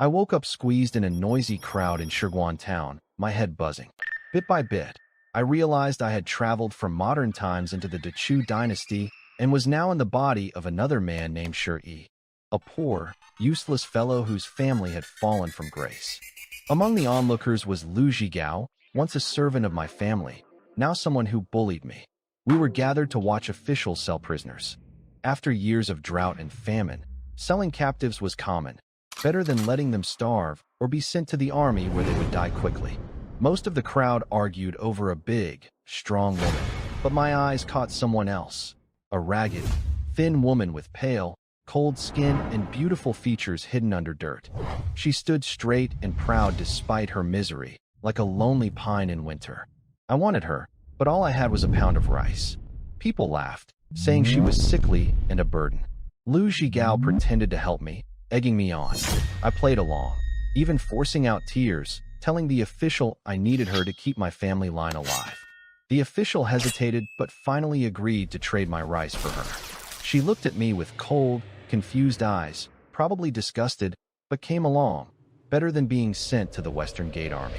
I woke up squeezed in a noisy crowd in Shiguan town, my head buzzing. Bit by bit, I realized I had traveled from modern times into the Chu dynasty and was now in the body of another man named Shi, a poor, useless fellow whose family had fallen from grace. Among the onlookers was Lu Zhigao, once a servant of my family, now someone who bullied me. We were gathered to watch officials sell prisoners. After years of drought and famine, selling captives was common, better than letting them starve or be sent to the army where they would die quickly. Most of the crowd argued over a big, strong woman, but my eyes caught someone else, a ragged, thin woman with pale, cold skin and beautiful features hidden under dirt. She stood straight and proud despite her misery, like a lonely pine in winter. I wanted her, but all I had was a pound of rice. People laughed, saying she was sickly and a burden. Lu Zhigao pretended to help me, egging me on. I played along, even forcing out tears, telling the official I needed her to keep my family line alive. The official hesitated but finally agreed to trade my rice for her. She looked at me with cold, confused eyes, probably disgusted, but came along, better than being sent to the Western Gate Army.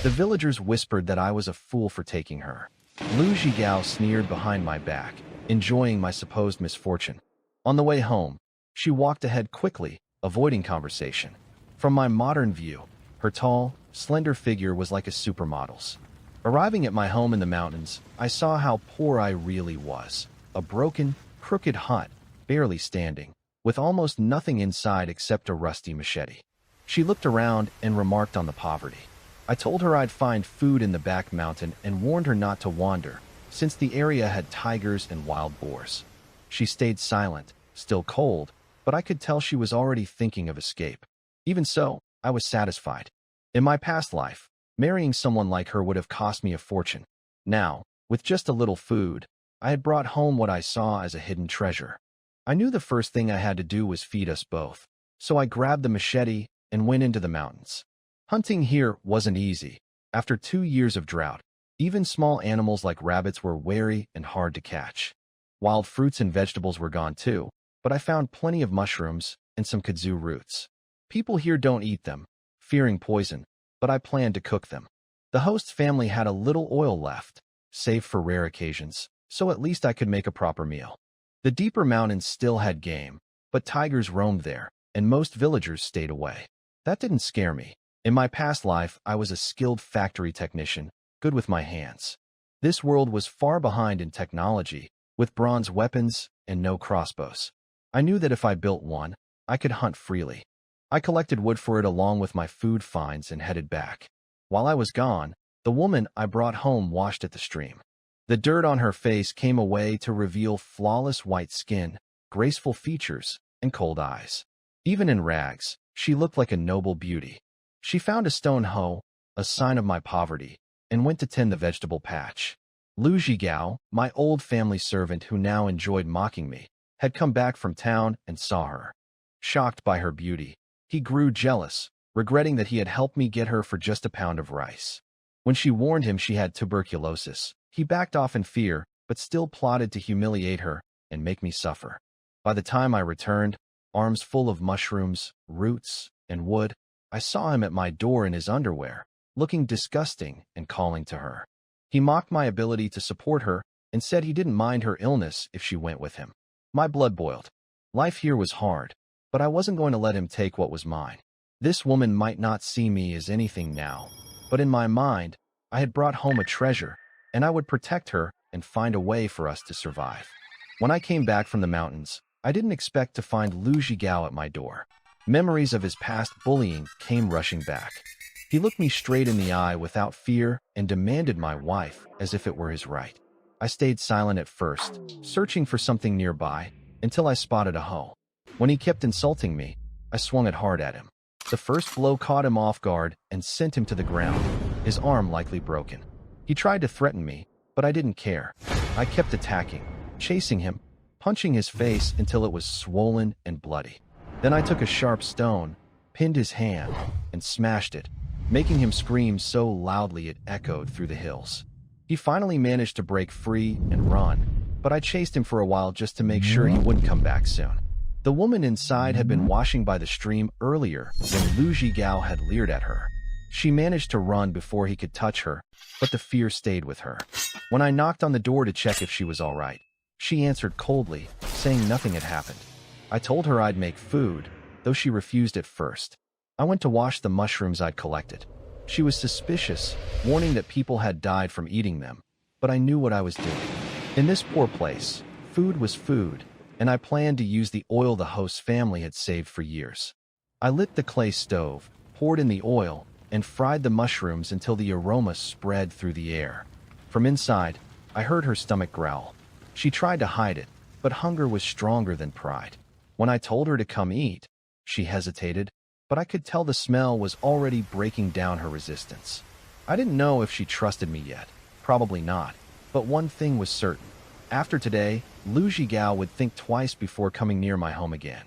The villagers whispered that I was a fool for taking her. Lu Zhigao sneered behind my back, enjoying my supposed misfortune. On the way home, she walked ahead quickly, avoiding conversation. From my modern view, her tall, slender figure was like a supermodel's. Arriving at my home in the mountains, I saw how poor I really was. A broken, crooked hut, barely standing, with almost nothing inside except a rusty machete. She looked around and remarked on the poverty. I told her I'd find food in the back mountain and warned her not to wander, since the area had tigers and wild boars. She stayed silent, still cold, but I could tell she was already thinking of escape. Even so, I was satisfied. In my past life, marrying someone like her would have cost me a fortune. Now, with just a little food, I had brought home what I saw as a hidden treasure. I knew the first thing I had to do was feed us both, so I grabbed the machete and went into the mountains. Hunting here wasn't easy. After 2 years of drought, even small animals like rabbits were wary and hard to catch. Wild fruits and vegetables were gone too, but I found plenty of mushrooms and some kudzu roots. People here don't eat them, fearing poison, but I planned to cook them. The host's family had a little oil left, saved for rare occasions, so at least I could make a proper meal. The deeper mountains still had game, but tigers roamed there, and most villagers stayed away. That didn't scare me. In my past life, I was a skilled factory technician, good with my hands. This world was far behind in technology, with bronze weapons and no crossbows. I knew that if I built one, I could hunt freely. I collected wood for it along with my food finds and headed back. While I was gone, the woman I brought home washed at the stream. The dirt on her face came away to reveal flawless white skin, graceful features, and cold eyes. Even in rags, she looked like a noble beauty. She found a stone hoe, a sign of my poverty, and went to tend the vegetable patch. Lu Zhigao, my old family servant who now enjoyed mocking me, had come back from town and saw her. Shocked by her beauty, he grew jealous, regretting that he had helped me get her for just a pound of rice. When she warned him she had tuberculosis, he backed off in fear, but still plotted to humiliate her and make me suffer. By the time I returned, arms full of mushrooms, roots, and wood, I saw him at my door in his underwear, looking disgusting and calling to her. He mocked my ability to support her and said he didn't mind her illness if she went with him. My blood boiled. Life here was hard, but I wasn't going to let him take what was mine. This woman might not see me as anything now, but in my mind, I had brought home a treasure, and I would protect her and find a way for us to survive. When I came back from the mountains, I didn't expect to find Lu Zhigao at my door. Memories of his past bullying came rushing back. He looked me straight in the eye without fear and demanded my wife as if it were his right. I stayed silent at first, searching for something nearby, until I spotted a hoe. When he kept insulting me, I swung it hard at him. The first blow caught him off guard and sent him to the ground, his arm likely broken. He tried to threaten me, but I didn't care. I kept attacking, chasing him, punching his face until it was swollen and bloody. Then I took a sharp stone, pinned his hand, and smashed it, making him scream so loudly it echoed through the hills. He finally managed to break free and run, but I chased him for a while just to make sure he wouldn't come back soon. The woman inside had been washing by the stream earlier when Lu Zhigao had leered at her. She managed to run before he could touch her, but the fear stayed with her. When I knocked on the door to check if she was all right, she answered coldly, saying nothing had happened. I told her I'd make food, though she refused at first. I went to wash the mushrooms I'd collected. She was suspicious, warning that people had died from eating them, but I knew what I was doing. In this poor place, food was food, and I planned to use the oil the host's family had saved for years. I lit the clay stove, poured in the oil, and fried the mushrooms until the aroma spread through the air. From inside, I heard her stomach growl. She tried to hide it, but hunger was stronger than pride. When I told her to come eat, she hesitated, but I could tell the smell was already breaking down her resistance. I didn't know if she trusted me yet. Probably not. But one thing was certain. After today, Lu Zhigao would think twice before coming near my home again.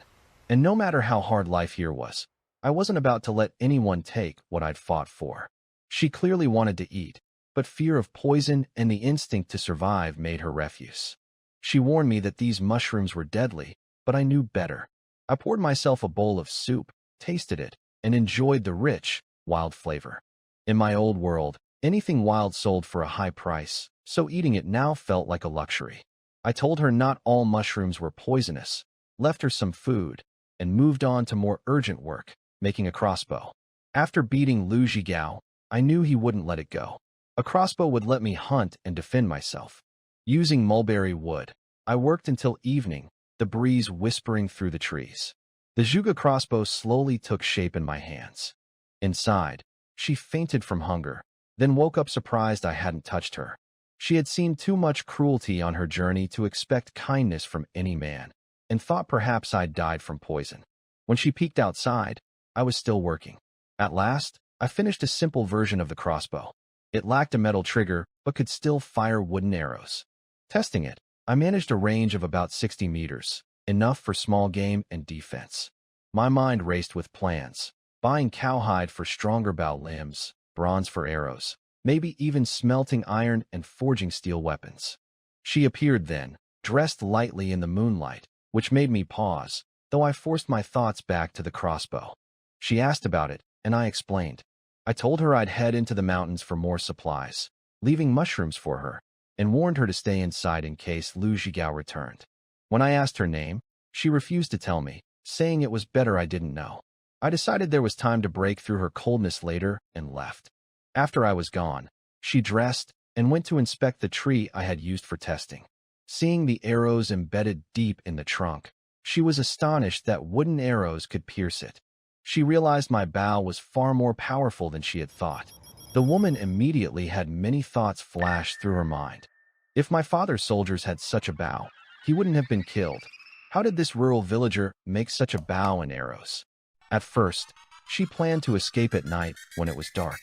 And no matter how hard life here was, I wasn't about to let anyone take what I'd fought for. She clearly wanted to eat, but fear of poison and the instinct to survive made her refuse. She warned me that these mushrooms were deadly, but I knew better. I poured myself a bowl of soup, tasted it, and enjoyed the rich, wild flavor. In my old world, anything wild sold for a high price, so eating it now felt like a luxury. I told her not all mushrooms were poisonous, left her some food, and moved on to more urgent work, making a crossbow. After beating Lu Zhigao, I knew he wouldn't let it go. A crossbow would let me hunt and defend myself. Using mulberry wood, I worked until evening, the breeze whispering through the trees. The Zhuge crossbow slowly took shape in my hands. Inside, she fainted from hunger, then woke up surprised I hadn't touched her. She had seen too much cruelty on her journey to expect kindness from any man, and thought perhaps I'd died from poison. When she peeked outside, I was still working. At last, I finished a simple version of the crossbow. It lacked a metal trigger, but could still fire wooden arrows. Testing it, I managed a range of about 60 meters, enough for small game and defense. My mind raced with plans, buying cowhide for stronger bow limbs, bronze for arrows, maybe even smelting iron and forging steel weapons. She appeared then, dressed lightly in the moonlight, which made me pause, though I forced my thoughts back to the crossbow. She asked about it, and I explained. I told her I'd head into the mountains for more supplies, leaving mushrooms for her, and warned her to stay inside in case Lu Zhigao returned. When I asked her name, she refused to tell me, saying it was better I didn't know. I decided there was time to break through her coldness later and left. After I was gone, she dressed and went to inspect the tree I had used for testing. Seeing the arrows embedded deep in the trunk, she was astonished that wooden arrows could pierce it. She realized my bow was far more powerful than she had thought. The woman immediately had many thoughts flash through her mind. If my father's soldiers had such a bow, he wouldn't have been killed. How did this rural villager make such a bow and arrows? At first, she planned to escape at night when it was dark.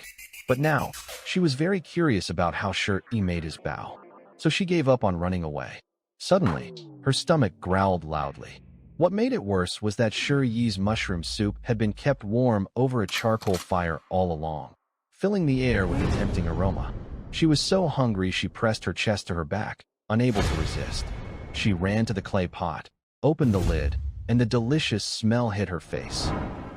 But now, she was very curious about how sure he made his bow. So she gave up on running away. Suddenly, her stomach growled loudly. What made it worse was that Shi Yi's mushroom soup had been kept warm over a charcoal fire all along, filling the air with a tempting aroma. She was so hungry she pressed her chest to her back, unable to resist. She ran to the clay pot, opened the lid, and the delicious smell hit her face.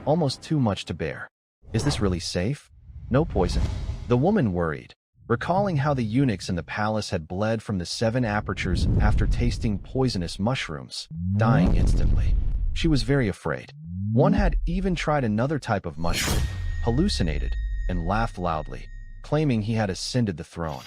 Almost too much to bear. Is this really safe? No poison. The woman worried, recalling how the eunuchs in the palace had bled from the 7 apertures after tasting poisonous mushrooms, dying instantly. She was very afraid. One had even tried another type of mushroom, hallucinated, and laughed loudly, claiming he had ascended the throne.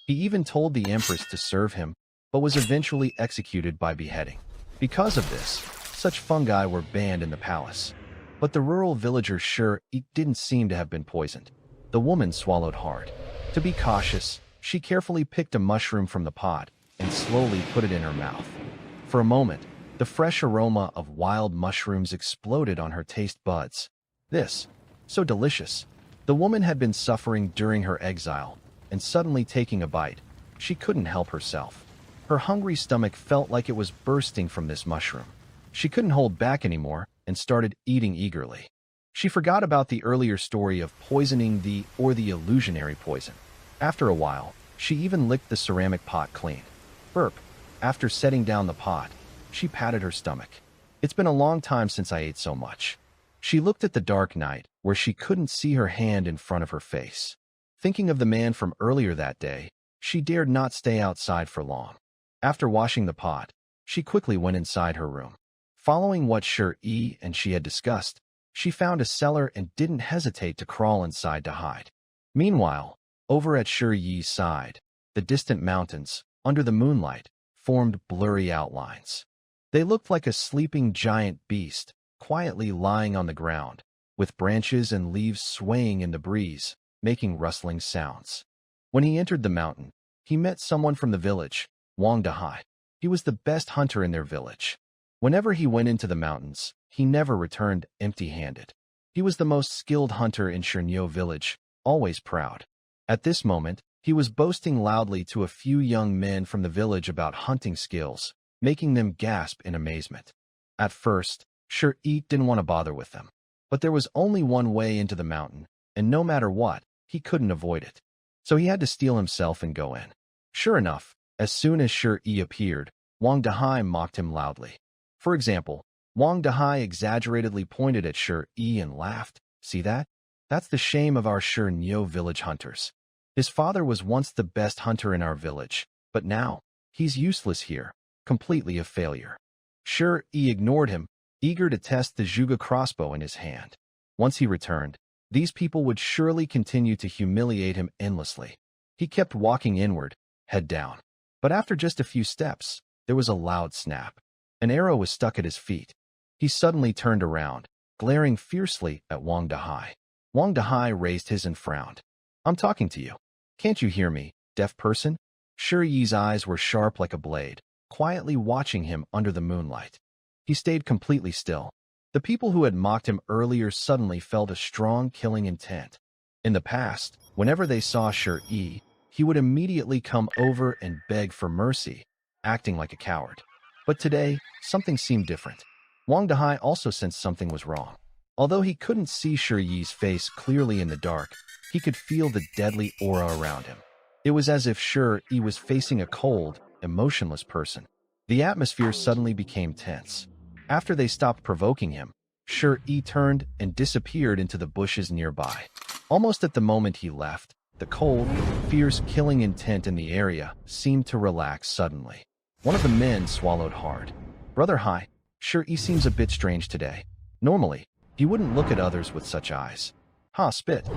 He even told the empress to serve him, but was eventually executed by beheading. Because of this, such fungi were banned in the palace. But the rural villager sure didn't seem to have been poisoned. The woman swallowed hard. To be cautious, she carefully picked a mushroom from the pot and slowly put it in her mouth. For a moment, the fresh aroma of wild mushrooms exploded on her taste buds. This, so delicious. The woman had been suffering during her exile, and suddenly taking a bite, she couldn't help herself. Her hungry stomach felt like it was bursting from this mushroom. She couldn't hold back anymore and started eating eagerly. She forgot about the earlier story of poisoning the illusionary poison. After a while, she even licked the ceramic pot clean. Burp. After setting down the pot, she patted her stomach. It's been a long time since I ate so much. She looked at the dark night, where she couldn't see her hand in front of her face. Thinking of the man from earlier that day, she dared not stay outside for long. After washing the pot, she quickly went inside her room. Following what Shi and she had discussed, she found a cellar and didn't hesitate to crawl inside to hide. Meanwhile, over at Shi's side, the distant mountains, under the moonlight, formed blurry outlines. They looked like a sleeping giant beast, quietly lying on the ground, with branches and leaves swaying in the breeze, making rustling sounds. When he entered the mountain, he met someone from the village, Wang Dahai. He was the best hunter in their village. Whenever he went into the mountains, he never returned empty-handed. He was the most skilled hunter in Shernyo village, always proud. At this moment, he was boasting loudly to a few young men from the village about hunting skills, making them gasp in amazement. At first, Shi didn't want to bother with them. But there was only one way into the mountain, and no matter what, he couldn't avoid it. So he had to steel himself and go in. Sure enough, as soon as Shi appeared, Wang Dahai mocked him loudly. For example, Wang Dahai exaggeratedly pointed at Shi and laughed. See that? That's the shame of our Shernyo village hunters. His father was once the best hunter in our village, but now, he's useless here, completely a failure. Shi ignored him, eager to test the Zhuge crossbow in his hand. Once he returned, these people would surely continue to humiliate him endlessly. He kept walking inward, head down. But after just a few steps, there was a loud snap. An arrow was stuck at his feet. He suddenly turned around, glaring fiercely at Wang Dahai. Wang Dahai raised his and frowned. I'm talking to you. Can't you hear me, deaf person? Shi's eyes were sharp like a blade, quietly watching him under the moonlight. He stayed completely still. The people who had mocked him earlier suddenly felt a strong killing intent. In the past, whenever they saw Shi, he would immediately come over and beg for mercy, acting like a coward. But today, something seemed different. Wang Dahai also sensed something was wrong. Although he couldn't see Shi's face clearly in the dark, he could feel the deadly aura around him. It was as if Shi was facing a cold, emotionless person. The atmosphere suddenly became tense. After they stopped provoking him, Shi turned and disappeared into the bushes nearby. Almost at the moment he left, the cold, fierce killing intent in the area seemed to relax suddenly. One of the men swallowed hard. Brother Hai, Shi seems a bit strange today. Normally, he wouldn't look at others with such eyes. Ha, spit.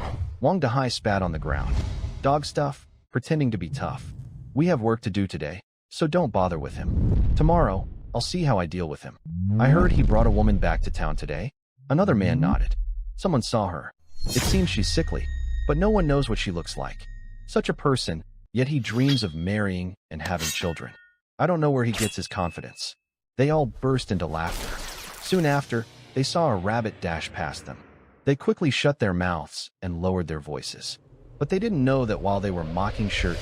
Wang Dahai spat on the ground. Dog stuff, pretending to be tough. We have work to do today, so don't bother with him. Tomorrow, I'll see how I deal with him. I heard he brought a woman back to town today. Another man nodded. Someone saw her. It seems she's sickly, but no one knows what she looks like. Such a person, yet he dreams of marrying and having children. I don't know where he gets his confidence. They all burst into laughter. Soon after, they saw a rabbit dash past them. They quickly shut their mouths and lowered their voices. But they didn't know that while they were mocking Shi,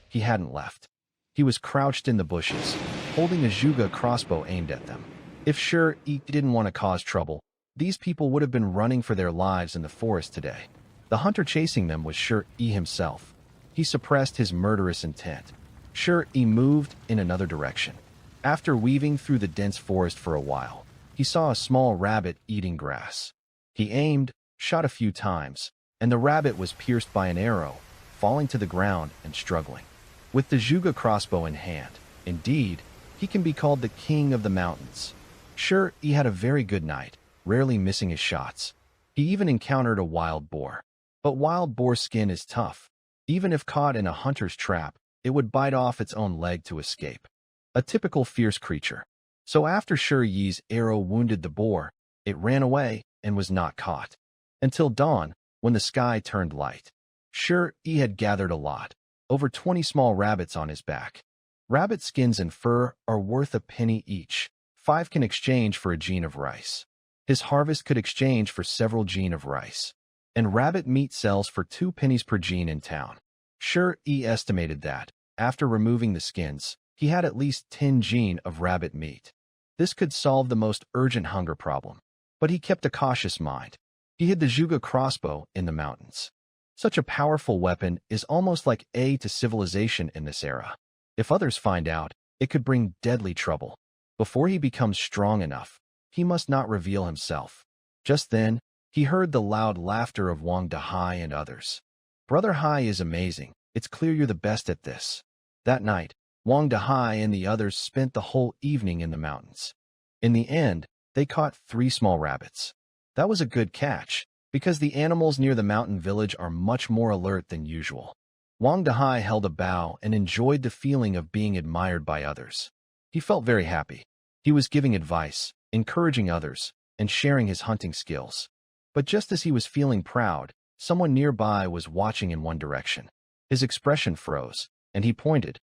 he hadn't left. He was crouched in the bushes, holding a Zhuge crossbow aimed at them. If Shi didn't want to cause trouble, these people would have been running for their lives in the forest today. The hunter chasing them was Shi himself. He suppressed his murderous intent. Shi moved in another direction. After weaving through the dense forest for a while, he saw a small rabbit eating grass. He aimed, shot a few times, and the rabbit was pierced by an arrow, falling to the ground and struggling. With the Zhuge crossbow in hand, indeed, he can be called the king of the mountains. Sure, he had a very good night, rarely missing his shots. He even encountered a wild boar. But wild boar skin is tough. Even if caught in a hunter's trap, it would bite off its own leg to escape. A typical fierce creature. So after Shi's arrow wounded the boar, it ran away and was not caught. Until dawn, when the sky turned light. Shi had gathered a lot, over 20 small rabbits on his back. Rabbit skins and fur are worth a penny each. 5 can exchange for a jean of rice. His harvest could exchange for several jean of rice. And rabbit meat sells for 2 pennies per jean in town. Shi estimated that, after removing the skins, he had at least 10 jean of rabbit meat. This could solve the most urgent hunger problem. But he kept a cautious mind. He hid the Zhuge crossbow in the mountains. Such a powerful weapon is almost like aid to civilization in this era. If others find out, it could bring deadly trouble. Before he becomes strong enough, he must not reveal himself. Just then, he heard the loud laughter of Wang Dahai and others. Brother Hai is amazing. It's clear you're the best at this. That night, Wang Dahai and the others spent the whole evening in the mountains. In the end, they caught 3 small rabbits. That was a good catch, because the animals near the mountain village are much more alert than usual. Wang Dahai held a bow and enjoyed the feeling of being admired by others. He felt very happy. He was giving advice, encouraging others, and sharing his hunting skills. But just as he was feeling proud, someone nearby was watching in one direction. His expression froze, and he pointed.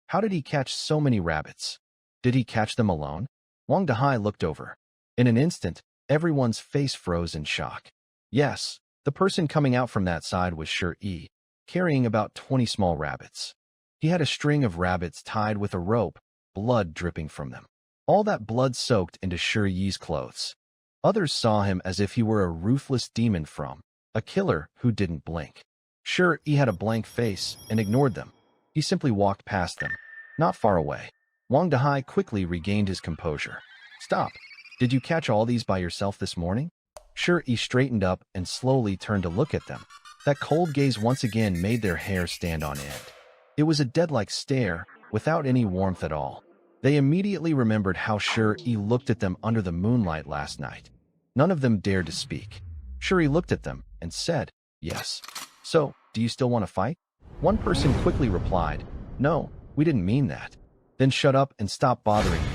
How did he catch so many rabbits? Did he catch them alone? Wang Dahai looked over. In an instant, everyone's face froze in shock. Yes, the person coming out from that side was Shi, carrying about 20 small rabbits. He had a string of rabbits tied with a rope, blood dripping from them. All that blood soaked into Shi's clothes. Others saw him as if he were a ruthless demon from a killer who didn't blink. Shi had a blank face and ignored them. He simply walked past them. Not far away, Wang Dahai quickly regained his composure. Stop. Did you catch all these by yourself this morning? Shi straightened up and slowly turned to look at them. That cold gaze once again made their hair stand on end. It was a dead-like stare, without any warmth at all. They immediately remembered how Shi looked at them under the moonlight last night. None of them dared to speak. Shi looked at them and said, Yes. So, do you still want to fight? One person quickly replied, No, we didn't mean that. Then shut up and stop bothering me.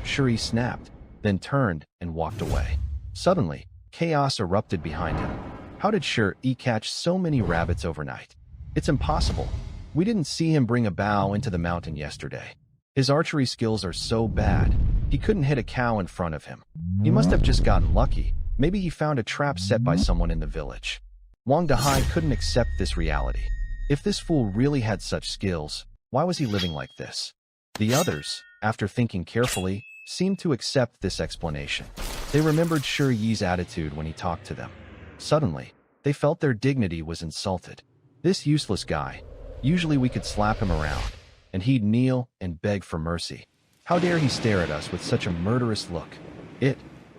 Shi snapped, then turned and walked away. Suddenly, chaos erupted behind him. How did Shi catch so many rabbits overnight? It's impossible. We didn't see him bring a bow into the mountain yesterday. His archery skills are so bad, he couldn't hit a cow in front of him. He must have just gotten lucky. Maybe he found a trap set by someone in the village. Wang Dahai couldn't accept this reality. If this fool really had such skills, why was he living like this? The others, after thinking carefully, seemed to accept this explanation. They remembered Shi's attitude when he talked to them. Suddenly, they felt their dignity was insulted. This useless guy, usually we could slap him around, and he'd kneel and beg for mercy. How dare he stare at us with such a murderous look?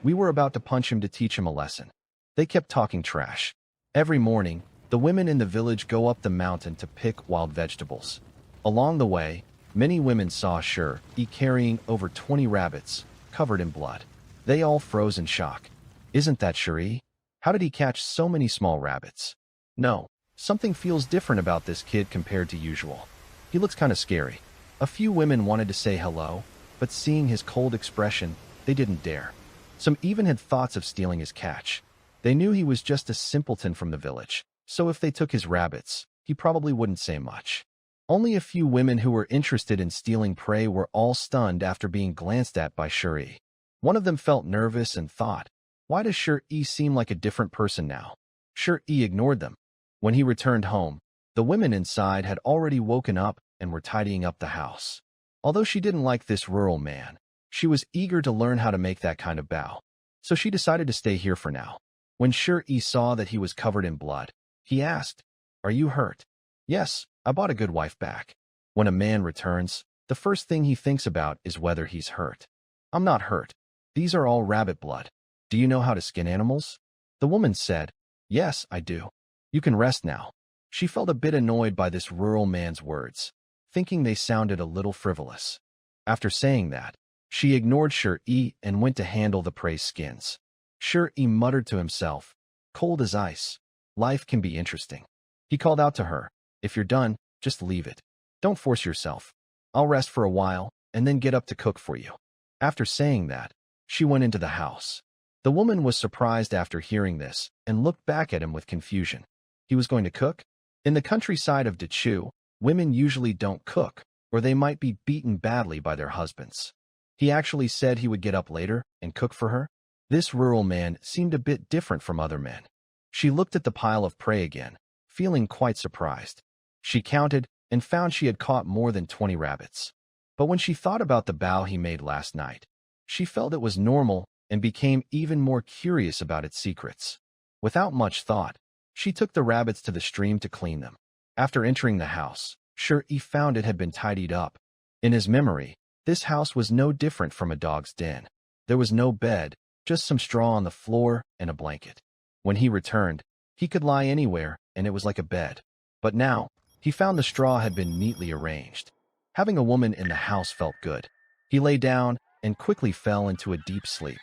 We were about to punch him to teach him a lesson. They kept talking trash. Every morning, the women in the village go up the mountain to pick wild vegetables. Along the way, many women saw Shi carrying over 20 rabbits, covered in blood. They all froze in shock. Isn't that Shi? How did he catch so many small rabbits? No, something feels different about this kid compared to usual. He looks kind of scary. A few women wanted to say hello, but seeing his cold expression, they didn't dare. Some even had thoughts of stealing his catch. They knew he was just a simpleton from the village, so if they took his rabbits, he probably wouldn't say much. Only a few women who were interested in stealing prey were all stunned after being glanced at by Shi. One of them felt nervous and thought, why does Shi seem like a different person now? Shi ignored them. When he returned home, the women inside had already woken up and were tidying up the house. Although she didn't like this rural man, she was eager to learn how to make that kind of bow. So she decided to stay here for now. When Shi saw that he was covered in blood, he asked, Are you hurt? Yes, I bought a good wife back. When a man returns, the first thing he thinks about is whether he's hurt. I'm not hurt. These are all rabbit blood. Do you know how to skin animals? The woman said, Yes, I do. You can rest now. She felt a bit annoyed by this rural man's words, thinking they sounded a little frivolous. After saying that, she ignored Shi and went to handle the prey skins. Shi muttered to himself, Cold as ice. Life can be interesting. He called out to her, If you're done, just leave it. Don't force yourself. I'll rest for a while and then get up to cook for you. After saying that, she went into the house. The woman was surprised after hearing this and looked back at him with confusion. He was going to cook? In the countryside of Dachu, women usually don't cook, or they might be beaten badly by their husbands. He actually said he would get up later and cook for her? This rural man seemed a bit different from other men. She looked at the pile of prey again, feeling quite surprised. She counted and found she had caught more than 20 rabbits. But when she thought about the bow he made last night, she felt it was normal and became even more curious about its secrets. Without much thought, she took the rabbits to the stream to clean them. After entering the house, Shi found it had been tidied up. In his memory, this house was no different from a dog's den. There was no bed, just some straw on the floor and a blanket. When he returned, he could lie anywhere, and it was like a bed. But now, he found the straw had been neatly arranged. Having a woman in the house felt good. He lay down and quickly fell into a deep sleep.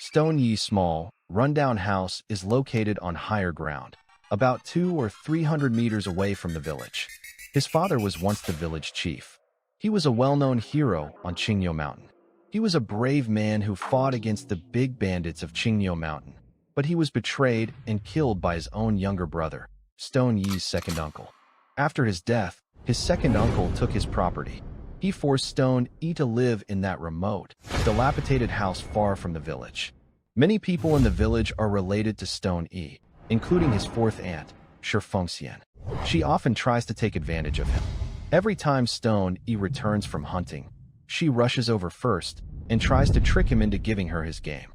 Stone Yi's small, rundown house is located on higher ground, about 200 or 300 meters away from the village. His father was once the village chief. He was a well-known hero on Qingyo Mountain. He was a brave man who fought against the big bandits of Qingyo Mountain, but he was betrayed and killed by his own younger brother, Stone Yi's second uncle. After his death, his second uncle took his property. He forced Stone Yi to live in that remote, dilapidated house far from the village. Many people in the village are related to Stone Yi, including his fourth aunt, Shi Fengxian. She often tries to take advantage of him. Every time Stone Yi returns from hunting, she rushes over first and tries to trick him into giving her his game.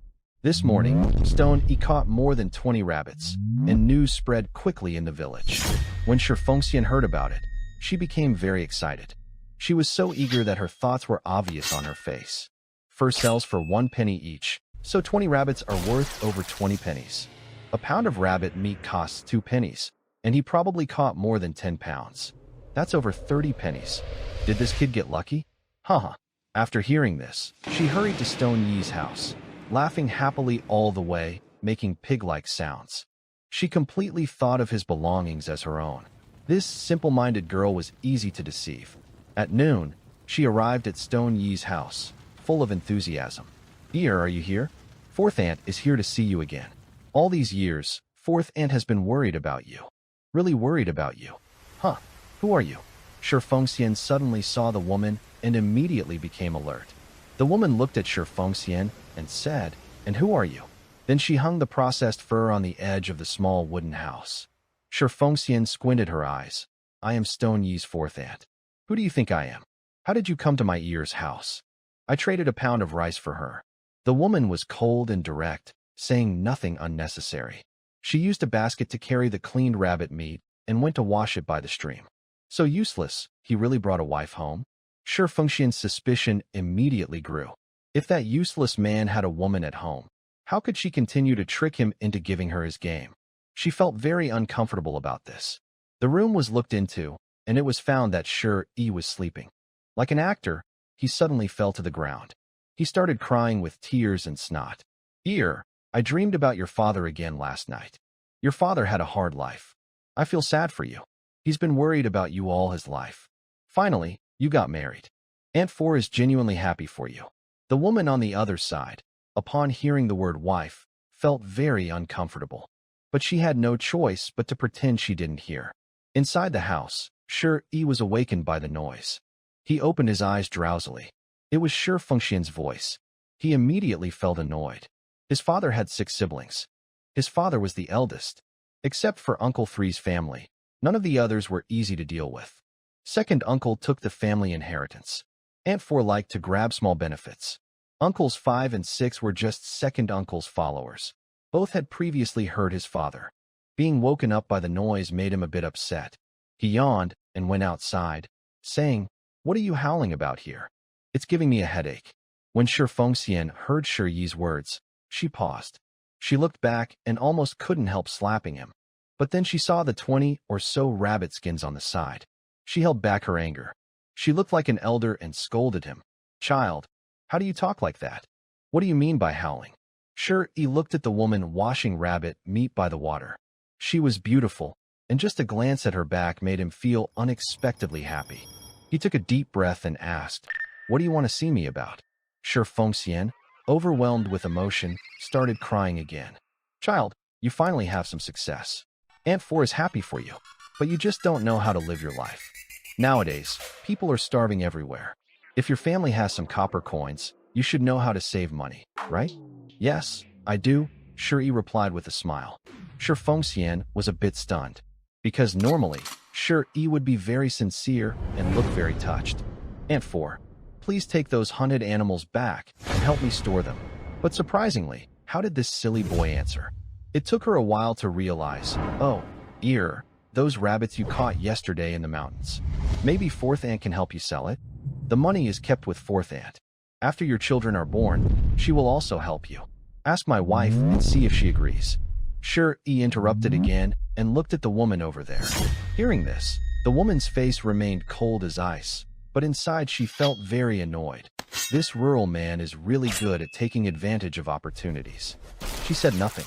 This morning, Stone Yi caught more than 20 rabbits, and news spread quickly in the village. When Shi Fengxian heard about it, she became very excited. She was so eager that her thoughts were obvious on her face. Fur sells for 1 penny each, so 20 rabbits are worth over 20 pennies. A pound of rabbit meat costs 2 pennies, and he probably caught more than 10 pounds. That's over 30 pennies. Did this kid get lucky? Haha. After hearing this, she hurried to Stone Yi's house, laughing happily all the way, making pig-like sounds. She completely thought of his belongings as her own. This simple-minded girl was easy to deceive. At noon, she arrived at Stone Yi's house, full of enthusiasm. "Dear, are you here? Fourth aunt is here to see you again. All these years, fourth aunt has been worried about you. Really worried about you." "Huh, who are you?" Shi Fengxian suddenly saw the woman and immediately became alert. The woman looked at Shi Fengxian and said, "And who are you?" Then she hung the processed fur on the edge of the small wooden house. Shi Fengxian squinted her eyes. "I am Stone Yi's fourth aunt. Who do you think I am? How did you come to my ear's house?" "I traded a pound of rice for her." The woman was cold and direct, saying nothing unnecessary. She used a basket to carry the cleaned rabbit meat and went to wash it by the stream. So useless, he really brought a wife home? Shi Fengxian's suspicion immediately grew. If that useless man had a woman at home, how could she continue to trick him into giving her his game? She felt very uncomfortable about this. The room was looked into, and it was found that Shi Yi was sleeping. Like an actor, he suddenly fell to the ground. He started crying with tears and snot. "Dear, I dreamed about your father again last night. Your father had a hard life. I feel sad for you. He's been worried about you all his life. Finally, you got married. Aunt Four is genuinely happy for you." The woman on the other side, upon hearing the word wife, felt very uncomfortable. But she had no choice but to pretend she didn't hear. Inside the house, Shi Yi was awakened by the noise. He opened his eyes drowsily. It was Shi Fengxian's voice. He immediately felt annoyed. His father had 6 siblings. His father was the eldest. Except for Uncle Three's family, none of the others were easy to deal with. Second uncle took the family inheritance. Aunt Four liked to grab small benefits. Uncles 5 and 6 were just second uncle's followers. Both had previously heard his father. Being woken up by the noise made him a bit upset. He yawned and went outside, saying, "What are you howling about here? It's giving me a headache." When Shi Fengxian heard Shi Yi's words, she paused. She looked back and almost couldn't help slapping him. But then she saw the 20 or so rabbit skins on the side. She held back her anger. She looked like an elder and scolded him. "Child, how do you talk like that? What do you mean by howling?" Shi Yi looked at the woman washing rabbit meat by the water. She was beautiful, and just a glance at her back made him feel unexpectedly happy. He took a deep breath and asked, "What do you want to see me about?" Shi Fengxian, overwhelmed with emotion, started crying again. "Child, you finally have some success. Aunt Four is happy for you, but you just don't know how to live your life. Nowadays, people are starving everywhere. If your family has some copper coins, you should know how to save money, right?" "Yes, I do," Shi Yi replied with a smile. Shi Fengxian was a bit stunned, because normally, Shi Yi would be very sincere and look very touched. "Aunt Four, please take those hunted animals back and help me store them." But surprisingly, how did this silly boy answer? It took her a while to realize, "Oh, dear, those rabbits you caught yesterday in the mountains. Maybe fourth aunt can help you sell it. The money is kept with fourth aunt. After your children are born, she will also help you." Ask my wife and see if she agrees. Shi interrupted again and looked at the woman over there. Hearing this, the woman's face remained cold as ice, but inside she felt very annoyed. This rural man is really good at taking advantage of opportunities. She said nothing.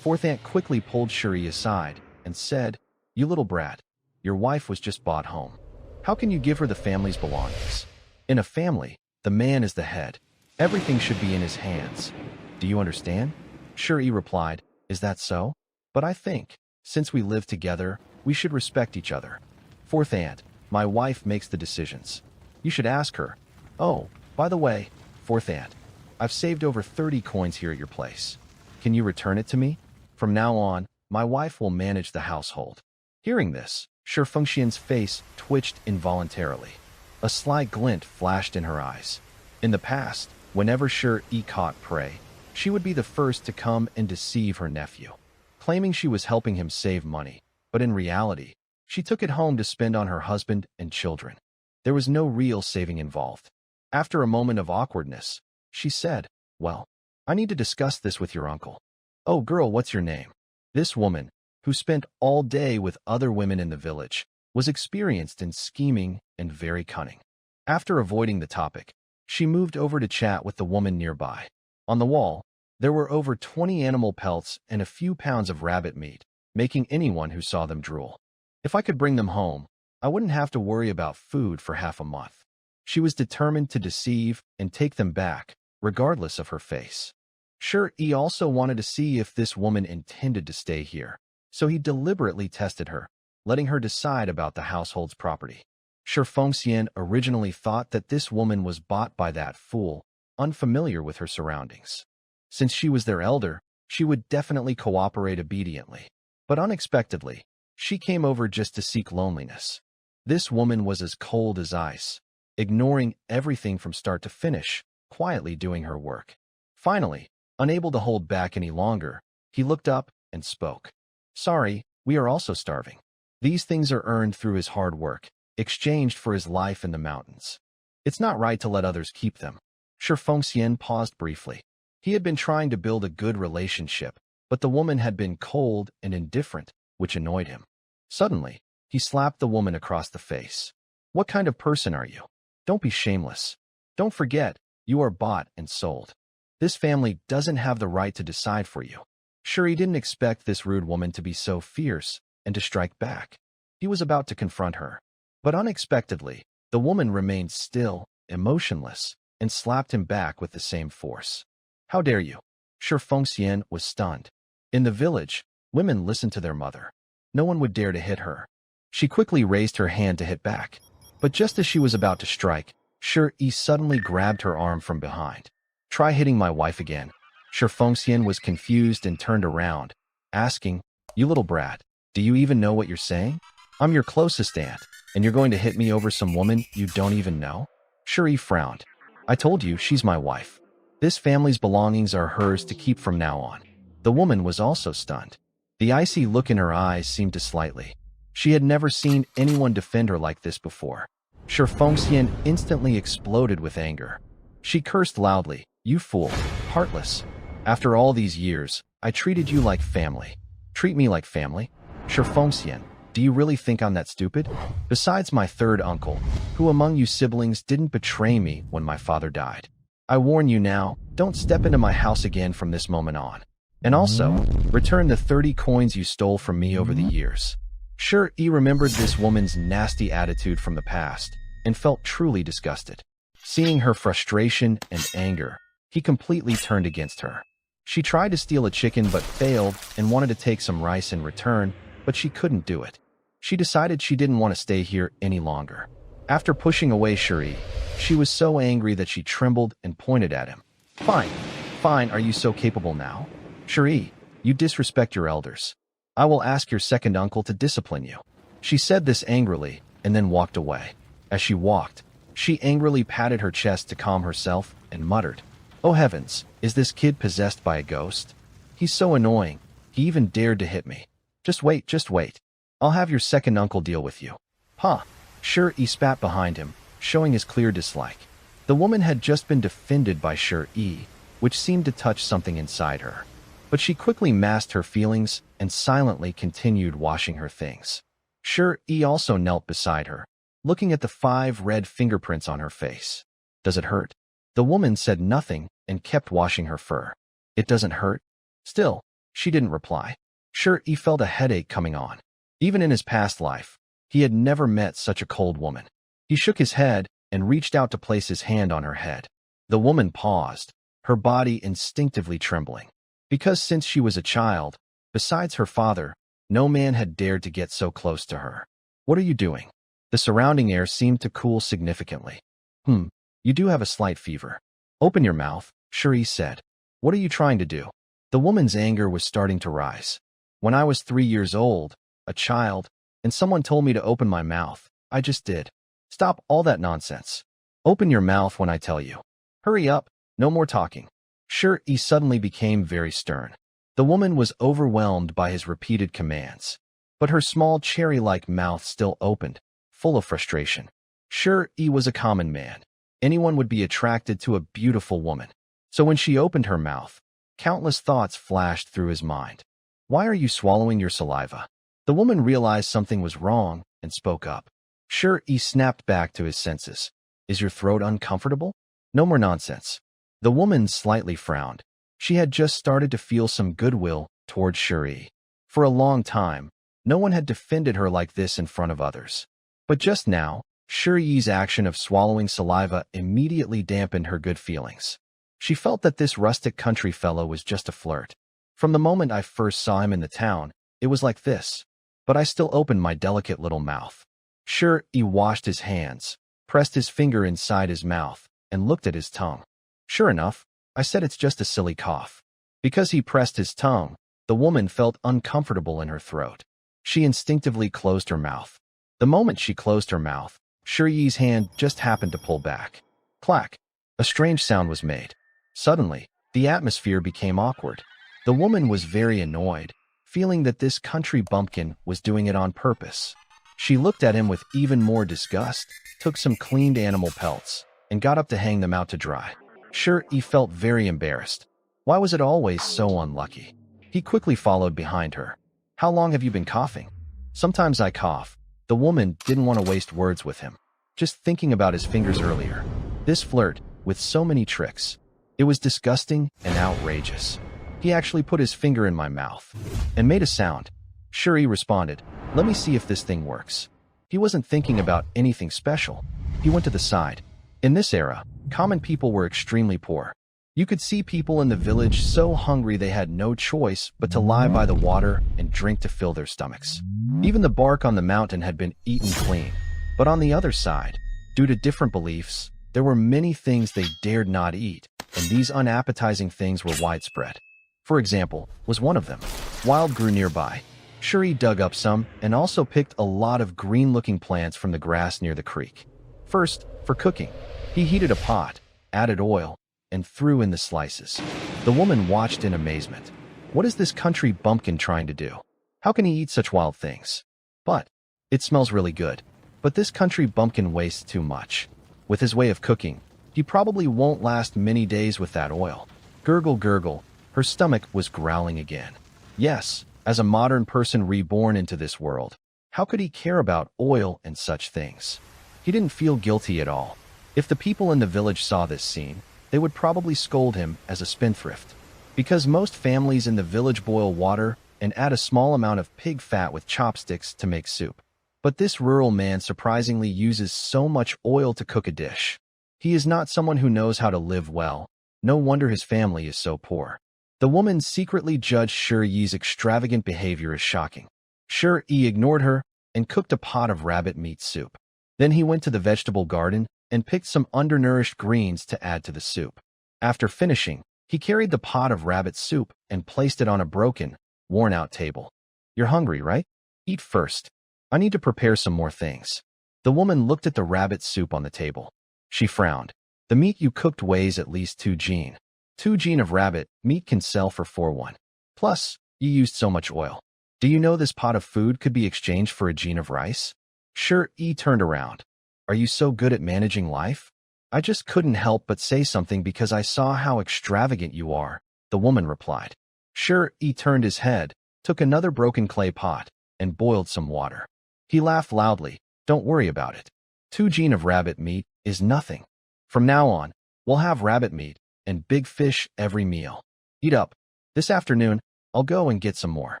Fourth aunt quickly pulled Shuri aside and said, "You little brat, your wife was just bought home. How can you give her the family's belongings? In a family, the man is the head. Everything should be in his hands. Do you understand?" Shuri replied, "Is that so? But I think, since we live together, we should respect each other. Fourth aunt, my wife makes the decisions. You should ask her. Oh, by the way, fourth aunt, I've saved over 30 coins here at your place. Can you return it to me? From now on, my wife will manage the household." Hearing this, Shi Fengxian's face twitched involuntarily. A sly glint flashed in her eyes. In the past, whenever Shi caught prey, she would be the first to come and deceive her nephew, claiming she was helping him save money, but in reality, she took it home to spend on her husband and children. There was no real saving involved. After a moment of awkwardness, she said, "Well, I need to discuss this with your uncle." "Oh girl, what's your name?" This woman, who spent all day with other women in the village, was experienced in scheming and very cunning. After avoiding the topic, she moved over to chat with the woman nearby. On the wall, there were over 20 animal pelts and a few pounds of rabbit meat, making anyone who saw them drool. If I could bring them home, I wouldn't have to worry about food for half a month. She was determined to deceive and take them back, regardless of her face. Shi also wanted to see if this woman intended to stay here, so he deliberately tested her, letting her decide about the household's property. Shi Fengxian originally thought that this woman was bought by that fool, unfamiliar with her surroundings. Since she was their elder, she would definitely cooperate obediently. But unexpectedly, she came over just to seek loneliness. This woman was as cold as ice, ignoring everything from start to finish, quietly doing her work. Finally, unable to hold back any longer, he looked up and spoke. "Sorry, we are also starving. These things are earned through his hard work, exchanged for his life in the mountains. It's not right to let others keep them." Shi Fengxian paused briefly. He had been trying to build a good relationship, but the woman had been cold and indifferent, which annoyed him. Suddenly, he slapped the woman across the face. "What kind of person are you? Don't be shameless. Don't forget, you are bought and sold. This family doesn't have the right to decide for you." Shuri didn't expect this rude woman to be so fierce and to strike back. He was about to confront her, but unexpectedly, the woman remained still, emotionless, and slapped him back with the same force. "How dare you?" Shi Fengxian was stunned. In the village, women listened to their mother. No one would dare to hit her. She quickly raised her hand to hit back, but just as she was about to strike, Shi suddenly grabbed her arm from behind. "Try hitting my wife again." Shi Fengxian was confused and turned around, asking, "You little brat, do you even know what you're saying? I'm your closest aunt, and you're going to hit me over some woman you don't even know?" Shi frowned. "I told you, she's my wife. This family's belongings are hers to keep from now on." The woman was also stunned. The icy look in her eyes seemed to slightly. She had never seen anyone defend her like this before. Shi Fengxian instantly exploded with anger. She cursed loudly, "You fool, heartless. After all these years, I treated you like family. Treat me like family? Shi Fengxian, do you really think I'm that stupid? Besides my third uncle, who among you siblings didn't betray me when my father died? I warn you now, don't step into my house again from this moment on. And also, return the 30 coins you stole from me over the years." Shi remembered this woman's nasty attitude from the past and felt truly disgusted. Seeing her frustration and anger, he completely turned against her. She tried to steal a chicken but failed and wanted to take some rice in return, but she couldn't do it. She decided she didn't want to stay here any longer. After pushing away Shuri, she was so angry that she trembled and pointed at him. Fine, are you so capable now? Shuri, you disrespect your elders. I will ask your second uncle to discipline you." She said this angrily and then walked away. As she walked, she angrily patted her chest to calm herself and muttered, "Oh heavens, is this kid possessed by a ghost? He's so annoying, he even dared to hit me. Just wait. I'll have your second uncle deal with you." "Huh." Shi spat behind him, showing his clear dislike. The woman had just been defended by Shi, which seemed to touch something inside her. But she quickly masked her feelings and silently continued washing her things. Shi also knelt beside her, looking at the 5 red fingerprints on her face. Does it hurt? The woman said nothing and kept washing her fur. It doesn't hurt? Still, she didn't reply. Shi felt a headache coming on. Even in his past life, he had never met such a cold woman. He shook his head and reached out to place his hand on her head. The woman paused, her body instinctively trembling. Because since she was a child, besides her father, no man had dared to get so close to her. What are you doing? The surrounding air seemed to cool significantly. You do have a slight fever. Open your mouth, Shi said. What are you trying to do? The woman's anger was starting to rise. When I was 3 years old, a child, and someone told me to open my mouth, I just did. Stop all that nonsense. Open your mouth when I tell you. Hurry up, no more talking. Shi suddenly became very stern. The woman was overwhelmed by his repeated commands, but her small cherry-like mouth still opened, full of frustration. Shi was a common man. Anyone would be attracted to a beautiful woman. So when she opened her mouth, countless thoughts flashed through his mind. Why are you swallowing your saliva? The woman realized something was wrong and spoke up. Shi snapped back to his senses. Is your throat uncomfortable? No more nonsense. The woman slightly frowned. She had just started to feel some goodwill towards Shi. For a long time, no one had defended her like this in front of others. But just now, Shi's action of swallowing saliva immediately dampened her good feelings. She felt that this rustic country fellow was just a flirt. From the moment I first saw him in the town, it was like this. But I still opened my delicate little mouth. Shi washed his hands, pressed his finger inside his mouth, and looked at his tongue. Sure enough, I said it's just a silly cough. Because he pressed his tongue, the woman felt uncomfortable in her throat. She instinctively closed her mouth. The moment she closed her mouth, Shi's hand just happened to pull back. Clack! A strange sound was made. Suddenly, the atmosphere became awkward. The woman was very annoyed, feeling that this country bumpkin was doing it on purpose. She looked at him with even more disgust, took some cleaned animal pelts, and got up to hang them out to dry. Shi felt very embarrassed. Why was it always so unlucky? He quickly followed behind her. How long have you been coughing? Sometimes I cough. The woman didn't want to waste words with him. Just thinking about his fingers earlier. This flirt, with so many tricks. It was disgusting and outrageous. He actually put his finger in my mouth and made a sound. Shi responded, let me see if this thing works. He wasn't thinking about anything special. He went to the side. In this era, common people were extremely poor. You could see people in the village so hungry they had no choice but to lie by the water and drink to fill their stomachs. Even the bark on the mountain had been eaten clean. But on the other side, due to different beliefs, there were many things they dared not eat, and these unappetizing things were widespread. For example, was one of them. Wild grew nearby. Shi dug up some and also picked a lot of green-looking plants from the grass near the creek. First, for cooking, he heated a pot, added oil, and threw in the slices. The woman watched in amazement. What is this country bumpkin trying to do? How can he eat such wild things? But it smells really good. But this country bumpkin wastes too much. With his way of cooking, he probably won't last many days with that oil. Gurgle, gurgle. Her stomach was growling again. Yes, as a modern person reborn into this world, how could he care about oil and such things? He didn't feel guilty at all. If the people in the village saw this scene, they would probably scold him as a spendthrift. Because most families in the village boil water and add a small amount of pig fat with chopsticks to make soup. But this rural man surprisingly uses so much oil to cook a dish. He is not someone who knows how to live well. No wonder his family is so poor. The woman secretly judged Shi's extravagant behavior as shocking. Shi ignored her and cooked a pot of rabbit meat soup. Then he went to the vegetable garden and picked some undernourished greens to add to the soup. After finishing, he carried the pot of rabbit soup and placed it on a broken, worn-out table. You're hungry, right? Eat first. I need to prepare some more things. The woman looked at the rabbit soup on the table. She frowned. The meat you cooked weighs at least 2 jin. 2 jin of rabbit meat can sell for 4 won. Plus, you used so much oil. Do you know this pot of food could be exchanged for a jin of rice? Shi turned around. Are you so good at managing life? I just couldn't help but say something because I saw how extravagant you are, the woman replied. Sure, he turned his head, took another broken clay pot, and boiled some water. He laughed loudly. Don't worry about it. 2 gene of rabbit meat is nothing. From now on, we'll have rabbit meat and big fish every meal. Eat up. This afternoon, I'll go and get some more.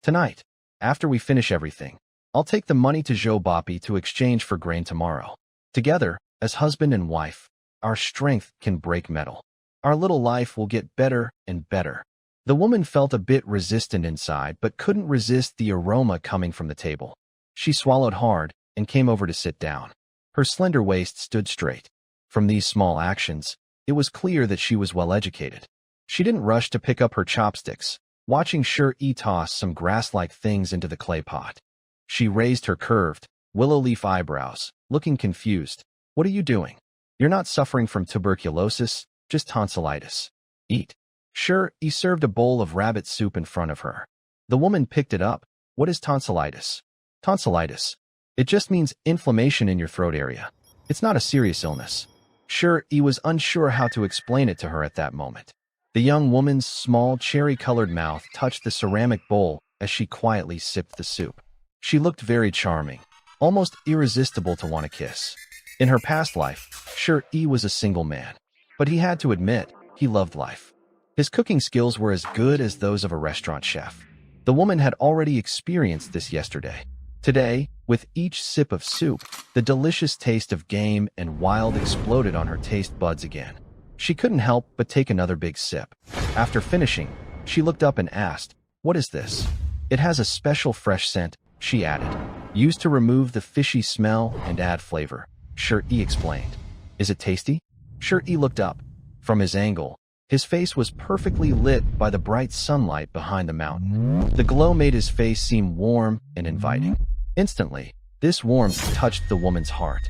Tonight, after we finish everything, I'll take the money to Joe Boppy to exchange for grain tomorrow. Together, as husband and wife, our strength can break metal. Our little life will get better and better. The woman felt a bit resistant inside but couldn't resist the aroma coming from the table. She swallowed hard and came over to sit down. Her slender waist stood straight. From these small actions, it was clear that she was well educated. She didn't rush to pick up her chopsticks, watching Sure-E toss some grass-like things into the clay pot. She raised her curved, willow leaf eyebrows, looking confused. What are you doing? You're not suffering from tuberculosis, just tonsillitis. Eat. Sure-E served a bowl of rabbit soup in front of her. The woman picked it up. What is tonsillitis? Tonsillitis. It just means inflammation in your throat area. It's not a serious illness. Sure-E was unsure how to explain it to her at that moment. The young woman's small cherry-colored mouth touched the ceramic bowl as she quietly sipped the soup. She looked very charming, almost irresistible to want to kiss. In her past life, Sure-E was a single man, but he had to admit he loved life. His cooking skills were as good as those of a restaurant chef. The woman had already experienced this yesterday. Today, with each sip of soup, the delicious taste of game and wild exploded on her taste buds again. She couldn't help but take another big sip. After finishing, she looked up and asked, "What is this?" "It has a special fresh scent," she added, "used to remove the fishy smell and add flavor," Sure-E explained. "Is it tasty?" Sure-E looked up. From his angle, his face was perfectly lit by the bright sunlight behind the mountain. The glow made his face seem warm and inviting. Instantly, this warmth touched the woman's heart.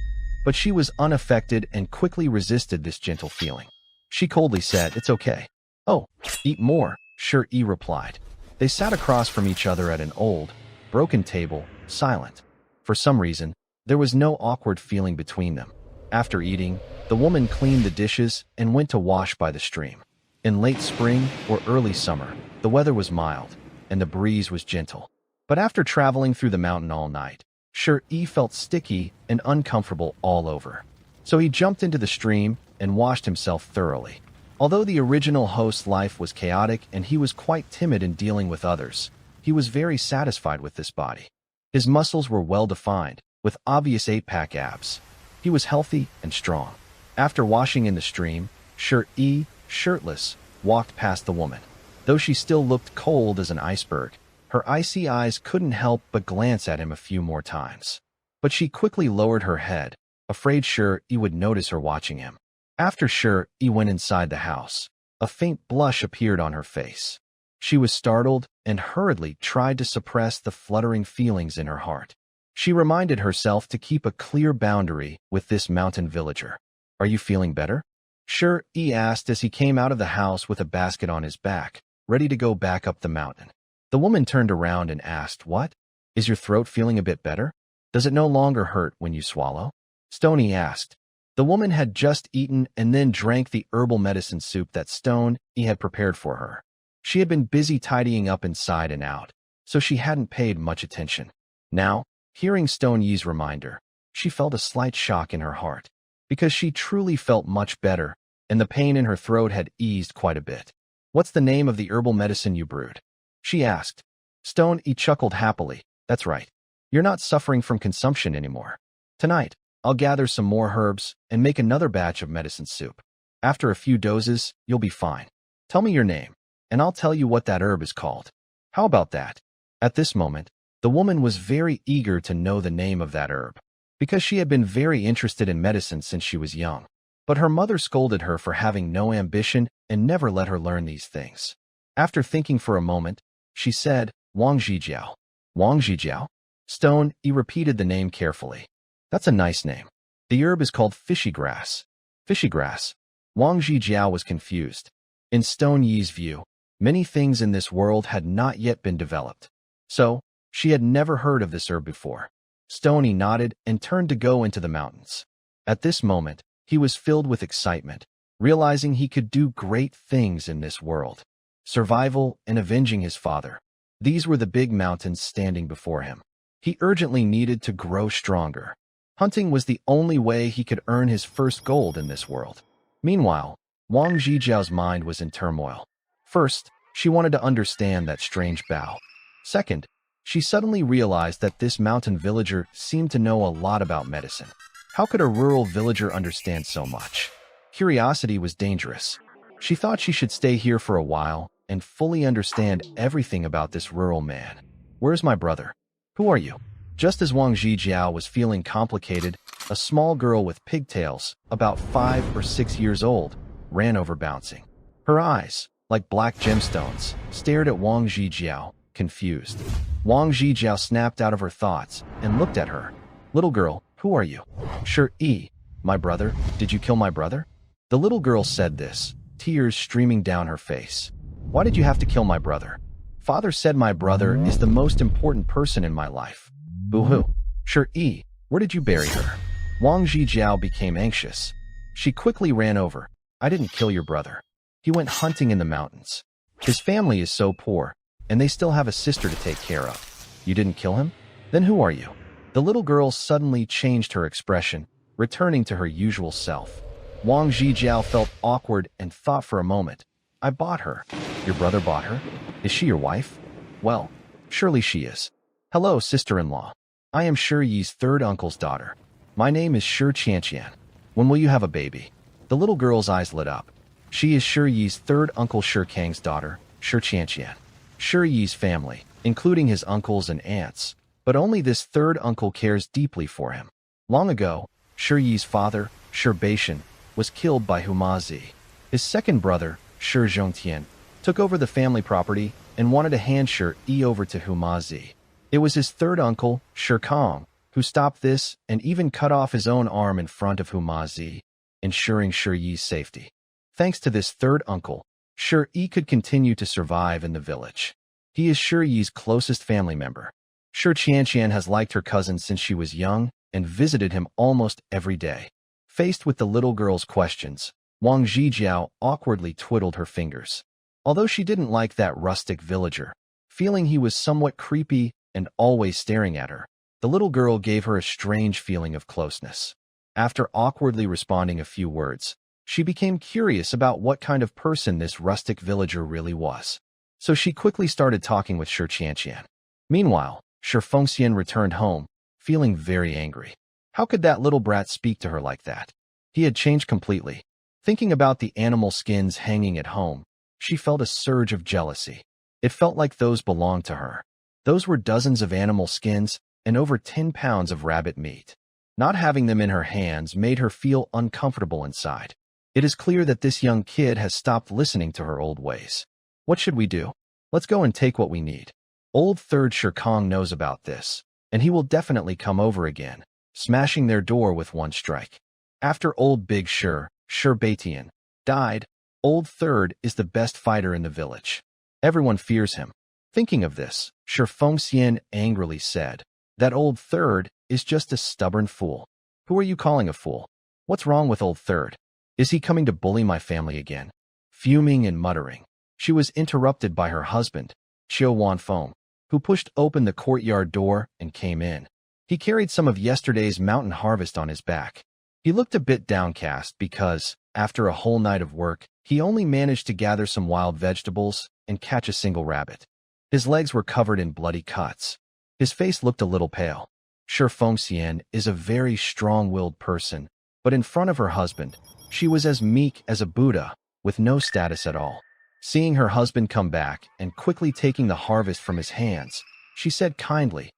But she was unaffected and quickly resisted this gentle feeling. She coldly said, "It's okay." "Oh, eat more," Sure-E replied. They sat across from each other at an old, broken table, silent. For some reason, there was no awkward feeling between them. After eating, the woman cleaned the dishes and went to wash by the stream. In late spring or early summer, the weather was mild, and the breeze was gentle. But after traveling through the mountain all night, Sure-E felt sticky and uncomfortable all over. So he jumped into the stream and washed himself thoroughly. Although the original host's life was chaotic and he was quite timid in dealing with others, he was very satisfied with this body. His muscles were well-defined, with obvious 8-pack abs. He was healthy and strong. After washing in the stream, Sure-E, shirtless, walked past the woman. Though she still looked cold as an iceberg, her icy eyes couldn't help but glance at him a few more times. But she quickly lowered her head, afraid Sure-E would notice her watching him. After Sure-E went inside the house, a faint blush appeared on her face. She was startled and hurriedly tried to suppress the fluttering feelings in her heart. She reminded herself to keep a clear boundary with this mountain villager. "Are you feeling better?" Sure-E asked as he came out of the house with a basket on his back, ready to go back up the mountain. The woman turned around and asked, "What? Is your throat feeling a bit better? Does it no longer hurt when you swallow?" Stoney asked. The woman had just eaten and then drank the herbal medicine soup that Stone-E had prepared for her. She had been busy tidying up inside and out, so she hadn't paid much attention. Now, hearing Stone-Yi's reminder, she felt a slight shock in her heart, because she truly felt much better, and the pain in her throat had eased quite a bit. "What's the name of the herbal medicine you brewed?" she asked. Stone-E chuckled happily. "That's right. You're not suffering from consumption anymore. Tonight, I'll gather some more herbs and make another batch of medicine soup. After a few doses, you'll be fine. Tell me your name, and I'll tell you what that herb is called. How about that?" At this moment, the woman was very eager to know the name of that herb, because she had been very interested in medicine since she was young. But her mother scolded her for having no ambition and never let her learn these things. After thinking for a moment, she said, "Wang Zhijiao." "Wang Zhijiao?" Stone-E repeated the name carefully. "That's a nice name. The herb is called fishy grass." Fishy grass? Wang Zhijiao was confused. In Stone-Yi's view, many things in this world had not yet been developed. So, she had never heard of this herb before. Stone-E nodded and turned to go into the mountains. At this moment, He was filled with excitement, realizing he could do great things in this world. Survival and avenging his father. These were the big mountains standing before him. He urgently needed to grow stronger. Hunting was the only way he could earn his first gold in this world. Meanwhile, Wang Zhijiao's mind was in turmoil. First, she wanted to understand that strange bow. Second, she suddenly realized that this mountain villager seemed to know a lot about medicine. How could a rural villager understand so much? Curiosity was dangerous. She thought she should stay here for a while and fully understand everything about this rural man. Where's my brother? Who are you? Just as Wang Zhijiao was feeling complicated, a small girl with pigtails, about 5 or 6 years old, ran over bouncing. Her eyes, like black gemstones, stared at Wang Zhijiao, confused. Wang Zhijiao snapped out of her thoughts and looked at her. Little girl, who are you? Shi, my brother, did you kill my brother? The little girl said this, tears streaming down her face. Why did you have to kill my brother? Father said my brother is the most important person in my life. Boo-hoo. Shi, where did you bury her? Wang Zhijiao became anxious. She quickly ran over. I didn't kill your brother. He went hunting in the mountains. His family is so poor, and they still have a sister to take care of. You didn't kill him? Then who are you? The little girl suddenly changed her expression, returning to her usual self. Wang Zhijiao felt awkward and thought for a moment. I bought her. Your brother bought her? Is she your wife? Well, surely she is. Hello, sister-in-law. I am Shi Yi's third uncle's daughter. My name is Shi Qianqian. When will you have a baby? The little girl's eyes lit up. She is Shi Yi's third uncle Shi Kang's daughter, Shi Qianqian. Shi Yi's family, including his uncles and aunts, but only this third uncle cares deeply for him. Long ago, Shi Yi's father, Shi Beishan, was killed by Huma Zi. His second brother, Shi Zhongtian, took over the family property and wanted to hand Shi Yi over to Huma Zi. It was his third uncle, Shi Kang, who stopped this and even cut off his own arm in front of Huma Zi, ensuring Shi Yi's safety. Thanks to this third uncle, Shi Yi could continue to survive in the village. He is Shi Yi's closest family member. Shi Qianqian has liked her cousin since she was young and visited him almost every day. Faced with the little girl's questions, Wang Zhijiao awkwardly twiddled her fingers. Although she didn't like that rustic villager, feeling he was somewhat creepy and always staring at her, the little girl gave her a strange feeling of closeness. After awkwardly responding a few words, she became curious about what kind of person this rustic villager really was. So she quickly started talking with Shi Qianqian. Meanwhile, Shi Fengxian returned home, feeling very angry. How could that little brat speak to her like that? He had changed completely. Thinking about the animal skins hanging at home, she felt a surge of jealousy. It felt like those belonged to her. Those were dozens of animal skins and over 10 pounds of rabbit meat. Not having them in her hands made her feel uncomfortable inside. It is clear that this young kid has stopped listening to her old ways. What should we do? Let's go and take what we need. Old third Shi Kang knows about this, and he will definitely come over again, smashing their door with one strike. After old Big Shi Beitian, died, old third is the best fighter in the village. Everyone fears him. Thinking of this, Shi Fengxian angrily said, that old third is just a stubborn fool. Who are you calling a fool? What's wrong with old third? Is he coming to bully my family again? Fuming and muttering, she was interrupted by her husband, Qiu Wanfeng, who pushed open the courtyard door and came in. He carried some of yesterday's mountain harvest on his back. He looked a bit downcast because, after a whole night of work, he only managed to gather some wild vegetables and catch a single rabbit. His legs were covered in bloody cuts. His face looked a little pale. Shi Fengxian is a very strong-willed person, but in front of her husband, she was as meek as a Buddha, with no status at all. Seeing her husband come back and quickly taking the harvest from his hands, she said kindly,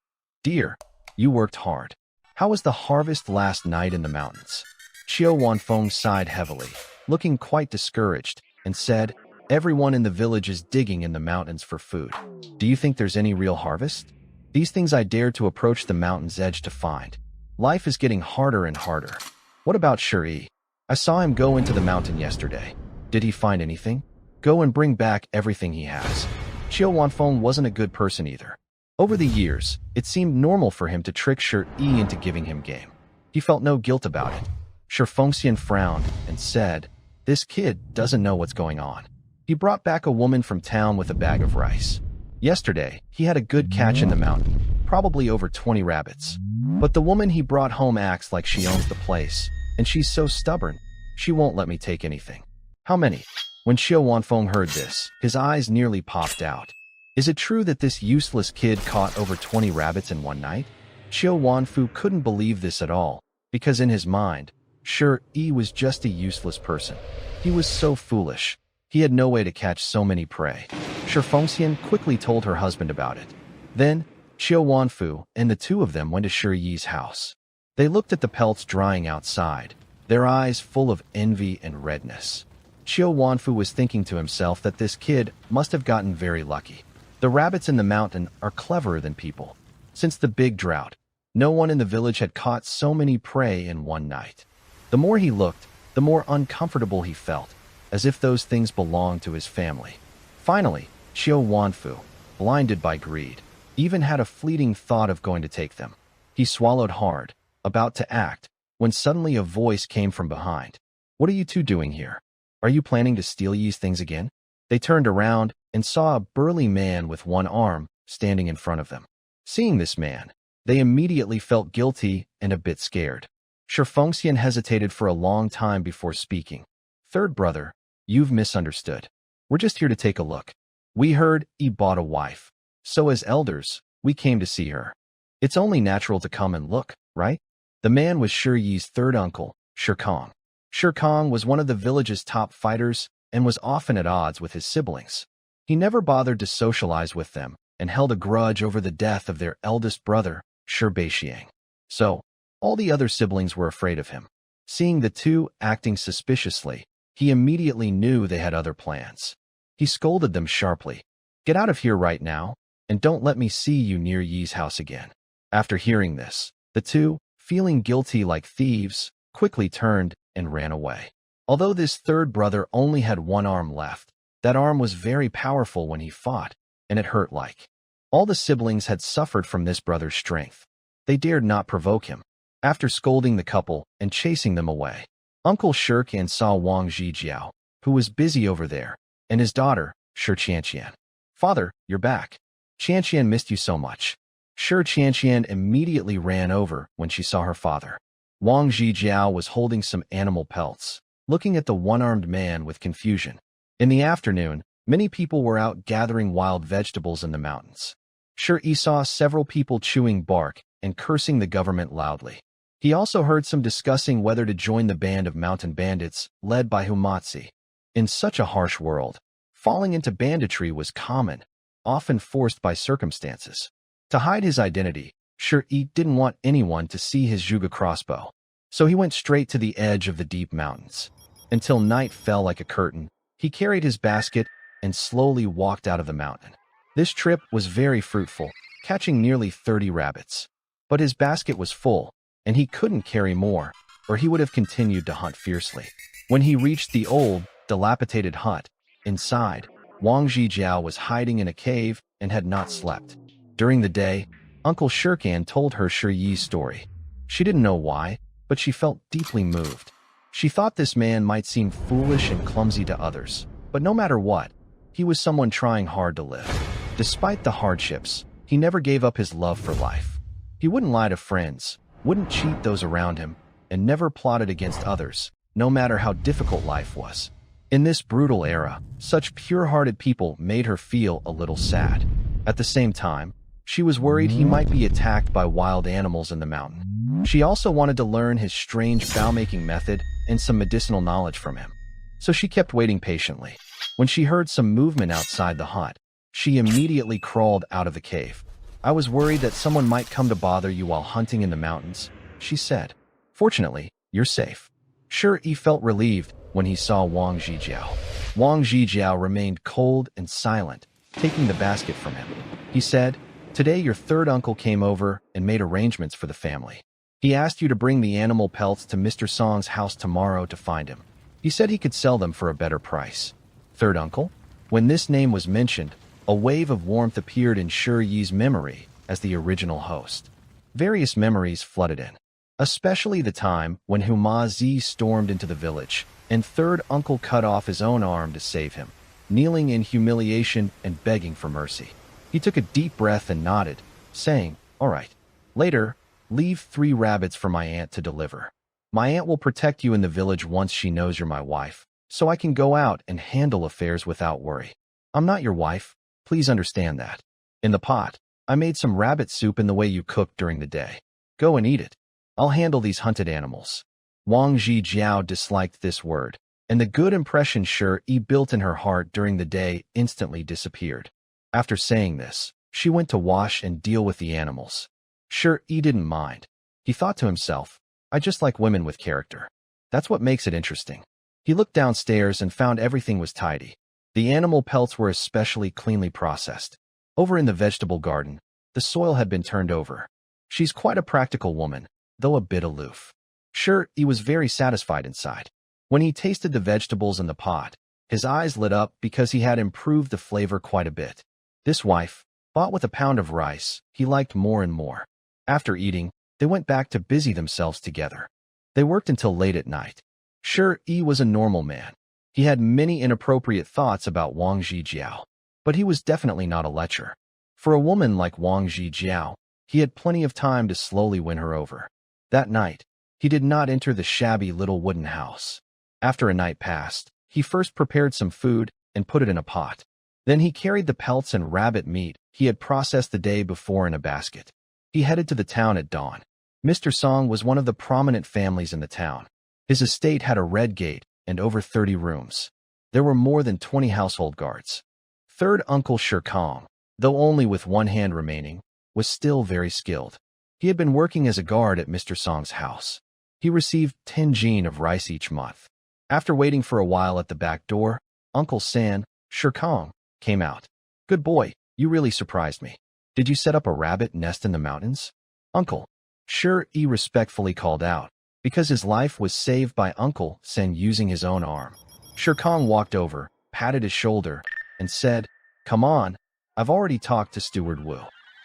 "Dear, you worked hard. How was the harvest last night in the mountains?" Qiu Wanfeng sighed heavily, looking quite discouraged, and said, "Everyone in the village is digging in the mountains for food. Do you think there's any real harvest? These things I dare to approach the mountain's edge to find. Life is getting harder and harder. What about Shi? I saw him go into the mountain yesterday. Did he find anything? Go and bring back everything he has." Qiu Wanfeng wasn't a good person either. Over the years, it seemed normal for him to trick Shi into giving him game. He felt no guilt about it. Fengxian frowned and said, "This kid doesn't know what's going on." He brought back a woman from town with a bag of rice. Yesterday, he had a good catch in the mountain, probably over 20 rabbits. But the woman he brought home acts like she owns the place, and she's so stubborn, she won't let me take anything. How many? When Xiao Wanfeng heard this, his eyes nearly popped out. Is it true that this useless kid caught over 20 rabbits in one night? Xiao Wanfu couldn't believe this at all, because in his mind, Shi Yi was just a useless person. He was so foolish. He had no way to catch so many prey. Shi Fengxian quickly told her husband about it. Then, Xiao Wanfu and the two of them went to Shi Yi's house. They looked at the pelts drying outside, their eyes full of envy and redness. Xiao Wanfu was thinking to himself that this kid must have gotten very lucky. The rabbits in the mountain are cleverer than people. Since the big drought, no one in the village had caught so many prey in one night. The more he looked, the more uncomfortable he felt, as if those things belonged to his family. Finally, Xiao Wanfu, blinded by greed, even had a fleeting thought of going to take them. He swallowed hard, about to act, when suddenly a voice came from behind. "What are you two doing here? Are you planning to steal Yi's things again?" They turned around and saw a burly man with one arm standing in front of them. Seeing this man, they immediately felt guilty and a bit scared. Shi Fengxian hesitated for a long time before speaking. "Third brother, you've misunderstood. We're just here to take a look. We heard he bought a wife. So as elders, we came to see her. It's only natural to come and look, right?" The man was Shi Yi's third uncle, Shi Kong. Shi Kong was one of the village's top fighters and was often at odds with his siblings. He never bothered to socialize with them and held a grudge over the death of their eldest brother, Shi Beixiang. So, all the other siblings were afraid of him. Seeing the two acting suspiciously, he immediately knew they had other plans. He scolded them sharply. "Get out of here right now, and don't let me see you near Yi's house again." After hearing this, the two, feeling guilty like thieves, quickly turned and ran away. Although this third brother only had one arm left, that arm was very powerful when he fought, and it hurt like. All the siblings had suffered from this brother's strength. They dared not provoke him. After scolding the couple and chasing them away, Uncle Shirkan saw Wang Zhijiao, who was busy over there, and his daughter, Shi Qianqian. "Father, you're back. Qianqian missed you so much." Shi Qianqian immediately ran over when she saw her father. Wang Zhijiao was holding some animal pelts, looking at the one-armed man with confusion. In the afternoon, many people were out gathering wild vegetables in the mountains. Shi Yi saw several people chewing bark and cursing the government loudly. He also heard some discussing whether to join the band of mountain bandits led by Humatzi. In such a harsh world, falling into banditry was common, often forced by circumstances. To hide his identity, Shi Yi didn't want anyone to see his Zhuge crossbow, so he went straight to the edge of the deep mountains. Until night fell like a curtain, he carried his basket and slowly walked out of the mountain. This trip was very fruitful, catching nearly 30 rabbits. But his basket was full, and he couldn't carry more, or he would have continued to hunt fiercely. When he reached the old, dilapidated hut, inside, Wang Zhijiao was hiding in a cave and had not slept. During the day, Uncle Shirkan told her Shi Yi's story. She didn't know why, but she felt deeply moved. She thought this man might seem foolish and clumsy to others, but no matter what, he was someone trying hard to live. Despite the hardships, he never gave up his love for life. He wouldn't lie to friends, wouldn't cheat those around him, and never plotted against others, no matter how difficult life was. In this brutal era, such pure-hearted people made her feel a little sad. At the same time, she was worried he might be attacked by wild animals in the mountain. She also wanted to learn his strange bow-making method and some medicinal knowledge from him. So she kept waiting patiently. When she heard some movement outside the hut, she immediately crawled out of the cave. "I was worried that someone might come to bother you while hunting in the mountains," she said. "Fortunately, you're safe." Shi Yi felt relieved when he saw Wang Zhijiao. Wang Zhijiao remained cold and silent, taking the basket from him. He said, "Today your third uncle came over and made arrangements for the family. He asked you to bring the animal pelts to Mr. Song's house tomorrow to find him. He said he could sell them for a better price." Third uncle? When this name was mentioned, a wave of warmth appeared in Shi Yi's memory as the original host. Various memories flooded in. especially the time when Huma Zi stormed into the village, and third uncle cut off his own arm to save him, kneeling in humiliation and begging for mercy. He took a deep breath and nodded, saying, "All right. Later, leave 3 rabbits for my aunt to deliver. My aunt will protect you in the village once she knows you're my wife, so I can go out and handle affairs without worry. I'm not your wife, please understand that. In the pot, I made some rabbit soup in the way you cooked during the day. Go and eat it. I'll handle these hunted animals." Wang Zhijiao disliked this word, and the good impression Shi built in her heart during the day instantly disappeared. After saying this, she went to wash and deal with the animals. Shi didn't mind. He thought to himself, "I just like women with character. That's what makes it interesting." He looked downstairs and found everything was tidy. The animal pelts were especially cleanly processed. Over in the vegetable garden, the soil had been turned over. She's quite a practical woman, though a bit aloof. Sure, he was very satisfied inside. When he tasted the vegetables in the pot, his eyes lit up because he had improved the flavor quite a bit. This wife, bought with a pound of rice, he liked more and more. After eating, they went back to busy themselves together. They worked until late at night. Sure, he was a normal man. He had many inappropriate thoughts about Wang Zhijiao, but he was definitely not a lecher. For a woman like Wang Zhijiao, he had plenty of time to slowly win her over. That night, he did not enter the shabby little wooden house. After a night passed, he first prepared some food and put it in a pot. Then he carried the pelts and rabbit meat he had processed the day before in a basket. He headed to the town at dawn. Mr. Song was one of the prominent families in the town. His estate had a red gate and over 30 rooms. There were more than 20 household guards. Third Uncle Shi Kong, though only with one hand remaining, was still very skilled. He had been working as a guard at Mr. Song's house. He received 10 jin of rice each month. After waiting for a while at the back door, Uncle San, Shi Kong, came out. "Good boy, you really surprised me. Did you set up a rabbit nest in the mountains?" "Uncle," Shi respectfully called out, because his life was saved by Uncle Sen using his own arm. Shi Kong walked over, patted his shoulder, and said, "Come on, I've already talked to Steward Wu.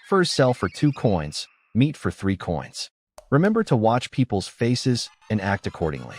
Furs sell for 2 coins, meat for 3 coins. Remember to watch people's faces and act accordingly.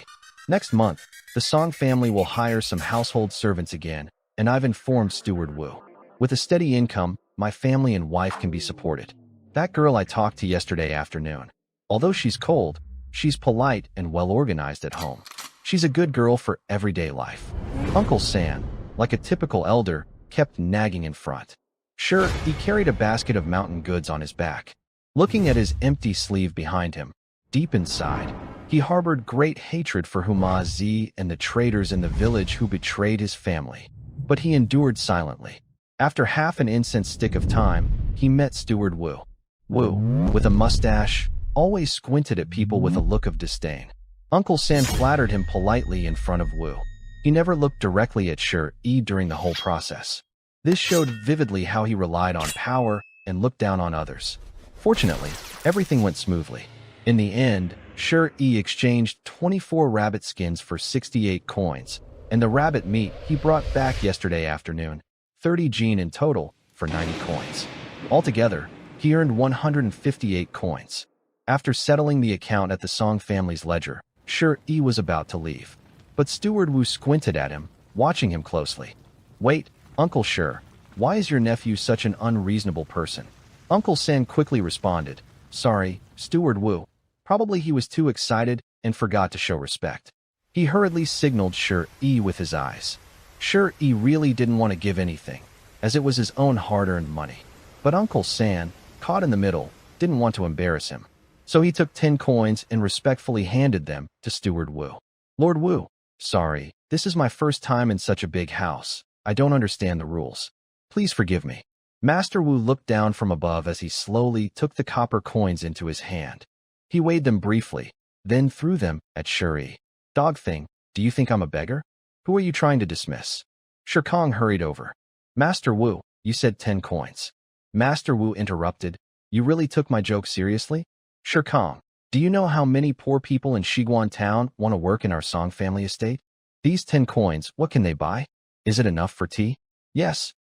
Next month, the Song family will hire some household servants again, and I've informed Steward Wu. With a steady income, my family and wife can be supported. That girl I talked to yesterday afternoon, although she's cold, she's polite and well-organized at home. She's a good girl for everyday life." Uncle San, like a typical elder, kept nagging in front. Sure, he carried a basket of mountain goods on his back. Looking at his empty sleeve behind him, deep inside, he harbored great hatred for Huma Zi and the traders in the village who betrayed his family. But he endured silently. After half an incense stick of time, he met Steward Wu. Wu, with a mustache, always squinted at people with a look of disdain. Uncle San flattered him politely in front of Wu. He never looked directly at Shi during the whole process. This showed vividly how he relied on power and looked down on others. Fortunately, everything went smoothly. In the end, Shi exchanged 24 rabbit skins for 68 coins, and the rabbit meat he brought back yesterday afternoon, 30 jin in total, for 90 coins. Altogether, he earned 158 coins. After settling the account at the Song family's ledger, Shi was about to leave. But Steward Wu squinted at him, watching him closely. "Wait, Uncle Shi, why is your nephew such an unreasonable person?" Uncle Sen quickly responded, "Sorry, Steward Wu. Probably he was too excited and forgot to show respect." He hurriedly signaled Shi with his eyes. Shi really didn't want to give anything, as it was his own hard-earned money. But Uncle San, caught in the middle, didn't want to embarrass him. So he took 10 coins and respectfully handed them to Steward Wu. "Lord Wu, sorry, this is my first time in such a big house. I don't understand the rules. Please forgive me." Master Wu looked down from above as he slowly took the copper coins into his hand. He weighed them briefly, then threw them at Shi. "Dog thing, do you think I'm a beggar? Who are you trying to dismiss?" Shi Kong hurried over. "Master Wu, you said 10 coins. Master Wu interrupted. "You really took my joke seriously? Shi Kong, do you know how many poor people in Shiguan town want to work in our Song family estate? These 10 coins, what can they buy? Is it enough for tea?" Yes,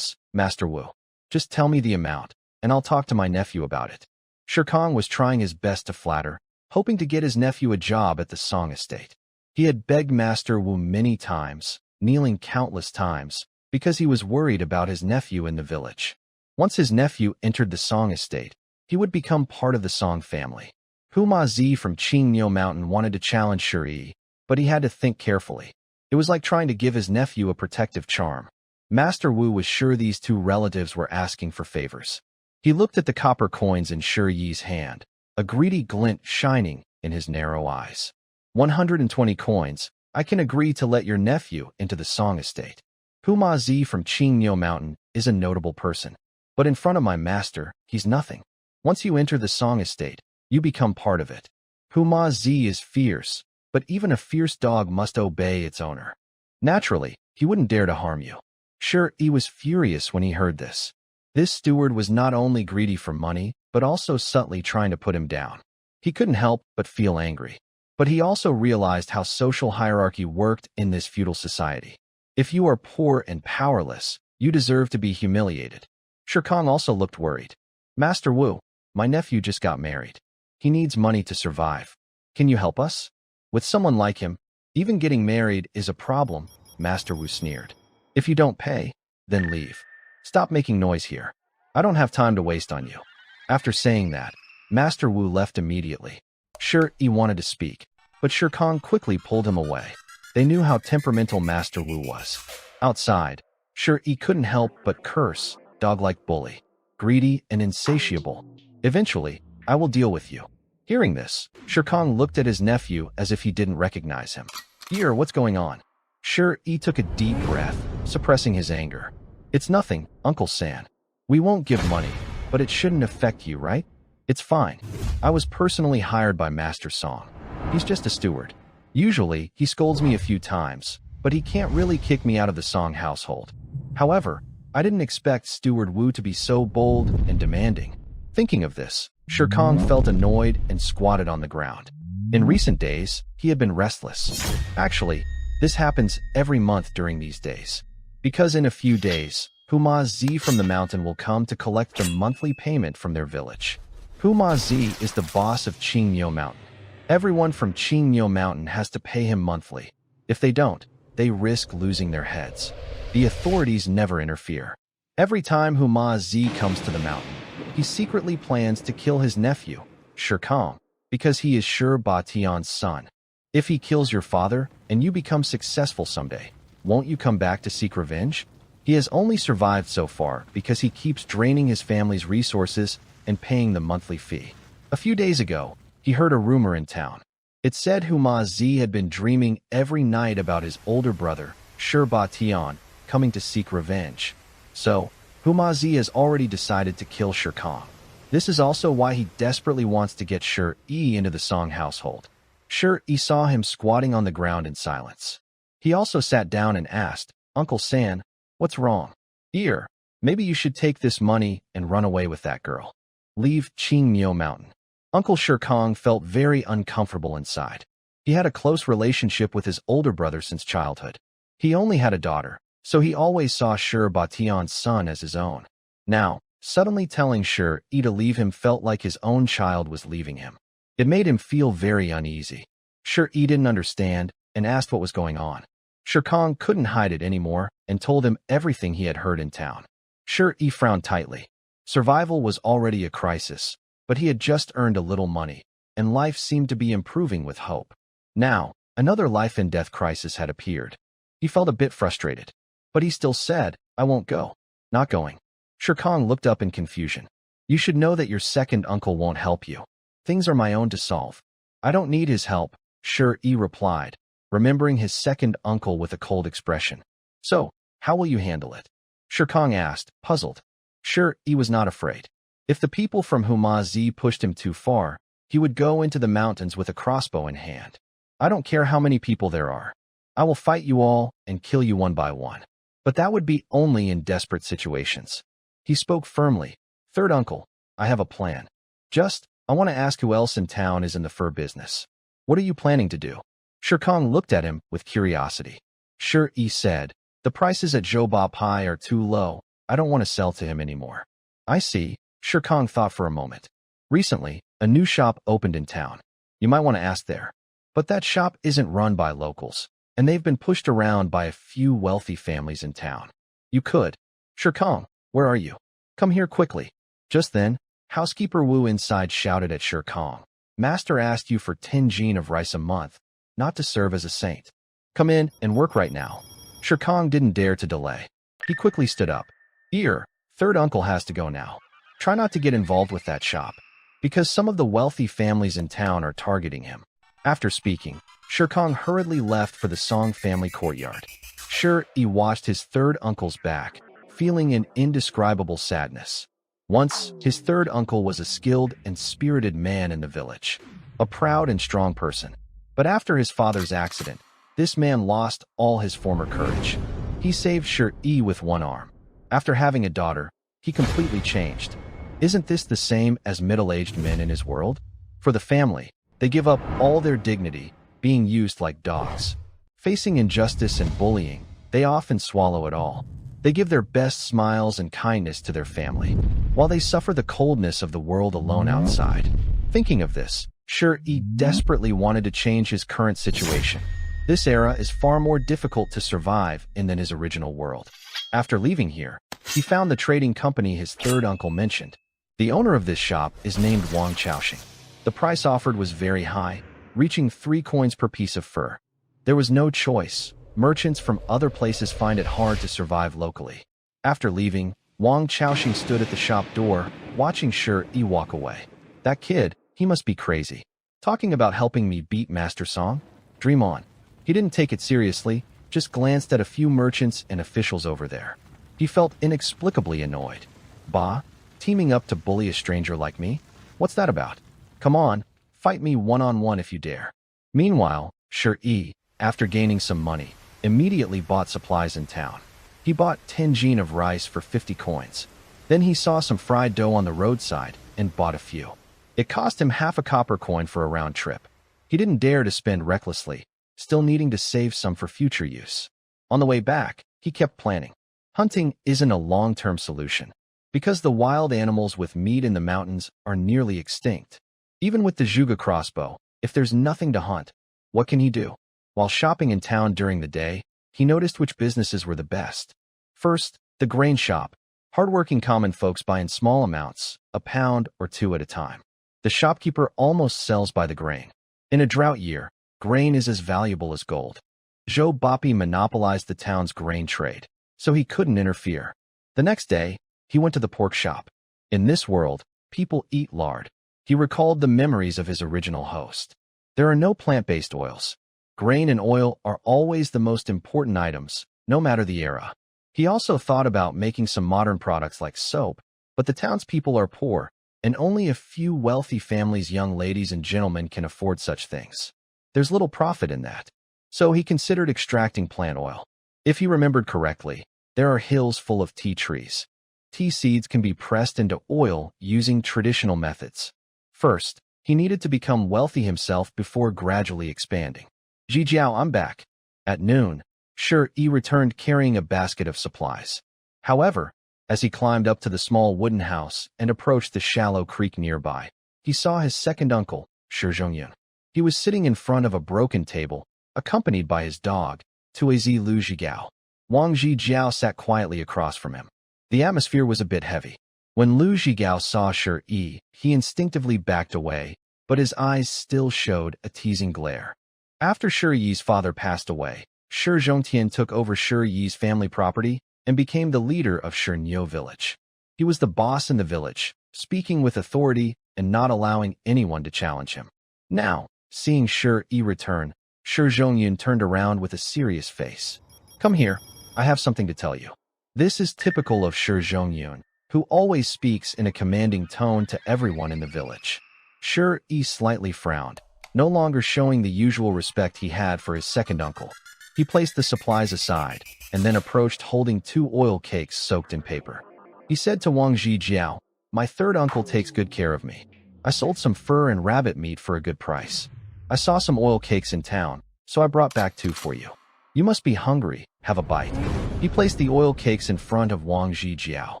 Master Wu. Just tell me the amount, and I'll talk to my nephew about it." Shi Kong was trying his best to flatter, hoping to get his nephew a job at the Song estate. He had begged Master Wu many times, kneeling countless times, because he was worried about his nephew in the village. Once his nephew entered the Song estate, he would become part of the Song family. Huma Zi from Qingnyo Mountain wanted to challenge Shi, but he had to think carefully. It was like trying to give his nephew a protective charm. Master Wu was sure these two relatives were asking for favors. He looked at the copper coins in Shi Yi's hand, a greedy glint shining in his narrow eyes. 120 coins, I can agree to let your nephew into the Song estate. Huma Zi from Qingnyo Mountain is a notable person, but in front of my master, he's nothing. Once you enter the Song estate, you become part of it. Huma Zi is fierce, but even a fierce dog must obey its owner. Naturally, he wouldn't dare to harm you. Sure, he was furious when he heard this. This steward was not only greedy for money, but also subtly trying to put him down. He couldn't help but feel angry. But he also realized how social hierarchy worked in this feudal society. If you are poor and powerless, you deserve to be humiliated. Shirkong also looked worried. Master Wu, my nephew just got married. He needs money to survive. Can you help us? With someone like him, even getting married is a problem, Master Wu sneered. If you don't pay, then leave. Stop making noise here. I don't have time to waste on you. After saying that, Master Wu left immediately. Sure, he wanted to speak, but Shirkong quickly pulled him away. They knew how temperamental Master Wu was. Outside, sure, he couldn't help but curse, dog-like bully, greedy and insatiable. Eventually, I will deal with you. Hearing this, Shirkong looked at his nephew as if he didn't recognize him. Here, what's going on? Sure, he took a deep breath, suppressing his anger. It's nothing, Uncle San. We won't give money, but it shouldn't affect you, right? It's fine. I was personally hired by Master Song. He's just a steward. Usually, he scolds me a few times, but he can't really kick me out of the Song household. However, I didn't expect Steward Wu to be so bold and demanding. Thinking of this, Shirkong felt annoyed and squatted on the ground. In recent days, he had been restless. Actually, this happens every month during these days. Because in a few days, Huma Zi from the mountain will come to collect the monthly payment from their village. Huma Zi is the boss of Qingnyo Mountain. Everyone from Qingnyo Mountain has to pay him monthly. If they don't, they risk losing their heads. The authorities never interfere. Every time Huma Zi comes to the mountain, he secretly plans to kill his nephew, Shirkong, because he is Shi Batian's son. If he kills your father, and you become successful someday, won't you come back to seek revenge? He has only survived so far because he keeps draining his family's resources and paying the monthly fee. A few days ago, he heard a rumor in town. It said Huma Zi had been dreaming every night about his older brother, Shi Batian, coming to seek revenge. So, Huma Zi has already decided to kill Shirkong. This is also why he desperately wants to get Shi into the Song household. Shi saw him squatting on the ground in silence. He also sat down and asked, Uncle San, what's wrong? Here, maybe you should take this money and run away with that girl. Leave Qingnyo Mountain. Uncle Shirkong felt very uncomfortable inside. He had a close relationship with his older brother since childhood. He only had a daughter, so he always saw Shi Batian's son as his own. Now, suddenly telling Shi to leave him felt like his own child was leaving him. It made him feel very uneasy. Shi didn't understand and asked what was going on. Shirkong couldn't hide it anymore and told him everything he had heard in town. Shi frowned tightly. Survival was already a crisis, but he had just earned a little money, and life seemed to be improving with hope. Now, another life-and-death crisis had appeared. He felt a bit frustrated, but he still said, I won't go. Not going. Shirkong looked up in confusion. You should know that your second uncle won't help you. Things are my own to solve. I don't need his help, Shi replied, remembering his second uncle with a cold expression. So, how will you handle it? Shirkong asked, puzzled. Shi was not afraid. If the people from Huma Zi pushed him too far, he would go into the mountains with a crossbow in hand. I don't care how many people there are. I will fight you all and kill you one by one. But that would be only in desperate situations. He spoke firmly. Third uncle, I have a plan. I want to ask who else in town is in the fur business. What are you planning to do? Shirkong looked at him with curiosity. Shi said, the prices at Zhouba Pai are too low. I don't want to sell to him anymore. I see. Shirkong thought for a moment. Recently, a new shop opened in town. You might want to ask there. But that shop isn't run by locals, and they've been pushed around by a few wealthy families in town. You could. Shirkong, where are you? Come here quickly. Just then, housekeeper Wu inside shouted at Shirkong. Master asked you for 10 jin of rice a month, not to serve as a saint. Come in and work right now. Shirkong didn't dare to delay. He quickly stood up. Here, third uncle has to go now. Try not to get involved with that shop, because some of the wealthy families in town are targeting him. After speaking, Shirkong hurriedly left for the Song family courtyard. Shi watched his third uncle's back, feeling an indescribable sadness. Once, his third uncle was a skilled and spirited man in the village, a proud and strong person. But after his father's accident, this man lost all his former courage. He saved Shi with one arm. After having a daughter, he completely changed. Isn't this the same as middle-aged men in his world? For the family, they give up all their dignity, being used like dogs. Facing injustice and bullying, they often swallow it all. They give their best smiles and kindness to their family, while they suffer the coldness of the world alone outside. Thinking of this, Shi desperately wanted to change his current situation. This era is far more difficult to survive in than his original world. After leaving here, he found the trading company his third uncle mentioned. The owner of this shop is named Wang Chaoxing. The price offered was very high, reaching 3 coins per piece of fur. There was no choice. Merchants from other places find it hard to survive locally. After leaving, Wang Chaoxing stood at the shop door, watching Shi walk away. That kid, he must be crazy. Talking about helping me beat Master Song? Dream on. He didn't take it seriously, just glanced at a few merchants and officials over there. He felt inexplicably annoyed. Bah, teaming up to bully a stranger like me? What's that about? Come on, fight me one-on-one if you dare. Meanwhile, Shi, after gaining some money, immediately bought supplies in town. He bought 10 jin of rice for 50 coins. Then he saw some fried dough on the roadside and bought a few. It cost him half a copper coin for a round trip. He didn't dare to spend recklessly, still needing to save some for future use. On the way back, he kept planning. Hunting isn't a long-term solution, because the wild animals with meat in the mountains are nearly extinct. Even with the Zhuge crossbow, if there's nothing to hunt, what can he do? While shopping in town during the day, he noticed which businesses were the best. First, the grain shop. Hardworking common folks buy in small amounts, a pound or 2 at a time. The shopkeeper almost sells by the grain. In a drought year, grain is as valuable as gold. Zhou Bapi monopolized the town's grain trade, so he couldn't interfere. The next day, he went to the pork shop. In this world, people eat lard. He recalled the memories of his original host. There are no plant-based oils. Grain and oil are always the most important items, no matter the era. He also thought about making some modern products like soap, but the townspeople are poor, and only a few wealthy families' young ladies and gentlemen can afford such things. There's little profit in that. So he considered extracting plant oil. If he remembered correctly, there are hills full of tea trees. Tea seeds can be pressed into oil using traditional methods. First, he needed to become wealthy himself before gradually expanding. Jijiao, I'm back. At noon, Shi returned carrying a basket of supplies. However, as he climbed up to the small wooden house and approached the shallow creek nearby, he saw his second uncle, Shi Zhongyun. He was sitting in front of a broken table, accompanied by his dog, Tuizi Lu Zhigao. Wang Zhijiao sat quietly across from him. The atmosphere was a bit heavy. When Lu Zhigao saw Shi, he instinctively backed away, but his eyes still showed a teasing glare. After Shi's father passed away, Shi Zhongtian took over Shi's family property and became the leader of Shiniu village. He was the boss in the village, speaking with authority and not allowing anyone to challenge him. Now, seeing Shi return, Shi Zhongyun turned around with a serious face. Come here, I have something to tell you. This is typical of Shi Zhongyun, who always speaks in a commanding tone to everyone in the village. Shi slightly frowned, no longer showing the usual respect he had for his second uncle. He placed the supplies aside, and then approached holding 2 oil cakes soaked in paper. He said to Wang Zhijiao, "My third uncle takes good care of me. I sold some fur and rabbit meat for a good price. I saw some oil cakes in town, so I brought back 2 for you. You must be hungry, have a bite." He placed the oil cakes in front of Wang Zhijiao.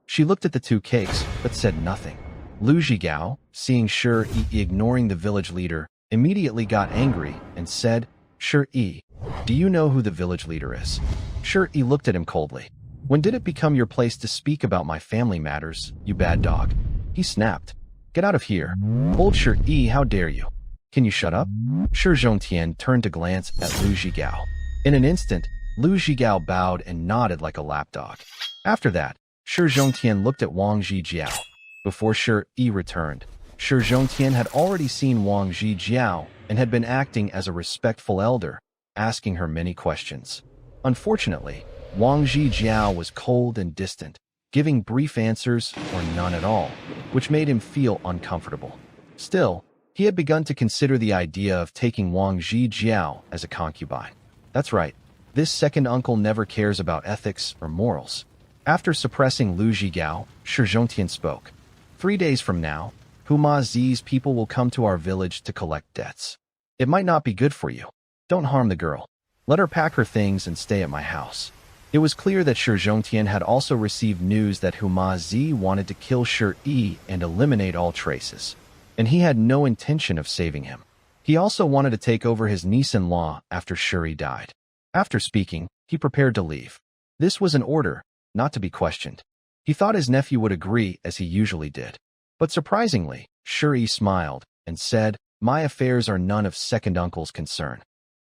She looked at the 2 cakes, but said nothing. Lu Zhigao, seeing Shi ignoring the village leader, immediately got angry and said, "Shi, do you know who the village leader is?" Shi looked at him coldly. "When did it become your place to speak about my family matters, you bad dog?" He snapped. "Get out of here. Old Shi, how dare you? Can you shut up?" Shi Zhongtian turned to glance at Lu Zhigao. In an instant, Lu Zhigao bowed and nodded like a lapdog. After that, Shi Zhongtian looked at Wang Zhijiao. Before Shi returned, Shi Zhongtian had already seen Wang Zhijiao and had been acting as a respectful elder, asking her many questions. Unfortunately, Wang Zhijiao was cold and distant, giving brief answers or none at all, which made him feel uncomfortable. Still, he had begun to consider the idea of taking Wang Zhijiao as a concubine. That's right, this second uncle never cares about ethics or morals. After suppressing Lu Zhigao, Shi Zhongtian spoke. 3 days from now, Huma Zi's people will come to our village to collect debts. It might not be good for you. Don't harm the girl. Let her pack her things and stay at my house. It was clear that Shi Zhongtian had also received news that Huma Zi wanted to kill Shi and eliminate all traces, and he had no intention of saving him. He also wanted to take over his niece-in-law after Shuri died. After speaking, he prepared to leave. This was an order, not to be questioned. He thought his nephew would agree as he usually did. But surprisingly, Shuri smiled and said, "My affairs are none of second uncle's concern.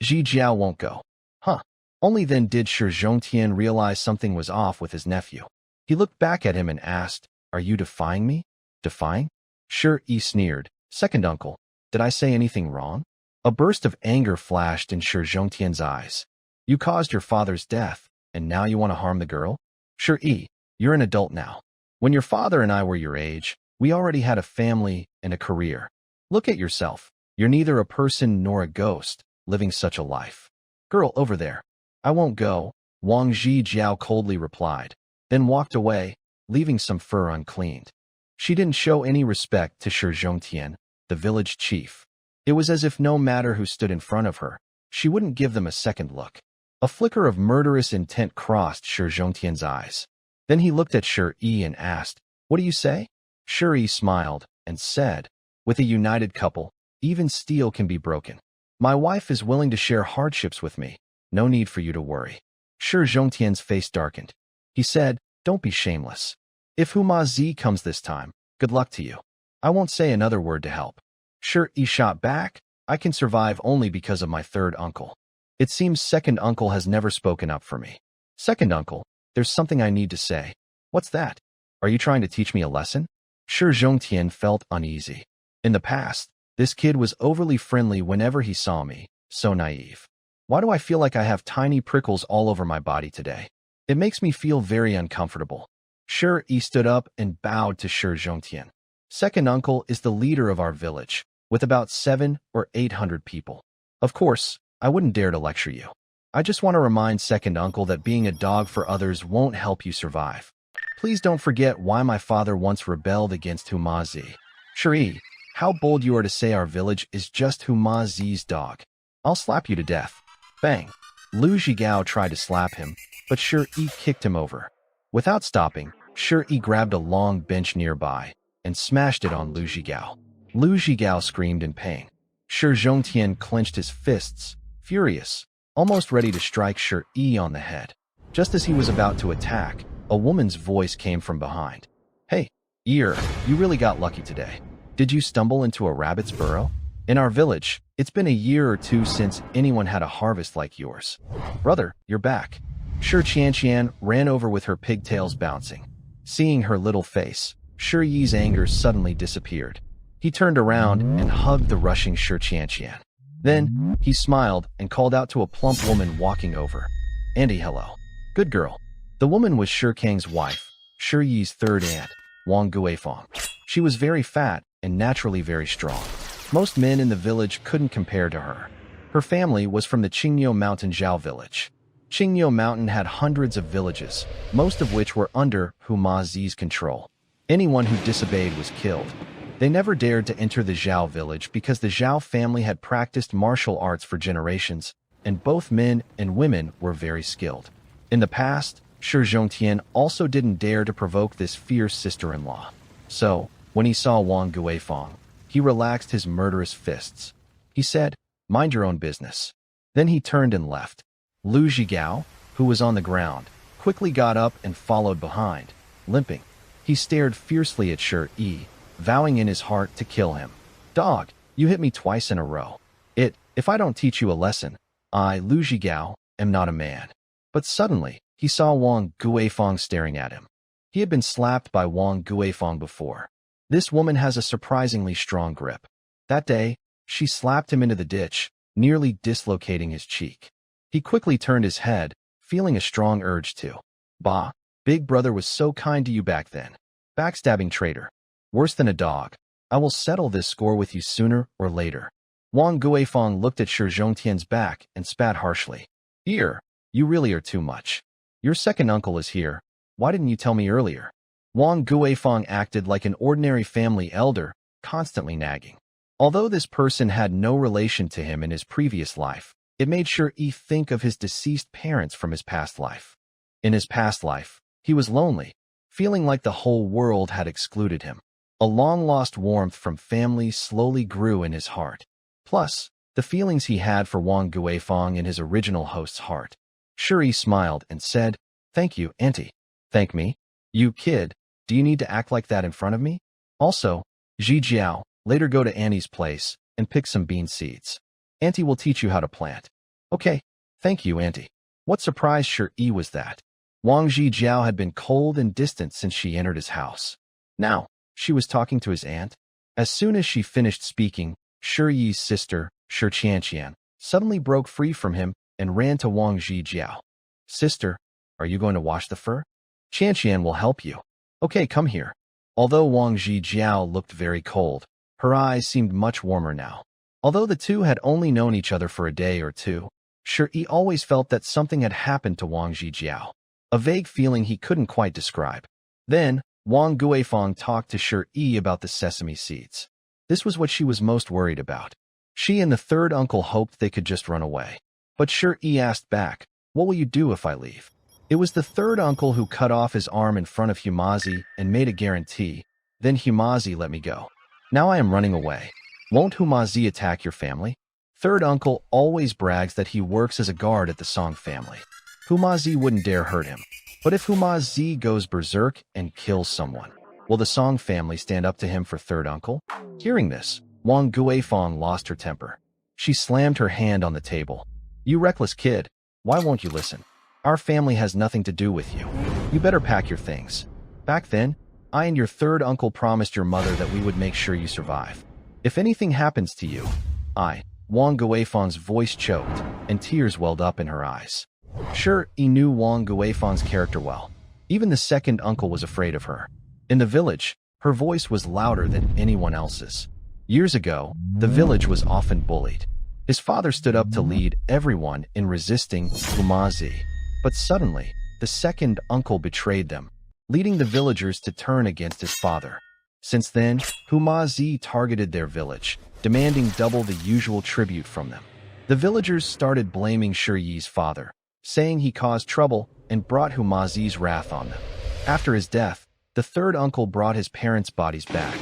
Zhijiao won't go." Huh. Only then did Shi Zhongtian realize something was off with his nephew. He looked back at him and asked, "Are you defying me?" "Defying?" Shi sneered. "Second uncle, did I say anything wrong?" A burst of anger flashed in Shi Zhongtian's eyes. "You caused your father's death, and now you want to harm the girl? Shi, you're an adult now. When your father and I were your age, we already had a family and a career. Look at yourself. You're neither a person nor a ghost, living such a life." "Girl over there." "I won't go," Wang Zhijiao coldly replied, then walked away, leaving some fur uncleaned. She didn't show any respect to Shi Zhongtian, the village chief. It was as if no matter who stood in front of her, she wouldn't give them a second look. A flicker of murderous intent crossed Shi Zhongtian's eyes. Then he looked at Shi and asked, "What do you say?" Shi smiled and said, "With a united couple, even steel can be broken. My wife is willing to share hardships with me. No need for you to worry." Shi Zhongtian's face darkened. He said, "Don't be shameless. If Huma Zi comes this time, good luck to you. I won't say another word to help." Shi shot back, "I can survive only because of my third uncle. It seems second uncle has never spoken up for me. Second uncle, there's something I need to say." "What's that? Are you trying to teach me a lesson?" Shi Zhongtian felt uneasy. In the past, this kid was overly friendly whenever he saw me, so naive. Why do I feel like I have tiny prickles all over my body today? It makes me feel very uncomfortable. Shi stood up and bowed to Shi Zhongtian. "Second uncle is the leader of our village, with about 700 or 800 people. Of course, I wouldn't dare to lecture you. I just want to remind second uncle that being a dog for others won't help you survive. Please don't forget why my father once rebelled against Huma Zi. Shi, how bold you are to say our village is just Huma Zi's dog. I'll slap you to death." Bang! Lu Zhigao tried to slap him, but Shi kicked him over. Without stopping, Shi grabbed a long bench nearby and smashed it on Lu Zhigao. Lu Zhigao screamed in pain. Shi Zhongtian clenched his fists, furious, almost ready to strike Shi on the head. Just as he was about to attack, a woman's voice came from behind. "Hey, you really got lucky today. Did you stumble into a rabbit's burrow? In our village, it's been a year or two since anyone had a harvest like yours. Brother, you're back." Shi Qianqian ran over with her pigtails bouncing. Seeing her little face, Shi Yi's anger suddenly disappeared. He turned around and hugged the rushing Shi Qianqian. Then, he smiled and called out to a plump woman walking over. "Andy, hello. Good girl." The woman was Shi Kang's wife, Shi Yi's third aunt, Wang Guifang. She was very fat and naturally very strong. Most men in the village couldn't compare to her. Her family was from the Qingniu Mountain Zhao village. Qingniu Mountain had hundreds of villages, most of which were under Huma Zi's control. Anyone who disobeyed was killed. They never dared to enter the Zhao village because the Zhao family had practiced martial arts for generations, and both men and women were very skilled. In the past, Shi Zhongtian also didn't dare to provoke this fierce sister-in-law. So, when he saw Wang Guifang, he relaxed his murderous fists. He said, "Mind your own business." Then he turned and left. Lu Zhigao, who was on the ground, quickly got up and followed behind, limping. He stared fiercely at Shi Yi, vowing in his heart to kill him. "Dog, you hit me twice in a row. If I don't teach you a lesson, I, Lu Zhigao, am not a man." But suddenly, he saw Wang Guifeng staring at him. He had been slapped by Wang Guifeng before. This woman has a surprisingly strong grip. That day, she slapped him into the ditch, nearly dislocating his cheek. He quickly turned his head, feeling a strong urge to. "Bah, Big Brother was so kind to you back then. Backstabbing traitor. Worse than a dog. I will settle this score with you sooner or later." Wang Guifeng looked at Shi Zhongtian's back and spat harshly. "Here, you really are too much. Your second uncle is here. Why didn't you tell me earlier?" Wang Guifeng acted like an ordinary family elder, constantly nagging. Although this person had no relation to him in his previous life, it made Shi Yi think of his deceased parents from his past life. In his past life, he was lonely, feeling like the whole world had excluded him. A long-lost warmth from family slowly grew in his heart. Plus, the feelings he had for Wang Guifeng in his original host's heart. Shi Yi smiled and said, "Thank you, Auntie." "Thank me? You kid, do you need to act like that in front of me? Also, Zhi Jiao, later go to Annie's place and pick some bean seeds. Auntie will teach you how to plant." "Okay, thank you, Auntie." What surprised Shi Yi was that Wang Zhijiao had been cold and distant since she entered his house. Now, she was talking to his aunt. As soon as she finished speaking, Shi Yi's sister, Shi Qianqian, suddenly broke free from him and ran to Wang Zhijiao. "Sister, are you going to wash the fur? Qianqian will help you." "Okay, come here." Although Wang Zhijiao looked very cold, her eyes seemed much warmer now. Although the two had only known each other for a day or two, Shi Yi always felt that something had happened to Wang Zhijiao, a vague feeling he couldn't quite describe. Then, Wang Guifeng talked to Shi Yi about the sesame seeds. This was what she was most worried about. She and the third uncle hoped they could just run away. But Shi Yi asked back, "What will you do if I leave?" It was the third uncle who cut off his arm in front of Humazi and made a guarantee. "Then Humazi let me go. Now I am running away. Won't Humazi attack your family?" Third uncle always brags that he works as a guard at the Song family. Humazi wouldn't dare hurt him. But if Humazi goes berserk and kills someone, will the Song family stand up to him for third uncle? Hearing this, Wang Guifeng lost her temper. She slammed her hand on the table. "You reckless kid, why won't you listen? Our family has nothing to do with you. You better pack your things. Back then, I and your third uncle promised your mother that we would make sure you survive. If anything happens to you, Wang Guifeng's voice choked, and tears welled up in her eyes. Shi Yi knew Wang Guifeng's character well. Even the second uncle was afraid of her. In the village, her voice was louder than anyone else's. Years ago, the village was often bullied. His father stood up to lead everyone in resisting Humazi. But suddenly, the second uncle betrayed them, leading the villagers to turn against his father. Since then, Humazi targeted their village, demanding double the usual tribute from them. The villagers started blaming Shi Yi's father, saying he caused trouble and brought Humazi's wrath on them. After his death, the third uncle brought his parents' bodies back.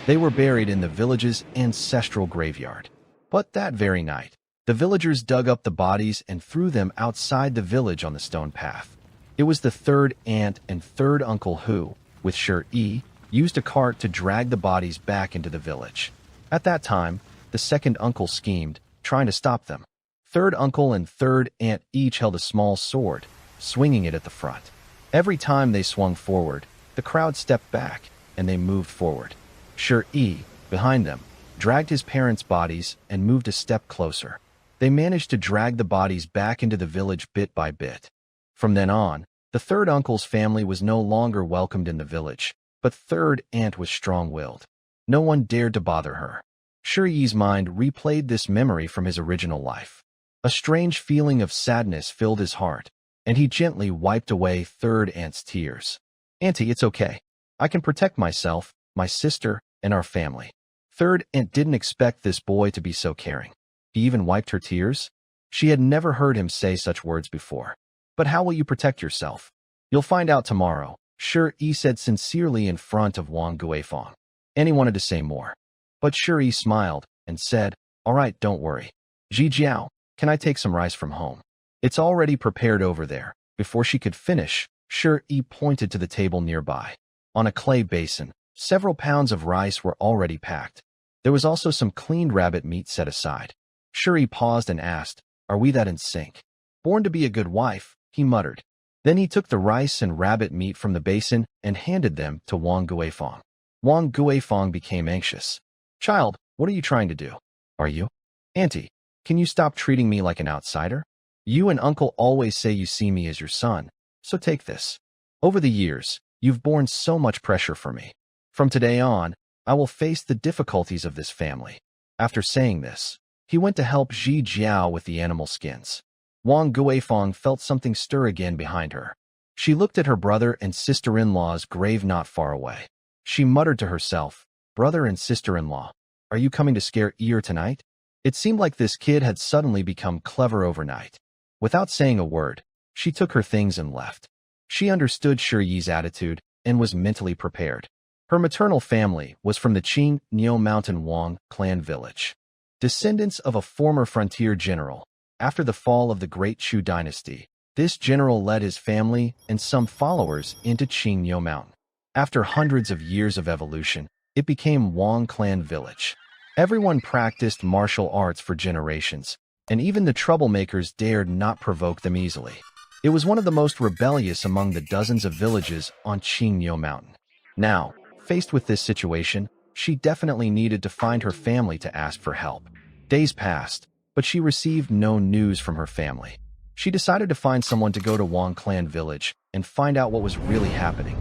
They were buried in the village's ancestral graveyard. But that very night, the villagers dug up the bodies and threw them outside the village on the stone path. It was the third aunt and third uncle who, with Shi Yi, used a cart to drag the bodies back into the village. At that time, the second uncle schemed, trying to stop them. Third uncle and third aunt each held a small sword, swinging it at the front. Every time they swung forward, the crowd stepped back, and they moved forward. Shi Yi, behind them, dragged his parents' bodies and moved a step closer. They managed to drag the bodies back into the village bit by bit. From then on, the third uncle's family was no longer welcomed in the village, but third aunt was strong-willed. No one dared to bother her. Shi Yi's mind replayed this memory from his original life. A strange feeling of sadness filled his heart, and he gently wiped away third aunt's tears. "Auntie, it's okay. I can protect myself, my sister, and our family." Third aunt didn't expect this boy to be so caring. He even wiped her tears. She had never heard him say such words before. "But how will you protect yourself?" "You'll find out tomorrow," Shi Yi said sincerely in front of Wang Guifeng. And he wanted to say more. But Shi Yi smiled and said, All right, don't worry. Ji Jiao, can I take some rice from home? It's already prepared over there. Before she could finish, Shi pointed to the table nearby. On a clay basin, several pounds of rice were already packed. There was also some cleaned rabbit meat set aside. Shi paused and asked, "Are we that in sync?" "Born to be a good wife," he muttered. Then he took the rice and rabbit meat from the basin and handed them to Wang Guifang. Wang Guifang became anxious. "Child, what are you trying to do?" "Are you?" "Auntie, can you stop treating me like an outsider? You and uncle always say you see me as your son, so take this. Over the years, you've borne so much pressure for me. From today on, I will face the difficulties of this family." After saying this, he went to help Ji Jiao with the animal skins. Wang Guifang felt something stir again behind her. She looked at her brother and sister-in-law's grave not far away. She muttered to herself, "Brother and sister-in-law, are you coming to scare Ear tonight?" It seemed like this kid had suddenly become clever overnight. Without saying a word, she took her things and left. She understood Shiyi's attitude and was mentally prepared. Her maternal family was from the Qing Neo Mountain Wang clan village. Descendants of a former frontier general. After the fall of the Great Chu dynasty, this general led his family and some followers into Qing Neo Mountain. After hundreds of years of evolution, it became Wang clan village. Everyone practiced martial arts for generations, and even the troublemakers dared not provoke them easily. It was one of the most rebellious among the dozens of villages on Qing Neo Mountain. Now, faced with this situation, she definitely needed to find her family to ask for help. Days passed, but she received no news from her family. She decided to find someone to go to Wang clan village and find out what was really happening.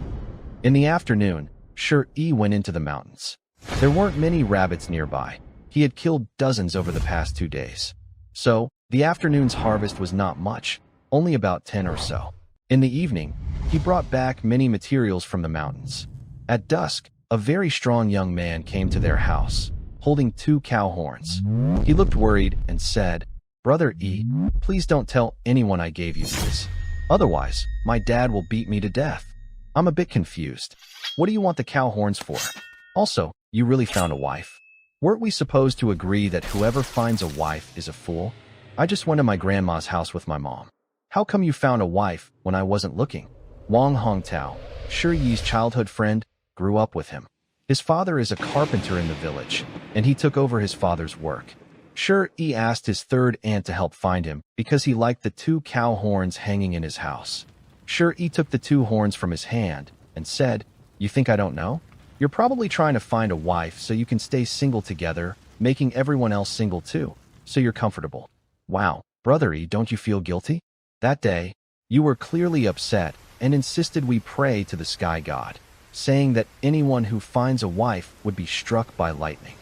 In the afternoon, Shi went into the mountains. There weren't many rabbits nearby. He had killed dozens over the past 2 days. So, the afternoon's harvest was not much, only about 10 or so. In the evening, he brought back many materials from the mountains. At dusk, a very strong young man came to their house, holding 2 cow horns. He looked worried and said, "Brother E, please don't tell anyone I gave you these. Otherwise, my dad will beat me to death. I'm a bit confused. What do you want the cow horns for? Also, you really found a wife? Weren't we supposed to agree that whoever finds a wife is a fool? I just went to my grandma's house with my mom. How come you found a wife when I wasn't looking?" Wang Hongtao, Shiyi's childhood friend, grew up with him. His father is a carpenter in the village, and he took over his father's work. Shi asked his third aunt to help find him because he liked the 2 cow horns hanging in his house. Shi took the 2 horns from his hand and said, "You think I don't know? You're probably trying to find a wife so you can stay single together, making everyone else single too, so you're comfortable. Wow, Brother E, don't you feel guilty? That day, you were clearly upset and insisted we pray to the sky god, saying that anyone who finds a wife would be struck by lightning."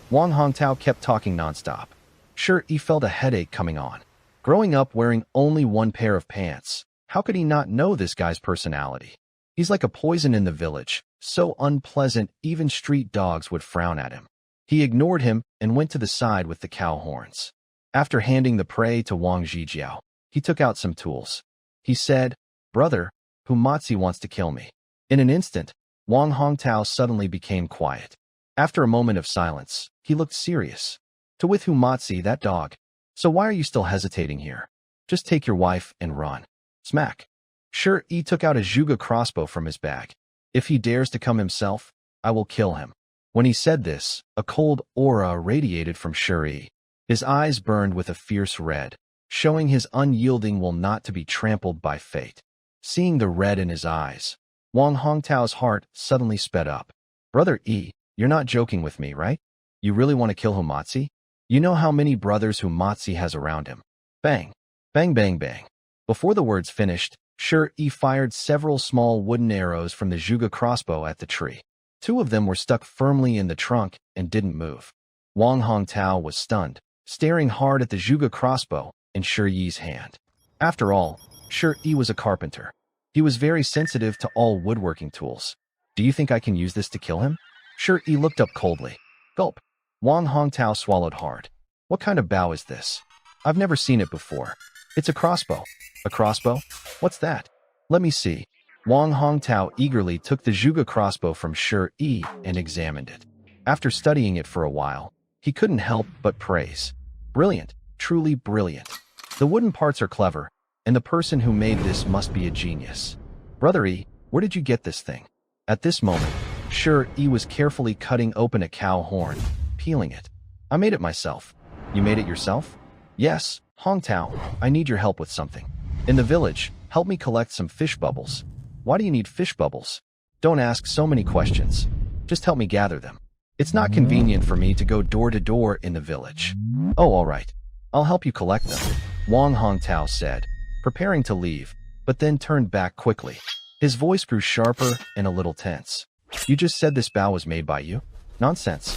Wang Hongtao kept talking nonstop. Shi felt a headache coming on. Growing up wearing only 1 pair of pants, how could he not know this guy's personality? He's like a poison in the village, so unpleasant even street dogs would frown at him. He ignored him and went to the side with the cow horns. After handing the prey to Wang Jijiao, he took out some tools. He said, "Brother, Humatsi wants to kill me." In an instant, Wang Hongtao suddenly became quiet. After a moment of silence, he looked serious. "To with Humatsi, that dog. So why are you still hesitating here? Just take your wife and run." Smack. Shi took out a Zhuge crossbow from his bag. "If he dares to come himself, I will kill him." When he said this, a cold aura radiated from Shi. His eyes burned with a fierce red, showing his unyielding will not to be trampled by fate. Seeing the red in his eyes, Wang Hongtao's heart suddenly sped up. "Brother E, you're not joking with me, right? You really want to kill Humatsi? You know how many brothers Humatsi has around him." Bang! Bang bang bang. Before the words finished, Shi fired several small wooden arrows from the Zhuge crossbow at the tree. 2 of them were stuck firmly in the trunk and didn't move. Wang Hongtao was stunned, staring hard at the Zhuge crossbow in Shiyi's hand. After all, Shi was a carpenter. He was very sensitive to all woodworking tools. "Do you think I can use this to kill him?" Shi looked up coldly. Gulp. Wang Hongtao swallowed hard. "What kind of bow is this? I've never seen it before. It's a crossbow." "A crossbow? What's that? Let me see." Wang Hongtao eagerly took the Zhuge crossbow from Shi and examined it. After studying it for a while, He couldn't help but praise. Brilliant, truly brilliant. The wooden parts are clever, and the person who made this must be a genius. Brother E, where did you get this thing? At this moment, Sure E was carefully cutting open a cow horn, peeling it. I made it myself. You made it yourself? Yes, Hong Tao, I need your help with something. In the village, help me collect some fish bubbles. Why do you need fish bubbles? Don't ask so many questions. Just help me gather them. It's not convenient for me to go door to door in the village. Oh, all right. I'll help you collect them, Wang Hongtao said, preparing to leave, but then turned back quickly. His voice grew sharper and a little tense. You just said this bow was made by you? Nonsense.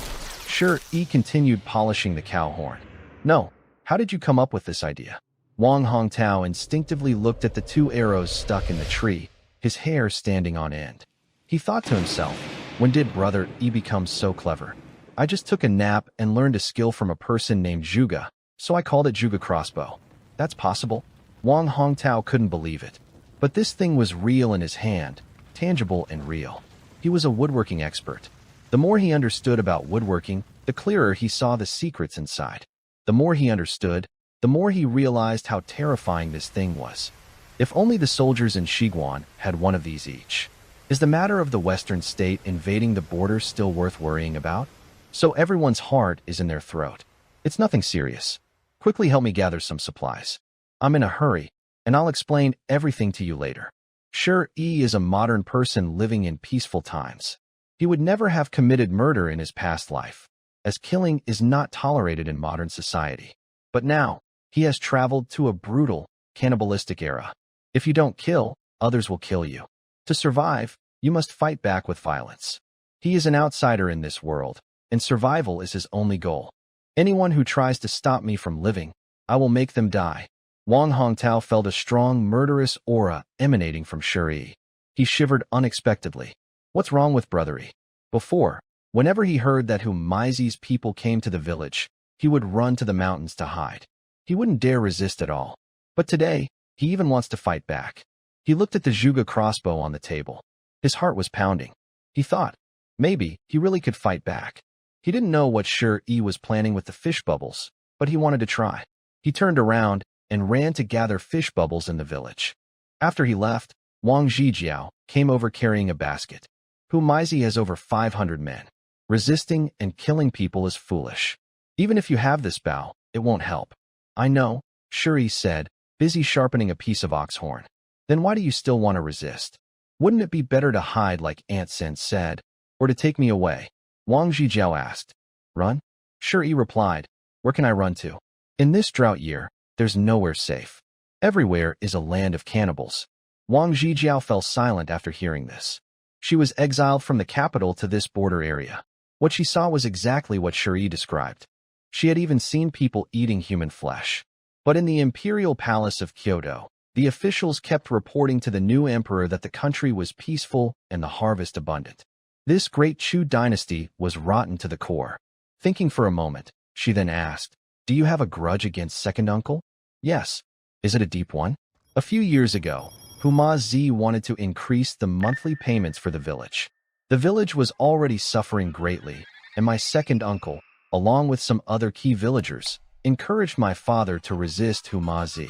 Sure E continued polishing the cow horn. No. How did you come up with this idea? Wang Hongtao instinctively looked at the two arrows stuck in the tree, his hair standing on end. He thought to himself, when did Brother E become so clever? I just took a nap and learned a skill from a person named Zhuge, so I called it Zhuge Crossbow. That's possible? Wang Hongtao couldn't believe it. But this thing was real in his hand, tangible and real. He was a woodworking expert. The more he understood about woodworking, the clearer he saw the secrets inside. The more he understood, the more he realized how terrifying this thing was. If only the soldiers in Shiguan had one of these each. Is the matter of the western state invading the border still worth worrying about? So everyone's heart is in their throat. It's nothing serious. Quickly help me gather some supplies. I'm in a hurry, and I'll explain everything to you later. Sure E is a modern person living in peaceful times. He would never have committed murder in his past life, as killing is not tolerated in modern society. But now, he has traveled to a brutal, cannibalistic era. If you don't kill, others will kill you. To survive, you must fight back with violence. He is an outsider in this world, and survival is his only goal. Anyone who tries to stop me from living, I will make them die. Wang Hongtao felt a strong, murderous aura emanating from Shuri. He shivered unexpectedly. What's wrong with Brother E? Before, whenever he heard that Humaizi's people came to the village, he would run to the mountains to hide. He wouldn't dare resist at all. But today, he even wants to fight back. He looked at the Zhuge crossbow on the table. His heart was pounding. He thought, maybe he really could fight back. He didn't know what Sure E was planning with the fish bubbles, but he wanted to try. He turned around and ran to gather fish bubbles in the village. After he left, Wang Zhijiao came over carrying a basket. Humaizi has over 500 men. Resisting and killing people is foolish. Even if you have this bow, it won't help. I know, Shuri said, busy sharpening a piece of ox horn. Then why do you still want to resist? Wouldn't it be better to hide like Aunt Sen said, or to take me away? Wang Zhijiao asked. Run? Shuri replied. Where can I run to? In this drought year, there's nowhere safe. Everywhere is a land of cannibals. Wang Zhijiao fell silent after hearing this. She was exiled from the capital to this border area. What she saw was exactly what Shuri described. She had even seen people eating human flesh. But in the imperial palace of Kyoto, the officials kept reporting to the new emperor that the country was peaceful and the harvest abundant. This great Chu dynasty was rotten to the core. Thinking for a moment, she then asked, Do you have a grudge against second uncle? Yes. Is it a deep one? A few years ago, Humaizi wanted to increase the monthly payments for the village. The village was already suffering greatly, and my second uncle, along with some other key villagers, encouraged my father to resist Humaizi.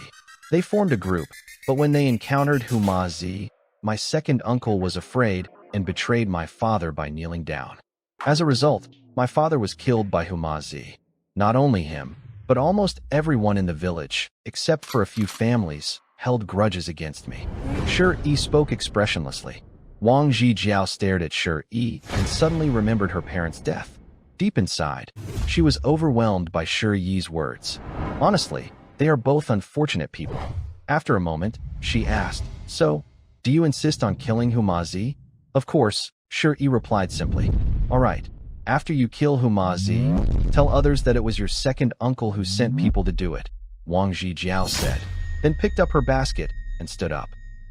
They formed a group, but when they encountered Humaizi, my second uncle was afraid and betrayed my father by kneeling down. As a result, my father was killed by Humaizi. Not only him, but almost everyone in the village, except for a few families, held grudges against me. Sure E spoke expressionlessly. Wang Zhijiao stared at Sure E and suddenly remembered her parents' death. Deep inside, she was overwhelmed by Sure Yi's words. Honestly, they are both unfortunate people. After a moment, she asked, So, do you insist on killing Humaizi? Of course, Sure E replied simply. All right. After you kill Humaizi, tell others that it was your second uncle who sent people to do it, Wang Zhijiao said, then picked up her basket and stood up.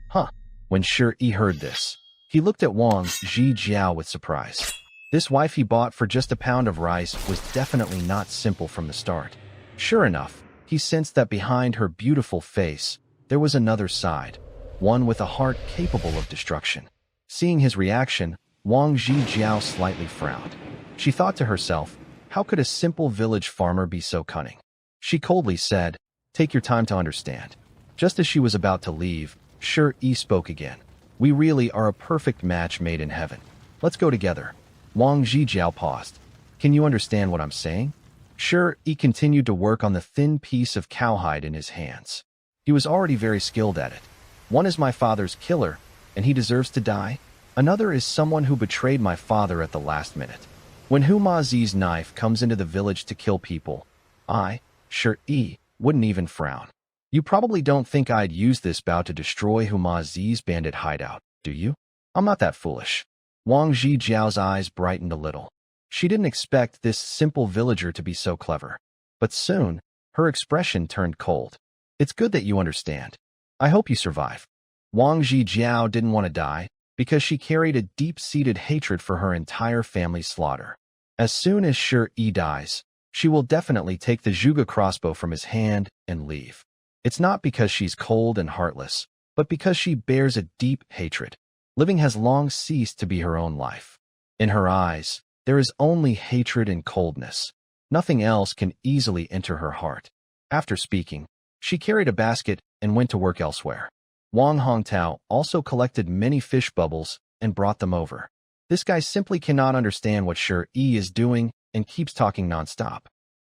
Huh. When Sure E heard this, he looked at Wang Zhijiao with surprise. This wife he bought for just a pound of rice was definitely not simple from the start. Sure enough, he sensed that behind her beautiful face, there was another side, one with a heart capable of destruction. Seeing his reaction, Wang Zhijiao slightly frowned. She thought to herself, How could a simple village farmer be so cunning? She coldly said, "Take your time to understand." Just as she was about to leave, Shi spoke again. "We really are a perfect match made in heaven. Let's go together." Wang Zhijiao paused. "Can you understand what I'm saying?" Shi continued to work on the thin piece of cowhide in his hands. He was already very skilled at it. "One is my father's killer, and he deserves to die. Another is someone who betrayed my father at the last minute. When Huma Zi's knife comes into the village to kill people, I, Shi, wouldn't even frown. You probably don't think I'd use this bout to destroy Huma Zi's bandit hideout, do you? I'm not that foolish." Wang Zhijiao's eyes brightened a little. She didn't expect this simple villager to be so clever. But soon, her expression turned cold. "It's good that you understand. I hope you survive." Wang Zhijiao didn't want to die, because she carried a deep-seated hatred for her entire family's slaughter. As soon as Shi dies, she will definitely take the Zhuge crossbow from his hand and leave. It's not because she's cold and heartless, but because she bears a deep hatred. Living has long ceased to be her own life. In her eyes, there is only hatred and coldness. Nothing else can easily enter her heart. After speaking, she carried a basket and went to work elsewhere. Wang Hongtao also collected many fish bubbles and brought them over. This guy simply cannot understand what Shi is doing and keeps talking nonstop.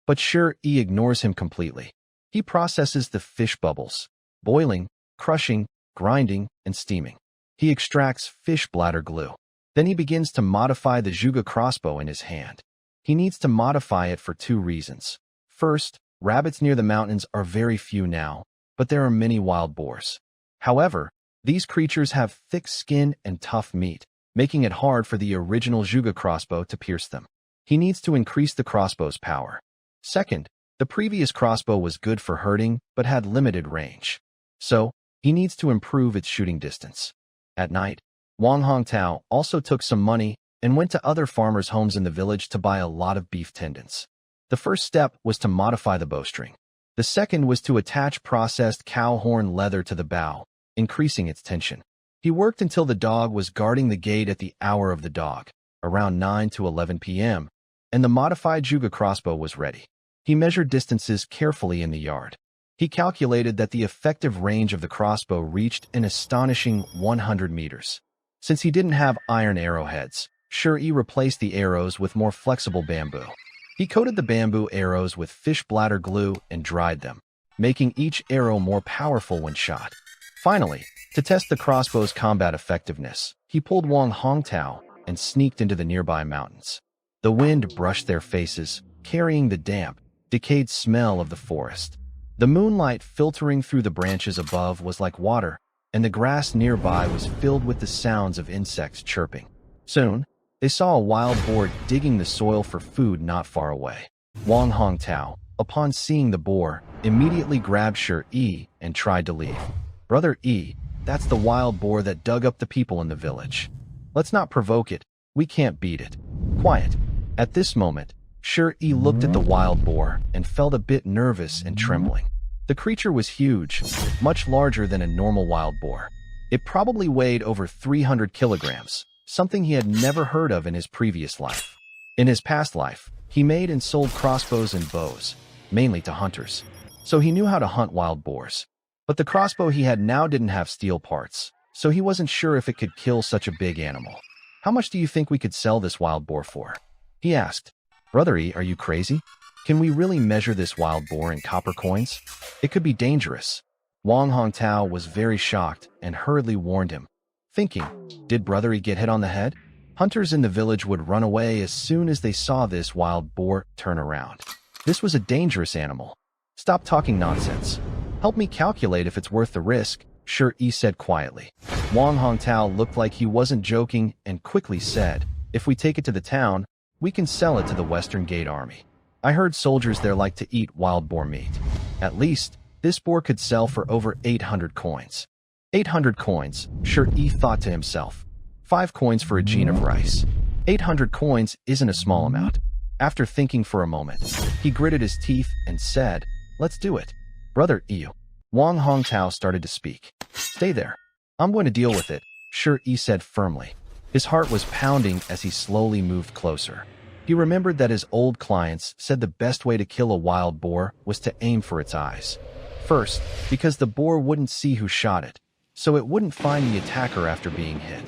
But Shi ignores him completely. He processes the fish bubbles, boiling, crushing, grinding, and steaming. He extracts fish bladder glue. Then he begins to modify the Zhuge crossbow in his hand. He needs to modify it for two reasons. First, rabbits near the mountains are very few now, but there are many wild boars. However, these creatures have thick skin and tough meat, making it hard for the original Zhuge crossbow to pierce them. He needs to increase the crossbow's power. Second, the previous crossbow was good for hurting but had limited range. So, he needs to improve its shooting distance. At night, Wang Hongtao also took some money and went to other farmers' homes in the village to buy a lot of beef tendons. The first step was to modify the bowstring. The second was to attach processed cow horn leather to the bow, increasing its tension. He worked until the dog was guarding the gate at the hour of the dog, around 9 to 11 p.m., and the modified Zhuge crossbow was ready. He measured distances carefully in the yard. He calculated that the effective range of the crossbow reached an astonishing 100 meters. Since he didn't have iron arrowheads, Shi replaced the arrows with more flexible bamboo. He coated the bamboo arrows with fish bladder glue and dried them, making each arrow more powerful when shot. Finally, to test the crossbow's combat effectiveness, he pulled Wang Hongtao and sneaked into the nearby mountains. The wind brushed their faces, carrying the damp, decayed smell of the forest. The moonlight filtering through the branches above was like water, and the grass nearby was filled with the sounds of insects chirping. Soon, they saw a wild boar digging the soil for food not far away. Wang Hongtao, upon seeing the boar, immediately grabbed Shi and tried to leave. "Brother E, that's the wild boar that dug up the people in the village. Let's not provoke it. We can't beat it. Quiet." At this moment, Shi looked at the wild boar and felt a bit nervous and trembling. The creature was huge, much larger than a normal wild boar. It probably weighed over 300 kilograms, something he had never heard of in his previous life. In his past life, he made and sold crossbows and bows, mainly to hunters, so he knew how to hunt wild boars. But the crossbow he had now didn't have steel parts, so he wasn't sure if it could kill such a big animal. "How much do you think we could sell this wild boar for?" he asked. "Brother E, are you crazy? Can we really measure this wild boar in copper coins? It could be dangerous." Wang Hongtao was very shocked and hurriedly warned him, thinking, did Brother E get hit on the head? Hunters in the village would run away as soon as they saw this wild boar turn around. This was a dangerous animal. "Stop talking nonsense. Help me calculate if it's worth the risk," Shi said quietly. Wang Hongtao looked like he wasn't joking and quickly said, "If we take it to the town, we can sell it to the Western Gate Army. I heard soldiers there like to eat wild boar meat. At least, this boar could sell for over 800 coins. 800 coins, Shi thought to himself. 5 coins for a gene of rice. 800 coins isn't a small amount. After thinking for a moment, he gritted his teeth and said, "Let's do it." "Brother Yu." Wang Hongtao started to speak. "Stay there. I'm going to deal with it," Shi said firmly. His heart was pounding as he slowly moved closer. He remembered that his old clients said the best way to kill a wild boar was to aim for its eyes. First, because the boar wouldn't see who shot it, so it wouldn't find the attacker after being hit.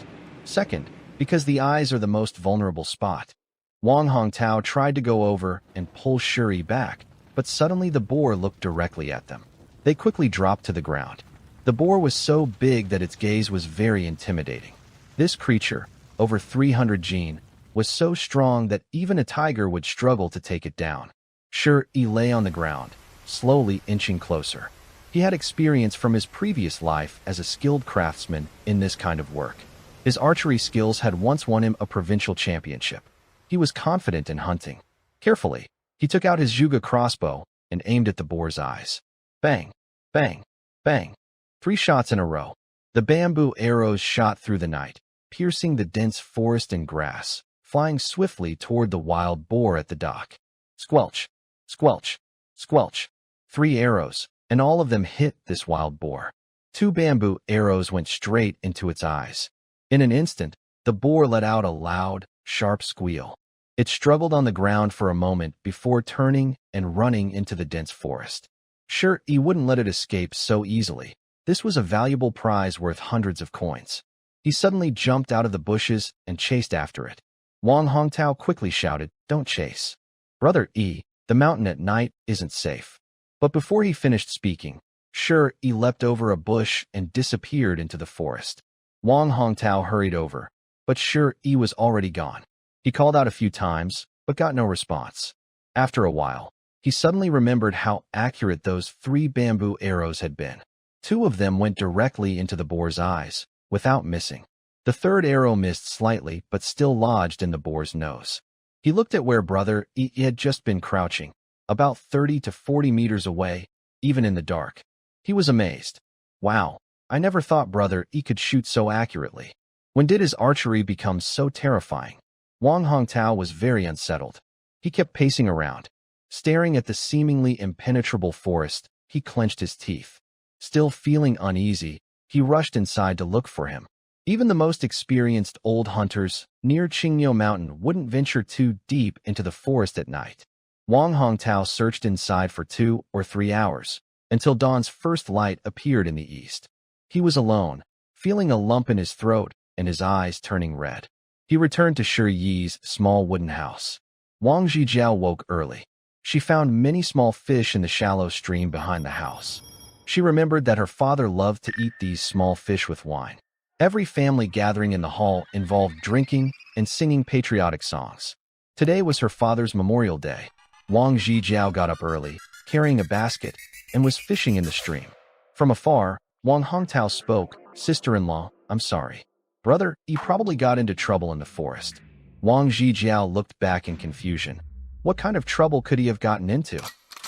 Second, because the eyes are the most vulnerable spot. Wang Hongtao tried to go over and pull Shuri back, but suddenly the boar looked directly at them. They quickly dropped to the ground. The boar was so big that its gaze was very intimidating. This creature, over 300 gene, was so strong that even a tiger would struggle to take it down. Shuri lay on the ground, slowly inching closer. He had experience from his previous life as a skilled craftsman in this kind of work. His archery skills had once won him a provincial championship. He was confident in hunting. Carefully, he took out his Juga crossbow and aimed at the boar's eyes. Bang, bang, bang. 3 shots in a row. The bamboo arrows shot through the night, piercing the dense forest and grass, flying swiftly toward the wild boar at the dock. Squelch, squelch, squelch. 3 arrows, and all of them hit this wild boar. 2 bamboo arrows went straight into its eyes. In an instant, the boar let out a loud, sharp squeal. It struggled on the ground for a moment before turning and running into the dense forest. Sure, he wouldn't let it escape so easily. This was a valuable prize worth hundreds of coins. He suddenly jumped out of the bushes and chased after it. Wang Hongtao quickly shouted, "Don't chase. Brother E, the mountain at night isn't safe." But before he finished speaking, Sure he leapt over a bush and disappeared into the forest. Wang Hongtao hurried over, but Sure he was already gone. He called out a few times, but got no response. After a while, he suddenly remembered how accurate those 3 bamboo arrows had been. 2 of them went directly into the boar's eyes, without missing. The 3rd arrow missed slightly, but still lodged in the boar's nose. He looked at where Brother E had just been crouching, about 30 to 40 meters away, even in the dark. He was amazed. Wow, I never thought Brother E could shoot so accurately. When did his archery become so terrifying? Wang Hongtao was very unsettled. He kept pacing around. Staring at the seemingly impenetrable forest, he clenched his teeth. Still feeling uneasy, he rushed inside to look for him. Even the most experienced old hunters near Qingyou Mountain wouldn't venture too deep into the forest at night. Wang Hongtao searched inside for 2 or 3 hours, until dawn's first light appeared in the east. He was alone, feeling a lump in his throat and his eyes turning red. He returned to Shi Yi's small wooden house. Wang Zhijiao woke early. She found many small fish in the shallow stream behind the house. She remembered that her father loved to eat these small fish with wine. Every family gathering in the hall involved drinking and singing patriotic songs. Today was her father's Memorial Day. Wang Zhijiao got up early, carrying a basket, and was fishing in the stream. From afar, Wang Hongtao spoke, "Sister-in-law, I'm sorry. Brother, he probably got into trouble in the forest." Wang Zhijiao looked back in confusion. What kind of trouble could he have gotten into?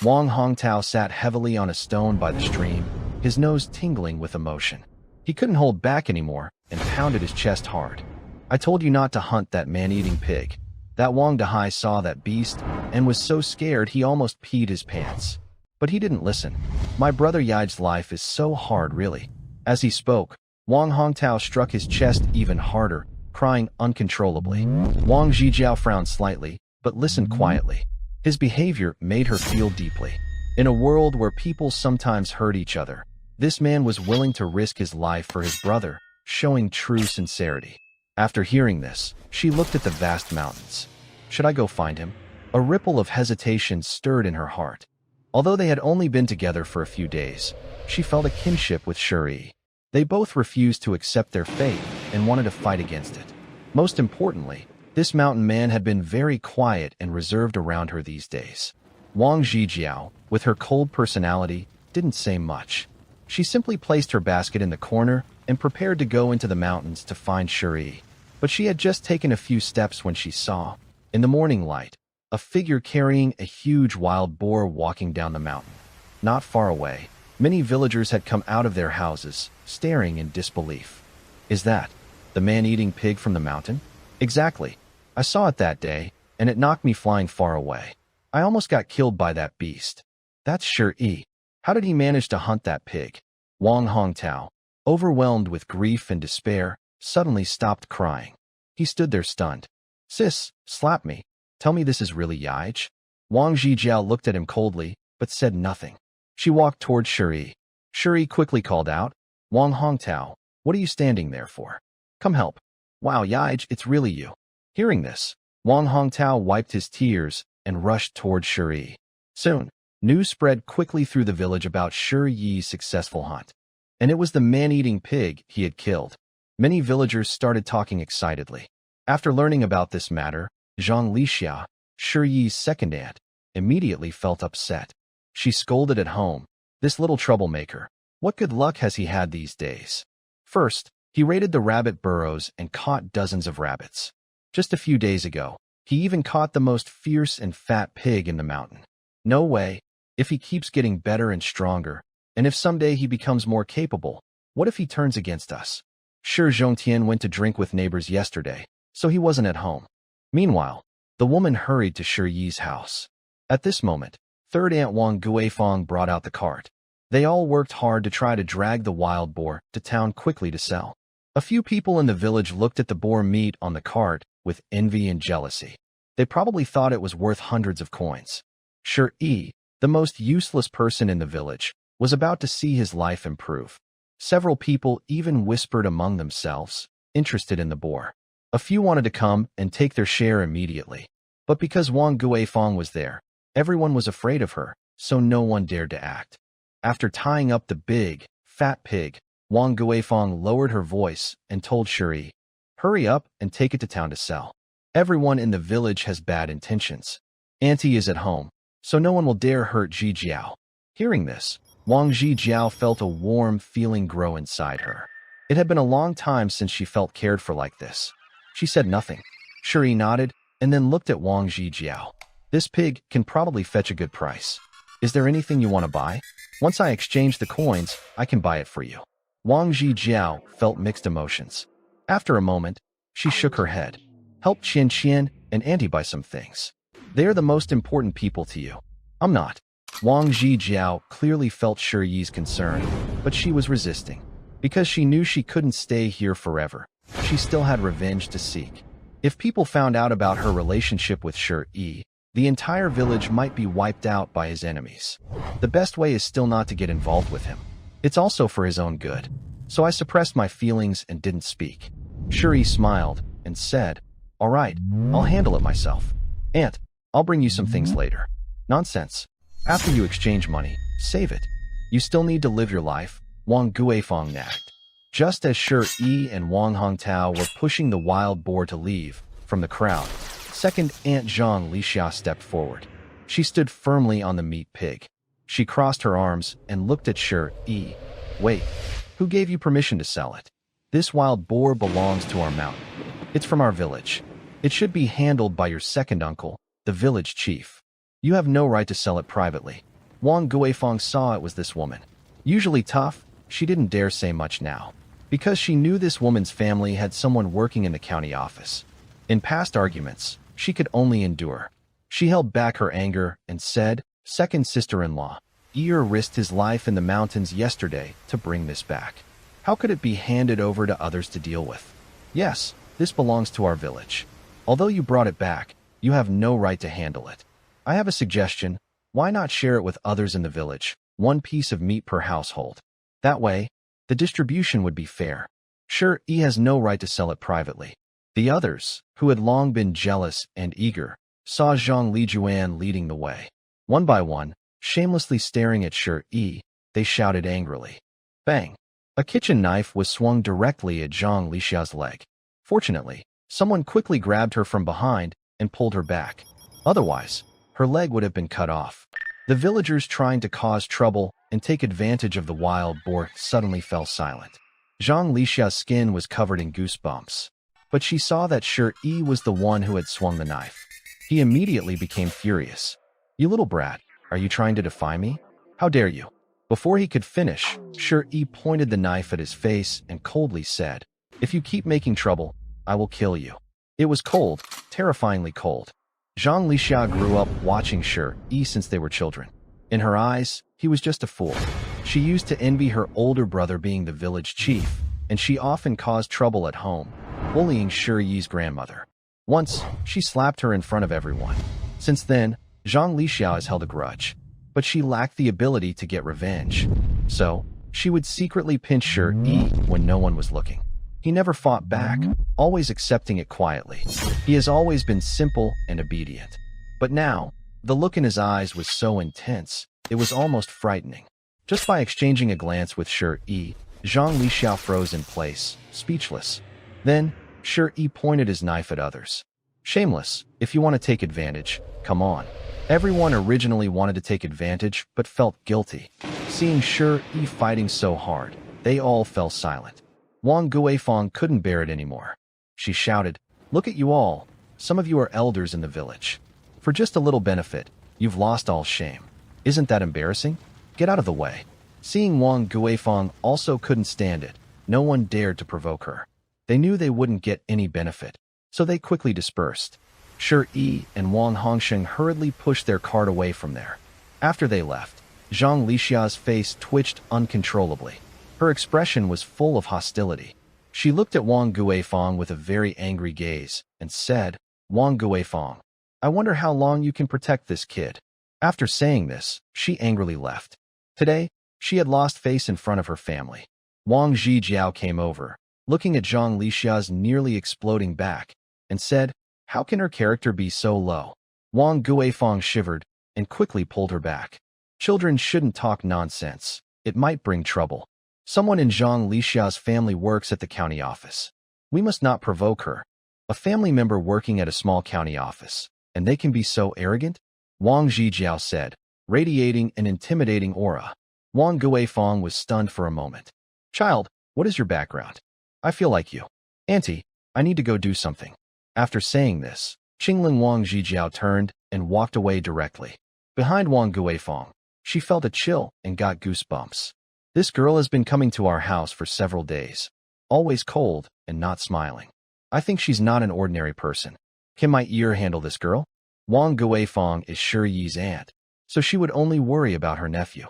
Wang Hongtao sat heavily on a stone by the stream, his nose tingling with emotion. He couldn't hold back anymore and pounded his chest hard. "I told you not to hunt that man-eating pig." That Wang Dahai saw that beast and was so scared he almost peed his pants. But he didn't listen. "My brother Yi's life is so hard, really." As he spoke, Wang Hongtao struck his chest even harder, crying uncontrollably. Wang Zhijiao frowned slightly, but listened quietly. His behavior made her feel deeply. In a world where people sometimes hurt each other, this man was willing to risk his life for his brother, showing true sincerity. After hearing this, she looked at the vast mountains. Should I go find him? A ripple of hesitation stirred in her heart. Although they had only been together for a few days, she felt a kinship with Shuri. They both refused to accept their fate and wanted to fight against it. Most importantly, this mountain man had been very quiet and reserved around her these days. Wang Zhijiao, with her cold personality, didn't say much. She simply placed her basket in the corner and prepared to go into the mountains to find Shuri. But she had just taken a few steps when she saw, in the morning light, a figure carrying a huge wild boar walking down the mountain. Not far away, many villagers had come out of their houses, staring in disbelief. "Is that the man-eating pig from the mountain?" "Exactly. I saw it that day, and it knocked me flying far away. I almost got killed by that beast." "That's Shuri. How did he manage to hunt that pig?" Wang Hongtao, overwhelmed with grief and despair, suddenly stopped crying. He stood there stunned. "Sis, slap me. Tell me this is really Yaij? Wang Zhijiao looked at him coldly, but said nothing. She walked towards Shuri. Shuri quickly called out, Wang Hongtao, what are you standing there for? Come help. Wow, Yaij, it's really you. Hearing this, Wang Hongtao wiped his tears and rushed towards Shuri. Soon, news spread quickly through the village about Shuri Yi's successful hunt. And it was the man-eating pig he had killed. Many villagers started talking excitedly. After learning about this matter, Zhang Lixia, Shuri Yi's second aunt, immediately felt upset. She scolded at home, this little troublemaker. What good luck has he had these days? First, he raided the rabbit burrows and caught dozens of rabbits. Just a few days ago, he even caught the most fierce and fat pig in the mountain. No way. If he keeps getting better and stronger, and if someday he becomes more capable, what if he turns against us? Sure, Zhongtian went to drink with neighbors yesterday, so he wasn't at home. Meanwhile, the woman hurried to Shi Yi's house. At this moment, third aunt Wang Guifang brought out the cart. They all worked hard to try to drag the wild boar to town quickly to sell. A few people in the village looked at the boar meat on the cart with envy and jealousy. They probably thought it was worth hundreds of coins. Shi Yi, the most useless person in the village, was about to see his life improve. Several people even whispered among themselves, interested in the boar. A few wanted to come and take their share immediately. But because Wang Guifang was there, everyone was afraid of her, so no one dared to act. After tying up the big, fat pig, Wang Guifang lowered her voice and told Shuri, hurry up and take it to town to sell. Everyone in the village has bad intentions. Auntie is at home, so no one will dare hurt Zhijiao. Hearing this, Wang Zhijiao felt a warm feeling grow inside her. It had been a long time since she felt cared for like this. She said nothing. Shuri nodded and then looked at Wang Zhijiao. This pig can probably fetch a good price. Is there anything you want to buy? Once I exchange the coins, I can buy it for you. Wang Zhijiao felt mixed emotions. After a moment, she shook her head. Help Qian Qian and Auntie buy some things. They are the most important people to you. I'm not. Wang Zhijiao clearly felt Shi Yi's concern, but she was resisting. Because she knew she couldn't stay here forever, she still had revenge to seek. If people found out about her relationship with Shi Yi, the entire village might be wiped out by his enemies. The best way is still not to get involved with him. It's also for his own good. So I suppressed my feelings and didn't speak. Shuri smiled and said, all right, I'll handle it myself. Aunt, I'll bring you some things later. Nonsense. After you exchange money, save it. You still need to live your life, Wang Guifang nagged. Just as Shi Yi and Wang Hongtao were pushing the wild boar to leave from the crowd, second Aunt Zhang Lixia stepped forward. She stood firmly on the meat pig. She crossed her arms and looked at Shi Yi. Wait, who gave you permission to sell it? This wild boar belongs to our mountain. It's from our village. It should be handled by your second uncle, the village chief. You have no right to sell it privately. Wang Guifang saw it was this woman. Usually tough, she didn't dare say much now, because she knew this woman's family had someone working in the county office. In past arguments, she could only endure. She held back her anger and said, second sister-in-law, Ear risked his life in the mountains yesterday to bring this back. How could it be handed over to others to deal with? Yes, this belongs to our village. Although you brought it back, you have no right to handle it. I have a suggestion. Why not share it with others in the village, one piece of meat per household? That way, the distribution would be fair. Sure, he has no right to sell it privately. The others, who had long been jealous and eager, saw Zhang Lijuan leading the way. One by one, shamelessly staring at Shi Yi, they shouted angrily. Bang! A kitchen knife was swung directly at Zhang Lixia's leg. Fortunately, someone quickly grabbed her from behind and pulled her back. Otherwise, her leg would have been cut off. The villagers trying to cause trouble and take advantage of the wild boar suddenly fell silent. Zhang Lixia's skin was covered in goosebumps. But she saw that Shi Yi was the one who had swung the knife. He immediately became furious. You little brat, are you trying to defy me? How dare you? Before he could finish, Shi Yi pointed the knife at his face and coldly said, if you keep making trouble, I will kill you. It was cold, terrifyingly cold. Zhang Lixia grew up watching Shi Yi since they were children. In her eyes, he was just a fool. She used to envy her older brother being the village chief, and she often caused trouble at home, bullying Shi Yi's grandmother. Once, she slapped her in front of everyone. Since then, Zhang Lixiao has held a grudge, but she lacked the ability to get revenge. So, she would secretly pinch Shi Yi when no one was looking. He never fought back, always accepting it quietly. He has always been simple and obedient. But now, the look in his eyes was so intense, it was almost frightening. Just by exchanging a glance with Shi Yi, Zhang Lixiao froze in place, speechless. Then, Shi Yi pointed his knife at others. Shameless, if you want to take advantage, come on. Everyone originally wanted to take advantage but felt guilty. Seeing Shi Yi fighting so hard, they all fell silent. Wang Guifang couldn't bear it anymore. She shouted, "Look at you all. Some of you are elders in the village. For just a little benefit, you've lost all shame. Isn't that embarrassing? Get out of the way." Seeing Wang Guifang also couldn't stand it, no one dared to provoke her. They knew they wouldn't get any benefit, so they quickly dispersed. Shi Yi and Wang Hongsheng hurriedly pushed their cart away from there. After they left, Zhang Lixiao's face twitched uncontrollably. Her expression was full of hostility. She looked at Wang Guifang with a very angry gaze and said, "Wang Guifang, I wonder how long you can protect this kid." After saying this, she angrily left. Today, she had lost face in front of her family. Wang Zhijiao came over, looking at Zhang Lixiao's nearly exploding back, and said, "How can her character be so low?" Wang Guifang shivered and quickly pulled her back. Children shouldn't talk nonsense. It might bring trouble. Someone in Zhang Lixiao's family works at the county office. We must not provoke her. A family member working at a small county office, and they can be so arrogant? Wang Zhijiao said, radiating an intimidating aura. Wang Guifang was stunned for a moment. "Child, what is your background? I feel like you." "Auntie, I need to go do something." After saying this, Qingling Wang Zhijiao turned and walked away directly. Behind Wang Guifang, she felt a chill and got goosebumps. This girl has been coming to our house for several days, always cold and not smiling. I think she's not an ordinary person. Can my ear handle this girl? Wang Guifang is Shi Yi's aunt, so she would only worry about her nephew.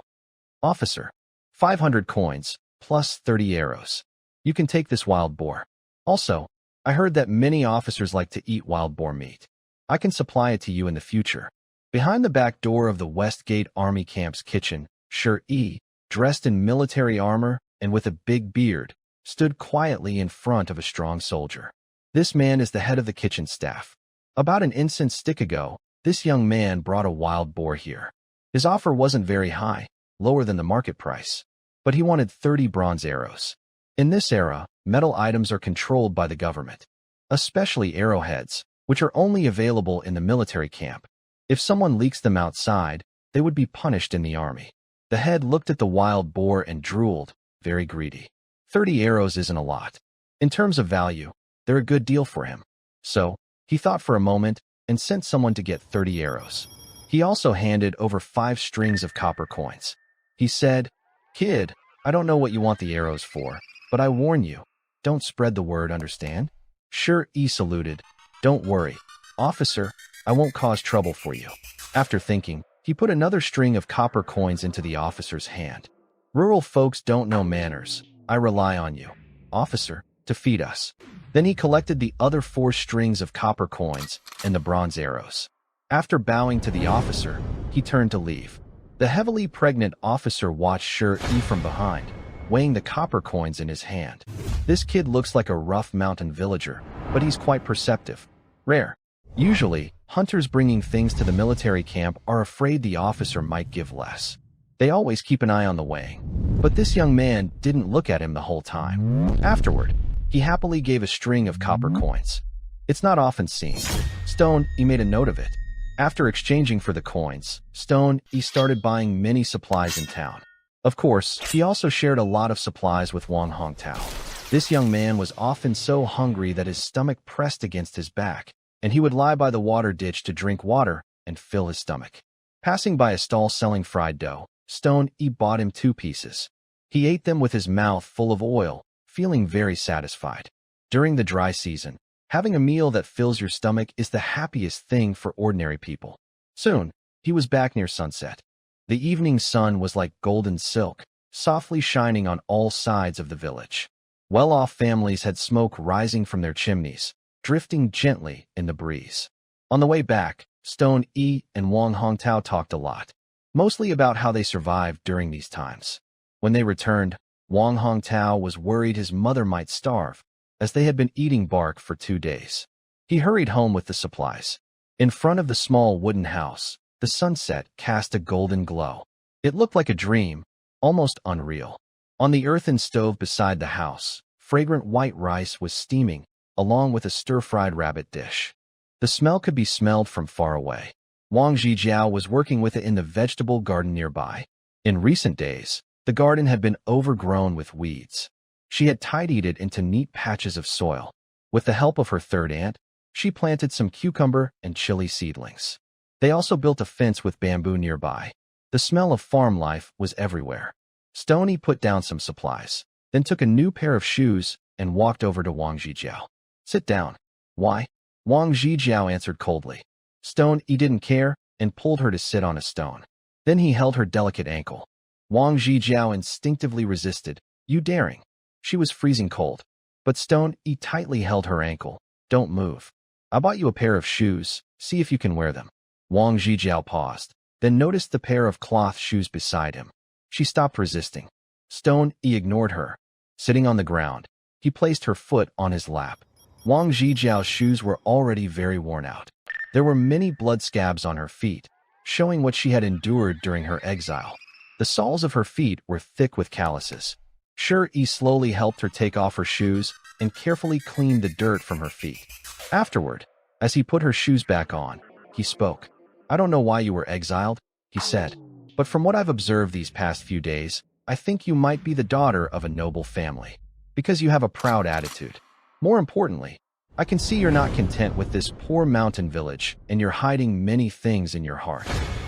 "Officer, 500 coins, plus 30 arrows. You can take this wild boar. Also, I heard that many officers like to eat wild boar meat. I can supply it to you in the future." Behind the back door of the West Gate Army Camp's kitchen, Shi Yi, dressed in military armor and with a big beard, stood quietly in front of a strong soldier. This man is the head of the kitchen staff. About an incense stick ago, this young man brought a wild boar here. His offer wasn't very high, lower than the market price, but he wanted 30 bronze arrows. In this era, metal items are controlled by the government, especially arrowheads, which are only available in the military camp. If someone leaks them outside, they would be punished in the army. The head looked at the wild boar and drooled, very greedy. 30 arrows isn't a lot. In terms of value, they're a good deal for him. So, he thought for a moment and sent someone to get 30 arrows. He also handed over 5 strings of copper coins. He said, "Kid, I don't know what you want the arrows for, but I warn you, don't spread the word, understand?" Shi Yi saluted. "Don't worry, officer, I won't cause trouble for you." After thinking, he put another string of copper coins into the officer's hand. "Rural folks don't know manners. I rely on you, officer, to feed us." Then he collected the other 4 strings of copper coins and the bronze arrows. After bowing to the officer, he turned to leave. The heavily pregnant officer watched Shi Yi from behind, weighing the copper coins in his hand. This kid looks like a rough mountain villager, but he's quite perceptive. Rare. Usually, hunters bringing things to the military camp are afraid the officer might give less. They always keep an eye on the weighing. But this young man didn't look at him the whole time. Afterward, he happily gave a string of copper coins. It's not often seen. Stone, he made a note of it. After exchanging for the coins, Stone, he started buying many supplies in town. Of course, he also shared a lot of supplies with Wang Hongtao. This young man was often so hungry that his stomach pressed against his back, and he would lie by the water ditch to drink water and fill his stomach. Passing by a stall selling fried dough, Stone, he bought him 2 pieces. He ate them with his mouth full of oil, feeling very satisfied. During the dry season, having a meal that fills your stomach is the happiest thing for ordinary people. Soon, he was back near sunset. The evening sun was like golden silk, softly shining on all sides of the village. Well-off families had smoke rising from their chimneys, drifting gently in the breeze. On the way back, Stone E and Wang Hongtao talked a lot, mostly about how they survived during these times. When they returned, Wang Hongtao was worried his mother might starve, as they had been eating bark for 2 days. He hurried home with the supplies. In front of the small wooden house, the sunset cast a golden glow. It looked like a dream, almost unreal. On the earthen stove beside the house, fragrant white rice was steaming, along with a stir-fried rabbit dish. The smell could be smelled from far away. Wang Zhijiao was working with it in the vegetable garden nearby. In recent days, the garden had been overgrown with weeds. She had tidied it into neat patches of soil. With the help of her third aunt, she planted some cucumber and chili seedlings. They also built a fence with bamboo nearby. The smell of farm life was everywhere. Stoney put down some supplies, then took a new pair of shoes and walked over to Wang Zhijiao. "Sit down." "Why?" Wang Zhijiao answered coldly. Stoney didn't care and pulled her to sit on a stone. Then he held her delicate ankle. Wang Zhijiao instinctively resisted. "You daring." She was freezing cold. But Stoney tightly held her ankle. "Don't move. I bought you a pair of shoes. See if you can wear them." Wang Zhijiao paused, then noticed the pair of cloth shoes beside him. She stopped resisting. Stoney ignored her. Sitting on the ground, he placed her foot on his lap. Wang Zhijiao's shoes were already very worn out. There were many blood scabs on her feet, showing what she had endured during her exile. The soles of her feet were thick with calluses. Shi slowly helped her take off her shoes and carefully cleaned the dirt from her feet. Afterward, as he put her shoes back on, he spoke. "I don't know why you were exiled," he said, "but from what I've observed these past few days, I think you might be the daughter of a noble family, because you have a proud attitude. More importantly, I can see you're not content with this poor mountain village and you're hiding many things in your heart.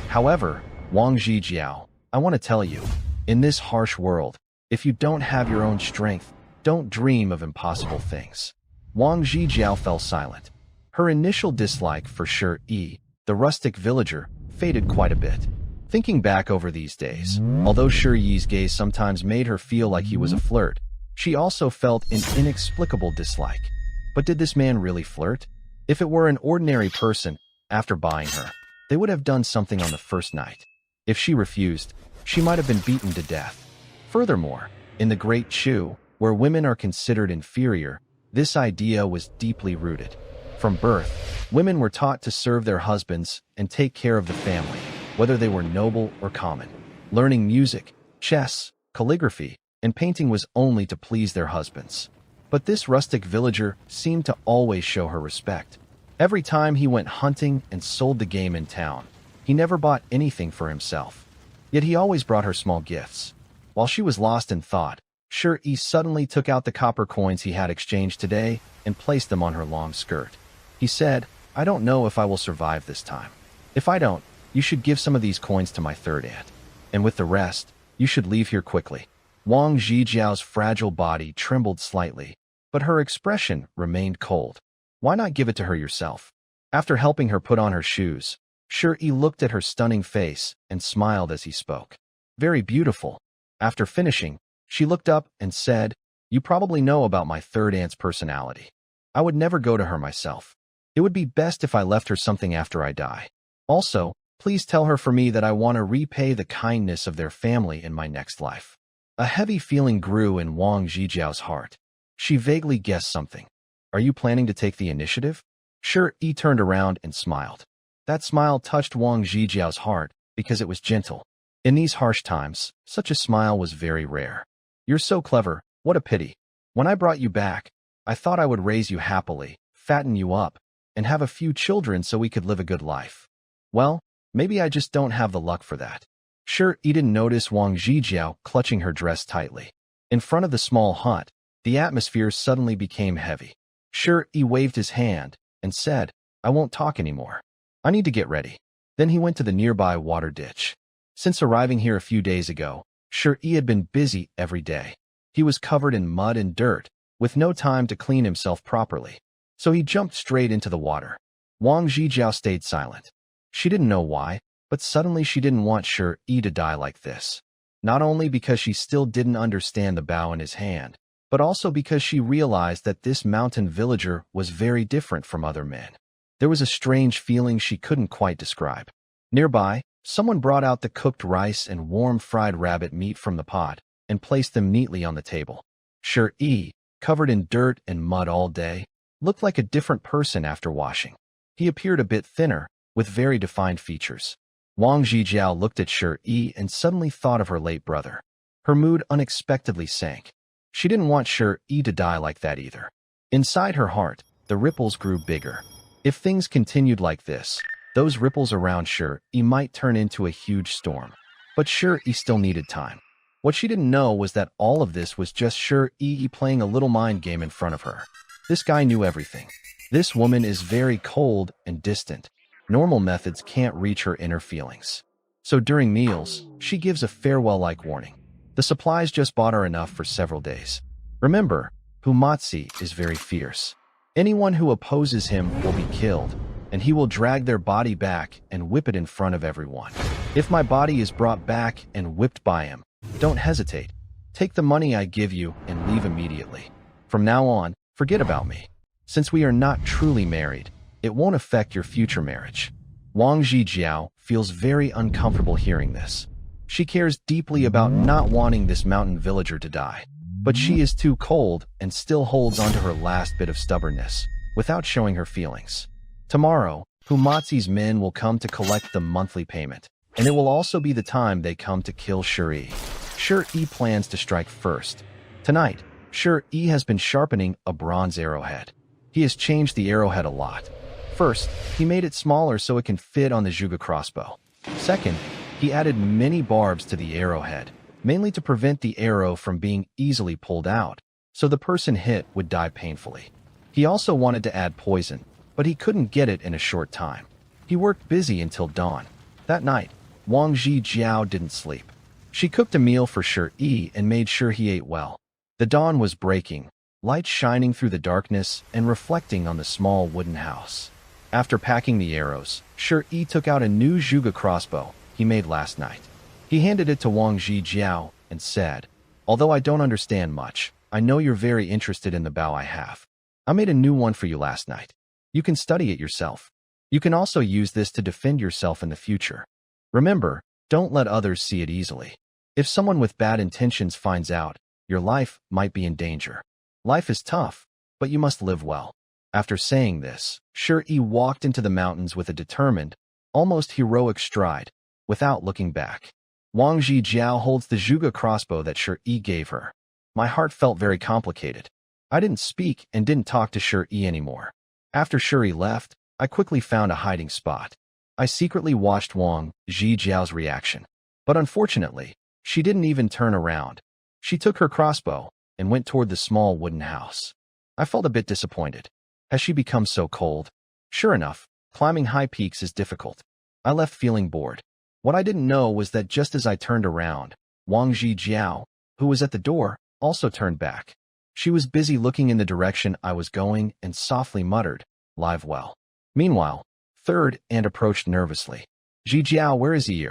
However, Wang Zhijiao, I want to tell you, in this harsh world, if you don't have your own strength, don't dream of impossible things." Wang Zhijiao fell silent. Her initial dislike for Shi, the rustic villager, faded quite a bit. Thinking back over these days, although Shi's gaze sometimes made her feel like he was a flirt, she also felt an inexplicable dislike. But did this man really flirt? If it were an ordinary person, after buying her, they would have done something on the first night. If she refused, she might have been beaten to death. Furthermore, in the Great Chu, where women are considered inferior, this idea was deeply rooted. From birth, women were taught to serve their husbands and take care of the family, whether they were noble or common. Learning music, chess, calligraphy, and painting was only to please their husbands. But this rustic villager seemed to always show her respect. Every time he went hunting and sold the game in town, he never bought anything for himself. Yet he always brought her small gifts. While she was lost in thought, Shi suddenly took out the copper coins he had exchanged today and placed them on her long skirt. He said, "I don't know if I will survive this time. If I don't, you should give some of these coins to my third aunt. And with the rest, you should leave here quickly." Wang Zhijiao's fragile body trembled slightly, but her expression remained cold. "Why not give it to her yourself?" After helping her put on her shoes, Shi looked at her stunning face and smiled as he spoke. "Very beautiful." After finishing, she looked up and said, "You probably know about my third aunt's personality. I would never go to her myself. It would be best if I left her something after I die. Also, please tell her for me that I want to repay the kindness of their family in my next life." A heavy feeling grew in Wang Zhijiao's heart. She vaguely guessed something. "Are you planning to take the initiative?" Shi turned around and smiled. That smile touched Wang Zhijiao's heart because it was gentle. In these harsh times, such a smile was very rare. "You're so clever, what a pity. When I brought you back, I thought I would raise you happily, fatten you up, and have a few children so we could live a good life. Well, maybe I just don't have the luck for that." Shi didn't notice Wang Zhijiao clutching her dress tightly. In front of the small hut, the atmosphere suddenly became heavy. Shi waved his hand and said, "I won't talk anymore. I need to get ready." Then he went to the nearby water ditch. Since arriving here a few days ago, Shi had been busy every day. He was covered in mud and dirt, with no time to clean himself properly. So he jumped straight into the water. Wang Zhijiao stayed silent. She didn't know why, but suddenly she didn't want Shi to die like this. Not only because she still didn't understand the bow in his hand, but also because she realized that this mountain villager was very different from other men. There was a strange feeling she couldn't quite describe. Nearby, someone brought out the cooked rice and warm fried rabbit meat from the pot and placed them neatly on the table. Shi, covered in dirt and mud all day, looked like a different person after washing. He appeared a bit thinner, with very defined features. Wang Zhijiao looked at Shi and suddenly thought of her late brother. Her mood unexpectedly sank. She didn't want Shi to die like that either. Inside her heart, the ripples grew bigger. If things continued like this, those ripples around Shi might turn into a huge storm. But Shi still needed time. What she didn't know was that all of this was just Shi playing a little mind game in front of her. This guy knew everything. This woman is very cold and distant. Normal methods can't reach her inner feelings. So during meals, she gives a farewell-like warning. The supplies just bought her enough for several days. Remember, Humatsi is very fierce. Anyone who opposes him will be killed, and he will drag their body back and whip it in front of everyone. If my body is brought back and whipped by him, don't hesitate. Take the money I give you and leave immediately. From now on, forget about me. Since we are not truly married, it won't affect your future marriage. Wang Zhijiao feels very uncomfortable hearing this. She cares deeply about not wanting this mountain villager to die, but she is too cold and still holds onto her last bit of stubbornness, without showing her feelings. Tomorrow, Humatsi's men will come to collect the monthly payment, and it will also be the time they come to kill Shi. Shi plans to strike first. Tonight, Shi has been sharpening a bronze arrowhead. He has changed the arrowhead a lot. First, he made it smaller so it can fit on the Zhuge crossbow. Second, he added many barbs to the arrowhead, mainly to prevent the arrow from being easily pulled out, so the person hit would die painfully. He also wanted to add poison, but he couldn't get it in a short time. He worked busy until dawn. That night, Wang Zhijiao didn't sleep. She cooked a meal for Shi and made sure he ate well. The dawn was breaking, light shining through the darkness and reflecting on the small wooden house. After packing the arrows, Shi took out a new Zhuge crossbow he made last night. He handed it to Wang Zhijiao and said, "Although I don't understand much, I know you're very interested in the bow I have. I made a new one for you last night. You can study it yourself. You can also use this to defend yourself in the future. Remember, don't let others see it easily. If someone with bad intentions finds out, your life might be in danger. Life is tough, but you must live well." After saying this, Shi walked into the mountains with a determined, almost heroic stride, without looking back. Wang Zhijiao holds the Zhuge crossbow that Shi gave her. My heart felt very complicated. I didn't speak and didn't talk to Shi anymore. After Shi left, I quickly found a hiding spot. I secretly watched Wang Zhijiao's reaction. But unfortunately, she didn't even turn around. She took her crossbow and went toward the small wooden house. I felt a bit disappointed. Has she become so cold? Sure enough, climbing high peaks is difficult. I left feeling bored. What I didn't know was that just as I turned around, Wang Zhijiao, who was at the door, also turned back. She was busy looking in the direction I was going and softly muttered, "Live well." Meanwhile, third aunt approached nervously. "Zhijiao, where is he?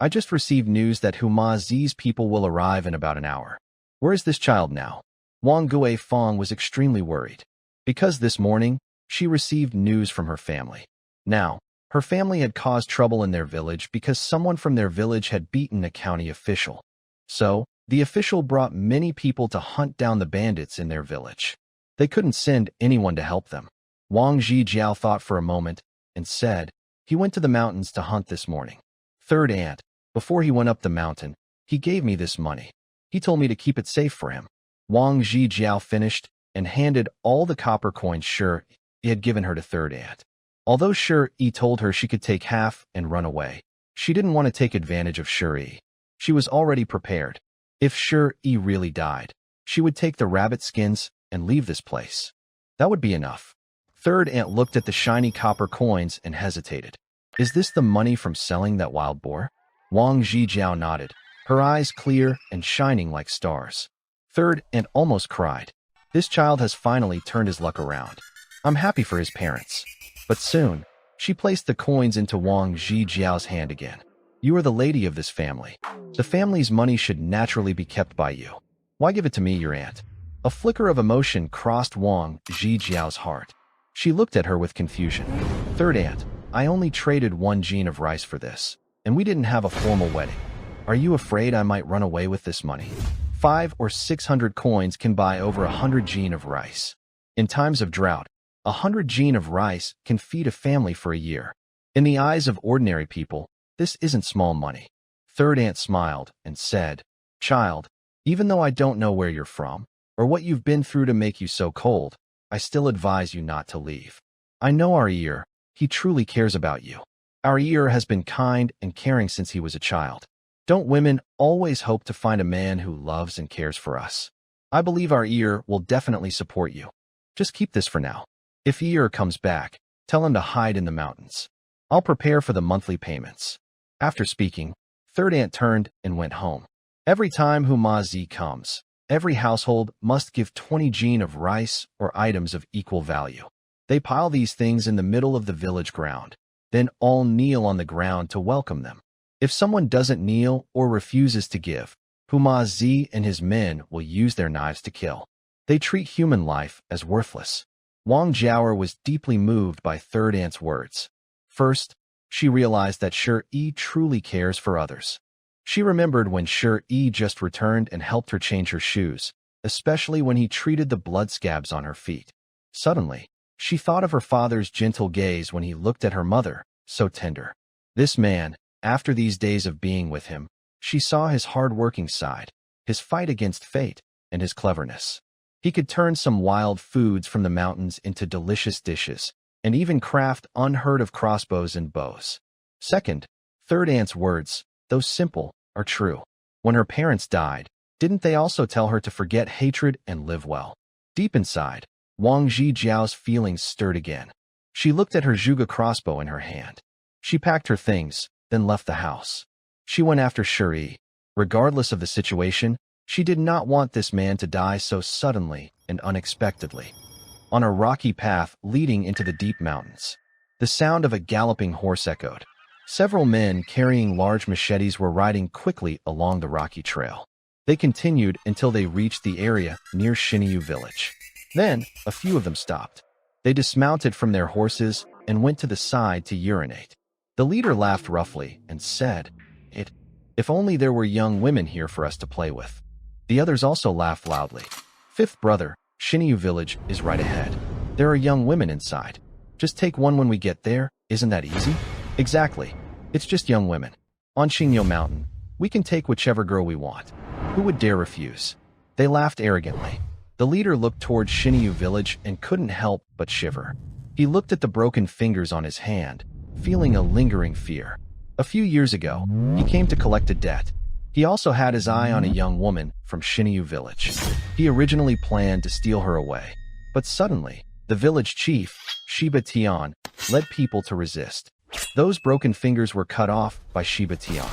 I just received news that Huma Zi's people will arrive in about an hour. Where is this child now?" Wang Guifeng was extremely worried. Because this morning, she received news from her family. Now, her family had caused trouble in their village because someone from their village had beaten a county official. So, the official brought many people to hunt down the bandits in their village. They couldn't send anyone to help them. Wang Zhijiao thought for a moment and said, "He went to the mountains to hunt this morning. Third aunt, before he went up the mountain, he gave me this money. He told me to keep it safe for him." Wang Zhijiao finished and handed all the copper coins Shi had given her to third aunt. Although Shi told her she could take half and run away, she didn't want to take advantage of Shi. She was already prepared. If Shi really died, she would take the rabbit skins and leave this place. That would be enough. Third aunt looked at the shiny copper coins and hesitated. "Is this the money from selling that wild boar?" Wang Zhijiao nodded, her eyes clear and shining like stars. Third aunt almost cried. This child has finally turned his luck around. I'm happy for his parents. But soon, she placed the coins into Wang Zhijiao's hand again. "You are the lady of this family. The family's money should naturally be kept by you. Why give it to me, your aunt?" A flicker of emotion crossed Wang Zhijiao's heart. She looked at her with confusion. Third aunt, I only traded 1 gene of rice for this, and we didn't have a formal wedding. Are you afraid I might run away with this money? 500 or 600 coins can buy over 100 gene of rice. In times of drought, 100 gene of rice can feed a family for a year. In the eyes of ordinary people, this isn't small money. Third aunt smiled and said, Child, even though I don't know where you're from, or what you've been through to make you so cold, I still advise you not to leave. I know our ear, he truly cares about you. Our ear has been kind and caring since he was a child. Don't women always hope to find a man who loves and cares for us? I believe our ear will definitely support you. Just keep this for now. If ear comes back, tell him to hide in the mountains. I'll prepare for the monthly payments. After speaking, third aunt turned and went home. Every time Humazi comes, every household must give 20 gene of rice or items of equal value. They pile these things in the middle of the village ground, then all kneel on the ground to welcome them. If someone doesn't kneel or refuses to give, Humazi and his men will use their knives to kill. They treat human life as worthless. Wang Jiaoer was deeply moved by third aunt's words. First, she realized that Shi truly cares for others. She remembered when Shi just returned and helped her change her shoes, especially when he treated the blood scabs on her feet. Suddenly, she thought of her father's gentle gaze when he looked at her mother, so tender. This man, after these days of being with him, she saw his hard-working side, his fight against fate, and his cleverness. He could turn some wild foods from the mountains into delicious dishes, and even craft unheard-of crossbows and bows. Second, third aunt's words, though simple, are true. When her parents died, didn't they also tell her to forget hatred and live well? Deep inside, Wang Zhijiao's feelings stirred again. She looked at her Zhuge crossbow in her hand. She packed her things, then left the house. She went after Shi. Regardless of the situation, she did not want this man to die so suddenly and unexpectedly. On a rocky path leading into the deep mountains, the sound of a galloping horse echoed. Several men carrying large machetes were riding quickly along the rocky trail. They continued until they reached the area near Xinyu village. Then, a few of them stopped. They dismounted from their horses and went to the side to urinate. The leader laughed roughly and said, If only there were young women here for us to play with. The others also laughed loudly. Fifth brother, Xinyu village is right ahead. There are young women inside. Just take one when we get there, isn't that easy? Exactly. It's just young women. On Xinyu Mountain, we can take whichever girl we want. Who would dare refuse? They laughed arrogantly. The leader looked toward Xinyu village and couldn't help but shiver. He looked at the broken fingers on his hand, feeling a lingering fear. A few years ago, he came to collect a debt. He also had his eye on a young woman from Xinyu village. He originally planned to steal her away, but suddenly, the village chief, Shiba Tian, led people to resist. Those broken fingers were cut off by Shiba Tian.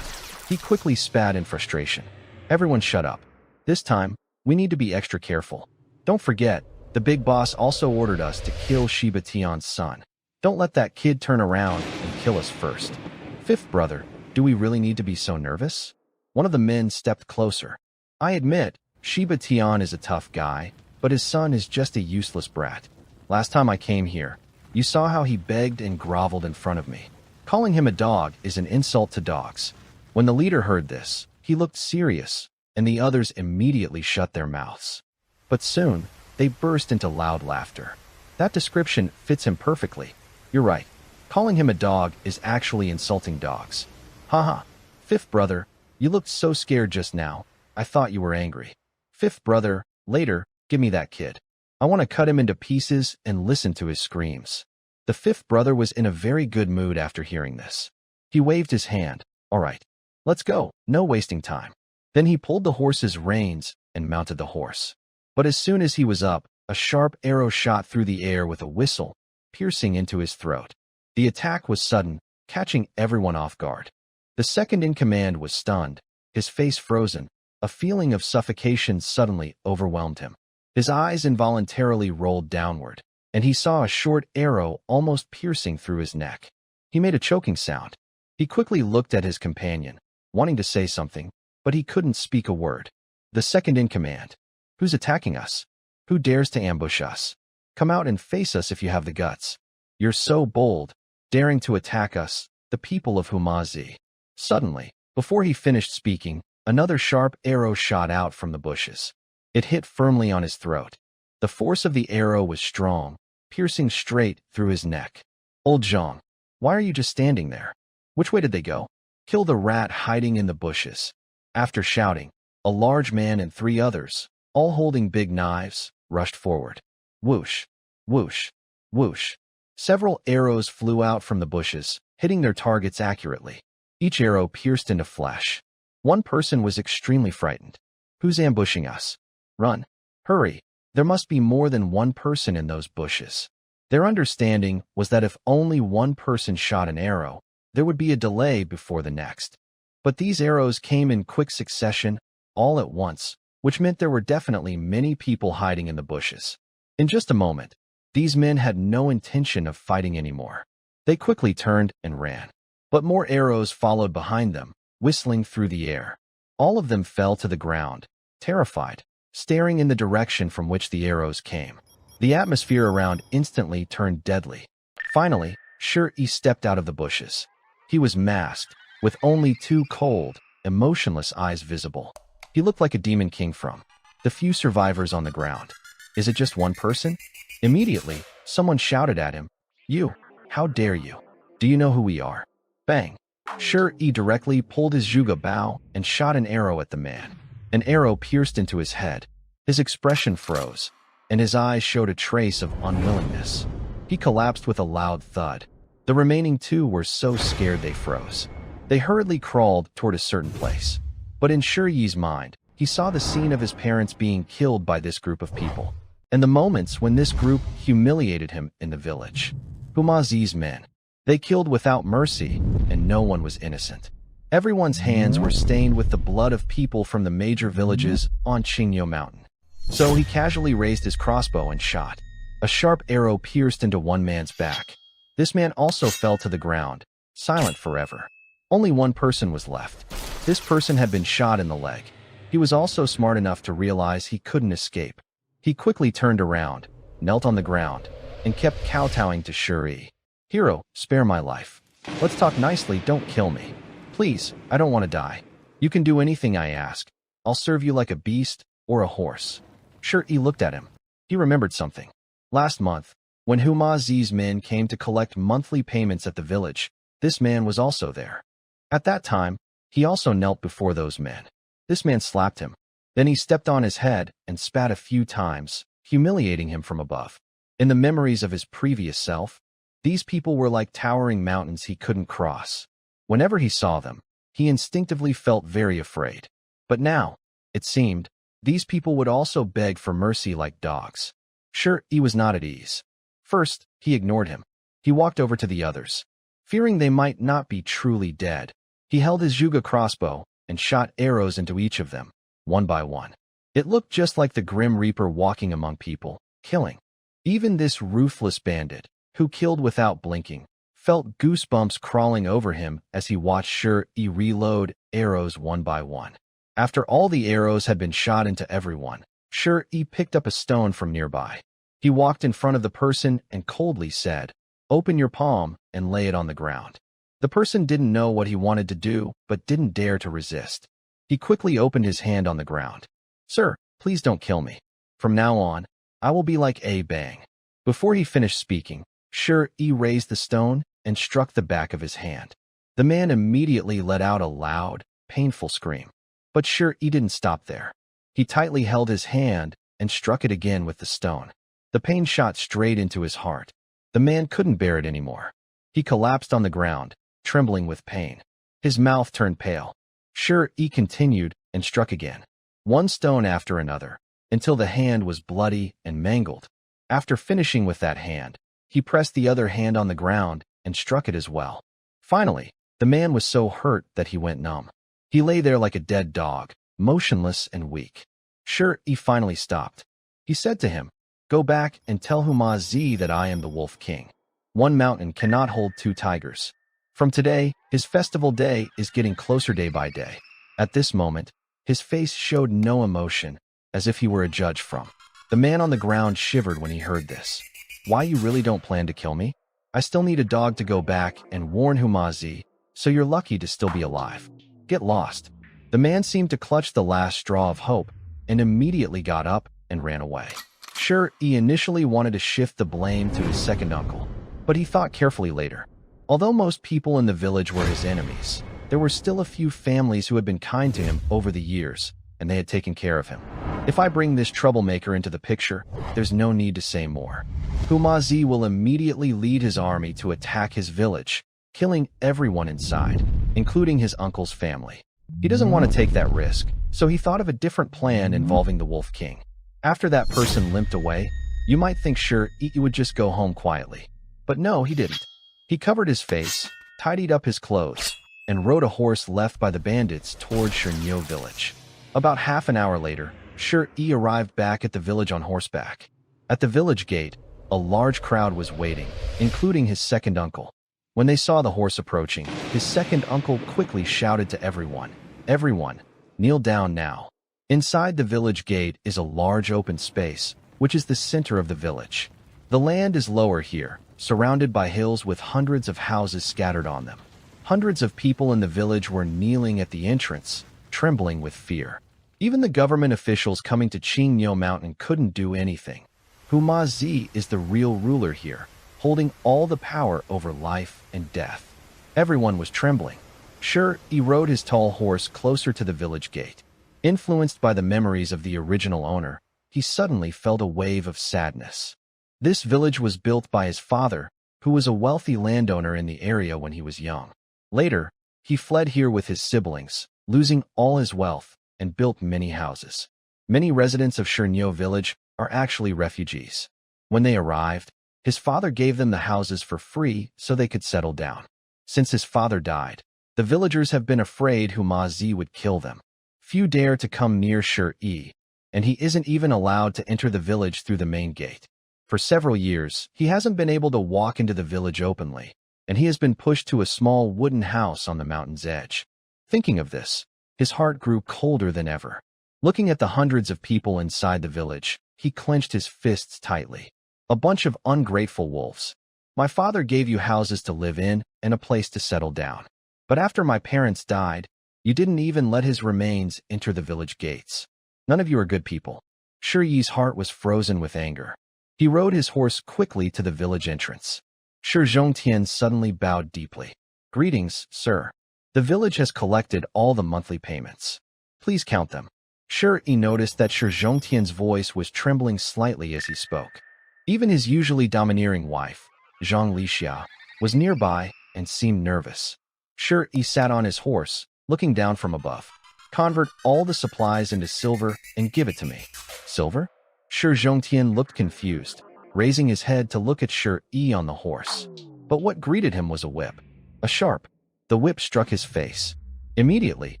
He quickly spat in frustration. Everyone shut up. This time, we need to be extra careful. Don't forget, the big boss also ordered us to kill Shiba Tian's son. Don't let that kid turn around and kill us first. Fifth brother, do we really need to be so nervous? One of the men stepped closer. I admit, Shiba Tian is a tough guy, but his son is just a useless brat. Last time I came here, you saw how he begged and groveled in front of me. Calling him a dog is an insult to dogs. When the leader heard this, he looked serious, and the others immediately shut their mouths. But soon, they burst into loud laughter. That description fits him perfectly. You're right. Calling him a dog is actually insulting dogs. Haha. Fifth brother, you looked so scared just now. I thought you were angry. Fifth brother, later, give me that kid. I want to cut him into pieces and listen to his screams. The fifth brother was in a very good mood after hearing this. He waved his hand. All right, let's go. No wasting time. Then he pulled the horse's reins and mounted the horse. But as soon as he was up, a sharp arrow shot through the air with a whistle, piercing into his throat. The attack was sudden, catching everyone off guard. The second in command was stunned, his face frozen. A feeling of suffocation suddenly overwhelmed him. His eyes involuntarily rolled downward, and he saw a short arrow almost piercing through his neck. He made a choking sound. He quickly looked at his companion, wanting to say something, but he couldn't speak a word. The second in command. Who's attacking us? Who dares to ambush us? Come out and face us if you have the guts. You're so bold, daring to attack us, the people of Humazi. Suddenly, before he finished speaking, another sharp arrow shot out from the bushes. It hit firmly on his throat. The force of the arrow was strong, piercing straight through his neck. Old Zhang, why are you just standing there? Which way did they go? Kill the rat hiding in the bushes. After shouting, a large man and 3 others, all holding big knives, rushed forward. Whoosh, whoosh, whoosh. Several arrows flew out from the bushes, hitting their targets accurately. Each arrow pierced into flesh. One person was extremely frightened. Who's ambushing us? Run. Hurry. There must be more than one person in those bushes. Their understanding was that if only one person shot an arrow, there would be a delay before the next. But these arrows came in quick succession, all at once, which meant there were definitely many people hiding in the bushes. In just a moment, these men had no intention of fighting anymore. They quickly turned and ran. But more arrows followed behind them, whistling through the air. All of them fell to the ground, terrified, staring in the direction from which the arrows came. The atmosphere around instantly turned deadly. Finally, Shi stepped out of the bushes. He was masked, with only 2 cold, emotionless eyes visible. He looked like a demon king from the few survivors on the ground. Is it just one person? Immediately, someone shouted at him, "You! How dare you? Do you know who we are?" Bang! Shi directly pulled his Zhuge Bao and shot an arrow at the man. An arrow pierced into his head. His expression froze, and his eyes showed a trace of unwillingness. He collapsed with a loud thud. The remaining 2 were so scared they froze. They hurriedly crawled toward a certain place. But in Shi's mind, he saw the scene of his parents being killed by this group of people, and the moments when this group humiliated him in the village. Humazi's men. They killed without mercy, and no one was innocent. Everyone's hands were stained with the blood of people from the major villages on Qingyo Mountain. So he casually raised his crossbow and shot. A sharp arrow pierced into one man's back. This man also fell to the ground, silent forever. Only one person was left. This person had been shot in the leg. He was also smart enough to realize he couldn't escape. He quickly turned around, knelt on the ground, and kept kowtowing to Shi. "Hero, spare my life. Let's talk nicely, don't kill me. Please, I don't want to die. You can do anything I ask. I'll serve you like a beast or a horse." Shi looked at him. He remembered something. Last month, when Humazi's men came to collect monthly payments at the village, this man was also there. At that time, he also knelt before those men. This man slapped him. Then he stepped on his head and spat a few times, humiliating him from above. In the memories of his previous self, these people were like towering mountains he couldn't cross. Whenever he saw them, he instinctively felt very afraid. But now, it seemed, these people would also beg for mercy like dogs. Shi was not at ease. First, he ignored him. He walked over to the others. Fearing they might not be truly dead, he held his Zhuge crossbow and shot arrows into each of them, one by one. It looked just like the Grim Reaper walking among people, killing. Even this ruthless bandit, who killed without blinking, felt goosebumps crawling over him as he watched Shi reload arrows one by one. After all the arrows had been shot into everyone, Shi picked up a stone from nearby. He walked in front of the person and coldly said, "Open your palm and lay it on the ground." The person didn't know what he wanted to do, but didn't dare to resist. He quickly opened his hand on the ground. "Sir, please don't kill me. From now on, I will be like a bang." Before he finished speaking, Shi raised the stone and struck the back of his hand. The man immediately let out a loud, painful scream. But Shi didn't stop there. He tightly held his hand and struck it again with the stone. The pain shot straight into his heart. The man couldn't bear it anymore. He collapsed on the ground, trembling with pain. His mouth turned pale. Shi continued and struck again, one stone after another, until the hand was bloody and mangled. After finishing with that hand, he pressed the other hand on the ground and struck it as well. Finally, the man was so hurt that he went numb. He lay there like a dead dog, motionless and weak. Shi finally stopped. He said to him, "Go back and tell Humazi that I am the Wolf King. One mountain cannot hold 2 tigers. From today, his festival day is getting closer day by day." At this moment, his face showed no emotion, as if he were a judge from The man on the ground shivered when he heard this. Why, you really don't plan to kill me? I still need a dog to go back and warn Humazi, so you're lucky to still be alive. Get lost. The man seemed to clutch the last straw of hope and immediately got up and ran away. Sure, he initially wanted to shift the blame to his second uncle, but he thought carefully later. Although most people in the village were his enemies, there were still a few families who had been kind to him over the years, and they had taken care of him. If I bring this troublemaker into the picture, there's no need to say more. Humazi will immediately lead his army to attack his village, killing everyone inside, including his uncle's family. He doesn't want to take that risk, so he thought of a different plan involving the Wolf King. After that person limped away, you might think sure he would just go home quietly. But no, he didn't. He covered his face, tidied up his clothes, and rode a horse left by the bandits toward Shernyo village. About half an hour later, Shi arrived back at the village on horseback. At the village gate, a large crowd was waiting, including his second uncle. When they saw the horse approaching, his second uncle quickly shouted to everyone, "Everyone, kneel down now." Inside the village gate is a large open space, which is the center of the village. The land is lower here, surrounded by hills with hundreds of houses scattered on them. Hundreds of people in the village were kneeling at the entrance, trembling with fear. Even the government officials coming to Qingyo Mountain couldn't do anything. Humazi is the real ruler here, holding all the power over life and death. Everyone was trembling. Sure, he rode his tall horse closer to the village gate. Influenced by the memories of the original owner, he suddenly felt a wave of sadness. This village was built by his father, who was a wealthy landowner in the area when he was young. Later, he fled here with his siblings, losing all his wealth, and built many houses. Many residents of Shernyo village are actually refugees. When they arrived, his father gave them the houses for free so they could settle down. Since his father died, the villagers have been afraid Humazi would kill them. Few dare to come near Shi, and he isn't even allowed to enter the village through the main gate. For several years, he hasn't been able to walk into the village openly, and he has been pushed to a small wooden house on the mountain's edge. Thinking of this, his heart grew colder than ever. Looking at the hundreds of people inside the village, he clenched his fists tightly. A bunch of ungrateful wolves. My father gave you houses to live in and a place to settle down. But after my parents died, you didn't even let his remains enter the village gates. None of you are good people. Shiyi's heart was frozen with anger. He rode his horse quickly to the village entrance. Shi Zhongtian suddenly bowed deeply. "Greetings, sir. The village has collected all the monthly payments. Please count them." Shi noticed that Shi Zhongtian's voice was trembling slightly as he spoke. Even his usually domineering wife, Zhang Lixia, was nearby and seemed nervous. Shi sat on his horse, looking down from above. "Convert all the supplies into silver and give it to me." "Silver?" Shi Zhongtian looked confused, raising his head to look at Shi on the horse. But what greeted him was a whip. A sharp. The whip struck his face. Immediately,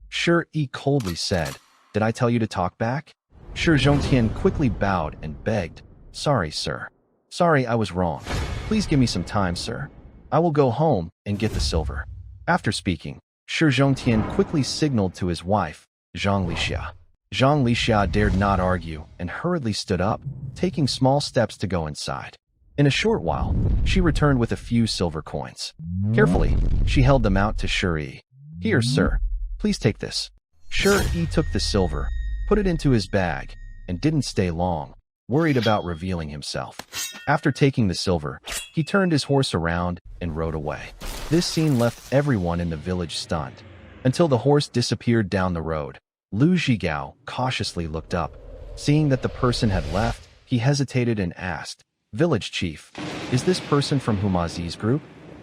Shi coldly said, "Did I tell you to talk back?" Shi Zhongtian quickly bowed and begged, "Sorry, sir. Sorry, I was wrong. Please give me some time, sir. I will go home and get the silver." After speaking, Shi Zhongtian quickly signaled to his wife, Zhang Lixia. Zhang Lixia dared not argue and hurriedly stood up, taking small steps to go inside. In a short while, she returned with a few silver coins. Carefully, she held them out to Shi. "Here, sir. Please take this." Shi took the silver, put it into his bag, and didn't stay long, worried about revealing himself. After taking the silver, he turned his horse around and rode away. This scene left everyone in the village stunned. Until the horse disappeared down the road, Lu Zhigao cautiously looked up. Seeing that the person had left, he hesitated and asked, "Village chief, is this person from Humazi's group?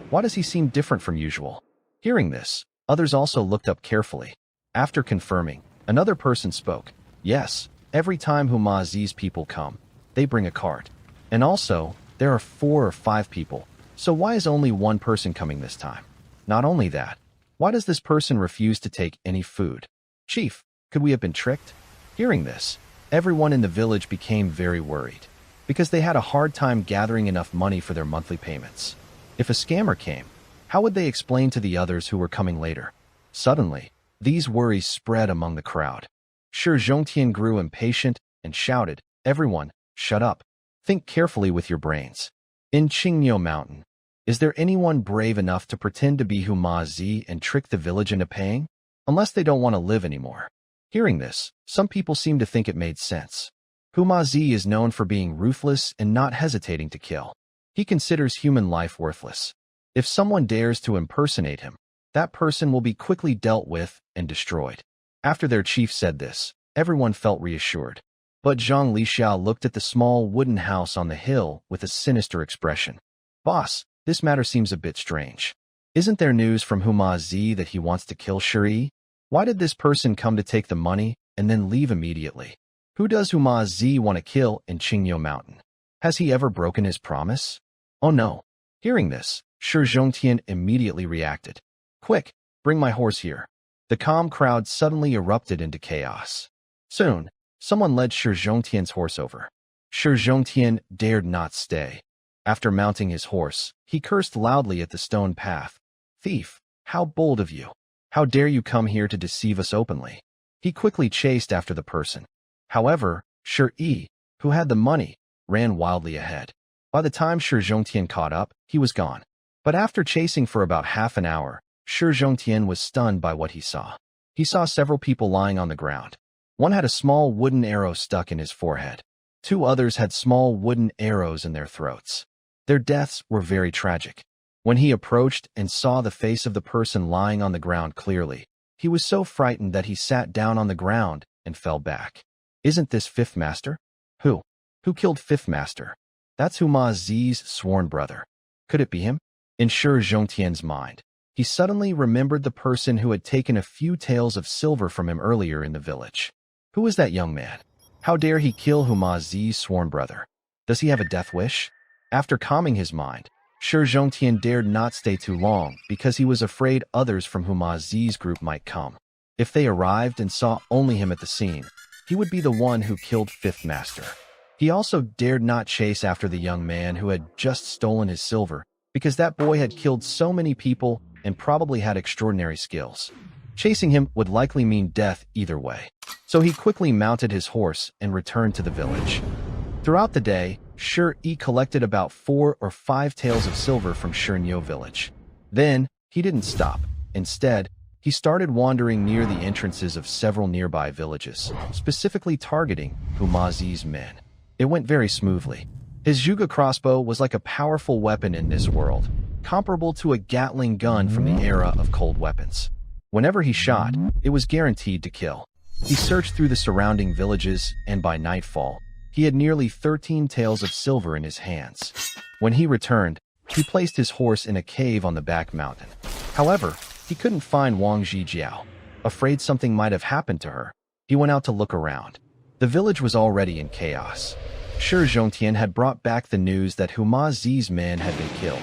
Why does he seem different from usual?" Hearing this, others also looked up carefully. After confirming, another person spoke. "Yes, every time Humazi's people come, they bring a cart. And also, there are 4 or 5 people, so why is only one person coming this time? Not only that, why does this person refuse to take any food? Chief, could we have been tricked?" Hearing this, everyone in the village became very worried, because they had a hard time gathering enough money for their monthly payments. If a scammer came, how would they explain to the others who were coming later? Suddenly, these worries spread among the crowd. Shi Zhongtian grew impatient and shouted, "Everyone, Shut up. Think carefully with your brains. In Qingyo Mountain, is there anyone brave enough to pretend to be Huma Zi and trick the village into paying? Unless they don't want to live anymore. Hearing this, some people seem to think it made sense. Huma Zi is known for being ruthless and not hesitating to kill. He considers human life worthless. If someone dares to impersonate him, that person will be quickly dealt with and destroyed. After their chief said this, everyone felt reassured. But Zhang Lixiao looked at the small wooden house on the hill with a sinister expression. Boss, this matter seems a bit strange. Isn't there news from Huma Zi that he wants to kill Shuri? Why did this person come to take the money and then leave immediately? Who does Huma Zi want to kill in Qingyo Mountain? Has he ever broken his promise? Oh no. Hearing this, Shi Zhongtian immediately reacted. Quick, bring my horse here. The calm crowd suddenly erupted into chaos. Soon, someone led Shi Zhongtian's horse over. Shi Zhongtian dared not stay. After mounting his horse, he cursed loudly at the stone path. Thief, how bold of you! How dare you come here to deceive us openly? He quickly chased after the person. However, Shi, who had the money, ran wildly ahead. By the time Shi Zhongtian caught up, he was gone. But after chasing for about half an hour, Shi Zhongtian was stunned by what he saw. He saw several people lying on the ground. One had a small wooden arrow stuck in his forehead. 2 others had small wooden arrows in their throats. Their deaths were very tragic. When he approached and saw the face of the person lying on the ground clearly, he was so frightened that he sat down on the ground and fell back. Isn't this Fifth Master? Who? Who killed Fifth Master? That's Huma Zi's sworn brother. Could it be him? In Shi Zhongtian's mind, he suddenly remembered the person who had taken a few taels of silver from him earlier in the village. Who is that young man? How dare he kill Huma Zi's sworn brother? Does he have a death wish? After calming his mind, Shi Zhongtian dared not stay too long because he was afraid others from Huma Zi's group might come. If they arrived and saw only him at the scene, he would be the one who killed Fifth Master. He also dared not chase after the young man who had just stolen his silver because that boy had killed so many people and probably had extraordinary skills. Chasing him would likely mean death either way. So he quickly mounted his horse and returned to the village. Throughout the day, Shi collected about 4 or 5 taels of silver from Shernyo village. Then, he didn't stop. Instead, he started wandering near the entrances of several nearby villages, specifically targeting Huma Zi's men. It went very smoothly. His Zhuge crossbow was like a powerful weapon in this world, comparable to a Gatling gun from the era of cold weapons. Whenever he shot, it was guaranteed to kill. He searched through the surrounding villages, and by nightfall, he had nearly 13 taels of silver in his hands. When he returned, he placed his horse in a cave on the back mountain. However, he couldn't find Wang Zhijiao. Afraid something might have happened to her, he went out to look around. The village was already in chaos. Shi Zhongtian had brought back the news that Huma Zi's men had been killed.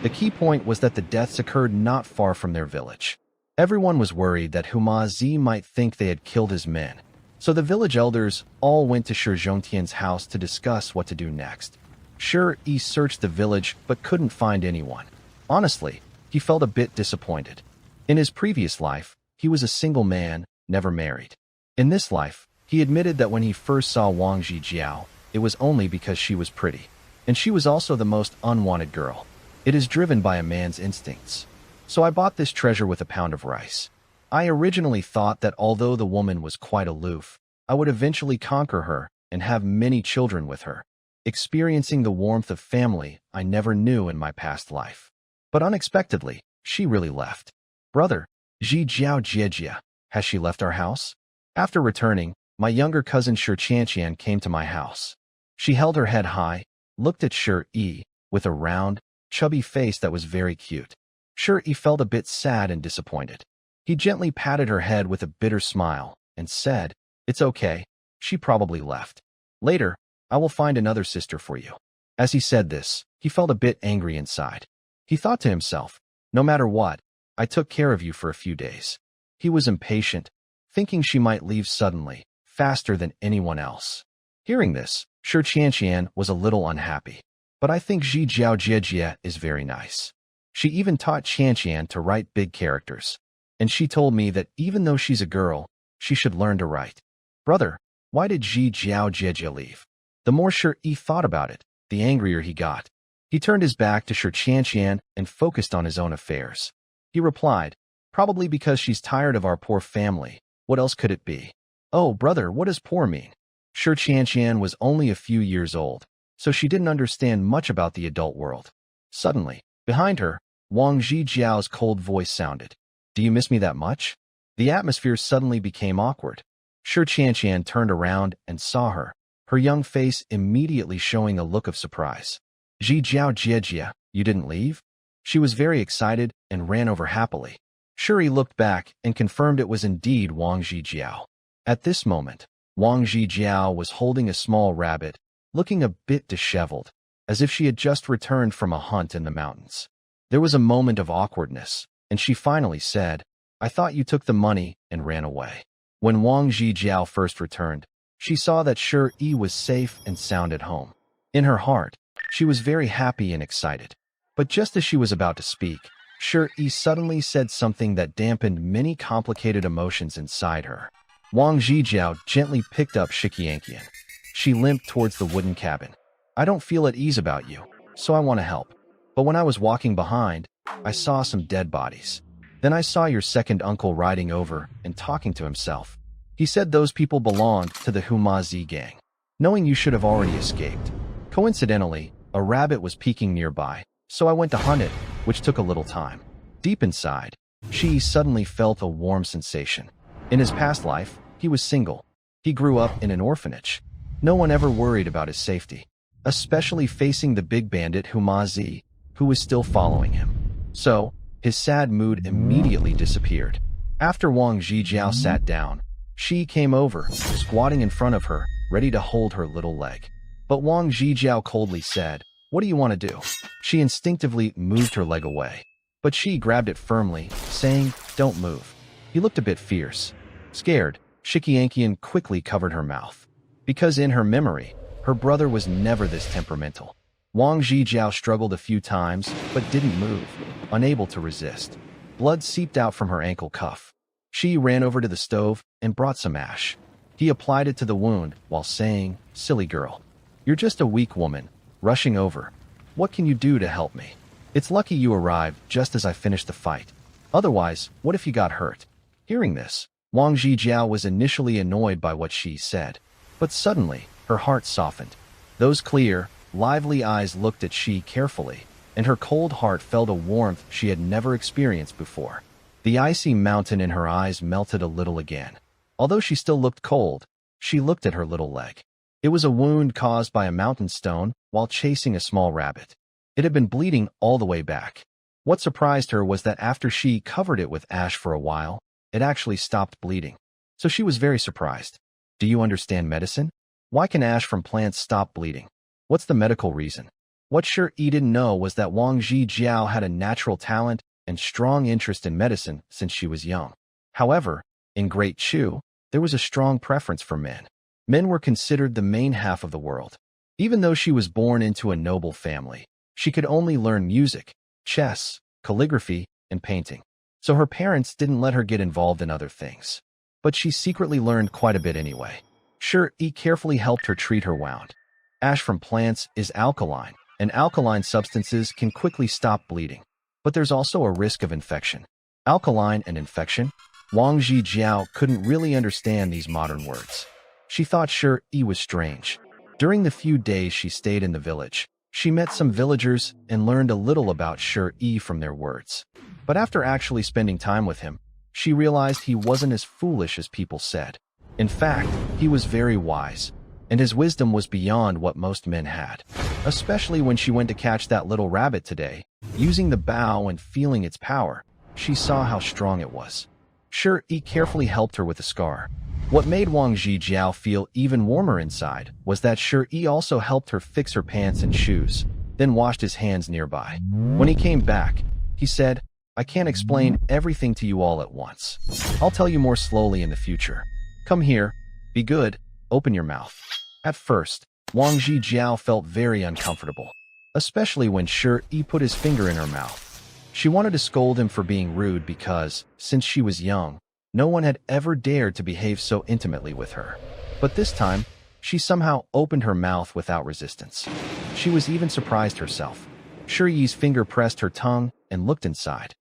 The key point was that the deaths occurred not far from their village. Everyone was worried that Huma Zi might think they had killed his men. So the village elders all went to Shi Zhongtian's house to discuss what to do next. Shi searched the village but couldn't find anyone. Honestly, he felt a bit disappointed. In his previous life, he was a single man, never married. In this life, he admitted that when he first saw Wang Zhijiao, it was only because she was pretty. And she was also the most unwanted girl. It is driven by a man's instincts. So I bought this treasure with a pound of rice. I originally thought that although the woman was quite aloof, I would eventually conquer her and have many children with her, experiencing the warmth of family I never knew in my past life. But unexpectedly, she really left. Brother, Zhijiao Jiejia, has she left our house? After returning, my younger cousin Shi Qianqian came to my house. She held her head high, looked at Shi with a round, chubby face that was very cute. Shi felt a bit sad and disappointed. He gently patted her head with a bitter smile and said, "It's okay, she probably left. Later, I will find another sister for you." As he said this, he felt a bit angry inside. He thought to himself, "No matter what, I took care of you for a few days." He was impatient, thinking she might leave suddenly, faster than anyone else. Hearing this, Shi Qianqian was a little unhappy. But I think Zhijiao Jiejia is very nice. She even taught Qianqian to write big characters. And she told me that even though she's a girl, she should learn to write. Brother, why did Zhijiao Jiejia leave? The more Shi thought about it, the angrier he got. He turned his back to Shi Qianqian and focused on his own affairs. He replied, "Probably because she's tired of our poor family. What else could it be?" "Oh, brother, what does poor mean?" Shi Qianqian was only a few years old, so she didn't understand much about the adult world. Suddenly, behind her, Wang Zhijiao's cold voice sounded. "Do you miss me that much?" The atmosphere suddenly became awkward. Shi Qianqian turned around and saw her, her young face immediately showing a look of surprise. "Zhijiao Jiejia, you didn't leave?" She was very excited and ran over happily. Shuri looked back and confirmed it was indeed Wang Zhijiao. At this moment, Wang Zhijiao was holding a small rabbit, looking a bit disheveled, as if she had just returned from a hunt in the mountains. There was a moment of awkwardness, and she finally said, "I thought you took the money and ran away." When Wang Zhijiao first returned, she saw that Shi was safe and sound at home. In her heart, she was very happy and excited. But just as she was about to speak, Shi suddenly said something that dampened many complicated emotions inside her. Wang Zhijiao gently picked up Shikiankian. She limped towards the wooden cabin. "I don't feel at ease about you, so I want to help. But when I was walking behind, I saw some dead bodies. Then I saw your second uncle riding over and talking to himself. He said those people belonged to the Humazi gang. Knowing you should have already escaped. Coincidentally, a rabbit was peeking nearby, so I went to hunt it, which took a little time." Deep inside, she suddenly felt a warm sensation. In his past life, he was single. He grew up in an orphanage. No one ever worried about his safety, especially facing the big bandit Humazi, who was still following him. So, his sad mood immediately disappeared. After Wang Zhijiao sat down, she came over, squatting in front of her, ready to hold her little leg. But Wang Zhijiao coldly said, "What do you want to do?" She instinctively moved her leg away, but she grabbed it firmly, saying, "Don't move." He looked a bit fierce. Scared, Shikiankian quickly covered her mouth. Because in her memory, her brother was never this temperamental. Wang Zhijiao struggled a few times, but didn't move, unable to resist. Blood seeped out from her ankle cuff. She ran over to the stove and brought some ash. He applied it to the wound while saying, "Silly girl. You're just a weak woman, rushing over. What can you do to help me? It's lucky you arrived just as I finished the fight. Otherwise, what if you got hurt?" Hearing this, Wang Zhijiao was initially annoyed by what she said, but suddenly, her heart softened. Those clear, lively eyes looked at she carefully, and her cold heart felt a warmth she had never experienced before. The icy mountain in her eyes melted a little again. Although she still looked cold, she looked at her little leg. It was a wound caused by a mountain stone while chasing a small rabbit. It had been bleeding all the way back. What surprised her was that after she covered it with ash for a while, it actually stopped bleeding. So she was very surprised. "Do you understand medicine? Why can ash from plants stop bleeding? What's the medical reason?" What Shi didn't know was that Wang Zhijiao had a natural talent and strong interest in medicine since she was young. However, in Great Chu, there was a strong preference for men. Men were considered the main half of the world. Even though she was born into a noble family, she could only learn music, chess, calligraphy, and painting. So her parents didn't let her get involved in other things. But she secretly learned quite a bit anyway. Shi carefully helped her treat her wound. Ash from plants is alkaline, and alkaline substances can quickly stop bleeding. But there's also a risk of infection. Alkaline and infection? Wang Zhijiao couldn't really understand these modern words. She thought Shi was strange. During the few days she stayed in the village, she met some villagers and learned a little about Shi from their words. But after actually spending time with him, she realized he wasn't as foolish as people said. In fact, he was very wise, and his wisdom was beyond what most men had. Especially when she went to catch that little rabbit today, using the bow and feeling its power, she saw how strong it was. Shi carefully helped her with the scar. What made Wang Zhijiao feel even warmer inside was that Shi also helped her fix her pants and shoes, then washed his hands nearby. When he came back, he said, "I can't explain everything to you all at once. I'll tell you more slowly in the future. Come here, be good, open your mouth." At first, Wang Zhijiao felt very uncomfortable, especially when Shi put his finger in her mouth. She wanted to scold him for being rude because, since she was young, no one had ever dared to behave so intimately with her. But this time, She somehow opened her mouth without resistance. She was even surprised herself. Shiyi's finger pressed her tongue and looked inside.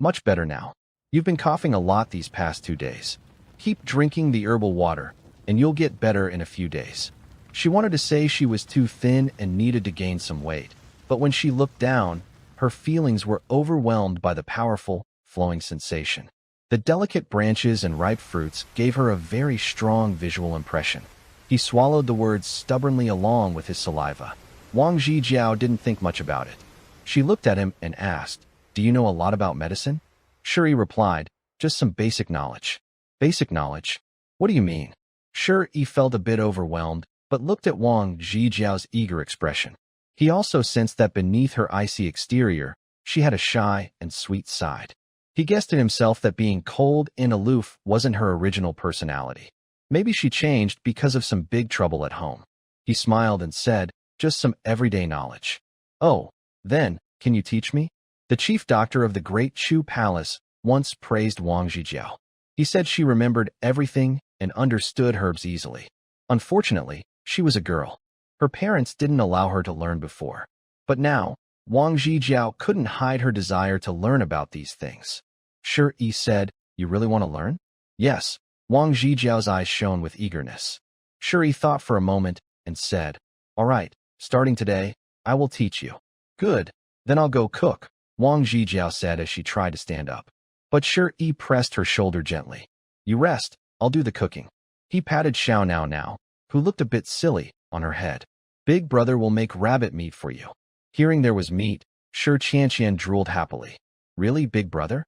Much better now. You've been coughing a lot these past 2 days. Keep drinking the herbal water, and you'll get better in a few days. She wanted to say she was too thin and needed to gain some weight, but when she looked down, her feelings were overwhelmed by the powerful, flowing sensation. The delicate branches and ripe fruits gave her a very strong visual impression. He swallowed the words stubbornly along with his saliva. Wang Zhijiao didn't think much about it. She looked at him and asked, "Do you know a lot about medicine?" Shiyi replied, "Just some basic knowledge." "Basic knowledge? What do you mean?" Shiyi felt a bit overwhelmed, but looked at Wang Zhijiao's eager expression. He also sensed that beneath her icy exterior, she had a shy and sweet side. He guessed to himself that being cold and aloof wasn't her original personality. Maybe she changed because of some big trouble at home. He smiled and said, "Just some everyday knowledge." "Oh, then, can you teach me?" The chief doctor of the Great Chu Palace once praised Wang Zhijiao. He said she remembered everything and understood herbs easily. Unfortunately, she was a girl. Her parents didn't allow her to learn before. But now, Wang Zhijiao couldn't hide her desire to learn about these things. Shiyi said, "You really want to learn?" "Yes." Wang Zhijiao's eyes shone with eagerness. Shiyi thought for a moment and said, "All right, starting today, I will teach you." "Good. Then I'll go cook," Wang Zhijiao said as she tried to stand up. But Shiyi pressed her shoulder gently. "You rest, I'll do the cooking." He patted Xiao Now, who looked a bit silly, on her head. "Big brother will make rabbit meat for you." Hearing there was meat, Shi Qianqian drooled happily. "Really, big brother?"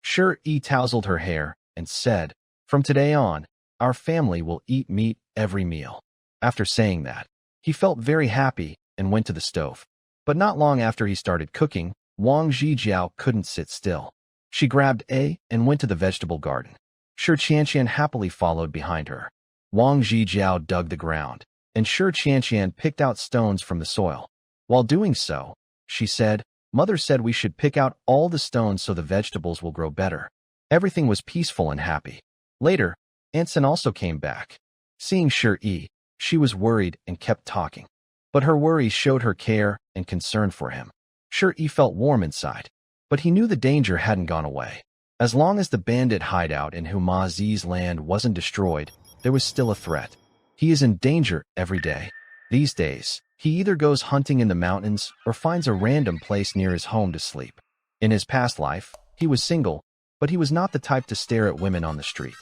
Shiyi tousled her hair and said, "From today on, our family will eat meat every meal." After saying that, he felt very happy and went to the stove. But not long after he started cooking, Wang Zhijiao couldn't sit still. She grabbed and went to the vegetable garden. Shi Qianqian happily followed behind her. Wang Zhijiao dug the ground, and Shi Qianqian picked out stones from the soil. While doing so, she said, "Mother said we should pick out all the stones so the vegetables will grow better." Everything was peaceful and happy. Later, Anson also came back. Seeing Shiyi, she was worried and kept talking. But her worries showed her care and concern for him. Shiyi felt warm inside, but he knew the danger hadn't gone away. As long as the bandit hideout in Huma Zi's land wasn't destroyed, there was still a threat. He is in danger every day. These days, he either goes hunting in the mountains or finds a random place near his home to sleep. In his past life, he was single, but he was not the type to stare at women on the street.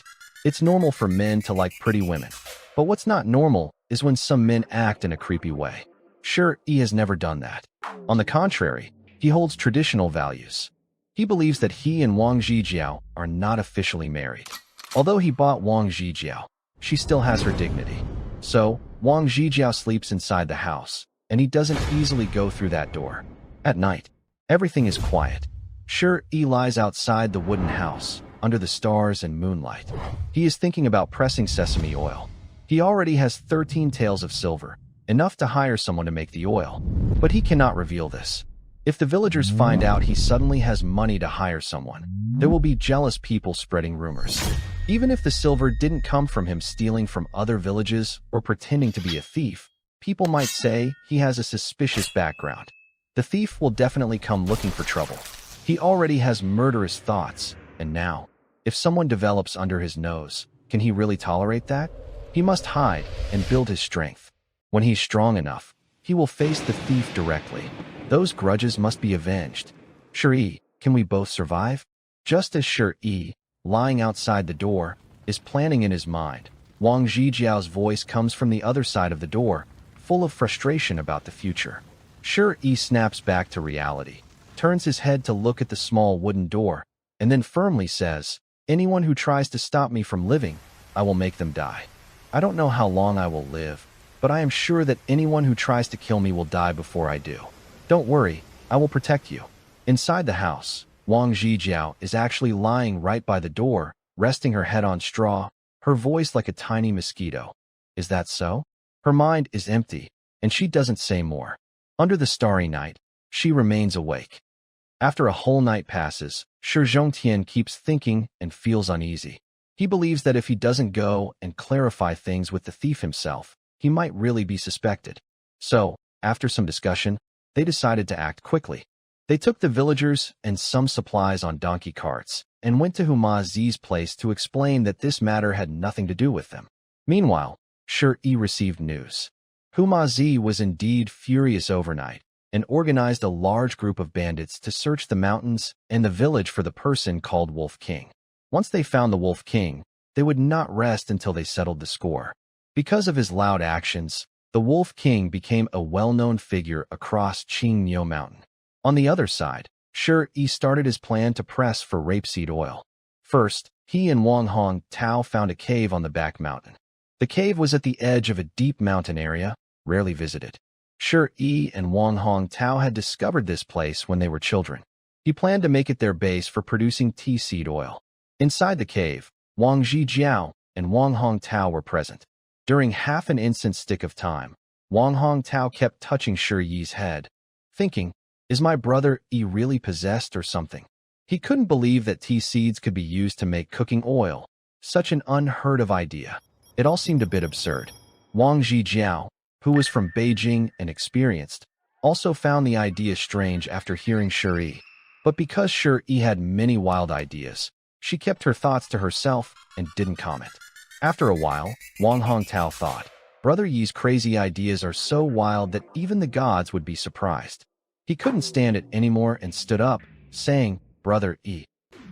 It's normal for men to like pretty women, but what's not normal is when some men act in a creepy way. Shiyi has never done that. On the contrary, he holds traditional values. He believes that he and Wang Zhijiao are not officially married. Although he bought Wang Zhijiao, she still has her dignity. So, Wang Zhijiao sleeps inside the house, and he doesn't easily go through that door. At night, everything is quiet. Shiyi lies outside the wooden house, under the stars and moonlight. He is thinking about pressing sesame oil. He already has 13 taels of silver, enough to hire someone to make the oil. But he cannot reveal this. If the villagers find out he suddenly has money to hire someone, there will be jealous people spreading rumors. Even if the silver didn't come from him stealing from other villages or pretending to be a thief, people might say he has a suspicious background. The thief will definitely come looking for trouble. He already has murderous thoughts, and now, if someone develops under his nose, can he really tolerate that? He must hide and build his strength. When he's strong enough, he will face the thief directly. Those grudges must be avenged. Shiyi, can we both survive? Just as Shiyi, lying outside the door, is planning in his mind, Wang Zhijiao's voice comes from the other side of the door, full of frustration about the future. Shiyi snaps back to reality, turns his head to look at the small wooden door, and then firmly says, "Anyone who tries to stop me from living, I will make them die. I don't know how long I will live, but I am sure that anyone who tries to kill me will die before I do. Don't worry, I will protect you." Inside the house, Wang Zhijiao is actually lying right by the door, resting her head on straw, her voice like a tiny mosquito. Is that so? Her mind is empty, and she doesn't say more. Under the starry night, she remains awake. After a whole night passes, Shi Zhongtian keeps thinking and feels uneasy. He believes that if he doesn't go and clarify things with the thief himself, he might really be suspected. So, after some discussion, they decided to act quickly. They took the villagers and some supplies on donkey carts and went to Huma Zi's place to explain that this matter had nothing to do with them. Meanwhile, Shi received news. Huma Zi was indeed furious overnight and organized a large group of bandits to search the mountains and the village for the person called Wolf King. Once they found the Wolf King, they would not rest until they settled the score. Because of his loud actions, the Wolf King became a well-known figure across Qingniu Mountain. On the other side, Shi started his plan to press for rapeseed oil. First, he and Wang Hong Tao found a cave on the back mountain. The cave was at the edge of a deep mountain area, rarely visited. Shi and Wang Hong Tao had discovered this place when they were children. He planned to make it their base for producing tea seed oil. Inside the cave, Wang Zhijiao and Wang Hong Tao were present. During half an instant stick of time, Wang Hong Tao kept touching Shi's head, thinking, "Is my brother really possessed or something?" He couldn't believe that tea seeds could be used to make cooking oil. Such an unheard of idea. It all seemed a bit absurd. Wang Zhijiao, who was from Beijing and experienced, also found the idea strange after hearing Shi. But because Shi had many wild ideas, she kept her thoughts to herself and didn't comment. After a while, Wang Hongtao thought, Brother Yi's crazy ideas are so wild that even the gods would be surprised. He couldn't stand it anymore and stood up, saying, "Brother Yi,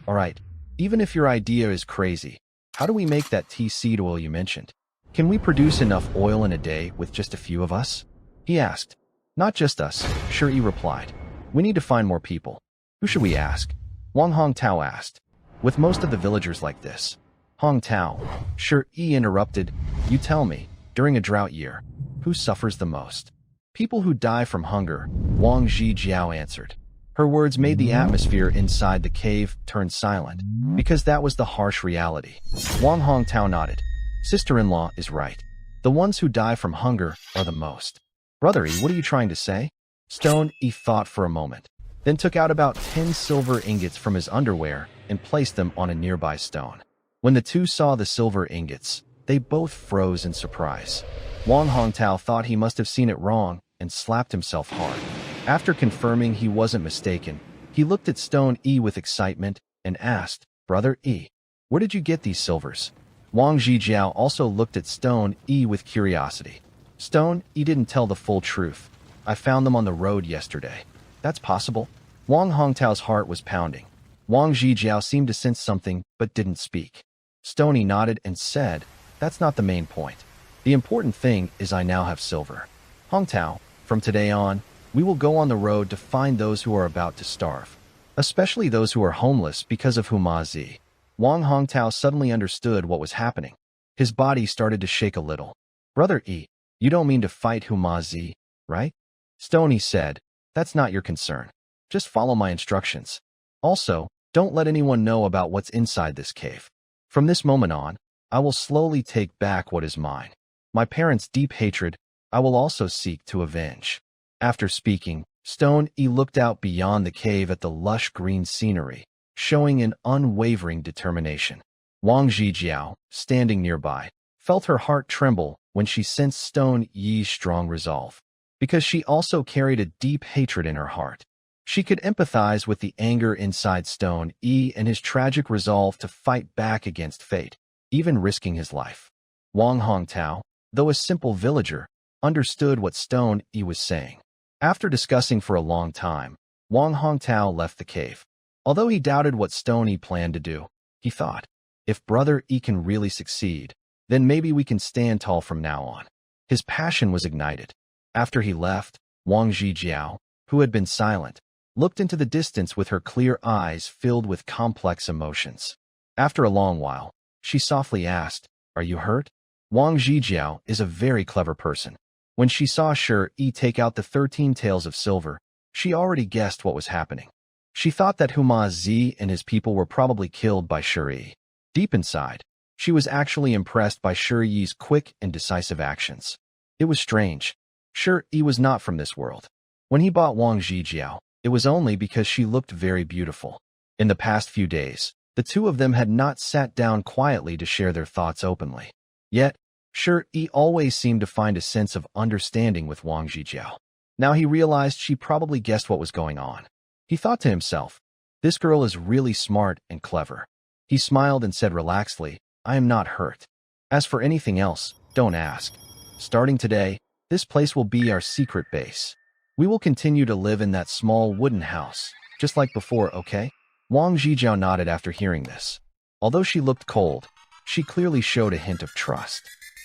all right, even if your idea is crazy, how do we make that tea seed oil you mentioned? Can we produce enough oil in a day with just a few of us?" He asked. "Not just us," Shi replied. "We need to find more people." "Who should we ask?" Wang Hongtao asked. "With most of the villagers like this." Hongtao, Shi interrupted, "You tell me, during a drought year, who suffers the most?" "People who die from hunger," Wang Zhijiao answered. Her words made the atmosphere inside the cave turn silent, because that was the harsh reality. Wang Hongtao nodded. "Sister-in-law is right. The ones who die from hunger are the most." "Brother E, what are you trying to say?" Stone E thought for a moment, then took out about 10 silver ingots from his underwear and placed them on a nearby stone. When the two saw the silver ingots, they both froze in surprise. Wang Hongtao thought he must have seen it wrong and slapped himself hard. After confirming he wasn't mistaken, he looked at Stone E with excitement and asked, "Brother E, where did you get these silvers?" Wang Zhijiao also looked at Stone E with curiosity. Stone E didn't tell the full truth. "I found them on the road yesterday." "That's possible?" Wang Hongtao's heart was pounding. Wang Zhijiao seemed to sense something but didn't speak. Stone E nodded and said, "That's not the main point. The important thing is I now have silver. Hongtao, from today on, we will go on the road to find those who are about to starve, especially those who are homeless because of Huma Zi." Wang Hongtao suddenly understood what was happening. His body started to shake a little. "Brother E, you don't mean to fight Huma Zi, right?" Stone said, "That's not your concern. Just follow my instructions. Also, don't let anyone know about what's inside this cave. From this moment on, I will slowly take back what is mine. My parents' deep hatred, I will also seek to avenge." After speaking, Stone E looked out beyond the cave at the lush green scenery, showing an unwavering determination. Wang Zhijiao, standing nearby, felt her heart tremble when she sensed Stone Yi's strong resolve, because she also carried a deep hatred in her heart. She could empathize with the anger inside Stone E and his tragic resolve to fight back against fate, even risking his life. Wang Hongtao, though a simple villager, understood what Stone E was saying. After discussing for a long time, Wang Hongtao left the cave. Although he doubted what Stone E planned to do, he thought, if Brother E can really succeed, then maybe we can stand tall from now on. His passion was ignited. After he left, Wang Zhijiao, who had been silent, looked into the distance with her clear eyes filled with complex emotions. After a long while, she softly asked, "Are you hurt?" Wang Zhijiao is a very clever person. When she saw Shi take out the 13 taels of silver, she already guessed what was happening. She thought that Huma Zi and his people were probably killed by Shi. Deep inside, she was actually impressed by Shi's quick and decisive actions. It was strange. Shi was not from this world. When he bought Wang Zhijiao, it was only because she looked very beautiful. In the past few days, The two of them had not sat down quietly to share their thoughts openly. Yet, Shi always seemed to find a sense of understanding with Wang Zhijiao. Now he realized she probably guessed what was going on. He thought to himself, this girl is really smart and clever. He smiled and said relaxedly, I am not hurt. As for anything else, don't ask. Starting today, this place will be our secret base. We will continue to live in that small wooden house, just like before, okay? Wang Zhijiao nodded after hearing this. Although she looked cold, she clearly showed a hint of trust.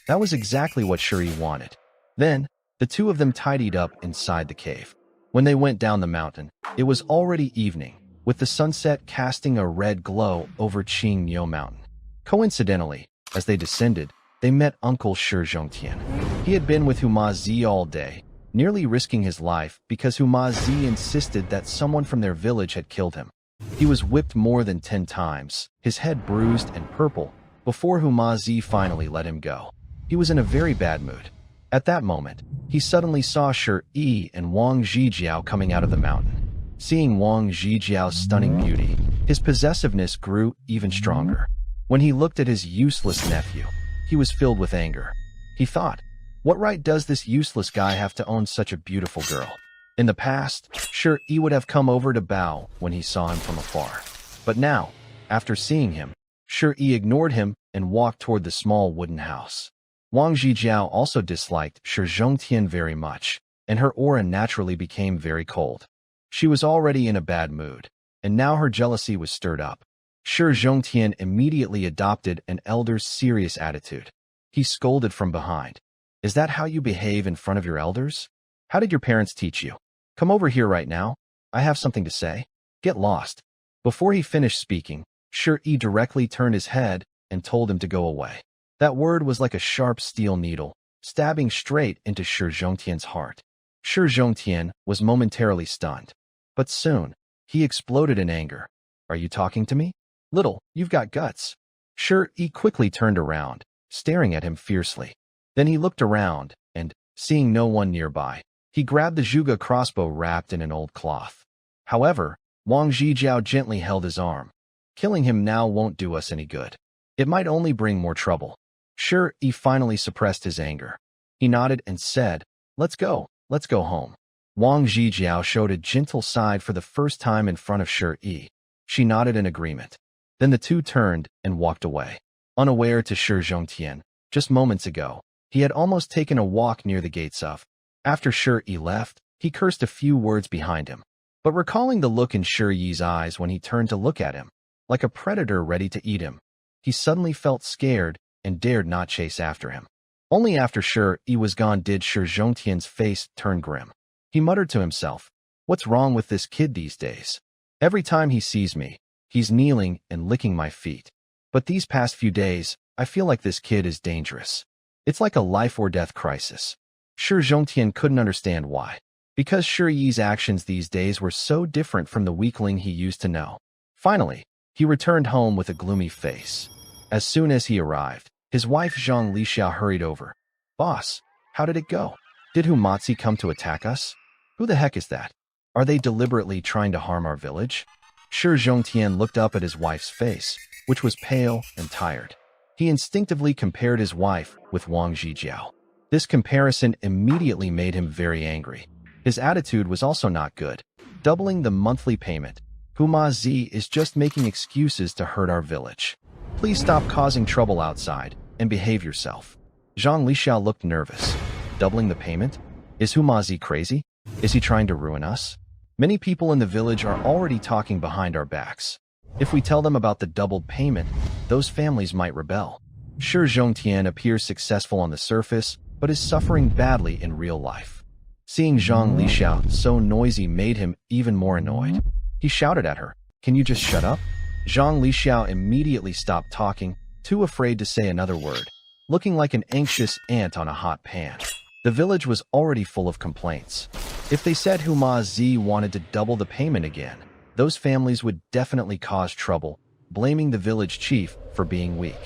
That was exactly what Shi wanted. Then, the two of them tidied up inside the cave. When they went down the mountain, it was already evening, with the sunset casting a red glow over Qingniu Mountain. Coincidentally, as they descended, they met Uncle Shi Zhongtian. He had been with Huma Zi all day, nearly risking his life because Huma Zi insisted that someone from their village had killed him. He was whipped more than 10 times, his head bruised and purple, before Huma Zi finally let him go. He was in a very bad mood. At that moment, he suddenly saw Shi and Wang Zhijiao coming out of the mountain. Seeing Wang Zhijiao's stunning beauty, his possessiveness grew even stronger. When he looked at his useless nephew, he was filled with anger. He thought, what right does this useless guy have to own such a beautiful girl? In the past, Shi would have come over to bow when he saw him from afar. But now, after seeing him, Shi ignored him and walked toward the small wooden house. Wang Zhijiao also disliked Shi Zhongtian very much, and her aura naturally became very cold. She was already in a bad mood, and now her jealousy was stirred up. Shi Zhongtian immediately adopted an elder's serious attitude. He scolded from behind. Is that how you behave in front of your elders? How did your parents teach you? Come over here right now. I have something to say. Get lost. Before he finished speaking, Shi directly turned his head and told him to go away. That word was like a sharp steel needle, stabbing straight into Shi Zhongtian's heart. Shi Zhongtian was momentarily stunned. But soon, he exploded in anger. Are you talking to me? Little, you've got guts. Shi quickly turned around, staring at him fiercely. Then he looked around, and, seeing no one nearby, he grabbed the Zhuge crossbow wrapped in an old cloth. However, Wang Zhijiao gently held his arm. Killing him now won't do us any good. It might only bring more trouble. Shi finally suppressed his anger. He nodded and said, let's go home. Wang Zhijiao showed a gentle side for the first time in front of Shi. She nodded in agreement. Then the two turned and walked away. Unaware to Shi Zhongtian, just moments ago, he had almost taken a walk near the gates of. After Shi left, he cursed a few words behind him. But recalling the look in Shi's eyes when he turned to look at him, like a predator ready to eat him, he suddenly felt scared and dared not chase after him. Only after Shi was gone did Shi Zhongtian's face turn grim. He muttered to himself, what's wrong with this kid these days? Every time he sees me, he's kneeling and licking my feet. But these past few days, I feel like this kid is dangerous. It's like a life or death crisis. Shi Zhongtian couldn't understand why. Because Shi's actions these days were so different from the weakling he used to know. Finally, he returned home with a gloomy face. As soon as he arrived, his wife Zhang Lixia hurried over. Boss, how did it go? Did Humatzi come to attack us? Who the heck is that? Are they deliberately trying to harm our village? Shi Zhongtian looked up at his wife's face, which was pale and tired. He instinctively compared his wife with Wang Zhijiao. This comparison immediately made him very angry. His attitude was also not good. Doubling the monthly payment. Huma Zi is just making excuses to hurt our village. Please stop causing trouble outside and behave yourself. Zhang Lixia looked nervous. Doubling the payment? Is Huma Zi crazy? Is he trying to ruin us? Many people in the village are already talking behind our backs. If we tell them about the doubled payment, those families might rebel. Shi Zhongtian appears successful on the surface, but is suffering badly in real life. Seeing Zhang Lixia so noisy made him even more annoyed. He shouted at her, "Can you just shut up?" Zhang Lixia immediately stopped talking, too afraid to say another word, looking like an anxious ant on a hot pan. The village was already full of complaints. If they said Huma Zi wanted to double the payment again, those families would definitely cause trouble, blaming the village chief for being weak.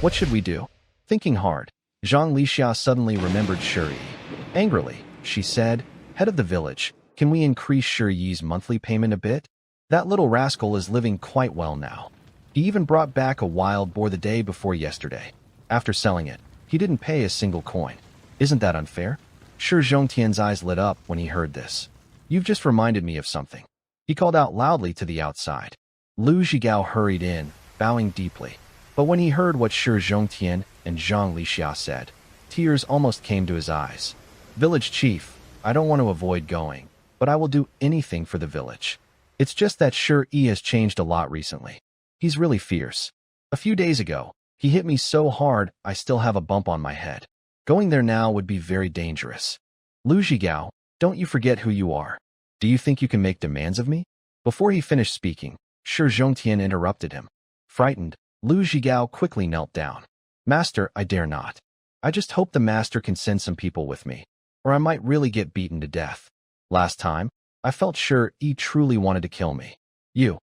What should we do? Thinking hard, Zhang Lixia suddenly remembered Shi. Angrily, she said, "Head of the village, can we increase Shi's monthly payment a bit? That little rascal is living quite well now." He even brought back a wild boar the day before yesterday. After selling it, he didn't pay a single coin. Isn't that unfair? Shi Zhongtian's eyes lit up when he heard this. You've just reminded me of something. He called out loudly to the outside. Lu Zhigao hurried in, bowing deeply. But when he heard what Shi Zhongtian and Zhang Lixia said, tears almost came to his eyes. Village chief, I don't want to avoid going, but I will do anything for the village. It's just that Shi Yi has changed a lot recently. He's really fierce. A few days ago, he hit me so hard I still have a bump on my head. Going there now would be very dangerous. Lu Zhigao, don't you forget who you are. Do you think you can make demands of me? Before he finished speaking, Shi Zhongtian interrupted him. Frightened, Lu Zhigao quickly knelt down. Master, I dare not. I just hope the master can send some people with me, or I might really get beaten to death. Last time, I felt sure Yi truly wanted to kill me. You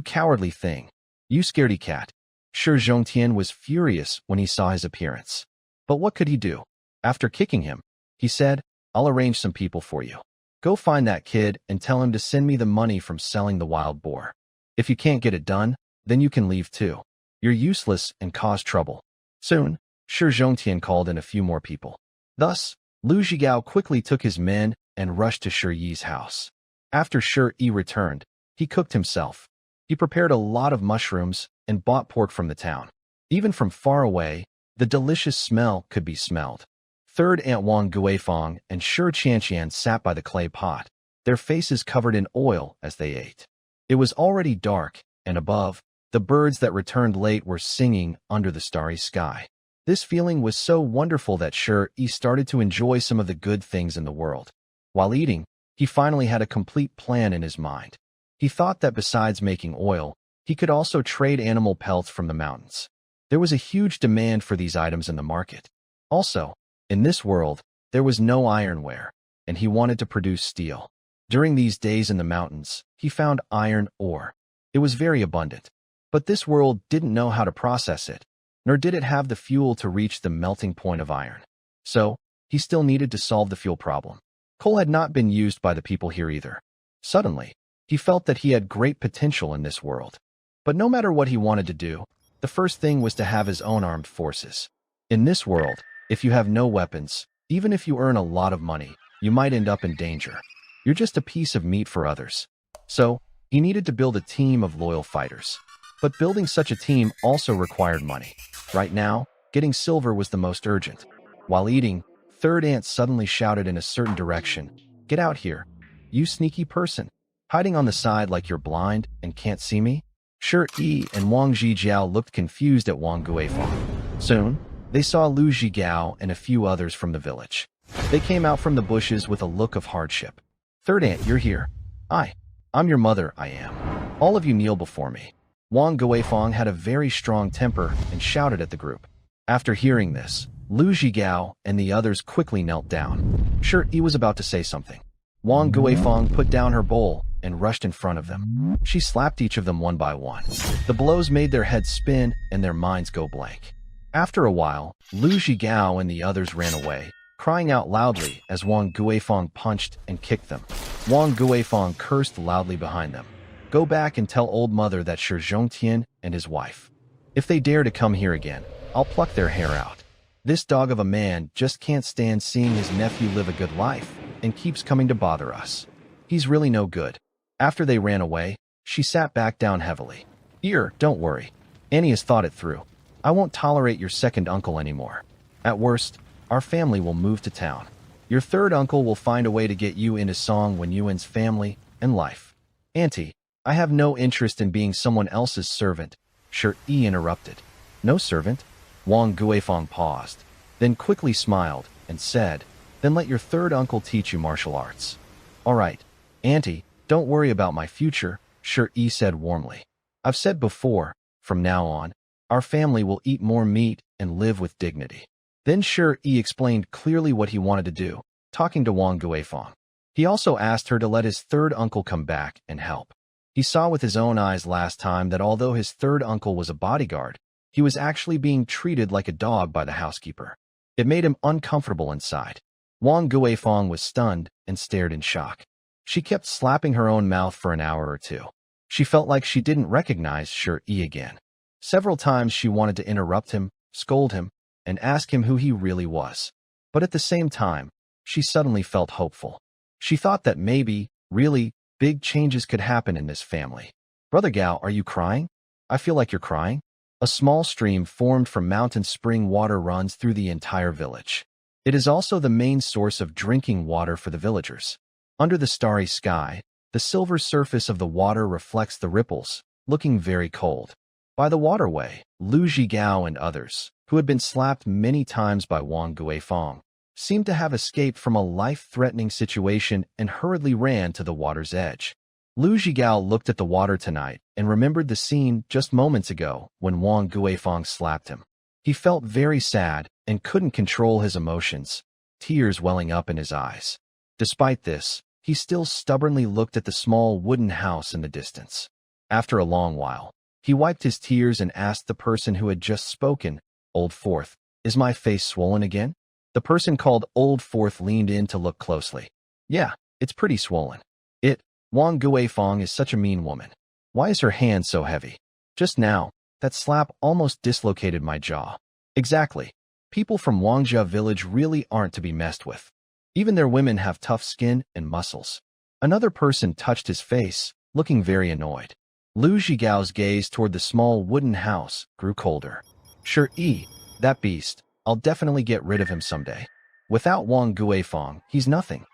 cowardly thing. You scaredy cat. Shi Zhongtian was furious when he saw his appearance. But what could he do? After kicking him, he said, I'll arrange some people for you. Go find that kid and tell him to send me the money from selling the wild boar. If you can't get it done, then you can leave too. You're useless and cause trouble. Soon, Shi Zhongtian called in a few more people. Thus, Lu Zhigao quickly took his men and rushed to Shi Yi's house. After Shi Yi returned, he cooked himself. He prepared a lot of mushrooms and bought pork from the town. Even from far away, the delicious smell could be smelled. Third Aunt Wang Guifang and Shi Qianqian sat by the clay pot, their faces covered in oil as they ate. It was already dark, and above, the birds that returned late were singing under the starry sky. This feeling was so wonderful that Shi Yi started to enjoy some of the good things in the world. While eating, he finally had a complete plan in his mind. He thought that besides making oil, he could also trade animal pelts from the mountains. There was a huge demand for these items in the market. Also, in this world, there was no ironware, and he wanted to produce steel. During these days in the mountains, he found iron ore. It was very abundant. But this world didn't know how to process it, nor did it have the fuel to reach the melting point of iron. So, he still needed to solve the fuel problem. Coal had not been used by the people here either. Suddenly, he felt that he had great potential in this world. But no matter what he wanted to do, the first thing was to have his own armed forces. In this world, if you have no weapons, even if you earn a lot of money, you might end up in danger. You're just a piece of meat for others. So, he needed to build a team of loyal fighters. But building such a team also required money. Right now, getting silver was the most urgent. While eating, Third Aunt suddenly shouted in a certain direction, Get out here, you sneaky person. Hiding on the side like you're blind and can't see me? Shi Yi and Wang Zhijiao looked confused at Wang Guifang. Soon, they saw Lu Zhigao and a few others from the village. They came out from the bushes with a look of hardship. Third Aunt, you're here. I'm your mother, I am. All of you kneel before me. Wang Guifang had a very strong temper and shouted at the group. After hearing this, Lu Zhigao and the others quickly knelt down. Shi Yi was about to say something. Wang Guifang put down her bowl and rushed in front of them. She slapped each of them one by one. The blows made their heads spin and their minds go blank. After a while, Lu Zhigao and the others ran away, crying out loudly as Wang Guifang punched and kicked them. Wang Guifang cursed loudly behind them. Go back and tell old mother that Shi Zhongtian and his wife. If they dare to come here again, I'll pluck their hair out. This dog of a man just can't stand seeing his nephew live a good life and keeps coming to bother us. He's really no good. After they ran away, she sat back down heavily. Here, don't worry. Annie has thought it through. I won't tolerate your second uncle anymore. At worst, our family will move to town. Your third uncle will find a way to get you into Song Wen Yuan's family and life. Auntie, I have no interest in being someone else's servant, Shi Yi interrupted. No servant? Wang Guifang paused, then quickly smiled and said, Then let your third uncle teach you martial arts. All right, Auntie, don't worry about my future, Shi Yi said warmly. I've said before, from now on, our family will eat more meat and live with dignity. Then Shi Yi explained clearly what he wanted to do, talking to Wang Guifang. He also asked her to let his third uncle come back and help. He saw with his own eyes last time that although his third uncle was a bodyguard, he was actually being treated like a dog by the housekeeper. It made him uncomfortable inside. Wang Guifang was stunned and stared in shock. She kept slapping her own mouth for an hour or two. She felt like she didn't recognize Shi Yi again. Several times she wanted to interrupt him, scold him, and ask him who he really was. But at the same time, she suddenly felt hopeful. She thought that maybe, really, big changes could happen in this family. Brother Gao, are you crying? I feel like you're crying. A small stream formed from mountain spring water runs through the entire village. It is also the main source of drinking water for the villagers. Under the starry sky, the silver surface of the water reflects the ripples, looking very cold. By the waterway, Lu Zhigao and others, who had been slapped many times by Wang Guifeng, seemed to have escaped from a life-threatening situation and hurriedly ran to the water's edge. Lu Zhigao looked at the water tonight and remembered the scene just moments ago when Wang Guifeng slapped him. He felt very sad and couldn't control his emotions, tears welling up in his eyes. Despite this, he still stubbornly looked at the small wooden house in the distance. After a long while, he wiped his tears and asked the person who had just spoken, Old Fourth, is my face swollen again? The person called Old Fourth leaned in to look closely. Yeah, it's pretty swollen. Wang Guifeng is such a mean woman. Why is her hand so heavy? Just now, that slap almost dislocated my jaw. Exactly. People from Wangjia village really aren't to be messed with. Even their women have tough skin and muscles. Another person touched his face, looking very annoyed. Lu Zhigao's gaze toward the small wooden house grew colder. Sure, that beast, I'll definitely get rid of him someday. Without Wang Guifeng, he's nothing.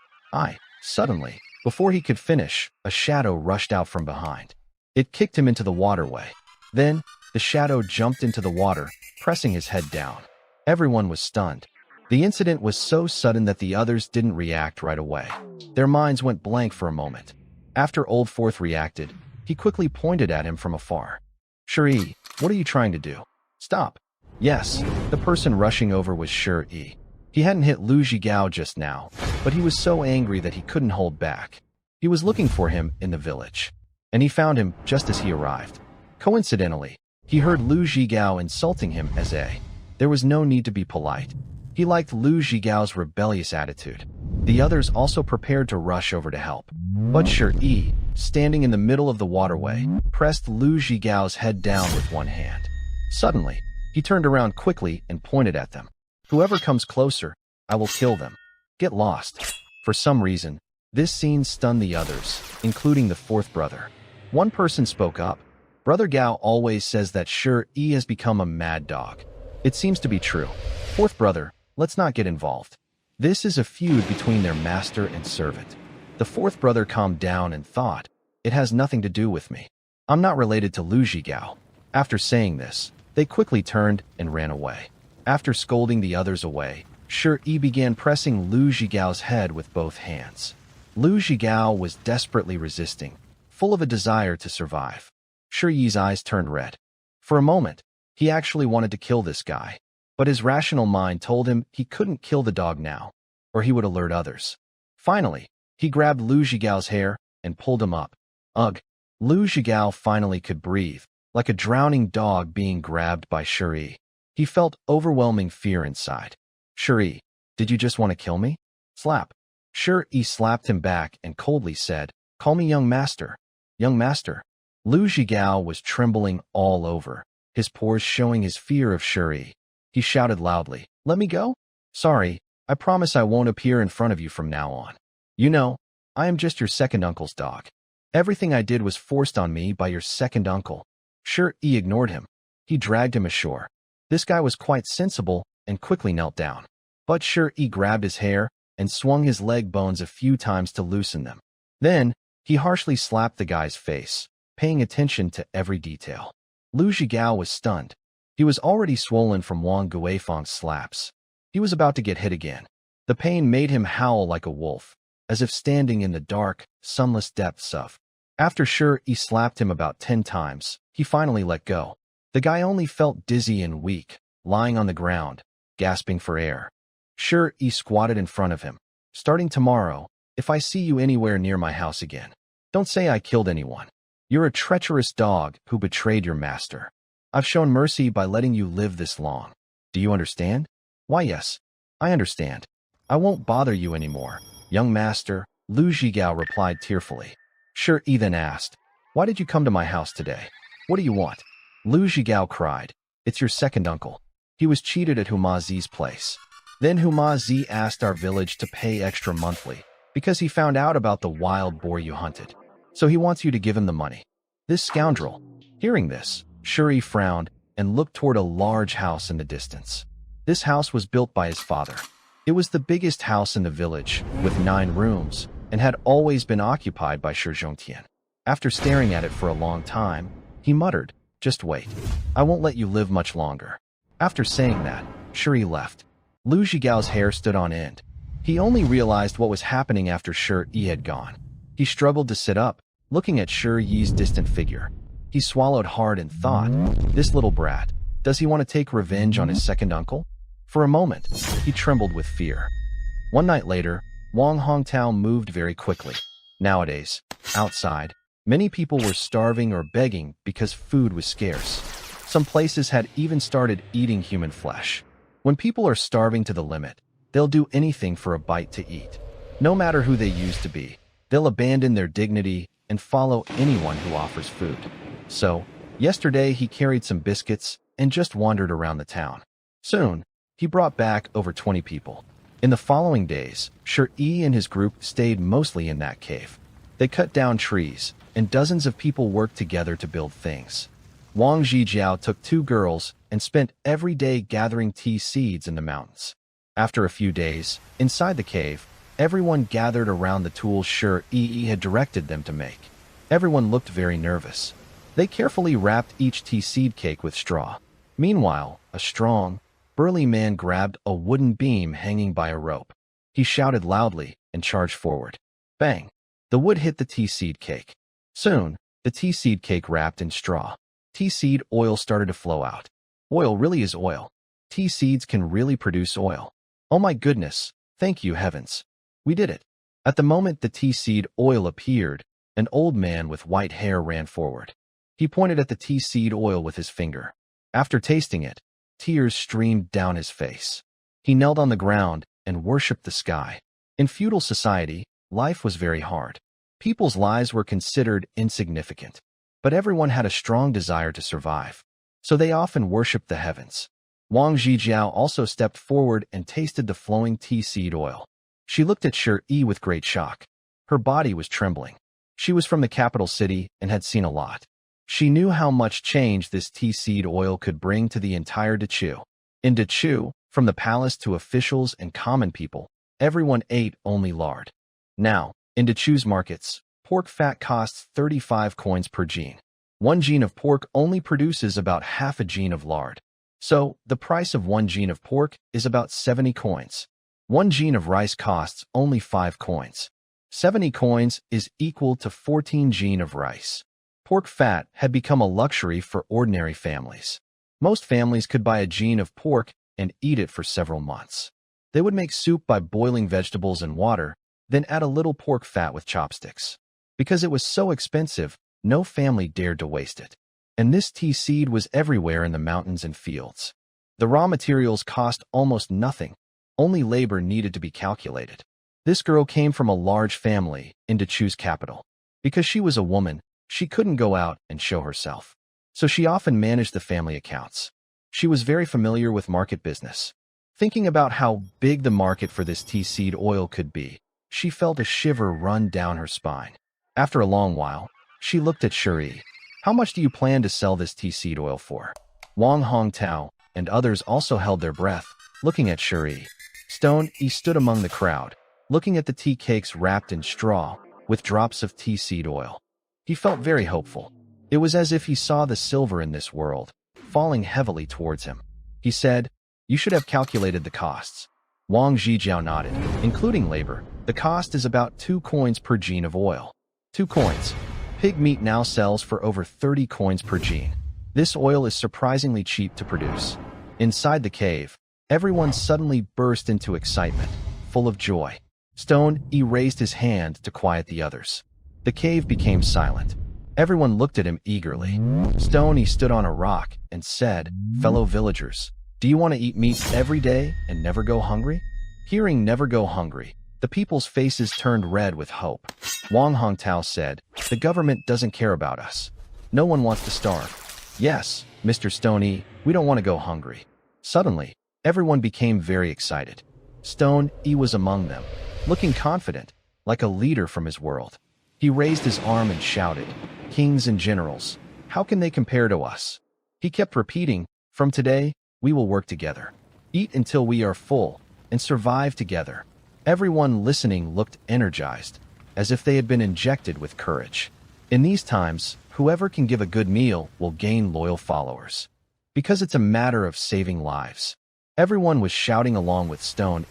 Suddenly, before he could finish, a shadow rushed out from behind. It kicked him into the waterway. Then, the shadow jumped into the water, pressing his head down. Everyone was stunned. The incident was so sudden that the others didn't react right away. Their minds went blank for a moment. After Old Fourth reacted, he quickly pointed at him from afar. Shuri, what are you trying to do? Stop. Yes, the person rushing over was Shuri. He hadn't hit Lu Zhigao just now, but he was so angry that he couldn't hold back. He was looking for him in the village, and he found him just as he arrived. Coincidentally, he heard Lu Zhigao insulting him as a. There was no need to be polite. He liked Lu Zhigao's rebellious attitude. The others also prepared to rush over to help. But Shuri, standing in the middle of the waterway, pressed Lu Zhigao's head down with one hand. Suddenly, he turned around quickly and pointed at them. Whoever comes closer, I will kill them. Get lost. For some reason, this scene stunned the others, including the fourth brother. One person spoke up. Brother Gao always says that Shuri has become a mad dog. It seems to be true. Fourth brother, let's not get involved. This is a feud between their master and servant. The fourth brother calmed down and thought, it has nothing to do with me. I'm not related to Lu Zhigao. After saying this, they quickly turned and ran away. After scolding the others away, Shuri began pressing Lu Zhigao's head with both hands. Lu Zhigao was desperately resisting, full of a desire to survive. Shuri's eyes turned red. For a moment, he actually wanted to kill this guy, but his rational mind told him he couldn't kill the dog now, or he would alert others. Finally, he grabbed Lu Zhigao's hair and pulled him up. Ugh! Lu Zhigao finally could breathe, like a drowning dog being grabbed by Shuri. He felt overwhelming fear inside. Shuri, did you just want to kill me? Slap. Shuri slapped him back and coldly said, call me young master. Young master. Lu Zhigao was trembling all over, his pores showing his fear of Shuri. He shouted loudly, let me go? Sorry, I promise I won't appear in front of you from now on. You know, I am just your second uncle's dog. Everything I did was forced on me by your second uncle. Shuri ignored him. He dragged him ashore. This guy was quite sensible and quickly knelt down. But Shuri grabbed his hair and swung his leg bones a few times to loosen them. Then, he harshly slapped the guy's face, paying attention to every detail. Lu Zhigao was stunned. He was already swollen from Wang Guifeng's slaps. He was about to get hit again. The pain made him howl like a wolf, as if standing in the dark, sunless depths of. After Shuri slapped him about 10 times, he finally let go. The guy only felt dizzy and weak, lying on the ground, gasping for air. Shuri squatted in front of him. Starting tomorrow, if I see you anywhere near my house again, don't say I killed anyone. You're a treacherous dog who betrayed your master. I've shown mercy by letting you live this long. Do you understand? Why, yes, I understand. I won't bother you anymore, young master, Lu Zhigao replied tearfully. Shuri then asked, why did you come to my house today? What do you want? Lu Zhigao cried. It's your second uncle. He was cheated at Huma Zi's place. Then Huma Zi asked our village to pay extra monthly because he found out about the wild boar you hunted. So he wants you to give him the money. This scoundrel. Hearing this, Shuri frowned and looked toward a large house in the distance. This house was built by his father. It was the biggest house in the village, with 9 rooms, and had always been occupied by Shi Zhongtian. After staring at it for a long time, he muttered, "Just wait. I won't let you live much longer." After saying that, Shuri left. Lu Zhigao's hair stood on end. He only realized what was happening after Shi Yi had gone. He struggled to sit up, looking at Shi Yi's distant figure. He swallowed hard and thought, this little brat, does he want to take revenge on his second uncle? For a moment, he trembled with fear. One night later, Wang Hongtao moved very quickly. Nowadays, outside, many people were starving or begging because food was scarce. Some places had even started eating human flesh. When people are starving to the limit, they'll do anything for a bite to eat. No matter who they used to be, they'll abandon their dignity and follow anyone who offers food. So, yesterday he carried some biscuits and just wandered around the town. Soon, he brought back over 20 people. In the following days, Shi Yi and his group stayed mostly in that cave. They cut down trees, and dozens of people worked together to build things. Wang Zhijiao took 2 girls and spent every day gathering tea seeds in the mountains. After a few days, inside the cave, everyone gathered around the tools Shi Yi had directed them to make. Everyone looked very nervous. They carefully wrapped each tea seed cake with straw. Meanwhile, a strong, burly man grabbed a wooden beam hanging by a rope. He shouted loudly and charged forward. Bang! The wood hit the tea seed cake. Soon, the tea seed cake wrapped in straw. Tea seed oil started to flow out. Oil really is oil. Tea seeds can really produce oil. Oh my goodness, thank you heavens. We did it. At the moment the tea seed oil appeared, an old man with white hair ran forward. He pointed at the tea seed oil with his finger. After tasting it, tears streamed down his face. He knelt on the ground and worshipped the sky. In feudal society, life was very hard. People's lives were considered insignificant, but everyone had a strong desire to survive, so they often worshipped the heavens. Wang Zhijiao also stepped forward and tasted the flowing tea seed oil. She looked at Shi Yi with great shock. Her body was trembling. She was from the capital city and had seen a lot. She knew how much change this tea seed oil could bring to the entire Dechu. In Dechu, from the palace to officials and common people, everyone ate only lard. Now, in Dechu's markets, pork fat costs 35 coins per gene. 1 gene of pork only produces about half a gene of lard. So, the price of 1 gene of pork is about 70 coins. 1 gene of rice costs only 5 coins. 70 coins is equal to 14 gene of rice. Pork fat had become a luxury for ordinary families. Most families could buy a gene of pork and eat it for several months. They would make soup by boiling vegetables and water, then add a little pork fat with chopsticks. Because it was so expensive, no family dared to waste it. And this tea seed was everywhere in the mountains and fields. The raw materials cost almost nothing. Only labor needed to be calculated. This girl came from a large family in Dechu's capital. Because she was a woman, she couldn't go out and show herself. So she often managed the family accounts. She was very familiar with market business. Thinking about how big the market for this tea seed oil could be, she felt a shiver run down her spine. After a long while, she looked at Shuri. How much do you plan to sell this tea seed oil for? Wang Hongtao and others also held their breath, looking at Shuri. Stone Yi stood among the crowd, looking at the tea cakes wrapped in straw, with drops of tea seed oil. He felt very hopeful. It was as if he saw the silver in this world, falling heavily towards him. He said, "You should have calculated the costs." Wang Zhijiao nodded. Including labor, the cost is about 2 coins per gene of oil. 2 coins. Pig meat now sells for over 30 coins per gene. This oil is surprisingly cheap to produce. Inside the cave, everyone suddenly burst into excitement, full of joy. Stone Yi raised his hand to quiet the others. The cave became silent. Everyone looked at him eagerly. Stone Yi stood on a rock and said, "Fellow villagers, do you want to eat meat every day and never go hungry?" Hearing "never go hungry," the people's faces turned red with hope. Wang Hongtao said, "The government doesn't care about us. No one wants to starve. Yes, Mr. Stone, we don't want to go hungry. Suddenly, everyone became very excited. Stone was among them, looking confident, like a leader from his world. He raised his arm and shouted, "Kings and generals, how can they compare to us?" He kept repeating, "From today, we will work together. Eat until we are full, and survive together." Everyone listening looked energized, as if they had been injected with courage. In these times, whoever can give a good meal will gain loyal followers. Because it's a matter of saving lives. Everyone was shouting along with Stone,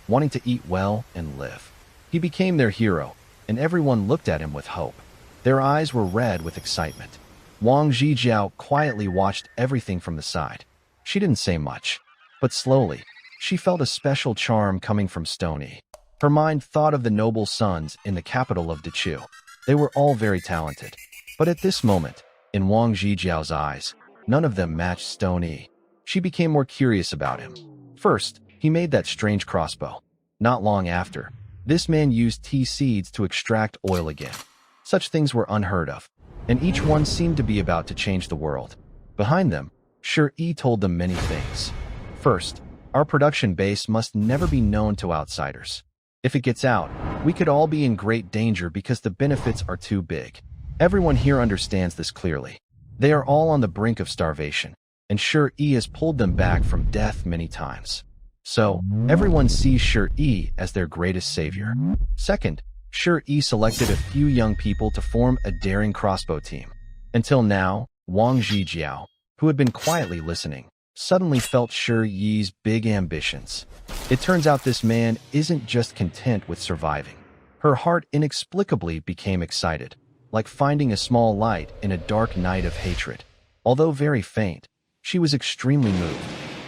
wanting to eat well and live. He became their hero, and everyone looked at him with hope. Their eyes were red with excitement. Wang Zhijiao quietly watched everything from the side. She didn't say much, but slowly, she felt a special charm coming from Stone. Her mind thought of the noble sons in the capital of Dechu. They were all very talented. But at this moment, in Wang Zhijiao's eyes, none of them matched Stone. She became more curious about him. First, he made that strange crossbow. Not long after, this man used tea seeds to extract oil again. Such things were unheard of, and each one seemed to be about to change the world. Behind them, Shi told them many things. First, our production base must never be known to outsiders. If it gets out, we could all be in great danger because the benefits are too big. Everyone here understands this clearly. They are all on the brink of starvation, and Shi has pulled them back from death many times. So, everyone sees Shi as their greatest savior. Second, Shi selected a few young people to form a daring crossbow team. Until now, Wang Zhijiao, who had been quietly listening, suddenly felt Shi's big ambitions. It turns out this man isn't just content with surviving. Her heart inexplicably became excited, like finding a small light in a dark night of hatred. Although very faint, she was extremely moved.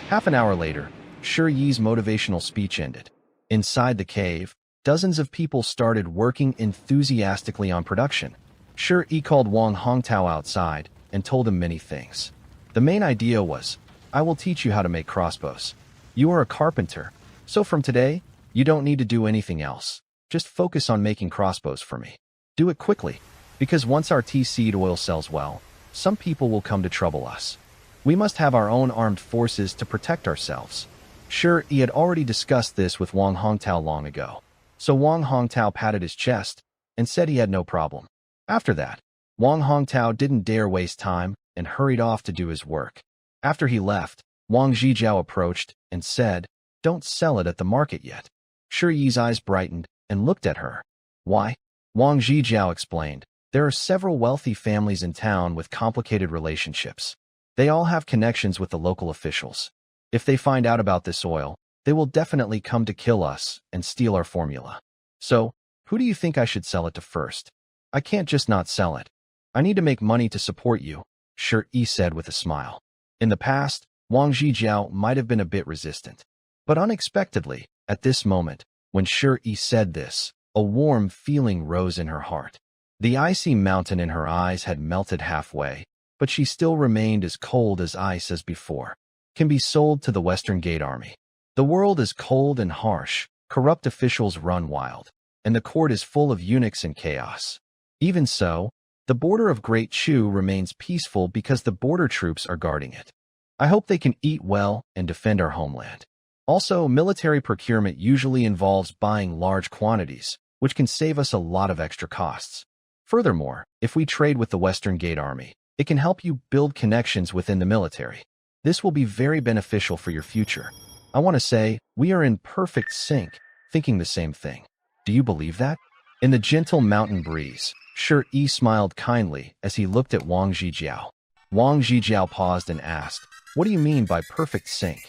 Half an hour later, Shi's motivational speech ended. Inside the cave, dozens of people started working enthusiastically on production. Shi called Wang Hongtao outside and told him many things. The main idea was, "I will teach you how to make crossbows. You are a carpenter, so from today, you don't need to do anything else. Just focus on making crossbows for me. Do it quickly, because once our tea seed oil sells well, some people will come to trouble us. We must have our own armed forces to protect ourselves." Shi had already discussed this with Wang Hongtao long ago. So Wang Hongtao patted his chest and said he had no problem. After that, Wang Hongtao didn't dare waste time and hurried off to do his work. After he left, Wang Zhijiao approached and said, "Don't sell it at the market yet." Shi's eyes brightened and looked at her. "Why?" Wang Zhijiao explained, "There are several wealthy families in town with complicated relationships. They all have connections with the local officials. If they find out about this oil, they will definitely come to kill us and steal our formula. So, who do you think I should sell it to first? I can't just not sell it. I need to make money to support you," Shi said with a smile. In the past, Wang Zhijiao might have been a bit resistant. But unexpectedly, at this moment, when Shi said this, a warm feeling rose in her heart. The icy mountain in her eyes had melted halfway, but she still remained as cold as ice as before. Can be sold to the Western Gate Army. The world is cold and harsh, corrupt officials run wild, and the court is full of eunuchs and chaos. Even so, the border of Great Chu remains peaceful because the border troops are guarding it. I hope they can eat well and defend our homeland. Also, military procurement usually involves buying large quantities, which can save us a lot of extra costs. Furthermore, if we trade with the Western Gate Army, it can help you build connections within the military. This will be very beneficial for your future. I want to say, we are in perfect sync, thinking the same thing. Do you believe that? In the gentle mountain breeze, Shi smiled kindly as he looked at Wang Zhijiao. Wang Zhijiao paused and asked, "What do you mean by perfect sync?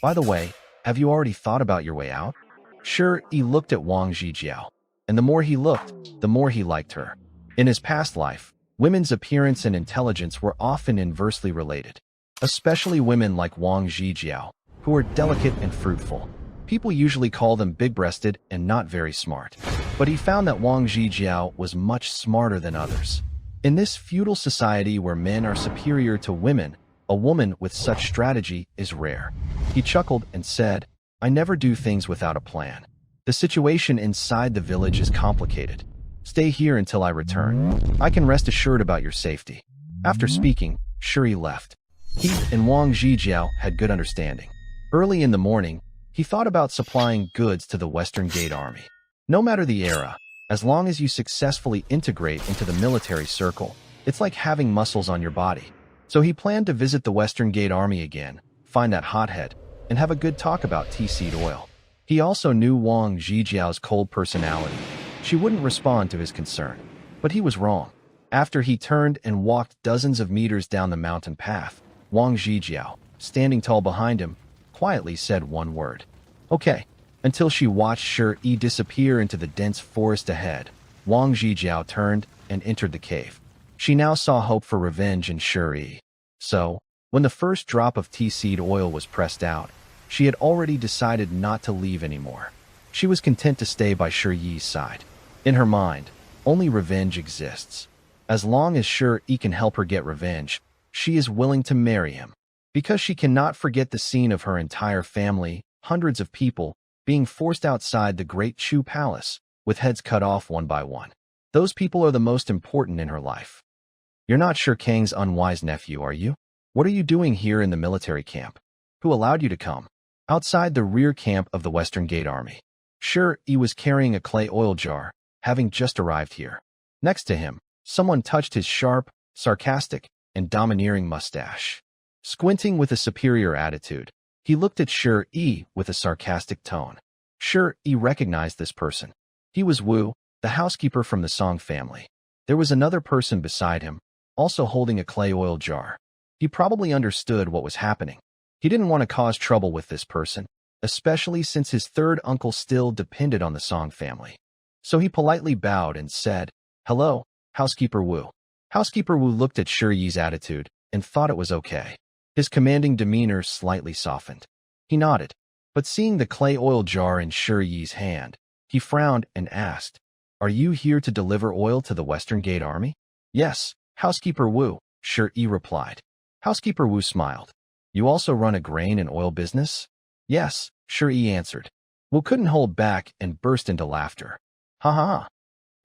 By the way, have you already thought about your way out?" Shi looked at Wang Zhijiao, and the more he looked, the more he liked her. In his past life, women's appearance and intelligence were often inversely related. Especially women like Wang Zhijiao, who are delicate and fruitful. People usually call them big-breasted and not very smart. But he found that Wang Zhijiao was much smarter than others. In this feudal society where men are superior to women, a woman with such strategy is rare. He chuckled and said, "I never do things without a plan. The situation inside the village is complicated. Stay here until I return. I can rest assured about your safety." After speaking, Shuri left. He and Wang Zhijiao had good understanding. Early in the morning, he thought about supplying goods to the Western Gate Army. No matter the era, as long as you successfully integrate into the military circle, it's like having muscles on your body. So he planned to visit the Western Gate Army again, find that hothead, and have a good talk about tea seed oil. He also knew Wang Zhijiao's cold personality. She wouldn't respond to his concern. But he was wrong. After he turned and walked dozens of meters down the mountain path, Wang Zhijiao, standing tall behind him, quietly said one word. Okay. Until she watched Shuri disappear into the dense forest ahead, Wang Zhijiao turned and entered the cave. She now saw hope for revenge in Shuri. So, when the first drop of tea seed oil was pressed out, she had already decided not to leave anymore. She was content to stay by Shuri's side. In her mind, only revenge exists. As long as Shuri can help her get revenge, she is willing to marry him. Because she cannot forget the scene of her entire family, hundreds of people, being forced outside the Great Chu Palace, with heads cut off one by one. Those people are the most important in her life. You're not Shur Kang's unwise nephew, are you? What are you doing here in the military camp? Who allowed you to come? Outside the rear camp of the Western Gate Army, Shuri was carrying a clay oil jar, having just arrived here. Next to him, someone touched his sharp, sarcastic, and domineering mustache. Squinting with a superior attitude, he looked at Shuri with a sarcastic tone. Shuri recognized this person. He was Wu, the housekeeper from the Song family. There was another person beside him, also holding a clay oil jar. He probably understood what was happening. He didn't want to cause trouble with this person, especially since his third uncle still depended on the Song family. So he politely bowed and said, "Hello, Housekeeper Wu." Housekeeper Wu looked at Shuri's attitude and thought it was okay. His commanding demeanor slightly softened. He nodded, but seeing the clay oil jar in Shuri's hand, he frowned and asked, "Are you here to deliver oil to the Western Gate Army?" "Yes, Housekeeper Wu," Shuri replied. Housekeeper Wu smiled. "You also run a grain and oil business?" "Yes," Shuri answered. Wu couldn't hold back and burst into laughter. "Ha ha ha.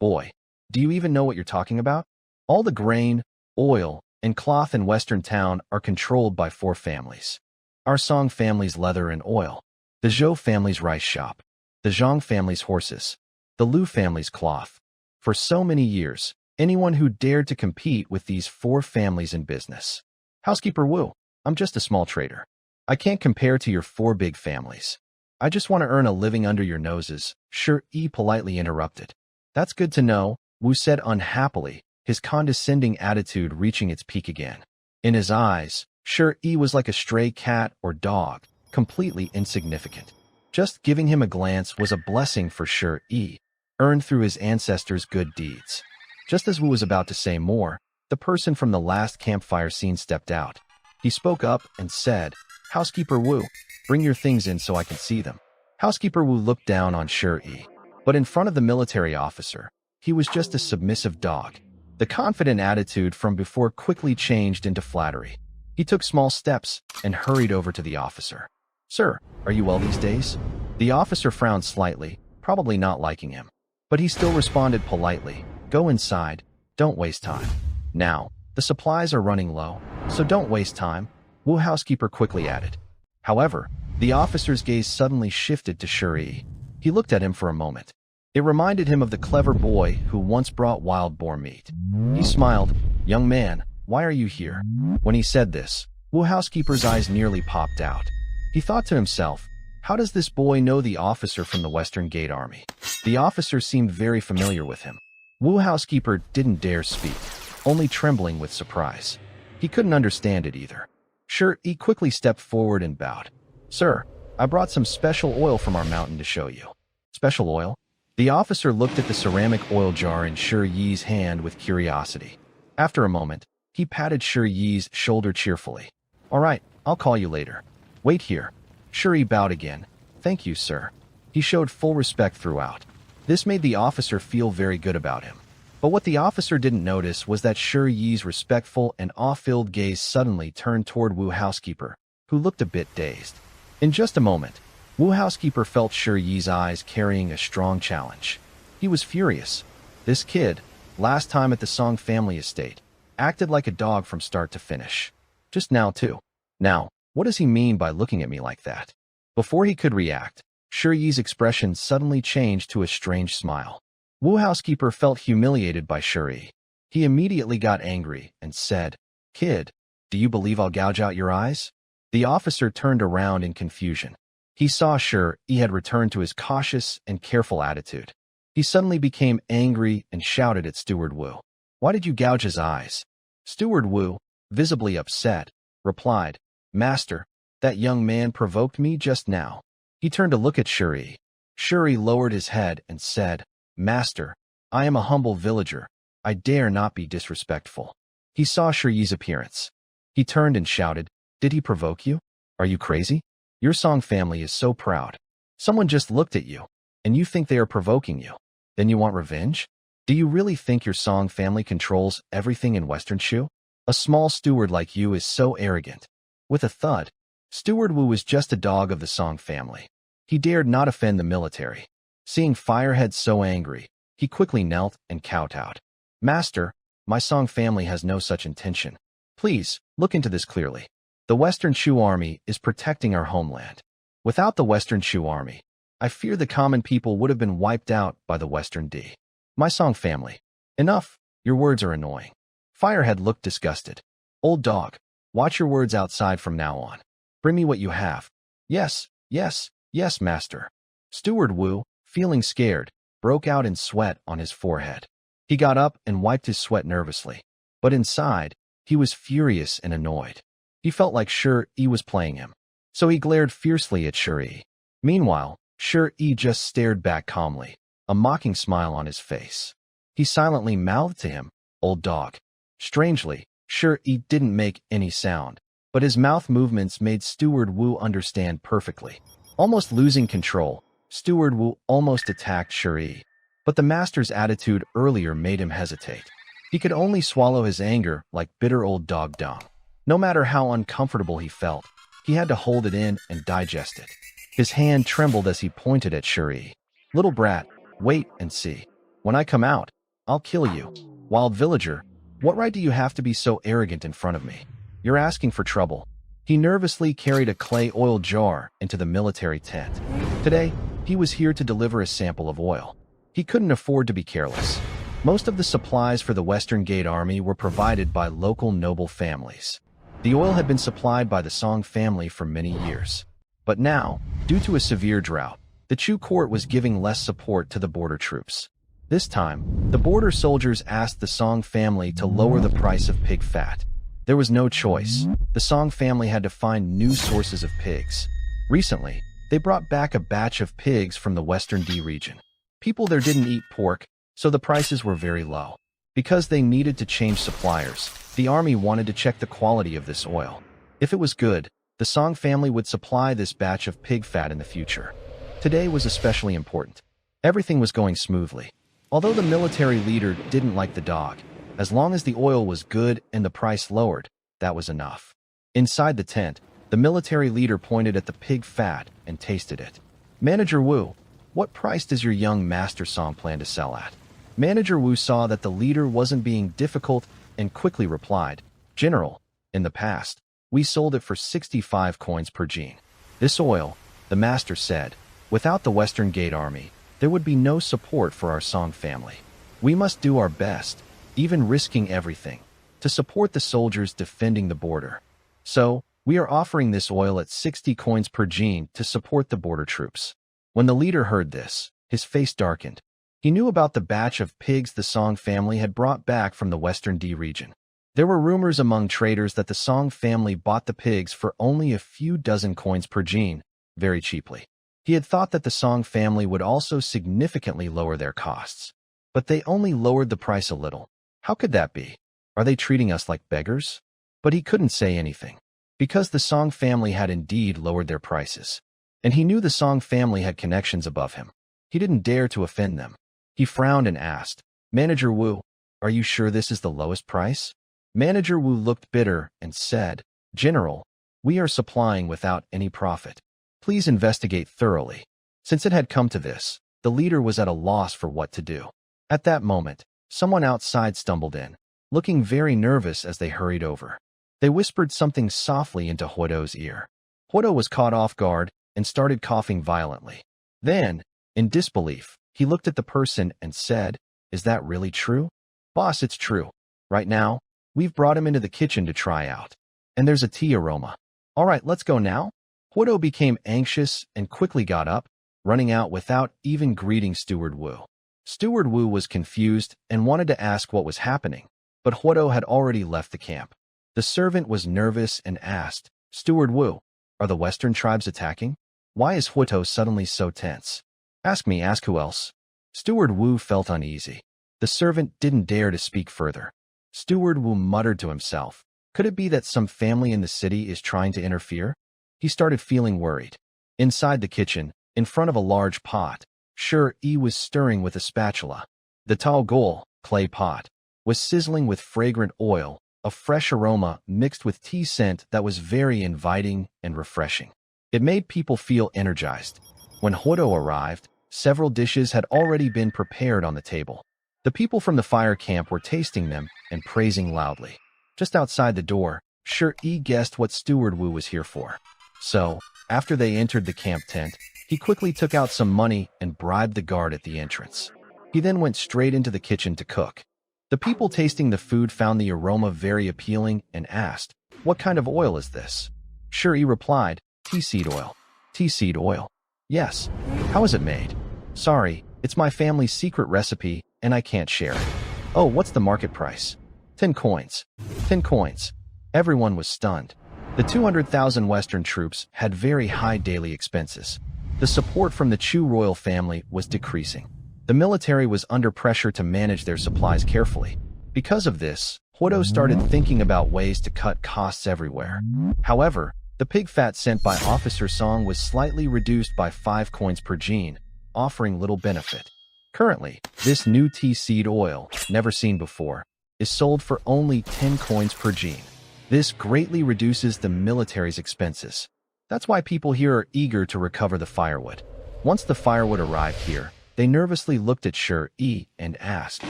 Boy, do you even know what you're talking about? All the grain, oil, and cloth in Western Town are controlled by 4 families. Our Song family's leather and oil, the Zhou family's rice shop, the Zhang family's horses, the Lu family's cloth. For so many years, anyone who dared to compete with these 4 families in business. Housekeeper Wu, I'm just a small trader. I can't compare to your 4 big families. I just want to earn a living under your noses," Shuri politely interrupted. "That's good to know," Wu said unhappily, his condescending attitude reaching its peak again. In his eyes, Shuri was like a stray cat or dog, completely insignificant. Just giving him a glance was a blessing for Shuri, earned through his ancestors' good deeds. Just as Wu was about to say more, the person from the last campfire scene stepped out. He spoke up and said, "Housekeeper Wu, bring your things in so I can see them." Housekeeper Wu looked down on Shuri, but in front of the military officer, he was just a submissive dog. The confident attitude from before quickly changed into flattery. He took small steps and hurried over to the officer. "Sir, are you well these days?" The officer frowned slightly, probably not liking him. But he still responded politely, "Go inside, don't waste time. Now, the supplies are running low, so don't waste time," Wu housekeeper quickly added. However, the officer's gaze suddenly shifted to Shuri. He looked at him for a moment. It reminded him of the clever boy who once brought wild boar meat. He smiled. "Young man, why are you here?" When he said this, Wu housekeeper's eyes nearly popped out. He thought to himself, how does this boy know the officer from the Western Gate Army? The officer seemed very familiar with him. Wu housekeeper didn't dare speak, only trembling with surprise. He couldn't understand it either. Shuri quickly stepped forward and bowed. "Sir, I brought some special oil from our mountain to show you." "Special oil?" The officer looked at the ceramic oil jar in Shuri's hand with curiosity. After a moment, he patted Shuri's shoulder cheerfully. "All right, I'll call you later. Wait here." Shuri bowed again. "Thank you, sir." He showed full respect throughout. This made the officer feel very good about him. But what the officer didn't notice was that Shuri's respectful and awe-filled gaze suddenly turned toward Wu housekeeper, who looked a bit dazed. In just a moment, Wu housekeeper felt Shuri's eyes carrying a strong challenge. He was furious. This kid, last time at the Song family estate, acted like a dog from start to finish. Just now, too. Now, what does he mean by looking at me like that? Before he could react, Shiyi's expression suddenly changed to a strange smile. Wu housekeeper felt humiliated by Shiyi. He immediately got angry and said, "Kid, do you believe I'll gouge out your eyes?" The officer turned around in confusion. He saw Shiyi had returned to his cautious and careful attitude. He suddenly became angry and shouted at Steward Wu. "Why did you gouge his eyes?" Steward Wu, visibly upset, replied, "Master, that young man provoked me just now." He turned to look at Shiyi. Shiyi lowered his head and said, "Master, I am a humble villager. I dare not be disrespectful." He saw Shiyi's appearance. He turned and shouted, "Did he provoke you? Are you crazy? Your Song family is so proud. Someone just looked at you, and you think they are provoking you. Then you want revenge? Do you really think your Song family controls everything in Western Shu? A small steward like you is so arrogant." With a thud, Steward Wu was just a dog of the Song family. He dared not offend the military. Seeing Firehead so angry, he quickly knelt and kowtowed. "Master, my Song family has no such intention. Please, look into this clearly. The Western Shu army is protecting our homeland. Without the Western Shu army, I fear the common people would have been wiped out by the Western D. My Song family." "Enough, your words are annoying." Firehead looked disgusted. "Old dog, watch your words outside from now on. Bring me what you have." "Yes, yes, yes, master." Steward Wu, feeling scared, broke out in sweat on his forehead. He got up and wiped his sweat nervously. But inside, he was furious and annoyed. He felt like Shiyi was playing him. So he glared fiercely at Shiyi. Meanwhile, Shiyi just stared back calmly, a mocking smile on his face. He silently mouthed to him, "Old dog." Strangely, Shiyi didn't make any sound, but his mouth movements made Steward Wu understand perfectly. Almost losing control, Steward Wu almost attacked Shiyi. But the master's attitude earlier made him hesitate. He could only swallow his anger like bitter old dog dung. No matter how uncomfortable he felt, he had to hold it in and digest it. His hand trembled as he pointed at Shiyi. "Little brat, wait and see. When I come out, I'll kill you. Wild villager, what right do you have to be so arrogant in front of me? You're asking for trouble." He nervously carried a clay oil jar into the military tent. Today, he was here to deliver a sample of oil. He couldn't afford to be careless. Most of the supplies for the Western Gate Army were provided by local noble families. The oil had been supplied by the Song family for many years. But now, due to a severe drought, the Chu court was giving less support to the border troops. This time, the border soldiers asked the Song family to lower the price of pig fat. There was no choice. The Song family had to find new sources of pigs. Recently, they brought back a batch of pigs from the Western D region. People there didn't eat pork, so the prices were very low. Because they needed to change suppliers, the army wanted to check the quality of this oil. If it was good, the Song family would supply this batch of pig fat in the future. Today was especially important. Everything was going smoothly. Although the military leader didn't like the dog, as long as the oil was good and the price lowered, that was enough. Inside the tent, the military leader pointed at the pig fat and tasted it. "Manager Wu, what price does your young master Song plan to sell at?" Manager Wu saw that the leader wasn't being difficult and quickly replied, "General, in the past, we sold it for 65 coins per gene. This oil," the master said, "without the Western Gate Army, there would be no support for our Song family. We must do our best, even risking everything, to support the soldiers defending the border. So, we are offering this oil at 60 coins per gene to support the border troops." When the leader heard this, his face darkened. He knew about the batch of pigs the Song family had brought back from the Western D region. There were rumors among traders that the Song family bought the pigs for only a few dozen coins per gene, very cheaply. He had thought that the Song family would also significantly lower their costs. But they only lowered the price a little. How could that be? Are they treating us like beggars? But he couldn't say anything, because the Song family had indeed lowered their prices. And he knew the Song family had connections above him. He didn't dare to offend them. He frowned and asked, "Manager Wu, are you sure this is the lowest price?" Manager Wu looked bitter and said, "General, we are supplying without any profit. Please investigate thoroughly." Since it had come to this, the leader was at a loss for what to do. At that moment, someone outside stumbled in. looking very nervous as they hurried over. They whispered something softly into Huodo's ear. Huodo was caught off guard and started coughing violently. Then, in disbelief, he looked at the person and said, "Is that really true?" "Boss, it's true. Right now, we've brought him into the kitchen to try out. And there's a tea aroma. All right, let's go now." Huodo became anxious and quickly got up, running out without even greeting Steward Wu. Steward Wu was confused and wanted to ask what was happening, but Huodo had already left the camp. The servant was nervous and asked, "Steward Wu, are the Western tribes attacking? Why is Huodo suddenly so tense?" "Ask me, ask who else." Steward Wu felt uneasy. The servant didn't dare to speak further. Steward Wu muttered to himself, "Could it be that some family in the city is trying to interfere?" He started feeling worried. Inside the kitchen, in front of a large pot, Shi was stirring with a spatula. The tall gol, clay pot, was sizzling with fragrant oil, a fresh aroma mixed with tea scent that was very inviting and refreshing. It made people feel energized. When Huodo arrived, several dishes had already been prepared on the table. The people from the fire camp were tasting them and praising loudly. Just outside the door, Shi guessed what Steward Wu was here for. So, after they entered the camp tent, he quickly took out some money and bribed the guard at the entrance. He then went straight into the kitchen to cook. The people tasting the food found the aroma very appealing and asked, "What kind of oil is this?" Shi replied, "Tea seed oil." "Tea seed oil?" "Yes." "How is it made?" "Sorry, it's my family's secret recipe and I can't share it." "Oh, what's the market price?" 10 coins. 10 coins. Everyone was stunned. The 200,000 Western troops had very high daily expenses. The support from the Chu royal family was decreasing. The military was under pressure to manage their supplies carefully. Because of this, Huodo started thinking about ways to cut costs everywhere. However, the pig fat sent by Officer Song was slightly reduced by 5 coins per gene, offering little benefit. Currently, this new tea seed oil, never seen before, is sold for only 10 coins per gene. This greatly reduces the military's expenses. That's why people here are eager to recover the firewood. Once the firewood arrived here, they nervously looked at Shi and asked,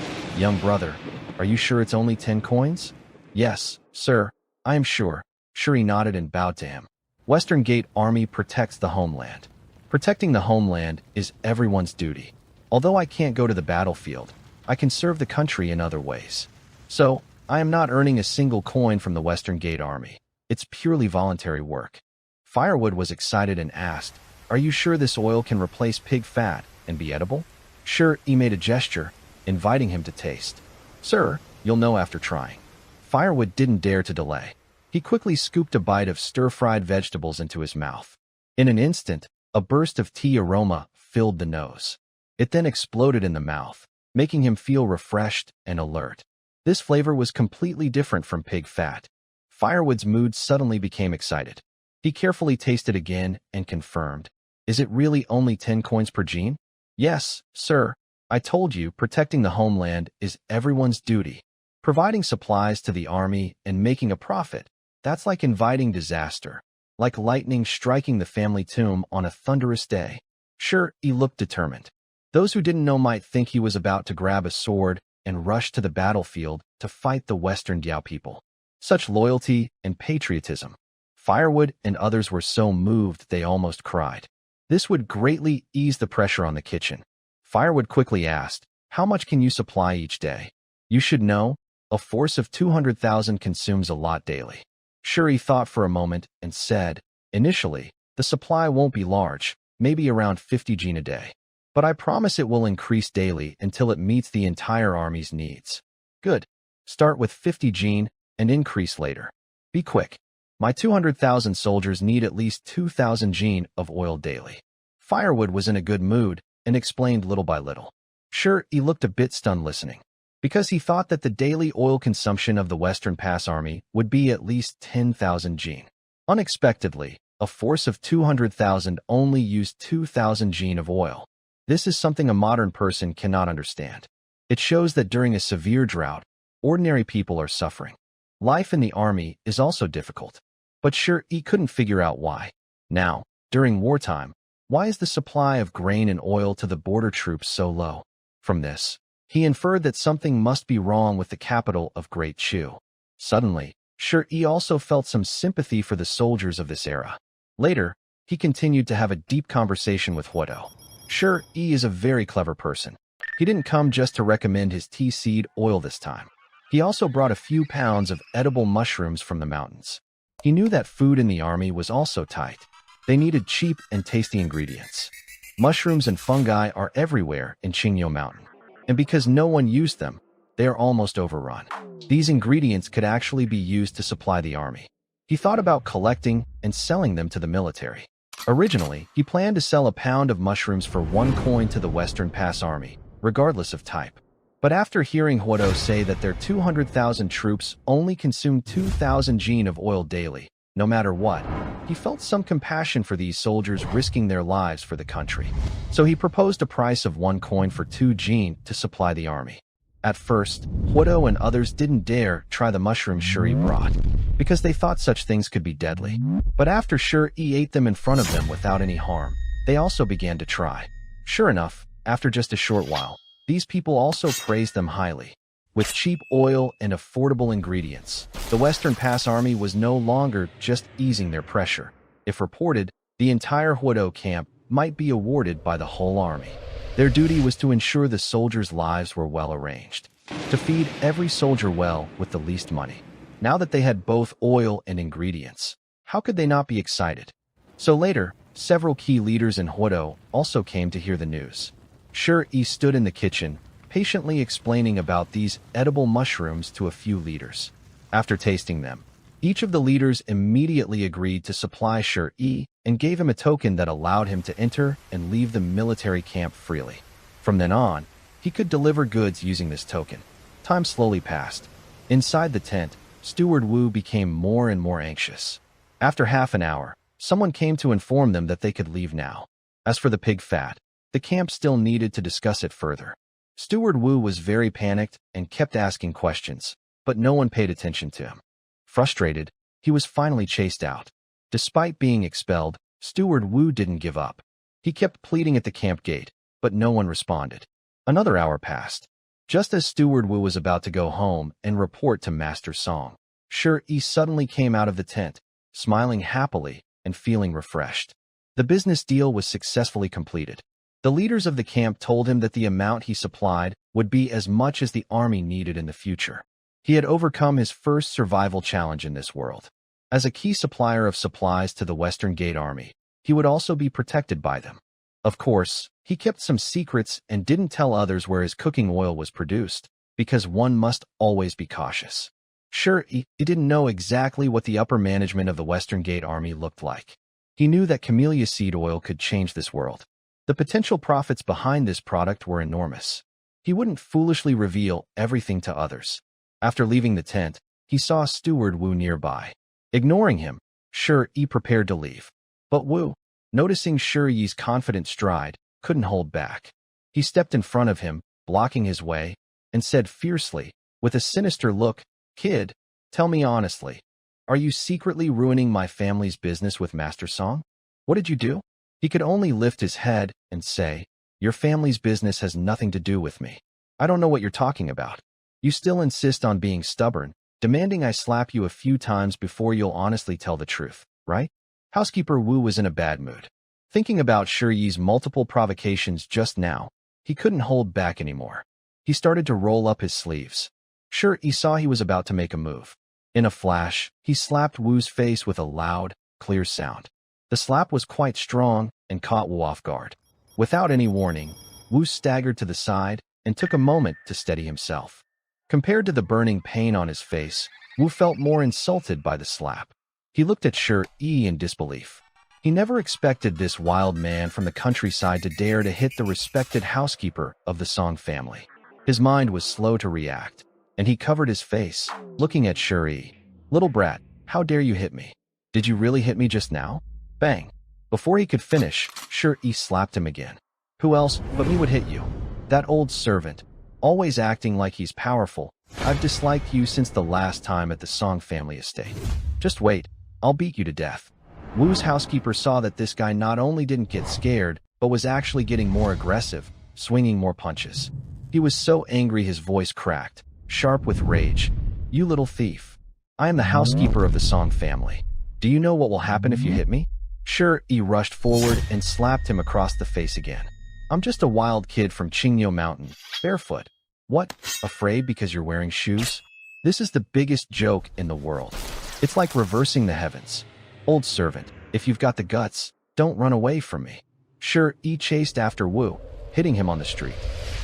"Young brother, are you sure it's only 10 coins?" "Yes, sir, I am sure." Shi nodded and bowed to him. Western Gate Army protects the homeland. Protecting the homeland is everyone's duty. Although I can't go to the battlefield, I can serve the country in other ways. So, I am not earning a single coin from the Western Gate Army. It's purely voluntary work. Firewood was excited and asked, "Are you sure this oil can replace pig fat and be edible?" Shi made a gesture, inviting him to taste. "Sir, you'll know after trying." Firewood didn't dare to delay. He quickly scooped a bite of stir-fried vegetables into his mouth. In an instant, a burst of tea aroma filled the nose. It then exploded in the mouth, making him feel refreshed and alert. This flavor was completely different from pig fat. Firewood's mood suddenly became excited. He carefully tasted again and confirmed, "Is it really only 10 coins per gene?" "Yes, sir. I told you protecting the homeland is everyone's duty. Providing supplies to the army and making a profit, that's like inviting disaster, like lightning striking the family tomb on a thunderous day." Shi looked determined. Those who didn't know might think he was about to grab a sword and rush to the battlefield to fight the Western Diao people. Such loyalty and patriotism. Firewood and others were so moved they almost cried. This would greatly ease the pressure on the kitchen. Firewood quickly asked, "How much can you supply each day?" "You should know, a force of 200,000 consumes a lot daily." Shi thought for a moment and said, "Initially, the supply won't be large, maybe around 50 gene a day. But I promise it will increase daily until it meets the entire army's needs." "Good. Start with 50 gene and increase later. Be quick. My 200,000 soldiers need at least 2,000 gene of oil daily." Firewood was in a good mood and explained little by little. Shi looked a bit stunned listening, because he thought that the daily oil consumption of the Western Pass Army would be at least 10,000 gene. Unexpectedly, a force of 200,000 only used 2,000 gene of oil. This is something a modern person cannot understand. It shows that during a severe drought, ordinary people are suffering. Life in the army is also difficult. But Shi couldn't figure out why. Now, during wartime, why is the supply of grain and oil to the border troops so low? From this, He inferred that something must be wrong with the capital of Great Chu. Suddenly, Shi also felt some sympathy for the soldiers of this era. Later, he continued to have a deep conversation with Huodo. Shi is a very clever person. He didn't come just to recommend his tea seed oil this time. He also brought a few pounds of edible mushrooms from the mountains. He knew that food in the army was also tight. They needed cheap and tasty ingredients. Mushrooms and fungi are everywhere in Qingyo Mountain. And because no one used them, they are almost overrun. These ingredients could actually be used to supply the army. He thought about collecting and selling them to the military. Originally, he planned to sell a pound of mushrooms for 1 coin to the Western Pass Army, regardless of type. But after hearing Huodo say that their 200,000 troops only consume 2,000 jin of oil daily, no matter what, he felt some compassion for these soldiers risking their lives for the country. So he proposed a price of 1 coin for 2 jin to supply the army. At first, Huodo and others didn't dare try the mushrooms Shi brought, because they thought such things could be deadly. But after Shi ate them in front of them without any harm, they also began to try. Sure enough, after just a short while, these people also praised them highly. With cheap oil and affordable ingredients, the Western Pass Army was no longer just easing their pressure. If reported, the entire Huodo camp might be awarded by the whole army. Their duty was to ensure the soldiers' lives were well arranged, to feed every soldier well with the least money. Now that they had both oil and ingredients, how could they not be excited? So later, several key leaders in Huodo also came to hear the news. Shi stood in the kitchen, patiently explaining about these edible mushrooms to a few leaders. After tasting them, each of the leaders immediately agreed to supply Shi and gave him a token that allowed him to enter and leave the military camp freely. From then on, he could deliver goods using this token. Time slowly passed. Inside the tent, Steward Wu became more and more anxious. After half an hour, someone came to inform them that they could leave now. As for the pig fat, the camp still needed to discuss it further. Steward Wu was very panicked and kept asking questions, but no one paid attention to him. Frustrated, he was finally chased out. Despite being expelled, Steward Wu didn't give up. He kept pleading at the camp gate, but no one responded. Another hour passed. Just as Steward Wu was about to go home and report to Master Song, Shi suddenly came out of the tent, smiling happily and feeling refreshed. The business deal was successfully completed. The leaders of the camp told him that the amount he supplied would be as much as the army needed in the future. He had overcome his first survival challenge in this world. As a key supplier of supplies to the Western Gate Army, he would also be protected by them. Of course, he kept some secrets and didn't tell others where his cooking oil was produced, because one must always be cautious. Sure, he didn't know exactly what the upper management of the Western Gate Army looked like. He knew that camellia seed oil could change this world. The potential profits behind this product were enormous. He wouldn't foolishly reveal everything to others. After leaving the tent, he saw Steward Wu nearby. Ignoring him, Shi prepared to leave. But Wu, noticing Shi's confident stride, couldn't hold back. He stepped in front of him, blocking his way, and said fiercely, with a sinister look, "Kid, tell me honestly, are you secretly ruining my family's business with Master Song? What did you do?" He could only lift his head and say, "Your family's business has nothing to do with me. I don't know what you're talking about. You still insist on being stubborn, demanding I slap you a few times before you'll honestly tell the truth, right?" Housekeeper Wu was in a bad mood. Thinking about Shi's multiple provocations just now, he couldn't hold back anymore. He started to roll up his sleeves. Shi saw he was about to make a move. In a flash, he slapped Wu's face with a loud, clear sound. The slap was quite strong and caught Wu off guard. Without any warning, Wu staggered to the side and took a moment to steady himself. Compared to the burning pain on his face, Wu felt more insulted by the slap. He looked at Shi in disbelief. He never expected this wild man from the countryside to dare to hit the respected housekeeper of the Song family. His mind was slow to react, and he covered his face, looking at Shi. "Little brat, how dare you hit me? Did you really hit me just now?" Bang! Before he could finish, Shi slapped him again. "Who else but me would hit you? That old servant, always acting like he's powerful. I've disliked you since the last time at the Song family estate. Just wait, I'll beat you to death." Wu's housekeeper saw that this guy not only didn't get scared, but was actually getting more aggressive, swinging more punches. He was so angry his voice cracked, sharp with rage. "You little thief. I am the housekeeper of the Song family. Do you know what will happen if you hit me?" Shi rushed forward and slapped him across the face again. "I'm just a wild kid from Qingyo Mountain, barefoot. What, afraid because you're wearing shoes? This is the biggest joke in the world. It's like reversing the heavens. Old servant, if you've got the guts, don't run away from me." Shi chased after Wu, hitting him on the street.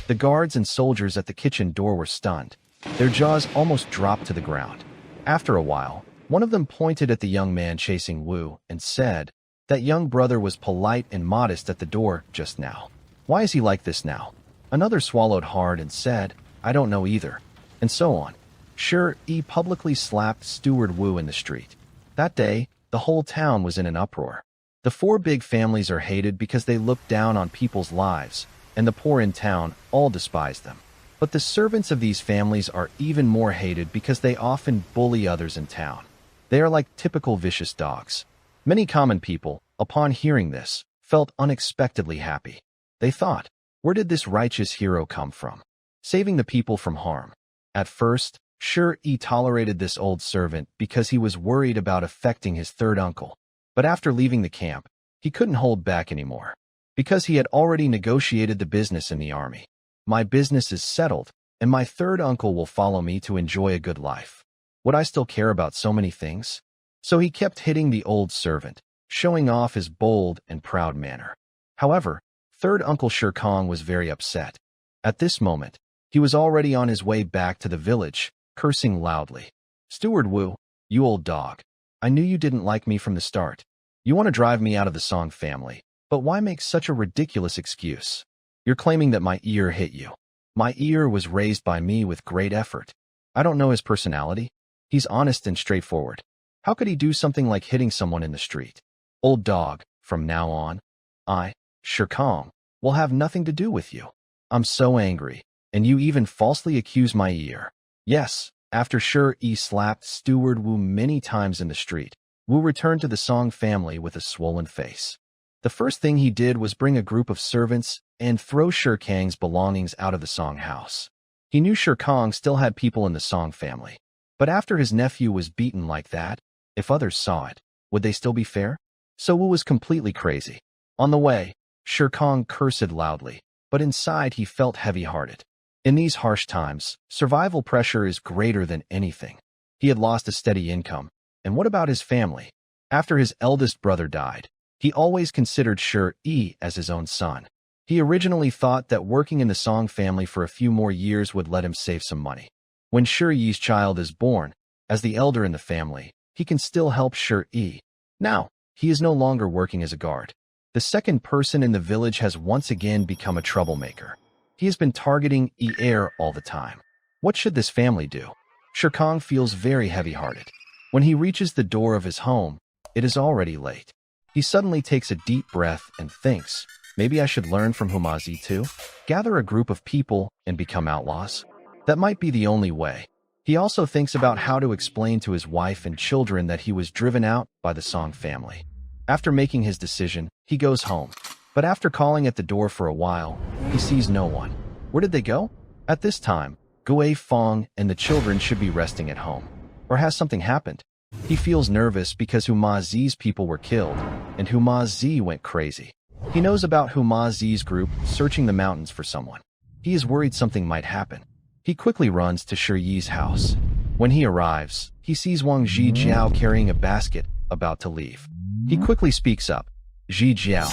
The guards and soldiers at the kitchen door were stunned. Their jaws almost dropped to the ground. After a while, one of them pointed at the young man chasing Wu and said, "That young brother was polite and modest at the door just now. Why is he like this now?" Another swallowed hard and said, "I don't know either," and so on. Shi publicly slapped Steward Wu in the street. That day, the whole town was in an uproar. The four big families are hated because they look down on people's lives, and the poor in town all despise them. But the servants of these families are even more hated because they often bully others in town. They are like typical vicious dogs. Many common people, upon hearing this, felt unexpectedly happy. They thought, where did this righteous hero come from? Saving the people from harm. At first, Shi tolerated this old servant because he was worried about affecting his third uncle. But after leaving the camp, he couldn't hold back anymore. Because he had already negotiated the business in the army. "My business is settled, and my third uncle will follow me to enjoy a good life. Would I still care about so many things?" So he kept hitting the old servant, showing off his bold and proud manner. However, third Uncle Shirkong was very upset. At this moment, he was already on his way back to the village, cursing loudly. "Steward Wu, you old dog. I knew you didn't like me from the start. You want to drive me out of the Song family, but why make such a ridiculous excuse? You're claiming that my ear hit you. My ear was raised by me with great effort. I don't know his personality. He's honest and straightforward. How could he do something like hitting someone in the street? Old dog, from now on, I, Shirkong, will have nothing to do with you. I'm so angry, and you even falsely accuse my ear." Yes, after Shi slapped Steward Wu many times in the street, Wu returned to the Song family with a swollen face. The first thing he did was bring a group of servants and throw Shirkang's belongings out of the Song house. He knew Shirkong still had people in the Song family, but after his nephew was beaten like that, if others saw it, would they still be fair? So Wu was completely crazy. On the way, Shirkong cursed loudly, but inside he felt heavy-hearted. In these harsh times, survival pressure is greater than anything. He had lost a steady income, and what about his family? After his eldest brother died, he always considered Shi as his own son. He originally thought that working in the Song family for a few more years would let him save some money. When Shi's child is born, as the elder in the family, he can still help Shi. Now, he is no longer working as a guard. The second person in the village has once again become a troublemaker. He has been targeting Heir all the time. What should this family do? Shirkong feels very heavy-hearted. When he reaches the door of his home, it is already late. He suddenly takes a deep breath and thinks, maybe I should learn from Humazi too? Gather a group of people and become outlaws? That might be the only way. He also thinks about how to explain to his wife and children that he was driven out by the Song family. After making his decision, he goes home. But after calling at the door for a while, he sees no one. Where did they go? At this time, Gui Fong and the children should be resting at home. Or has something happened? He feels nervous because Humazi's people were killed, and Humazi went crazy. He knows about Humazi's group searching the mountains for someone. He is worried something might happen. He quickly runs to Shi's house. When he arrives, he sees Wang Zhijiao carrying a basket, about to leave. He quickly speaks up. Zhijiao,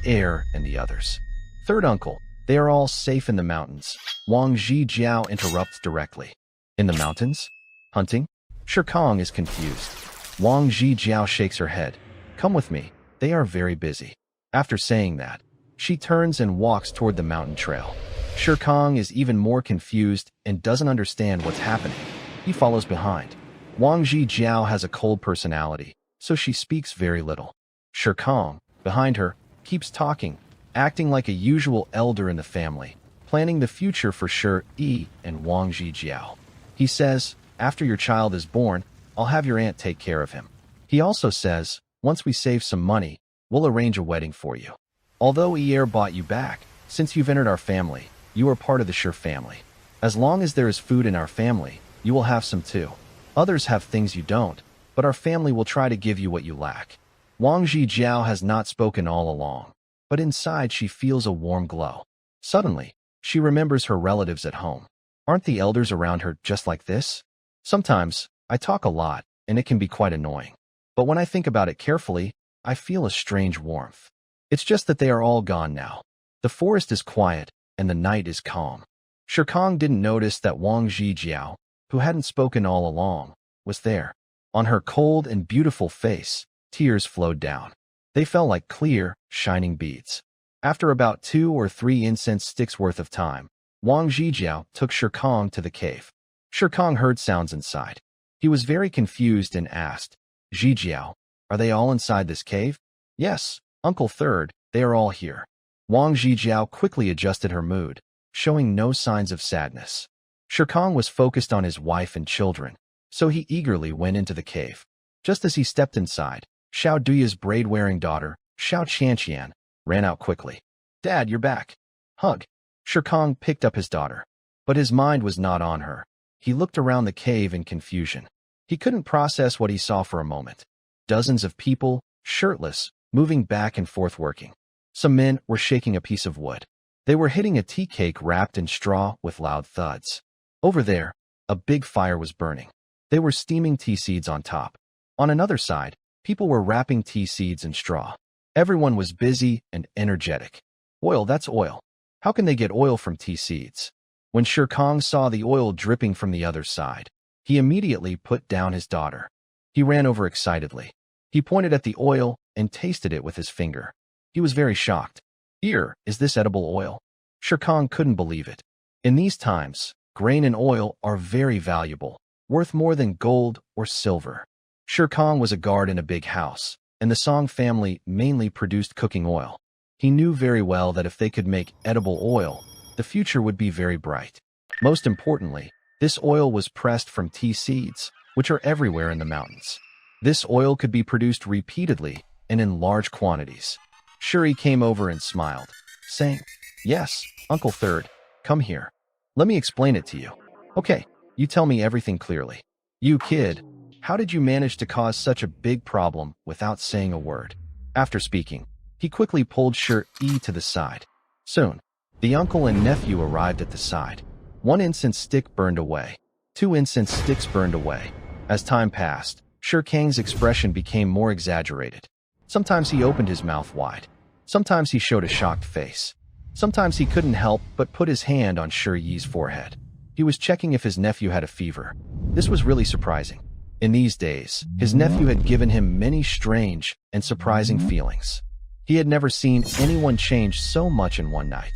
Heir, and the others. Third uncle, they are all safe in the mountains. Wang Zhijiao interrupts directly. In the mountains? Hunting? Shirkong is confused. Wang Zhijiao shakes her head. Come with me, they are very busy. After saying that, she turns and walks toward the mountain trail. Shirkong is even more confused and doesn't understand what's happening. He follows behind. Wang Zhijiao has a cold personality, so she speaks very little. Shirkong, behind her, keeps talking, acting like a usual elder in the family, planning the future for Shi and Wang Zhijiao. He says, after your child is born, I'll have your aunt take care of him. He also says, once we save some money, we'll arrange a wedding for you. Although Heir bought you back, since you've entered our family, you are part of the Shi family. As long as there is food in our family, you will have some too. Others have things you don't, but our family will try to give you what you lack. Wang Zhijiao has not spoken all along, but inside she feels a warm glow. Suddenly, she remembers her relatives at home. Aren't the elders around her just like this? Sometimes, I talk a lot, and it can be quite annoying. But when I think about it carefully, I feel a strange warmth. It's just that they are all gone now. The forest is quiet, and the night is calm. Shikang didn't notice that Wang Zhijiao, who hadn't spoken all along, was there. On her cold and beautiful face, tears flowed down. They fell like clear, shining beads. After about 2 or 3 incense sticks worth of time, Wang Zhijiao took Shikang to the cave. Shikang heard sounds inside. He was very confused and asked, Zhijiao, are they all inside this cave? Yes, Uncle Third, they are all here. Wang Zhijiao quickly adjusted her mood, showing no signs of sadness. Shikang was focused on his wife and children, so he eagerly went into the cave. Just as he stepped inside, Xiao Duya's braid-wearing daughter, Xiao Qianqian, ran out quickly. Dad, you're back. Hug. Shikang picked up his daughter, but his mind was not on her. He looked around the cave in confusion. He couldn't process what he saw for a moment. Dozens of people, shirtless, moving back and forth working. Some men were shaking a piece of wood. They were hitting a tea cake wrapped in straw with loud thuds. Over there, a big fire was burning. They were steaming tea seeds on top. On another side, people were wrapping tea seeds in straw. Everyone was busy and energetic. Oil, that's oil. How can they get oil from tea seeds? When Shikang saw the oil dripping from the other side, he immediately put down his daughter. He ran over excitedly. He pointed at the oil and tasted it with his finger. He was very shocked. Here, is this edible oil? Shikang couldn't believe it. In these times, grain and oil are very valuable, worth more than gold or silver. Shikang was a guard in a big house, and the Song family mainly produced cooking oil. He knew very well that if they could make edible oil, the future would be very bright. Most importantly, this oil was pressed from tea seeds, which are everywhere in the mountains. This oil could be produced repeatedly and in large quantities. Shuri came over and smiled, saying, Yes, Uncle Third, come here. Let me explain it to you. Okay, you tell me everything clearly. You kid, how did you manage to cause such a big problem without saying a word? After speaking, he quickly pulled Shuri to the side. Soon, the uncle and nephew arrived at the side. 1 incense stick burned away. 2 incense sticks burned away. As time passed, Shikang's expression became more exaggerated. Sometimes he opened his mouth wide. Sometimes he showed a shocked face. Sometimes he couldn't help but put his hand on Shuri's forehead. He was checking if his nephew had a fever. This was really surprising. In these days, his nephew had given him many strange and surprising feelings. He had never seen anyone change so much in one night.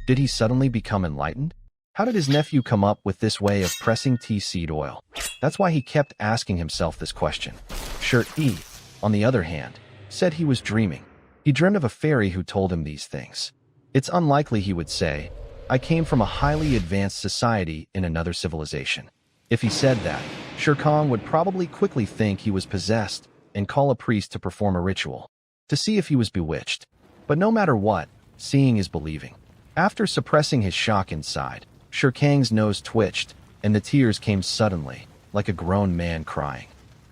Did he suddenly become enlightened? How did his nephew come up with this way of pressing tea seed oil? That's why he kept asking himself this question. Shuri, on the other hand, said he was dreaming. He dreamed of a fairy who told him these things. It's unlikely he would say, I came from a highly advanced society in another civilization. If he said that, Shikang would probably quickly think he was possessed and call a priest to perform a ritual, to see if he was bewitched. But no matter what, seeing is believing. After suppressing his shock inside, Shikang's nose twitched, and the tears came suddenly, like a grown man crying.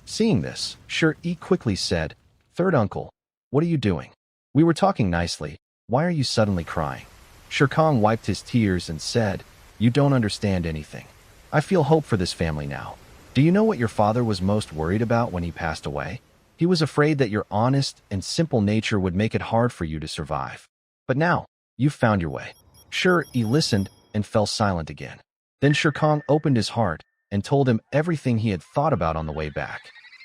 Seeing this, Shuri quickly said, Third uncle, what are you doing? We were talking nicely. Why are you suddenly crying? Shikang wiped his tears and said, You don't understand anything. I feel hope for this family now. Do you know what your father was most worried about when he passed away? He was afraid that your honest and simple nature would make it hard for you to survive. But now, you've found your way. Shuri listened and fell silent again. Then Shikang opened his heart and told him everything he had thought about on the way back.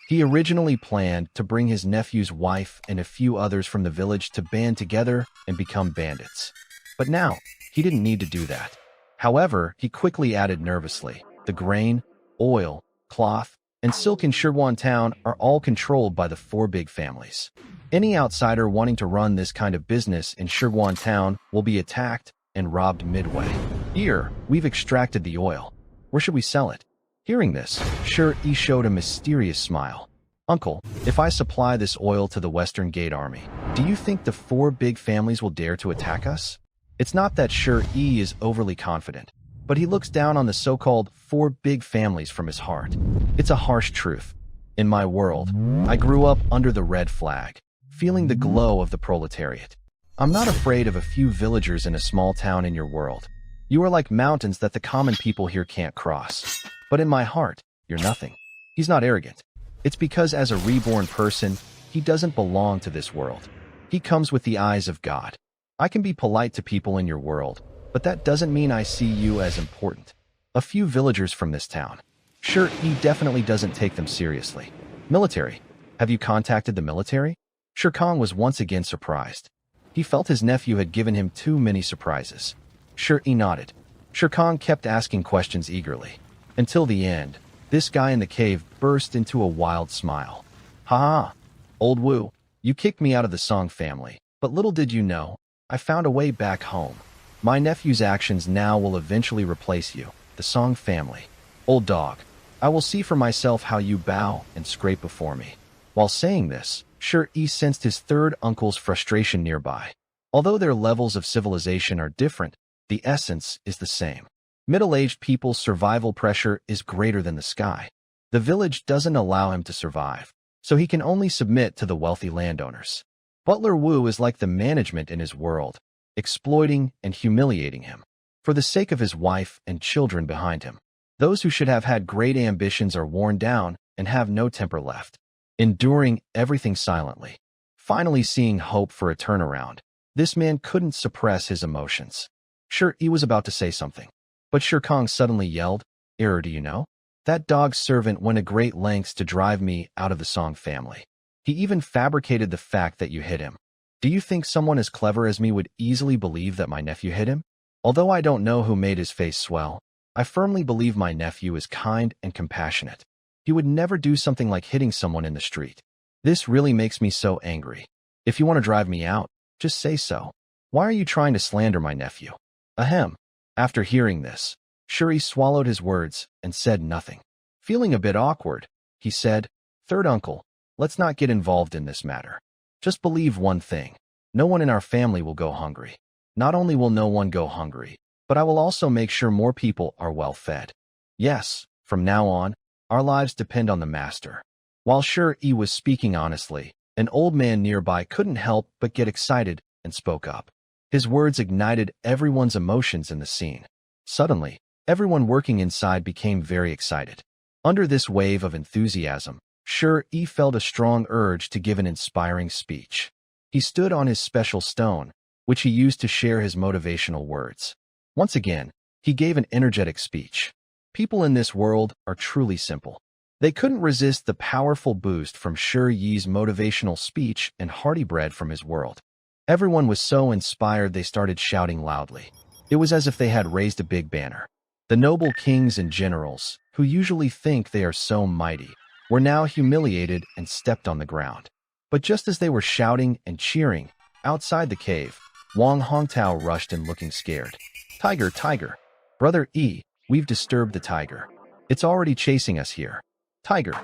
He originally planned to bring his nephew's wife and a few others from the village to band together and become bandits. But now, he didn't need to do that. However, he quickly added nervously, the grain, oil, cloth, and silk in Shiguan town are all controlled by the 4 big families. Any outsider wanting to run this kind of business in Shiguan town will be attacked and robbed midway. Here, we've extracted the oil. Where should we sell it? Hearing this, Shuri showed a mysterious smile. Uncle, if I supply this oil to the Western Gate Army, do you think the 4 big families will dare to attack us? It's not that Sure E is overly confident, but he looks down on the so-called four big families from his heart. It's a harsh truth. In my world, I grew up under the red flag, feeling the glow of the proletariat. I'm not afraid of a few villagers in a small town in your world. You are like mountains that the common people here can't cross. But in my heart, you're nothing. He's not arrogant. It's because as a reborn person, he doesn't belong to this world. He comes with the eyes of God. I can be polite to people in your world, but that doesn't mean I see you as important. A few villagers from this town. Sure, he definitely doesn't take them seriously. Military. Have you contacted the military? Shere Khan was once again surprised. He felt his nephew had given him too many surprises. Sure, he nodded. Shere Khan kept asking questions eagerly. Until the end, this guy in the cave burst into a wild smile. Ha ha, old Wu, you kicked me out of the Song family, but little did you know, I found a way back home. My nephew's actions now will eventually replace you, the Song family. Old dog, I will see for myself how you bow and scrape before me. While saying this, Sure E sensed his third uncle's frustration nearby. Although their levels of civilization are different, the essence is the same. Middle-aged people's survival pressure is greater than the sky. The village doesn't allow him to survive, so he can only submit to the wealthy landowners. Butler Wu is like the management in his world, exploiting and humiliating him. For the sake of his wife and children behind him, those who should have had great ambitions are worn down and have no temper left, enduring everything silently. Finally seeing hope for a turnaround, this man couldn't suppress his emotions. Sure, he was about to say something, but Shere Khan suddenly yelled, "Error, do you know? That dog's servant went to great lengths to drive me out of the Song family. He even fabricated the fact that you hit him. Do you think someone as clever as me would easily believe that my nephew hit him? Although I don't know who made his face swell, I firmly believe my nephew is kind and compassionate. He would never do something like hitting someone in the street. This really makes me so angry. If you want to drive me out, just say so. Why are you trying to slander my nephew?" Ahem. After hearing this, Shuri swallowed his words and said nothing. Feeling a bit awkward, he said, "Third uncle, let's not get involved in this matter. Just believe one thing. No one in our family will go hungry. Not only will no one go hungry, but I will also make sure more people are well fed. Yes, from now on, our lives depend on the master." While Sure E was speaking honestly, an old man nearby couldn't help but get excited and spoke up. His words ignited everyone's emotions in the scene. Suddenly, everyone working inside became very excited. Under this wave of enthusiasm, Sure E felt a strong urge to give an inspiring speech. He stood on his special stone, which he used to share his motivational words. Once again, he gave an energetic speech. People in this world are truly simple. They couldn't resist the powerful boost from Sure Yi's motivational speech and hearty bread from his world. Everyone was so inspired they started shouting loudly. It was as if they had raised a big banner. The noble kings and generals, who usually think they are so mighty, were now humiliated and stepped on the ground. But just as they were shouting and cheering, outside the cave, Wang Hongtao rushed in looking scared. "Tiger, tiger! Brother E, we've disturbed the tiger. It's already chasing us here. Tiger!"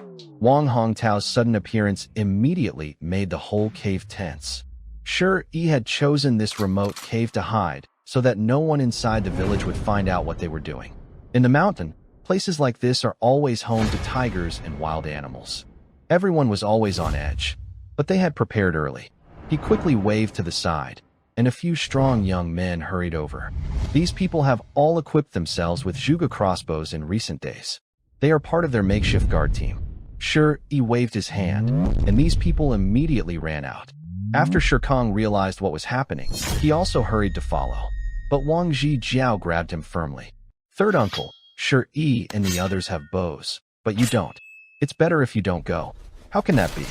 Wang Hongtao's sudden appearance immediately made the whole cave tense. Sure E had chosen this remote cave to hide so that no one inside the village would find out what they were doing. In the mountain, places like this are always home to tigers and wild animals. Everyone was always on edge, but they had prepared early. He quickly waved to the side, and a few strong young men hurried over. These people have all equipped themselves with Zhuge crossbows in recent days. They are part of their makeshift guard team. Sure E waved his hand, and these people immediately ran out. After Shere Khan realized what was happening, he also hurried to follow. But Wang Zhijiao grabbed him firmly. "Third uncle, Sure E and the others have bows, but you don't. It's better if you don't go." "How can that be?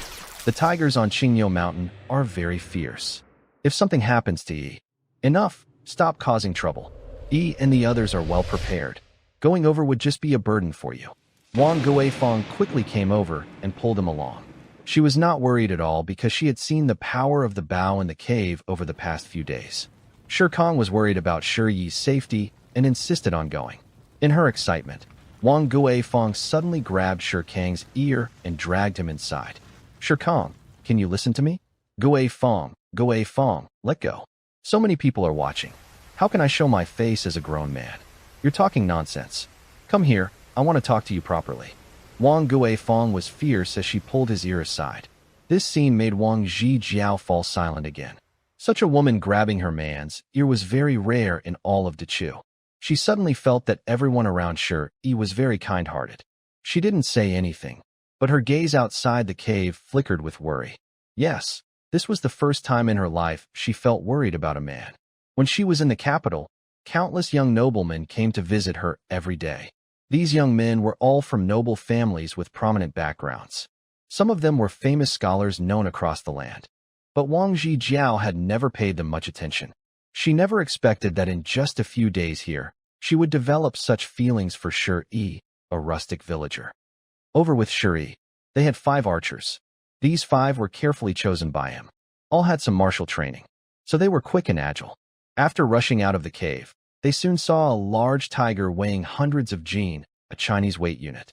The tigers on Qingyo Mountain are very fierce. If something happens to E..." "Enough, stop causing trouble. E and the others are well prepared. Going over would just be a burden for you." Wang Guifeng quickly came over and pulled him along. She was not worried at all because she had seen the power of the bow in the cave over the past few days. Shere Khan was worried about Sure Yi's safety and insisted on going. In her excitement, Wang Guifeng suddenly grabbed Shere Kang's ear and dragged him inside. "Shere Kang, can you listen to me?" Guifeng, let go. So many people are watching. How can I show my face as a grown man? You're talking nonsense. Come here, I want to talk to you properly. Wang Guifeng was fierce as she pulled his ear aside. This scene made Wang Zhijiao fall silent again. Such a woman grabbing her man's ear was very rare in all of Dechu. She suddenly felt that everyone around Shi was very kind-hearted. She didn't say anything, but her gaze outside the cave flickered with worry. Yes, this was the first time in her life she felt worried about a man. When she was in the capital, countless young noblemen came to visit her every day. These young men were all from noble families with prominent backgrounds. Some of them were famous scholars known across the land. But Wang Zhijiao had never paid them much attention. She never expected that in just a few days here, she would develop such feelings for Shi, a rustic villager. Over with Shi, they had 5 archers. These 5 were carefully chosen by him. All had some martial training, so they were quick and agile. After rushing out of the cave, they soon saw a large tiger weighing hundreds of jin, a Chinese weight unit.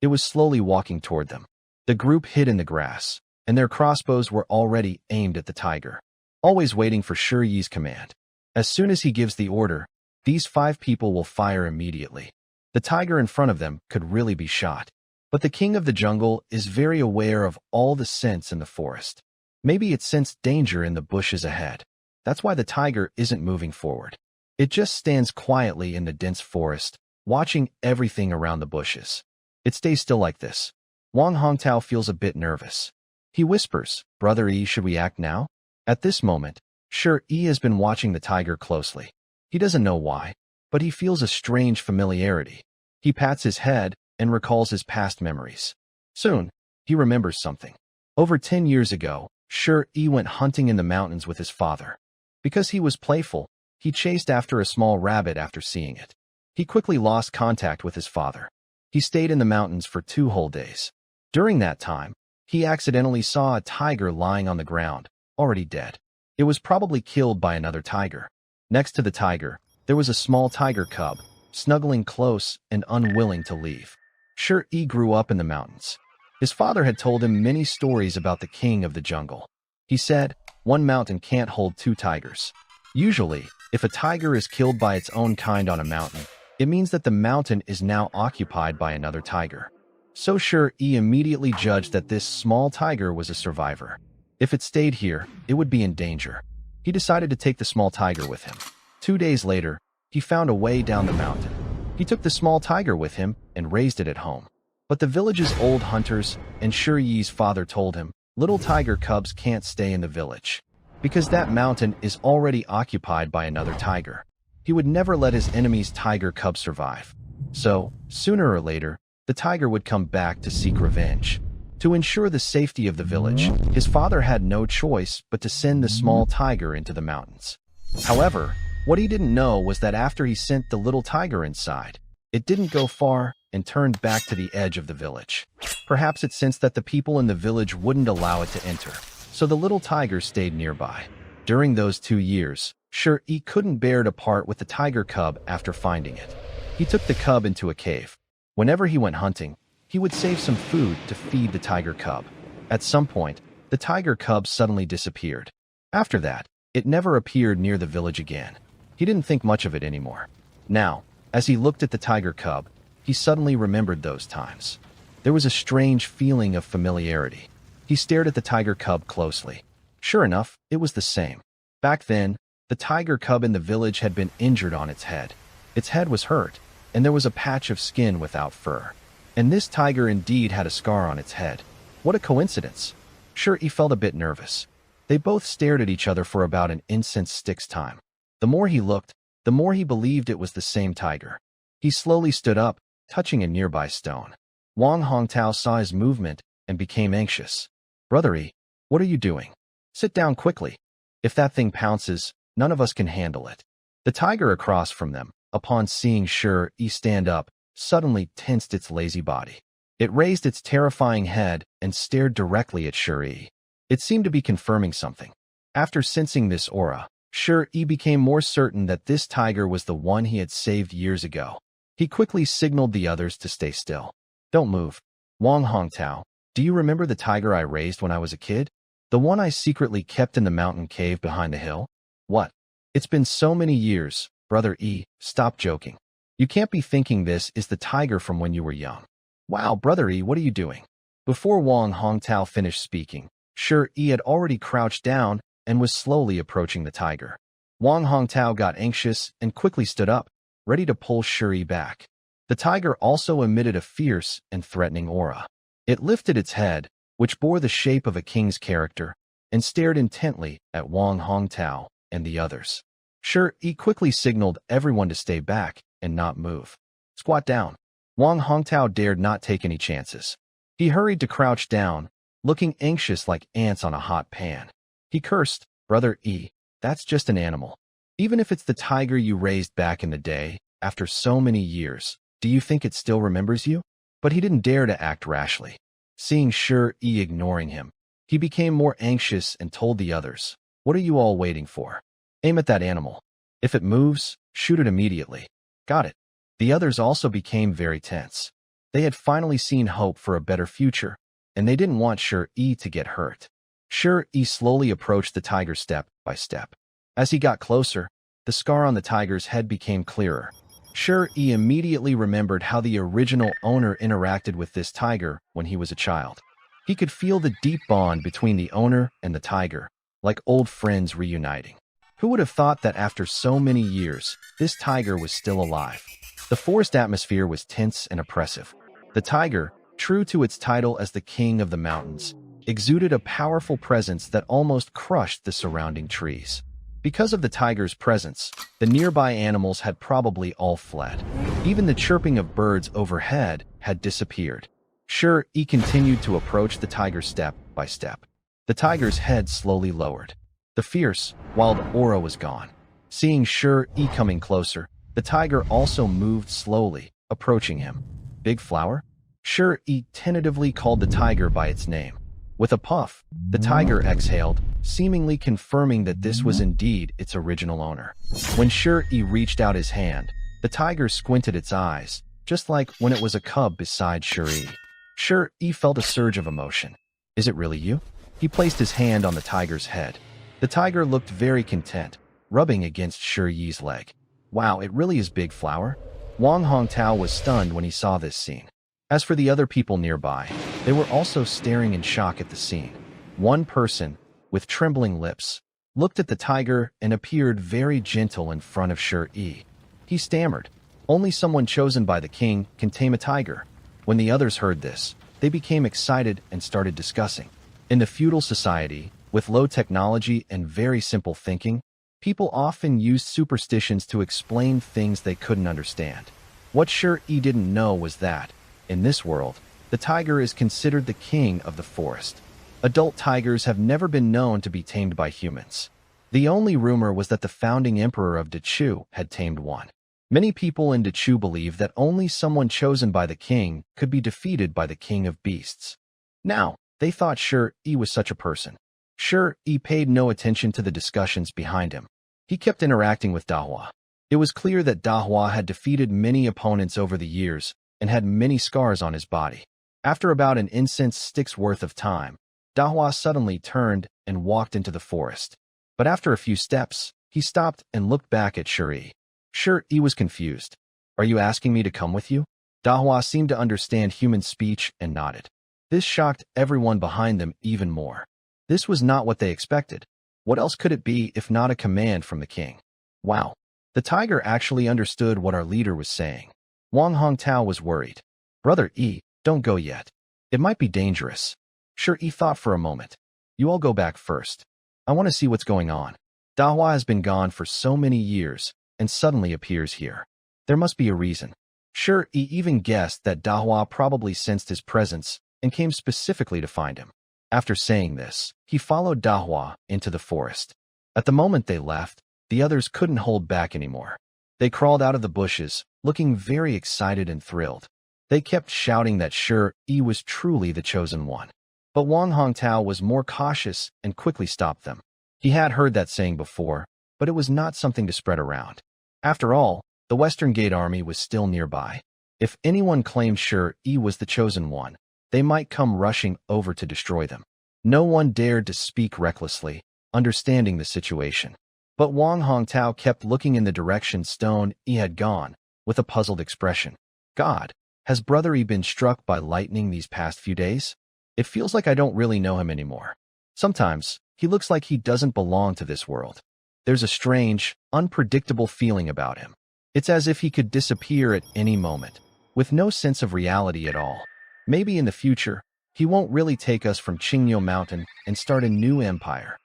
It was slowly walking toward them. The group hid in the grass, and their crossbows were already aimed at the tiger, always waiting for Shi's command. As soon as he gives the order, these 5 people will fire immediately. The tiger in front of them could really be shot. But the king of the jungle is very aware of all the scents in the forest. Maybe it sensed danger in the bushes ahead. That's why the tiger isn't moving forward. It just stands quietly in the dense forest, watching everything around the bushes. It stays still like this. Wang Hongtao feels a bit nervous. He whispers, "Brother E, should we act now?" At this moment, Shi has been watching the tiger closely. He doesn't know why, but he feels a strange familiarity. He pats his head and recalls his past memories. Soon, he remembers something. Over 10 years ago, Shi went hunting in the mountains with his father. Because he was playful, he chased after a small rabbit after seeing it. He quickly lost contact with his father. He stayed in the mountains for 2 whole days. During that time, he accidentally saw a tiger lying on the ground, already dead. It was probably killed by another tiger. Next to the tiger, there was a small tiger cub, snuggling close and unwilling to leave. Shi grew up in the mountains. His father had told him many stories about the king of the jungle. He said, one mountain can't hold 2 tigers. Usually, if a tiger is killed by its own kind on a mountain, it means that the mountain is now occupied by another tiger. So Shi immediately judged that this small tiger was a survivor. If it stayed here, it would be in danger. He decided to take the small tiger with him. 2 days later, he found a way down the mountain. He took the small tiger with him and raised it at home. But the village's old hunters and Shi's father told him, little tiger cubs can't stay in the village, because that mountain is already occupied by another tiger. He would never let his enemy's tiger cub survive. So, sooner or later, the tiger would come back to seek revenge. To ensure the safety of the village, his father had no choice but to send the small tiger into the mountains. However, what he didn't know was that after he sent the little tiger inside, it didn't go far and turned back to the edge of the village. Perhaps it sensed that the people in the village wouldn't allow it to enter, so the little tiger stayed nearby. During those 2 years, Shi couldn't bear to part with the tiger cub after finding it. He took the cub into a cave. Whenever he went hunting, he would save some food to feed the tiger cub. At some point, the tiger cub suddenly disappeared. After that, it never appeared near the village again. He didn't think much of it anymore. Now, as he looked at the tiger cub, he suddenly remembered those times. There was a strange feeling of familiarity. He stared at the tiger cub closely. Sure enough, it was the same. Back then, the tiger cub in the village had been injured on its head. Its head was hurt, and there was a patch of skin without fur. And this tiger indeed had a scar on its head. What a coincidence. Sure, he felt a bit nervous. They both stared at each other for about an incense-stick's time. The more he looked, the more he believed it was the same tiger. He slowly stood up, touching a nearby stone. Wang Hongtao saw his movement and became anxious. Brother E, what are you doing? Sit down quickly. If that thing pounces, none of us can handle it. The tiger across from them, upon seeing Shi stand up, suddenly tensed its lazy body. It raised its terrifying head and stared directly at Shi. It seemed to be confirming something. After sensing this aura, Shi became more certain that this tiger was the one he had saved years ago. He quickly signaled the others to stay still. Don't move. Wang Hongtao, do you remember the tiger I raised when I was a kid? The one I secretly kept in the mountain cave behind the hill? What? It's been so many years, Brother E, stop joking. You can't be thinking this is the tiger from when you were young. Wow, Brother E, what are you doing? Before Wang Hongtao finished speaking, Shi E had already crouched down and was slowly approaching the tiger. Wang Hongtao got anxious and quickly stood up, ready to pull Shi E back. The tiger also emitted a fierce and threatening aura. It lifted its head, which bore the shape of a king's character, and stared intently at Wang Hongtao and the others. Shi E quickly signaled everyone to stay back and not move. Squat down. Wang Hongtao dared not take any chances. He hurried to crouch down, looking anxious like ants on a hot pan. He cursed, Brother E, that's just an animal. Even if it's the tiger you raised back in the day, after so many years, do you think it still remembers you? But he didn't dare to act rashly. Seeing Shi E ignoring him, he became more anxious and told the others, what are you all waiting for? Aim at that animal. If it moves, shoot it immediately. Got it. The others also became very tense. They had finally seen hope for a better future, and they didn't want Shi E to get hurt. Shi E slowly approached the tiger step by step. As he got closer, the scar on the tiger's head became clearer. Shi E immediately remembered how the original owner interacted with this tiger when he was a child. He could feel the deep bond between the owner and the tiger, like old friends reuniting. Who would have thought that after so many years, this tiger was still alive? The forest atmosphere was tense and oppressive. The tiger, true to its title as the king of the mountains, exuded a powerful presence that almost crushed the surrounding trees. Because of the tiger's presence, the nearby animals had probably all fled. Even the chirping of birds overhead had disappeared. Shi E continued to approach the tiger step by step. The tiger's head slowly lowered. The fierce, wild aura was gone. Seeing Shi E coming closer, the tiger also moved slowly, approaching him. Big Flower? Shi E tentatively called the tiger by its name. With a puff, the tiger exhaled, seemingly confirming that this was indeed its original owner. When Shi E reached out his hand, the tiger squinted its eyes, just like when it was a cub beside Shi E. Shi E felt a surge of emotion. Is it really you? He placed his hand on the tiger's head. The tiger looked very content, rubbing against Shi Yi's leg. Wow, it really is Big Flower? Wang Hongtao was stunned when he saw this scene. As for the other people nearby, they were also staring in shock at the scene. One person, with trembling lips, looked at the tiger and appeared very gentle in front of Shi E. He stammered, only someone chosen by the king can tame a tiger. When the others heard this, they became excited and started discussing. In the feudal society, with low technology and very simple thinking, people often used superstitions to explain things they couldn't understand. What Shi E didn't know was that, in this world, the tiger is considered the king of the forest. Adult tigers have never been known to be tamed by humans. The only rumor was that the founding emperor of Dechu had tamed one. Many people in Dechu believe that only someone chosen by the king could be defeated by the king of beasts. Now, they thought Shi E was such a person. Shi E paid no attention to the discussions behind him. He kept interacting with Dahua. It was clear that Dahua had defeated many opponents over the years and had many scars on his body. After about an incense stick's worth of time, Dahua suddenly turned and walked into the forest. But after a few steps, he stopped and looked back at Shi E. Shi E was confused. Are you asking me to come with you? Dahua seemed to understand human speech and nodded. This shocked everyone behind them even more. This was not what they expected. What else could it be if not a command from the king? Wow. The tiger actually understood what our leader was saying. Wang Hongtao was worried. Brother E, don't go yet. It might be dangerous. Shi E thought for a moment. You all go back first. I want to see what's going on. Dahua has been gone for so many years and suddenly appears here. There must be a reason. Shi E even guessed that Dahua probably sensed his presence and came specifically to find him. After saying this, he followed Dahua into the forest. At the moment they left, the others couldn't hold back anymore. They crawled out of the bushes, looking very excited and thrilled. They kept shouting that Shi E was truly the chosen one. But Wang Hongtao was more cautious and quickly stopped them. He had heard that saying before, but it was not something to spread around. After all, the Western Gate army was still nearby. If anyone claimed Shi E was the chosen one, they might come rushing over to destroy them. No one dared to speak recklessly, understanding the situation. But Wang Hongtao kept looking in the direction Stone Yi had gone, with a puzzled expression. God, has Brother Yi been struck by lightning these past few days? It feels like I don't really know him anymore. Sometimes, he looks like he doesn't belong to this world. There's a strange, unpredictable feeling about him. It's as if he could disappear at any moment, with no sense of reality at all. Maybe in the future, he won't really take us from Qingyo Mountain and start a new empire.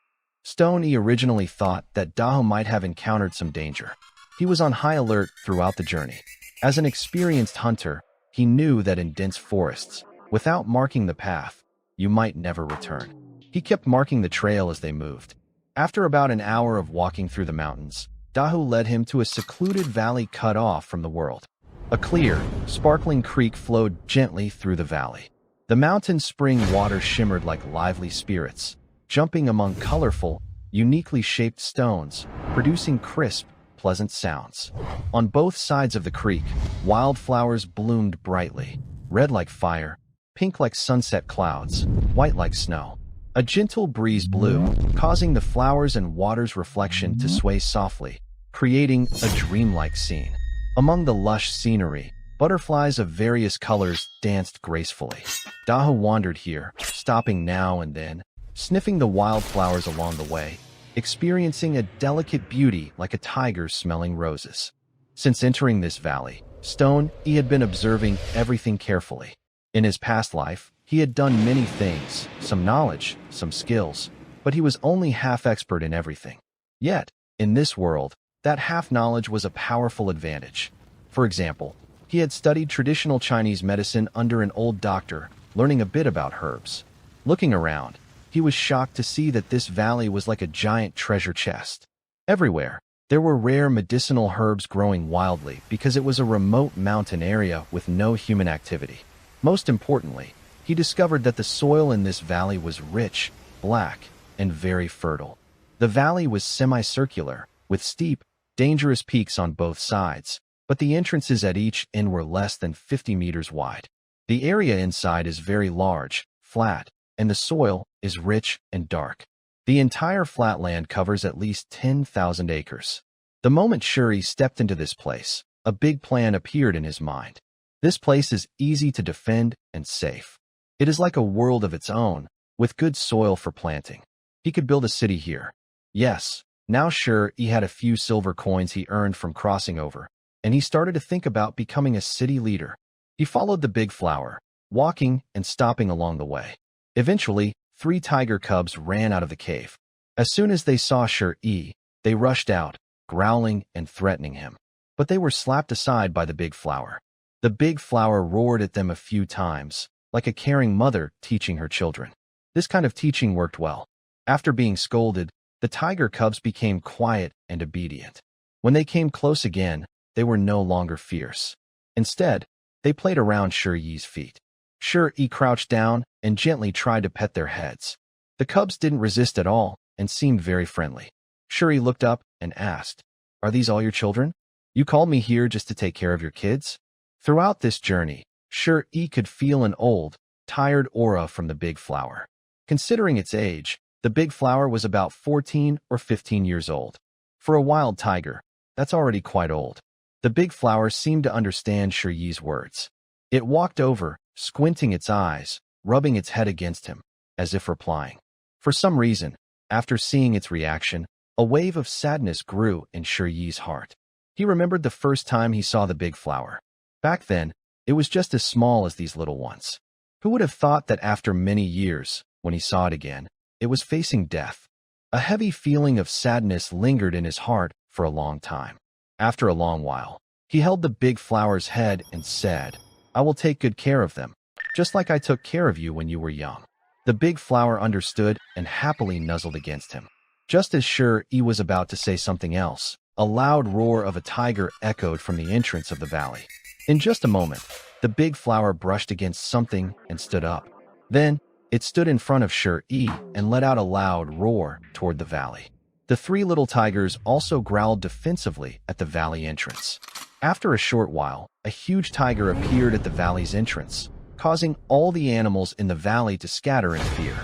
Stone Yi originally thought that Daho might have encountered some danger. He was on high alert throughout the journey. As an experienced hunter, he knew that in dense forests, without marking the path, you might never return. He kept marking the trail as they moved. After about an hour of walking through the mountains, Dahu led him to a secluded valley cut off from the world. A clear, sparkling creek flowed gently through the valley. The mountain spring water shimmered like lively spirits, jumping among colorful, uniquely shaped stones, producing crisp, pleasant sounds. On both sides of the creek, wildflowers bloomed brightly, red like fire, pink like sunset clouds, white like snow. A gentle breeze blew, causing the flowers and water's reflection to sway softly, creating a dreamlike scene. Among the lush scenery, butterflies of various colors danced gracefully. Dahu wandered here, stopping now and then, sniffing the wildflowers along the way, experiencing a delicate beauty like a tiger smelling roses. Since entering this valley, Stone Yi had been observing everything carefully. In his past life, he had done many things, some knowledge, some skills, but he was only half expert in everything. Yet, in this world, that half knowledge was a powerful advantage. For example, he had studied traditional Chinese medicine under an old doctor, learning a bit about herbs. Looking around, he was shocked to see that this valley was like a giant treasure chest. Everywhere, there were rare medicinal herbs growing wildly because it was a remote mountain area with no human activity. Most importantly, he discovered that the soil in this valley was rich, black, and very fertile. The valley was semicircular, with steep, dangerous peaks on both sides, but the entrances at each end were less than 50 meters wide. The area inside is very large, flat, and the soil is rich and dark. The entire flatland covers at least 10,000 acres. The moment Shuri stepped into this place, a big plan appeared in his mind. This place is easy to defend and safe. It is like a world of its own, with good soil for planting. He could build a city here. Yes, now sure, he had a few silver coins he earned from crossing over, and he started to think about becoming a city leader. He followed the big flower, walking and stopping along the way. Eventually, 3 tiger cubs ran out of the cave. As soon as they saw Shuri, they rushed out, growling and threatening him. But they were slapped aside by the big flower. The big flower roared at them a few times, like a caring mother teaching her children. This kind of teaching worked well. After being scolded, the tiger cubs became quiet and obedient. When they came close again, they were no longer fierce. Instead, they played around Shuri's feet. Shuri crouched down and gently tried to pet their heads. The cubs didn't resist at all and seemed very friendly. Shuri looked up and asked, "Are these all your children? You called me here just to take care of your kids?" Throughout this journey, Shuri could feel an old, tired aura from the big flower. Considering its age, the big flower was about 14 or 15 years old. For a wild tiger, that's already quite old. The big flower seemed to understand Shuri's words. It walked over, squinting its eyes, rubbing its head against him, as if replying. For some reason, after seeing its reaction, a wave of sadness grew in Shuri's heart. He remembered the first time he saw the big flower. Back then, it was just as small as these little ones. Who would have thought that after many years, when he saw it again, it was facing death? A heavy feeling of sadness lingered in his heart for a long time. After a long while, he held the big flower's head and said, "I will take good care of them, just like I took care of you when you were young." The big flower understood and happily nuzzled against him. Just as Shuri was about to say something else, a loud roar of a tiger echoed from the entrance of the valley. In just a moment, the big flower brushed against something and stood up. Then, it stood in front of Shuri and let out a loud roar toward the valley. The 3 little tigers also growled defensively at the valley entrance. After a short while, a huge tiger appeared at the valley's entrance, causing all the animals in the valley to scatter in fear.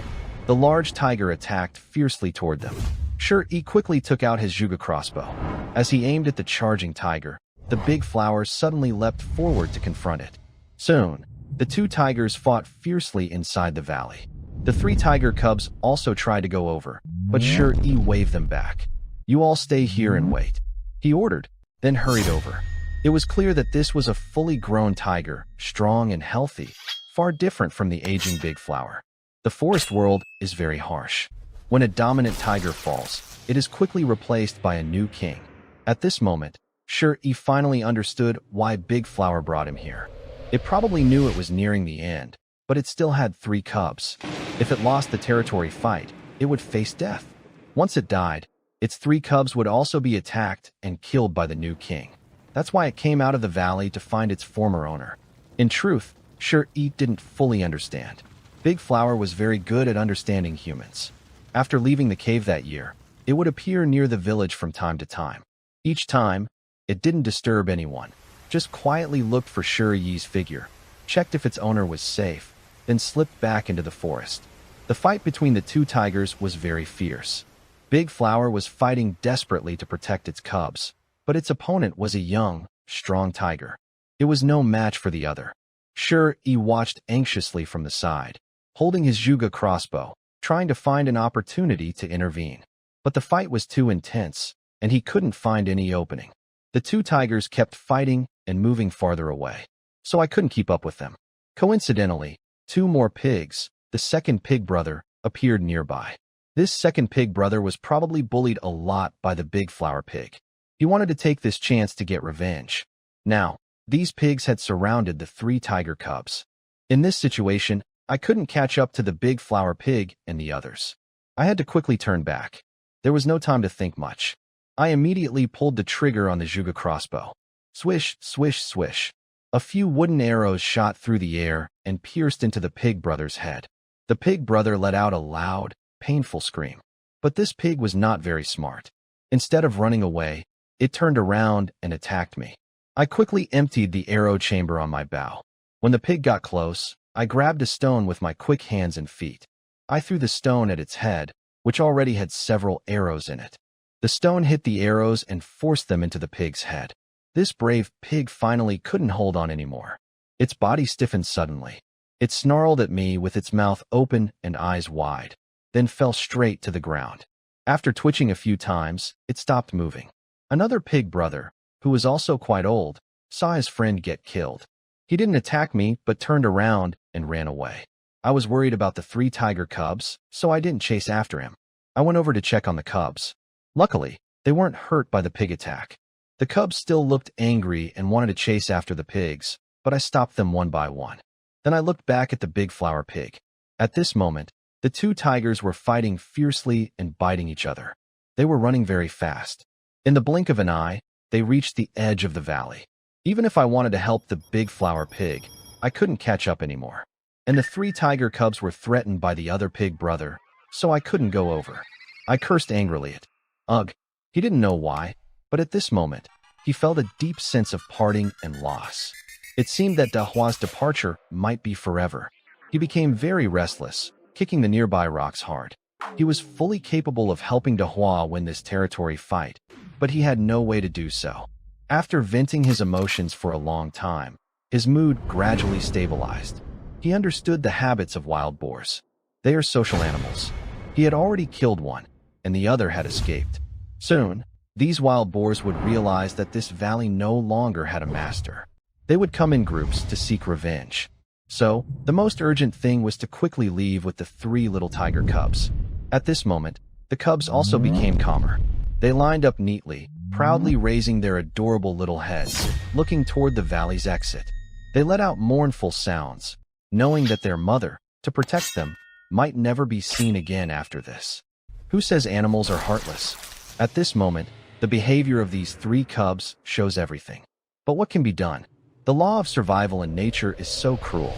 The large tiger attacked fiercely toward them. Shi quickly took out his Juga crossbow. As he aimed at the charging tiger, the big flower suddenly leapt forward to confront it. Soon, the two tigers fought fiercely inside the valley. The three tiger cubs also tried to go over, but Shi waved them back. "You all stay here and wait," he ordered, then hurried over. It was clear that this was a fully grown tiger, strong and healthy, far different from the aging big flower. The forest world is very harsh. When a dominant tiger falls, it is quickly replaced by a new king. At this moment, Shi finally understood why Big Flower brought him here. It probably knew it was nearing the end, but it still had three cubs. If it lost the territory fight, it would face death. Once it died, its three cubs would also be attacked and killed by the new king. That's why it came out of the valley to find its former owner. In truth, Shi didn't fully understand. Big Flower was very good at understanding humans. After leaving the cave that year, it would appear near the village from time to time. Each time, it didn't disturb anyone, just quietly looked for Shi's figure, checked if its owner was safe, then slipped back into the forest. The fight between the two tigers was very fierce. Big Flower was fighting desperately to protect its cubs, but its opponent was a young, strong tiger. It was no match for the other. Shi watched anxiously from the side, holding his Juga crossbow, trying to find an opportunity to intervene. But the fight was too intense, and he couldn't find any opening. The two tigers kept fighting and moving farther away, so I couldn't keep up with them. Coincidentally, two more pigs, the second pig brother, appeared nearby. This second pig brother was probably bullied a lot by the big flower pig. He wanted to take this chance to get revenge. Now, these pigs had surrounded the three tiger cubs. In this situation, I couldn't catch up to the big flower pig and the others. I had to quickly turn back. There was no time to think much. I immediately pulled the trigger on the Juga crossbow. Swish, swish, swish. A few wooden arrows shot through the air and pierced into the pig brother's head. The pig brother let out a loud, painful scream. But this pig was not very smart. Instead of running away, it turned around and attacked me. I quickly emptied the arrow chamber on my bow. When the pig got close, I grabbed a stone with my quick hands and feet. I threw the stone at its head, which already had several arrows in it. The stone hit the arrows and forced them into the pig's head. This brave pig finally couldn't hold on anymore. Its body stiffened suddenly. It snarled at me with its mouth open and eyes wide, then fell straight to the ground. After twitching a few times, it stopped moving. Another pig brother, who was also quite old, saw his friend get killed. He didn't attack me, but turned around and ran away. I was worried about the three tiger cubs, so I didn't chase after him. I went over to check on the cubs. Luckily, they weren't hurt by the pig attack. The cubs still looked angry and wanted to chase after the pigs, but I stopped them one by one. Then I looked back at the big flower pig. At this moment, the two tigers were fighting fiercely and biting each other. They were running very fast. In the blink of an eye, they reached the edge of the valley. Even if I wanted to help the big flower pig, I couldn't catch up anymore. And the three tiger cubs were threatened by the other pig brother, so I couldn't go over. I cursed angrily at Ugh. He didn't know why, but at this moment, he felt a deep sense of parting and loss. It seemed that Dahua's departure might be forever. He became very restless, kicking the nearby rocks hard. He was fully capable of helping Dahua win this territory fight, but he had no way to do so. After venting his emotions for a long time, his mood gradually stabilized. He understood the habits of wild boars. They are social animals. He had already killed one, and the other had escaped. Soon, these wild boars would realize that this valley no longer had a master. They would come in groups to seek revenge. So, the most urgent thing was to quickly leave with the three little tiger cubs. At this moment, the cubs also became calmer. They lined up neatly, proudly raising their adorable little heads, looking toward the valley's exit. They let out mournful sounds, knowing that their mother, to protect them, might never be seen again after this. Who says animals are heartless? At this moment, the behavior of these three cubs shows everything. But what can be done? The law of survival in nature is so cruel.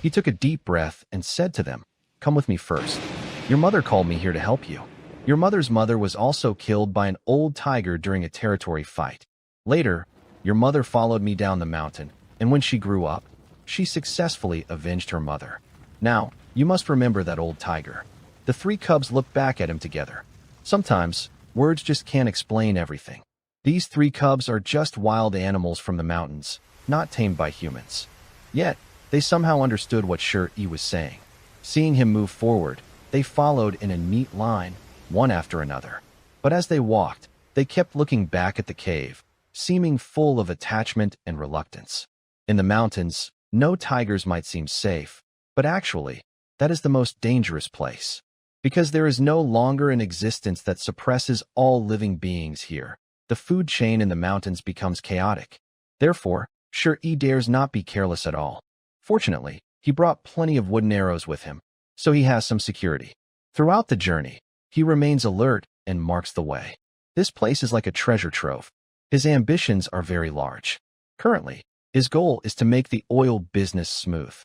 He took a deep breath and said to them, "Come with me first. Your mother called me here to help you. Your mother's mother was also killed by an old tiger during a territory fight. Later, your mother followed me down the mountain, and when she grew up, she successfully avenged her mother. Now, you must remember that old tiger." The three cubs looked back at him together. Sometimes, words just can't explain everything. These three cubs are just wild animals from the mountains, not tamed by humans. Yet, they somehow understood what Shi was saying. Seeing him move forward, they followed in a neat line, one after another. But as they walked, they kept looking back at the cave, seeming full of attachment and reluctance. In the mountains, no tigers might seem safe, but actually, that is the most dangerous place. Because there is no longer an existence that suppresses all living beings here, the food chain in the mountains becomes chaotic. Therefore, Shi dares not be careless at all. Fortunately, he brought plenty of wooden arrows with him, so he has some security. Throughout the journey, he remains alert and marks the way. This place is like a treasure trove. His ambitions are very large. Currently, his goal is to make the oil business smooth.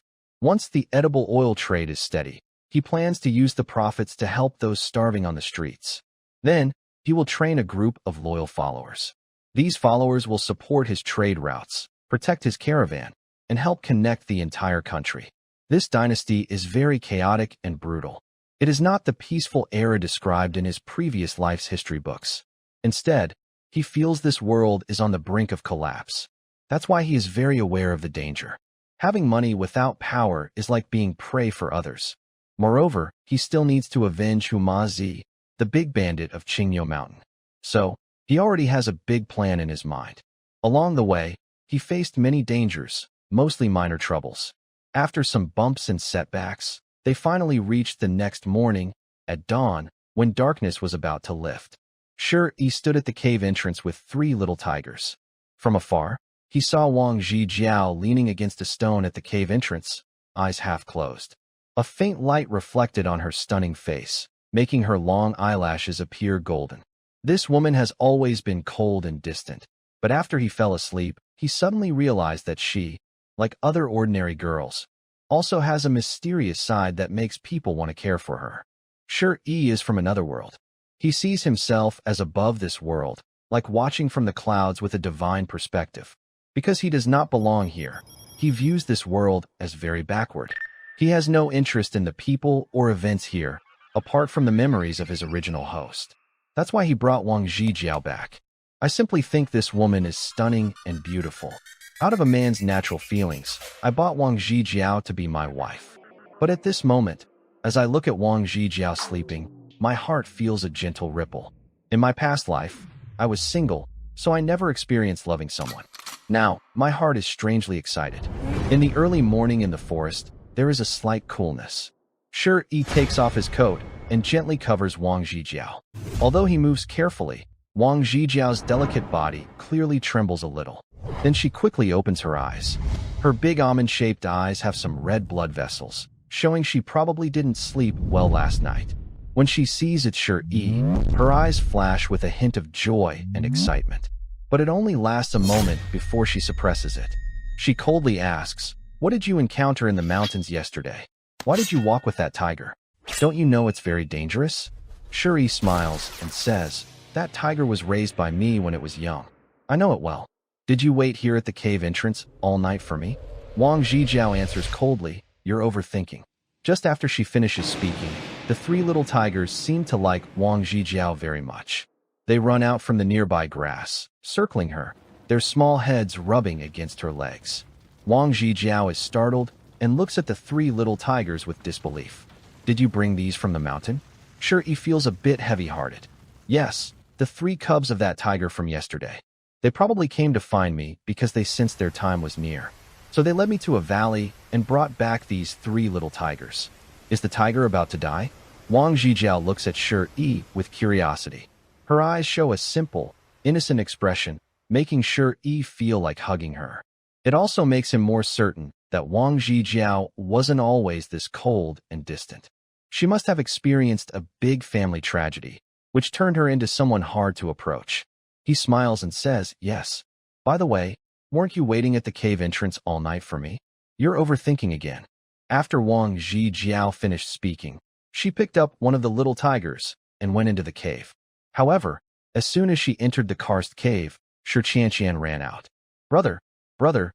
Once the edible oil trade is steady, he plans to use the profits to help those starving on the streets. Then, he will train a group of loyal followers. These followers will support his trade routes, protect his caravan, and help connect the entire country. This dynasty is very chaotic and brutal. It is not the peaceful era described in his previous life's history books. Instead, he feels this world is on the brink of collapse. That's why he is very aware of the danger. Having money without power is like being prey for others. Moreover, he still needs to avenge Huma Zi, the big bandit of Qingyo Mountain. So, he already has a big plan in his mind. Along the way, he faced many dangers, mostly minor troubles. After some bumps and setbacks, they finally reached the next morning, at dawn, when darkness was about to lift. Shi stood at the cave entrance with three little tigers. From afar, he saw Wang Zhijiao leaning against a stone at the cave entrance, eyes half closed. A faint light reflected on her stunning face, making her long eyelashes appear golden. This woman has always been cold and distant, but after he fell asleep, he suddenly realized that she, like other ordinary girls, also has a mysterious side that makes people want to care for her. Shi is from another world. He sees himself as above this world, like watching from the clouds with a divine perspective. Because he does not belong here, he views this world as very backward. He has no interest in the people or events here, apart from the memories of his original host. That's why he brought Wang Zhijiao back. I simply think this woman is stunning and beautiful. Out of a man's natural feelings, I bought Wang Zhijiao to be my wife. But at this moment, as I look at Wang Zhijiao sleeping, my heart feels a gentle ripple. In my past life, I was single, so I never experienced loving someone. Now, my heart is strangely excited. In the early morning in the forest, there is a slight coolness. Shi takes off his coat and gently covers Wang Zhijiao. Although he moves carefully, Wang Zhijiao's delicate body clearly trembles a little. Then she quickly opens her eyes. Her big almond-shaped eyes have some red blood vessels, showing she probably didn't sleep well last night. When she sees it's Shi, her eyes flash with a hint of joy and excitement. But it only lasts a moment before she suppresses it. She coldly asks, "What did you encounter in the mountains yesterday? Why did you walk with that tiger? Don't you know it's very dangerous?" Shi smiles and says, "That tiger was raised by me when it was young. I know it well. Did you wait here at the cave entrance all night for me?" Wang Zhijiao answers coldly, "You're overthinking." Just after she finishes speaking, the three little tigers seem to like Wang Zhijiao very much. They run out from the nearby grass, circling her, their small heads rubbing against her legs. Wang Zhijiao is startled and looks at the three little tigers with disbelief. "Did you bring these from the mountain?" Shi feels a bit heavy-hearted. "Yes, the three cubs of that tiger from yesterday. They probably came to find me because they sensed their time was near. So they led me to a valley and brought back these three little tigers. Is the tiger about to die?" Wang Zhijiao looks at Shi with curiosity. Her eyes show a simple, innocent expression, making Shi feel like hugging her. It also makes him more certain that Wang Zhijiao wasn't always this cold and distant. She must have experienced a big family tragedy, which turned her into someone hard to approach. He smiles and says, "Yes. By the way, weren't you waiting at the cave entrance all night for me? You're overthinking again." After Wang Zhijiao finished speaking, she picked up one of the little tigers and went into the cave. However, as soon as she entered the karst cave, Shi Qianqian ran out. Brother,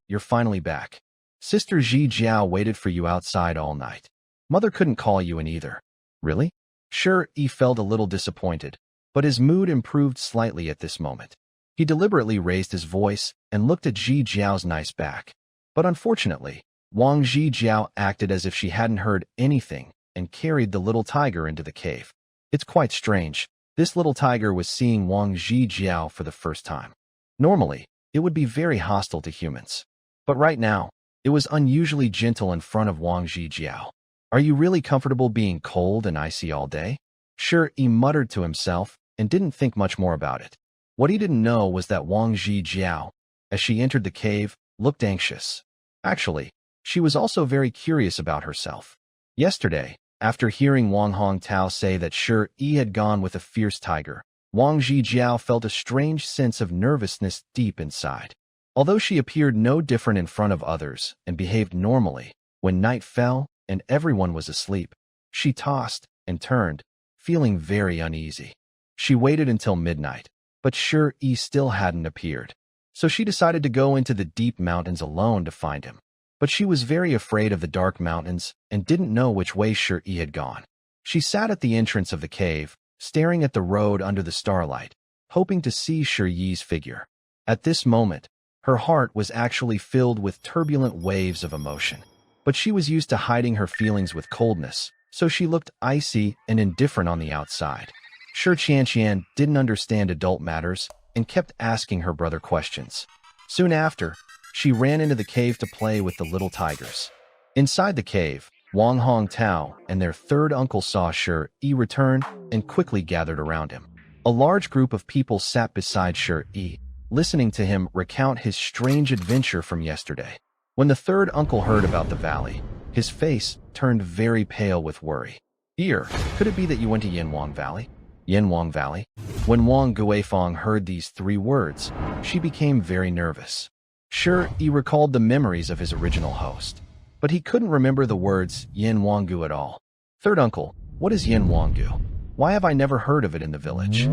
you're finally back. Sister Zhijiao waited for you outside all night. Mother couldn't call you in either." "Really?" Shi felt a little disappointed, but his mood improved slightly at this moment. He deliberately raised his voice and looked at Ji Jiao's nice back. But unfortunately, Wang Ji Jiao acted as if she hadn't heard anything and carried the little tiger into the cave. It's quite strange. This little tiger was seeing Wang Ji Jiao for the first time. Normally, it would be very hostile to humans. But right now, it was unusually gentle in front of Wang Ji Jiao. Are you really comfortable being cold and icy all day? Sure, he muttered to himself and didn't think much more about it. What he didn't know was that Wang Ji Jiao, as she entered the cave, looked anxious. Actually, she was also very curious about herself. Yesterday, after hearing Wang Hongtao say that sure he had gone with a fierce tiger, Wang Ji Jiao felt a strange sense of nervousness deep inside. Although she appeared no different in front of others and behaved normally, when night fell and everyone was asleep, she tossed and turned, feeling very uneasy. She waited until midnight, but sure he still hadn't appeared. So she decided to go into the deep mountains alone to find him. But she was very afraid of the dark mountains and didn't know which way sure he had gone. She sat at the entrance of the cave, staring at the road under the starlight, hoping to see Shi Yi's figure. At this moment, her heart was actually filled with turbulent waves of emotion. But she was used to hiding her feelings with coldness, so she looked icy and indifferent on the outside. Shi Qianqian didn't understand adult matters and kept asking her brother questions. Soon after, she ran into the cave to play with the little tigers. Inside the cave, Wang Hongtao and their third uncle saw Shi Yi return and quickly gathered around him. A large group of people sat beside Shi Yi, listening to him recount his strange adventure from yesterday. When the third uncle heard about the valley, his face turned very pale with worry. "Dear, could it be that you went to Yanwang Valley?" Yanwang Valley? When Wang Guifang heard these 3 words, she became very nervous. Sure, he recalled the memories of his original host, but he couldn't remember the words Yanwanggu at all. "Third uncle, what is Yanwanggu? Why have I never heard of it in the village?"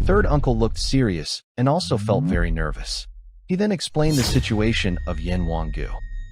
Third uncle looked serious and also felt very nervous. He then explained the situation of Yanwanggu.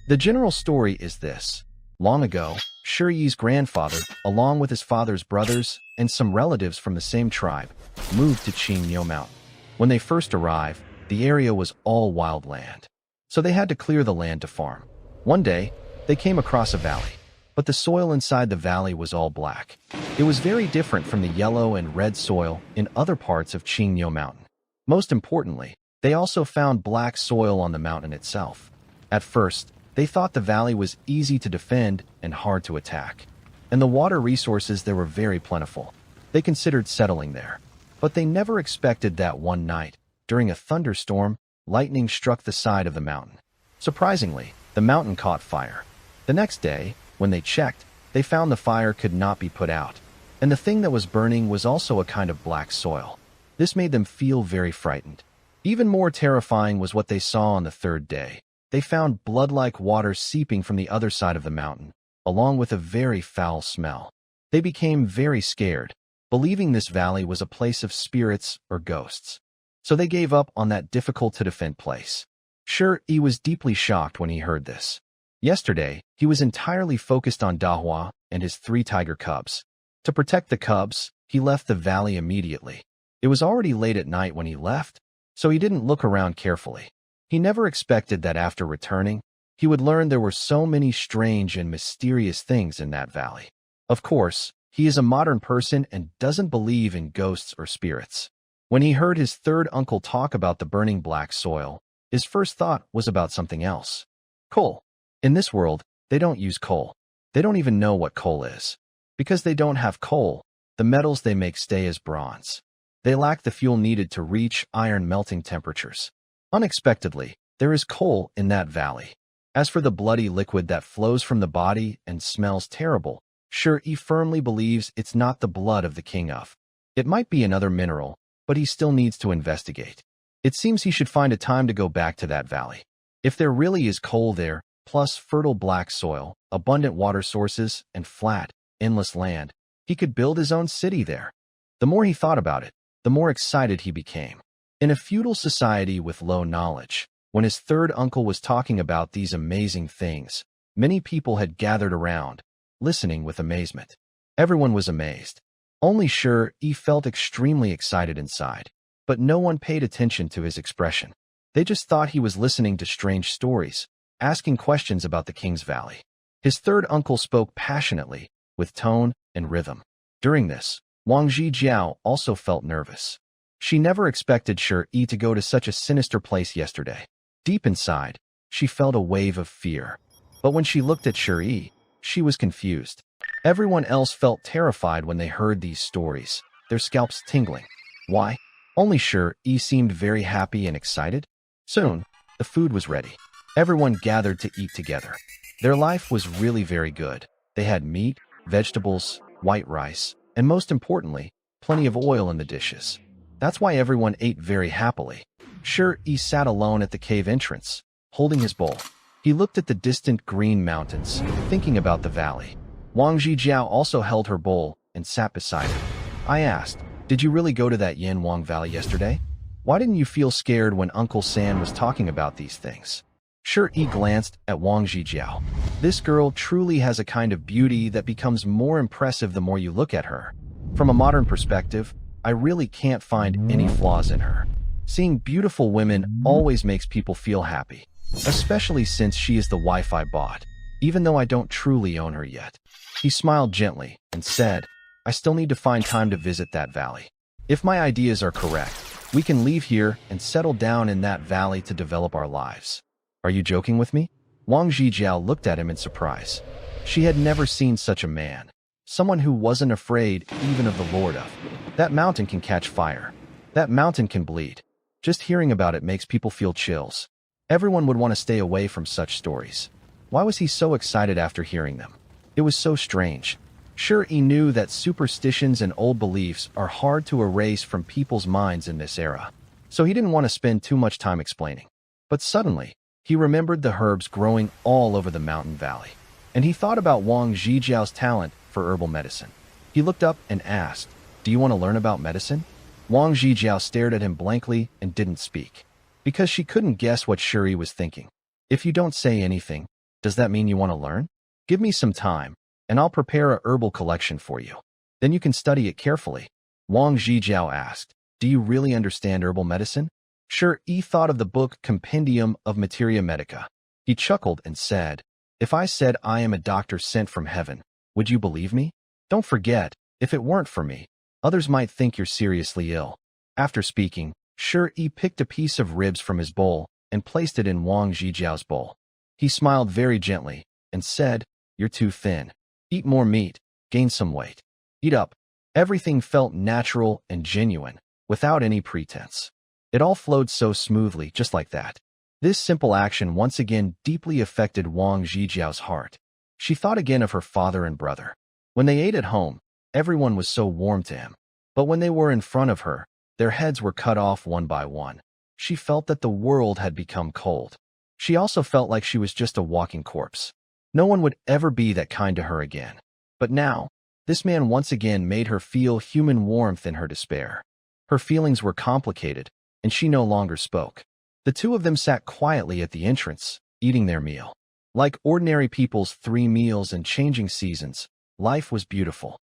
The general story is this. Long ago, Shi Yi's grandfather, along with his father's brothers and some relatives from the same tribe, moved to Qingniu Mountain. When they first arrived, the area was all wild land, so they had to clear the land to farm. One day, they came across a valley, but the soil inside the valley was all black. It was very different from the yellow and red soil in other parts of Qingniu Mountain. Most importantly, they also found black soil on the mountain itself. At first, they thought the valley was easy to defend and hard to attack, and the water resources there were very plentiful. They considered settling there, but they never expected that one night, during a thunderstorm, lightning struck the side of the mountain. Surprisingly, the mountain caught fire. The next day, when they checked, they found the fire could not be put out, and the thing that was burning was also a kind of black soil. This made them feel very frightened. Even more terrifying was what they saw on the 3rd day. They found blood-like water seeping from the other side of the mountain, along with a very foul smell. They became very scared, believing this valley was a place of spirits or ghosts. So they gave up on that difficult-to-defend place. Sure, he was deeply shocked when he heard this. Yesterday, he was entirely focused on Dahua and his 3 tiger cubs. To protect the cubs, he left the valley immediately. It was already late at night when he left, so he didn't look around carefully. He never expected that after returning, he would learn there were so many strange and mysterious things in that valley. Of course, he is a modern person and doesn't believe in ghosts or spirits. When he heard his third uncle talk about the burning black soil, his first thought was about something else. Coal. In this world, they don't use coal. They don't even know what coal is. Because they don't have coal, the metals they make stay as bronze. They lack the fuel needed to reach iron melting temperatures. Unexpectedly, there is coal in that valley. As for the bloody liquid that flows from the body and smells terrible, sure, he firmly believes it's not the blood of the king of. It might be another mineral, but he still needs to investigate. It seems he should find a time to go back to that valley. If there really is coal there, plus fertile black soil, abundant water sources, and flat, endless land, he could build his own city there. The more he thought about it, the more excited he became. In a feudal society with low knowledge, when his third uncle was talking about these amazing things, many people had gathered around, listening with amazement. Everyone was amazed. Only sure, he felt extremely excited inside, but no one paid attention to his expression. They just thought he was listening to strange stories, asking questions about the King's Valley. His third uncle spoke passionately, with tone and rhythm. During this, Wang Zhijiao also felt nervous. She never expected Shi to go to such a sinister place yesterday. Deep inside, she felt a wave of fear. But when she looked at Shi, she was confused. Everyone else felt terrified when they heard these stories, their scalps tingling. Why? Only Shi seemed very happy and excited. Soon, the food was ready. Everyone gathered to eat together. Their life was really very good. They had meat, vegetables, white rice, and most importantly, plenty of oil in the dishes. That's why everyone ate very happily. Shi sat alone at the cave entrance, holding his bowl. He looked at the distant green mountains, thinking about the valley. Wang Zhijiao also held her bowl and sat beside him. I asked, "Did you really go to that Yanwang Valley yesterday? Why didn't you feel scared when Uncle San was talking about these things?" Shi glanced at Wang Zhijiao. This girl truly has a kind of beauty that becomes more impressive the more you look at her. From a modern perspective, I really can't find any flaws in her. Seeing beautiful women always makes people feel happy, especially since she is the wife I bought, even though I don't truly own her yet. He smiled gently and said, I still need to find time to visit that valley. If my ideas are correct, we can leave here and settle down in that valley to develop our lives. Are you joking with me? Wang Zhijiao looked at him in surprise. She had never seen such a man. Someone who wasn't afraid even of the Lord of. That mountain can catch fire. That mountain can bleed. Just hearing about it makes people feel chills. Everyone would want to stay away from such stories. Why was he so excited after hearing them? It was so strange. Sure, he knew that superstitions and old beliefs are hard to erase from people's minds in this era, so he didn't want to spend too much time explaining. But suddenly, he remembered the herbs growing all over the mountain valley, and he thought about Wang Zhijiao's talent for herbal medicine. He looked up and asked, Do you want to learn about medicine? Wang Zhijiao stared at him blankly and didn't speak, because she couldn't guess what Shuri was thinking. If you don't say anything, does that mean you want to learn? Give me some time, and I'll prepare a herbal collection for you. Then you can study it carefully. Wang Zhijiao asked, Do you really understand herbal medicine? Sure, he thought of the book Compendium of Materia Medica. He chuckled and said, If I said I am a doctor sent from heaven, would you believe me? Don't forget, if it weren't for me, others might think you're seriously ill. After speaking, Sure, he picked a piece of ribs from his bowl and placed it in Wang Zhijiao's bowl. He smiled very gently and said, You're too thin. Eat more meat, gain some weight. Eat up. Everything felt natural and genuine, without any pretense. It all flowed so smoothly, just like that. This simple action once again deeply affected Wang Zhijiao's heart. She thought again of her father and brother. When they ate at home, everyone was so warm to him. But when they were in front of her, their heads were cut off one by one. She felt that the world had become cold. She also felt like she was just a walking corpse. No one would ever be that kind to her again. But now, this man once again made her feel human warmth in her despair. Her feelings were complicated, and she no longer spoke. The two of them sat quietly at the entrance, eating their meal. Like ordinary people's 3 meals and changing seasons, life was beautiful.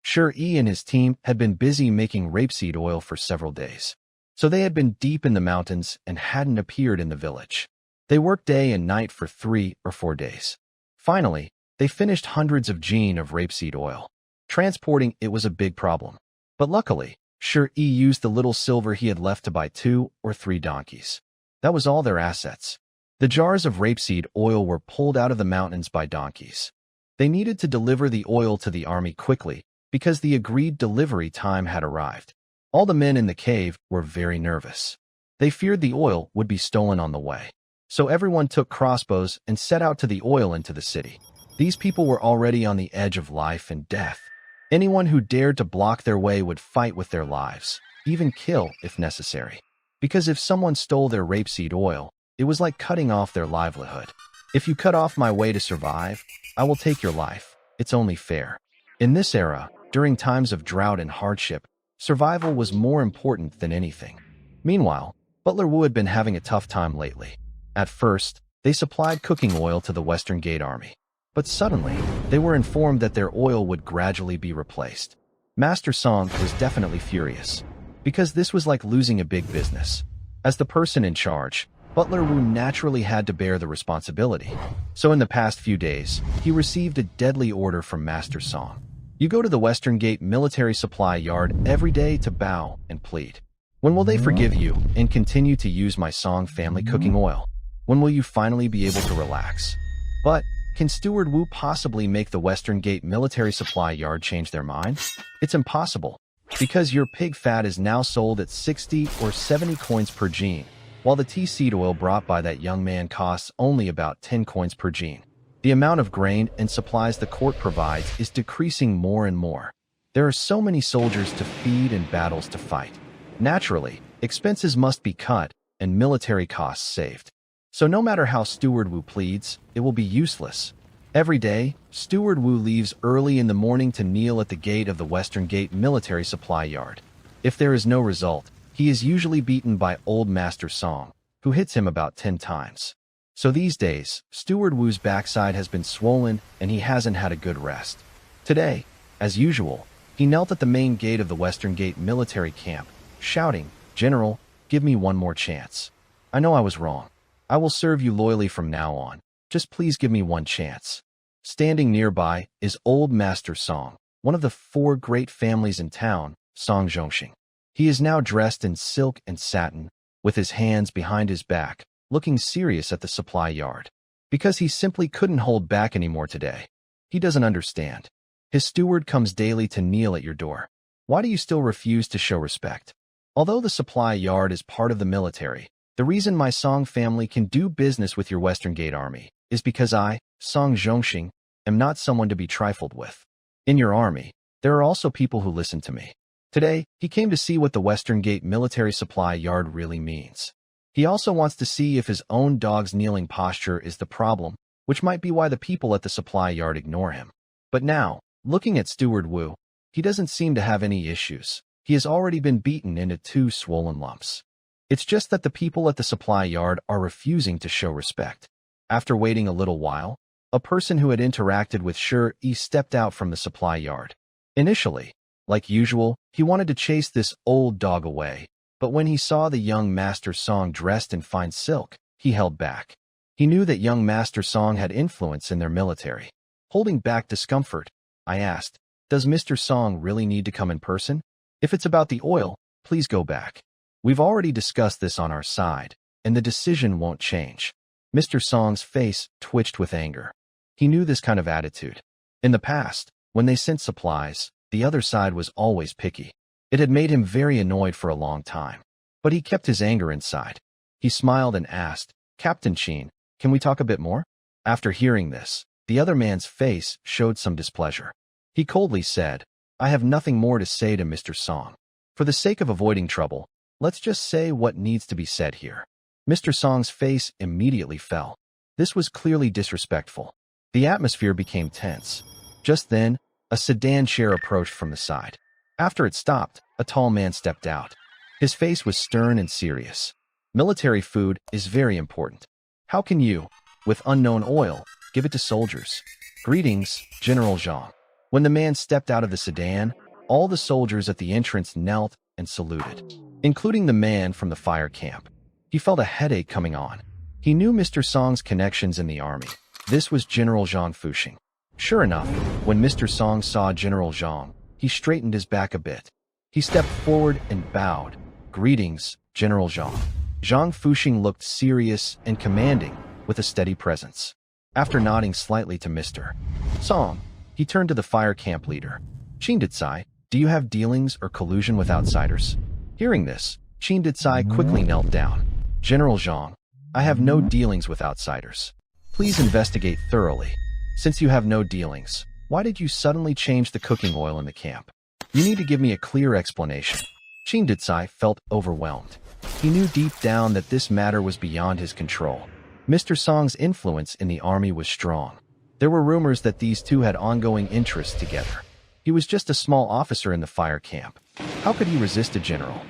Sure, E and his team had been busy making rapeseed oil for several days. So they had been deep in the mountains and hadn't appeared in the village. They worked day and night for 3 or 4 days. Finally, they finished hundreds of jeans of rapeseed oil. Transporting it was a big problem. But luckily, Sure E used the little silver he had left to buy 2 or 3 donkeys. That was all their assets. The jars of rapeseed oil were pulled out of the mountains by donkeys. They needed to deliver the oil to the army quickly because the agreed delivery time had arrived. All the men in the cave were very nervous. They feared the oil would be stolen on the way. So everyone took crossbows and set out to the oil into the city. These people were already on the edge of life and death. Anyone who dared to block their way would fight with their lives, even kill if necessary. Because if someone stole their rapeseed oil, it was like cutting off their livelihood. If you cut off my way to survive, I will take your life. It's only fair. In this era, during times of drought and hardship, survival was more important than anything. Meanwhile, Butler Wu had been having a tough time lately. At first, they supplied cooking oil to the Western Gate Army. But suddenly, they were informed that their oil would gradually be replaced. Master Song was definitely furious, because this was like losing a big business. As the person in charge, Butler Wu naturally had to bear the responsibility. So in the past few days, he received a deadly order from Master Song. You go to the Western Gate military supply yard every day to bow and plead. When will they forgive you and continue to use my Song family cooking oil? When will you finally be able to relax? But can Steward Wu possibly make the Western Gate military supply yard change their mind? It's impossible, because your pig fat is now sold at 60 or 70 coins per gene, while the tea seed oil brought by that young man costs only about 10 coins per gene. The amount of grain and supplies the court provides is decreasing more and more. There are so many soldiers to feed and battles to fight. Naturally, expenses must be cut and military costs saved. So no matter how Steward Wu pleads, it will be useless. Every day, Steward Wu leaves early in the morning to kneel at the gate of the Western Gate military supply yard. If there is no result, he is usually beaten by old Master Song, who hits him about 10 times. So these days, Steward Wu's backside has been swollen and he hasn't had a good rest. Today, as usual, he knelt at the main gate of the Western Gate military camp, shouting, "General, give me one more chance. I know I was wrong. I will serve you loyally from now on. Just please give me one chance." Standing nearby is old Master Song, one of the 4 great families in town, Song Zhongxing. He is now dressed in silk and satin, with his hands behind his back, looking serious at the supply yard. Because he simply couldn't hold back anymore today. He doesn't understand. His steward comes daily to kneel at your door. Why do you still refuse to show respect? Although the supply yard is part of the military, the reason my Song family can do business with your Western Gate army is because I, Song Zhongxing, am not someone to be trifled with. In your army, there are also people who listen to me. Today, he came to see what the Western Gate military supply yard really means. He also wants to see if his own dog's kneeling posture is the problem, which might be why the people at the supply yard ignore him. But now, looking at Steward Wu, he doesn't seem to have any issues. He has already been beaten into 2 swollen lumps. It's just that the people at the supply yard are refusing to show respect. After waiting a little while, a person who had interacted with Shi stepped out from the supply yard. Initially, like usual, he wanted to chase this old dog away, but when he saw the young Master Song dressed in fine silk, he held back. He knew that young Master Song had influence in their military. Holding back discomfort, I asked, "Does Mr. Song really need to come in person? If it's about the oil, please go back. We've already discussed this on our side, and the decision won't change." Mr. Song's face twitched with anger. He knew this kind of attitude. In the past, when they sent supplies, the other side was always picky. It had made him very annoyed for a long time. But he kept his anger inside. He smiled and asked, "Captain Qin, can we talk a bit more?" After hearing this, the other man's face showed some displeasure. He coldly said, "I have nothing more to say to Mr. Song. For the sake of avoiding trouble, let's just say what needs to be said here." Mr. Song's face immediately fell. This was clearly disrespectful. The atmosphere became tense. Just then, a sedan chair approached from the side. After it stopped, a tall man stepped out. His face was stern and serious. "Military food is very important. How can you, with unknown oil, give it to soldiers? Greetings, General Zhang." When the man stepped out of the sedan, all the soldiers at the entrance knelt and saluted, including the man from the fire camp. He felt a headache coming on. He knew Mr. Song's connections in the army. This was General Zhang Fuxing. Sure enough, when Mr. Song saw General Zhang, he straightened his back a bit. He stepped forward and bowed. "Greetings, General Zhang." Zhang Fuxing looked serious and commanding, with a steady presence. After nodding slightly to Mr. Song, he turned to the fire camp leader. "Qin Ditsai, do you have dealings or collusion with outsiders?" Hearing this, Qin Ditsai quickly knelt down. "General Zhang, I have no dealings with outsiders. Please investigate thoroughly. Since you have no dealings, why did you suddenly change the cooking oil in the camp? You need to give me a clear explanation." Qin Ditsai felt overwhelmed. He knew deep down that this matter was beyond his control. Mr. Song's influence in the army was strong. There were rumors that these two had ongoing interests together. He was just a small officer in the fire camp. How could he resist a general?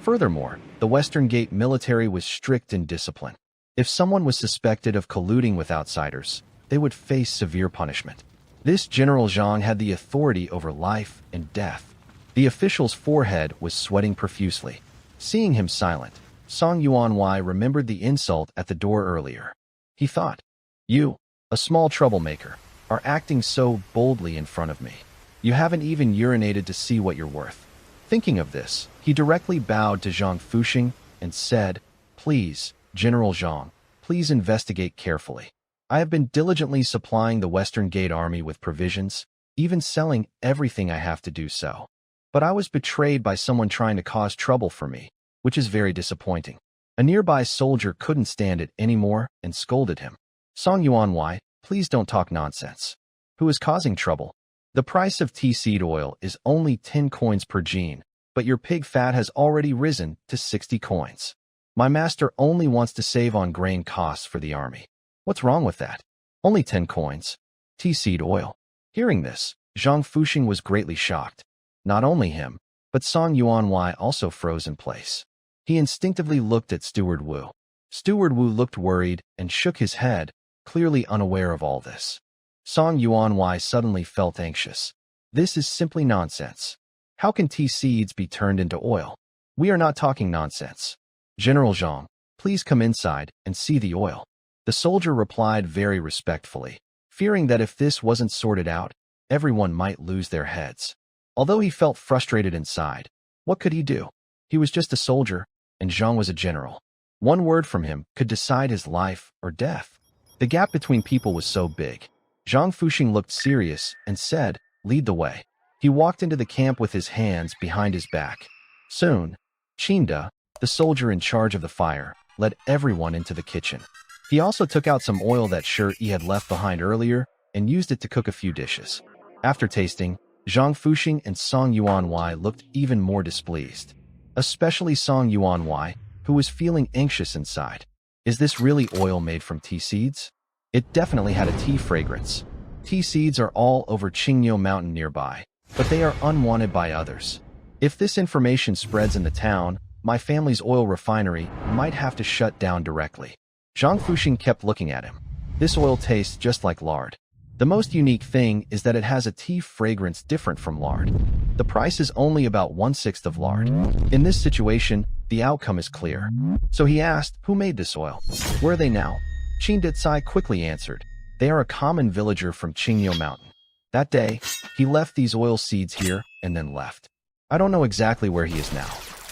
Furthermore, the Western Gate military was strict in discipline. If someone was suspected of colluding with outsiders, they would face severe punishment. This General Zhang had the authority over life and death. The official's forehead was sweating profusely. Seeing him silent, Song Yuanwei remembered the insult at the door earlier. He thought, "You, a small troublemaker, are acting so boldly in front of me. You haven't even urinated to see what you're worth." Thinking of this, he directly bowed to Zhang Fuxing and said, "Please, General Zhang, please investigate carefully. I have been diligently supplying the Western Gate Army with provisions, even selling everything I have to do so. But I was betrayed by someone trying to cause trouble for me, which is very disappointing." A nearby soldier couldn't stand it anymore and scolded him. "Song Yuanwei, please don't talk nonsense. Who is causing trouble? The price of tea seed oil is only 10 coins per gene, but your pig fat has already risen to 60 coins. My master only wants to save on grain costs for the army. What's wrong with that? Only 10 coins. Tea seed oil." Hearing this, Zhang Fuxing was greatly shocked. Not only him, but Song Yuanwei also froze in place. He instinctively looked at Steward Wu. Steward Wu looked worried and shook his head, clearly unaware of all this. Song Yuanwei suddenly felt anxious. This is simply nonsense. How can tea seeds be turned into oil? We are not talking nonsense. General Zhang, please come inside and see the oil. The soldier replied very respectfully, fearing that if this wasn't sorted out, everyone might lose their heads. Although he felt frustrated inside, what could he do? He was just a soldier, and Zhang was a general. One word from him could decide his life or death. The gap between people was so big. Zhang Fuxing looked serious and said, "Lead the way." He walked into the camp with his hands behind his back. Soon, Chinda, the soldier in charge of the fire, led everyone into the kitchen. He also took out some oil that he had left behind earlier and used it to cook a few dishes. After tasting, Zhang Fuxing and Song Yuanwei looked even more displeased. Especially Song Yuanwei, who was feeling anxious inside. Is this really oil made from tea seeds? It definitely had a tea fragrance. Tea seeds are all over Qingyo Mountain nearby, but they are unwanted by others. If this information spreads in the town, my family's oil refinery might have to shut down directly. Zhang Fuxing kept looking at him. This oil tastes just like lard. The most unique thing is that it has a tea fragrance different from lard. The price is only about 1/6 of lard. In this situation, the outcome is clear. So he asked, "Who made this oil? Where are they now?" Qin Detsai quickly answered, "They are a common villager from Qingyo Mountain. That day, he left these oil seeds here and then left. I don't know exactly where he is now,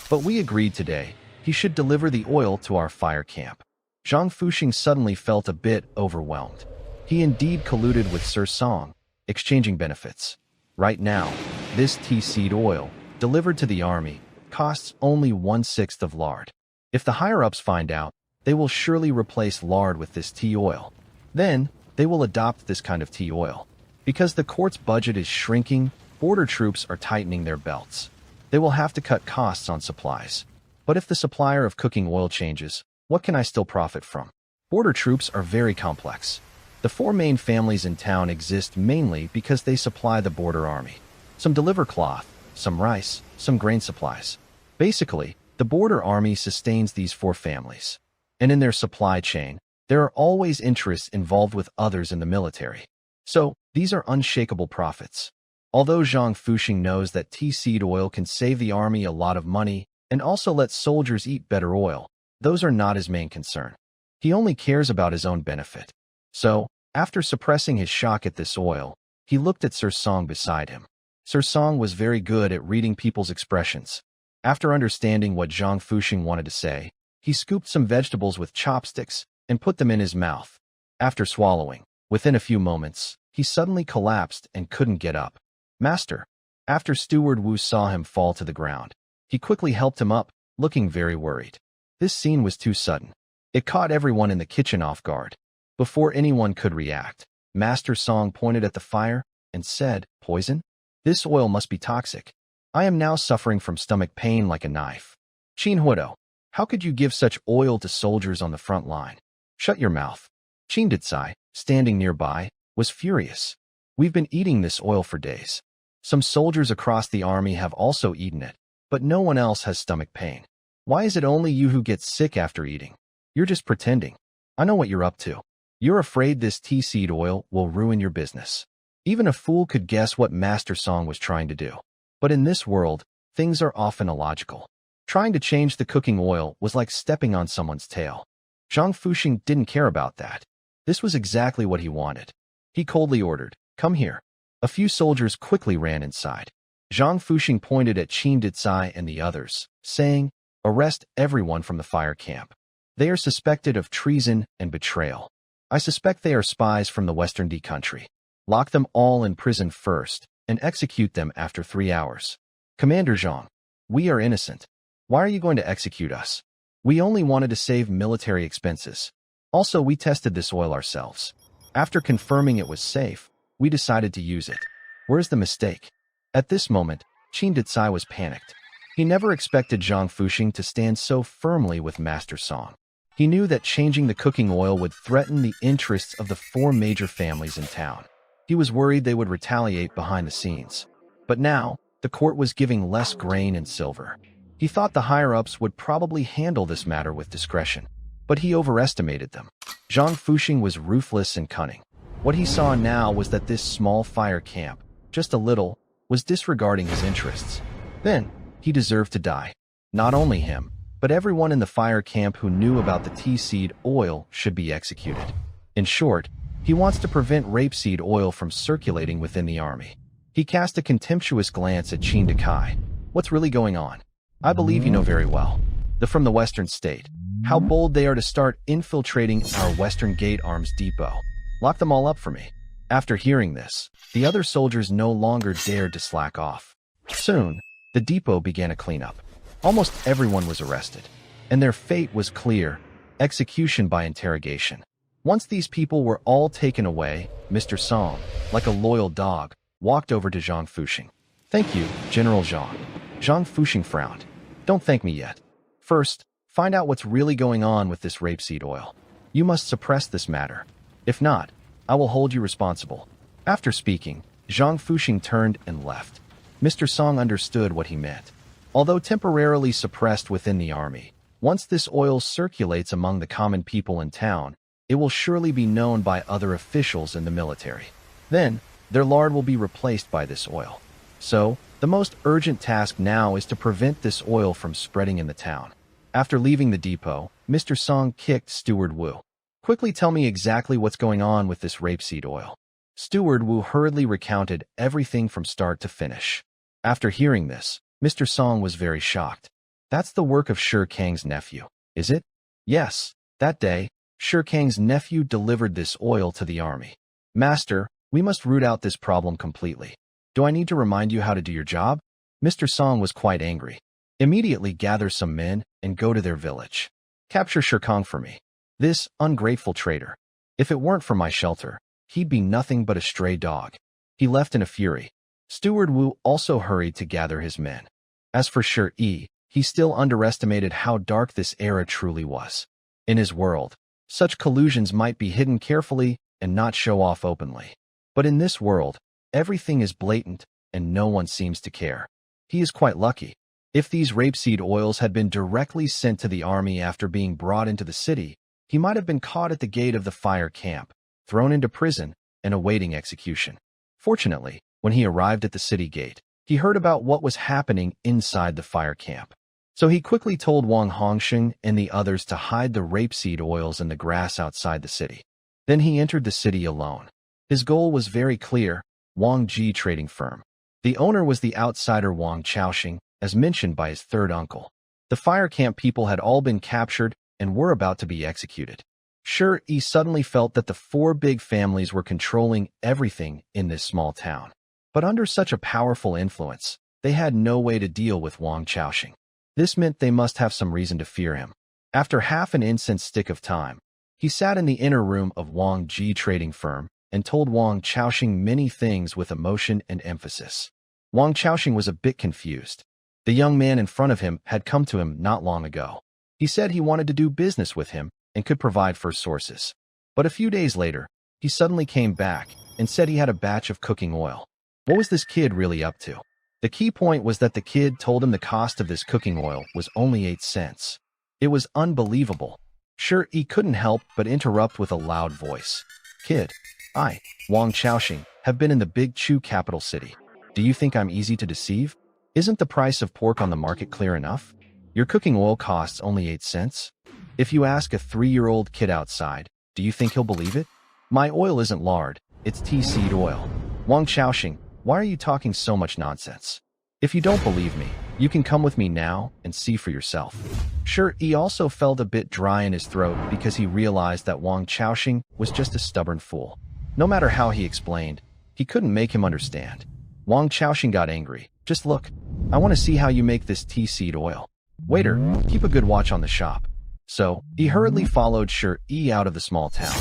but we agreed today he should deliver the oil to our fire camp." Zhang Fuxing suddenly felt a bit overwhelmed. He indeed colluded with Sir Song, exchanging benefits. Right now, this tea seed oil, delivered to the army, costs only 1/6 of lard. If the higher-ups find out, they will surely replace lard with this tea oil. Then, they will adopt this kind of tea oil. Because the court's budget is shrinking, border troops are tightening their belts. They will have to cut costs on supplies. But if the supplier of cooking oil changes, what can I still profit from? Border troops are very complex. The 4 main families in town exist mainly because they supply the border army. Some deliver cloth, some rice, some grain supplies. Basically, the border army sustains these 4 families. And in their supply chain, there are always interests involved with others in the military. So, these are unshakable profits. Although Zhang Fuxing knows that tea seed oil can save the army a lot of money and also let soldiers eat better oil, those are not his main concern. He only cares about his own benefit. So, after suppressing his shock at this oil, he looked at Sir Song beside him. Sir Song was very good at reading people's expressions. After understanding what Zhang Fuxing wanted to say, he scooped some vegetables with chopsticks and put them in his mouth. After swallowing, within a few moments, he suddenly collapsed and couldn't get up. "Master." After Steward Wu saw him fall to the ground, he quickly helped him up, looking very worried. This scene was too sudden. It caught everyone in the kitchen off guard. Before anyone could react, Master Song pointed at the fire and said, "Poison? This oil must be toxic. I am now suffering from stomach pain like a knife. Qin Huido, how could you give such oil to soldiers on the front line? Shut your mouth." Qin Detsai, standing nearby, was furious. "We've been eating this oil for days. Some soldiers across the army have also eaten it, but no one else has stomach pain. Why is it only you who get sick after eating? You're just pretending. I know what you're up to. You're afraid this tea seed oil will ruin your business." Even a fool could guess what Master Song was trying to do. But in this world, things are often illogical. Trying to change the cooking oil was like stepping on someone's tail. Zhang Fuxing didn't care about that. This was exactly what he wanted. He coldly ordered, "Come here." A few soldiers quickly ran inside. Zhang Fuxing pointed at Qin Dicai and the others, saying, "Arrest everyone from the fire camp. They are suspected of treason and betrayal. I suspect they are spies from the Western D country. Lock them all in prison first, and execute them after 3 hours." "Commander Zhang, we are innocent. Why are you going to execute us? We only wanted to save military expenses. Also, we tested this oil ourselves. After confirming it was safe, we decided to use it. Where's the mistake?" At this moment, Qin Dicai was panicked. He never expected Zhang Fuxing to stand so firmly with Master Song. He knew that changing the cooking oil would threaten the interests of the 4 major families in town. He was worried they would retaliate behind the scenes. But now, the court was giving less grain and silver. He thought the higher-ups would probably handle this matter with discretion, but he overestimated them. Zhang Fuxing was ruthless and cunning. What he saw now was that this small fire camp, just a little, was disregarding his interests. Then, he deserved to die. Not only him, but everyone in the fire camp who knew about the tea seed oil should be executed. In short, he wants to prevent rapeseed oil from circulating within the army. He cast a contemptuous glance at Qin Dicai. "What's really going on? I believe you know very well. They're from the Western State. How bold they are to start infiltrating our Western Gate Arms Depot. Lock them all up for me." After hearing this, the other soldiers no longer dared to slack off. Soon, the depot began a cleanup. Almost everyone was arrested, and their fate was clear: execution by interrogation. Once these people were all taken away, Mr. Song, like a loyal dog, walked over to Zhang Fuxing. "Thank you, General Zhang." Zhang Fuxing frowned. "Don't thank me yet. First, find out what's really going on with this rapeseed oil. You must suppress this matter. If not, I will hold you responsible." After speaking, Zhang Fuxing turned and left. Mr. Song understood what he meant. Although temporarily suppressed within the army, once this oil circulates among the common people in town, it will surely be known by other officials in the military. Then, their lard will be replaced by this oil. So, the most urgent task now is to prevent this oil from spreading in the town. After leaving the depot, Mr. Song kicked Steward Wu. "Quickly tell me exactly what's going on with this rapeseed oil." Steward Wu hurriedly recounted everything from start to finish. After hearing this, Mr. Song was very shocked. "That's the work of Shi Kang's nephew, is it?" "Yes, that day, Shi Kang's nephew delivered this oil to the army." "Master, we must root out this problem completely. Do I need to remind you how to do your job?" Mr. Song was quite angry. "Immediately gather some men and go to their village. Capture Shi Kang for me. This ungrateful traitor. If it weren't for my shelter, he'd be nothing but a stray dog." He left in a fury. Steward Wu also hurried to gather his men. As for Shi Yi, he still underestimated how dark this era truly was. In his world, such collusions might be hidden carefully and not show off openly. But in this world, everything is blatant and no one seems to care. He is quite lucky. If these rapeseed oils had been directly sent to the army after being brought into the city, he might have been caught at the gate of the fire camp, thrown into prison, and awaiting execution. Fortunately, when he arrived at the city gate, he heard about what was happening inside the fire camp. So he quickly told Wang Hongsheng and the others to hide the rapeseed oils in the grass outside the city. Then he entered the city alone. His goal was very clear: Wang Ji trading firm. The owner was the outsider Wang Chaoxing, as mentioned by his third uncle. The fire camp people had all been captured and were about to be executed. Shi Yi suddenly felt that the 4 big families were controlling everything in this small town. But under such a powerful influence, they had no way to deal with Wang Chaoxing. This meant they must have some reason to fear him. After half an incense stick of time, he sat in the inner room of Wang Ji trading firm and told Wang Chaoxing many things with emotion and emphasis. Wang Chaoxing was a bit confused. The young man in front of him had come to him not long ago. He said he wanted to do business with him and could provide for sources. But a few days later, he suddenly came back and said he had a batch of cooking oil. What was this kid really up to? The key point was that the kid told him the cost of this cooking oil was only 8 cents. It was unbelievable. Shi Yi couldn't help but interrupt with a loud voice. "Kid, I, Wang Chaoxing, have been in the big Chu capital city. Do you think I'm easy to deceive?" Isn't the price of pork on the market clear enough? Your cooking oil costs only 8 cents. If you ask a 3-year-old kid outside, do you think he'll believe it? My oil isn't lard, it's tea seed oil. Wang Xiaoxing, why are you talking so much nonsense? If you don't believe me, you can come with me now and see for yourself. Sure, he also felt a bit dry in his throat because he realized that Wang Xiaoxing was just a stubborn fool. No matter how he explained, he couldn't make him understand. Wang Xiaoxing got angry. Just look, I want to see how you make this tea seed oil. Waiter, keep a good watch on the shop. So, he hurriedly followed Shi out of the small town.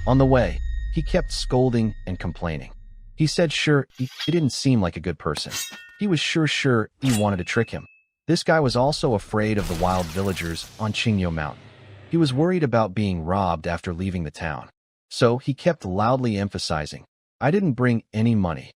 On the way, he kept scolding and complaining. He said Shi didn't seem like a good person. He was sure Shi wanted to trick him. This guy was also afraid of the wild villagers on Qingyo Mountain. He was worried about being robbed after leaving the town. So, he kept loudly emphasizing, I didn't bring any money.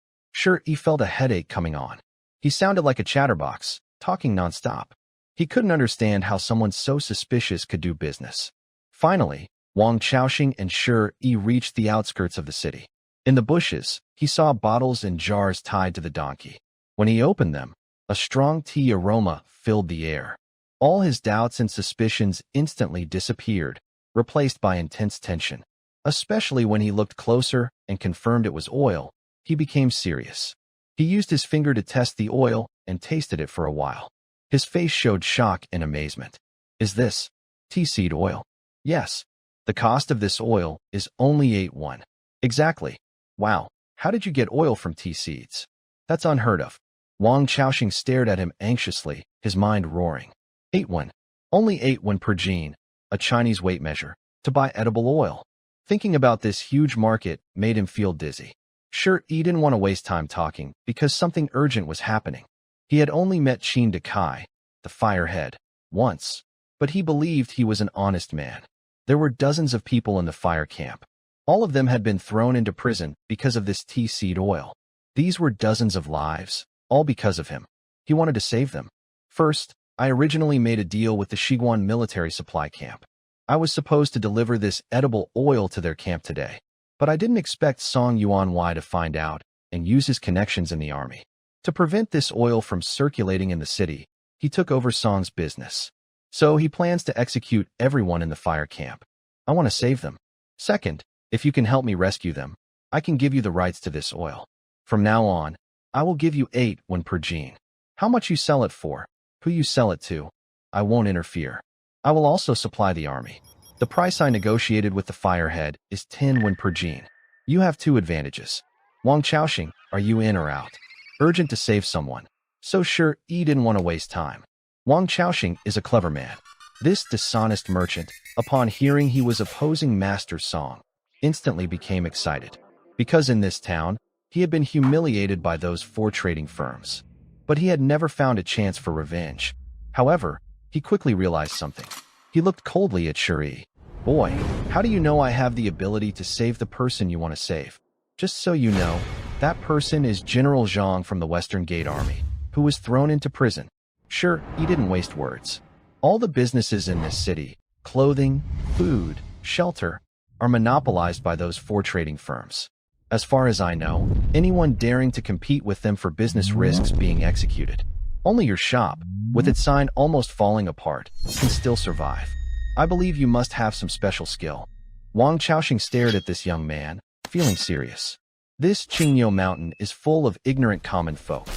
He felt a headache coming on. He sounded like a chatterbox, talking nonstop. He couldn't understand how someone so suspicious could do business. Finally, Wang Xiaoxing and Shi reached the outskirts of the city. In the bushes, he saw bottles and jars tied to the donkey. When he opened them, a strong tea aroma filled the air. All his doubts and suspicions instantly disappeared, replaced by intense tension. Especially when he looked closer and confirmed it was oil, he became serious. He used his finger to test the oil and tasted it for a while. His face showed shock and amazement. Is this tea seed oil? Yes. The cost of this oil is only 8 won. Exactly. Wow, how did you get oil from tea seeds? That's unheard of. Wang Xiaoxing stared at him anxiously, his mind roaring. 8 won. Only 8 won per gene, a Chinese weight measure, to buy edible oil. Thinking about this huge market made him feel dizzy. Sure, he didn't want to waste time talking because something urgent was happening. He had only met Qin Dekai, the firehead, once, but he believed he was an honest man. There were dozens of people in the fire camp. All of them had been thrown into prison because of this tea seed oil. These were dozens of lives, all because of him. He wanted to save them. First, I originally made a deal with the Shiguan military supply camp. I was supposed to deliver this edible oil to their camp today, but I didn't expect Song Yuanwei to find out and use his connections in the army. To prevent this oil from circulating in the city, he took over Song's business. So he plans to execute everyone in the fire camp. I want to save them. Second, if you can help me rescue them, I can give you the rights to this oil. From now on, I will give you 8 won per gene. How much you sell it for, who you sell it to, I won't interfere. I will also supply the army. The price I negotiated with the firehead is 10 won per gene. You have 2 advantages. Wang Xiaoxing, are you in or out? Urgent to save someone. So sure, he didn't want to waste time. Wang Xiaoxing is a clever man. This dishonest merchant, upon hearing he was opposing Master Song, instantly became excited. Because in this town, he had been humiliated by those 4 trading firms. But he had never found a chance for revenge. However, he quickly realized something. He looked coldly at Shi. Boy, how do you know I have the ability to save the person you want to save? Just so you know, that person is General Zhang from the Western Gate Army, who was thrown into prison. Sure, he didn't waste words. All the businesses in this city, clothing, food, shelter, are monopolized by those 4 trading firms. As far as I know, anyone daring to compete with them for business risks being executed. Only your shop, with its sign almost falling apart, can still survive. I believe you must have some special skill. Wang Xiaoxing stared at this young man, feeling serious. This Qingyo Mountain is full of ignorant common folk.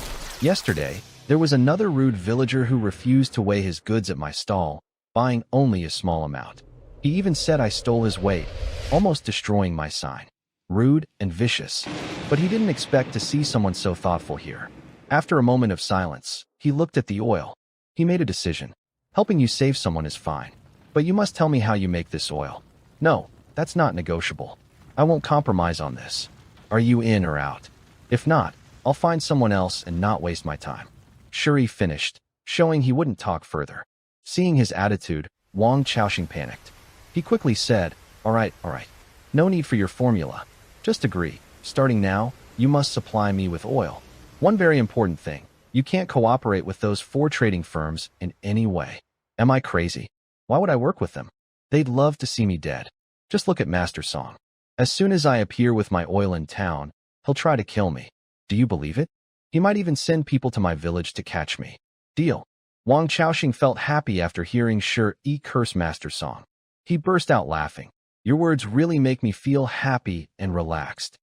Yesterday, there was another rude villager who refused to weigh his goods at my stall, buying only a small amount. He even said I stole his weight, almost destroying my sign. Rude and vicious, but he didn't expect to see someone so thoughtful here. After a moment of silence, he looked at the oil. He made a decision. Helping you save someone is fine, but you must tell me how you make this oil. No, that's not negotiable. I won't compromise on this. Are you in or out? If not, I'll find someone else and not waste my time. Shi finished, showing he wouldn't talk further. Seeing his attitude, Wang Xiaoxing panicked. He quickly said, all right. No need for your formula. Just agree. Starting now, you must supply me with oil. One very important thing. You can't cooperate with those 4 trading firms in any way. Am I crazy? Why would I work with them? They'd love to see me dead. Just look at Master Song. As soon as I appear with my oil in town, he'll try to kill me. Do you believe it? He might even send people to my village to catch me. Deal. Wang Chaoxing felt happy after hearing Shi curse Master Song. He burst out laughing. Your words really make me feel happy and relaxed.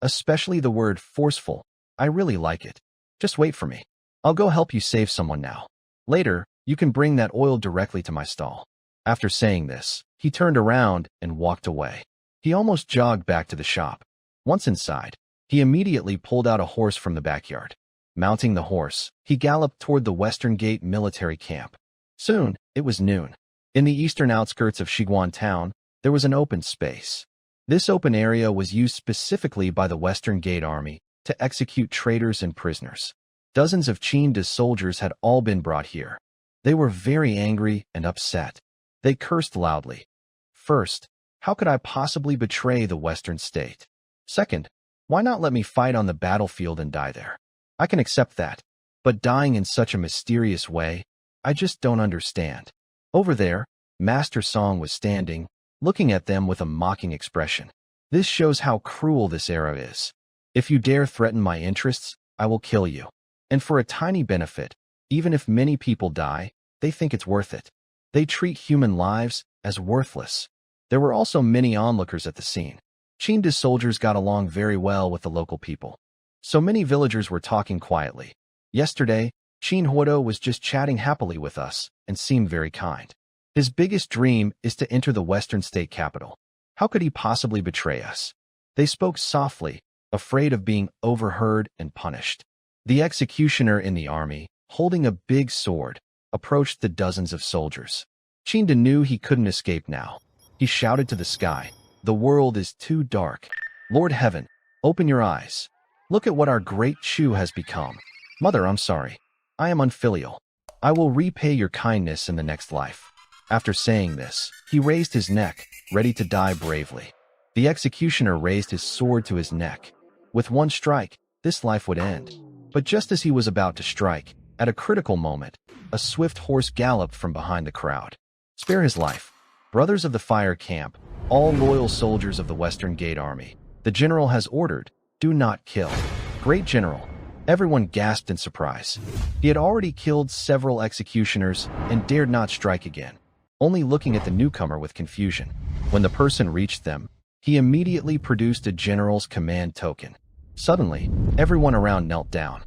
Especially the word forceful. I really like it. Just wait for me. I'll go help you save someone now. Later, you can bring that oil directly to my stall. After saying this, he turned around and walked away. He almost jogged back to the shop. Once inside, he immediately pulled out a horse from the backyard. Mounting the horse, he galloped toward the Western Gate military camp. Soon, it was noon. In the eastern outskirts of Shiguan town, there was an open space. This open area was used specifically by the Western Gate army to execute traitors and prisoners. Dozens of Qinda's soldiers had all been brought here. They were very angry and upset. They cursed loudly. First, how could I possibly betray the Western state? Second, why not let me fight on the battlefield and die there? I can accept that, but dying in such a mysterious way, I just don't understand. Over there, Master Song was standing, looking at them with a mocking expression. This shows how cruel this era is. If you dare threaten my interests, I will kill you. And for a tiny benefit, even if many people die, they think it's worth it. They treat human lives as worthless. There were also many onlookers at the scene. Qinda's soldiers got along very well with the local people. So many villagers were talking quietly. Yesterday, Qin Huodo was just chatting happily with us and seemed very kind. His biggest dream is to enter the Western state capital. How could he possibly betray us? They spoke softly, afraid of being overheard and punished. The executioner in the army, holding a big sword, approached the dozens of soldiers. Qinda knew he couldn't escape now. He shouted to the sky, "The world is too dark. Lord Heaven, open your eyes. Look at what our great Chu has become. Mother, I'm sorry. I am unfilial. I will repay your kindness in the next life." After saying this, he raised his neck, ready to die bravely. The executioner raised his sword to his neck. With one strike, this life would end. But just as he was about to strike, at a critical moment, a swift horse galloped from behind the crowd. Spare his life. Brothers of the Fire Camp, all loyal soldiers of the Western Gate Army, the general has ordered, do not kill. Great general. Everyone gasped in surprise. He had already killed several executioners and dared not strike again, only looking at the newcomer with confusion. When the person reached them, he immediately produced a general's command token. Suddenly, everyone around knelt down.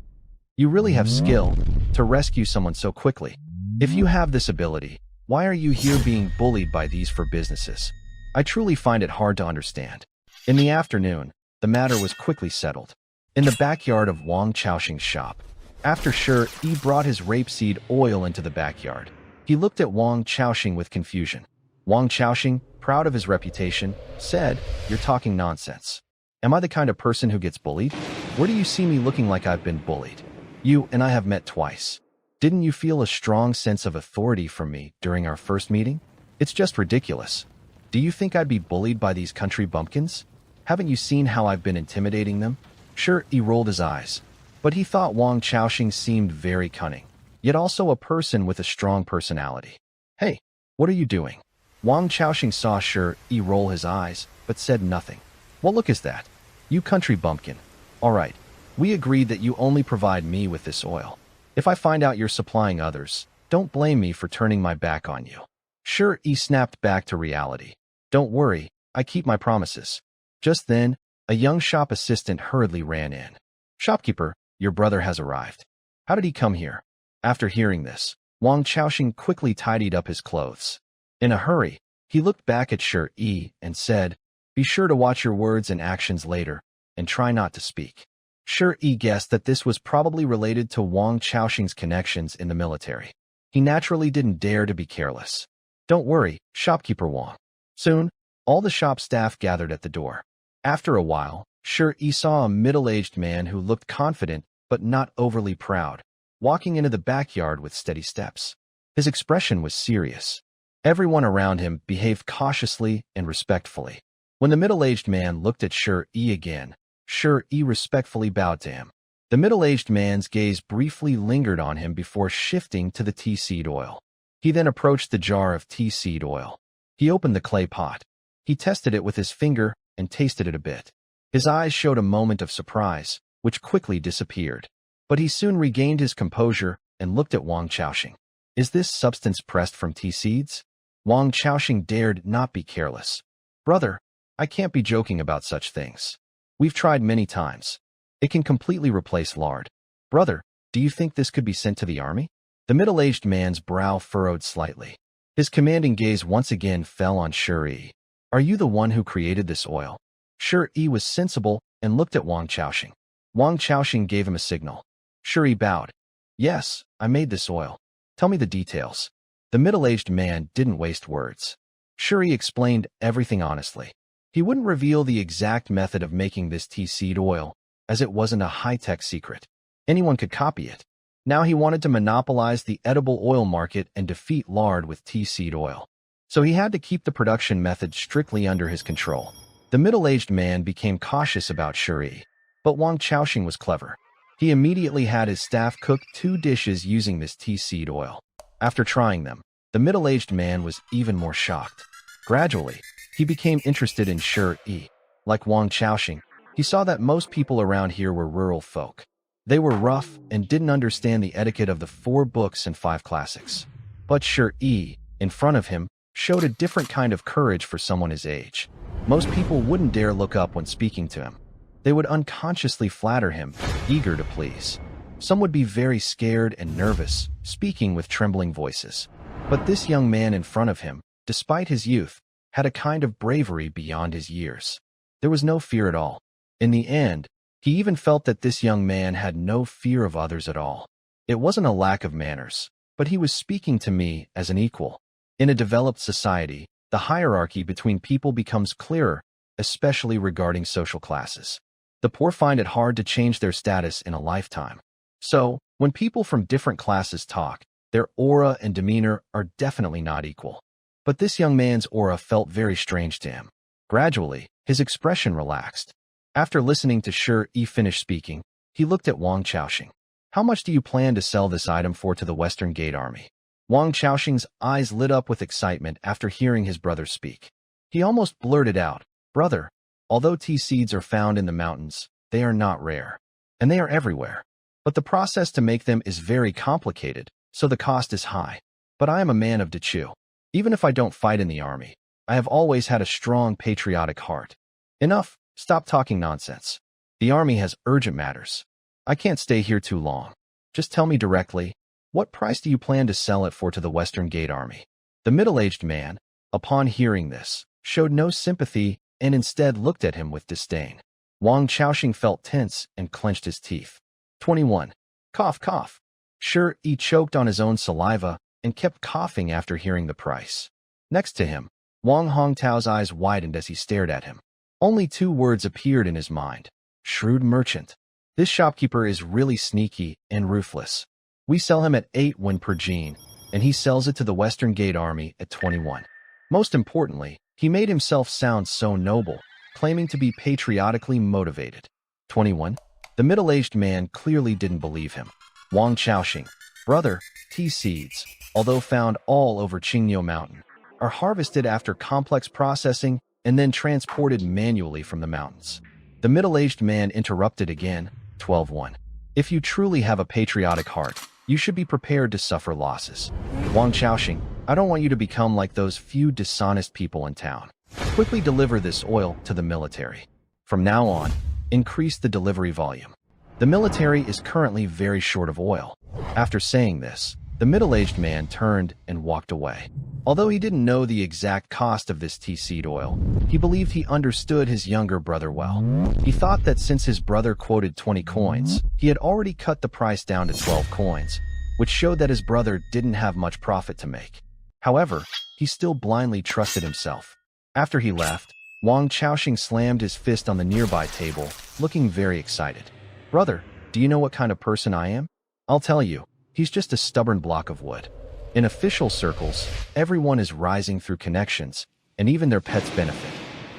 You really have skill to rescue someone so quickly. If you have this ability, why are you here being bullied by these for businesses? I truly find it hard to understand. In the afternoon, the matter was quickly settled. In the backyard of Wang Chaoxing's shop, after Shi brought his rapeseed oil into the backyard, he looked at Wang Chaoxing with confusion. Wang Chaoxing, proud of his reputation, said, "You're talking nonsense. Am I the kind of person who gets bullied? Where do you see me looking like I've been bullied? You and I have met twice. Didn't you feel a strong sense of authority from me during our first meeting? It's just ridiculous. Do you think I'd be bullied by these country bumpkins? Haven't you seen how I've been intimidating them?" Shi rolled his eyes, but he thought Wang Chaoxing seemed very cunning, yet also a person with a strong personality. "Hey, what are you doing?" Wang Chaoxing saw Shi roll his eyes, but said nothing. "What look is that? You country bumpkin. All right, we agreed that you only provide me with this oil. If I find out you're supplying others, don't blame me for turning my back on you." Shi snapped back to reality. "Don't worry, I keep my promises." Just then, a young shop assistant hurriedly ran in. "Shopkeeper, your brother has arrived. How did he come here?" After hearing this, Wang Chaoxing quickly tidied up his clothes. In a hurry, he looked back at Shi and said, "Be sure to watch your words and actions later, and try not to speak." Shi guessed that this was probably related to Wang Chaoxing's connections in the military. He naturally didn't dare to be careless. "Don't worry, shopkeeper Wang." Soon, all the shop staff gathered at the door. After a while, Shi saw a middle-aged man who looked confident but not overly proud, walking into the backyard with steady steps. His expression was serious. Everyone around him behaved cautiously and respectfully. When the middle-aged man looked at Shi again, Shi respectfully bowed to him. The middle-aged man's gaze briefly lingered on him before shifting to the tea seed oil. He then approached the jar of tea seed oil. He opened the clay pot. He tested it with his finger and tasted it a bit. His eyes showed a moment of surprise, which quickly disappeared. But he soon regained his composure and looked at Wang Chaoxing. Is this substance pressed from tea seeds? Wang Chaoxing dared not be careless. Brother, I can't be joking about such things. We've tried many times. It can completely replace lard. Brother, do you think this could be sent to the army? The middle-aged man's brow furrowed slightly. His commanding gaze once again fell on Shi. Are you the one who created this oil? Shi was sensible and looked at Wang Chaoxing. Wang Chaoxing gave him a signal. Shi bowed. Yes, I made this oil. Tell me the details. The middle-aged man didn't waste words. Shi explained everything honestly. He wouldn't reveal the exact method of making this tea seed oil, as it wasn't a high-tech secret. Anyone could copy it. Now he wanted to monopolize the edible oil market and defeat lard with tea seed oil. So he had to keep the production method strictly under his control. The middle-aged man became cautious about Shi, but Wang Chaoxing was clever. He immediately had his staff cook 2 dishes using this tea seed oil. After trying them, the middle-aged man was even more shocked. Gradually, he became interested in Shi. Like Wang Chaoxing, he saw that most people around here were rural folk. They were rough and didn't understand the etiquette of the 4 books and 5 classics. But Shi, in front of him, showed a different kind of courage for someone his age. Most people wouldn't dare look up when speaking to him. They would unconsciously flatter him, eager to please. Some would be very scared and nervous, speaking with trembling voices. But this young man in front of him, despite his youth, had a kind of bravery beyond his years. There was no fear at all. In the end, he even felt that this young man had no fear of others at all. It wasn't a lack of manners, but he was speaking to me as an equal. In a developed society, the hierarchy between people becomes clearer, especially regarding social classes. The poor find it hard to change their status in a lifetime. So, when people from different classes talk, their aura and demeanor are definitely not equal. But this young man's aura felt very strange to him. Gradually, his expression relaxed. After listening to Shi finish speaking, he looked at Wang Chaoxing. How much do you plan to sell this item for to the Western Gate Army? Wang Chaoxing's eyes lit up with excitement after hearing his brother speak. He almost blurted out, Brother, although tea seeds are found in the mountains, they are not rare. And they are everywhere. But the process to make them is very complicated, so the cost is high. But I am a man of Dechu. Even if I don't fight in the army, I have always had a strong patriotic heart. Enough, stop talking nonsense. The army has urgent matters. I can't stay here too long. Just tell me directly, what price do you plan to sell it for to the Western Gate Army? The middle-aged man, upon hearing this, showed no sympathy and instead looked at him with disdain. Wang Chaoxing felt tense and clenched his teeth. 21. Cough, cough. Shi choked on his own saliva and kept coughing after hearing the price. Next to him, Wang Hongtao's eyes widened as he stared at him. Only 2 words appeared in his mind. Shrewd merchant. This shopkeeper is really sneaky and ruthless. We sell him at 8 won per jean, and he sells it to the Western Gate Army at 21. Most importantly, he made himself sound so noble, claiming to be patriotically motivated. 21. The middle-aged man clearly didn't believe him. Wang Chaoxing, brother, tea seeds, although found all over Qingniu Mountain, are harvested after complex processing and then transported manually from the mountains. The middle-aged man interrupted again, 12-1. If you truly have a patriotic heart, you should be prepared to suffer losses. Wang Chaoxing, I don't want you to become like those few dishonest people in town. Quickly deliver this oil to the military. From now on, increase the delivery volume. The military is currently very short of oil. After saying this, the middle-aged man turned and walked away. Although he didn't know the exact cost of this tea seed oil, he believed he understood his younger brother well. He thought that since his brother quoted 20 coins, he had already cut the price down to 12 coins, which showed that his brother didn't have much profit to make. However, he still blindly trusted himself. After he left, Wang Chaoxing slammed his fist on the nearby table, looking very excited. Brother, do you know what kind of person I am? I'll tell you, he's just a stubborn block of wood. In official circles, everyone is rising through connections, and even their pets benefit.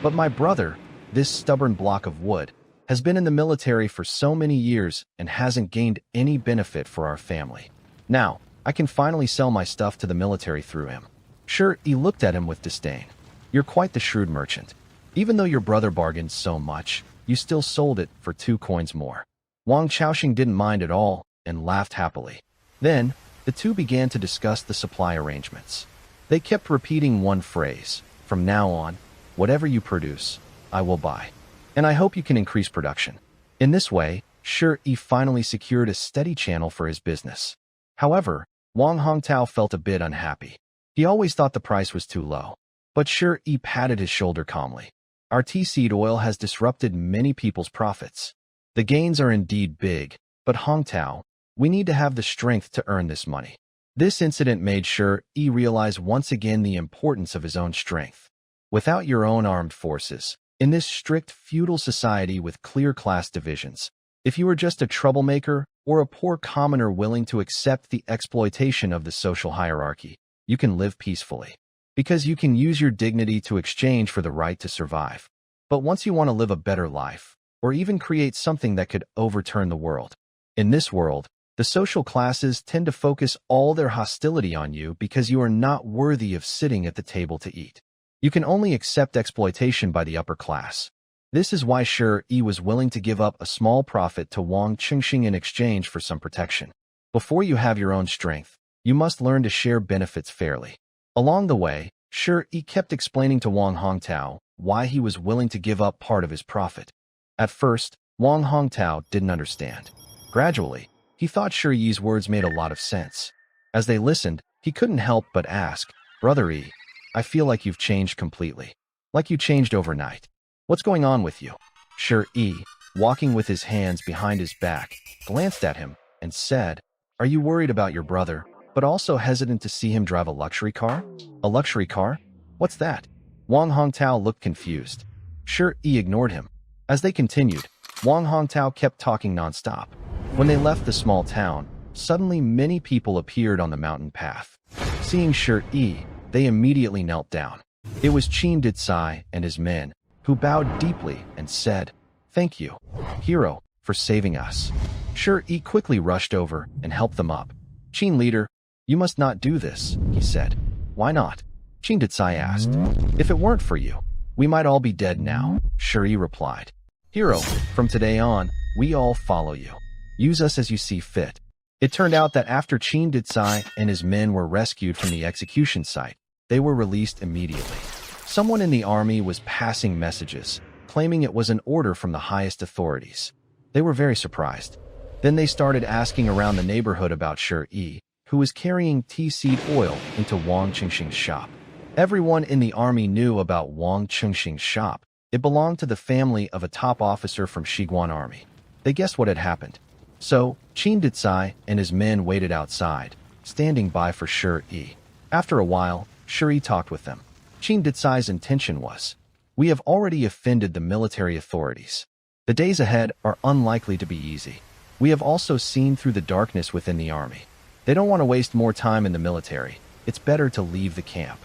But my brother, this stubborn block of wood, has been in the military for so many years and hasn't gained any benefit for our family. Now, I can finally sell my stuff to the military through him. Sure, he looked at him with disdain. You're quite the shrewd merchant. Even though your brother bargained so much, you still sold it for 2 coins more. Wang Chaoxing didn't mind at all and laughed happily. Then, the two began to discuss the supply arrangements. They kept repeating one phrase: from now on, whatever you produce, I will buy. And I hope you can increase production. In this way, Shi finally secured a steady channel for his business. However, Wang Hongtao felt a bit unhappy. He always thought the price was too low. But Shi patted his shoulder calmly. Our tea seed oil has disrupted many people's profits. The gains are indeed big, but Hongtao, we need to have the strength to earn this money. This incident made Shi realize once again the importance of his own strength. Without your own armed forces, in this strict feudal society with clear class divisions, if you are just a troublemaker or a poor commoner willing to accept the exploitation of the social hierarchy, you can live peacefully. Because you can use your dignity to exchange for the right to survive. But once you want to live a better life, or even create something that could overturn the world, in this world, the social classes tend to focus all their hostility on you because you are not worthy of sitting at the table to eat. You can only accept exploitation by the upper class. This is why Shi was willing to give up a small profit to Wang Chaoxing in exchange for some protection. Before you have your own strength, you must learn to share benefits fairly. Along the way, Shi kept explaining to Wang Hongtao why he was willing to give up part of his profit. At first, Wang Hongtao didn't understand. Gradually, he thought Shi's words made a lot of sense. As they listened, he couldn't help but ask, "Brother E, I feel like you've changed completely. Like you changed overnight. What's going on with you?" Shi, walking with his hands behind his back, glanced at him and said, "Are you worried about your brother, but also hesitant to see him drive a luxury car?" "A luxury car? What's that?" Wang Hongtao looked confused. Shi ignored him. As they continued, Wang Hongtao kept talking nonstop. When they left the small town, suddenly many people appeared on the mountain path. Seeing Shi, they immediately knelt down. It was Qin Dicai and his men, who bowed deeply and said, "Thank you, hero, for saving us." Shi quickly rushed over and helped them up. "Qin leader, you must not do this," he said. "Why not?" Qin Dicai asked. "If it weren't for you, we might all be dead now," Shi replied. "Hero, from today on, we all follow you. Use us as you see fit." It turned out that after Qin Dicai and his men were rescued from the execution site, they were released immediately. Someone in the army was passing messages, claiming it was an order from the highest authorities. They were very surprised. Then they started asking around the neighborhood about Shi, who was carrying tea seed oil into Wang Chaoxing's shop. Everyone in the army knew about Wang Chaoxing's shop. It belonged to the family of a top officer from Shiguan army. They guessed what had happened. So, Qin Dicai and his men waited outside, standing by for Shi. After a while, Shi talked with them. Qin Dicai's intention was, "We have already offended the military authorities. The days ahead are unlikely to be easy. We have also seen through the darkness within the army. They don't want to waste more time in the military. It's better to leave the camp."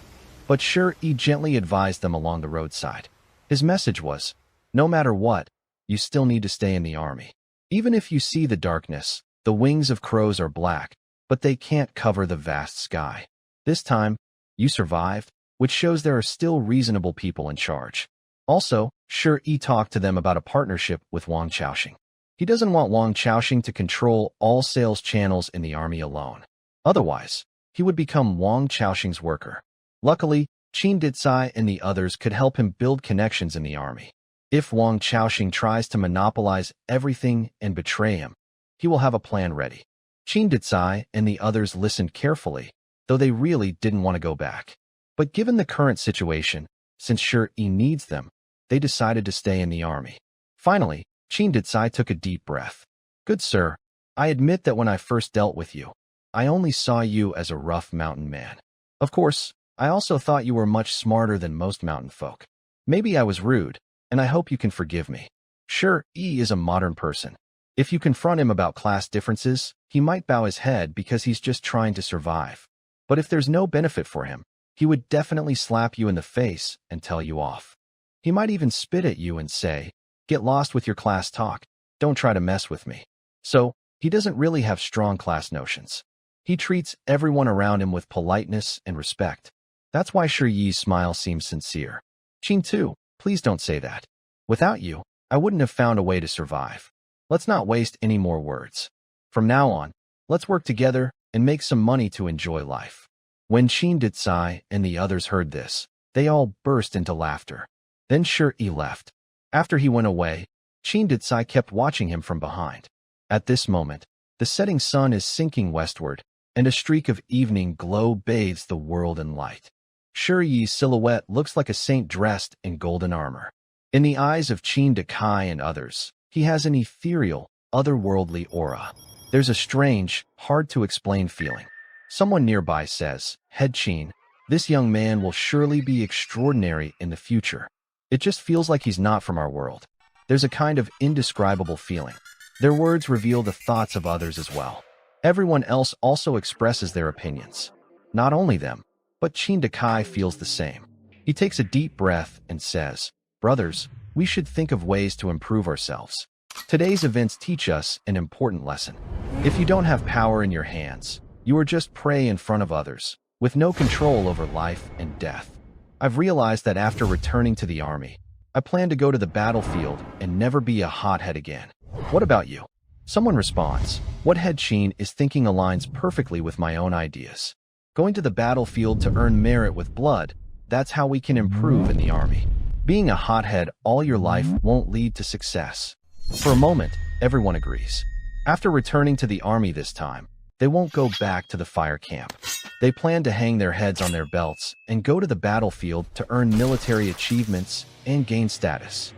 But Shi gently advised them along the roadside. His message was, "No matter what, you still need to stay in the army. Even if you see the darkness, the wings of crows are black, but they can't cover the vast sky. This time, you survived, which shows there are still reasonable people in charge." Also, Shi talked to them about a partnership with Wang Chaoxing. He doesn't want Wang Chaoxing to control all sales channels in the army alone. Otherwise, he would become Wang Chaoxing's worker. Luckily, Qin Dicai and the others could help him build connections in the army. If Wang Chaoxing tries to monopolize everything and betray him, he will have a plan ready. Qin Dicai and the others listened carefully, though they really didn't want to go back. But given the current situation, since Shi needs them, they decided to stay in the army. Finally, Qin Dicai took a deep breath. "Good sir, I admit that when I first dealt with you, I only saw you as a rough mountain man. Of course, I also thought you were much smarter than most mountain folk. Maybe I was rude, and I hope you can forgive me." Shi is a modern person. If you confront him about class differences, he might bow his head because he's just trying to survive. But if there's no benefit for him, he would definitely slap you in the face and tell you off. He might even spit at you and say, "Get lost with your class talk. Don't try to mess with me." So, he doesn't really have strong class notions. He treats everyone around him with politeness and respect. That's why Shi's smile seems sincere. "Qin too, please don't say that. Without you, I wouldn't have found a way to survive. Let's not waste any more words. From now on, let's work together and make some money to enjoy life." When Qin Ditsai and the others heard this, they all burst into laughter. Then Shi left. After he went away, Qin Ditsai kept watching him from behind. At this moment, the setting sun is sinking westward, and a streak of evening glow bathes the world in light. Shi's silhouette looks like a saint dressed in golden armor. In the eyes of Qin Ditsai and others, he has an ethereal, otherworldly aura. There's a strange, hard-to-explain feeling. Someone nearby says, "Head Qin, this young man will surely be extraordinary in the future. It just feels like he's not from our world." There's a kind of indescribable feeling. Their words reveal the thoughts of others as well. Everyone else also expresses their opinions. Not only them, but Qin Ditsai feels the same. He takes a deep breath and says, "Brothers, we should think of ways to improve ourselves. Today's events teach us an important lesson. If you don't have power in your hands, you are just prey in front of others, with no control over life and death. I've realized that after returning to the army, I plan to go to the battlefield and never be a hothead again. What about you?" Someone responds, "What Head Qin is thinking aligns perfectly with my own ideas. Going to the battlefield to earn merit with blood, that's how we can improve in the army. Being a hothead all your life won't lead to success." For a moment, everyone agrees. After returning to the army this time, they won't go back to the fire camp. They plan to hang their heads on their belts and go to the battlefield to earn military achievements and gain status.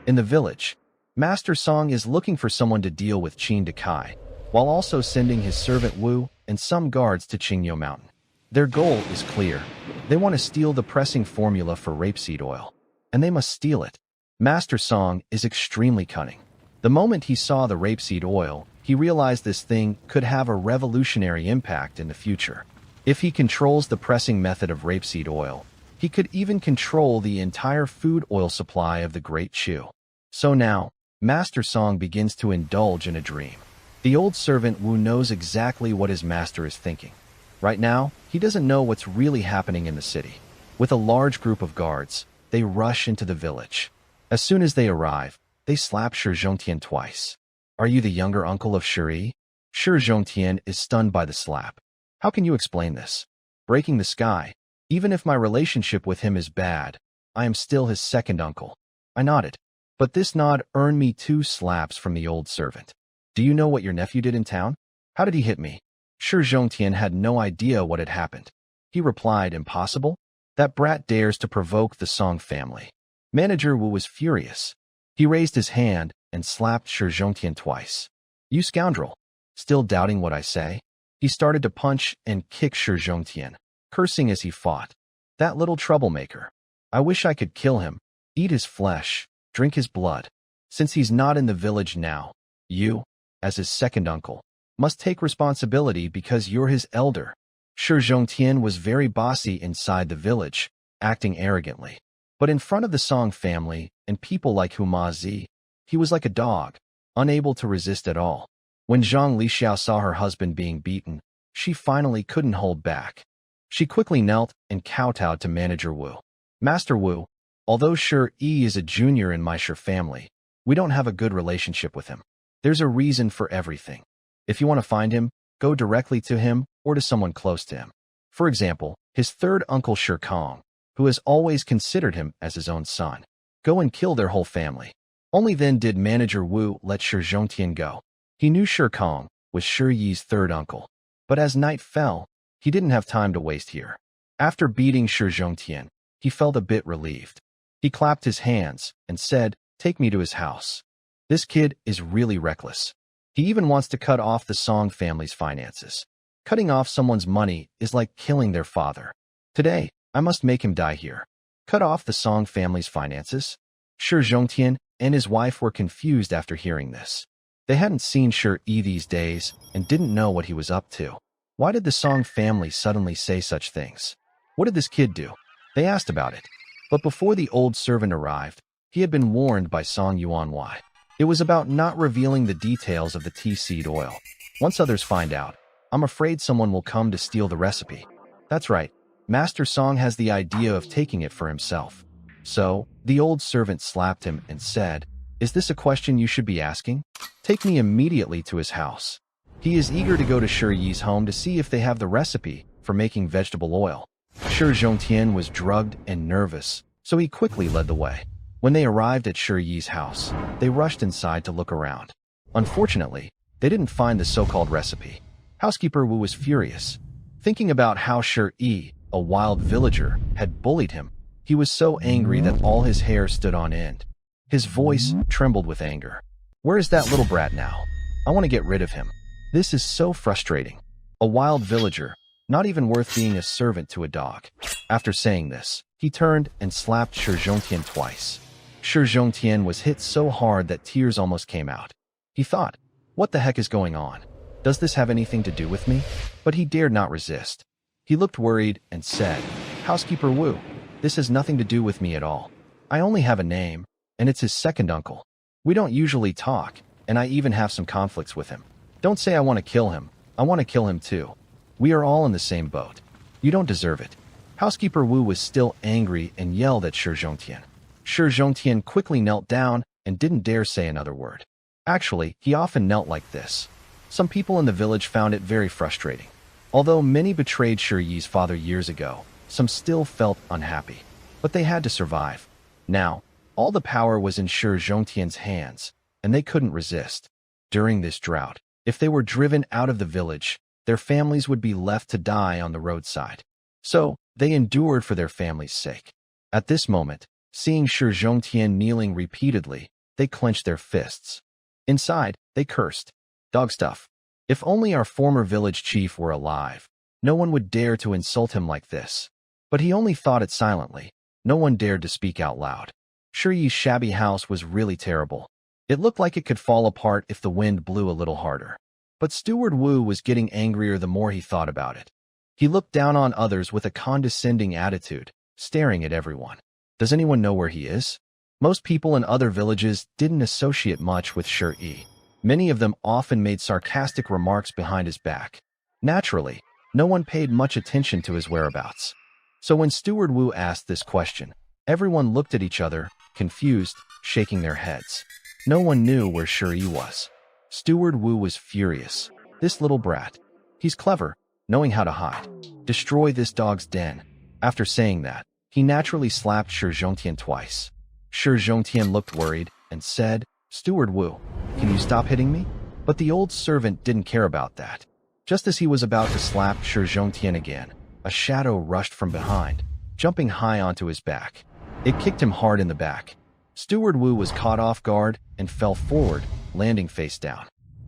In the village, Master Song is looking for someone to deal with Qin Ditsai, while also sending his servant Wu and some guards to Qingyou Mountain. Their goal is clear. They want to steal the pressing formula for rapeseed oil, and they must steal it. Master Song is extremely cunning. The moment he saw the rapeseed oil, he realized this thing could have a revolutionary impact in the future. If he controls the pressing method of rapeseed oil, he could even control the entire food oil supply of the Great Chu. So now, Master Song begins to indulge in a dream. The old servant Wu knows exactly what his master is thinking. Right now, he doesn't know what's really happening in the city. With a large group of guards, they rush into the village. As soon as they arrive, they slap Shi Zhongtian twice. "Are you the younger uncle of Shi?" Shi Zhongtian is stunned by the slap. "How can you explain this? Breaking the sky. Even if my relationship with him is bad, I am still his second uncle." I nodded. But this nod earned me 2 slaps from the old servant. "Do you know what your nephew did in town? How did he hit me?" Shi Zhongtian had no idea what had happened. He replied, "Impossible? That brat dares to provoke the Song family." Manager Wu was furious. He raised his hand and slapped Shi Zhongtian twice. "You scoundrel! Still doubting what I say?" He started to punch and kick Shi Zhongtian, cursing as he fought. "That little troublemaker. I wish I could kill him, eat his flesh, drink his blood. Since he's not in the village now, you, as his second uncle, must take responsibility because you're his elder." Shi Zhongtian was very bossy inside the village, acting arrogantly. But in front of the Song family and people like Huma Zi, he was like a dog, unable to resist at all. When Zhang Lixiao saw her husband being beaten, she finally couldn't hold back. She quickly knelt and kowtowed to Manager Wu. "Master Wu, although Shi is a junior in my Shi family, we don't have a good relationship with him. There's a reason for everything. If you want to find him, go directly to him or to someone close to him. For example, his third uncle Shi Kong, who has always considered him as his own son. Go and kill their whole family." Only then did Manager Wu let Shi Zhongtian go. He knew Shi Kong was Shi Yi's third uncle, but as night fell, he didn't have time to waste here. After beating Shi Zhongtian, he felt a bit relieved. He clapped his hands and said, "Take me to his house. This kid is really reckless. He even wants to cut off the Song family's finances. Cutting off someone's money is like killing their father. Today, I must make him die here." Cut off the Song family's finances? Shi Zhongtian and his wife were confused after hearing this. They hadn't seen Shi these days and didn't know what he was up to. Why did the Song family suddenly say such things? What did this kid do? They asked about it. But before the old servant arrived, he had been warned by Song Yuanwei. It was about not revealing the details of the tea seed oil. Once others find out, I'm afraid someone will come to steal the recipe. That's right. Master Song has the idea of taking it for himself. So, the old servant slapped him and said, Is this a question you should be asking? Take me immediately to his house. He is eager to go to Shi Yi's home to see if they have the recipe for making vegetable oil. Shi Zhongtian was drugged and nervous, so he quickly led the way. When they arrived at Shi Yi's house, they rushed inside to look around. Unfortunately, they didn't find the so-called recipe. Housekeeper Wu was furious. Thinking about how Shi Yi, a wild villager, had bullied him, he was so angry that all his hair stood on end. His voice trembled with anger. Where is that little brat now? I want to get rid of him. This is so frustrating. A wild villager, not even worth being a servant to a dog. After saying this, he turned and slapped Shi Zhongtian twice. Shi Zhongtian was hit so hard that tears almost came out. He thought, what the heck is going on? Does this have anything to do with me? But he dared not resist. He looked worried and said, Housekeeper Wu, this has nothing to do with me at all. I only have a name, and it's his second uncle. We don't usually talk, and I even have some conflicts with him. Don't say I want to kill him. I want to kill him too. We are all in the same boat. You don't deserve it. Housekeeper Wu was still angry and yelled at Shi Zhongtian. Shi Zhongtian quickly knelt down and didn't dare say another word. Actually, he often knelt like this. Some people in the village found it very frustrating. Although many betrayed Shi Yi's father years ago, some still felt unhappy. But they had to survive. Now, all the power was in Shi Zhongtian's hands, and they couldn't resist. During this drought, if they were driven out of the village, their families would be left to die on the roadside. So, they endured for their family's sake. At this moment, seeing Shi Zhongtian kneeling repeatedly, they clenched their fists. Inside, they cursed. Dog stuff. If only our former village chief were alive, no one would dare to insult him like this. But he only thought it silently. No one dared to speak out loud. Shi Yi's shabby house was really terrible. It looked like it could fall apart if the wind blew a little harder. But Steward Wu was getting angrier the more he thought about it. He looked down on others with a condescending attitude, staring at everyone. Does anyone know where he is? Most people in other villages didn't associate much with Shi Yi. Many of them often made sarcastic remarks behind his back. Naturally, no one paid much attention to his whereabouts. So when Steward Wu asked this question, everyone looked at each other, confused, shaking their heads. No one knew where Shi Yi was. Steward Wu was furious. This little brat. He's clever, knowing how to hide. Destroy this dog's den. After saying that, he naturally slapped Shi Zhongtian twice. Shi Zhongtian looked worried and said, Steward Wu, can you stop hitting me? But the old servant didn't care about that. Just as he was about to slap Shi Zhongtian again, a shadow rushed from behind, jumping high onto his back. It kicked him hard in the back. Steward Wu was caught off guard and fell forward, landing face down.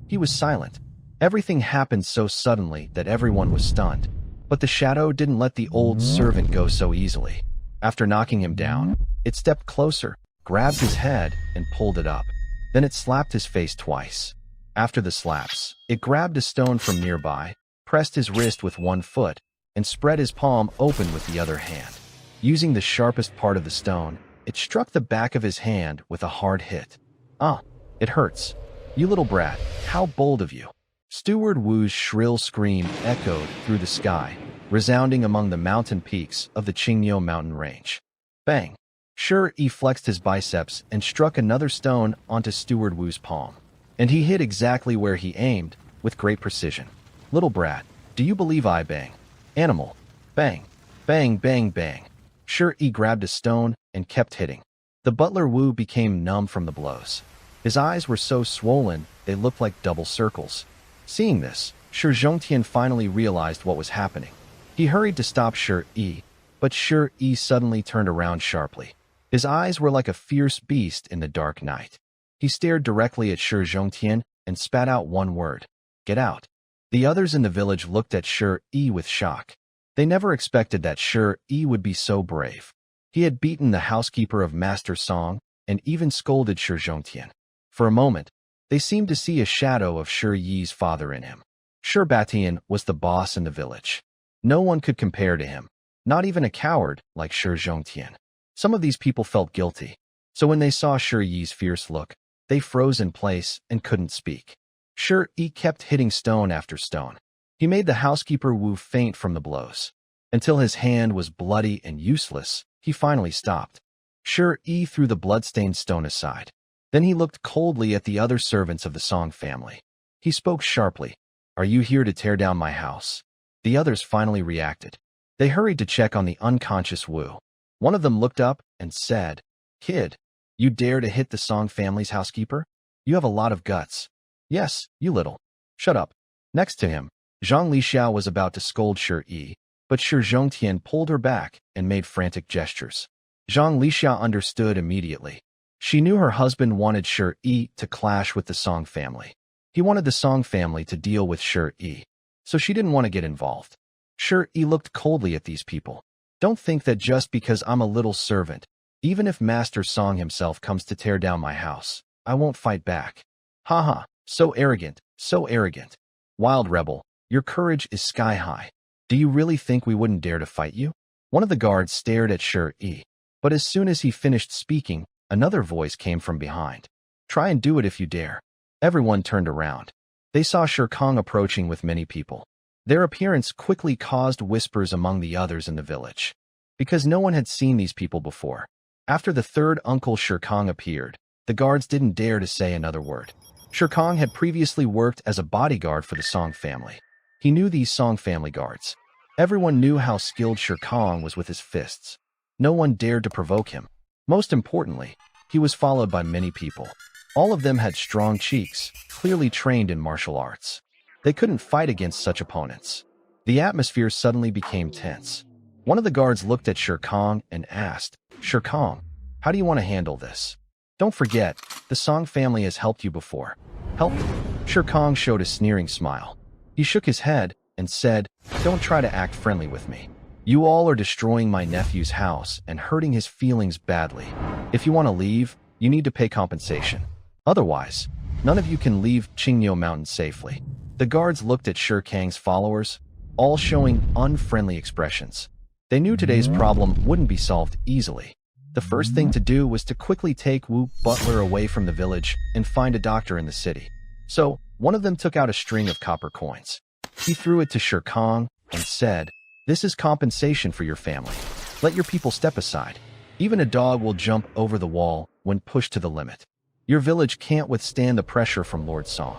He was silent. Everything happened so suddenly that everyone was stunned. But the shadow didn't let the old servant go so easily. After knocking him down, it stepped closer, grabbed his head, and pulled it up. Then it slapped his face twice. After the slaps, it grabbed a stone from nearby, pressed his wrist with one foot, and spread his palm open with the other hand. Using the sharpest part of the stone, it struck the back of his hand with a hard hit. Ah, it hurts. You little brat, how bold of you. Steward Wu's shrill scream echoed through the sky, resounding among the mountain peaks of the Qingniu mountain range. Bang! Shi Yi flexed his biceps and struck another stone onto Steward Wu's palm. And he hit exactly where he aimed, with great precision. Little brat, do you believe I bang? Animal. Bang. Bang, bang, bang. Shi Yi grabbed a stone and kept hitting. The butler Wu became numb from the blows. His eyes were so swollen, they looked like double circles. Seeing this, Shi Zhongtian finally realized what was happening. He hurried to stop Shi Yi, but Shi Yi suddenly turned around sharply. His eyes were like a fierce beast in the dark night. He stared directly at Shi Zhongtian and spat out one word. Get out. The others in the village looked at Shi Yi with shock. They never expected that Shi Yi would be so brave. He had beaten the housekeeper of Master Song and even scolded Shi Zhongtian. For a moment, they seemed to see a shadow of Shi Yi's father in him. Shi Batian was the boss in the village. No one could compare to him, not even a coward like Shi Zhongtian. Some of these people felt guilty, so when they saw Shi Yi's fierce look, they froze in place and couldn't speak. Shi Yi kept hitting stone after stone. He made the housekeeper Wu faint from the blows. Until his hand was bloody and useless, he finally stopped. Shi Yi threw the blood-stained stone aside. Then he looked coldly at the other servants of the Song family. He spoke sharply. Are you here to tear down my house? The others finally reacted. They hurried to check on the unconscious Wu. One of them looked up and said, Kid, you dare to hit the Song family's housekeeper? You have a lot of guts. Yes, you little. Shut up. Next to him, Zhang Lixiao was about to scold Shi, but Shi Zhongtian pulled her back and made frantic gestures. Zhang Lixiao understood immediately. She knew her husband wanted Shi to clash with the Song family. He wanted the Song family to deal with Shi, so she didn't want to get involved. Shi looked coldly at these people. Don't think that just because I'm a little servant, even if Master Song himself comes to tear down my house, I won't fight back. Haha, so arrogant, so arrogant. Wild rebel, your courage is sky high. Do you really think we wouldn't dare to fight you? One of the guards stared at Shi, but as soon as he finished speaking, another voice came from behind. Try and do it if you dare. Everyone turned around. They saw Shirkong approaching with many people. Their appearance quickly caused whispers among the others in the village, because no one had seen these people before. After the third uncle Shirkong appeared, the guards didn't dare to say another word. Shirkong had previously worked as a bodyguard for the Song family. He knew these Song family guards. Everyone knew how skilled Shirkong was with his fists. No one dared to provoke him. Most importantly, he was followed by many people. All of them had strong cheeks, clearly trained in martial arts. They couldn't fight against such opponents. The atmosphere suddenly became tense. One of the guards looked at Shirkong and asked, Shirkong, how do you want to handle this? Don't forget, the Song family has helped you before. Helped? Shirkong showed a sneering smile. He shook his head and said, Don't try to act friendly with me. You all are destroying my nephew's house and hurting his feelings badly. If you want to leave, you need to pay compensation. Otherwise, none of you can leave Qingniu Mountain safely. The guards looked at Shirkang's followers, all showing unfriendly expressions. They knew today's problem wouldn't be solved easily. The first thing to do was to quickly take Wu Butler away from the village and find a doctor in the city. So, one of them took out a string of copper coins. He threw it to Shirkong and said, This is compensation for your family. Let your people step aside. Even a dog will jump over the wall when pushed to the limit. Your village can't withstand the pressure from Lord Song.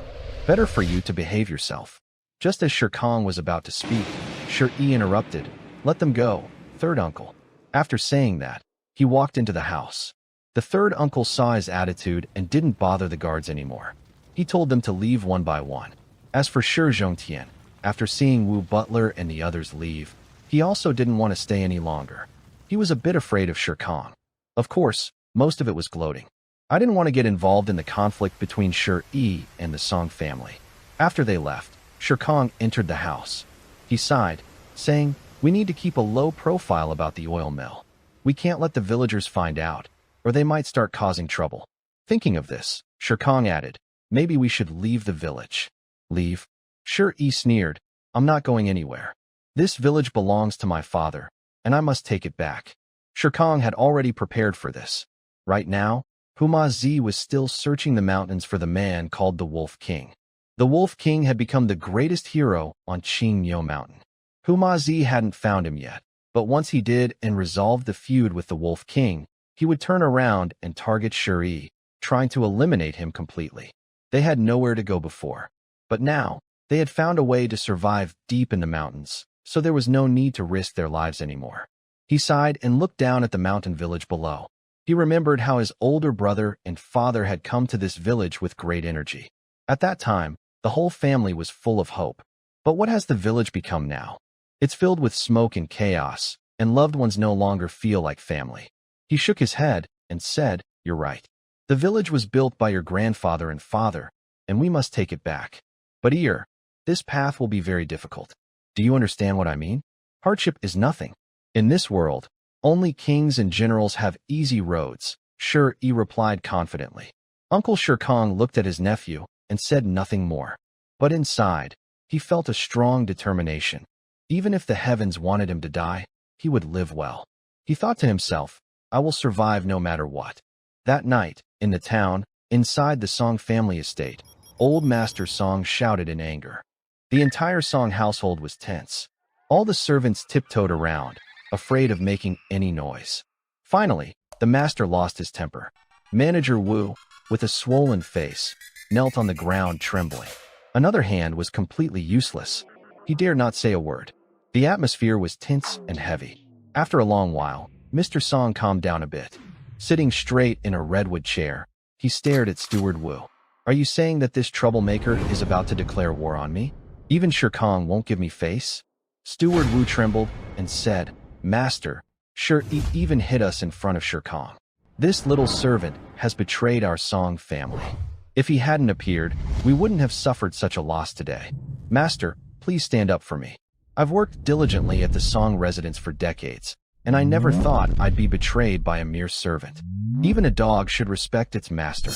Better for you to behave yourself. Just as Shirkong was about to speak, Shi interrupted. Let them go, third uncle. After saying that, he walked into the house. The third uncle saw his attitude and didn't bother the guards anymore. He told them to leave one by one. As for Shi Zhongtian, after seeing Wu Butler and the others leave, he also didn't want to stay any longer. He was a bit afraid of Shirkong. Of course, most of it was gloating. I didn't want to get involved in the conflict between Shi and the Song family. After they left, Shirkong entered the house. He sighed, saying, We need to keep a low profile about the oil mill. We can't let the villagers find out, or they might start causing trouble. Thinking of this, Shirkong added, Maybe we should leave the village. Leave? Shi sneered, I'm not going anywhere. This village belongs to my father, and I must take it back. Shirkong had already prepared for this. Right now, Huma Zi was still searching the mountains for the man called the Wolf King. The Wolf King had become the greatest hero on Qingniu Mountain. Huma Zi hadn't found him yet, but once he did and resolved the feud with the Wolf King, he would turn around and target Shi, trying to eliminate him completely. They had nowhere to go before, but now, they had found a way to survive deep in the mountains, so there was no need to risk their lives anymore. He sighed and looked down at the mountain village below. He remembered how his older brother and father had come to this village with great energy. At that time, the whole family was full of hope. But what has the village become now? It's filled with smoke and chaos, and loved ones no longer feel like family. He shook his head and said, You're right. The village was built by your grandfather and father, and we must take it back. But here, this path will be very difficult. Do you understand what I mean? Hardship is nothing. In this world, only kings and generals have easy roads, Shi replied confidently. Uncle Shirkong looked at his nephew and said nothing more. But inside, he felt a strong determination. Even if the heavens wanted him to die, he would live well. He thought to himself, I will survive no matter what. That night, in the town, inside the Song family estate, old Master Song shouted in anger. The entire Song household was tense. All the servants tiptoed around, afraid of making any noise. Finally, the master lost his temper. Manager Wu, with a swollen face, knelt on the ground trembling. Another hand was completely useless. He dared not say a word. The atmosphere was tense and heavy. After a long while, Mr. Song calmed down a bit. Sitting straight in a redwood chair, he stared at Steward Wu. "Are you saying that this troublemaker is about to declare war on me? Even Shirkong won't give me face?" Steward Wu trembled and said, "Master, he even hit us in front of Shirkong. This little servant has betrayed our Song family. If he hadn't appeared, we wouldn't have suffered such a loss today. Master, please stand up for me. I've worked diligently at the Song residence for decades, and I never thought I'd be betrayed by a mere servant. Even a dog should respect its master."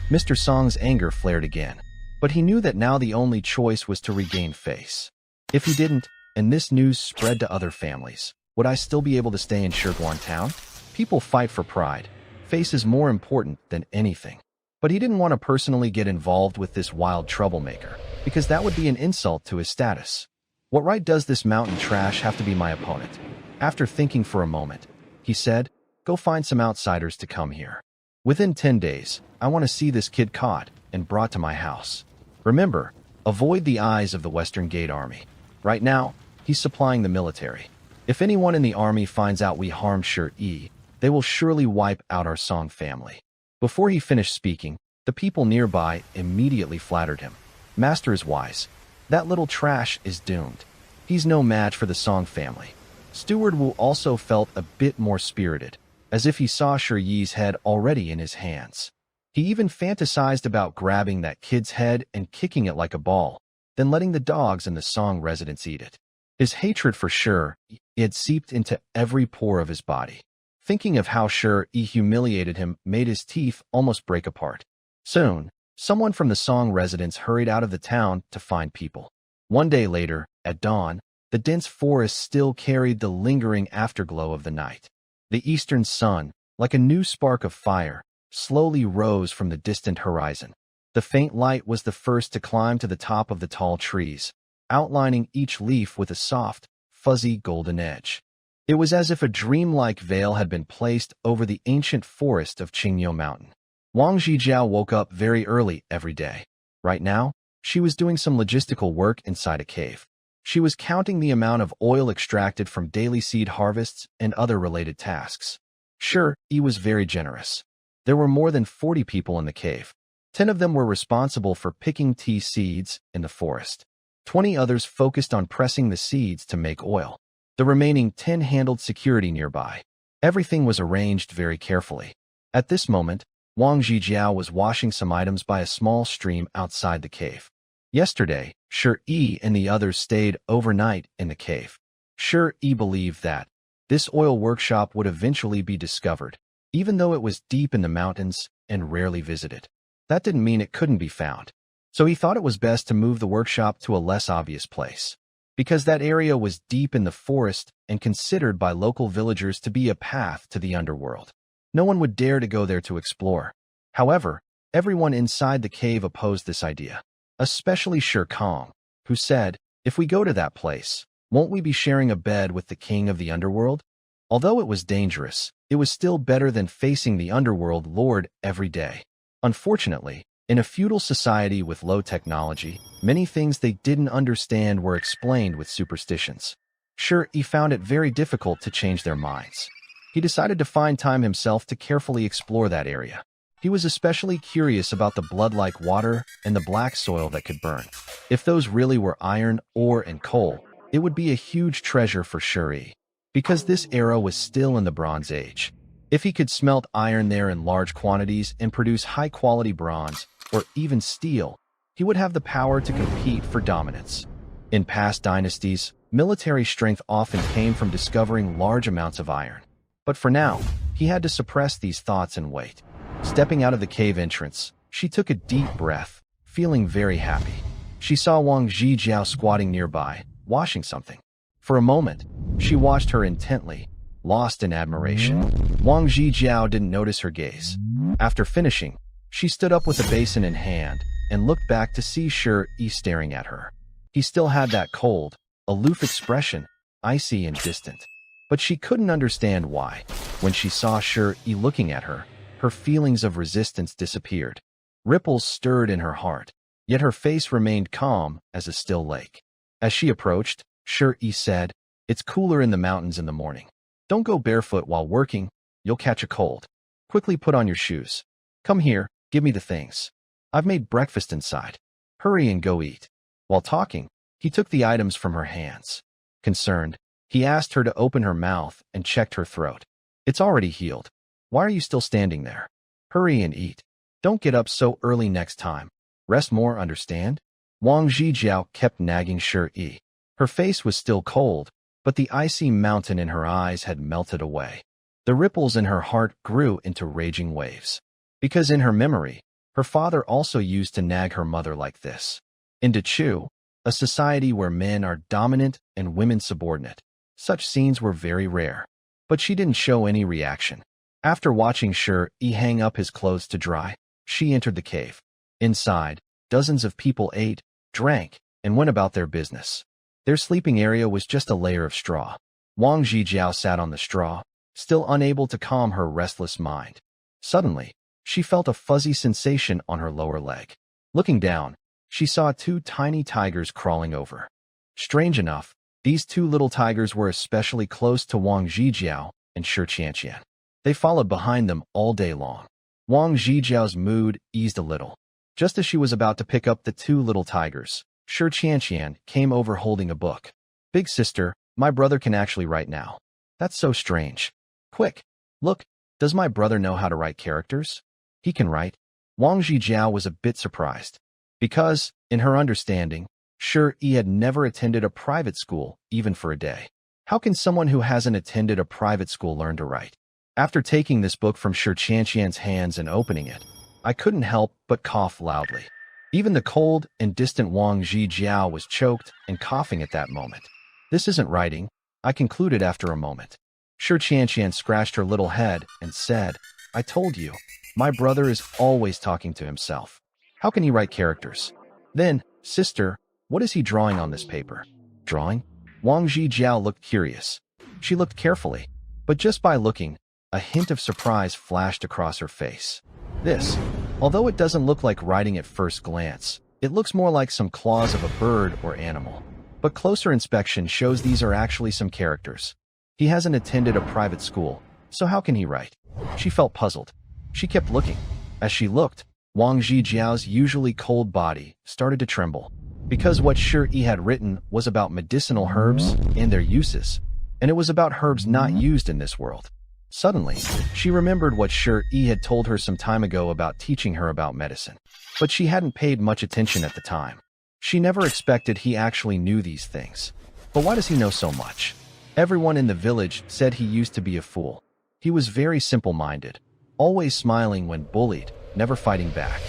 Mr. Song's anger flared again, but he knew that now the only choice was to regain face. If he didn't, and this news spread to other families, would I still be able to stay in Shirguan Town? People fight for pride. Face is more important than anything. But he didn't want to personally get involved with this wild troublemaker, because that would be an insult to his status. What right does this mountain trash have to be my opponent? After thinking for a moment, he said, "Go find some outsiders to come here. Within 10 days, I want to see this kid caught and brought to my house. Remember, avoid the eyes of the Western Gate Army. Right now, he's supplying the military. If anyone in the army finds out we harmed Shi, they will surely wipe out our Song family." Before he finished speaking, the people nearby immediately flattered him. "Master is wise. That little trash is doomed. He's no match for the Song family." Steward Wu also felt a bit more spirited, as if he saw Shi's head already in his hands. He even fantasized about grabbing that kid's head and kicking it like a ball, then letting the dogs in the Song residence eat it. His hatred for Shi had seeped into every pore of his body. Thinking of how Shi humiliated him made his teeth almost break apart. Soon, someone from the Song residence hurried out of the town to find people. One day later, at dawn, the dense forest still carried the lingering afterglow of the night. The eastern sun, like a new spark of fire, slowly rose from the distant horizon. The faint light was the first to climb to the top of the tall trees, outlining each leaf with a soft, fuzzy golden edge. It was as if a dreamlike veil had been placed over the ancient forest of Qingyo Mountain. Wang Zhijiao woke up very early every day. Right now, she was doing some logistical work inside a cave. She was counting the amount of oil extracted from daily seed harvests and other related tasks. Sure, he was very generous. There were more than 40 people in the cave. 10 of them were responsible for picking tea seeds in the forest. 20 others focused on pressing the seeds to make oil. The remaining 10 handled security nearby. Everything was arranged very carefully. At this moment, Wang Zhijiao was washing some items by a small stream outside the cave. Yesterday, Shi and the others stayed overnight in the cave. Shi believed that this oil workshop would eventually be discovered, even though it was deep in the mountains and rarely visited. That didn't mean it couldn't be found. So he thought it was best to move the workshop to a less obvious place, because that area was deep in the forest and considered by local villagers to be a path to the underworld. No one would dare to go there to explore. However, everyone inside the cave opposed this idea, especially Shirkong, who said, "If we go to that place, won't we be sharing a bed with the king of the underworld?" Although it was dangerous, it was still better than facing the underworld lord every day. Unfortunately, in a feudal society with low technology, many things they didn't understand were explained with superstitions. Sure, he found it very difficult to change their minds. He decided to find time himself to carefully explore that area. He was especially curious about the blood-like water and the black soil that could burn. If those really were iron, ore, and coal, it would be a huge treasure for Shuri, because this era was still in the Bronze Age. If he could smelt iron there in large quantities and produce high-quality bronze, or even steel, he would have the power to compete for dominance. In past dynasties, military strength often came from discovering large amounts of iron. But for now, he had to suppress these thoughts and wait. Stepping out of the cave entrance, she took a deep breath, feeling very happy. She saw Wang Zhijiao squatting nearby, washing something. For a moment, she watched her intently, lost in admiration. Wang Zhijiao didn't notice her gaze. After finishing, she stood up with a basin in hand and looked back to see Shi staring at her. He still had that cold, aloof expression, icy and distant. But she couldn't understand why. When she saw Shi looking at her, her feelings of resistance disappeared. Ripples stirred in her heart, yet her face remained calm as a still lake. As she approached, Shi said, "It's cooler in the mountains in the morning. Don't go barefoot while working, you'll catch a cold. Quickly put on your shoes. Come here, give me the things. I've made breakfast inside. Hurry and go eat." While talking, he took the items from her hands. Concerned, he asked her to open her mouth and checked her throat. "It's already healed. Why are you still standing there? Hurry and eat. Don't get up so early next time. Rest more, understand?" Wang Zhijiao kept nagging Shi. Her face was still cold, but the icy mountain in her eyes had melted away. The ripples in her heart grew into raging waves. Because in her memory, her father also used to nag her mother like this. In Dachu, a society where men are dominant and women subordinate, such scenes were very rare. But she didn't show any reaction. After watching Shi hang up his clothes to dry, she entered the cave. Inside, dozens of people ate, drank, and went about their business. Their sleeping area was just a layer of straw. Wang Zhijiao sat on the straw, still unable to calm her restless mind. Suddenly, she felt a fuzzy sensation on her lower leg. Looking down, she saw two tiny tigers crawling over. Strange enough, these two little tigers were especially close to Wang Zhijiao and Shi Qianqian. They followed behind them all day long. Wang Zhijiao's mood eased a little. Just as she was about to pick up the two little tigers, Shi Qianqian came over holding a book. "Big sister, my brother can actually write now. That's so strange. Quick, look, does my brother know how to write characters? He can write." Wang Zhijiao was a bit surprised. Because, in her understanding, Shi had never attended a private school, even for a day. How can someone who hasn't attended a private school learn to write? After taking this book from Shi Qianqian's hands and opening it, I couldn't help but cough loudly. Even the cold and distant Wang Zhijiao was choked and coughing at that moment. "This isn't writing," I concluded after a moment. Shi Qianqian scratched her little head and said, "I told you, my brother is always talking to himself. How can he write characters? Then, sister, what is he drawing on this paper?" "Drawing?" Wang Zhijiao looked curious. She looked carefully, but just by looking, a hint of surprise flashed across her face. This, although it doesn't look like writing at first glance, it looks more like some claws of a bird or animal. But closer inspection shows these are actually some characters. He hasn't attended a private school, so how can he write? She felt puzzled. She kept looking. As she looked, Wang Zhijiao's usually cold body started to tremble. Because what Shi had written was about medicinal herbs and their uses, and it was about herbs not used in this world. Suddenly, she remembered what Shi had told her some time ago about teaching her about medicine. But she hadn't paid much attention at the time. She never expected he actually knew these things. But why does he know so much? Everyone in the village said he used to be a fool. He was very simple-minded, always smiling when bullied, never fighting back.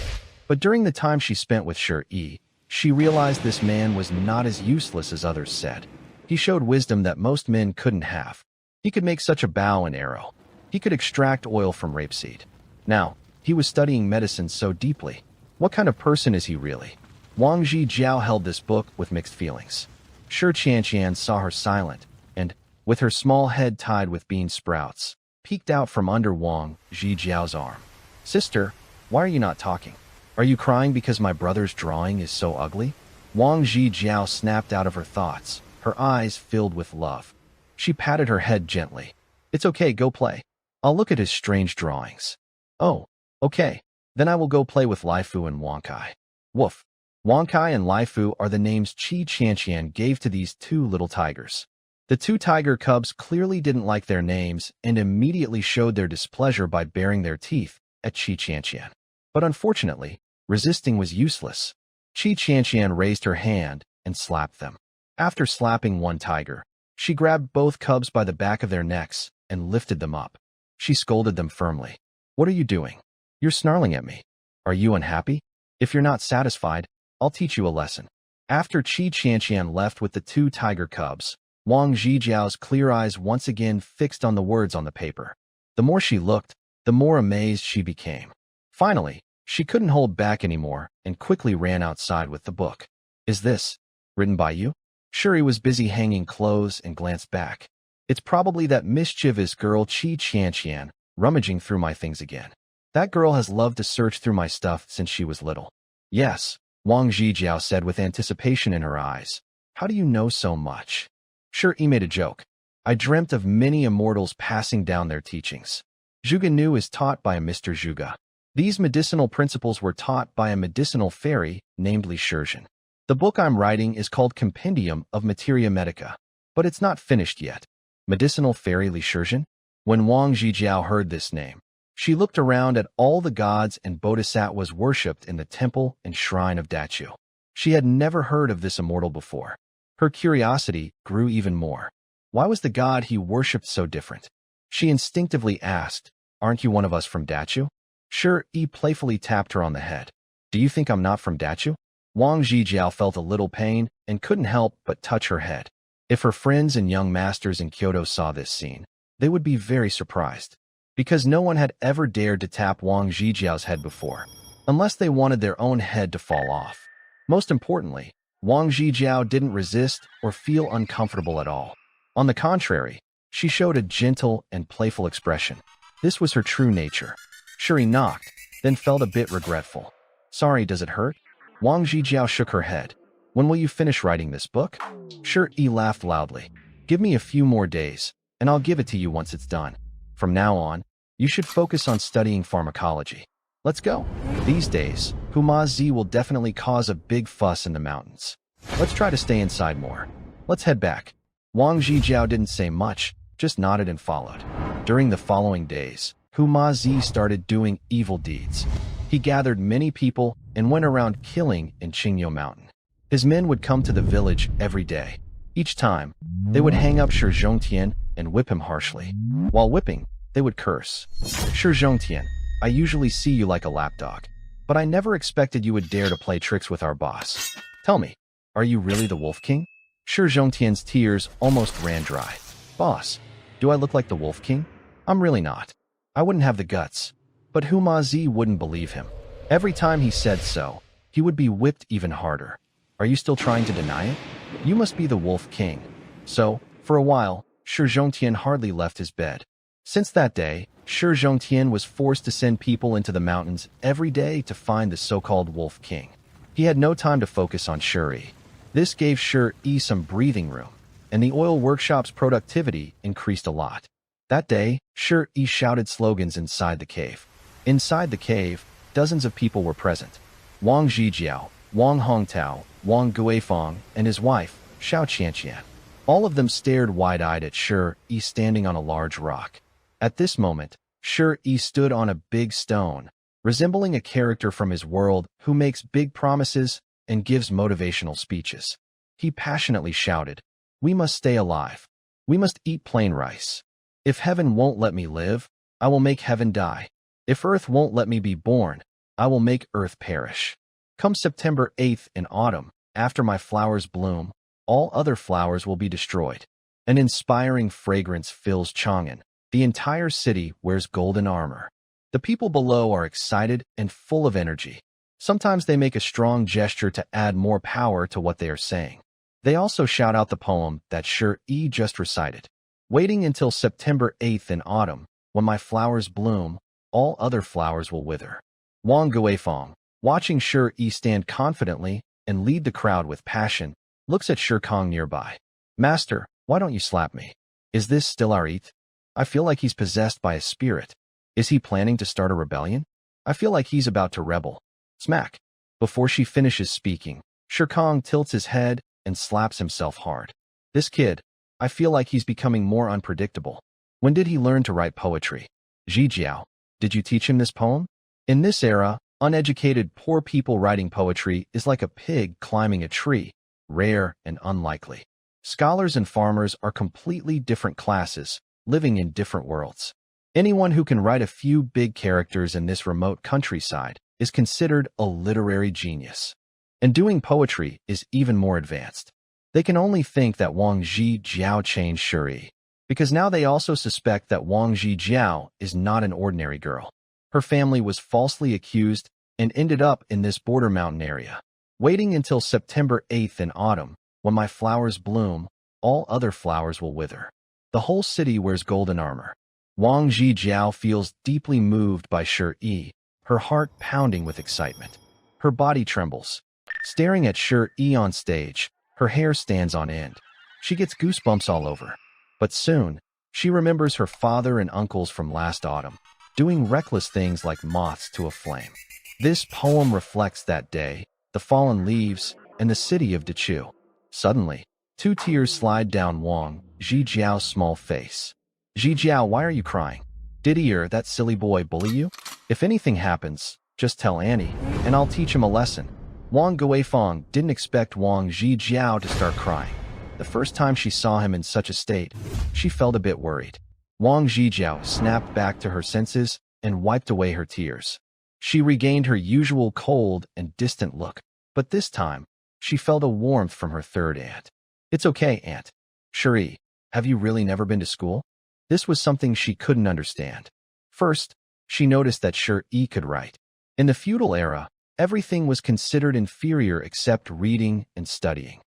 But during the time she spent with Shi, she realized this man was not as useless as others said. He showed wisdom that most men couldn't have. He could make such a bow and arrow. He could extract oil from rapeseed. Now, he was studying medicine so deeply. What kind of person is he really? Wang Zhijiao held this book with mixed feelings. Shi Qianqian saw her silent, and, with her small head tied with bean sprouts, peeked out from under Wang Zhijiao's arm. "Sister, why are you not talking? Are you crying because my brother's drawing is so ugly?" Wang Zhijiao snapped out of her thoughts, her eyes filled with love. She patted her head gently. "It's okay, go play. I'll look at his strange drawings." "Oh, okay. Then I will go play with Laifu and Wankai." Woof. Wankai and Laifu are the names Shi Qianqian gave to these two little tigers. The two tiger cubs clearly didn't like their names and immediately showed their displeasure by baring their teeth at Shi Qianqian. But unfortunately, resisting was useless. Shi Qianqian raised her hand and slapped them. After slapping one tiger, she grabbed both cubs by the back of their necks and lifted them up. She scolded them firmly. "What are you doing? You're snarling at me. Are you unhappy? If you're not satisfied, I'll teach you a lesson." After Shi Qianqian left with the two tiger cubs, Wang Zhijiao's clear eyes once again fixed on the words on the paper. The more she looked, the more amazed she became. Finally, she couldn't hold back anymore and quickly ran outside with the book. "Is this written by you?" Shi was busy hanging clothes and glanced back. "It's probably that mischievous girl Shi Qianqian rummaging through my things again." That girl has loved to search through my stuff since she was little. Yes, Wang Zhijiao said with anticipation in her eyes. How do you know so much? Sure, he made a joke. I dreamt of many immortals passing down their teachings. Zhuge Nu is taught by a Mr. Zhuge. These medicinal principles were taught by a medicinal fairy named Li Shizhen. The book I'm writing is called Compendium of Materia Medica, but it's not finished yet. Medicinal fairy Li Shizhen? When Wang Zhijiao heard this name, she looked around at all the gods and bodhisattvas worshipped in the temple and shrine of Dachu. She had never heard of this immortal before. Her curiosity grew even more. Why was the god he worshipped so different? She instinctively asked, "Aren't you one of us from Dachu?" Sure, he playfully tapped her on the head. "Do you think I'm not from Dachu?" Wang Zhijiao felt a little pain and couldn't help but touch her head. If her friends and young masters in Kyoto saw this scene, they would be very surprised, because no one had ever dared to tap Wang Zhijiao's head before, unless they wanted their own head to fall off. Most importantly, Wang Zhijiao didn't resist or feel uncomfortable at all. On the contrary, she showed a gentle and playful expression. This was her true nature. Shuri knocked, then felt a bit regretful. "Sorry, does it hurt?" Wang Zhijiao shook her head. "When will you finish writing this book?" Shuri laughed loudly. "Give me a few more days, and I'll give it to you once it's done. From now on, you should focus on studying pharmacology. Let's go." These days, Huma Zi will definitely cause a big fuss in the mountains. Let's try to stay inside more. Let's head back. Wang Zhijiao didn't say much, just nodded and followed. During the following days, Huma Zi started doing evil deeds. He gathered many people and went around killing in Qingyo Mountain. His men would come to the village every day. Each time, they would hang up Shi Zhongtian and whip him harshly. While whipping, they would curse. "Shi Zhongtian, I usually see you like a lapdog, but I never expected you would dare to play tricks with our boss. Tell me, are you really the Wolf King?" Shi Zhongtian's tears almost ran dry. "Boss, do I look like the Wolf King? I'm really not. I wouldn't have the guts." But Huma Zi wouldn't believe him. Every time he said so, he would be whipped even harder. "Are you still trying to deny it? You must be the Wolf King." So, for a while, Shi Zhongtian hardly left his bed. Since that day, Shi Zhongtian was forced to send people into the mountains every day to find the so-called Wolf King. He had no time to focus on Shuri. This gave Shuri some breathing room, and the oil workshop's productivity increased a lot. That day, Shuri shouted slogans inside the cave. Inside the cave, dozens of people were present. Wang Zhijiao, Wang Hongtao, Wang Guifang, and his wife, Xiao Qianqian. All of them stared wide-eyed at Shuri standing on a large rock. At this moment, Shuri stood on a big stone, resembling a character from his world who makes big promises and gives motivational speeches. He passionately shouted, "We must stay alive. We must eat plain rice. If heaven won't let me live, I will make heaven die. If earth won't let me be born, I will make earth perish. Come September 8th in autumn, after my flowers bloom, all other flowers will be destroyed." An inspiring fragrance fills Chang'an. The entire city wears golden armor. The people below are excited and full of energy. Sometimes they make a strong gesture to add more power to what they are saying. They also shout out the poem that Shuri just recited. "Waiting until September 8th in autumn, when my flowers bloom, all other flowers will wither." Wang Guifang, watching Shuri stand confidently and lead the crowd with passion, looks at Shikong nearby. "Master, why don't you slap me? Is this still our eat? I feel like he's possessed by a spirit. Is he planning to start a rebellion? I feel like he's about to rebel." Smack. Before she finishes speaking, Shikong tilts his head and slaps himself hard. "This kid, I feel like he's becoming more unpredictable. When did he learn to write poetry? Zhijiao, did you teach him this poem?" In this era, uneducated poor people writing poetry is like a pig climbing a tree, rare and unlikely. Scholars and farmers are completely different classes, living in different worlds. Anyone who can write a few big characters in this remote countryside is considered a literary genius. And doing poetry is even more advanced. They can only think that Wang Zhijiao changed Shuri, because now they also suspect that Wang Zhijiao is not an ordinary girl. Her family was falsely accused and ended up in this border mountain area. "Waiting until September 8th in autumn, when my flowers bloom, all other flowers will wither. The whole city wears golden armor." Wang Zhijiao feels deeply moved by Shi Yi, her heart pounding with excitement. Her body trembles. Staring at Shi Yi on stage, her hair stands on end. She gets goosebumps all over. But soon, she remembers her father and uncles from last autumn, doing reckless things like moths to a flame. This poem reflects that day, the fallen leaves, and the city of Dechu. Suddenly, two tears slide down Wang Zhijiao's small face. Zhijiao, why are you crying? Did he or that silly boy bully you? If anything happens, just tell Annie, and I'll teach him a lesson. Wang Guifeng didn't expect Wang Zhijiao to start crying. The first time she saw him in such a state, she felt a bit worried. Wang Zhijiao snapped back to her senses and wiped away her tears. She regained her usual cold and distant look, but this time, she felt a warmth from her third aunt. It's okay, Aunt. Shi, have you really never been to school? This was something she couldn't understand. First, she noticed that Shi could write. In the feudal era, everything was considered inferior except reading and studying.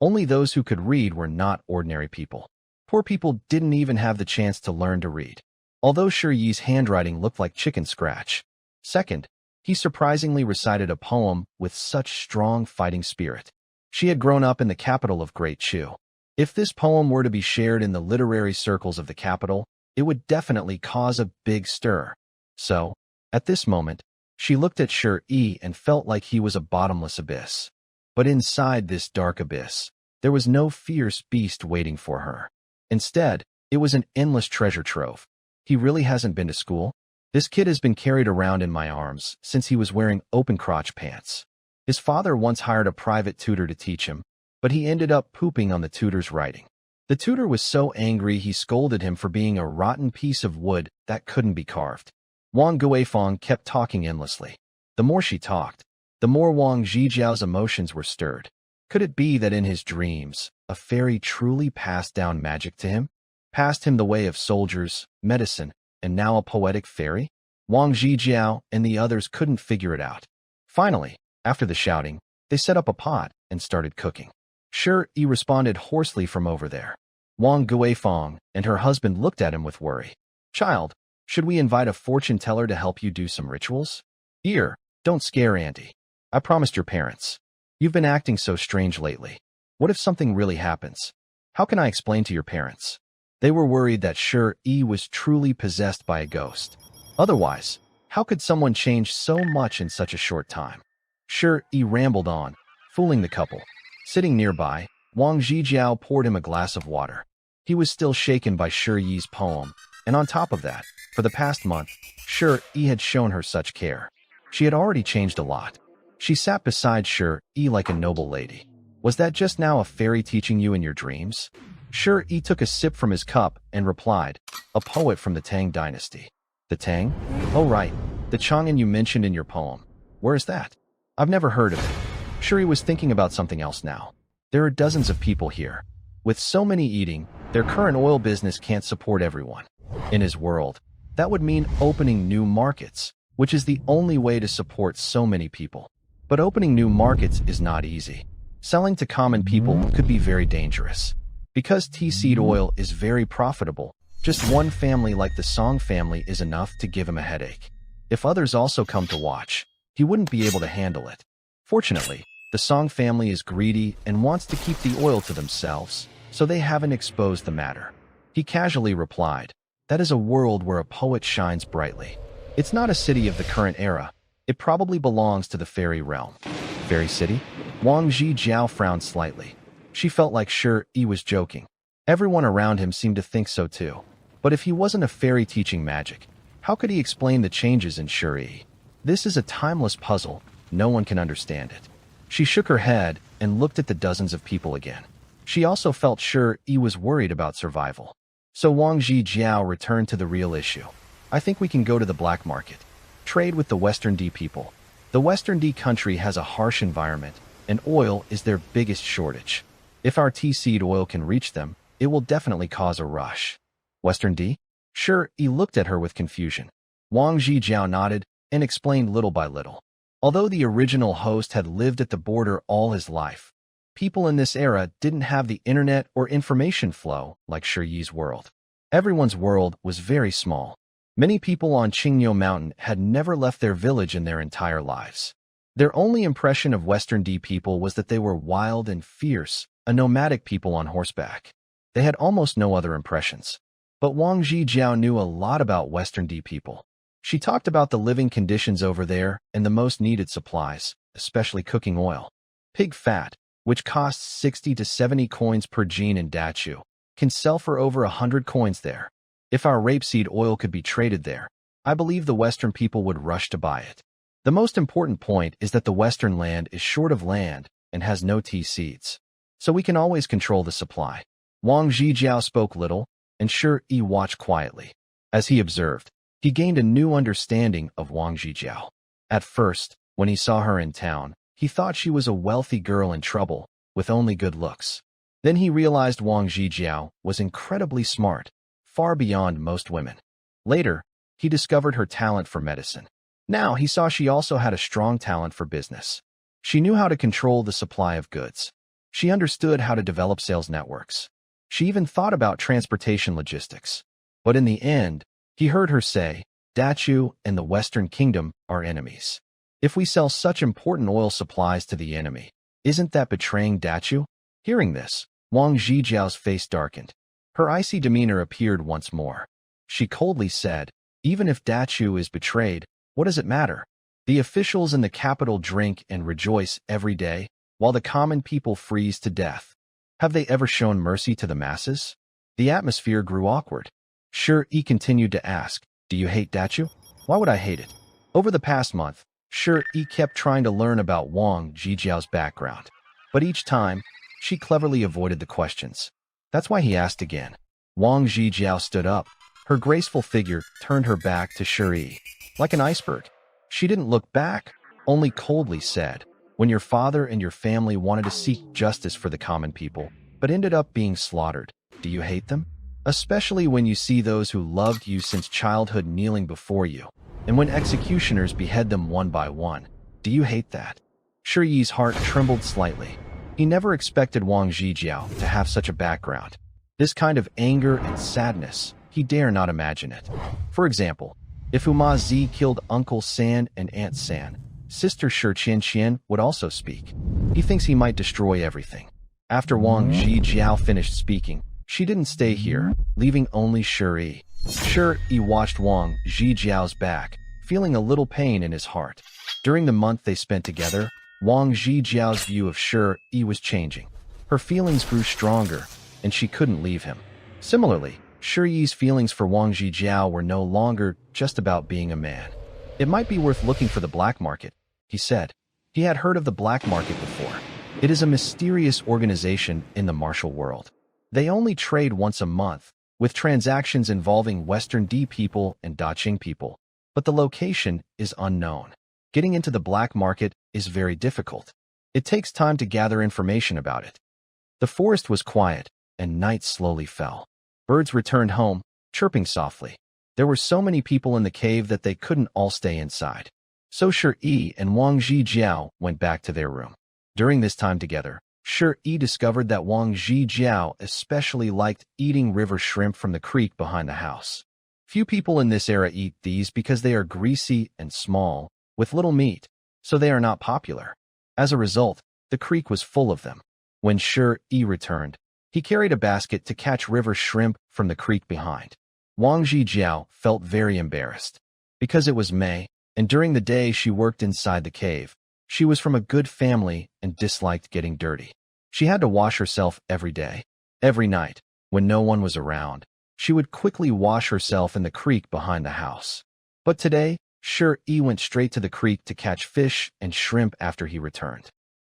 Only those who could read were not ordinary people. Poor people didn't even have the chance to learn to read, although Shi Yi's handwriting looked like chicken scratch. Second, he surprisingly recited a poem with such strong fighting spirit. She had grown up in the capital of Great Chu. If this poem were to be shared in the literary circles of the capital, it would definitely cause a big stir. So, at this moment, she looked at Shi Yi and felt like he was a bottomless abyss. But inside this dark abyss, there was no fierce beast waiting for her. Instead, it was an endless treasure trove. He really hasn't been to school? This kid has been carried around in my arms since he was wearing open-crotch pants. His father once hired a private tutor to teach him, but he ended up pooping on the tutor's writing. The tutor was so angry he scolded him for being a rotten piece of wood that couldn't be carved. Wang Guifeng kept talking endlessly. The more she talked, the more Wang Zhijiao's emotions were stirred. Could it be that in his dreams, a fairy truly passed down magic to him? Passed him the way of soldiers, medicine, and now a poetic fairy? Wang Zhijiao and the others couldn't figure it out. Finally, after the shouting, they set up a pot and started cooking. Shi Yi responded hoarsely from over there. Wang Guifeng and her husband looked at him with worry. Child, should we invite a fortune teller to help you do some rituals? Here, don't scare Auntie. I promised your parents. You've been acting so strange lately. What if something really happens? How can I explain to your parents? They were worried that Shi Yi was truly possessed by a ghost. Otherwise, how could someone change so much in such a short time? Shi Yi rambled on, fooling the couple. Sitting nearby, Wang Zhijiao poured him a glass of water. He was still shaken by Shi Yi's poem, and on top of that, for the past month, Shi Yi had shown her such care. She had already changed a lot. She sat beside Shi Yi like a noble lady. Was that just now a fairy teaching you in your dreams? Shi Yi took a sip from his cup and replied, a poet from the Tang dynasty. The Tang? Oh right, the Chang'an you mentioned in your poem. Where is that? I've never heard of it. Shi was thinking about something else now. There are dozens of people here. With so many eating, their current oil business can't support everyone. In his world, that would mean opening new markets, which is the only way to support so many people. But opening new markets is not easy. Selling to common people could be very dangerous. Because tea seed oil is very profitable, just one family like the Song family is enough to give him a headache. If others also come to watch, he wouldn't be able to handle it. Fortunately, the Song family is greedy and wants to keep the oil to themselves, so they haven't exposed the matter. He casually replied, that is a world where a poet shines brightly. It's not a city of the current era. It probably belongs to the fairy realm. Fairy city? Wang Zhijiao frowned slightly. She felt like Shi Yi was joking. Everyone around him seemed to think so too. But if he wasn't a fairy teaching magic, how could he explain the changes in Shi Yi? This is a timeless puzzle. No one can understand it. She shook her head and looked at the dozens of people again. She also felt Shi Yi was worried about survival. So Wang Zhijiao returned to the real issue. I think we can go to the black market. Trade with the Western D people. The Western D country has a harsh environment, and oil is their biggest shortage. If our tea seed oil can reach them, it will definitely cause a rush. Western D? Shi Yi looked at her with confusion. Wang Zhijiao nodded and explained little by little. Although the original host had lived at the border all his life, people in this era didn't have the internet or information flow like Shi Yi's world. Everyone's world was very small. Many people on Qingyo Mountain had never left their village in their entire lives. Their only impression of Western D people was that they were wild and fierce, a nomadic people on horseback. They had almost no other impressions. But Wang Zhijiao knew a lot about Western D people. She talked about the living conditions over there and the most needed supplies, especially cooking oil. Pig fat, which costs 60 to 70 coins per gene in Dachu, can sell for over 100 coins there. If our rapeseed oil could be traded there, I believe the Western people would rush to buy it. The most important point is that the Western land is short of land and has no tea seeds. So we can always control the supply. Wang Zhijiao spoke little, and Shi watched quietly. As he observed, he gained a new understanding of Wang Zhijiao. At first, when he saw her in town, he thought she was a wealthy girl in trouble, with only good looks. Then he realized Wang Zhijiao was incredibly smart, far beyond most women. Later, he discovered her talent for medicine. Now he saw she also had a strong talent for business. She knew how to control the supply of goods. She understood how to develop sales networks. She even thought about transportation logistics. But in the end, he heard her say, Dachu and the Western Kingdom are enemies. If we sell such important oil supplies to the enemy, isn't that betraying Dachu? Hearing this, Wang Zhijiao's face darkened. Her icy demeanor appeared once more. She coldly said, even if Dachu is betrayed, what does it matter? The officials in the capital drink and rejoice every day, while the common people freeze to death. Have they ever shown mercy to the masses? The atmosphere grew awkward. Shi continued to ask, do you hate Dachu? Why would I hate it? Over the past month, Shi kept trying to learn about Wang Zhijiao's background. But each time, she cleverly avoided the questions. That's why he asked again. Wang Zhijiao stood up. Her graceful figure turned her back to Shi. Like an iceberg. She didn't look back, only coldly said, when your father and your family wanted to seek justice for the common people, but ended up being slaughtered, do you hate them? Especially when you see those who loved you since childhood kneeling before you, and when executioners behead them one by one, do you hate that? Shi's heart trembled slightly. He never expected Wang Zhijiao to have such a background. This kind of anger and sadness, he dare not imagine it. For example, if Uma Zi killed Uncle San and Aunt San, Sister Shi Qian would also speak. He thinks he might destroy everything. After Wang Zhijiao finished speaking, she didn't stay here, leaving only Shi. Shi watched Wang Zhijiao's back, feeling a little pain in his heart. During the month they spent together, Wang Zhijiao's view of Shi was changing. Her feelings grew stronger, and she couldn't leave him. Similarly, Shi's feelings for Wang Zhijiao were no longer just about being a man. It might be worth looking for the black market, he said. He had heard of the black market before. It is a mysterious organization in the martial world. They only trade once a month, with transactions involving Western D people and Daqing people, but the location is unknown. Getting into the black market is very difficult. It takes time to gather information about it. The forest was quiet, and night slowly fell. Birds returned home, chirping softly. There were so many people in the cave that they couldn't all stay inside. So Shi and Wang Zhijiao went back to their room. During this time together, Shi discovered that Wang Zhijiao especially liked eating river shrimp from the creek behind the house. Few people in this era eat these because they are greasy and small, with little meat, so they are not popular. As a result, the creek was full of them. When Shi returned, he carried a basket to catch river shrimp from the creek behind. Wang Zhijiao felt very embarrassed. Because it was May, and during the day she worked inside the cave. She was from a good family and disliked getting dirty. She had to wash herself every day. Every night, when no one was around, she would quickly wash herself in the creek behind the house. But today, Shi went straight to the creek to catch fish and shrimp after he returned.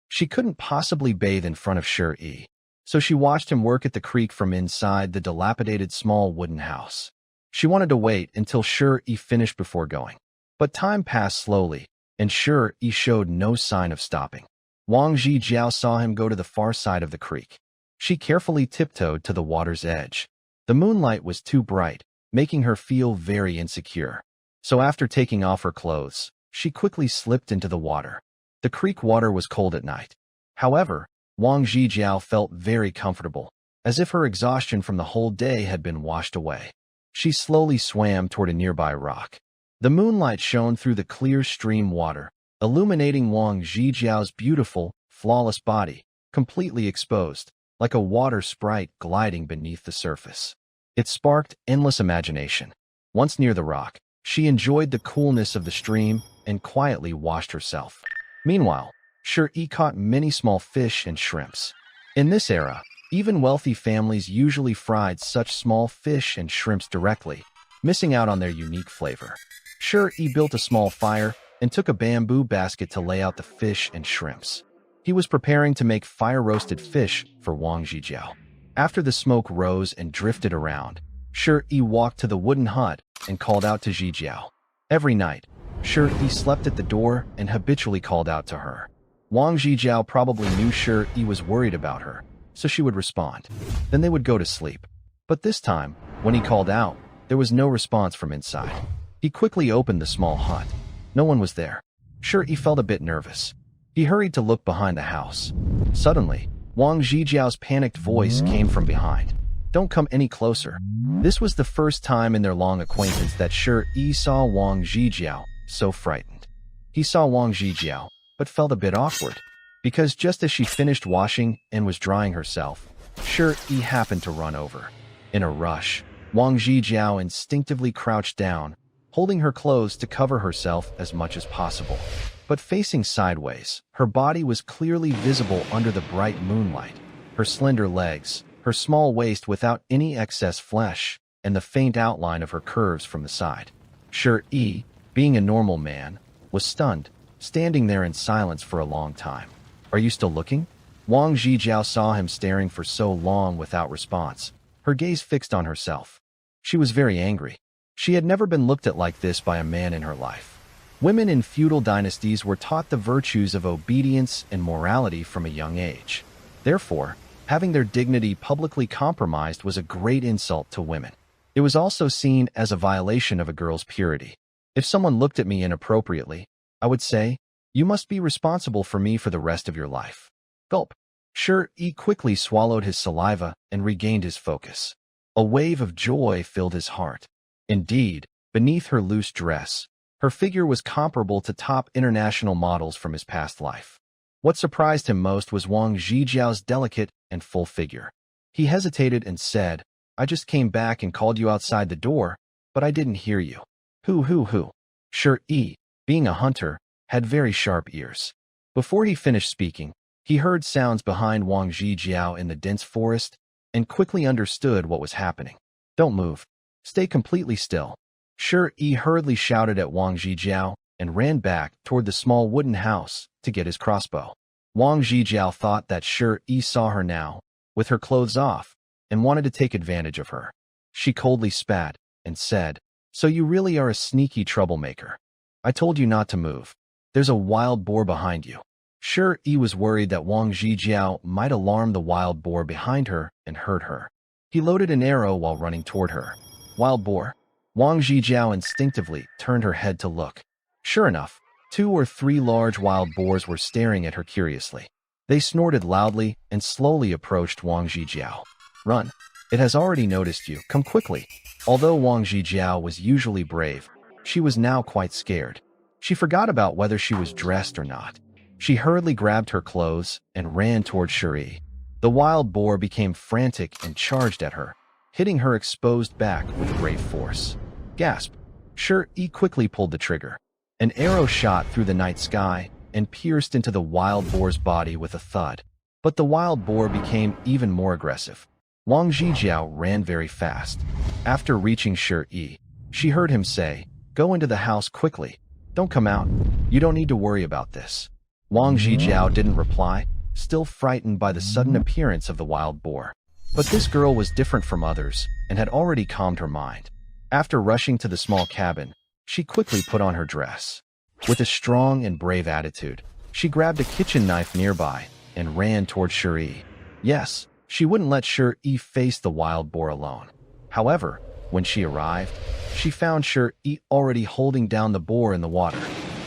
She couldn't possibly bathe in front of Shi, so she watched him work at the creek from inside the dilapidated small wooden house. She wanted to wait until Shi finished before going. But time passed slowly, and Shi showed no sign of stopping. Wang Zhijiao saw him go to the far side of the creek. She carefully tiptoed to the water's edge. The moonlight was too bright, making her feel very insecure. So after taking off her clothes, she quickly slipped into the water. The creek water was cold at night. However, Wang Zhijiao felt very comfortable, as if her exhaustion from the whole day had been washed away. She slowly swam toward a nearby rock. The moonlight shone through the clear stream water, illuminating Wang Zhijiao's beautiful, flawless body, completely exposed, like a water sprite gliding beneath the surface. It sparked endless imagination. Once near the rock, she enjoyed the coolness of the stream and quietly washed herself. Meanwhile, Shi caught many small fish and shrimps. In this era, even wealthy families usually fried such small fish and shrimps directly, missing out on their unique flavor. Shi built a small fire and took a bamboo basket to lay out the fish and shrimps. He was preparing to make fire-roasted fish for Wang Zhijiao. After the smoke rose and drifted around, Shi walked to the wooden hut and called out to Zhijiao. Every night, Shi slept at the door and habitually called out to her. Wang Zhijiao probably knew Shi was worried about her, so she would respond. Then they would go to sleep. But this time, when he called out, there was no response from inside. He quickly opened the small hut. No one was there. Shi felt a bit nervous. He hurried to look behind the house. Suddenly, Wang Zhijiao's panicked voice came from behind. "Don't come any closer." This was the first time in their long acquaintance that Shi saw Wang Zhijiao so frightened. He saw Wang Zhijiao, but felt a bit awkward, because just as she finished washing and was drying herself, Shi happened to run over. In a rush, Wang Zhijiao instinctively crouched down, holding her clothes to cover herself as much as possible. But facing sideways, her body was clearly visible under the bright moonlight. Her slender legs, her small waist without any excess flesh, and the faint outline of her curves from the side. Shi, being a normal man, was stunned, standing there in silence for a long time. "Are you still looking?" Wang Zhijiao saw him staring for so long without response, her gaze fixed on herself. She was very angry. She had never been looked at like this by a man in her life. Women in feudal dynasties were taught the virtues of obedience and morality from a young age. Therefore, having their dignity publicly compromised was a great insult to women. It was also seen as a violation of a girl's purity. If someone looked at me inappropriately, I would say, "You must be responsible for me for the rest of your life." Gulp. Shi quickly swallowed his saliva and regained his focus. A wave of joy filled his heart. Indeed, beneath her loose dress, her figure was comparable to top international models from his past life. What surprised him most was Wang Zhijiao's delicate and full figure. He hesitated and said, "I just came back and called you outside the door, but I didn't hear you." Who. Shi, being a hunter, had very sharp ears. Before he finished speaking, he heard sounds behind Wang Zhijiao in the dense forest and quickly understood what was happening. "Don't move. Stay completely still." Shi hurriedly shouted at Wang Zhijiao and ran back toward the small wooden house to get his crossbow. Wang Zhijiao thought that Shi saw her now, with her clothes off, and wanted to take advantage of her. She coldly spat and said, "So you really are a sneaky troublemaker. I told you not to move. There's a wild boar behind you." Shi was worried that Wang Zhijiao might alarm the wild boar behind her and hurt her. He loaded an arrow while running toward her. Wild boar? Wang Zhijiao instinctively turned her head to look. Sure enough, 2 or 3 large wild boars were staring at her curiously. They snorted loudly and slowly approached Wang Zhijiao. "Run. It has already noticed you. Come quickly." Although Wang Zhijiao was usually brave, she was now quite scared. She forgot about whether she was dressed or not. She hurriedly grabbed her clothes and ran toward Shi. The wild boar became frantic and charged at her, hitting her exposed back with great force. Gasp! Shi quickly pulled the trigger. An arrow shot through the night sky and pierced into the wild boar's body with a thud. But the wild boar became even more aggressive. Wang Zhijiao ran very fast. After reaching Shi, she heard him say, "Go into the house quickly. Don't come out. You don't need to worry about this." Wang Zhijiao didn't reply, still frightened by the sudden appearance of the wild boar. But this girl was different from others and had already calmed her mind. After rushing to the small cabin, she quickly put on her dress. With a strong and brave attitude, she grabbed a kitchen knife nearby and ran toward Shi. Yes, she wouldn't let Shi face the wild boar alone. However, when she arrived, she found Shi already holding down the boar in the water.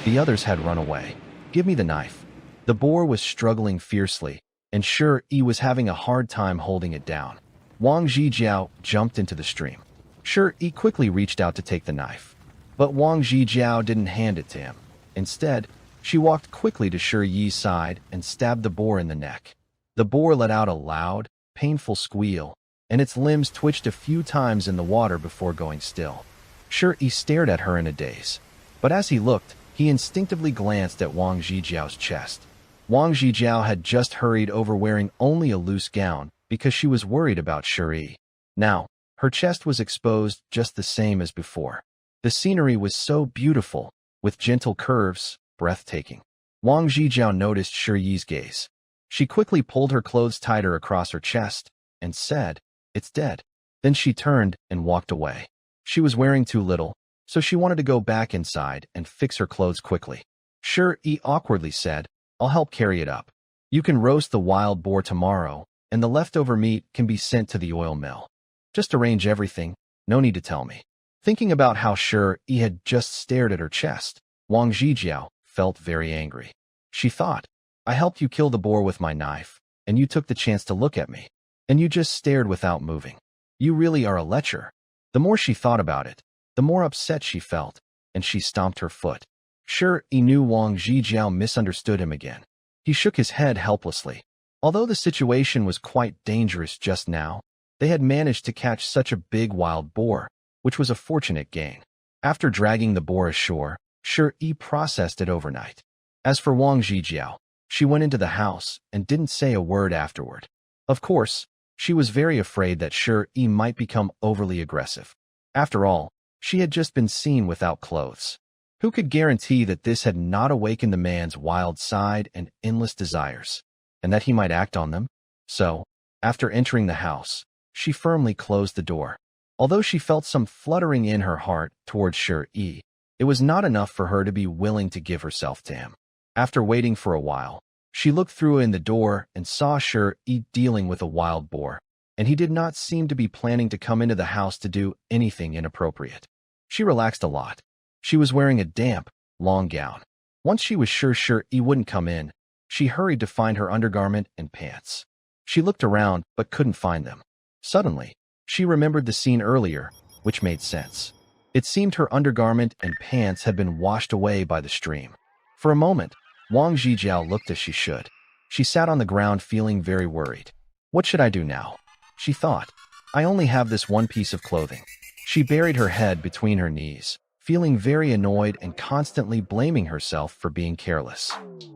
The others had run away. "Give me the knife." The boar was struggling fiercely, and Shi was having a hard time holding it down. Wang Zhijiao jumped into the stream. Shi quickly reached out to take the knife. But Wang Zhijiao didn't hand it to him. Instead, she walked quickly to Shi Yi's side and stabbed the boar in the neck. The boar let out a loud, painful squeal, and its limbs twitched a few times in the water before going still. Shi Yi stared at her in a daze. But as he looked, he instinctively glanced at Wang Zhijiao's chest. Wang Zhijiao had just hurried over wearing only a loose gown because she was worried about Shi Yi. Now, her chest was exposed just the same as before. The scenery was so beautiful, with gentle curves, breathtaking. Wang Zhijiao noticed Shi Yi's gaze. She quickly pulled her clothes tighter across her chest and said, "It's dead." Then she turned and walked away. She was wearing too little, so she wanted to go back inside and fix her clothes quickly. Shi Yi awkwardly said, "I'll help carry it up. You can roast the wild boar tomorrow, and the leftover meat can be sent to the oil mill. Just arrange everything, no need to tell me." Thinking about how Shi Yi had just stared at her chest, Wang Zhijiao felt very angry. She thought, "I helped you kill the boar with my knife, and you took the chance to look at me, and you just stared without moving. You really are a lecher." The more she thought about it, the more upset she felt, and she stomped her foot. Shi Yi knew Wang Zhijiao misunderstood him again. He shook his head helplessly. Although the situation was quite dangerous just now, they had managed to catch such a big wild boar, which was a fortunate gain. After dragging the boar ashore, Shi Yi processed it overnight. As for Wang Zhijiao, she went into the house and didn't say a word afterward. Of course, she was very afraid that Shi Yi might become overly aggressive. After all, she had just been seen without clothes. Who could guarantee that this had not awakened the man's wild side and endless desires, and that he might act on them? So, after entering the house, she firmly closed the door. Although she felt some fluttering in her heart towards Shi Yi, it was not enough for her to be willing to give herself to him. After waiting for a while, she looked through in the door and saw Shi Yi dealing with a wild boar, and he did not seem to be planning to come into the house to do anything inappropriate. She relaxed a lot. She was wearing a damp, long gown. Once she was sure Shi Yi wouldn't come in, she hurried to find her undergarment and pants. She looked around but couldn't find them. Suddenly, she remembered the scene earlier, which made sense. It seemed her undergarment and pants had been washed away by the stream. For a moment, Wang Zhijiao looked as she should. She sat on the ground feeling very worried. What should I do now? She thought. I only have this one piece of clothing. She buried her head between her knees, feeling very annoyed and constantly blaming herself for being careless.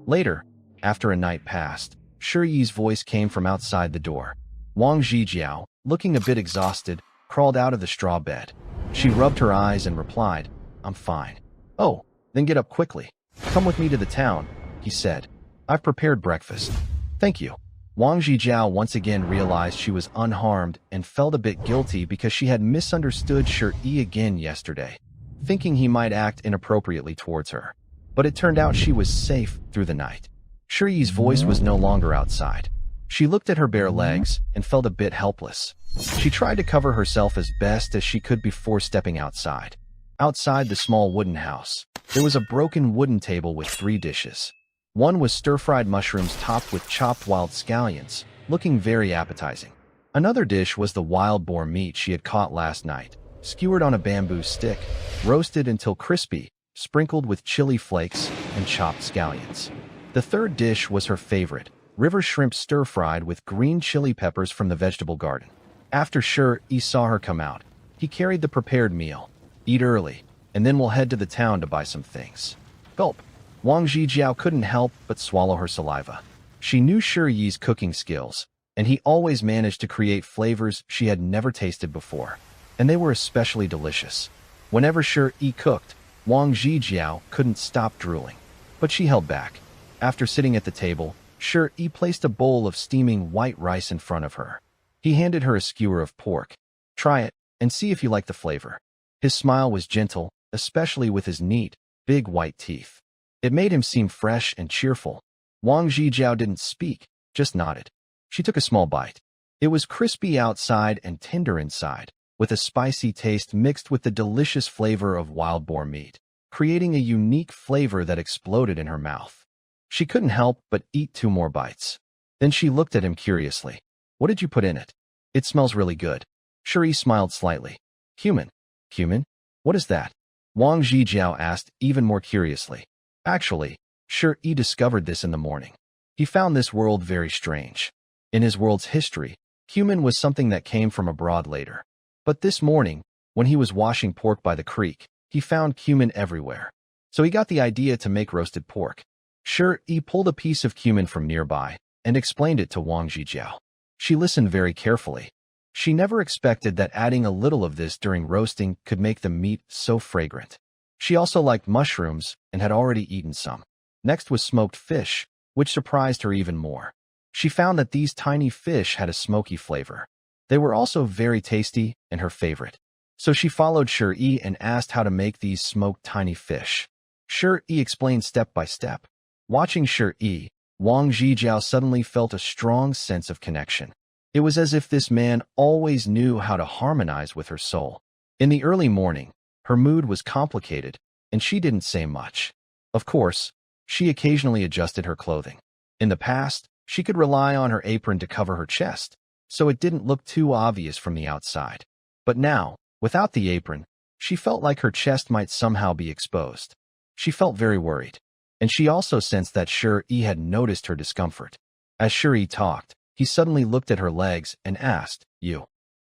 Later, after a night passed, Shi Yi's voice came from outside the door. Wang Zhijiao, looking a bit exhausted, crawled out of the straw bed. She rubbed her eyes and replied, "I'm fine." "Oh, then get up quickly. Come with me to the town," he said. "I've prepared breakfast." "Thank you." Wang Zhijiao once again realized she was unharmed and felt a bit guilty because she had misunderstood Shi Yi again yesterday, thinking he might act inappropriately towards her. But it turned out she was safe through the night. Shi Yi's voice was no longer outside. She looked at her bare legs and felt a bit helpless. She tried to cover herself as best as she could before stepping outside. Outside the small wooden house, there was a broken wooden table with 3 dishes. One was stir-fried mushrooms topped with chopped wild scallions, looking very appetizing. Another dish was the wild boar meat she had caught last night, skewered on a bamboo stick, roasted until crispy, sprinkled with chili flakes and chopped scallions. The third dish was her favorite, river shrimp stir-fried with green chili peppers from the vegetable garden. After Shi Yi saw her come out, he carried the prepared meal. "Eat early, and then we'll head to the town to buy some things." Gulp. Wang Zhijiao couldn't help but swallow her saliva. She knew Shi Yi's cooking skills, and he always managed to create flavors she had never tasted before, and they were especially delicious. Whenever Shi Yi cooked, Wang Zhijiao couldn't stop drooling, but she held back. After sitting at the table, Shi Yi placed a bowl of steaming white rice in front of her. He handed her a skewer of pork. "Try it, and see if you like the flavor." His smile was gentle, especially with his neat, big white teeth. It made him seem fresh and cheerful. Wang Zhijiao didn't speak, just nodded. She took a small bite. It was crispy outside and tender inside, with a spicy taste mixed with the delicious flavor of wild boar meat, creating a unique flavor that exploded in her mouth. She couldn't help but eat 2 more bites. Then she looked at him curiously. "What did you put in it?" It smells really good. Shuri smiled slightly. Human. Human? What is that? Wang Zhijiao asked even more curiously. Actually, Shuri discovered this in the morning. He found this world very strange. In his world's history, human was something that came from abroad later. But this morning, when he was washing pork by the creek, he found cumin everywhere. So he got the idea to make roasted pork. Shuri pulled a piece of cumin from nearby and explained it to Wang Zhijiao. She listened very carefully. She never expected that adding a little of this during roasting could make the meat so fragrant. She also liked mushrooms and had already eaten some. Next was smoked fish, which surprised her even more. She found that these tiny fish had a smoky flavor. They were also very tasty and her favorite. So she followed Shuri and asked how to make these smoked tiny fish. Shuri explained step by step. Watching Shuri, Wang Zhijiao suddenly felt a strong sense of connection. It was as if this man always knew how to harmonize with her soul. In the early morning, her mood was complicated, and she didn't say much. Of course, she occasionally adjusted her clothing. In the past, she could rely on her apron to cover her chest, so it didn't look too obvious from the outside. But now, without the apron, she felt like her chest might somehow be exposed. She felt very worried, and she also sensed that Shuri had noticed her discomfort. As Shuri talked, he suddenly looked at her legs and asked,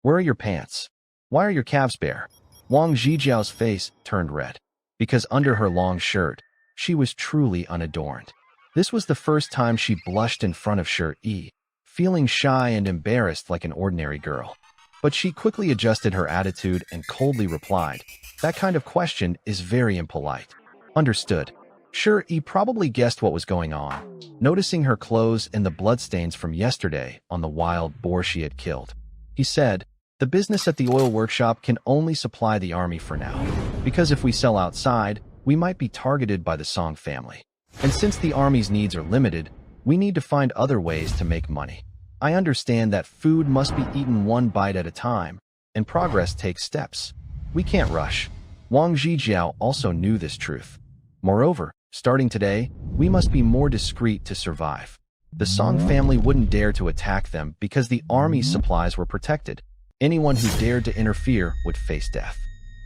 where are your pants? Why are your calves bare? Wang Zhijiao's face turned red, because under her long shirt, she was truly unadorned. This was the first time she blushed in front of Shuri, feeling shy and embarrassed like an ordinary girl. But she quickly adjusted her attitude and coldly replied, that kind of question is very impolite. Understood. Shuri probably guessed what was going on, noticing her clothes and the bloodstains from yesterday on the wild boar she had killed. He said, the business at the oil workshop can only supply the army for now, because if we sell outside, we might be targeted by the Song family. And since the army's needs are limited, we need to find other ways to make money. I understand that food must be eaten one bite at a time, and progress takes steps. We can't rush. Wang Zhijiao also knew this truth. Moreover, starting today, we must be more discreet to survive. The Song family wouldn't dare to attack them because the army's supplies were protected. Anyone who dared to interfere would face death.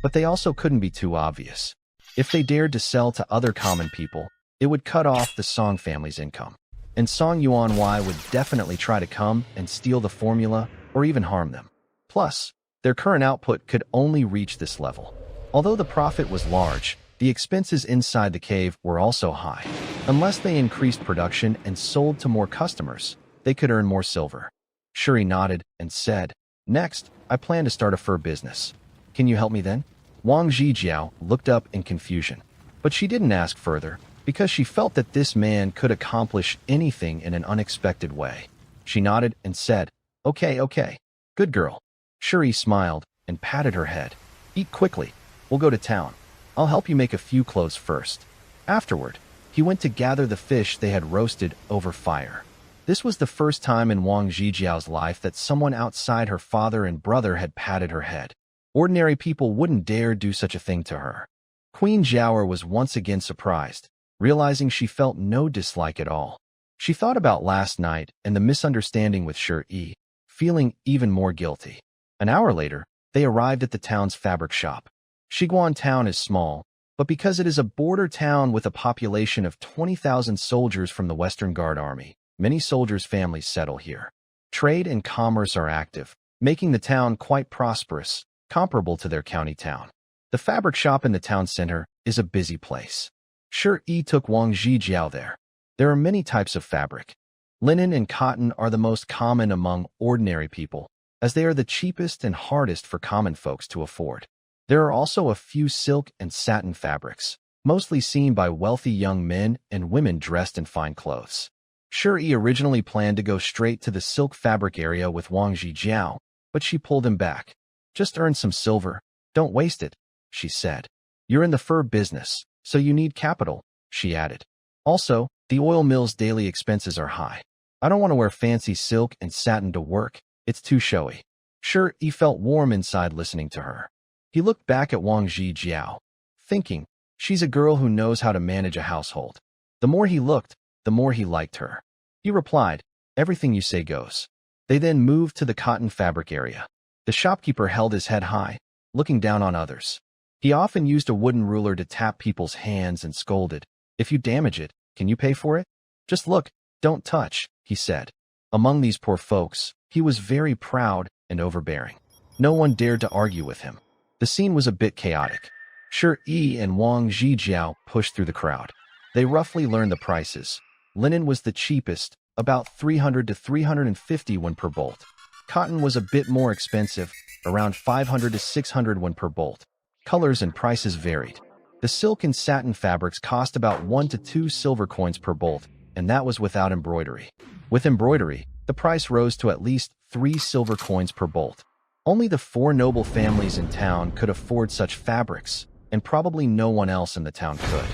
But they also couldn't be too obvious. If they dared to sell to other common people, it would cut off the Song family's income. And Song Yuanwei would definitely try to come and steal the formula or even harm them. Plus, their current output could only reach this level. Although the profit was large, the expenses inside the cave were also high. Unless they increased production and sold to more customers, they could earn more silver. Shuri nodded and said, next, I plan to start a fur business. Can you help me then? Wang Zhijiao looked up in confusion, but she didn't ask further because she felt that this man could accomplish anything in an unexpected way. She nodded and said, okay, good girl. Shuri smiled and patted her head. Eat quickly. We'll go to town. I'll help you make a few clothes first. Afterward, he went to gather the fish they had roasted over fire. This was the first time in Wang Zhijiao's life that someone outside her father and brother had patted her head. Ordinary people wouldn't dare do such a thing to her. Queen Zhaoer was once again surprised, realizing she felt no dislike at all. She thought about last night and the misunderstanding with Shuri, feeling even more guilty. An hour later, they arrived at the town's fabric shop. Shiguan town is small, but because it is a border town with a population of 20,000 soldiers from the Western Guard Army, many soldiers' families settle here. Trade and commerce are active, making the town quite prosperous, comparable to their county town. The fabric shop in the town center is a busy place. Shuri took Wang Zhijiao there. There are many types of fabric. Linen and cotton are the most common among ordinary people, as they are the cheapest and hardest for common folks to afford. There are also a few silk and satin fabrics, mostly seen by wealthy young men and women dressed in fine clothes. Shuri originally planned to go straight to the silk fabric area with Wang Zhijiao, but she pulled him back. Just earn some silver. Don't waste it, she said. You're in the fur business, so you need capital, she added. Also, the oil mill's daily expenses are high. I don't want to wear fancy silk and satin to work. It's too showy. Shuri felt warm inside listening to her. He looked back at Wang Zhijiao, thinking, she's a girl who knows how to manage a household. The more he looked, the more he liked her. He replied, everything you say goes. They then moved to the cotton fabric area. The shopkeeper held his head high, looking down on others. He often used a wooden ruler to tap people's hands and scolded, "If you damage it, can you pay for it? Just look, don't touch," he said. Among these poor folks, he was very proud and overbearing. No one dared to argue with him. The scene was a bit chaotic. Shi Yi and Wang Zhijiao pushed through the crowd. They roughly learned the prices. Linen was the cheapest, about 300 to 350 won per bolt. Cotton was a bit more expensive, around 500 to 600 won per bolt. Colors and prices varied. The silk and satin fabrics cost about 1 to 2 silver coins per bolt, and that was without embroidery. With embroidery, the price rose to at least 3 silver coins per bolt. Only the 4 noble families in town could afford such fabrics, and probably no one else in the town could.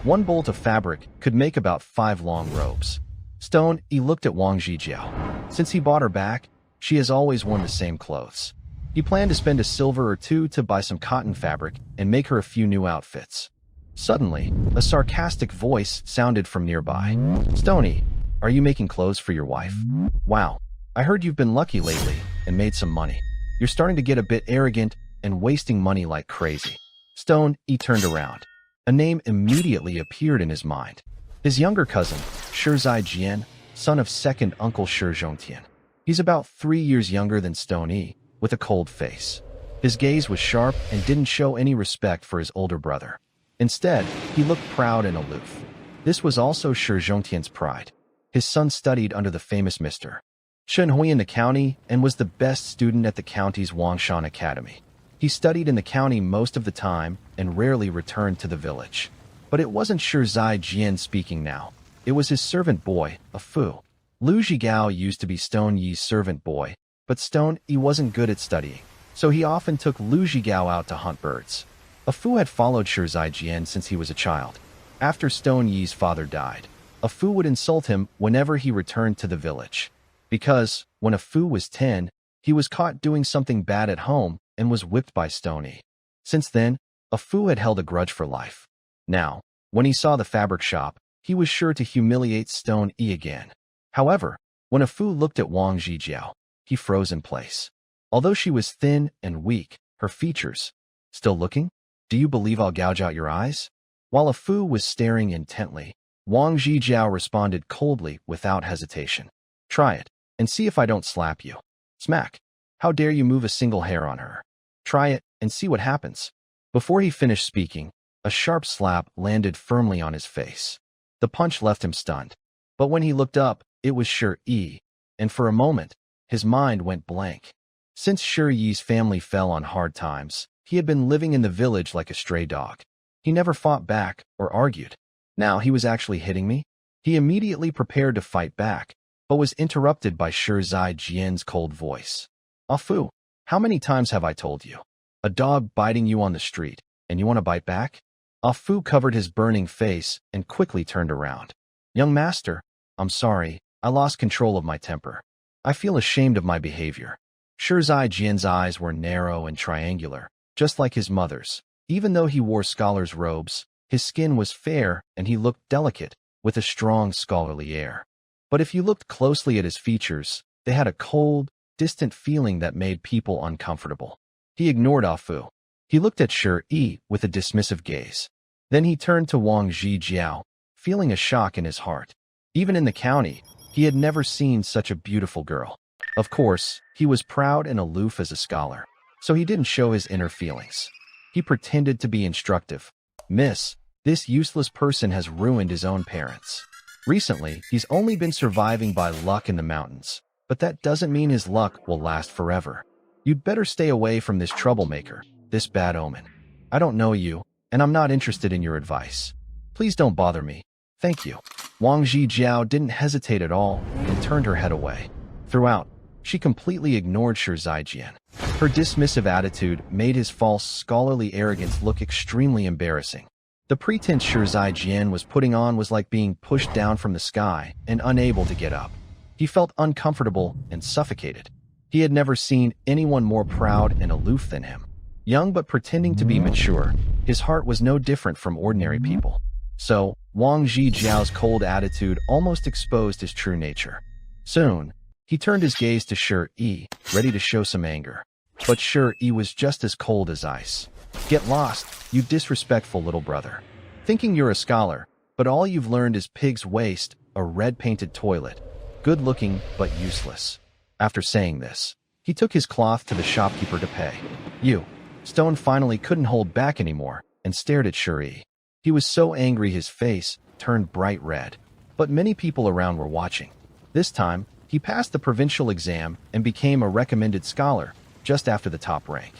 1 bolt of fabric could make about 5 long robes. Stone, he looked at Wang Zhijiao. Since he bought her back, she has always worn the same clothes. He planned to spend a silver or 2 to buy some cotton fabric and make her a few new outfits. Suddenly, a sarcastic voice sounded from nearby. "Stony, are you making clothes for your wife? Wow, I heard you've been lucky lately and made some money. You're starting to get a bit arrogant and wasting money like crazy." Stone, he turned around. A name immediately appeared in his mind. His younger cousin, Shi Jian, son of second uncle Shi Zhongtian. He's about 3 years younger than Stone Yi, with a cold face. His gaze was sharp and didn't show any respect for his older brother. Instead, he looked proud and aloof. This was also Shi Zhongtian's pride. His son studied under the famous Mr. Chen Hui in the county and was the best student at the county's Wangshan Academy. He studied in the county most of the time and rarely returned to the village. But it wasn't Shi Jian speaking now. It was his servant boy, a Fu. Lu Zhigao used to be Stone Yi's servant boy, but Stone Yi wasn't good at studying, so he often took Lu Zhigao out to hunt birds. A Fu had followed Shi Jian since he was a child. After Stone Yi's father died, a Fu would insult him whenever he returned to the village. Because, when a Fu was 10, he was caught doing something bad at home and was whipped by Stone Yi. Since then, a Fu had held a grudge for life. Now, when he saw the fabric shop, he was sure to humiliate Stone Yi again. However, when a Fu looked at Wang Zhijiao, he froze in place. Although she was thin and weak, her features, "Still looking? Do you believe I'll gouge out your eyes?" While a Fu was staring intently, Wang Zhijiao responded coldly without hesitation. "Try it, and see if I don't slap you." Smack. "How dare you move a single hair on her? Try it, and see what happens." Before he finished speaking, a sharp slap landed firmly on his face. The punch left him stunned. But when he looked up, it was Shi Yi, and for a moment, his mind went blank. Since Shi Yi's family fell on hard times, he had been living in the village like a stray dog. He never fought back or argued. Now he was actually hitting me? He immediately prepared to fight back, but was interrupted by Shi Jian's cold voice. "Ah Fu, how many times have I told you? A dog biting you on the street, and you want to bite back?" Ah Fu covered his burning face and quickly turned around. "Young master, I'm sorry, I lost control of my temper. I feel ashamed of my behavior." Shi Jian's eyes were narrow and triangular, just like his mother's. Even though he wore scholar's robes, his skin was fair and he looked delicate, with a strong scholarly air. But if you looked closely at his features, they had a cold, distant feeling that made people uncomfortable. He ignored Ah Fu. He looked at Shi Yi with a dismissive gaze. Then he turned to Wang Zhijiao, feeling a shock in his heart. Even in the county, he had never seen such a beautiful girl. Of course, he was proud and aloof as a scholar, so he didn't show his inner feelings. He pretended to be instructive. "Miss, this useless person has ruined his own parents. Recently, he's only been surviving by luck in the mountains, but that doesn't mean his luck will last forever. You'd better stay away from this troublemaker, this bad omen. I don't know you, and I'm not interested in your advice. Please don't bother me. Thank you." Wang Zhijiao didn't hesitate at all and turned her head away. Throughout, she completely ignored Shi Jian. Her dismissive attitude made his false scholarly arrogance look extremely embarrassing. The pretense Shi Jian was putting on was like being pushed down from the sky and unable to get up. He felt uncomfortable and suffocated. He had never seen anyone more proud and aloof than him. Young but pretending to be mature, his heart was no different from ordinary people. So, Wang Zhijiao's cold attitude almost exposed his true nature. Soon, He turned his gaze to Shi, ready to show some anger. But Shi was just as cold as ice. Get lost, you disrespectful little brother. Thinking you're a scholar, but all you've learned is pig's waste, a red-painted toilet. Good-looking, but useless. After saying this, he took his cloth to the shopkeeper to pay. Stone finally couldn't hold back anymore and stared at Shi. He was so angry his face turned bright red. But many people around were watching. This time, he passed the provincial exam and became a recommended scholar, just after the top rank.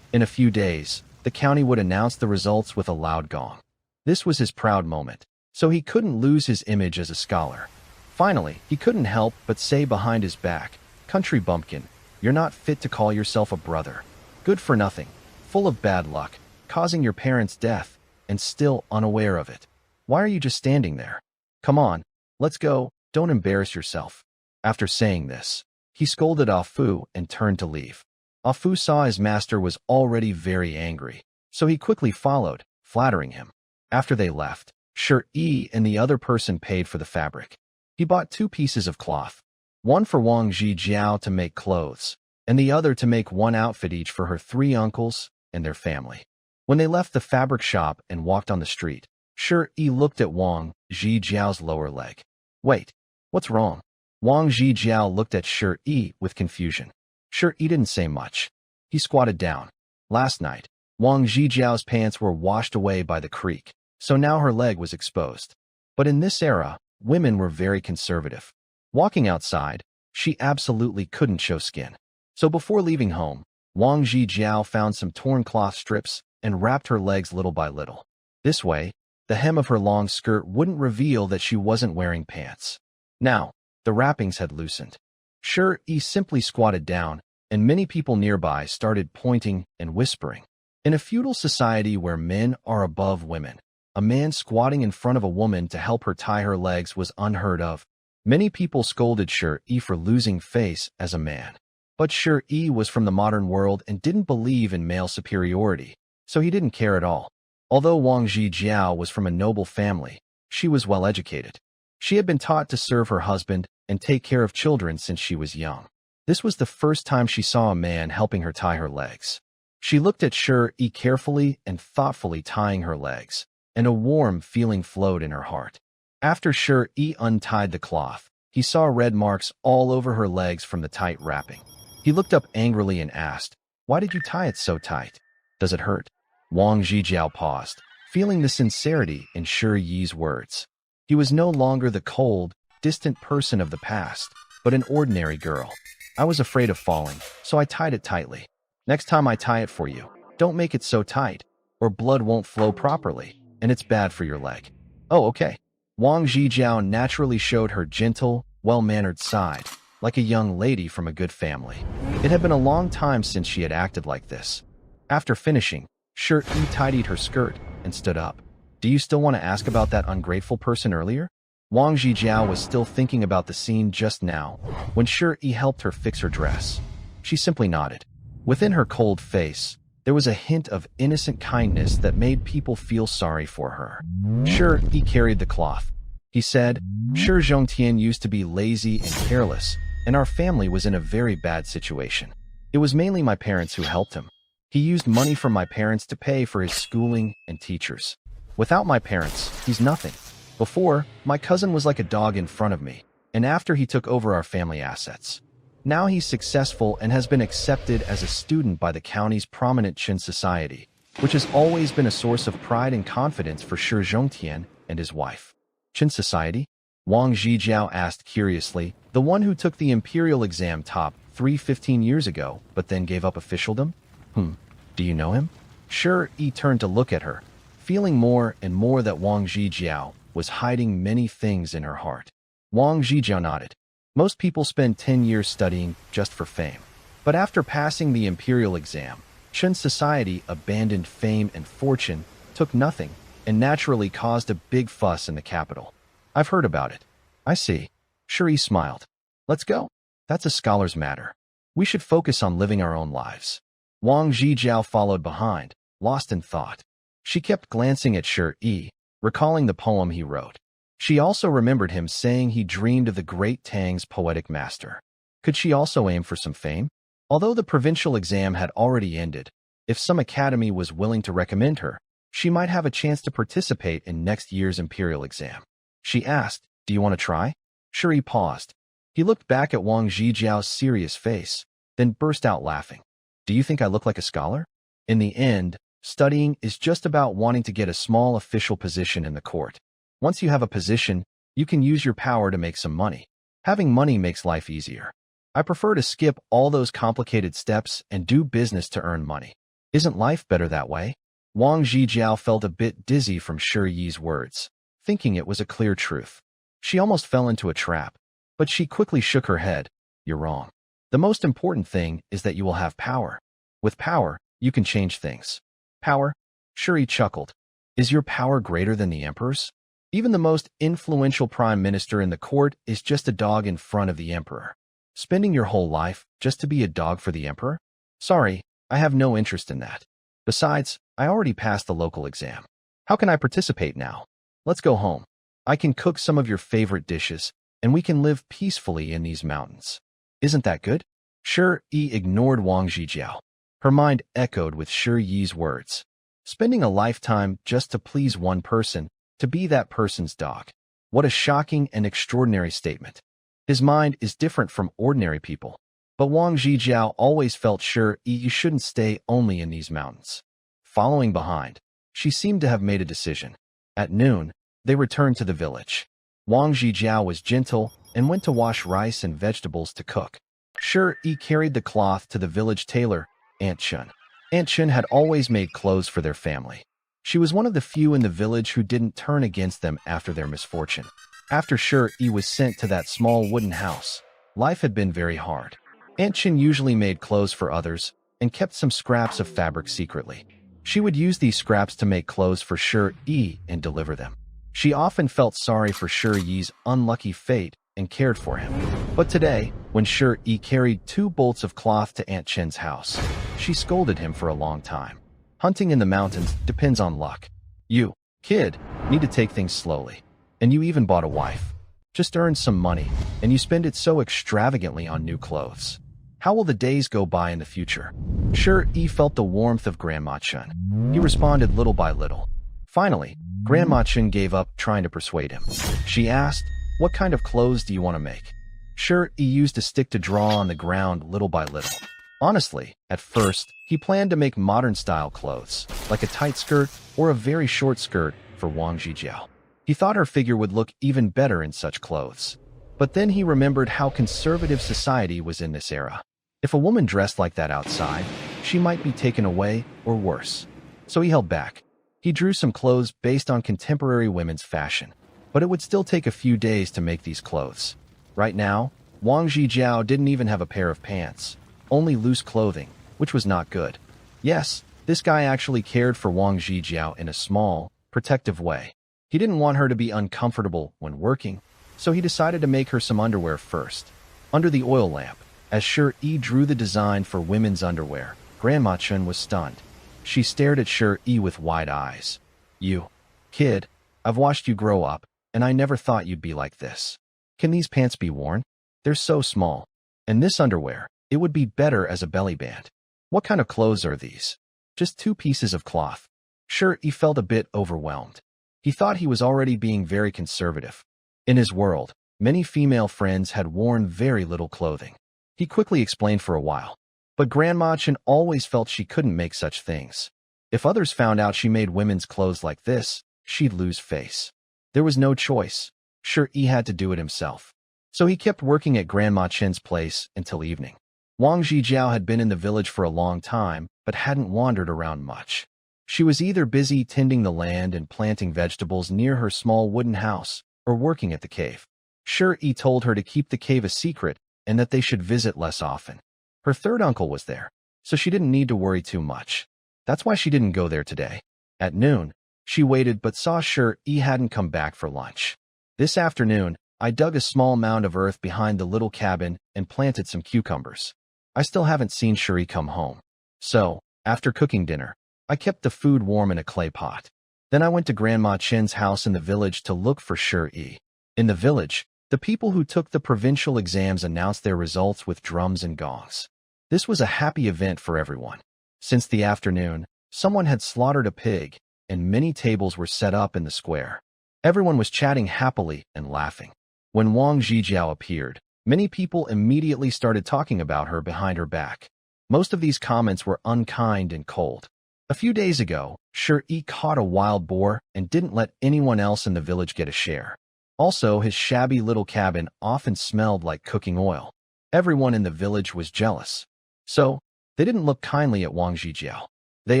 In a few days, the county would announce the results with a loud gong. This was his proud moment, so he couldn't lose his image as a scholar. Finally, he couldn't help but say behind his back, "Country bumpkin, you're not fit to call yourself a brother. Good for nothing, full of bad luck, causing your parents' death, and still unaware of it. Why are you just standing there? Come on, let's go, don't embarrass yourself." After saying this, he scolded Afu and turned to leave. Afu saw his master was already very angry, so he quickly followed, flattering him. After they left, Shi and the other person paid for the fabric. He bought 2 pieces of cloth, one for Wang Zhijiao to make clothes, and the other to make one outfit each for her 3 uncles and their family. When they left the fabric shop and walked on the street, Shi looked at Wang Zhijiao's lower leg. "Wait, what's wrong?" Wang Zhijiao looked at Shi with confusion. Shi didn't say much. He squatted down. Last night, Wang Zhijiao's pants were washed away by the creek, so now her leg was exposed. But in this era, women were very conservative. Walking outside, she absolutely couldn't show skin. So before leaving home, Wang Zhijiao found some torn cloth strips and wrapped her legs little by little. This way, the hem of her long skirt wouldn't reveal that she wasn't wearing pants. Now, the wrappings had loosened. Shi simply squatted down, and many people nearby started pointing and whispering. In a feudal society where men are above women, a man squatting in front of a woman to help her tie her legs was unheard of. Many people scolded Shi for losing face as a man. But Shi was from the modern world and didn't believe in male superiority, so he didn't care at all. Although Wang Zhijiao was from a noble family, she was well educated. She had been taught to serve her husband and take care of children since she was young. This was the first time she saw a man helping her tie her legs. She looked at Shi carefully and thoughtfully tying her legs, and a warm feeling flowed in her heart. After Shi untied the cloth, he saw red marks all over her legs from the tight wrapping. He looked up angrily and asked, "Why did you tie it so tight? Does it hurt?" Wang Zhijiao paused, feeling the sincerity in Shi's words. He was no longer the cold, distant person of the past, but an ordinary girl. "I was afraid of falling, so I tied it tightly. Next time I tie it for you, don't make it so tight, or blood won't flow properly, and it's bad for your leg." "Oh, okay." Wang Zhijiao naturally showed her gentle, well-mannered side, like a young lady from a good family. It had been a long time since she had acted like this. After finishing, Shi tidied her skirt and stood up. "Do you still want to ask about that ungrateful person earlier?" Wang Zhijiao was still thinking about the scene just now, when Shi helped her fix her dress. She simply nodded. Within her cold face, there was a hint of innocent kindness that made people feel sorry for her. Shi carried the cloth. He said, "Shi Zhongtian used to be lazy and careless, and our family was in a very bad situation. It was mainly my parents who helped him. He used money from my parents to pay for his schooling and teachers. Without my parents, he's nothing. Before, my cousin was like a dog in front of me, and after he took over our family assets. Now he's successful and has been accepted as a student by the county's prominent Qin society, which has always been a source of pride and confidence for Shi Zhongtian and his wife." "Qin society?" Wang Zhijiao asked curiously, "The one who took the imperial exam top 15 years ago, but then gave up officialdom?" Do you know him?" Shi turned to look at her, feeling more and more that Wang Zhijiao was hiding many things in her heart. Wang Zhijiao nodded. Most people spend 10 years studying just for fame. But after passing the imperial exam, Qin society abandoned fame and fortune, took nothing, and naturally caused a big fuss in the capital. "I've heard about it." "I see." Shi smiled. "Let's go. That's a scholar's matter. We should focus on living our own lives." Wang Zhijiao followed behind, lost in thought. She kept glancing at Shi, recalling the poem he wrote. She also remembered him saying he dreamed of the great Tang's poetic master. Could she also aim for some fame? Although the provincial exam had already ended, if some academy was willing to recommend her, she might have a chance to participate in next year's imperial exam. She asked, "Do you want to try?" Shuri paused. He looked back at Wang Zhijiao's serious face, then burst out laughing. "Do you think I look like a scholar?" In the end, studying is just about wanting to get a small official position in the court. Once you have a position, you can use your power to make some money. Having money makes life easier. I prefer to skip all those complicated steps and do business to earn money. Isn't life better that way? Wang Zhijiao felt a bit dizzy from Shi Yi's words, thinking it was a clear truth. She almost fell into a trap, but she quickly shook her head. "You're wrong. The most important thing is that you will have power. With power, you can change things." "Power?" Shuri chuckled. "Is your power greater than the emperor's? Even the most influential prime minister in the court is just a dog in front of the emperor. Spending your whole life just to be a dog for the emperor? Sorry, I have no interest in that. Besides, I already passed the local exam. How can I participate now? Let's go home. I can cook some of your favorite dishes, and we can live peacefully in these mountains. Isn't that good?" Shi Yi ignored Wang Zhijiao. Her mind echoed with Shi Yi's words. Spending a lifetime just to please one person, to be that person's dog. What a shocking and extraordinary statement. His mind is different from ordinary people. But Wang Zhijiao always felt sure you shouldn't stay only in these mountains. Following behind, she seemed to have made a decision. At noon, they returned to the village. Wang Zhijiao was gentle and went to wash rice and vegetables to cook. Shi carried the cloth to the village tailor, Aunt Chun. Aunt Chun had always made clothes for their family. She was one of the few in the village who didn't turn against them after their misfortune. After Shi was sent to that small wooden house, life had been very hard. Aunt Chun usually made clothes for others and kept some scraps of fabric secretly. She would use these scraps to make clothes for Shi and deliver them. She often felt sorry for Shi Yi's unlucky fate and cared for him. But today, when Shi carried 2 bolts of cloth to Aunt Chen's house, she scolded him for a long time. Hunting in the mountains depends on luck. You, kid, need to take things slowly. And you even bought a wife. Just earned some money, and you spend it so extravagantly on new clothes. How will the days go by in the future? Shi felt the warmth of Grandma Chun. He responded little by little. Finally, Grandma Chun gave up trying to persuade him. She asked, "What kind of clothes do you want to make?" Shi used a stick to draw on the ground little by little. Honestly, at first, he planned to make modern-style clothes, like a tight skirt or a very short skirt for Wang Zhijiao. He thought her figure would look even better in such clothes. But then he remembered how conservative society was in this era. If a woman dressed like that outside, she might be taken away or worse. So he held back. He drew some clothes based on contemporary women's fashion, but it would still take a few days to make these clothes. Right now, Wang Zhijiao didn't even have a pair of pants, only loose clothing, which was not good. Yes, this guy actually cared for Wang Zhijiao in a small, protective way. He didn't want her to be uncomfortable when working, so he decided to make her some underwear first. Under the oil lamp, as Shi drew the design for women's underwear, Grandma Chun was stunned. She stared at Shi with wide eyes. "You, kid, I've watched you grow up, and I never thought you'd be like this. Can these pants be worn? They're so small. And this underwear, it would be better as a belly band. What kind of clothes are these?" "Just 2 pieces of cloth." Shi felt a bit overwhelmed. He thought he was already being very conservative. In his world, many female friends had worn very little clothing. He quickly explained for a while. But Grandma Chun always felt she couldn't make such things. If others found out she made women's clothes like this, she'd lose face. There was no choice. Shi had to do it himself. So he kept working at Grandma Chun's place until evening. Wang Zhijiao had been in the village for a long time, but hadn't wandered around much. She was either busy tending the land and planting vegetables near her small wooden house, or working at the cave. Shi told her to keep the cave a secret and that they should visit less often. Her third uncle was there, so she didn't need to worry too much. That's why she didn't go there today. At noon, she waited but saw Shi hadn't come back for lunch. "This afternoon, I dug a small mound of earth behind the little cabin and planted some cucumbers. I still haven't seen Shi come home. So, after cooking dinner, I kept the food warm in a clay pot. Then I went to Grandma Chen's house in the village to look for Shi. In the village, The people who took the provincial exams announced their results with drums and gongs. This was a happy event for everyone. Since the afternoon, someone had slaughtered a pig, and many tables were set up in the square. Everyone was chatting happily and laughing. When Wang Zhijiao appeared, many people immediately started talking about her behind her back. Most of these comments were unkind and cold. A few days ago, Shi caught a wild boar and didn't let anyone else in the village get a share. Also, his shabby little cabin often smelled like cooking oil. Everyone in the village was jealous. So, they didn't look kindly at Wang Zhijiao. They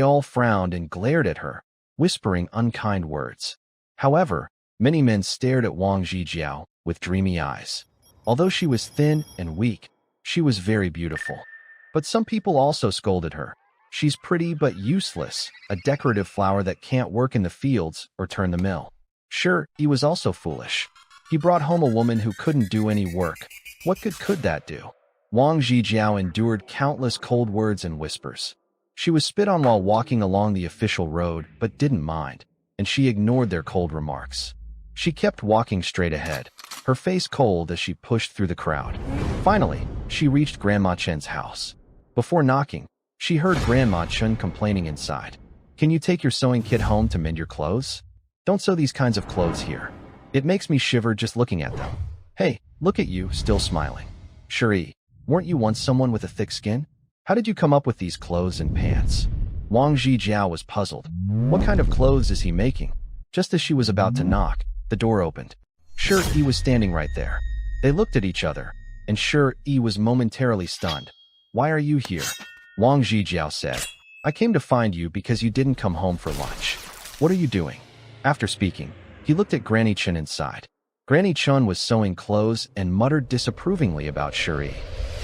all frowned and glared at her, whispering unkind words. However, many men stared at Wang Zhijiao with dreamy eyes. Although she was thin and weak, she was very beautiful. But some people also scolded her. She's pretty but useless, a decorative flower that can't work in the fields or turn the mill. Sure, he was also foolish. He brought home a woman who couldn't do any work. What good could that do? Wang Zhijiao endured countless cold words and whispers. She was spit on while walking along the official road, but didn't mind, and she ignored their cold remarks. She kept walking straight ahead, her face cold as she pushed through the crowd. Finally, she reached Grandma Chen's house. Before knocking, she heard Grandma Chen complaining inside. "Can you take your sewing kit home to mend your clothes? Don't sew these kinds of clothes here. It makes me shiver just looking at them. Hey, look at you, still smiling. Shi, weren't you once someone with a thick skin? How did you come up with these clothes and pants?" Wang Zhijiao was puzzled. What kind of clothes is he making? Just as she was about to knock, the door opened. Shi was standing right there. They looked at each other, and Shi was momentarily stunned. "Why are you here?" Wang Zhijiao said. "I came to find you because you didn't come home for lunch. What are you doing?" After speaking, he looked at Granny Chen inside. Granny Chen was sewing clothes and muttered disapprovingly about Shi.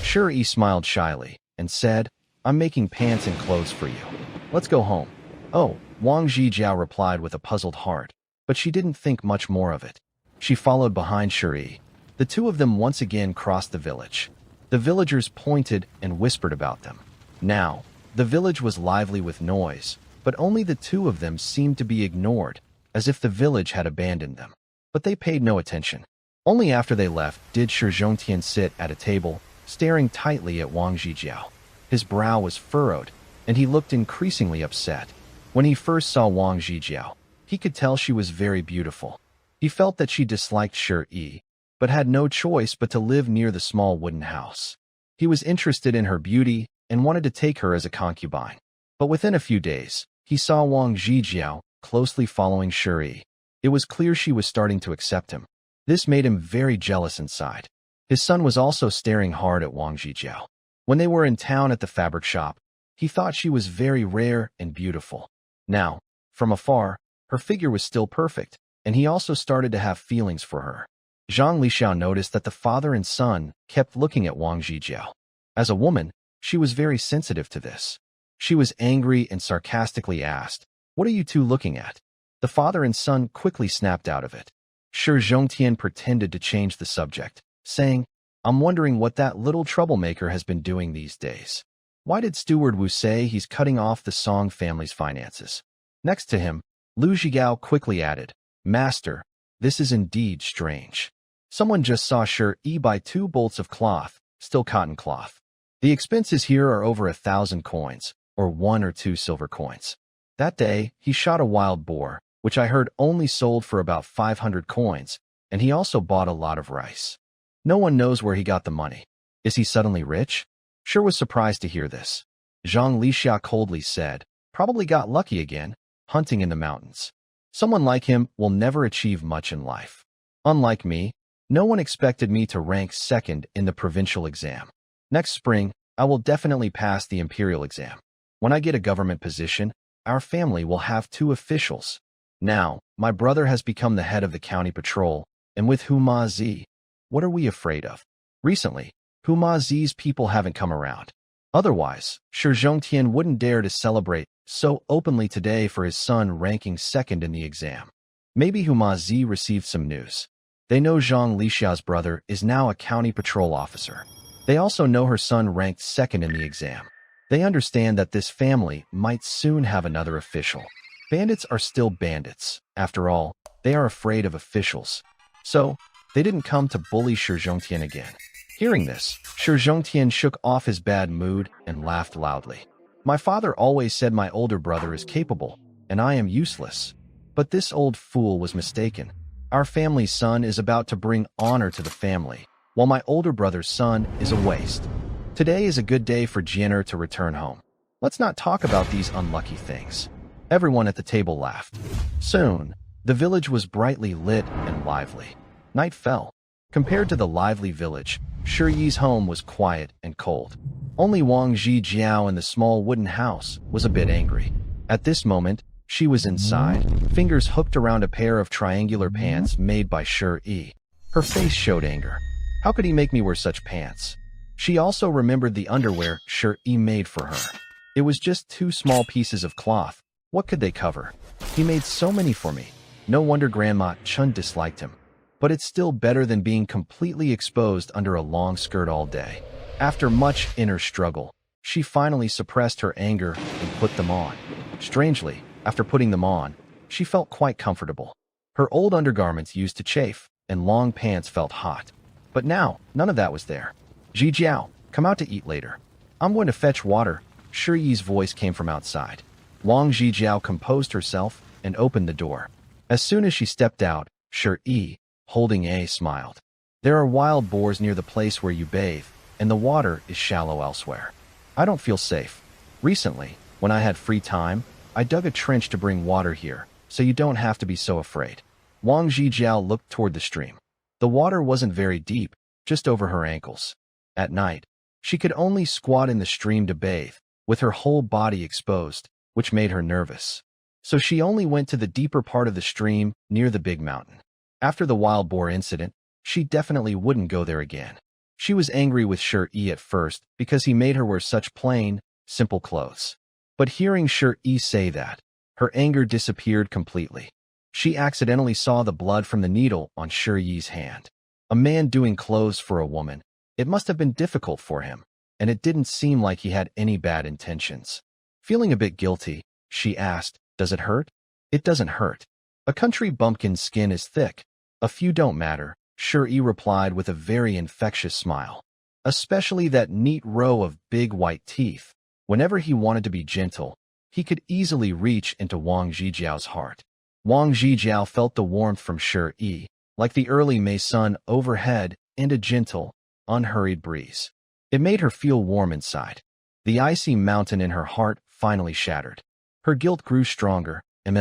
Shi smiled shyly and said, "I'm making pants and clothes for you. Let's go home." "Oh," Wang Zhijiao replied with a puzzled heart, but she didn't think much more of it. She followed behind Shi. The two of them once again crossed the village. The villagers pointed and whispered about them. Now, the village was lively with noise, but only the two of them seemed to be ignored, as if the village had abandoned them. But they paid no attention. Only after they left did Shi Zhongtian sit at a table, staring tightly at Wang Zhijiao. His brow was furrowed, and he looked increasingly upset. When he first saw Wang Zhijiao, he could tell she was very beautiful. He felt that she disliked Shi, but had no choice but to live near the small wooden house. He was interested in her beauty and wanted to take her as a concubine. But within a few days, he saw Wang Zhijiao closely following Shi. It was clear she was starting to accept him. This made him very jealous inside. His son was also staring hard at Wang Zhijiao. When they were in town at the fabric shop, he thought she was very rare and beautiful. Now, from afar, her figure was still perfect, and he also started to have feelings for her. Zhang Lixiao noticed that the father and son kept looking at Wang Zhijiao. As a woman, she was very sensitive to this. She was angry and sarcastically asked, "What are you two looking at?" The father and son quickly snapped out of it. Shi Zhongtian pretended to change the subject, saying, "I'm wondering what that little troublemaker has been doing these days. Why did Steward Wu say he's cutting off the Song family's finances?" Next to him, Lu Zhigao quickly added, "Master, this is indeed strange. Someone just saw Shi buy 2 bolts of cloth, still cotton cloth. The expenses here are over 1,000 coins, or 1 or 2 silver coins. That day, he shot a wild boar, which I heard only sold for about 500 coins, and he also bought a lot of rice. No one knows where he got the money. Is he suddenly rich?" Shi was surprised to hear this. Zhang Lixia coldly said, "Probably got lucky again, hunting in the mountains. Someone like him will never achieve much in life. Unlike me, no one expected me to rank second in the provincial exam. Next spring, I will definitely pass the imperial exam. When I get a government position, our family will have 2 officials. Now, my brother has become the head of the county patrol, and with Huma Zi, what are we afraid of? Recently, Huma Zi's people haven't come around. Otherwise, Shi Zhongtian wouldn't dare to celebrate so openly today for his son ranking second in the exam. Maybe Huma Zi received some news. They know Zhang Lixiao's brother is now a county patrol officer. They also know her son ranked second in the exam. They understand that this family might soon have another official. Bandits are still bandits. After all, they are afraid of officials. So, They didn't come to bully Shi Zhongtian again. Hearing this, Shi Zhongtian shook off his bad mood and laughed loudly. My father always said my older brother is capable, and I am useless. But this old fool was mistaken. Our family's son is about to bring honor to the family, while my older brother's son is a waste. Today is a good day for Jianer to return home. Let's not talk about these unlucky things. Everyone at the table laughed. Soon, the village was brightly lit and lively. Night fell. Compared to the lively village, Shi Yi's home was quiet and cold. Only Wang Zhijiao in the small wooden house was a bit angry. At this moment, she was inside, fingers hooked around a pair of triangular pants made by Shi Yi. Her face showed anger. How could he make me wear such pants? She also remembered the underwear Shi Yi made for her. It was just 2 small pieces of cloth. What could they cover? He made so many for me. No wonder Grandma Chun disliked him. But it's still better than being completely exposed under a long skirt all day. After much inner struggle, she finally suppressed her anger and put them on. Strangely, after putting them on, she felt quite comfortable. Her old undergarments used to chafe, and long pants felt hot. But now, none of that was there. Zhijiao, come out to eat later. I'm going to fetch water. Shi Yi's voice came from outside. Wang Zhijiao composed herself and opened the door. As soon as she stepped out, Shi Yi, holding a, smiled. There are wild boars near the place where you bathe, and the water is shallow elsewhere. I don't feel safe. Recently, when I had free time, I dug a trench to bring water here, so you don't have to be so afraid. Wang Zhijiao looked toward the stream. The water wasn't very deep, just over her ankles. At night, she could only squat in the stream to bathe, with her whole body exposed, which made her nervous. So she only went to the deeper part of the stream near the big mountain. After the wild boar incident, she definitely wouldn't go there again. She was angry with Shi Yi at first because he made her wear such plain, simple clothes. But hearing Shi Yi say that, her anger disappeared completely. She accidentally saw the blood from the needle on Shi Yi's hand. A man doing clothes for a woman, it must have been difficult for him, and it didn't seem like he had any bad intentions. Feeling a bit guilty, she asked, "Does it hurt?" "It doesn't hurt. A country bumpkin's skin is thick. A few don't matter," Shi Yi replied with a very infectious smile. Especially that neat row of big white teeth. Whenever he wanted to be gentle, he could easily reach into Wang Zhijiao's heart. Wang Zhijiao felt the warmth from Shi Yi, like the early May sun overhead, and a gentle, unhurried breeze. It made her feel warm inside. The icy mountain in her heart finally shattered. Her guilt grew stronger. And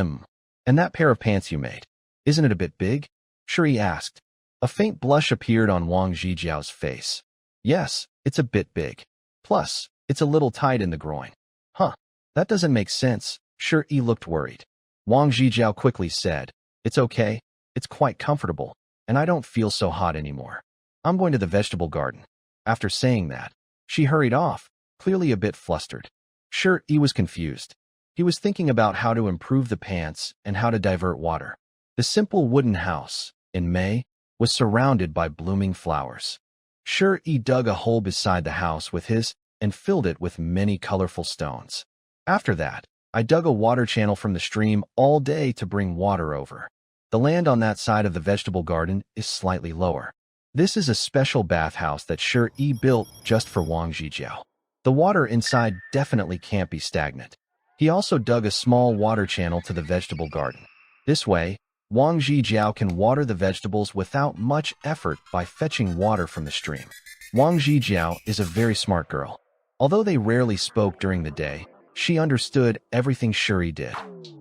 that pair of pants you made, isn't it a bit big?" Shi Yi asked. A faint blush appeared on Wang Zhijiao's face. "Yes, it's a bit big. Plus, it's a little tight in the groin." "Huh, that doesn't make sense." Shi Yi looked worried. Wang Zhijiao quickly said, "It's okay. It's quite comfortable, and I don't feel so hot anymore. I'm going to the vegetable garden." After saying that, she hurried off, clearly a bit flustered. Shi Yi was confused. He was thinking about how to improve the pants and how to divert water. The simple wooden house, in May, was surrounded by blooming flowers. Shi Yi dug a hole beside the house with his and filled it with many colorful stones. After that, I dug a water channel from the stream all day to bring water over. The land on that side of the vegetable garden is slightly lower. This is a special bathhouse that Shi Yi built just for Wang Zhijiao. The water inside definitely can't be stagnant. He also dug a small water channel to the vegetable garden. This way, Wang Zhijiao can water the vegetables without much effort by fetching water from the stream. Wang Zhijiao is a very smart girl. Although they rarely spoke during the day, she understood everything Shi Yi did.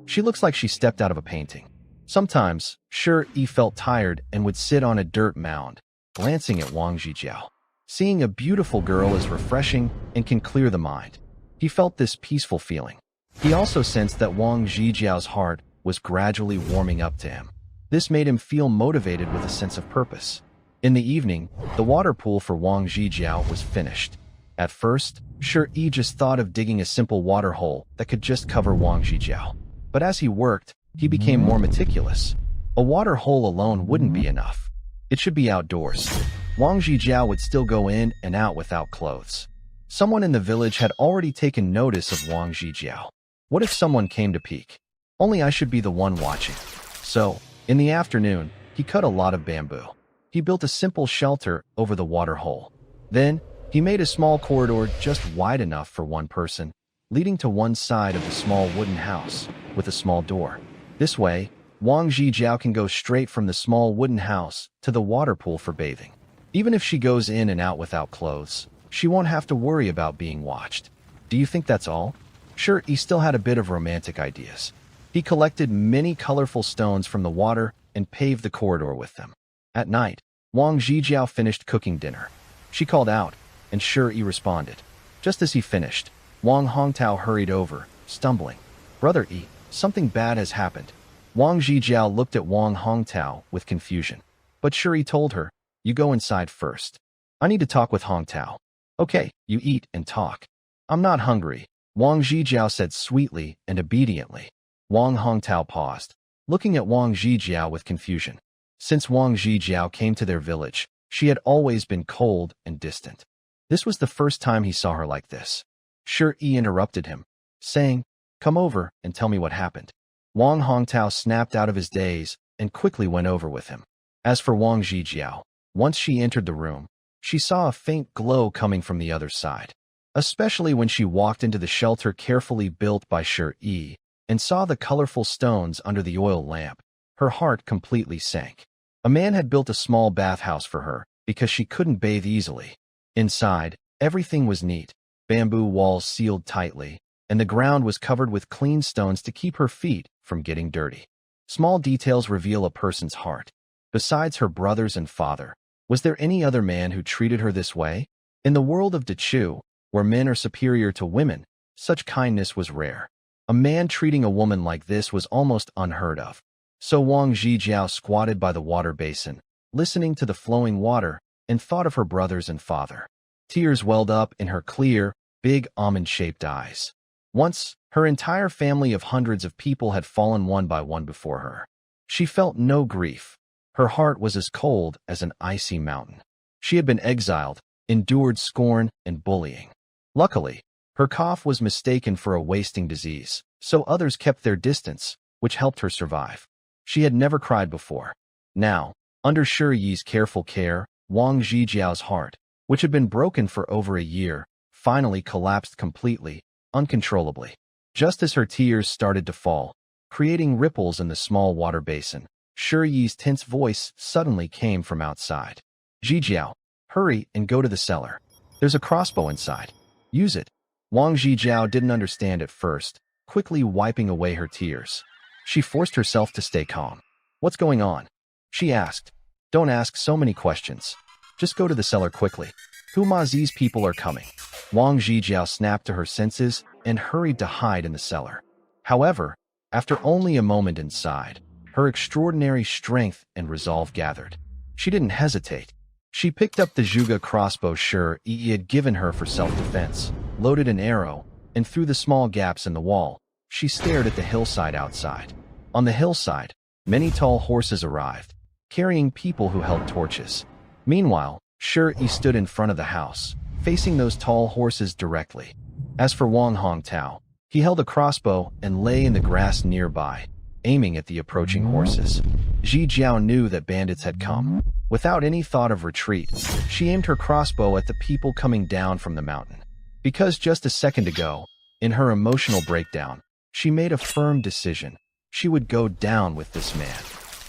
She looks like she stepped out of a painting. Sometimes, Shi Yi felt tired and would sit on a dirt mound, glancing at Wang Zhijiao. Seeing a beautiful girl is refreshing and can clear the mind. He felt this peaceful feeling. He also sensed that Wang Zhijiao's heart was gradually warming up to him. This made him feel motivated with a sense of purpose. In the evening, the water pool for Wang Zhijiao was finished. At first, Shi Yi just thought of digging a simple water hole that could just cover Wang Zhijiao. But as he worked, he became more meticulous. A water hole alone wouldn't be enough. It should be outdoors. Wang Zhijiao would still go in and out without clothes. Someone in the village had already taken notice of Wang Zhijiao. What if someone came to peek? Only I should be the one watching. So, in the afternoon, he cut a lot of bamboo. He built a simple shelter over the water hole. Then, he made a small corridor just wide enough for one person, leading to one side of the small wooden house, with a small door. This way, Wang Zhijiao can go straight from the small wooden house to the water pool for bathing. Even if she goes in and out without clothes, she won't have to worry about being watched. Do you think that's all? Sure, he still had a bit of romantic ideas. He collected many colorful stones from the water and paved the corridor with them. At night, Wang Zhijiao finished cooking dinner. She called out, and Shi responded. Just as he finished, Wang Hongtao hurried over, stumbling. Brother Yi, something bad has happened. Wang Zhijiao looked at Wang Hongtao with confusion. But Shi told her, you go inside first. I need to talk with Hongtao. Okay, you eat and talk. I'm not hungry, Wang Zhijiao said sweetly and obediently. Wang Hongtao paused, looking at Wang Zhijiao with confusion. Since Wang Zhijiao came to their village, she had always been cold and distant. This was the first time he saw her like this. Shi interrupted him, saying, come over and tell me what happened. Wang Hongtao snapped out of his daze and quickly went over with him. As for Wang Zhijiao, once she entered the room, she saw a faint glow coming from the other side. Especially when she walked into the shelter carefully built by Shi and saw the colorful stones under the oil lamp, her heart completely sank. A man had built a small bathhouse for her because she couldn't bathe easily. Inside, everything was neat, bamboo walls sealed tightly, and the ground was covered with clean stones to keep her feet from getting dirty. Small details reveal a person's heart. Besides her brothers and father, was there any other man who treated her this way? In the world of Dechu, where men are superior to women, such kindness was rare. A man treating a woman like this was almost unheard of. So Wang Zhijiao squatted by the water basin, listening to the flowing water, and thought of her brothers and father. Tears welled up in her clear, big almond-shaped eyes. Once, her entire family of hundreds of people had fallen one by one before her. She felt no grief. Her heart was as cold as an icy mountain. She had been exiled, endured scorn and bullying. Luckily, her cough was mistaken for a wasting disease, so others kept their distance, which helped her survive. She had never cried before. Now, under Shi Yi's careful care, Wang Zhijiao's heart, which had been broken for over a year, finally collapsed completely, uncontrollably. Just as her tears started to fall, creating ripples in the small water basin, Shi Yi's tense voice suddenly came from outside. Zhijiao, hurry and go to the cellar. There's a crossbow inside. Use it. Wang Zhijiao didn't understand at first, quickly wiping away her tears. She forced herself to stay calm. What's going on? She asked. Don't ask so many questions. Just go to the cellar quickly. Hu Mazi's people are coming. Wang Zhijiao snapped to her senses and hurried to hide in the cellar. However, after only a moment inside, her extraordinary strength and resolve gathered. She didn't hesitate. She picked up the Zhuge crossbow Shi Yi had given her for self-defense, loaded an arrow, and through the small gaps in the wall, she stared at the hillside outside. On the hillside, many tall horses arrived, carrying people who held torches. Meanwhile, Shi Yi stood in front of the house, facing those tall horses directly. As for Wang Hongtao, he held a crossbow and lay in the grass nearby, aiming at the approaching horses. Zhijiao knew that bandits had come. Without any thought of retreat, she aimed her crossbow at the people coming down from the mountain. Because just a second ago, in her emotional breakdown, she made a firm decision. She would go down with this man.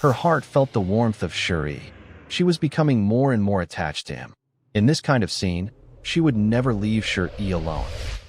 Her heart felt the warmth of Shi Yi. She was becoming more and more attached to him. In this kind of scene, she would never leave Shi Yi alone.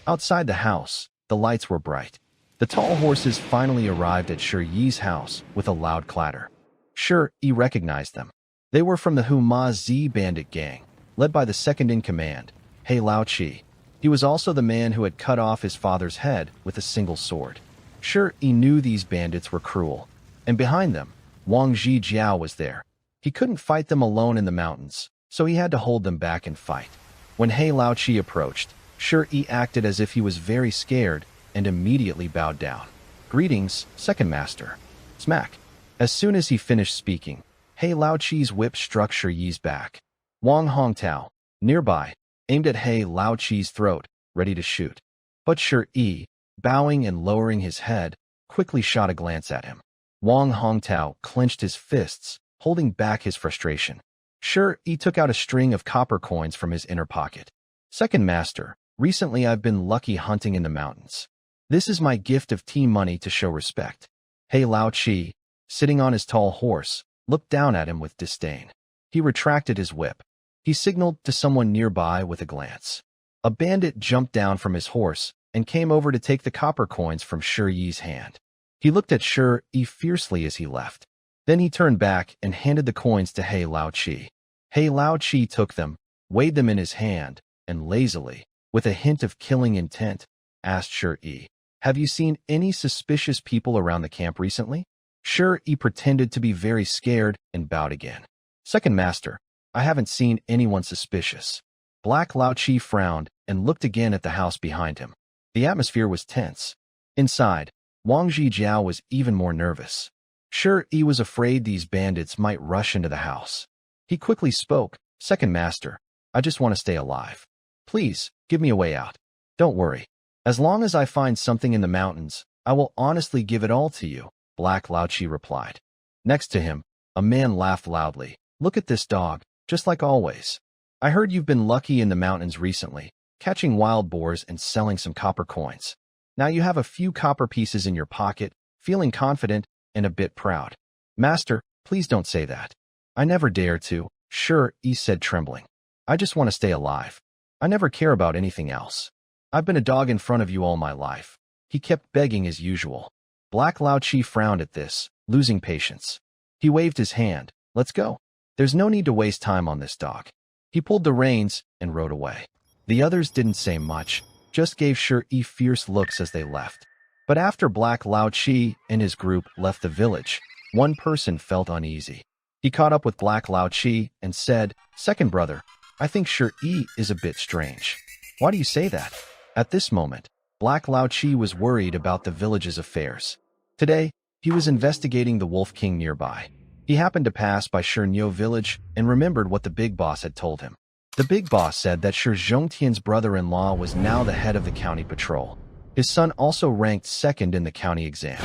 Outside the house, the lights were bright. The tall horses finally arrived at Shi Yi's house with a loud clatter. Shi Yi recognized them. They were from the Hu Ma-zi bandit gang, led by the second-in-command, He Lao-chi. He was also the man who had cut off his father's head with a single sword. Shi Yi knew these bandits were cruel, and behind them, Wang Zhijiao was there. He couldn't fight them alone in the mountains, so he had to hold them back and fight. When He Lao-chi approached, Shi Yi acted as if he was very scared and immediately bowed down. Greetings, second master. Smack. As soon as he finished speaking, He Lao-chi's whip struck Shi Yi's back. Wang Hongtao, nearby, aimed at He Lao-chi's throat, ready to shoot. But Shi Yi, bowing and lowering his head, quickly shot a glance at him. Wang Hongtao clenched his fists, holding back his frustration. Sure, he took out a string of copper coins from his inner pocket. Second master, recently I've been lucky hunting in the mountains. This is my gift of tea money to show respect. Hey Lao Chi, sitting on his tall horse, looked down at him with disdain. He retracted his whip. He signaled to someone nearby with a glance. A bandit jumped down from his horse and came over to take the copper coins from Shi Yi's hand. He looked at Shi Yi fiercely as he left. Then he turned back and handed the coins to He Lao Chi. He Lao Chi took them, weighed them in his hand, and lazily, with a hint of killing intent, asked Shi Yi, "Have you seen any suspicious people around the camp recently?" Shi Yi pretended to be very scared and bowed again. Second master, I haven't seen anyone suspicious. Black Lao Chi frowned and looked again at the house behind him. The atmosphere was tense. Inside, Wang Zhijiao was even more nervous. Shi Yi was afraid these bandits might rush into the house. He quickly spoke, "Second master, I just want to stay alive. Please, give me a way out. Don't worry. As long as I find something in the mountains, I will honestly give it all to you," Black Lao Chi replied. Next to him, a man laughed loudly. "Look at this dog, just like always. I heard you've been lucky in the mountains recently, catching wild boars and selling some copper coins. Now you have a few copper pieces in your pocket, feeling confident and a bit proud. Master, please don't say that. I never dare to," Shi Yi said, trembling. "I just want to stay alive. I never care about anything else. I've been a dog in front of you all my life." He kept begging as usual. Black Lao Chi frowned at this, losing patience. He waved his hand. "Let's go. There's no need to waste time on this dog." He pulled the reins and rode away. The others didn't say much, just gave Shi Yi fierce looks as they left. But after Black Lao Chi and his group left the village, one person felt uneasy. He caught up with Black Lao Chi and said, "Second brother, I think Shi Yi is a bit strange." "Why do you say that?" At this moment, Black Lao Chi was worried about the village's affairs. Today, he was investigating the Wolf King nearby. He happened to pass by Shernyo village and remembered what the big boss had told him. The big boss said that Shi Zhongtian's brother-in-law was now the head of the county patrol. His son also ranked second in the county exam.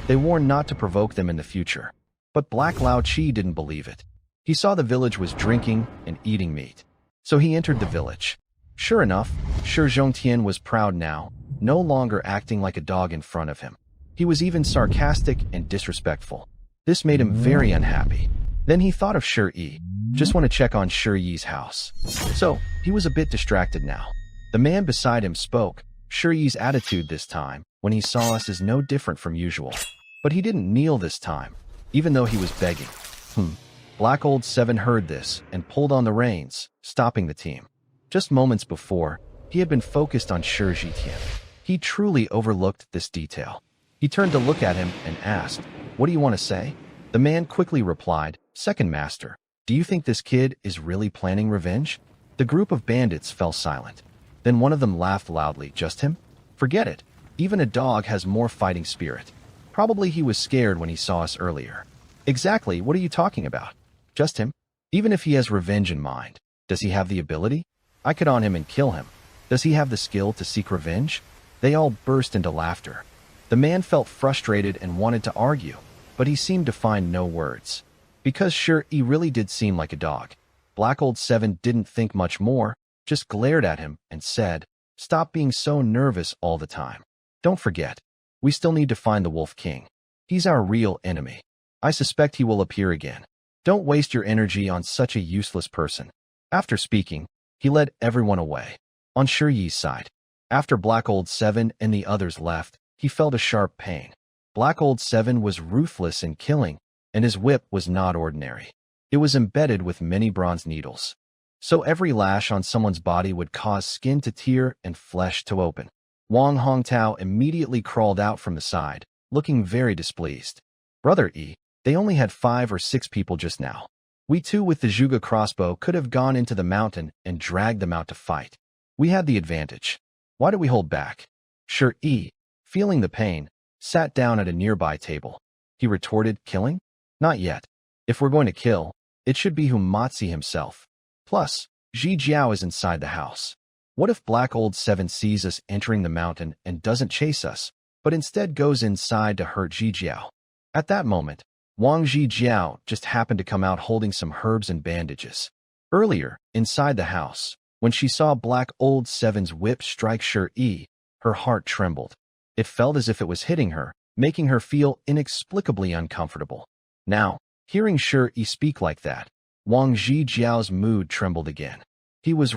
They warned not to provoke them in the future. But Black Lao Chi didn't believe it. He saw the village was drinking and eating meat. So he entered the village. Sure enough, Shi Zhongtian was proud now, no longer acting like a dog in front of him. He was even sarcastic and disrespectful. This made him very unhappy. Then he thought of Shi Yi. Just want to check on Shi Yi's house. So, he was a bit distracted now. The man beside him spoke. Shi Yi's attitude this time, when he saw us, is no different from usual. But he didn't kneel this time, even though he was begging. Black Old Seven heard this and pulled on the reins, stopping the team. Just moments before, he had been focused on Shi Zhitian. He truly overlooked this detail. He turned to look at him and asked, "What do you want to say?" The man quickly replied, "Second master, do you think this kid is really planning revenge?" The group of bandits fell silent. Then one of them laughed loudly. "Just him? Forget it. Even a dog has more fighting spirit. Probably he was scared when he saw us earlier." "Exactly, what are you talking about? Just him? Even if he has revenge in mind, does he have the ability? I could on him and kill him. Does he have the skill to seek revenge?" They all burst into laughter. The man felt frustrated and wanted to argue, but he seemed to find no words. Because Shi Yi really did seem like a dog. Black Old Seven didn't think much more, just glared at him and said, "Stop being so nervous all the time. Don't forget, we still need to find the Wolf King. He's our real enemy. I suspect he will appear again. Don't waste your energy on such a useless person." After speaking, he led everyone away. On Shi Yi's side, after Black Old Seven and the others left, he felt a sharp pain. Black Old Seven was ruthless in killing, and his whip was not ordinary. It was embedded with many bronze needles. So every lash on someone's body would cause skin to tear and flesh to open. Wang Hongtao immediately crawled out from the side, looking very displeased. "Brother Yi, they only had 5 or 6 people just now. We too with the Zhuge crossbow could have gone into the mountain and dragged them out to fight. We had the advantage. Why did we hold back?" Shi Yi, feeling the pain, sat down at a nearby table. He retorted, "Killing? Not yet. If we're going to kill, it should be Humatzi himself. Plus, Zhi Jiao is inside the house. What if Black Old Seven sees us entering the mountain and doesn't chase us, but instead goes inside to hurt Zhi Jiao?" At that moment, Wang Zhijiao just happened to come out holding some herbs and bandages. Earlier, inside the house, when she saw Black Old Seven's whip strike Shi, her heart trembled. It felt as if it was hitting her, making her feel inexplicably uncomfortable. Now, hearing Shi speak like that, Wang Zhijiao's mood trembled again. He was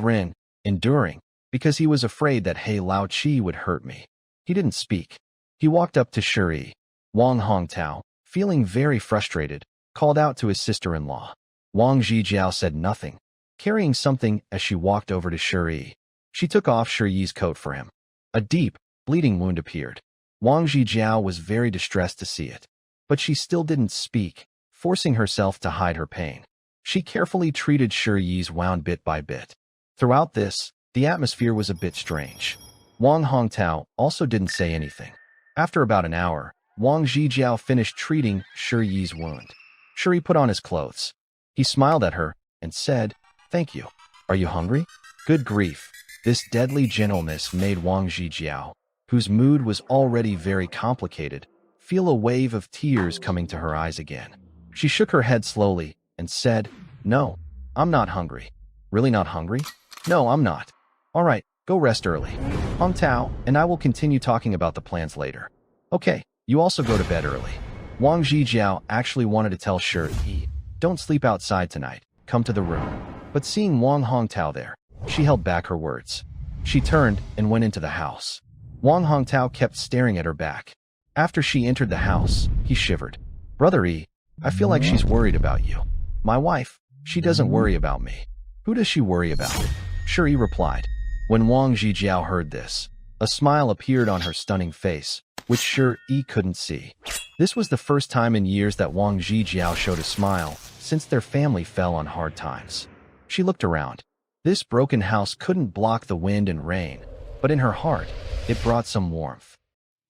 enduring, because he was afraid that He Lao Qi would hurt me. He didn't speak. He walked up to Shi. Wang Hongtao, feeling very frustrated, called out to his sister-in-law. Wang Zhijiao said nothing, carrying something as she walked over to Shi. She took off Shi's coat for him. A deep, bleeding wound appeared. Wang Zhijiao was very distressed to see it, but she still didn't speak, forcing herself to hide her pain. She carefully treated Shi's wound bit by bit. Throughout this, the atmosphere was a bit strange. Wang Hongtao also didn't say anything. After about an hour, Wang Zhijiao finished treating Shi's wound. Shi put on his clothes. He smiled at her and said, "Thank you. Are you hungry?" Good grief. This deadly gentleness made Wang Zhijiao, whose mood was already very complicated, feel a wave of tears coming to her eyes again. She shook her head slowly and said, "No, I'm not hungry." "Really not hungry?" "No, I'm not." "All right, go rest early. Hong Tao and I will continue talking about the plans later." "Okay, you also go to bed early." Wang Zhijiao actually wanted to tell Shi, "Don't sleep outside tonight, come to the room." But seeing Wang Hongtao there, she held back her words. She turned and went into the house. Wang Hongtao kept staring at her back. After she entered the house, he shivered. "Brother Yi, I feel like she's worried about you." "My wife, she doesn't worry about me." "Who does she worry about?" Shi replied. When Wang Zhijiao heard this, a smile appeared on her stunning face, which Shi couldn't see. This was the first time in years that Wang Zhijiao showed a smile, since their family fell on hard times. She looked around. This broken house couldn't block the wind and rain, but in her heart, it brought some warmth.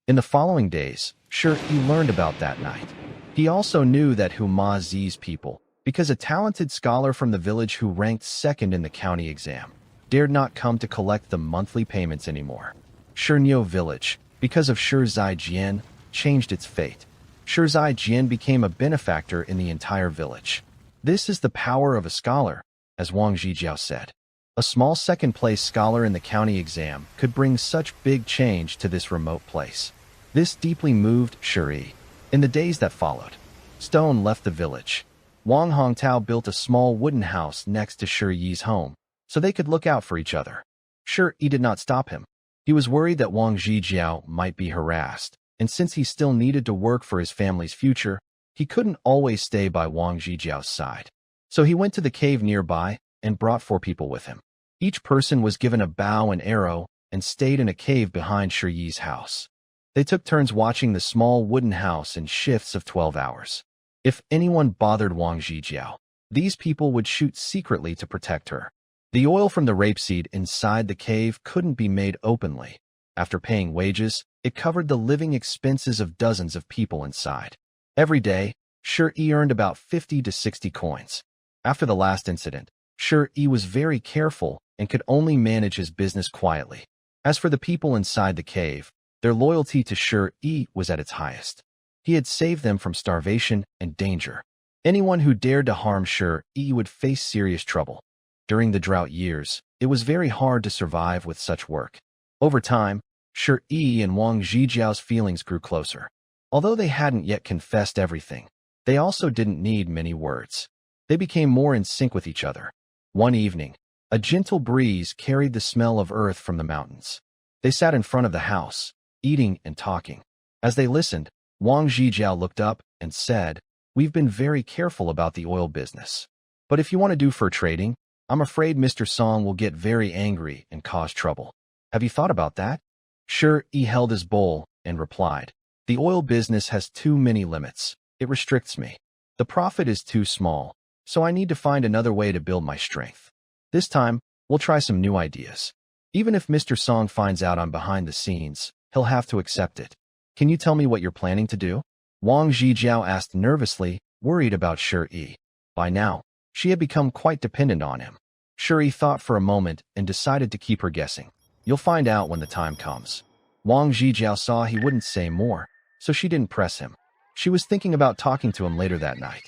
In the following days, Shi learned about that night. He also knew that Huma Zi's people, because a talented scholar from the village who ranked second in the county exam, dared not come to collect the monthly payments anymore. Shiniu village, because of Zai Jian, changed its fate. Zai Jian became a benefactor in the entire village. This is the power of a scholar, as Wang Zhijiao said. A small second-place scholar in the county exam could bring such big change to this remote place. This deeply moved Shi. In the days that followed, Stone left the village. Wang Hongtao built a small wooden house next to Shi's home, so they could look out for each other. Shi did not stop him. He was worried that Wang Zhijiao might be harassed, and since he still needed to work for his family's future, he couldn't always stay by Wang Zhijiao's side. So he went to the cave nearby and brought 4 people with him. Each person was given a bow and arrow and stayed in a cave behind Shi's house. They took turns watching the small wooden house in shifts of 12 hours. If anyone bothered Wang Zhijiao, these people would shoot secretly to protect her. The oil from the rapeseed inside the cave couldn't be made openly. After paying wages, it covered the living expenses of dozens of people inside. Every day, Shi earned about 50 to 60 coins. After the last incident, Shi was very careful and could only manage his business quietly. As for the people inside the cave, their loyalty to Shi was at its highest. He had saved them from starvation and danger. Anyone who dared to harm Shi would face serious trouble. During the drought years, it was very hard to survive with such work. Over time, Shi and Wang Zhijiao's feelings grew closer. Although they hadn't yet confessed everything, they also didn't need many words. They became more in sync with each other. One evening, a gentle breeze carried the smell of earth from the mountains. They sat in front of the house, eating and talking. As they listened, Wang Zhijiao looked up and said, "We've been very careful about the oil business. But if you want to do fur trading, I'm afraid Mr. Song will get very angry and cause trouble. Have you thought about that?" Shi held his bowl and replied, "The oil business has too many limits. It restricts me. The profit is too small, so I need to find another way to build my strength. This time, we'll try some new ideas. Even if Mr. Song finds out I'm behind the scenes, he'll have to accept it. Can you tell me what you're planning to do?" Wang Zhijiao asked nervously, worried about Shi. By now, she had become quite dependent on him. Shi thought for a moment and decided to keep her guessing. "You'll find out when the time comes." Wang Zhijiao saw he wouldn't say more, so she didn't press him. She was thinking about talking to him later that night.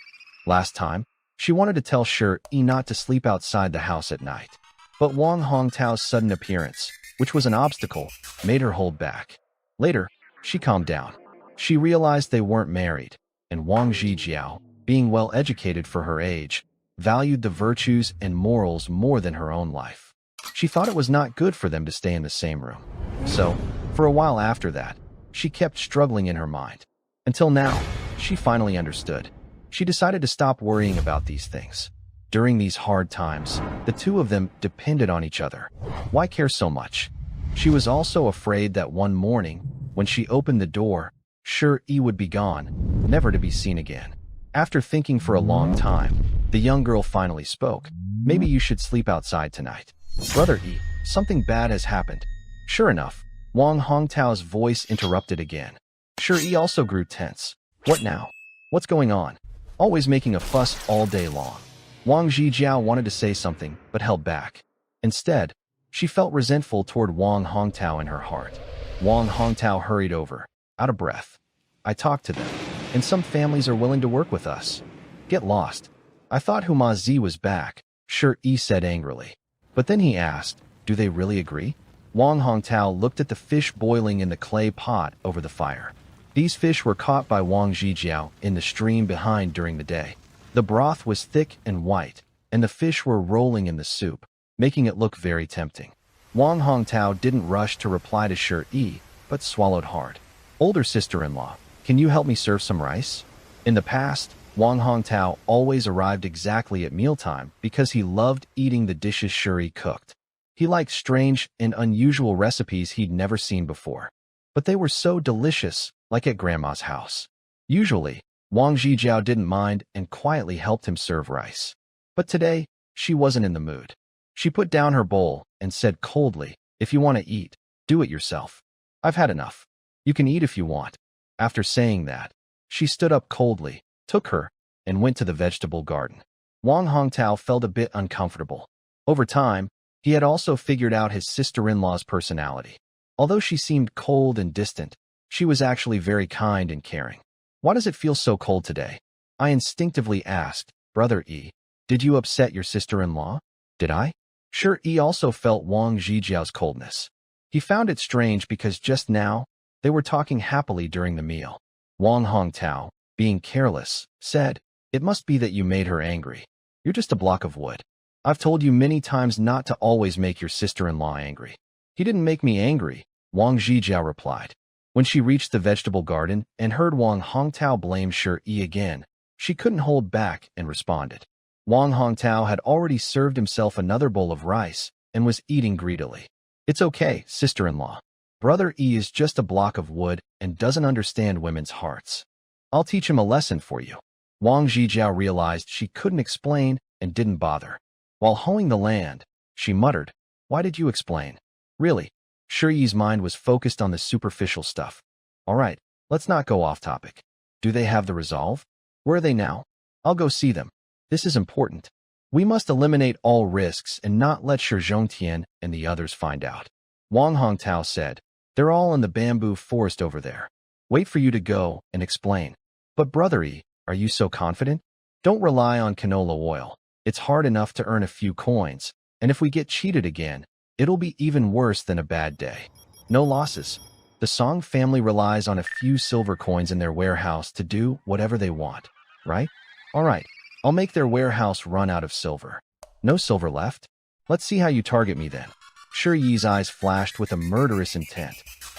Last time, she wanted to tell Shi not to sleep outside the house at night. But Wang Hongtao's sudden appearance, which was an obstacle, made her hold back. Later, she calmed down. She realized they weren't married, and Wang Zhijiao, being well-educated for her age, valued the virtues and morals more than her own life. She thought it was not good for them to stay in the same room. So, for a while after that, she kept struggling in her mind. Until now, she finally understood. She decided to stop worrying about these things. During these hard times, the two of them depended on each other. Why care so much? She was also afraid that one morning, when she opened the door, Shi would be gone, never to be seen again. After thinking for a long time, the young girl finally spoke. Maybe you should sleep outside tonight. Brother Yi, something bad has happened. Sure enough, Wang Hongtao's voice interrupted again. Shi also grew tense. What now? What's going on? Always making a fuss all day long. Wang Zhijiao wanted to say something, but held back. Instead, she felt resentful toward Wang Hongtao in her heart. Wang Hongtao hurried over, out of breath. I talked to them, and some families are willing to work with us. Get lost. I thought Huma Zi was back, Shi said angrily. But then he asked, do they really agree? Wang Hongtao looked at the fish boiling in the clay pot over the fire. These fish were caught by Wang Zhijiao in the stream behind during the day. The broth was thick and white, and the fish were rolling in the soup, making it look very tempting. Wang Hongtao didn't rush to reply to Shi, but swallowed hard. Older sister-in-law, can you help me serve some rice? In the past, Wang Hongtao always arrived exactly at mealtime because he loved eating the dishes Shi cooked. He liked strange and unusual recipes he'd never seen before. But they were so delicious, like at Grandma's house. Usually, Wang Zhijiao didn't mind and quietly helped him serve rice. But today, she wasn't in the mood. She put down her bowl and said coldly, if you want to eat, do it yourself. I've had enough. You can eat if you want. After saying that, she stood up coldly, took her, and went to the vegetable garden. Wang Hongtao felt a bit uncomfortable. Over time, he had also figured out his sister-in-law's personality. Although she seemed cold and distant, she was actually very kind and caring. Why does it feel so cold today? I instinctively asked, Brother Yi, did you upset your sister-in-law? Did I? Shi also felt Wang Zhijiao's coldness. He found it strange because just now, they were talking happily during the meal. Wang Hongtao, being careless, said, it must be that you made her angry. You're just a block of wood. I've told you many times not to always make your sister-in-law angry. He didn't make me angry, Wang Zhijiao replied. When she reached the vegetable garden and heard Wang Hongtao blame Shi again, she couldn't hold back and responded. Wang Hongtao had already served himself another bowl of rice and was eating greedily. It's okay, sister-in-law. Brother Yi is just a block of wood and doesn't understand women's hearts. I'll teach him a lesson for you. Wang Zhijiao realized she couldn't explain and didn't bother. While hoeing the land, she muttered, why did you explain? Really? Shi's mind was focused on the superficial stuff. All right, let's not go off topic. Do they have the resolve? Where are they now? I'll go see them. This is important. We must eliminate all risks and not let Shi Zhongtian and the others find out. Wang Hongtao said, they're all in the bamboo forest over there. Wait for you to go and explain. But Brother Yi, are you so confident? Don't rely on canola oil. It's hard enough to earn a few coins, and if we get cheated again, it'll be even worse than a bad day. No losses. The Song family relies on a few silver coins in their warehouse to do whatever they want, right? All right, I'll make their warehouse run out of silver. No silver left? Let's see how you target me then. Shi Yi's eyes flashed with a murderous intent.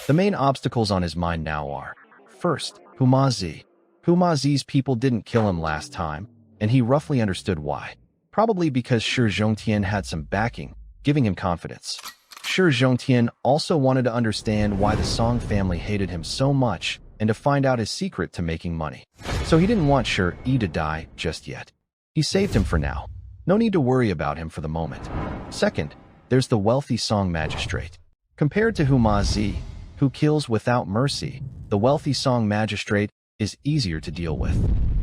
The main obstacles on his mind now are, first, Huma Zi. Huma Zi's people didn't kill him last time, and he roughly understood why. Probably because Shi Zhongtian had some backing, giving him confidence. Shi Zhongtian also wanted to understand why the Song family hated him so much and to find out his secret to making money. So he didn't want Shi to die just yet. He saved him for now. No need to worry about him for the moment. Second, there's the wealthy Song magistrate. Compared to Huma Zi, who kills without mercy, the wealthy Song magistrate is easier to deal with.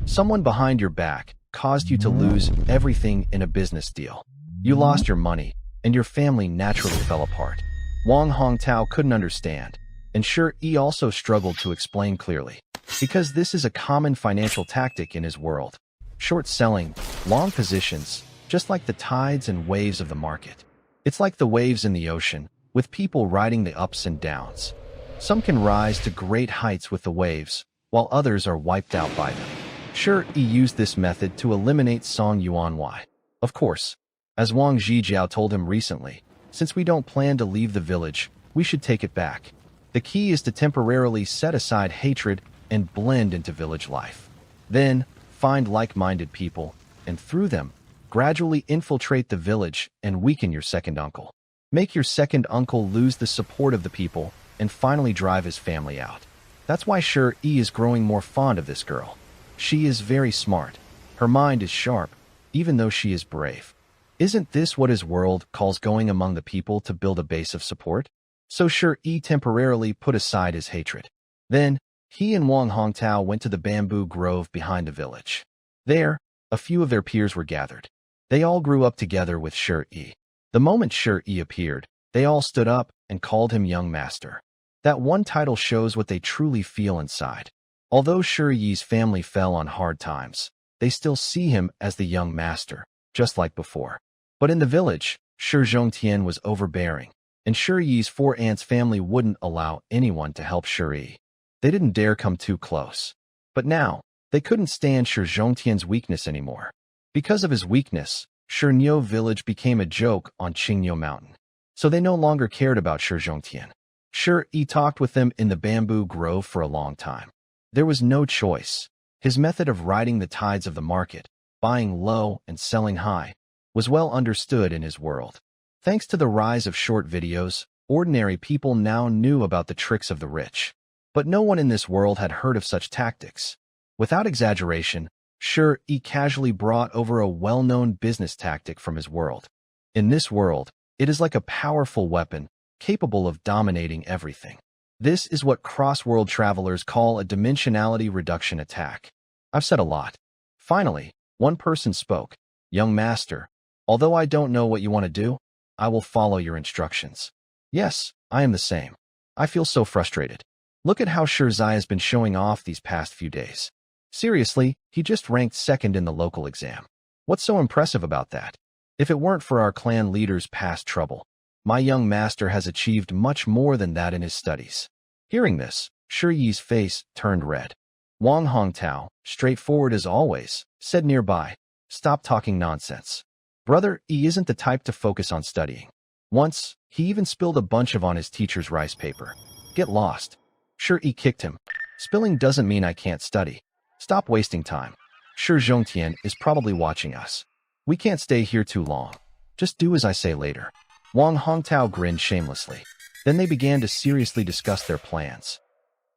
Someone behind your back caused you to lose everything in a business deal. You lost your money, and your family naturally fell apart. Wang Hongtao couldn't understand, and Shi also struggled to explain clearly. because this is a common financial tactic in his world. Short selling, long positions, just like the tides and waves of the market. It's like the waves in the ocean, with people riding the ups and downs. Some can rise to great heights with the waves, while others are wiped out by them. Shi used this method to eliminate Song Yuanwei. Of course, as Wang Zhijiao told him recently, since we don't plan to leave the village, we should take it back. The key is to temporarily set aside hatred and blend into village life. Then, find like-minded people, and through them, gradually infiltrate the village and weaken your second uncle. Make your second uncle lose the support of the people and finally drive his family out. That's why Shi is growing more fond of this girl. She is very smart. Her mind is sharp, even though she is brave. Isn't this what his world calls going among the people to build a base of support? So Shi temporarily put aside his hatred. Then, he and Wang Hongtao went to the bamboo grove behind the village. There, a few of their peers were gathered. They all grew up together with Shi. The moment Shi appeared, they all stood up and called him young master. That one title shows what they truly feel inside. Although Shi's family fell on hard times, they still see him as the young master, just like before. But in the village, Shi Zhongtian was overbearing, and Shi's four aunts' family wouldn't allow anyone to help Shi. They didn't dare come too close. But now, they couldn't stand Shi Zhongtian's weakness anymore. Because of his weakness, Shiniu village became a joke on Qingniu Mountain. So they no longer cared about Shi Zhongtian. Shi talked with them in the bamboo grove for a long time. There was no choice. His method of riding the tides of the market, buying low and selling high, was well understood in his world. Thanks to the rise of short videos, ordinary people now knew about the tricks of the rich. But no one in this world had heard of such tactics. Without exaggeration, Shi casually brought over a well-known business tactic from his world. In this world, it is like a powerful weapon, capable of dominating everything. This is what cross-world travelers call a dimensionality reduction attack. I've said a lot. Finally, one person spoke. Young master, although I don't know what you want to do, I will follow your instructions. Yes, I am the same. I feel so frustrated. Look at how Shirzai has been showing off these past few days. Seriously, he just ranked second in the local exam. What's so impressive about that? If it weren't for our clan leader's past trouble, my young master has achieved much more than that in his studies. Hearing this, Shi's face turned red. Wang Hongtao, straightforward as always, said nearby, "Stop talking nonsense. Brother E isn't the type to focus on studying. Once, he even spilled a bunch on his teacher's rice paper. Get lost." Shi kicked him. "Spilling doesn't mean I can't study. Stop wasting time. Shi Zhongtian is probably watching us. We can't stay here too long. Just do as I say later." Wang Hongtao grinned shamelessly. Then they began to seriously discuss their plans.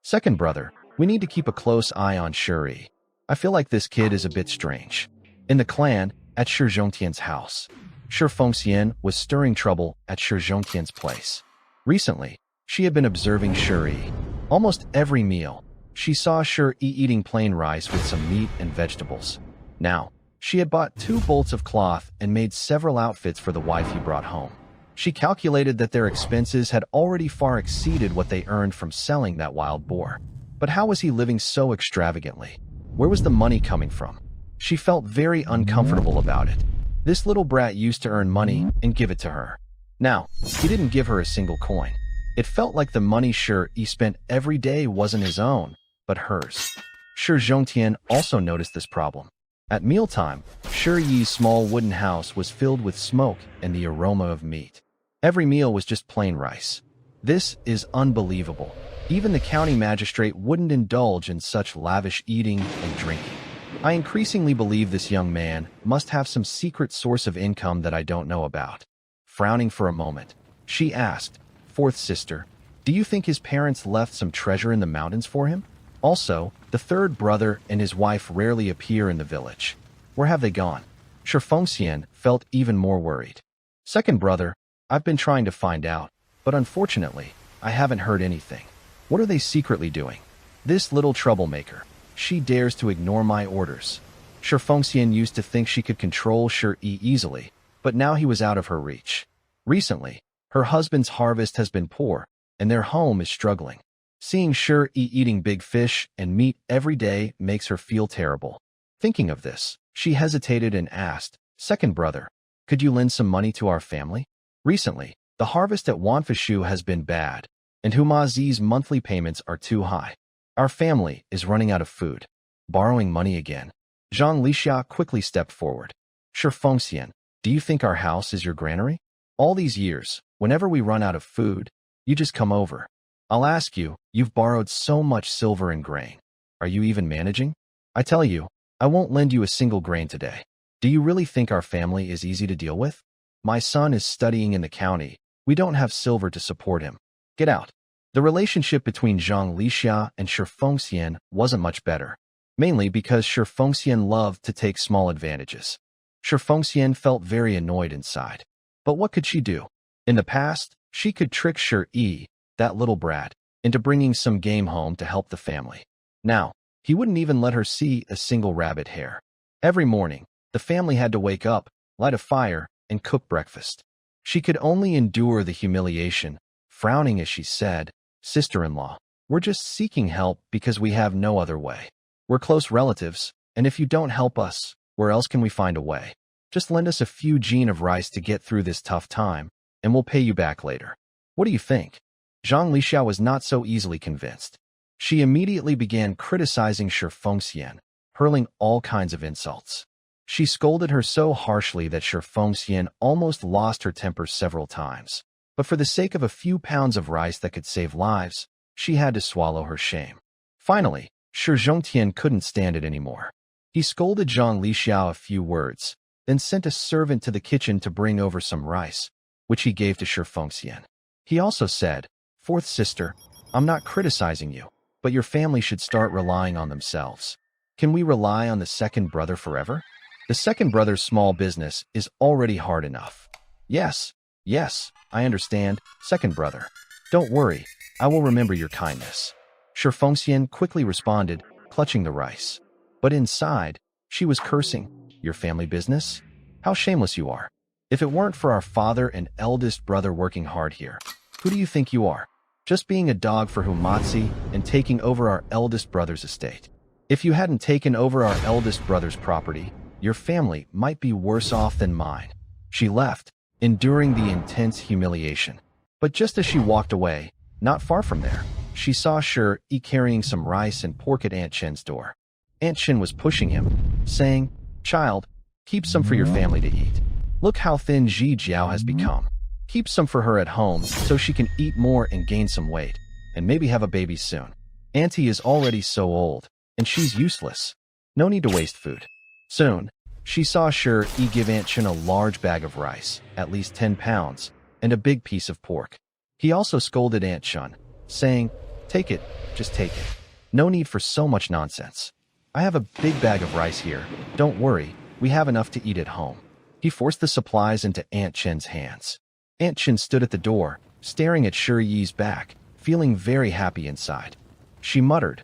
"Second brother, we need to keep a close eye on Shi. I feel like this kid is a bit strange." In the clan, at Shi Zhongtian's house, Shi Fengxian was stirring trouble at Shi Zhongtian's place. Recently, she had been observing Shi. Almost every meal, she saw Shi eating plain rice with some meat and vegetables. Now, she had bought 2 bolts of cloth and made several outfits for the wife he brought home. She calculated that their expenses had already far exceeded what they earned from selling that wild boar. But how was he living so extravagantly? Where was the money coming from? She felt very uncomfortable about it. This little brat used to earn money and give it to her. Now, he didn't give her a single coin. It felt like the money he spent every day wasn't his own, but hers. Shi Zhongtian also noticed this problem. At mealtime, Shi's small wooden house was filled with smoke and the aroma of meat. Every meal was just plain rice. This is unbelievable. Even the county magistrate wouldn't indulge in such lavish eating and drinking. I increasingly believe this young man must have some secret source of income that I don't know about. Frowning for a moment, she asked, "Fourth sister, do you think his parents left some treasure in the mountains for him? Also, the third brother and his wife rarely appear in the village. Where have they gone?" Shi Fengxian felt even more worried. "Second brother, I've been trying to find out, but unfortunately, I haven't heard anything. What are they secretly doing? This little troublemaker. She dares to ignore my orders." Shi Fengxian used to think she could control Shi easily, but now he was out of her reach. Recently, her husband's harvest has been poor, and their home is struggling. Seeing Shi eating big fish and meat every day makes her feel terrible. Thinking of this, she hesitated and asked, "Second brother, could you lend some money to our family? Recently, the harvest at Wanfishu has been bad, and Humazi's monthly payments are too high. Our family is running out of food." Borrowing money again. Zhang Lixia quickly stepped forward. "Shi Fengxian, do you think our house is your granary? All these years, whenever we run out of food, you just come over. I'll ask you, you've borrowed so much silver and grain. Are you even managing? I tell you, I won't lend you a single grain today. Do you really think our family is easy to deal with? My son is studying in the county. We don't have silver to support him. Get out." The relationship between Zhang Lixia and Shi Fengxian wasn't much better, mainly because Shi Fengxian loved to take small advantages. Shi Fengxian felt very annoyed inside. But what could she do? In the past, she could trick Shi, that little brat, into bringing some game home to help the family. Now, he wouldn't even let her see a single rabbit hair. Every morning, the family had to wake up, light a fire, and cook breakfast. She could only endure the humiliation, frowning as she said, "Sister-in-law, we're just seeking help because we have no other way. We're close relatives, and if you don't help us, where else can we find a way? Just lend us a few jin of rice to get through this tough time, and we'll pay you back later. What do you think?" Zhang Lixia was not so easily convinced. She immediately began criticizing Shi Fengxian, hurling all kinds of insults. She scolded her so harshly that Shi Fengxian almost lost her temper several times. But for the sake of a few pounds of rice that could save lives, she had to swallow her shame. Finally, Shi Zhongtian couldn't stand it anymore. He scolded Zhang Lixia a few words, then sent a servant to the kitchen to bring over some rice, which he gave to Shi Fengxian. He also said, "Fourth sister, I'm not criticizing you, but your family should start relying on themselves. Can we rely on the second brother forever? The second brother's small business is already hard enough." Yes, I understand, second brother. Don't worry, I will remember your kindness." Shi Fengxian quickly responded, clutching the rice. But inside, she was cursing. "Your family business? How shameless you are. If it weren't for our father and eldest brother working hard here, who do you think you are? Just being a dog for Humatzi and taking over our eldest brother's estate. If you hadn't taken over our eldest brother's property, your family might be worse off than mine." She left, enduring the intense humiliation. But just as she walked away, not far from there, she saw Shi carrying some rice and pork at Aunt Chen's door. Aunt Chen was pushing him, saying, "Child, keep some for your family to eat. Look how thin Ji Jiao has become. Keep some for her at home so she can eat more and gain some weight, and maybe have a baby soon. Auntie is already so old, and she's useless. No need to waste food." Soon, she saw Shi give Aunt Chen a large bag of rice, at least 10 pounds, and a big piece of pork. He also scolded Aunt Chen, saying, "Take it, just take it. No need for so much nonsense. I have a big bag of rice here. Don't worry, we have enough to eat at home." He forced the supplies into Aunt Chen's hands. Aunt Chen stood at the door, staring at Shi Yi's back, feeling very happy inside. She muttered,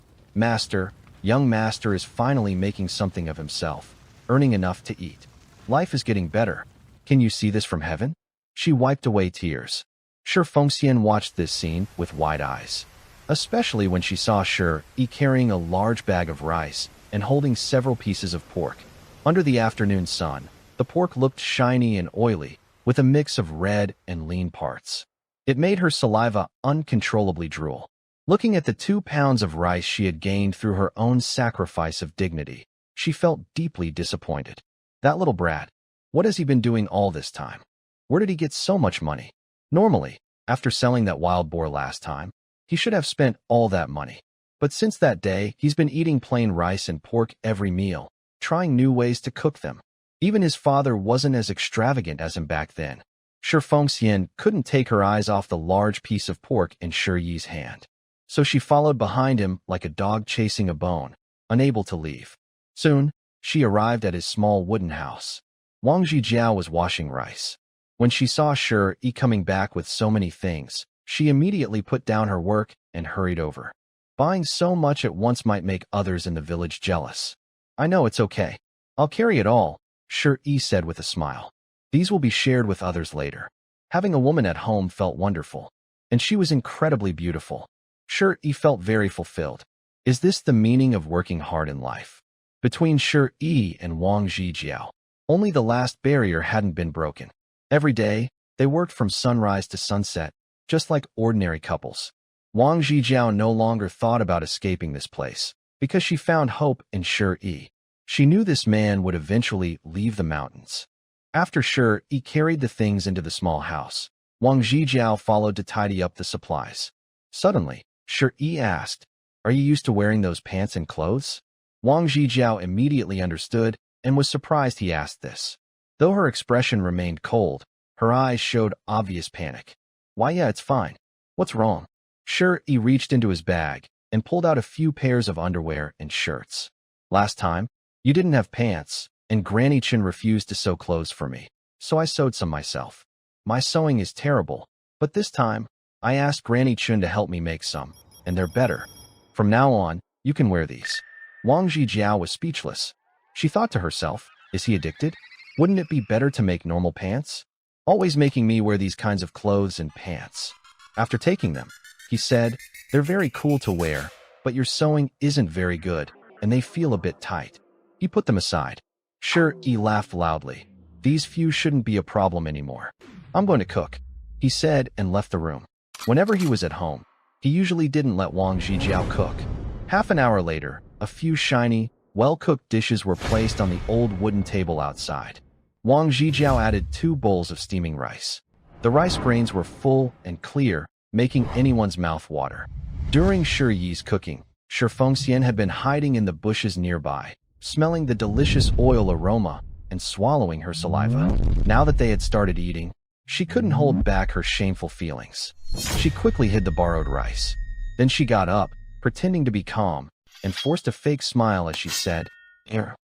Young master is finally making something of himself, earning enough to eat. Life is getting better. Can you see this from heaven?" She wiped away tears. Shi Fengxian watched this scene with wide eyes, especially when she saw Shi carrying a large bag of rice and holding several pieces of pork. Under the afternoon sun, the pork looked shiny and oily, with a mix of red and lean parts. It made her saliva uncontrollably drool. Looking at the 2 pounds of rice she had gained through her own sacrifice of dignity, she felt deeply disappointed. That little brat, what has he been doing all this time? Where did he get so much money? Normally, after selling that wild boar last time, he should have spent all that money. But since that day, he's been eating plain rice and pork every meal, trying new ways to cook them. Even his father wasn't as extravagant as him back then. Shi Fengxian couldn't take her eyes off the large piece of pork in Shi Yi's hand. So she followed behind him like a dog chasing a bone, unable to leave. Soon, she arrived at his small wooden house. Wang Zhijiao was washing rice. When she saw Shi coming back with so many things, she immediately put down her work and hurried over. Buying so much at once might make others in the village jealous. "I know it's okay. I'll carry it all," Shi said with a smile. "These will be shared with others later." Having a woman at home felt wonderful, and she was incredibly beautiful. Shi felt very fulfilled. Is this the meaning of working hard in life? Between Shi and Wang Zhijiao, only the last barrier hadn't been broken. Every day, they worked from sunrise to sunset, just like ordinary couples. Wang Zhijiao no longer thought about escaping this place, because she found hope in Shi. She knew this man would eventually leave the mountains. After Shi carried the things into the small house, Wang Zhijiao followed to tidy up the supplies. Suddenly, Shi asked, "Are you used to wearing those pants and clothes?" Wang Zhijiao immediately understood and was surprised he asked this. Though her expression remained cold, her eyes showed obvious panic. "Why, yeah, it's fine. What's wrong?" Shi reached into his bag and pulled out a few pairs of underwear and shirts. "Last time, you didn't have pants, and Granny Chen refused to sew clothes for me, so I sewed some myself. My sewing is terrible, but this time, I asked Granny Chen to help me make some, and they're better. From now on, you can wear these." Wang Zhijiao was speechless. She thought to herself, is he addicted? Wouldn't it be better to make normal pants? Always making me wear these kinds of clothes and pants. After taking them, he said, "They're very cool to wear, but your sewing isn't very good, and they feel a bit tight." He put them aside. Shi laughed loudly. "These few shouldn't be a problem anymore. I'm going to cook," he said and left the room. Whenever he was at home, he usually didn't let Wang Zhijiao cook. Half an hour later, a few shiny, well-cooked dishes were placed on the old wooden table outside. Wang Zhijiao added 2 bowls of steaming rice. The rice grains were full and clear, making anyone's mouth water. During Shi's cooking, Shi Fengxian had been hiding in the bushes nearby, smelling the delicious oil aroma and swallowing her saliva. Now that they had started eating, she couldn't hold back her shameful feelings. She quickly hid the borrowed rice. Then she got up, pretending to be calm, and forced a fake smile as she said,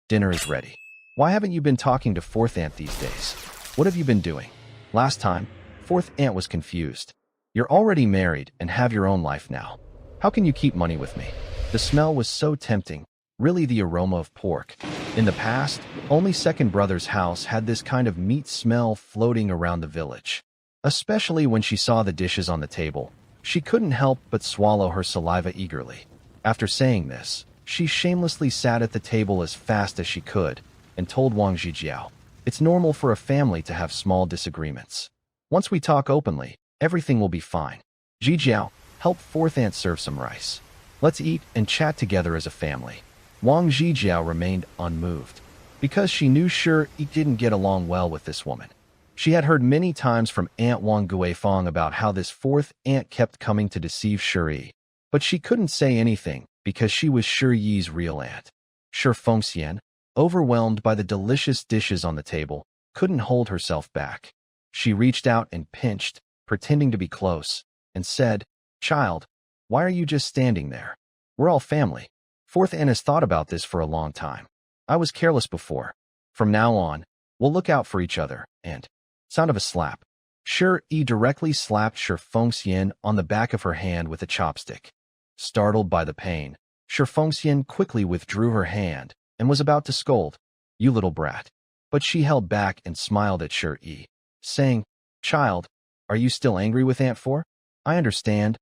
"Dinner is ready. Why haven't you been talking to Fourth Aunt these days? What have you been doing?" Last time, Fourth Aunt was confused. "You're already married and have your own life now. How can you keep money with me?" The smell was so tempting, really the aroma of pork. In the past, only second brother's house had this kind of meat smell floating around the village. Especially when she saw the dishes on the table, she couldn't help but swallow her saliva eagerly. After saying this, she shamelessly sat at the table as fast as she could and told Wang Zhijiao, "It's normal for a family to have small disagreements. Once we talk openly, everything will be fine. Zhijiao, help Fourth Aunt serve some rice. Let's eat and chat together as a family." Wang Zhijiao remained unmoved, because she knew Shi didn't get along well with this woman. She had heard many times from Aunt Wang Guifeng about how this fourth aunt kept coming to deceive Shi, but she couldn't say anything because she was Shi's real aunt. Shi Fengxian, overwhelmed by the delicious dishes on the table, couldn't hold herself back. She reached out and pinched, pretending to be close, and said, "Child, why are you just standing there? We're all family. Fourth Aunt has thought about this for a long time. I was careless before. From now on, we'll look out for each other," and sound of a slap. Shi directly slapped Shi Fengxian on the back of her hand with a chopstick. Startled by the pain, Shi Fengxian quickly withdrew her hand and was about to scold, "You little brat." But she held back and smiled at Shi, saying, "Child, are you still angry with Aunt Four? I understand,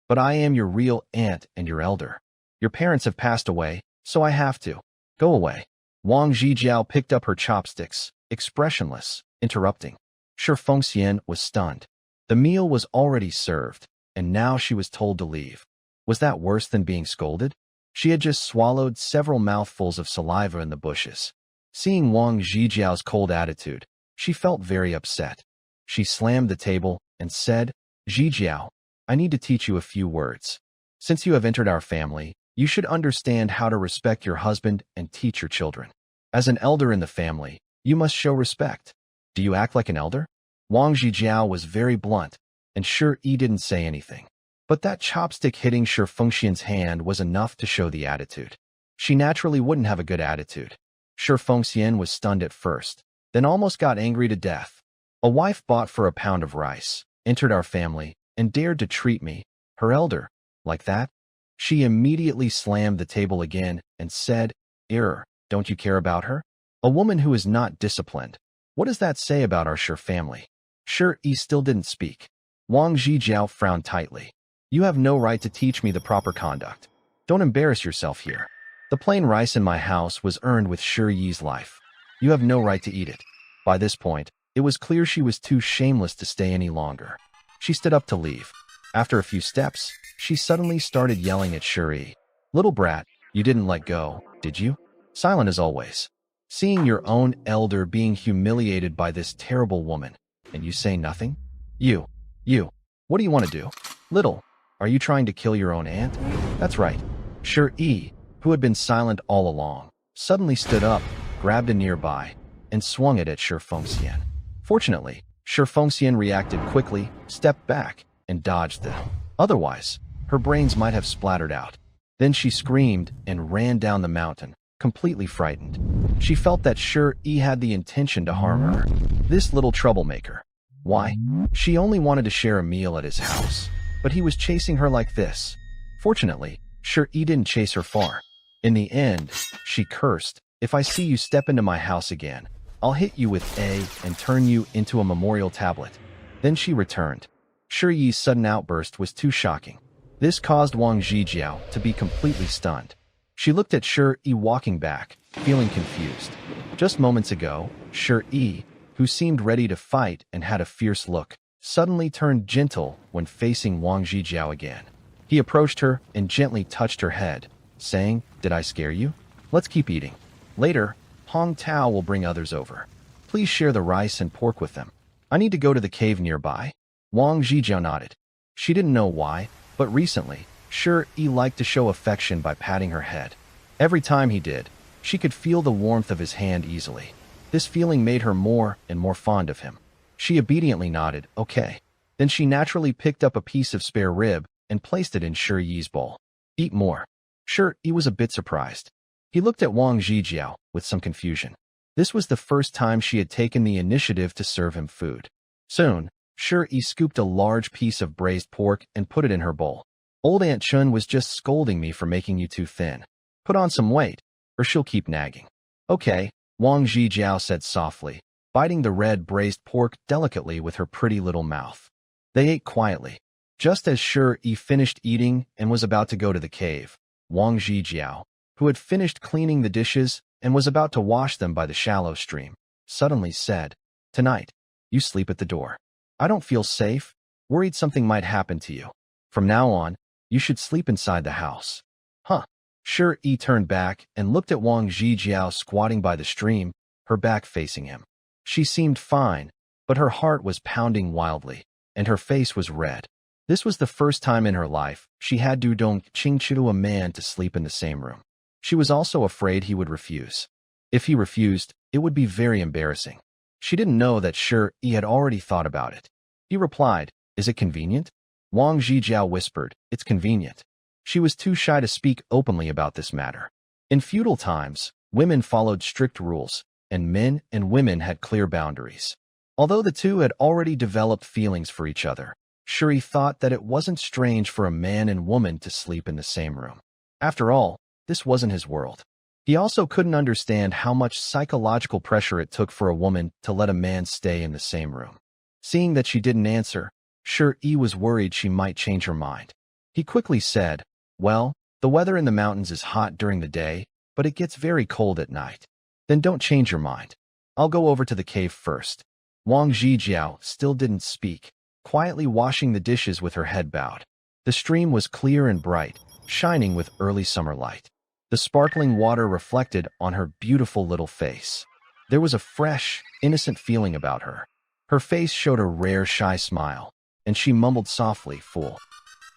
but I am your real aunt and your elder. Your parents have passed away, so I have to. Go away." Wang Zhijiao picked up her chopsticks, expressionless, interrupting. Shi Fengxian was stunned. The meal was already served, and now she was told to leave. Was that worse than being scolded? She had just swallowed several mouthfuls of saliva in the bushes. Seeing Wang Zhijiao's cold attitude, she felt very upset. She slammed the table and said, "Zhijiao, I need to teach you a few words. Since you have entered our family, you should understand how to respect your husband and teach your children. As an elder in the family, you must show respect. Do you act like an elder?" Wang Zhijiao was very blunt, and Shi didn't say anything. But that chopstick hitting Shi Fengxian's hand was enough to show the attitude. She naturally wouldn't have a good attitude. Shi Fengxian was stunned at first, then almost got angry to death. A wife bought for a pound of rice, entered our family, and dared to treat me, her elder, like that? She immediately slammed the table again and said, Don't you care about her? A woman who is not disciplined. What does that say about our Shi family?" Shi still didn't speak. Wang Zhijiao frowned tightly. You have no right to teach me the proper conduct. Don't embarrass yourself here. The plain rice in my house was earned with Shi Yi's life. You have no right to eat it. By this point, it was clear she was too shameless to stay any longer. She stood up to leave. After a few steps, she suddenly started yelling at Shi Yi. Little brat, you didn't let go, did you? Silent as always. Seeing your own elder being humiliated by this terrible woman, and you say nothing? You, what do you want to do? Little, are you trying to kill your own aunt? That's right. Shi Yi, who had been silent all along, suddenly stood up, grabbed a nearby, and swung it at Shi Fengxian. Fortunately, Shi Fengxian reacted quickly, stepped back, and dodged them. Otherwise, her brains might have splattered out. Then she screamed and ran down the mountain, completely frightened. She felt that Shi Yi had the intention to harm her. This little troublemaker. Why? She only wanted to share a meal at his house, but he was chasing her like this. Fortunately, Shi Yi didn't chase her far. In the end, she cursed, if I see you step into my house again, I'll hit you with A and turn you into a memorial tablet. Then she returned. Shi Yi's sudden outburst was too shocking. This caused Wang Zhijiao to be completely stunned. She looked at Shi Yi walking back, feeling confused. Just moments ago, Shi Yi, who seemed ready to fight and had a fierce look, suddenly turned gentle when facing Wang Zhijiao again. He approached her and gently touched her head, saying, "Did I scare you? Let's keep eating. Later, Hong Tao will bring others over. Please share the rice and pork with them. I need to go to the cave nearby." Wang Zhijiao nodded. She didn't know why, but recently, Shi Yi liked to show affection by patting her head. Every time he did, she could feel the warmth of his hand easily. This feeling made her more and more fond of him. She obediently nodded, okay. Then she naturally picked up a piece of spare rib and placed it in Shi Yi's bowl. Eat more. Shi Yi was a bit surprised. He looked at Wang Zhijiao with some confusion. This was the first time she had taken the initiative to serve him food. Soon, Shi Yi scooped a large piece of braised pork and put it in her bowl. Old Aunt Chun was just scolding me for making you too thin. Put on some weight, or she'll keep nagging. Okay, Wang Zhijiao said softly, biting the red braised pork delicately with her pretty little mouth. They ate quietly. Just as Shi Yi finished eating and was about to go to the cave, Wang Zhijiao, who had finished cleaning the dishes and was about to wash them by the shallow stream, suddenly said, "Tonight, you sleep at the door. I don't feel safe, worried something might happen to you. From now on, you should sleep inside the house." Huh. Shi Yi turned back and looked at Wang Zhijiao squatting by the stream, her back facing him. She seemed fine, but her heart was pounding wildly, and her face was red. This was the first time in her life she had to dong to a man to sleep in the same room. She was also afraid he would refuse. If he refused, it would be very embarrassing. She didn't know that Shi Yi had already thought about it. He replied, "Is it convenient?" Wang Zhijiao whispered, "It's convenient." She was too shy to speak openly about this matter. In feudal times, women followed strict rules, and men and women had clear boundaries. Although the two had already developed feelings for each other, Shi Yi thought that it wasn't strange for a man and woman to sleep in the same room. After all, this wasn't his world. He also couldn't understand how much psychological pressure it took for a woman to let a man stay in the same room. Seeing that she didn't answer, Shi Yi was worried she might change her mind. He quickly said, "Well, the weather in the mountains is hot during the day, but it gets very cold at night. Then don't change your mind. I'll go over to the cave first." Wang Zhijiao still didn't speak, quietly washing the dishes with her head bowed. The stream was clear and bright, shining with early summer light. The sparkling water reflected on her beautiful little face. There was a fresh, innocent feeling about her. Her face showed a rare shy smile, and she mumbled softly, "Fool."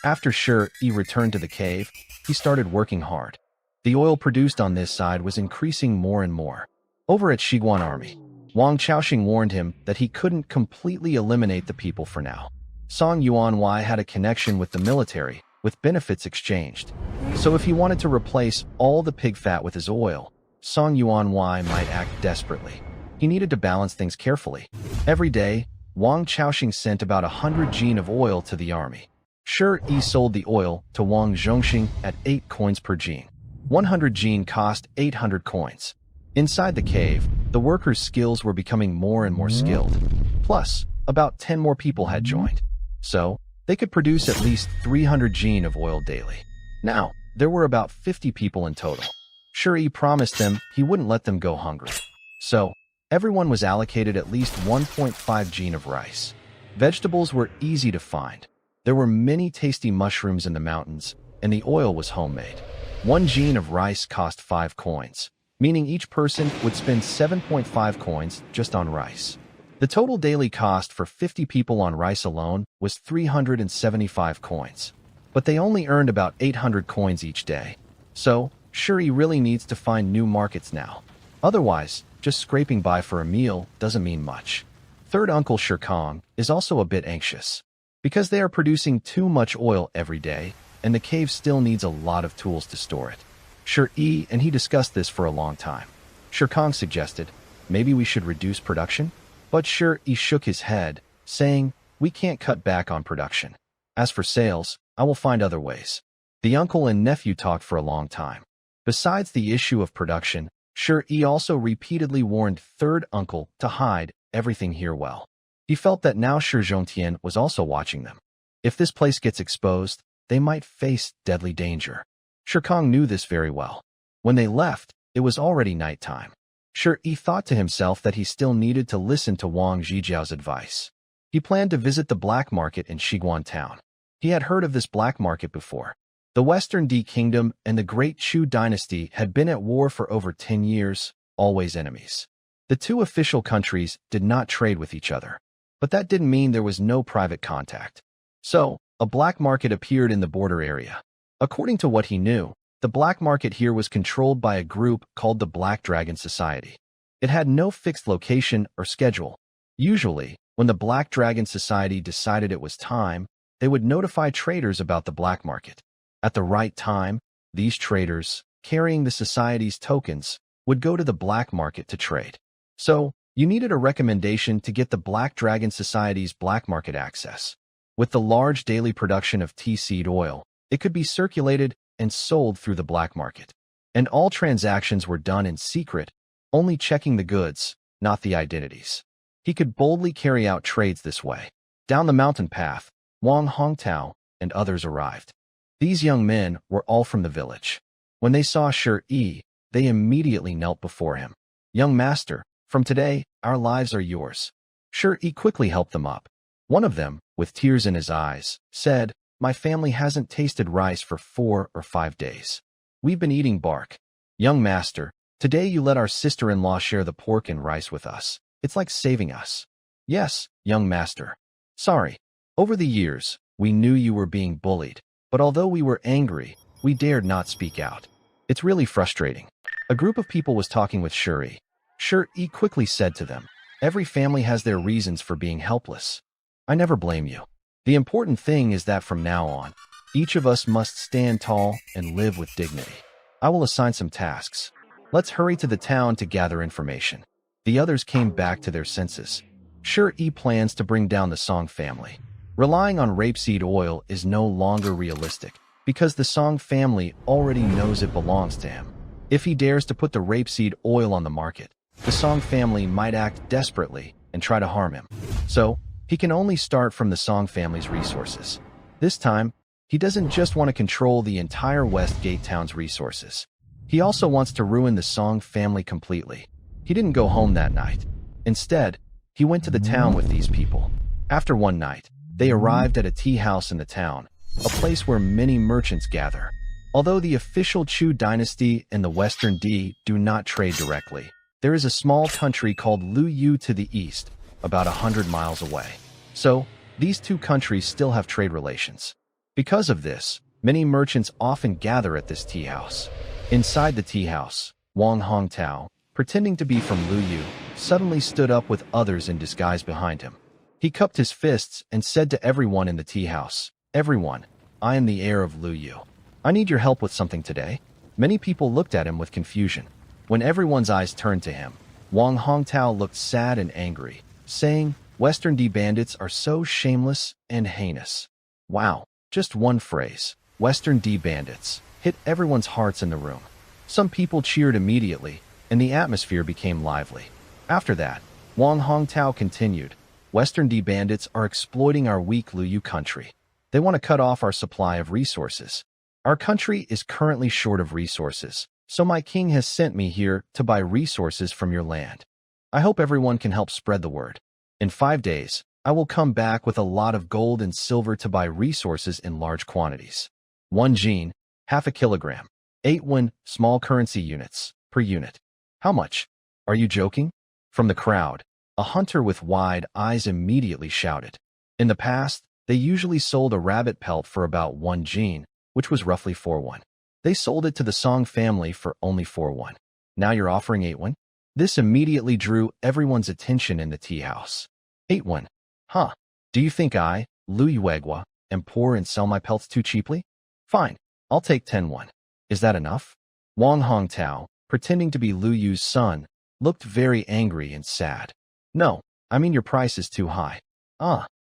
After Shi Yi returned to the cave, he started working hard. The oil produced on this side was increasing more and more. Over at Shiguan Army, Wang Chaoxing warned him that he couldn't completely eliminate the people for now. Song Yuanwei had a connection with the military, with benefits exchanged. So if he wanted to replace all the pig fat with his oil, Song Yuanwei might act desperately. He needed to balance things carefully. Every day, Wang Chaoxing sent about 100 jin of oil to the army. Shi Yi sold the oil to Wang Zhongxing at 8 coins per jin. 100 jin cost 800 coins. Inside the cave, the workers' skills were becoming more and more skilled. Plus, about 10 more people had joined. So, They could produce at least 300 gene of oil daily. Now, there were about 50 people in total. Shuri promised them he wouldn't let them go hungry. So, everyone was allocated at least 1.5 gene of rice. Vegetables were easy to find. There were many tasty mushrooms in the mountains, and the oil was homemade. 1 gene of rice cost 5 coins, meaning each person would spend 7.5 coins just on rice. The total daily cost for 50 people on rice alone was 375 coins, but they only earned about 800 coins each day. So, Shuri really needs to find new markets now. Otherwise, just scraping by for a meal doesn't mean much. Third Uncle Shirkong is also a bit anxious, because they are producing too much oil every day, and the cave still needs a lot of tools to store it. Shuri and he discussed this for a long time. Shirkong suggested, maybe we should reduce production? But Shuri shook his head, saying, we can't cut back on production. As for sales, I will find other ways. The uncle and nephew talked for a long time. Besides the issue of production, Shuri also repeatedly warned Third Uncle to hide everything here well. He felt that now Shi Zhongtian was also watching them. If this place gets exposed, they might face deadly danger. Shirkong knew this very well. When they left, it was already nighttime. Shuri thought to himself that he still needed to listen to Wang Zhijiao's advice. He planned to visit the black market in Shiguan town. He had heard of this black market before. The Western Di Kingdom and the Great Chu dynasty had been at war for over 10 years, always enemies. The two official countries did not trade with each other, but that didn't mean there was no private contact. So, a black market appeared in the border area. According to what he knew, the black market here was controlled by a group called the Black Dragon Society. It had no fixed location or schedule. Usually, when the Black Dragon Society decided it was time, they would notify traders about the black market. At the right time, these traders, carrying the society's tokens, would go to the black market to trade. So, you needed a recommendation to get the Black Dragon Society's black market access. With the large daily production of tea seed oil, it could be circulated and sold through the black market. And all transactions were done in secret, only checking the goods, not the identities. He could boldly carry out trades this way. Down the mountain path, Wang Hongtao and others arrived. These young men were all from the village. When they saw Shuri, they immediately knelt before him. Young master, from today, our lives are yours. Shuri quickly helped them up. One of them, with tears in his eyes, said, my family hasn't tasted rice for 4 or 5 days. We've been eating bark. Young master, today you let our sister-in-law share the pork and rice with us. It's like saving us. Yes, young master. Sorry. Over the years, we knew you were being bullied. But although we were angry, we dared not speak out. It's really frustrating. A group of people was talking with Shuri. Shuri quickly said to them, every family has their reasons for being helpless. I never blame you. The important thing is that from now on, each of us must stand tall and live with dignity. I will assign some tasks. Let's hurry to the town to gather information. The others came back to their senses. Shuri plans to bring down the Song family. Relying on rapeseed oil is no longer realistic, because the Song family already knows it belongs to him. If he dares to put the rapeseed oil on the market, the Song family might act desperately and try to harm him. So, he can only start from the Song family's resources. This time, he doesn't just want to control the entire West Gate town's resources. He also wants to ruin the Song family completely. He didn't go home that night. Instead, he went to the town with these people. After one night, they arrived at a tea house in the town, a place where many merchants gather. Although the official Chu dynasty and the Western Di do not trade directly, there is a small country called Lu Yu to the east, about 100 miles away. So, these two countries still have trade relations. Because of this, many merchants often gather at this tea house. Inside the tea house, Wang Hongtao, pretending to be from Lu Yu, suddenly stood up with others in disguise behind him. He cupped his fists and said to everyone in the tea house, everyone, I am the heir of Lu Yu. I need your help with something today. Many people looked at him with confusion. When everyone's eyes turned to him, Wang Hongtao looked sad and angry, saying, Western Di bandits are so shameless and heinous. Wow, just one phrase, Western Di bandits, hit everyone's hearts in the room. Some people cheered immediately, and the atmosphere became lively. After that, Wang Hongtao continued, Western Di bandits are exploiting our weak Lu Yu country. They want to cut off our supply of resources. Our country is currently short of resources, so my king has sent me here to buy resources from your land. I hope everyone can help spread the word. In 5 days, I will come back with a lot of gold and silver to buy resources in large quantities. 1 jin, half a kilogram. 8 won, small currency units, per unit. How much? Are you joking? From the crowd, a hunter with wide eyes immediately shouted. In the past, they usually sold a rabbit pelt for about 1 jin, which was roughly 4 won. They sold it to the Song family for only 4 won. Now you're offering 8 won? This immediately drew everyone's attention in the tea house. 8 won? Huh? Do you think I, Lu Yuegwa, am poor and sell my pelts too cheaply? Fine, I'll take 10 won. Is that enough? Wang Hongtao, pretending to be Lu Yu's son, looked very angry and sad. No, I mean your price is too high.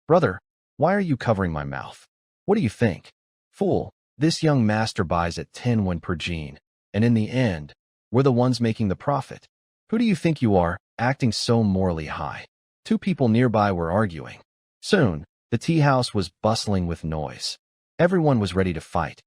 Brother, why are you covering my mouth? What do you think? Fool, this young master buys at 10 won per jin, and in the end, we're the ones making the profit. Who do you think you are, acting so morally high? 2 people nearby were arguing. Soon, the tea house was bustling with noise. Everyone was ready to fight.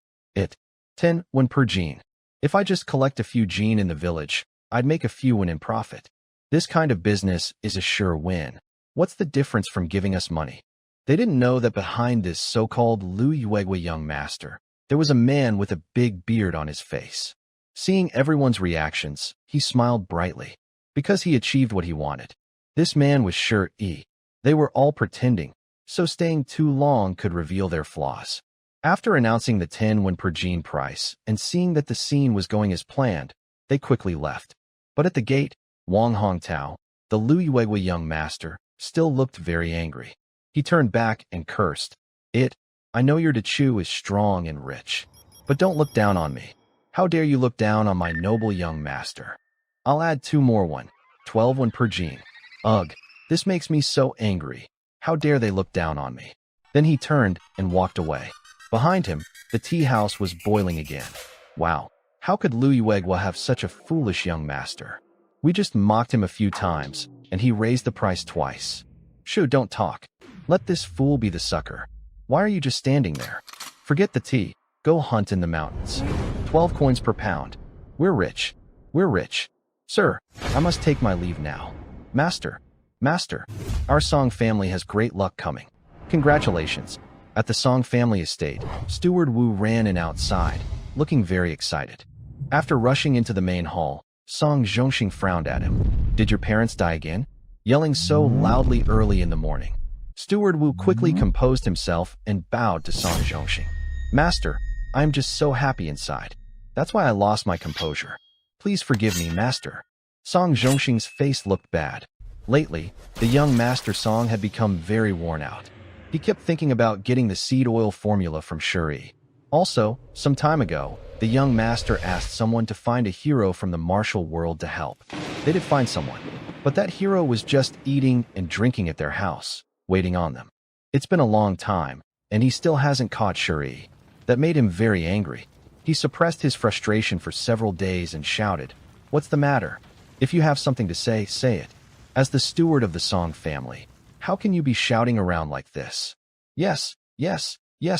10 won per jin. If I just collect a few jin in the village, I'd make a few won in profit. This kind of business is a sure win. What's the difference from giving us money? They didn't know that behind this so-called Lu Yuegwa young master, there was a man with a big beard on his face. Seeing everyone's reactions, he smiled brightly, because he achieved what he wanted. This man was sure they were all pretending, so staying too long could reveal their flaws. After announcing the 10 won per jin price and seeing that the scene was going as planned, they quickly left. But at the gate, Wang Hongtao, the Lu Yuegwa young master, still looked very angry. He turned back and cursed. I know your Dechu is strong and rich, but don't look down on me. How dare you look down on my noble young master? I'll add 2 more won, 12 won per jin. Ugh, this makes me so angry. How dare they look down on me? Then he turned and walked away. Behind him, the tea house was boiling again. Wow, how could Lu Yuegwa have such a foolish young master? We just mocked him a few times, and he raised the price twice. Shoo, don't talk. Let this fool be the sucker. Why are you just standing there? Forget the tea. Go hunt in the mountains. 12 coins per pound. We're rich. We're rich. Sir, I must take my leave now. Master, our Song family has great luck coming. Congratulations. At the Song family estate, Steward Wu ran in outside, looking very excited. After rushing into the main hall, Song Zhongxing frowned at him. Did your parents die again? Yelling so loudly early in the morning. Steward Wu quickly composed himself and bowed to Song Zhongxing. Master, I am just so happy inside. That's why I lost my composure. Please forgive me, Master. Song Zhongxing's face looked bad. Lately, the young Master Song had become very worn out. He kept thinking about getting the seed oil formula from Shuri. Also, some time ago, the young master asked someone to find a hero from the martial world to help. They did find someone, but that hero was just eating and drinking at their house, waiting on them. It's been a long time, and he still hasn't caught Shuri. That made him very angry. He suppressed his frustration for several days and shouted, "What's the matter? If you have something to say, say it. As the steward of the Song family, how can you be shouting around like this?" Yes,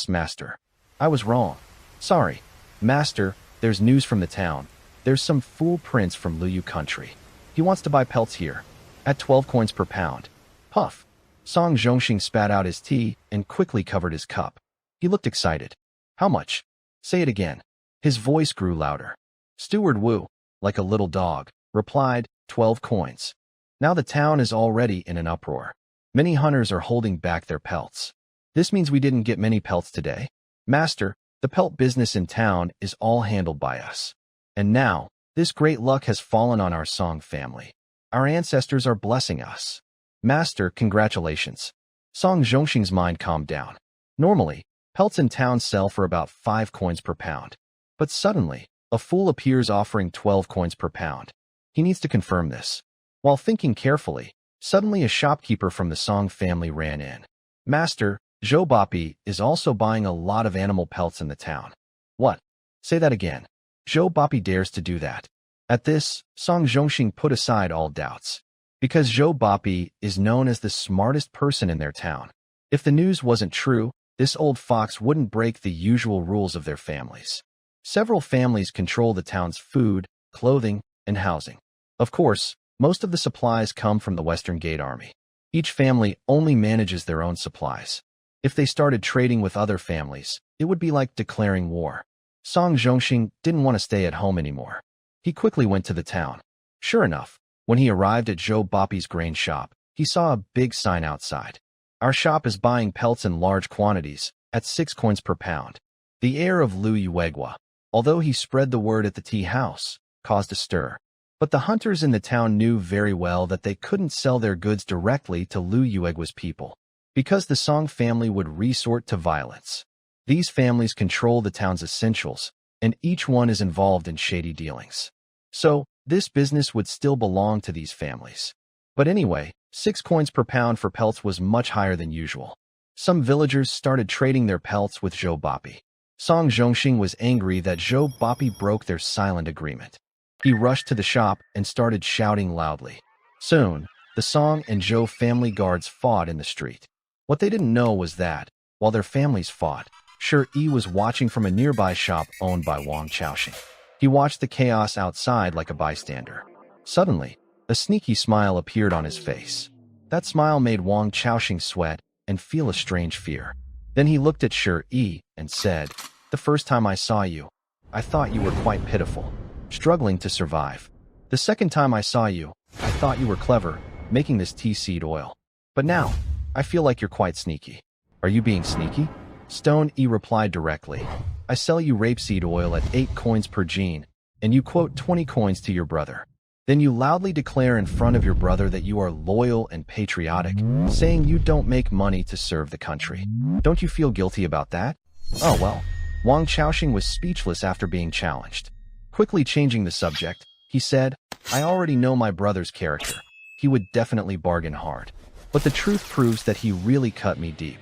Master. I was wrong. Sorry. Master, there's news from the town. There's some fool prince from Luyu country. He wants to buy pelts here, at 12 coins per pound. Puff. Song Zhongxing spat out his tea and quickly covered his cup. He looked excited. How much? Say it again. His voice grew louder. Steward Wu, like a little dog, replied, 12 coins. Now the town is already in an uproar. Many hunters are holding back their pelts. This means we didn't get many pelts today. Master, the pelt business in town is all handled by us. And now, this great luck has fallen on our Song family. Our ancestors are blessing us. Master, congratulations. Song Zhongxing's mind calmed down. Normally, pelts in town sell for about 5 coins per pound. But suddenly, a fool appears offering 12 coins per pound. He needs to confirm this. While thinking carefully, suddenly a shopkeeper from the Song family ran in. Master, Zhou Bapi is also buying a lot of animal pelts in the town. What? Say that again. Zhou Bapi dares to do that. At this, Song Zhongxing put aside all doubts. Because Zhou Bapi is known as the smartest person in their town. If the news wasn't true, This old fox wouldn't break the usual rules of their families. Several families control the town's food, clothing, and housing. Of course, most of the supplies come from the Western Gate Army. Each family only manages their own supplies. If they started trading with other families, it would be like declaring war. Song Zhongxing didn't want to stay at home anymore. He quickly went to the town. Sure enough, when he arrived at Zhou Bapi's grain shop, he saw a big sign outside. Our shop is buying pelts in large quantities, at 6 coins per pound. The heir of Lu Yuegua, although he spread the word at the tea house, caused a stir. But the hunters in the town knew very well that they couldn't sell their goods directly to Lu Yuegua's people, because the Song family would resort to violence. These families control the town's essentials, and each one is involved in shady dealings. So, this business would still belong to these families. But anyway, 6 coins per pound for pelts was much higher than usual. Some villagers started trading their pelts with Zhou Bapi. Song Zhongxing was angry that Zhou Bapi broke their silent agreement. He rushed to the shop and started shouting loudly. Soon, the Song and Zhou family guards fought in the street. What they didn't know was that, while their families fought, Shi was watching from a nearby shop owned by Wang Chaoxing. He watched the chaos outside like a bystander. Suddenly, a sneaky smile appeared on his face. That smile made Wang Chaoxing sweat and feel a strange fear. Then he looked at Shi and said, "The first time I saw you, I thought you were quite pitiful, struggling to survive. The second time I saw you, I thought you were clever, making this tea seed oil. But now, I feel like you're quite sneaky." "Are you being sneaky?" Stone E replied directly. "I sell you rapeseed oil at 8 coins per gene, and you quote 20 coins to your brother. Then you loudly declare in front of your brother that you are loyal and patriotic, saying you don't make money to serve the country. Don't you feel guilty about that?" "Oh well." Wang Chaoxing was speechless after being challenged. Quickly changing the subject, he said, "I already know my brother's character. He would definitely bargain hard. But the truth proves that he really cut me deep."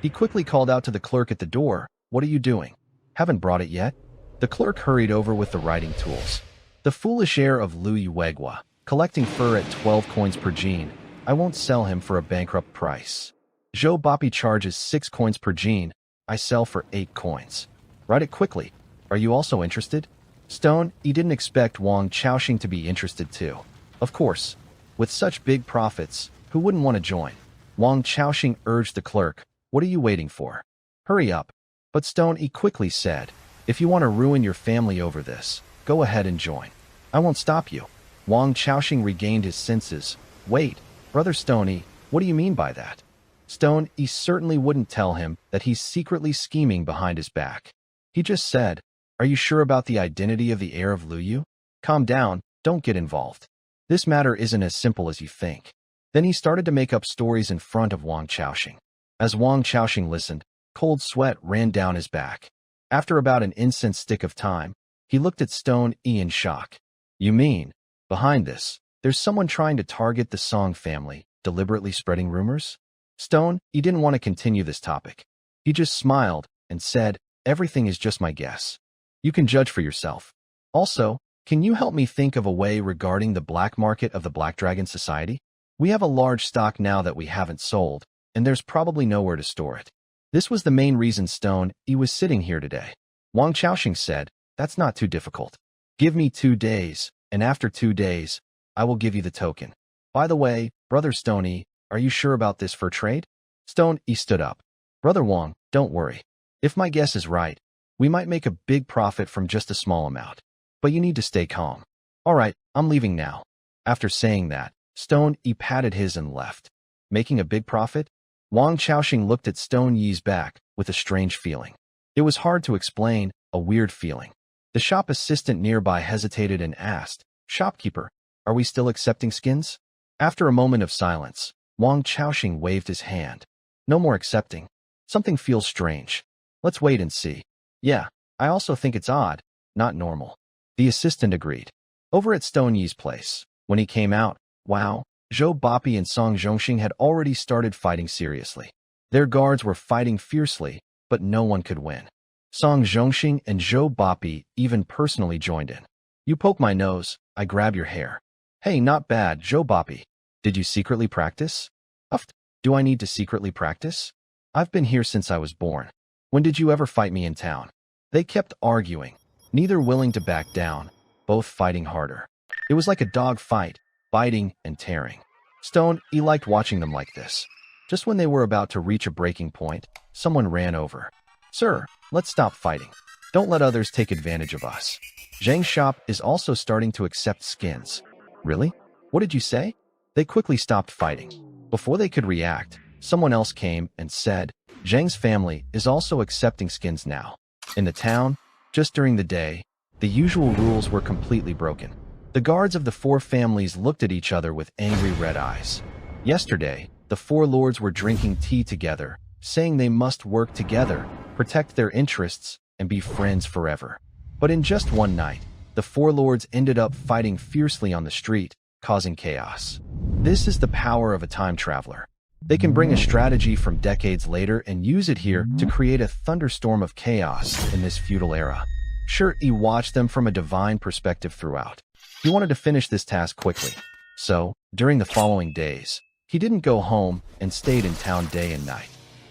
He quickly called out to the clerk at the door, "What are you doing? Haven't brought it yet?" The clerk hurried over with the writing tools. "The foolish heir of Lu Yuegua, collecting fur at 12 coins per gene. I won't sell him for a bankrupt price. Zhou Bapi charges 6 coins per gene. I sell for 8 coins. Write it quickly. Are you also interested?" Stone, he didn't expect Wang Chaoxing to be interested too. Of course, with such big profits, who wouldn't want to join? Wang Chaoxing urged the clerk, "What are you waiting for? Hurry up." But Stone E quickly said, "If you want to ruin your family over this, go ahead and join. I won't stop you." Wang Chaoxing regained his senses. "Wait, Brother Stone E, what do you mean by that?" Stone E certainly wouldn't tell him that he's secretly scheming behind his back. He just said, "Are you sure about the identity of the heir of Lu Yu? Calm down, don't get involved. This matter isn't as simple as you think." Then he started to make up stories in front of Wang Chaoxing. As Wang Chaoxing listened, cold sweat ran down his back. After about an incense stick of time, he looked at Stone E in shock. "You mean, behind this, there's someone trying to target the Song family, deliberately spreading rumors?" Stone E didn't want to continue this topic. He just smiled and said, "Everything is just my guess. You can judge for yourself. Also, can you help me think of a way regarding the black market of the Black Dragon Society? We have a large stock now that we haven't sold, and there's probably nowhere to store it." This was the main reason Stone E was sitting here today. Wang Chaoxing said, "That's not too difficult. Give me 2 days, and after 2 days, I will give you the token. By the way, Brother Stone E, are you sure about this for trade?" Stone E stood up. "Brother Wang, don't worry. If my guess is right, we might make a big profit from just a small amount. But you need to stay calm. All right, I'm leaving now." After saying that, Stone E patted his and left. Making a big profit? Wang Chaoxing looked at Stone Yi's back with a strange feeling. It was hard to explain, a weird feeling. The shop assistant nearby hesitated and asked, "Shopkeeper, are we still accepting skins?" After a moment of silence, Wang Chaoxing waved his hand. "No more accepting. Something feels strange. Let's wait and see." "Yeah, I also think it's odd, not normal." The assistant agreed. Over at Stone Yi's place, when he came out, wow, Zhou Bapi and Song Zhongxing had already started fighting seriously. Their guards were fighting fiercely, but no one could win. Song Zhongxing and Zhou Bapi even personally joined in. "You poke my nose, I grab your hair." "Hey, not bad, Zhou Bapi. Did you secretly practice?" "Uft, do I need to secretly practice?" I've been here since I was born. When did you ever fight me in town? They kept arguing, neither willing to back down, both fighting harder. It was like a dog fight, biting and tearing. Stone, he liked watching them like this. Just when they were about to reach a breaking point, someone ran over. Sir, let's stop fighting. Don't let others take advantage of us. Zhang's shop is also starting to accept skins. Really? What did you say? They quickly stopped fighting. Before they could react, someone else came and said, Zhang's family is also accepting skins now. In the town, just during the day, the usual rules were completely broken. The guards of the four families looked at each other with angry red eyes. Yesterday, the four lords were drinking tea together, saying they must work together, protect their interests, and be friends forever. But in just one night, the four lords ended up fighting fiercely on the street, causing chaos. This is the power of a time traveler. They can bring a strategy from decades later and use it here to create a thunderstorm of chaos in this feudal era. Sure, he watched them from a divine perspective throughout. He wanted to finish this task quickly. So, during the following days, he didn't go home and stayed in town day and night.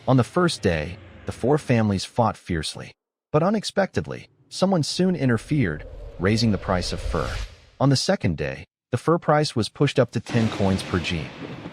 On the first day, the four families fought fiercely. But unexpectedly, someone soon interfered, raising the price of fur. On the second day, the fur price was pushed up to 10 coins per jean.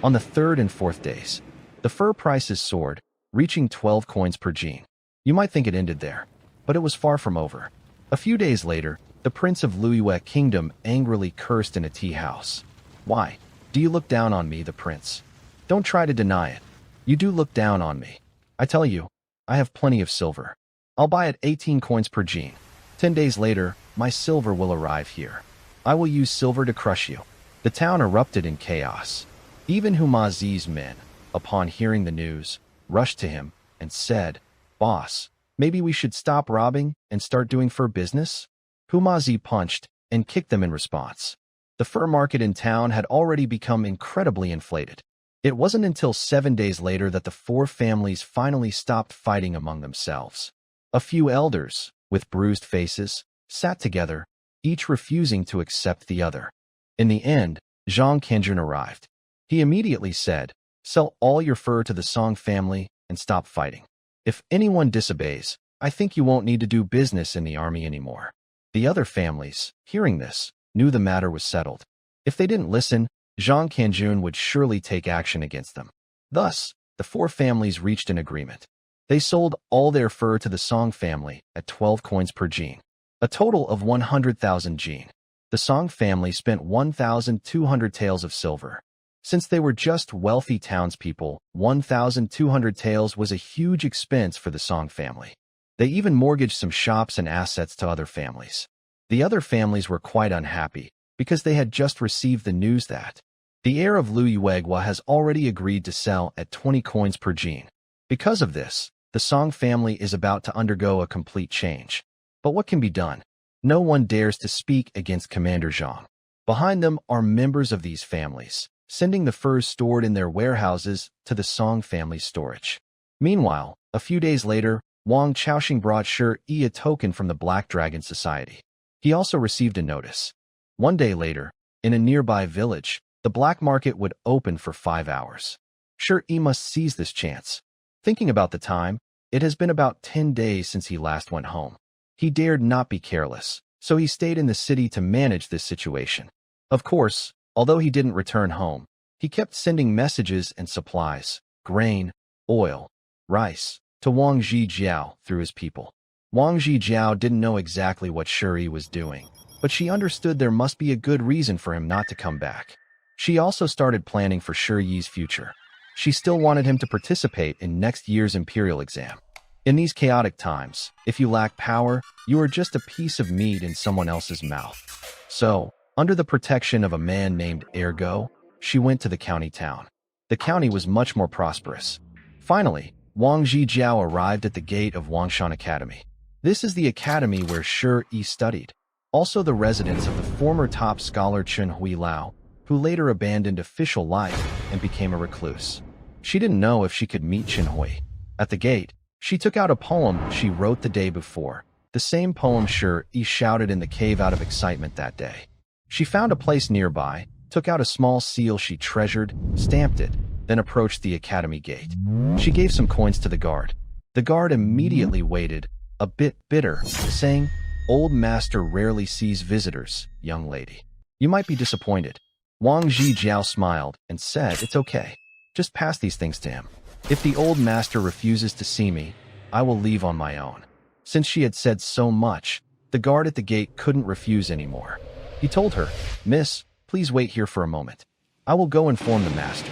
On the third and fourth days, the fur prices soared, reaching 12 coins per jean. You might think it ended there, but it was far from over. A few days later, the prince of Luyue Kingdom angrily cursed in a tea house. Why? Do you look down on me, the prince? Don't try to deny it. You do look down on me. I tell you, I have plenty of silver. I'll buy it 18 coins per jean. 10 days later, my silver will arrive here. I will use silver to crush you. The town erupted in chaos. Even Humazi's men, upon hearing the news, rushed to him and said, Boss, maybe we should stop robbing and start doing fur business? Humazi punched and kicked them in response. The fur market in town had already become incredibly inflated. It wasn't until 7 days later that the four families finally stopped fighting among themselves. A few elders, with bruised faces, sat together, each refusing to accept the other. In the end, Zhang Kenjun arrived. He immediately said, Sell all your fur to the Song family and stop fighting. If anyone disobeys, I think you won't need to do business in the army anymore. The other families, hearing this, knew the matter was settled. If they didn't listen, Zhang Kenjun would surely take action against them. Thus, the four families reached an agreement. They sold all their fur to the Song family at 12 coins per jean, a total of 100,000 jean. The Song family spent 1,200 taels of silver. Since they were just wealthy townspeople, 1,200 taels was a huge expense for the Song family. They even mortgaged some shops and assets to other families. The other families were quite unhappy because they had just received the news that the heir of Luyuegua has already agreed to sell at 20 coins per jean. Because of this, the Song family is about to undergo a complete change. But what can be done? No one dares to speak against Commander Zhang. Behind them are members of these families, sending the furs stored in their warehouses to the Song family's storage. Meanwhile, a few days later, Wang Chaoxing brought Shi a token from the Black Dragon Society. He also received a notice. 1 day later, in a nearby village, the black market would open for 5 hours. Shi must seize this chance. Thinking about the time, it has been about 10 days since he last went home. He dared not be careless, so he stayed in the city to manage this situation. Of course, although he didn't return home, he kept sending messages and supplies, grain, oil, rice, to Wang Zhijiao through his people. Wang Zhijiao didn't know exactly what Shi was doing, but she understood there must be a good reason for him not to come back. She also started planning for Shi's future. She still wanted him to participate in next year's imperial exam. In these chaotic times, if you lack power, you are just a piece of meat in someone else's mouth. So, under the protection of a man named Ergo, she went to the county town. The county was much more prosperous. Finally, Wang Zhijiao arrived at the gate of Wangshan Academy. This is the academy where Shi studied. Also the residence of the former top scholar Chen Huilao, who later abandoned official life and became a recluse. She didn't know if she could meet Chen Hui. At the gate, she took out a poem she wrote the day before, the same poem Shi shouted in the cave out of excitement that day. She found a place nearby, took out a small seal she treasured, stamped it, then approached the academy gate. She gave some coins to the guard. The guard immediately waited, a bit bitter, saying, "Old master rarely sees visitors, young lady. You might be disappointed." Wang Zhijiao smiled and said, "It's okay. Just pass these things to him. If the old master refuses to see me, I will leave on my own." Since she had said so much, the guard at the gate couldn't refuse anymore. He told her, "Miss, please wait here for a moment. I will go inform the master."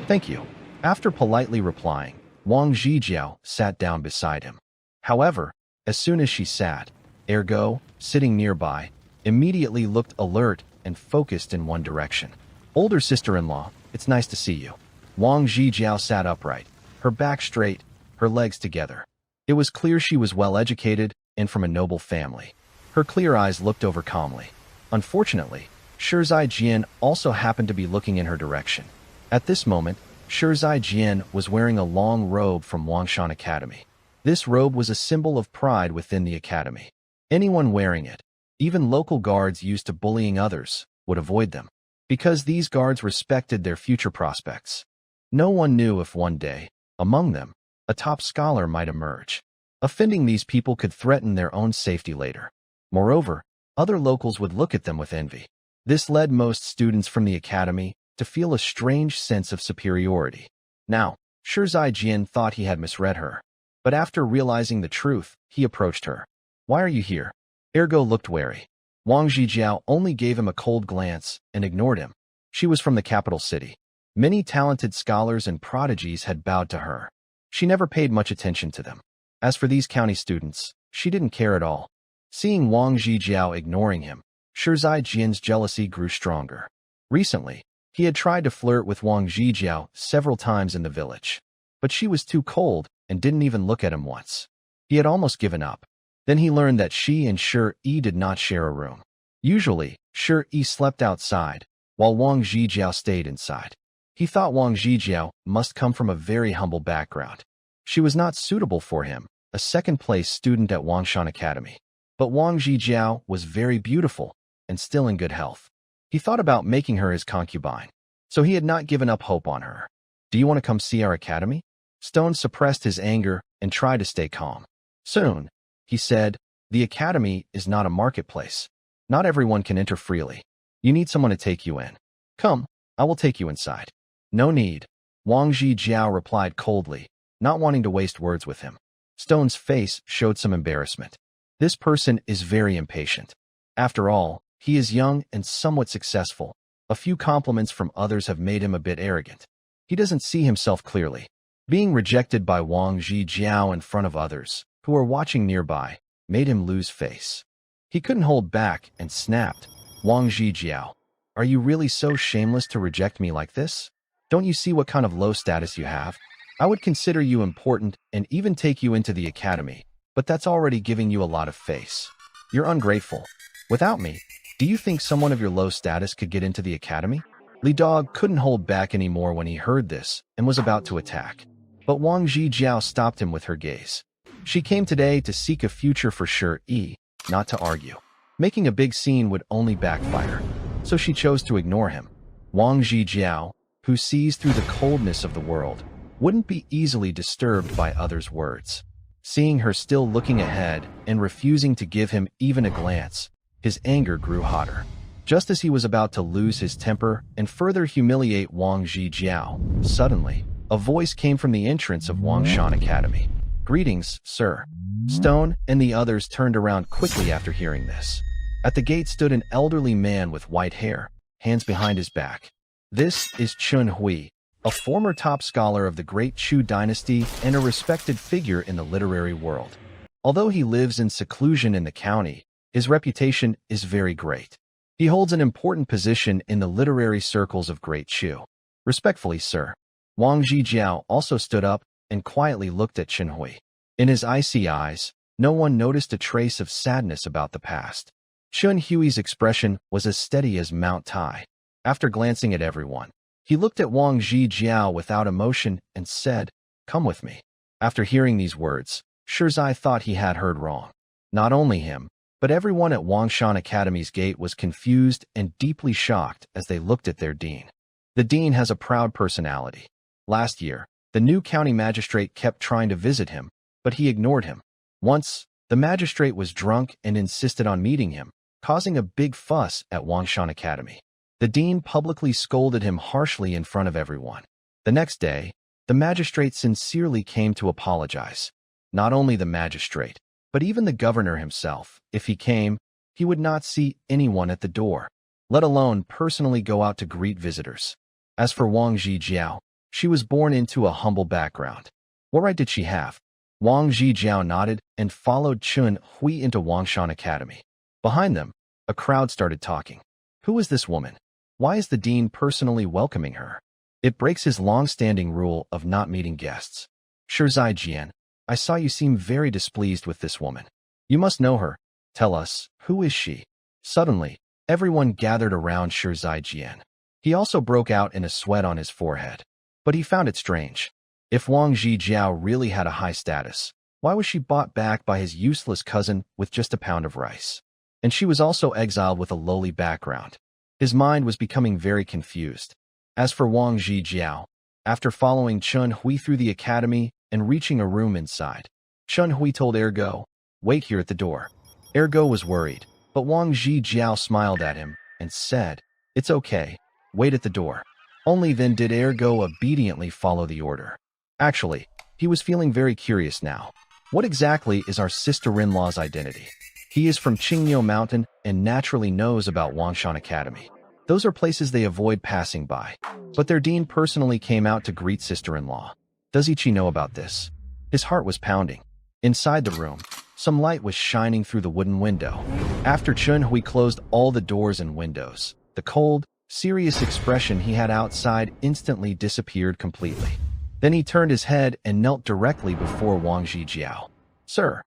"Thank you." After politely replying, Wang Zhijiao sat down beside him. However, as soon as she sat, Ergo, sitting nearby, immediately looked alert and focused in one direction. "Older sister-in-law, it's nice to see you." Wang Zhijiao sat upright, her back straight, her legs together. It was clear she was well-educated and from a noble family. Her clear eyes looked over calmly. Unfortunately, Shirzai Jian also happened to be looking in her direction. At this moment, Shirzai Jian was wearing a long robe from Wangshan Academy. This robe was a symbol of pride within the academy. Anyone wearing it, even local guards used to bullying others, would avoid them, because these guards respected their future prospects. No one knew if one day, among them, a top scholar might emerge. Offending these people could threaten their own safety later. Moreover, other locals would look at them with envy. This led most students from the academy to feel a strange sense of superiority. Now, Shirzai Jian thought he had misread her, but after realizing the truth, he approached her. "Why are you here?" Ergo looked wary. Wang Zhijiao only gave him a cold glance and ignored him. She was from the capital city. Many talented scholars and prodigies had bowed to her. She never paid much attention to them. As for these county students, she didn't care at all. Seeing Wang Zhijiao ignoring him, Shirzai Jian's jealousy grew stronger. Recently, he had tried to flirt with Wang Zhijiao several times in the village, but she was too cold and didn't even look at him once. He had almost given up. Then he learned that she and Shi did not share a room. Usually, Shi slept outside, while Wang Zhijiao stayed inside. He thought Wang Zhijiao must come from a very humble background. She was not suitable for him, a second-place student at Wangshan Academy. But Wang Zhijiao was very beautiful and still in good health. He thought about making her his concubine, so he had not given up hope on her. "Do you want to come see our academy?" Stone suppressed his anger and tried to stay calm. "Soon," he said, "the academy is not a marketplace. Not everyone can enter freely. You need someone to take you in. Come, I will take you inside." "No need," Wang Zhijiao replied coldly, not wanting to waste words with him. Stone's face showed some embarrassment. This person is very impatient. After all, he is young and somewhat successful. A few compliments from others have made him a bit arrogant. He doesn't see himself clearly. Being rejected by Wang Zhijiao in front of others, who were watching nearby, made him lose face. He couldn't hold back and snapped, "Wang Zhijiao, are you really so shameless to reject me like this? Don't you see what kind of low status you have? I would consider you important and even take you into the academy, but that's already giving you a lot of face. You're ungrateful. Without me, do you think someone of your low status could get into the academy?" Li Dog couldn't hold back anymore when he heard this and was about to attack. But Wang Zhijiao stopped him with her gaze. She came today to seek a future for Shi, not to argue. Making a big scene would only backfire, so she chose to ignore him. Wang Zhijiao, who sees through the coldness of the world, wouldn't be easily disturbed by others' words. Seeing her still looking ahead and refusing to give him even a glance, his anger grew hotter. Just as he was about to lose his temper and further humiliate Wang Zhijiao, suddenly, a voice came from the entrance of Wangshan Academy. "Greetings, sir." Stone and the others turned around quickly after hearing this. At the gate stood an elderly man with white hair, hands behind his back. This is Chun Hui, a former top scholar of the Great Chu dynasty and a respected figure in the literary world. Although he lives in seclusion in the county, his reputation is very great. He holds an important position in the literary circles of Great Chu. "Respectfully, sir." Wang Zhijiao also stood up and quietly looked at Chun Hui. In his icy eyes, no one noticed a trace of sadness about the past. Chun Hui's expression was as steady as Mount Tai. After glancing at everyone, he looked at Wang Zhijiao without emotion and said, "Come with me." After hearing these words, Shirzai thought he had heard wrong. Not only him, but everyone at Wangshan Academy's gate was confused and deeply shocked as they looked at their dean. The dean has a proud personality. Last year, the new county magistrate kept trying to visit him, but he ignored him. Once, the magistrate was drunk and insisted on meeting him, causing a big fuss at Wangshan Academy. The dean publicly scolded him harshly in front of everyone. The next day, the magistrate sincerely came to apologize. Not only the magistrate, but even the governor himself, if he came, he would not see anyone at the door, let alone personally go out to greet visitors. As for Wang Zhijiao, she was born into a humble background. What right did she have? Wang Zhijiao nodded and followed Chun Hui into Wangshan Academy. Behind them, a crowd started talking. Who is this woman? Why is the dean personally welcoming her? It breaks his long-standing rule of not meeting guests. Shirzai Jian, I saw you seem very displeased with this woman. You must know her. Tell us, who is she? Suddenly, everyone gathered around Shirzai Jian. He also broke out in a sweat on his forehead. But he found it strange. If Wang Zhijiao really had a high status, why was she bought back by his useless cousin with just a pound of rice? And she was also exiled with a lowly background. His mind was becoming very confused. As for Wang Zhijiao, after following Chun Hui through the academy and reaching a room inside, Chun Hui told Ergo, "Wait here at the door." Ergo was worried, but Wang Zhijiao smiled at him and said, "It's okay, wait at the door." Only then did Ergo obediently follow the order. Actually, he was feeling very curious now. What exactly is our sister-in-law's identity? He is from Qingniu Mountain and naturally knows about Wangshan Academy. Those are places they avoid passing by. But their dean personally came out to greet sister-in-law. Does Ichi know about this? His heart was pounding. Inside the room, some light was shining through the wooden window. After Chun Hui closed all the doors and windows, the cold, serious expression he had outside instantly disappeared completely. Then he turned his head and knelt directly before Wang Zhijiao. "Sir."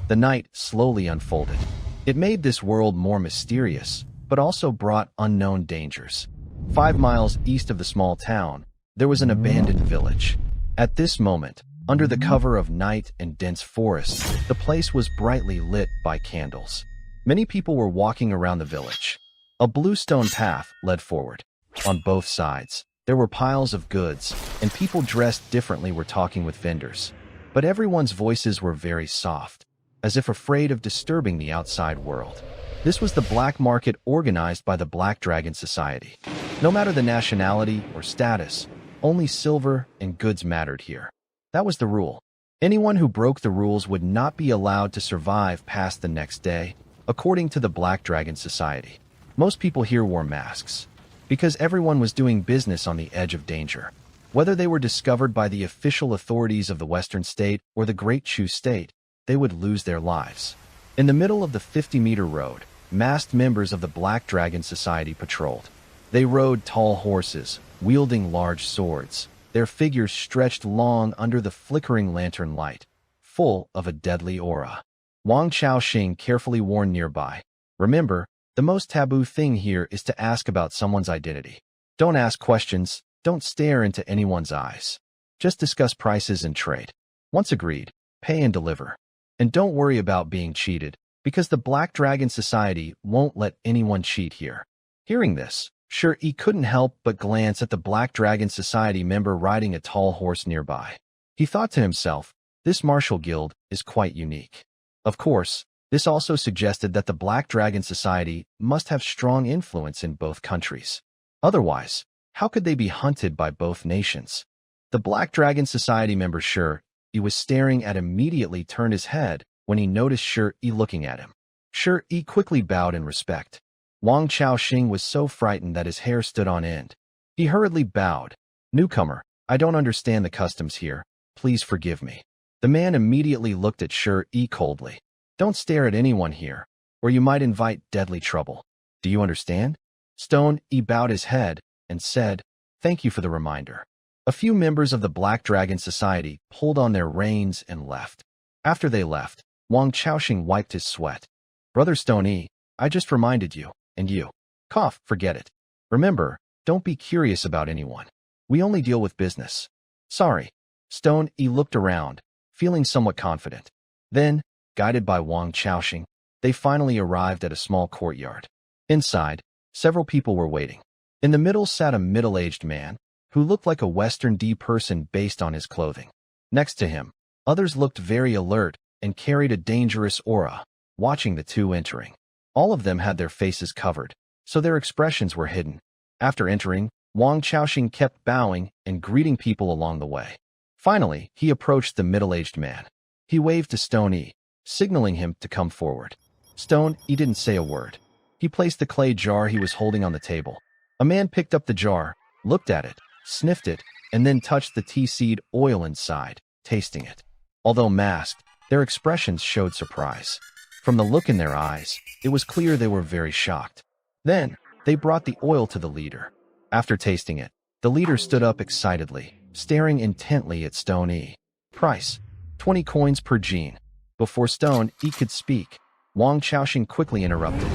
The night slowly unfolded. It made this world more mysterious, but also brought unknown dangers. 5 miles east of the small town, there was an abandoned village. At this moment, under the cover of night and dense forest, the place was brightly lit by candles. Many people were walking around the village. A blue stone path led forward. On both sides, there were piles of goods, and people dressed differently were talking with vendors. But everyone's voices were very soft, as if afraid of disturbing the outside world. This was the black market organized by the Black Dragon Society. No matter the nationality or status, only silver and goods mattered here. That was the rule. Anyone who broke the rules would not be allowed to survive past the next day, according to the Black Dragon Society. Most people here wore masks, because everyone was doing business on the edge of danger. Whether they were discovered by the official authorities of the Western State or the Great Chu State, they would lose their lives. In the middle of the 50-meter road, masked members of the Black Dragon Society patrolled. They rode tall horses, wielding large swords, their figures stretched long under the flickering lantern light, full of a deadly aura. Wang Chaoxing carefully warned nearby, "Remember, the most taboo thing here is to ask about someone's identity. Don't ask questions. Don't stare into anyone's eyes. Just discuss prices and trade. Once agreed, pay and deliver. And don't worry about being cheated, because the Black Dragon Society won't let anyone cheat here." Hearing this, Shi couldn't help but glance at the Black Dragon Society member riding a tall horse nearby. He thought to himself, this martial guild is quite unique. Of course, this also suggested that the Black Dragon Society must have strong influence in both countries. Otherwise, how could they be hunted by both nations? The Black Dragon Society member Shi was staring at immediately turned his head when he noticed Shi looking at him. Shi quickly bowed in respect. Wang Chaoxing was so frightened that his hair stood on end. He hurriedly bowed. "Newcomer, I don't understand the customs here. Please forgive me." The man immediately looked at Shi coldly. "Don't stare at anyone here, or you might invite deadly trouble. Do you understand?" Stone bowed his head and said, "Thank you for the reminder." A few members of the Black Dragon Society pulled on their reins and left. After they left, Wang Chaoxing wiped his sweat. "Brother Stone, I just reminded you, and you. Cough, forget it. Remember, don't be curious about anyone. We only deal with business." "Sorry." Stone looked around, feeling somewhat confident. Then, guided by Wang Chaoxing, they finally arrived at a small courtyard. Inside, several people were waiting. In the middle sat a middle-aged man, who looked like a Western D person based on his clothing. Next to him, others looked very alert and carried a dangerous aura, watching the two entering. All of them had their faces covered, so their expressions were hidden. After entering, Wang Chaoxing kept bowing and greeting people along the way. Finally, he approached the middle-aged man. He waved to Stone E, signaling him to come forward. Stone E didn't say a word. He placed the clay jar he was holding on the table. A man picked up the jar, looked at it, sniffed it, and then touched the tea seed oil inside, tasting it. Although masked, their expressions showed surprise. From the look in their eyes, it was clear they were very shocked. Then, they brought the oil to the leader. After tasting it, the leader stood up excitedly, staring intently at Stone E. Price: 20 coins per gene. Before Stone E could speak, Wang Chaoxing quickly interrupted.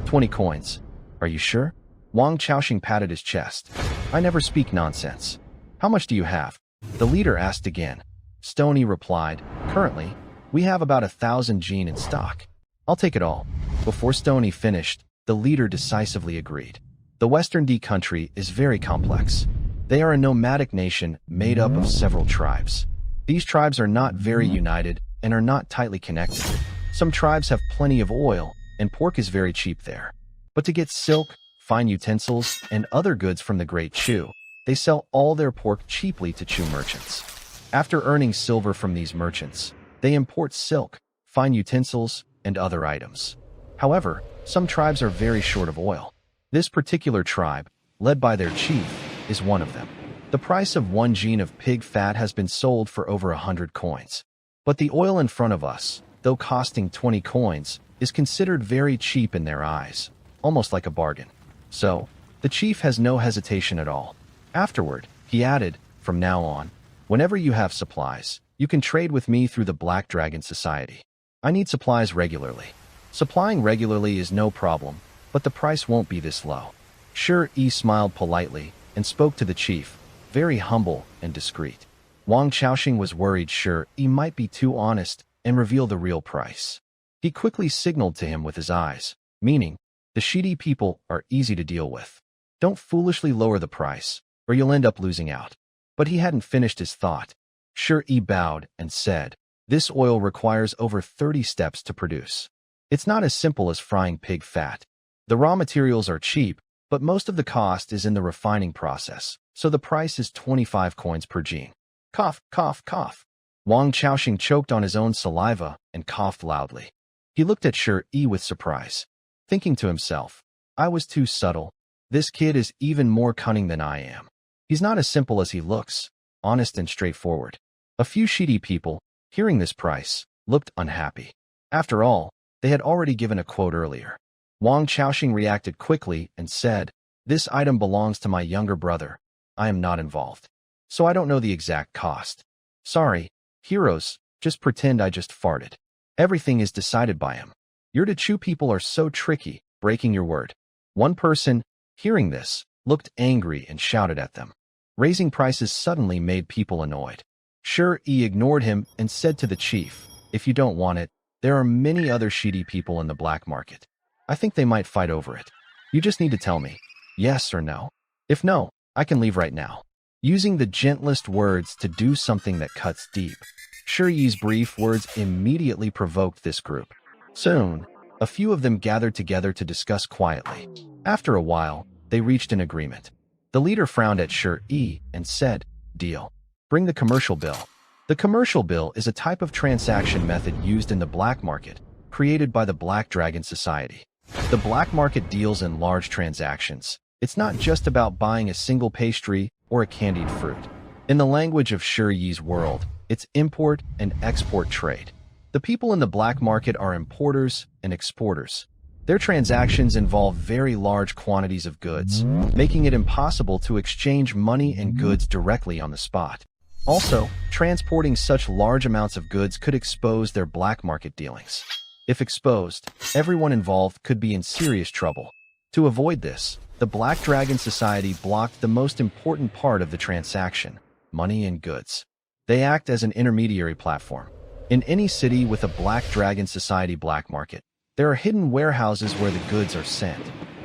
20 coins. Are you sure? Wang Chaoxing patted his chest. I never speak nonsense. How much do you have? The leader asked again. Stone E replied, currently, we have about 1,000 gene in stock. I'll take it all. Before Stone E finished, the leader decisively agreed. The Western D country is very complex. They are a nomadic nation made up of several tribes. These tribes are not very united and are not tightly connected. Some tribes have plenty of oil, and pork is very cheap there. But to get silk, fine utensils, and other goods from the Great Chu, they sell all their pork cheaply to Chu merchants. After earning silver from these merchants, they import silk, fine utensils, and other items. However, some tribes are very short of oil. This particular tribe, led by their chief, is one of them. The price of 1 gene of pig fat has been sold for over 100 coins. But the oil in front of us, though costing 20 coins, is considered very cheap in their eyes, almost like a bargain. So, the chief has no hesitation at all. Afterward, he added, from now on, whenever you have supplies, you can trade with me through the Black Dragon Society. I need supplies regularly. Supplying regularly is no problem, but the price won't be this low. Shi Yi smiled politely and spoke to the chief, very humble and discreet. Wang Chaoxing was worried Shi Yi might be too honest and reveal the real price. He quickly signaled to him with his eyes, meaning, the Shidi people are easy to deal with. Don't foolishly lower the price, or you'll end up losing out. But he hadn't finished his thought. Shi Yi bowed and said, this oil requires over 30 steps to produce. It's not as simple as frying pig fat. The raw materials are cheap, but most of the cost is in the refining process, so the price is 25 coins per gene. Cough, cough, cough. Wang Chaoxing choked on his own saliva and coughed loudly. He looked at Shi Yi with surprise, thinking to himself, I was too subtle. This kid is even more cunning than I am. He's not as simple as he looks, honest and straightforward. A few Shidi people, hearing this price, looked unhappy. After all, they had already given a quote earlier. Wang Chaoxing reacted quickly and said, this item belongs to my younger brother. I am not involved. So I don't know the exact cost. Sorry, heroes, just pretend I just farted. Everything is decided by him. Your Chu people are so tricky, breaking your word. One person, hearing this, looked angry and shouted at them. Raising prices suddenly made people annoyed. Shi Yi ignored him and said to the chief, if you don't want it, there are many other Shidi people in the black market. I think they might fight over it. You just need to tell me, yes or no. If no, I can leave right now. Using the gentlest words to do something that cuts deep. Shi Yi's brief words immediately provoked this group. Soon, a few of them gathered together to discuss quietly. After a while, they reached an agreement. The leader frowned at Shi Yi and said, deal. Bring the commercial bill. The commercial bill is a type of transaction method used in the black market, created by the Black Dragon Society. The black market deals in large transactions. It's not just about buying a single pastry or a candied fruit. In the language of Shi Yi's world, it's import and export trade. The people in the black market are importers and exporters. Their transactions involve very large quantities of goods, making it impossible to exchange money and goods directly on the spot. Also, transporting such large amounts of goods could expose their black market dealings. If exposed, everyone involved could be in serious trouble. To avoid this, the Black Dragon Society blocked the most important part of the transaction, money and goods. They act as an intermediary platform. In any city with a Black Dragon Society black market, there are hidden warehouses where the goods are sent.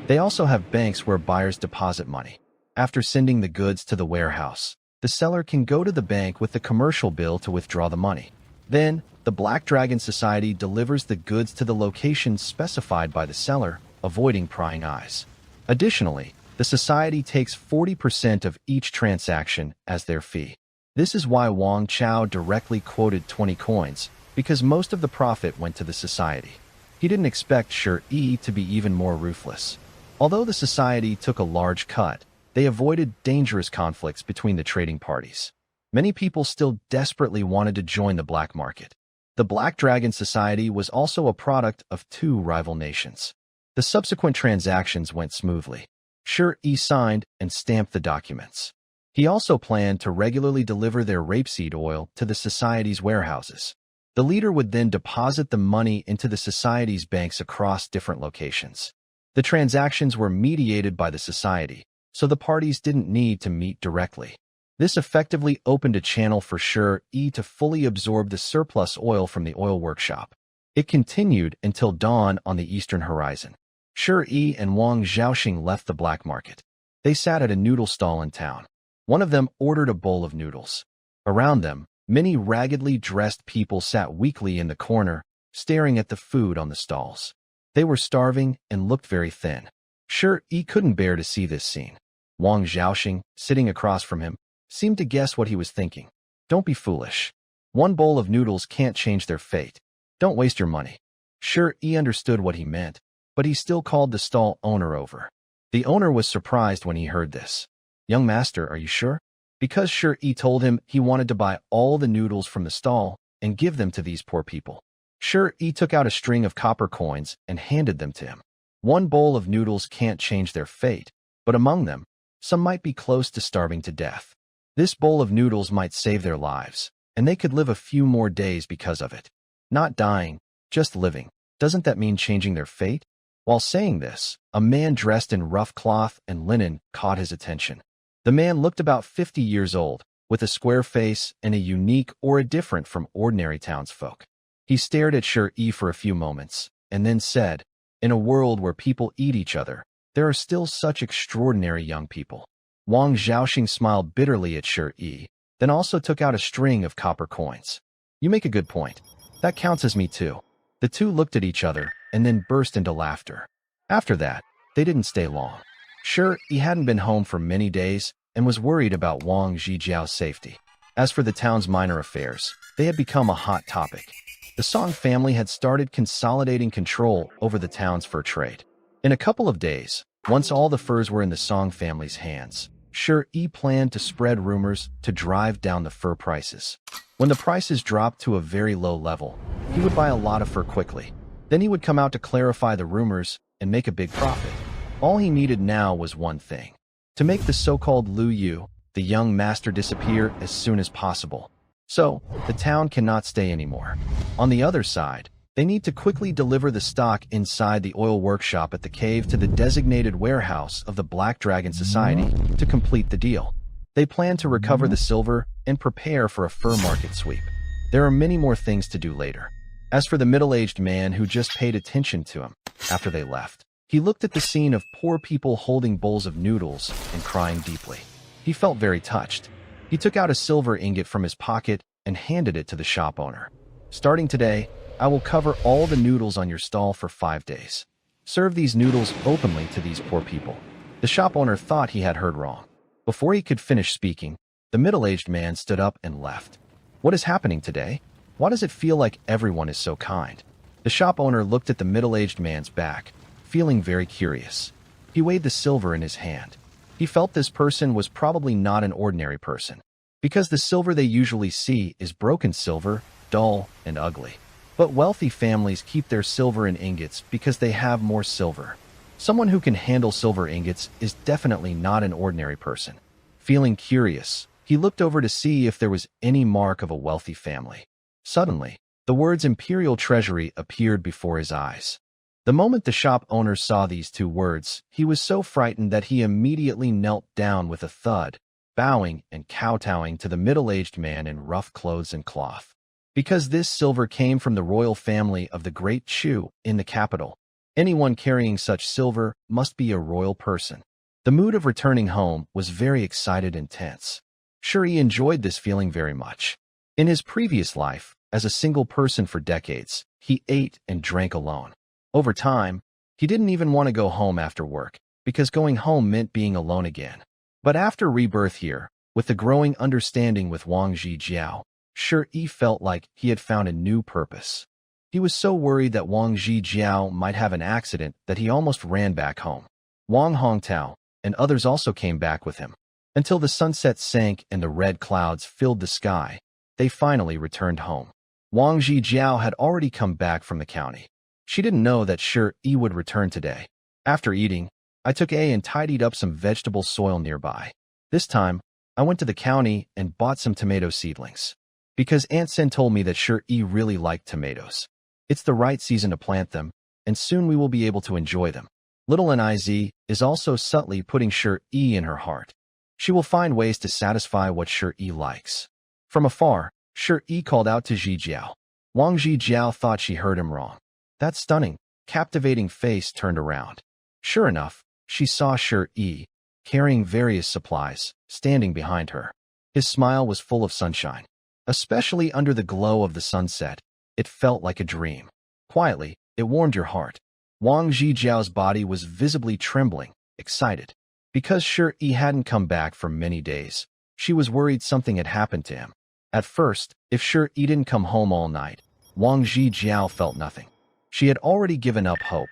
They also have banks where buyers deposit money. After sending the goods to the warehouse, the seller can go to the bank with the commercial bill to withdraw the money. Then, the Black Dragon Society delivers the goods to the location specified by the seller, avoiding prying eyes. Additionally, the society takes 40% of each transaction as their fee. This is why Wang Chao directly quoted 20 coins, because most of the profit went to the society. He didn't expect Shi to be even more ruthless. Although the society took a large cut, they avoided dangerous conflicts between the trading parties. Many people still desperately wanted to join the black market. The Black Dragon Society was also a product of two rival nations. The subsequent transactions went smoothly. Shi signed and stamped the documents. He also planned to regularly deliver their rapeseed oil to the society's warehouses. The leader would then deposit the money into the society's banks across different locations. The transactions were mediated by the society, so the parties didn't need to meet directly. This effectively opened a channel for Shi to fully absorb the surplus oil from the oil workshop. It continued until dawn on the eastern horizon. Shi and Wang Xiaoxing left the black market. They sat at a noodle stall in town. One of them ordered a bowl of noodles. Around them, many raggedly dressed people sat weakly in the corner, staring at the food on the stalls. They were starving and looked very thin. Shi couldn't bear to see this scene. Wang Xiaoxing, sitting across from him, seemed to guess what he was thinking. Don't be foolish. One bowl of noodles can't change their fate. Don't waste your money. Shi understood what he meant, but he still called the stall owner over. The owner was surprised when he heard this. Young master, are you sure? Because Shi told him he wanted to buy all the noodles from the stall and give them to these poor people. Shi took out a string of copper coins and handed them to him. One bowl of noodles can't change their fate, but among them, some might be close to starving to death. This bowl of noodles might save their lives, and they could live a few more days because of it. Not dying, just living. Doesn't that mean changing their fate? While saying this, a man dressed in rough cloth and linen caught his attention. The man looked about 50 years old, with a square face and a unique aura different from ordinary townsfolk. He stared at Shi for a few moments, and then said, "In a world where people eat each other, there are still such extraordinary young people." Wang Xiaoxing smiled bitterly at Shi, then also took out a string of copper coins. "You make a good point. That counts as me too." The two looked at each other and then burst into laughter. After that, they didn't stay long. Shi hadn't been home for many days and was worried about Wang Zhijiao's safety. As for the town's minor affairs, they had become a hot topic. The Song family had started consolidating control over the town's fur trade. In a couple of days, once all the furs were in the Song family's hands, Shi planned to spread rumors to drive down the fur prices. When the prices dropped to a very low level, he would buy a lot of fur quickly. Then he would come out to clarify the rumors and make a big profit. All he needed now was one thing: to make the so-called Lu Yu, the young master, disappear as soon as possible. So, the town cannot stay anymore. On the other side, they need to quickly deliver the stock inside the oil workshop at the cave to the designated warehouse of the Black Dragon Society to complete the deal. They plan to recover the silver and prepare for a fur market sweep. There are many more things to do later. As for the middle-aged man who just paid attention to him after they left, he looked at the scene of poor people holding bowls of noodles and crying deeply. He felt very touched. He took out a silver ingot from his pocket and handed it to the shop owner. "Starting today, I will cover all the noodles on your stall for 5 days. Serve these noodles openly to these poor people." The shop owner thought he had heard wrong. Before he could finish speaking, the middle-aged man stood up and left. "What is happening today? Why does it feel like everyone is so kind?" The shop owner looked at the middle-aged man's back, feeling very curious. He weighed the silver in his hand. He felt this person was probably not an ordinary person, because the silver they usually see is broken silver, dull, and ugly. But wealthy families keep their silver in ingots because they have more silver. Someone who can handle silver ingots is definitely not an ordinary person. Feeling curious, he looked over to see if there was any mark of a wealthy family. Suddenly, the words Imperial Treasury appeared before his eyes. The moment the shop owner saw these two words, he was so frightened that he immediately knelt down with a thud, bowing and kowtowing to the middle-aged man in rough clothes and cloth. Because this silver came from the royal family of the Great Chu in the capital, anyone carrying such silver must be a royal person. The mood of returning home was very excited and tense. Shuri enjoyed this feeling very much. In his previous life, as a single person for decades, he ate and drank alone. Over time, he didn't even want to go home after work, because going home meant being alone again. But after rebirth here, with the growing understanding with Wang Zhijiao, Shuri felt like he had found a new purpose. He was so worried that Wang Zhijiao might have an accident that he almost ran back home. Wang Hongtao and others also came back with him. Until the sunset sank and the red clouds filled the sky, they finally returned home. Wang Zhijiao had already come back from the county. She didn't know that Shuri would return today. After eating, I took and tidied up some vegetable soil nearby. This time, I went to the county and bought some tomato seedlings. Because Aunt Sen told me that Shuri really liked tomatoes. It's the right season to plant them, and soon we will be able to enjoy them. Little Niz is also subtly putting Shuri in her heart. She will find ways to satisfy what Shuri likes. From afar, Shuri called out to Zhijiao. Wang Zhijiao thought she heard him wrong. That stunning, captivating face turned around. Sure enough, she saw Shuri, carrying various supplies, standing behind her. His smile was full of sunshine. Especially under the glow of the sunset, it felt like a dream. Quietly, it warmed your heart. Wang Zhijiao's body was visibly trembling, excited. Because Shuri hadn't come back for many days, she was worried something had happened to him. At first, if Shuri didn't come home all night, Wang Zhijiao felt nothing. She had already given up hope.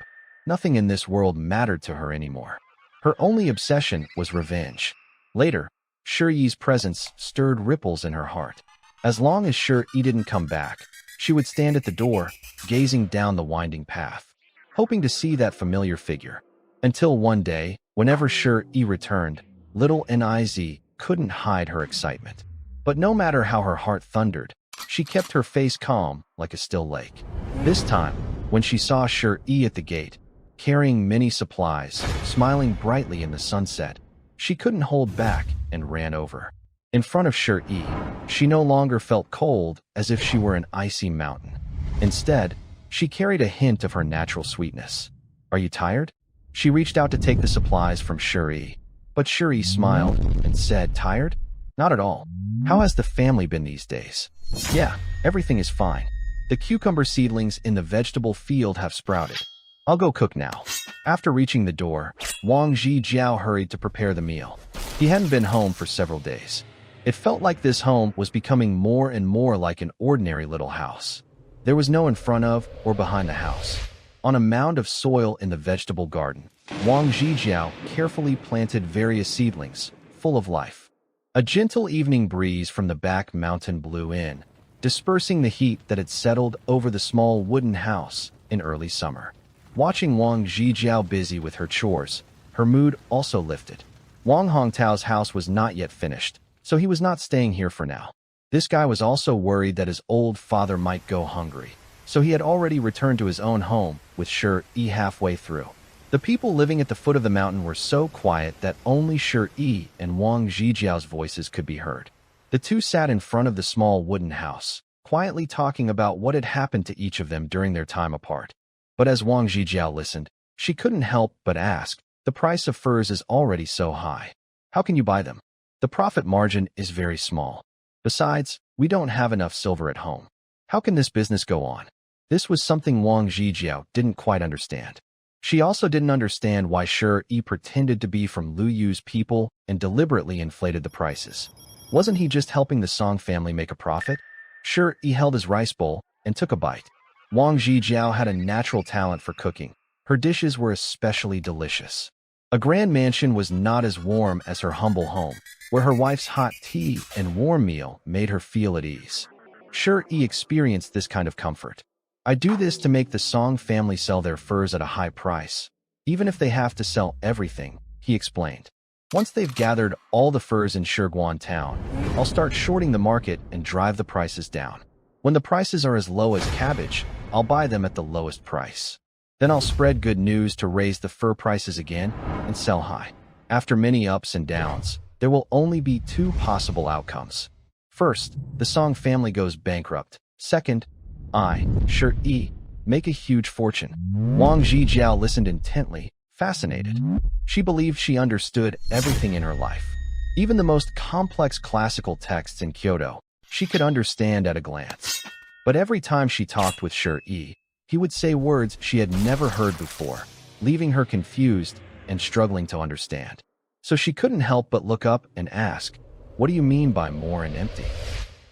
Nothing in this world mattered to her anymore. Her only obsession was revenge. Later, Shuri's presence stirred ripples in her heart. As long as Shuri didn't come back, she would stand at the door, gazing down the winding path, hoping to see that familiar figure. Until one day, whenever Shuri returned, little Niz couldn't hide her excitement. But no matter how her heart thundered, she kept her face calm like a still lake. This time, when she saw Shuri at the gate, carrying many supplies, smiling brightly in the sunset, she couldn't hold back and ran over. In front of Shuri, she no longer felt cold as if she were an icy mountain. Instead, she carried a hint of her natural sweetness. Are you tired? She reached out to take the supplies from Shuri, but Shuri smiled and said, tired? Not at all. How has the family been these days? Yeah, everything is fine. The cucumber seedlings in the vegetable field have sprouted. I'll go cook now. After reaching the door, Wang Zhijiao hurried to prepare the meal. He hadn't been home for several days. It felt like this home was becoming more and more like an ordinary little house. There was no in front of or behind the house. On a mound of soil in the vegetable garden, Wang Zhijiao carefully planted various seedlings, full of life. A gentle evening breeze from the back mountain blew in, dispersing the heat that had settled over the small wooden house in early summer. Watching Wang Zhijiao busy with her chores, her mood also lifted. Wang Hongtao's house was not yet finished, so he was not staying here for now. This guy was also worried that his old father might go hungry, so he had already returned to his own home with Shuri halfway through. The people living at the foot of the mountain were so quiet that only Shuri and Wang Zhijiao's voices could be heard. The two sat in front of the small wooden house, quietly talking about what had happened to each of them during their time apart. But as Wang Zhijiao listened, she couldn't help but ask, the price of furs is already so high. How can you buy them? The profit margin is very small. Besides, we don't have enough silver at home. How can this business go on? This was something Wang Zhijiao didn't quite understand. She also didn't understand why Shuri pretended to be from Lu Yu's people and deliberately inflated the prices. Wasn't he just helping the Song family make a profit? Shuri held his rice bowl and took a bite. Wang Zhijiao had a natural talent for cooking. Her dishes were especially delicious. A grand mansion was not as warm as her humble home, where her wife's hot tea and warm meal made her feel at ease. Shuri experienced this kind of comfort. I do this to make the Song family sell their furs at a high price, even if they have to sell everything, he explained. Once they've gathered all the furs in Shiguan town, I'll start shorting the market and drive the prices down. When the prices are as low as cabbage, I'll buy them at the lowest price. Then I'll spread good news to raise the fur prices again and sell high. After many ups and downs, there will only be two possible outcomes. First, the Song family goes bankrupt. Second, I, Shuri, make a huge fortune. Wang Zhijiao listened intently, fascinated. She believed she understood everything in her life. Even the most complex classical texts in Kyoto, she could understand at a glance. But every time she talked with Shi, he would say words she had never heard before, leaving her confused and struggling to understand. So she couldn't help but look up and ask, "What do you mean by more and empty?"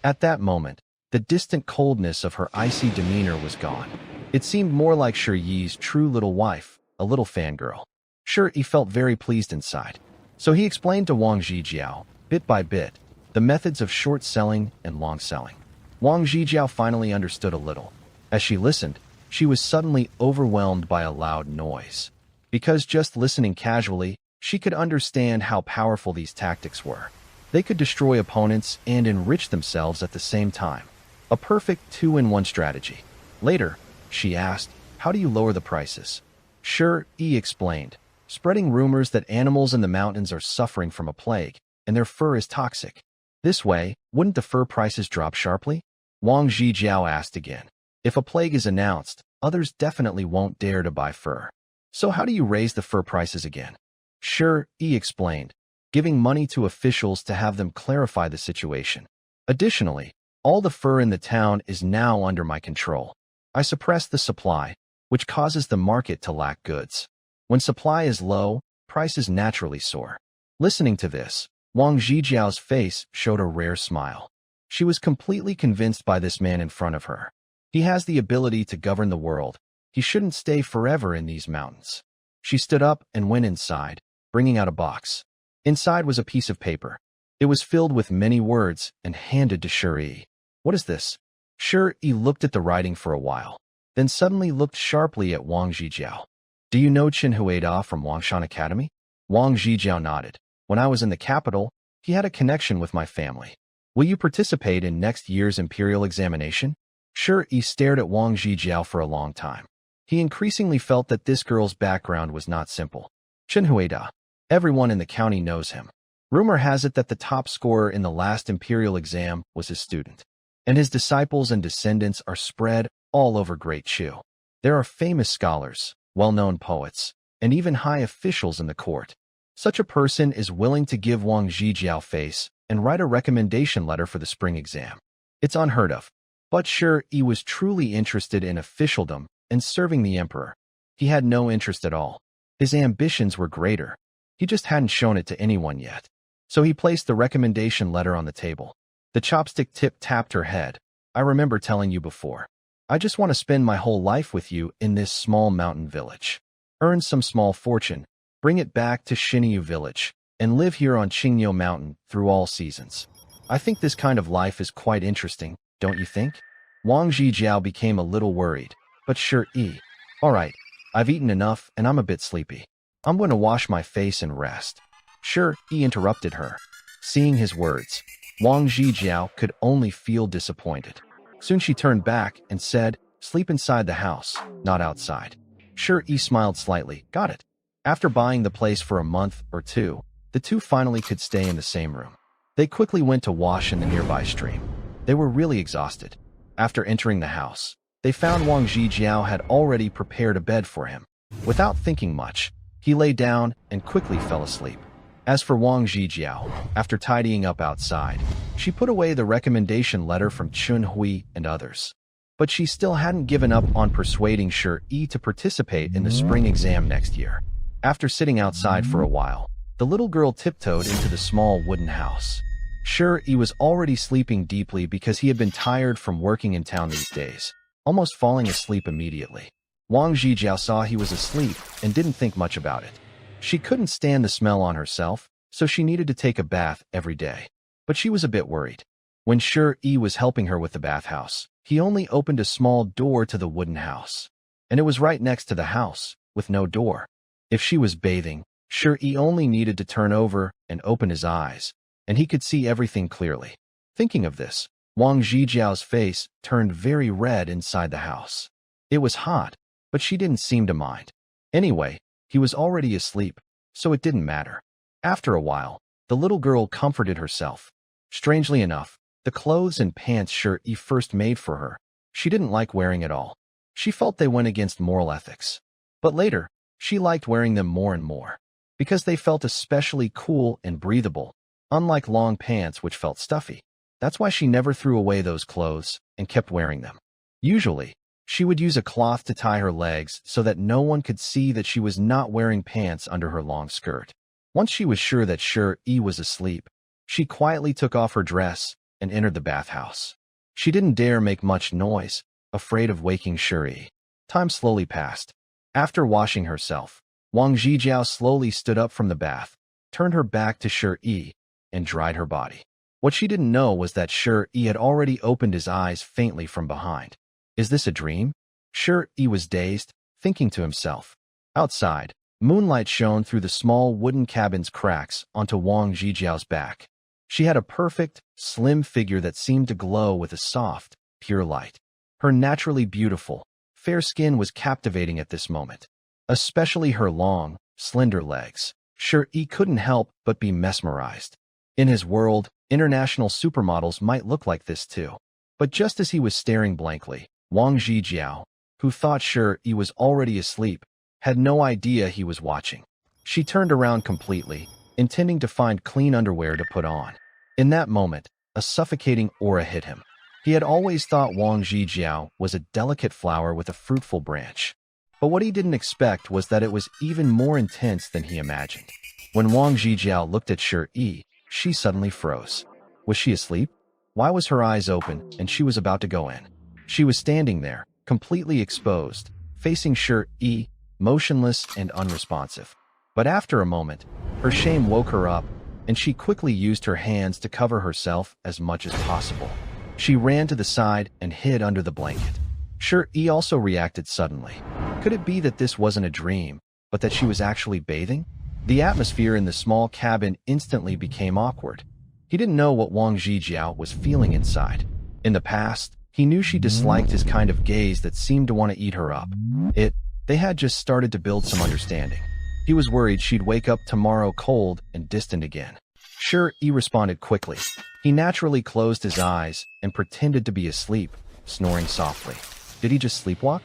At that moment, the distant coldness of her icy demeanor was gone. It seemed more like Shi's true little wife, a little fangirl. Shi felt very pleased inside. So he explained to Wang Zhijiao, bit by bit, the methods of short selling and long selling. Wang Zhijiao finally understood a little. As she listened, she was suddenly overwhelmed by a loud noise. Because just listening casually, she could understand how powerful these tactics were. They could destroy opponents and enrich themselves at the same time. A perfect two-in-one strategy. Later, she asked, "How do you lower the prices?" Shi explained, spreading rumors that animals in the mountains are suffering from a plague, and their fur is toxic. This way, wouldn't the fur prices drop sharply? Wang Zhijiao asked again. If a plague is announced, others definitely won't dare to buy fur. So how do you raise the fur prices again? Shi explained, giving money to officials to have them clarify the situation. Additionally, all the fur in the town is now under my control. I suppress the supply, which causes the market to lack goods. When supply is low, prices naturally soar. Listening to this, Wang Zhijiao's face showed a rare smile. She was completely convinced by this man in front of her. He has the ability to govern the world. He shouldn't stay forever in these mountains. She stood up and went inside, bringing out a box. Inside was a piece of paper. It was filled with many words and handed to Shi. "What is this?" Shi looked at the writing for a while, then suddenly looked sharply at Wang Zhijiao. "Do you know Chen Huida from Wangshan Academy?" Wang Zhijiao nodded. "When I was in the capital, he had a connection with my family. Will you participate in next year's imperial examination?" Shi stared at Wang Zhijiao for a long time. He increasingly felt that this girl's background was not simple. Chen Huida. Everyone in the county knows him. Rumor has it that the top scorer in the last imperial exam was his student. And his disciples and descendants are spread all over Great Chu. There are famous scholars, well-known poets, and even high officials in the court. Such a person is willing to give Wang Zhijiao face and write a recommendation letter for the spring exam. It's unheard of. But Shi was truly interested in officialdom and serving the emperor. He had no interest at all. His ambitions were greater. He just hadn't shown it to anyone yet. So he placed the recommendation letter on the table. The chopstick tip tapped her head. "I remember telling you before. I just want to spend my whole life with you in this small mountain village. Earn some small fortune, bring it back to Shinyu village, and live here on Qingyo Mountain through all seasons. I think this kind of life is quite interesting, don't you think?" Wang Zhijiao became a little worried, but Shi, "All right, I've eaten enough and I'm a bit sleepy. I'm going to wash my face and rest." Shi interrupted her. Seeing his words, Wang Zhijiao could only feel disappointed. Soon she turned back and said, "Sleep inside the house, not outside." Shi smiled slightly. "Got it." After buying the place for a month or two, the two finally could stay in the same room. They quickly went to wash in the nearby stream. They were really exhausted. After entering the house, they found Wang Zhijiao had already prepared a bed for him. Without thinking much, he lay down and quickly fell asleep. As for Wang Zhijiao, after tidying up outside, she put away the recommendation letter from Chun Hui and others. But she still hadn't given up on persuading Shi to participate in the spring exam next year. After sitting outside for a while, the little girl tiptoed into the small wooden house. Shi was already sleeping deeply because he had been tired from working in town these days, almost falling asleep immediately. Wang Zhijiao saw he was asleep and didn't think much about it. She couldn't stand the smell on herself, so she needed to take a bath every day. But she was a bit worried. When Shi was helping her with the bathhouse, he only opened a small door to the wooden house. And it was right next to the house, with no door. If she was bathing, Shi only needed to turn over and open his eyes, and he could see everything clearly. Thinking of this, Wang Zhijiao's face turned very red inside the house. It was hot, but she didn't seem to mind. Anyway, he was already asleep, so it didn't matter. After a while, the little girl comforted herself. Strangely enough, the clothes and pants Shi first made for her, she didn't like wearing at all. She felt they went against moral ethics. But later, She liked wearing them more and more, because they felt especially cool and breathable, unlike long pants which felt stuffy. That's why she never threw away those clothes and kept wearing them. Usually, she would use a cloth to tie her legs so that no one could see that she was not wearing pants under her long skirt. Once she was sure that Shi was asleep, she quietly took off her dress and entered the bathhouse. She didn't dare make much noise, afraid of waking Shi. Time slowly passed. After washing herself, Wang Zhijiao slowly stood up from the bath, turned her back to Shi, and dried her body. What she didn't know was that Shi had already opened his eyes faintly from behind. Is this a dream? Shi was dazed, thinking to himself. Outside, moonlight shone through the small wooden cabin's cracks onto Wang Zhijiao's back. She had a perfect, slim figure that seemed to glow with a soft, pure light. Her naturally beautiful, fair skin was captivating at this moment, especially her long, slender legs. Shi couldn't help but be mesmerized. In his world, international supermodels might look like this too. But just as he was staring blankly, Wang Zhijiao, who thought Shi was already asleep, had no idea he was watching. She turned around completely, intending to find clean underwear to put on. In that moment, a suffocating aura hit him. He had always thought Wang Zhijiao was a delicate flower with a fruitful branch. But what he didn't expect was that it was even more intense than he imagined. When Wang Zhijiao looked at Shi, she suddenly froze. Was she asleep? Why was her eyes open and she was about to go in? She was standing there, completely exposed, facing Shi, motionless and unresponsive. But after a moment, her shame woke her up, and she quickly used her hands to cover herself as much as possible. She ran to the side and hid under the blanket. Shi also reacted suddenly. Could it be that this wasn't a dream, but that she was actually bathing? The atmosphere in the small cabin instantly became awkward. He didn't know what Wang Zhijiao was feeling inside. In the past, he knew she disliked his kind of gaze that seemed to want to eat her up. They had just started to build some understanding. He was worried she'd wake up tomorrow cold and distant again. Shi responded quickly. He naturally closed his eyes and pretended to be asleep, snoring softly. Did he just sleepwalk?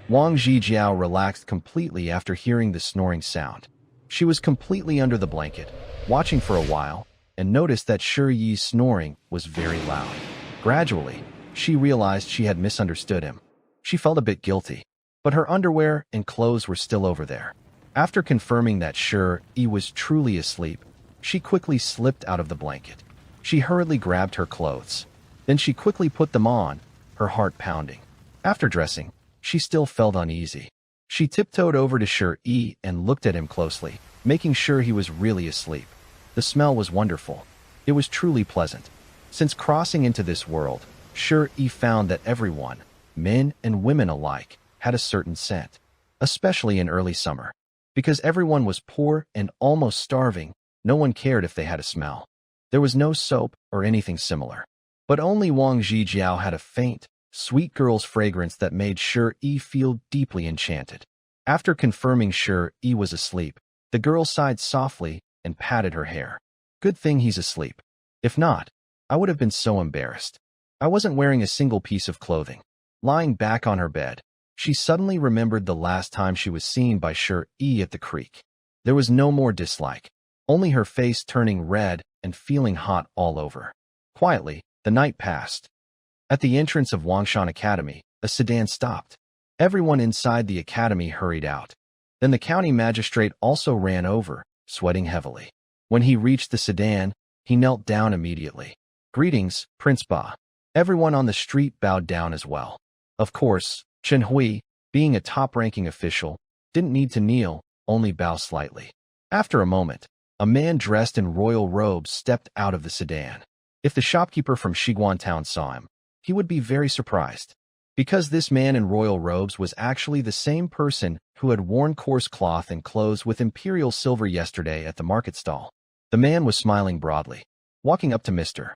Wang Zhijiao relaxed completely after hearing the snoring sound. She was completely under the blanket, watching for a while, and noticed that Shi's snoring was very loud. Gradually, she realized she had misunderstood him. She felt a bit guilty, but her underwear and clothes were still over there. After confirming that Shi was truly asleep, she quickly slipped out of the blanket. She hurriedly grabbed her clothes. Then she quickly put them on, her heart pounding. After dressing, she still felt uneasy. She tiptoed over to Shi and looked at him closely, making sure he was really asleep. The smell was wonderful. It was truly pleasant. Since crossing into this world, Shi found that everyone, men and women alike, had a certain scent, especially in early summer. Because everyone was poor and almost starving, no one cared if they had a smell. There was no soap or anything similar. But only Wang Zhijiao had a faint, sweet girl's fragrance that made Shi feel deeply enchanted. After confirming Shi was asleep, the girl sighed softly and patted her hair. Good thing he's asleep. If not, I would have been so embarrassed. I wasn't wearing a single piece of clothing. Lying back on her bed, she suddenly remembered the last time she was seen by Shi at the creek. There was no more dislike, only her face turning red and feeling hot all over. Quietly, the night passed. At the entrance of Wangshan Academy, a sedan stopped. Everyone inside the academy hurried out. Then the county magistrate also ran over, sweating heavily. When he reached the sedan, he knelt down immediately. Greetings, Prince Ba. Everyone on the street bowed down as well. Of course, Chen Hui, being a top-ranking official, didn't need to kneel, only bow slightly. After a moment, a man dressed in royal robes stepped out of the sedan. If the shopkeeper from Shiguan Town saw him, he would be very surprised. Because this man in royal robes was actually the same person who had worn coarse cloth and clothes with imperial silver yesterday at the market stall. The man was smiling broadly. Walking up to Mr.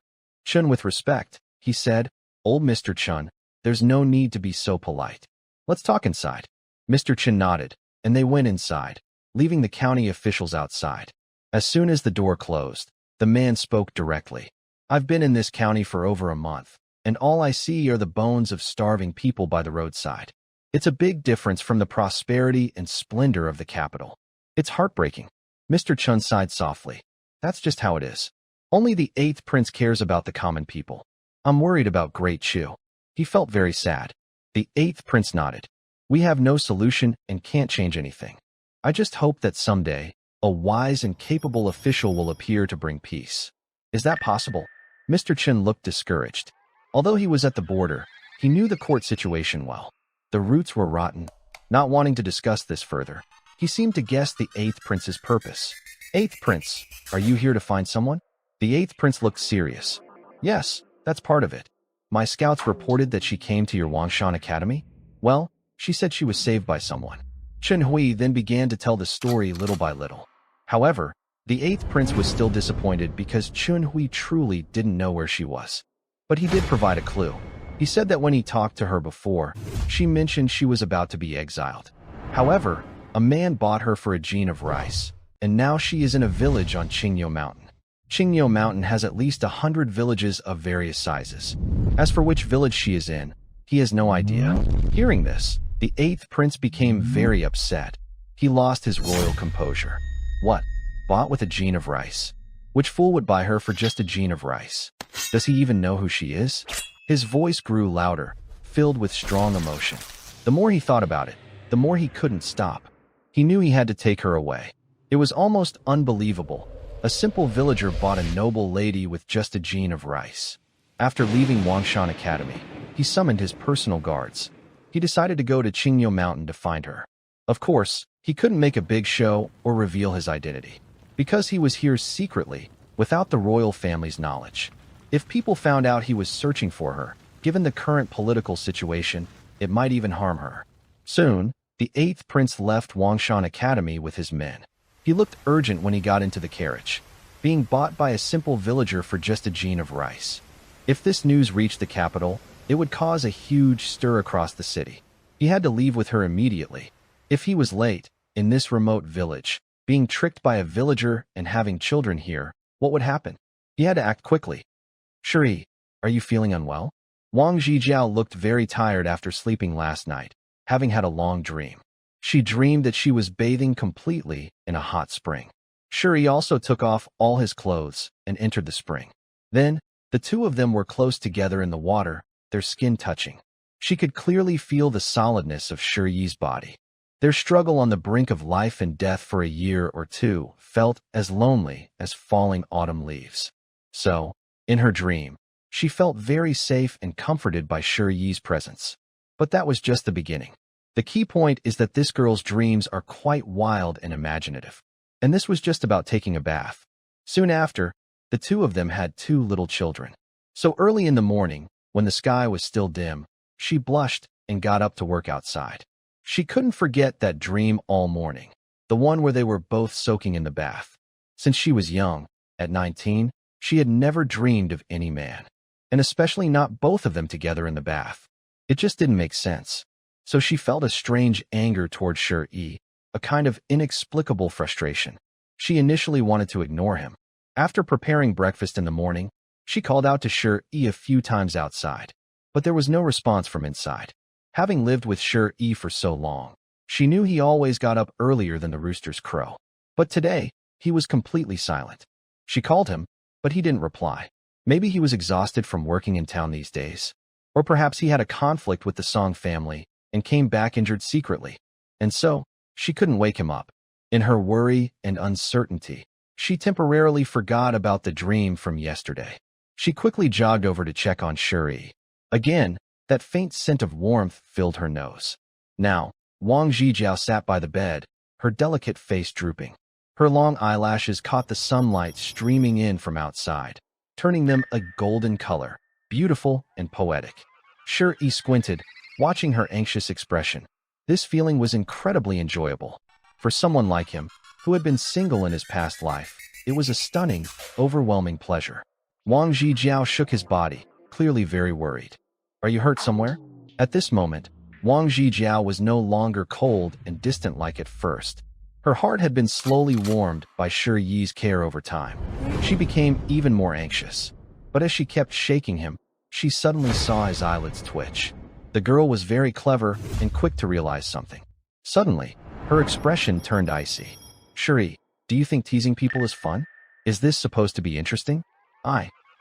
Chun with respect, he said, "Old Mr. Chun, there's no need to be so polite. Let's talk inside." Mr. Chun nodded, and they went inside, leaving the county officials outside. As soon as the door closed, the man spoke directly. "I've been in this county for over a month, and all I see are the bones of starving people by the roadside. It's a big difference from the prosperity and splendor of the capital. It's heartbreaking. Mr. Chun sighed softly. That's just how it is. Only the 8th prince cares about the common people. I'm worried about Great Chu. He felt very sad. The 8th prince nodded. We have no solution and can't change anything. I just hope that someday, a wise and capable official will appear to bring peace. Is that possible? Mr. Chen looked discouraged. Although he was at the border, he knew the court situation well. The roots were rotten. Not wanting to discuss this further, he seemed to guess the 8th prince's purpose. 8th prince, are you here to find someone? The 8th prince looked serious. Yes, that's part of it. My scouts reported that she came to your Wangshan Academy. Well, she said she was saved by someone. Chen Hui then began to tell the story little by little. However, the 8th prince was still disappointed because Chen Hui truly didn't know where she was. But he did provide a clue. He said that when he talked to her before, she mentioned she was about to be exiled. However, a man bought her for a gene of rice, and now she is in a village on Qingyo Mountain. Qingyo Mountain has at least 100 villages of various sizes. As for which village she is in, he has no idea. Hearing this, the 8th prince became very upset. He lost his royal composure. What? Bought with a gene of rice? Which fool would buy her for just a gene of rice? Does he even know who she is? His voice grew louder, filled with strong emotion. The more he thought about it, the more he couldn't stop. He knew he had to take her away. It was almost unbelievable. A simple villager bought a noble lady with just a gene of rice. After leaving Wangshan Academy, he summoned his personal guards. He decided to go to Qingyo Mountain to find her. Of course, he couldn't make a big show or reveal his identity, because he was here secretly, without the royal family's knowledge. If people found out he was searching for her, given the current political situation, it might even harm her. Soon, the 8th prince left Wangshan Academy with his men. He looked urgent when he got into the carriage, being bought by a simple villager for just a gene of rice. If this news reached the capital, it would cause a huge stir across the city. He had to leave with her immediately. If he was late, in this remote village, being tricked by a villager and having children here, what would happen? He had to act quickly. Shuri, are you feeling unwell? Wang Zhijiao looked very tired after sleeping last night, having had a long dream. She dreamed that she was bathing completely in a hot spring. Shuri also took off all his clothes and entered the spring. Then, the two of them were close together in the water, their skin touching. She could clearly feel the solidness of Shuri's body. Their struggle on the brink of life and death for a year or two felt as lonely as falling autumn leaves. So, in her dream, she felt very safe and comforted by Shuri's presence. But that was just the beginning. The key point is that this girl's dreams are quite wild and imaginative. And this was just about taking a bath. Soon after, the two of them had 2 little children. So early in the morning, when the sky was still dim, she blushed and got up to work outside. She couldn't forget that dream all morning, the one where they were both soaking in the bath. Since she was young, at 19, she had never dreamed of any man, and especially not both of them together in the bath. It just didn't make sense. So she felt a strange anger toward Shuri, a kind of inexplicable frustration. She initially wanted to ignore him. After preparing breakfast in the morning, she called out to Shuri a few times outside, but there was no response from inside. Having lived with Shuri for so long, she knew he always got up earlier than the roosters crow. But today, he was completely silent. She called him, but he didn't reply. Maybe he was exhausted from working in town these days. Or perhaps he had a conflict with the Song family and came back injured secretly. And so, she couldn't wake him up. In her worry and uncertainty, she temporarily forgot about the dream from yesterday. She quickly jogged over to check on Shuri. Again, that faint scent of warmth filled her nose. Now, Wang Zhijiao sat by the bed, her delicate face drooping. Her long eyelashes caught the sunlight streaming in from outside, turning them a golden color, beautiful and poetic. Shuri squinted, watching her anxious expression. This feeling was incredibly enjoyable. For someone like him, who had been single in his past life, it was a stunning, overwhelming pleasure. Wang Zhijiao shook his body, clearly very worried. Are you hurt somewhere? At this moment, Wang Zhijiao was no longer cold and distant like at first. Her heart had been slowly warmed by Shuri's care over time. She became even more anxious. But as she kept shaking him, she suddenly saw his eyelids twitch. The girl was very clever and quick to realize something. Suddenly, her expression turned icy. Shuri, do you think teasing people is fun? Is this supposed to be interesting?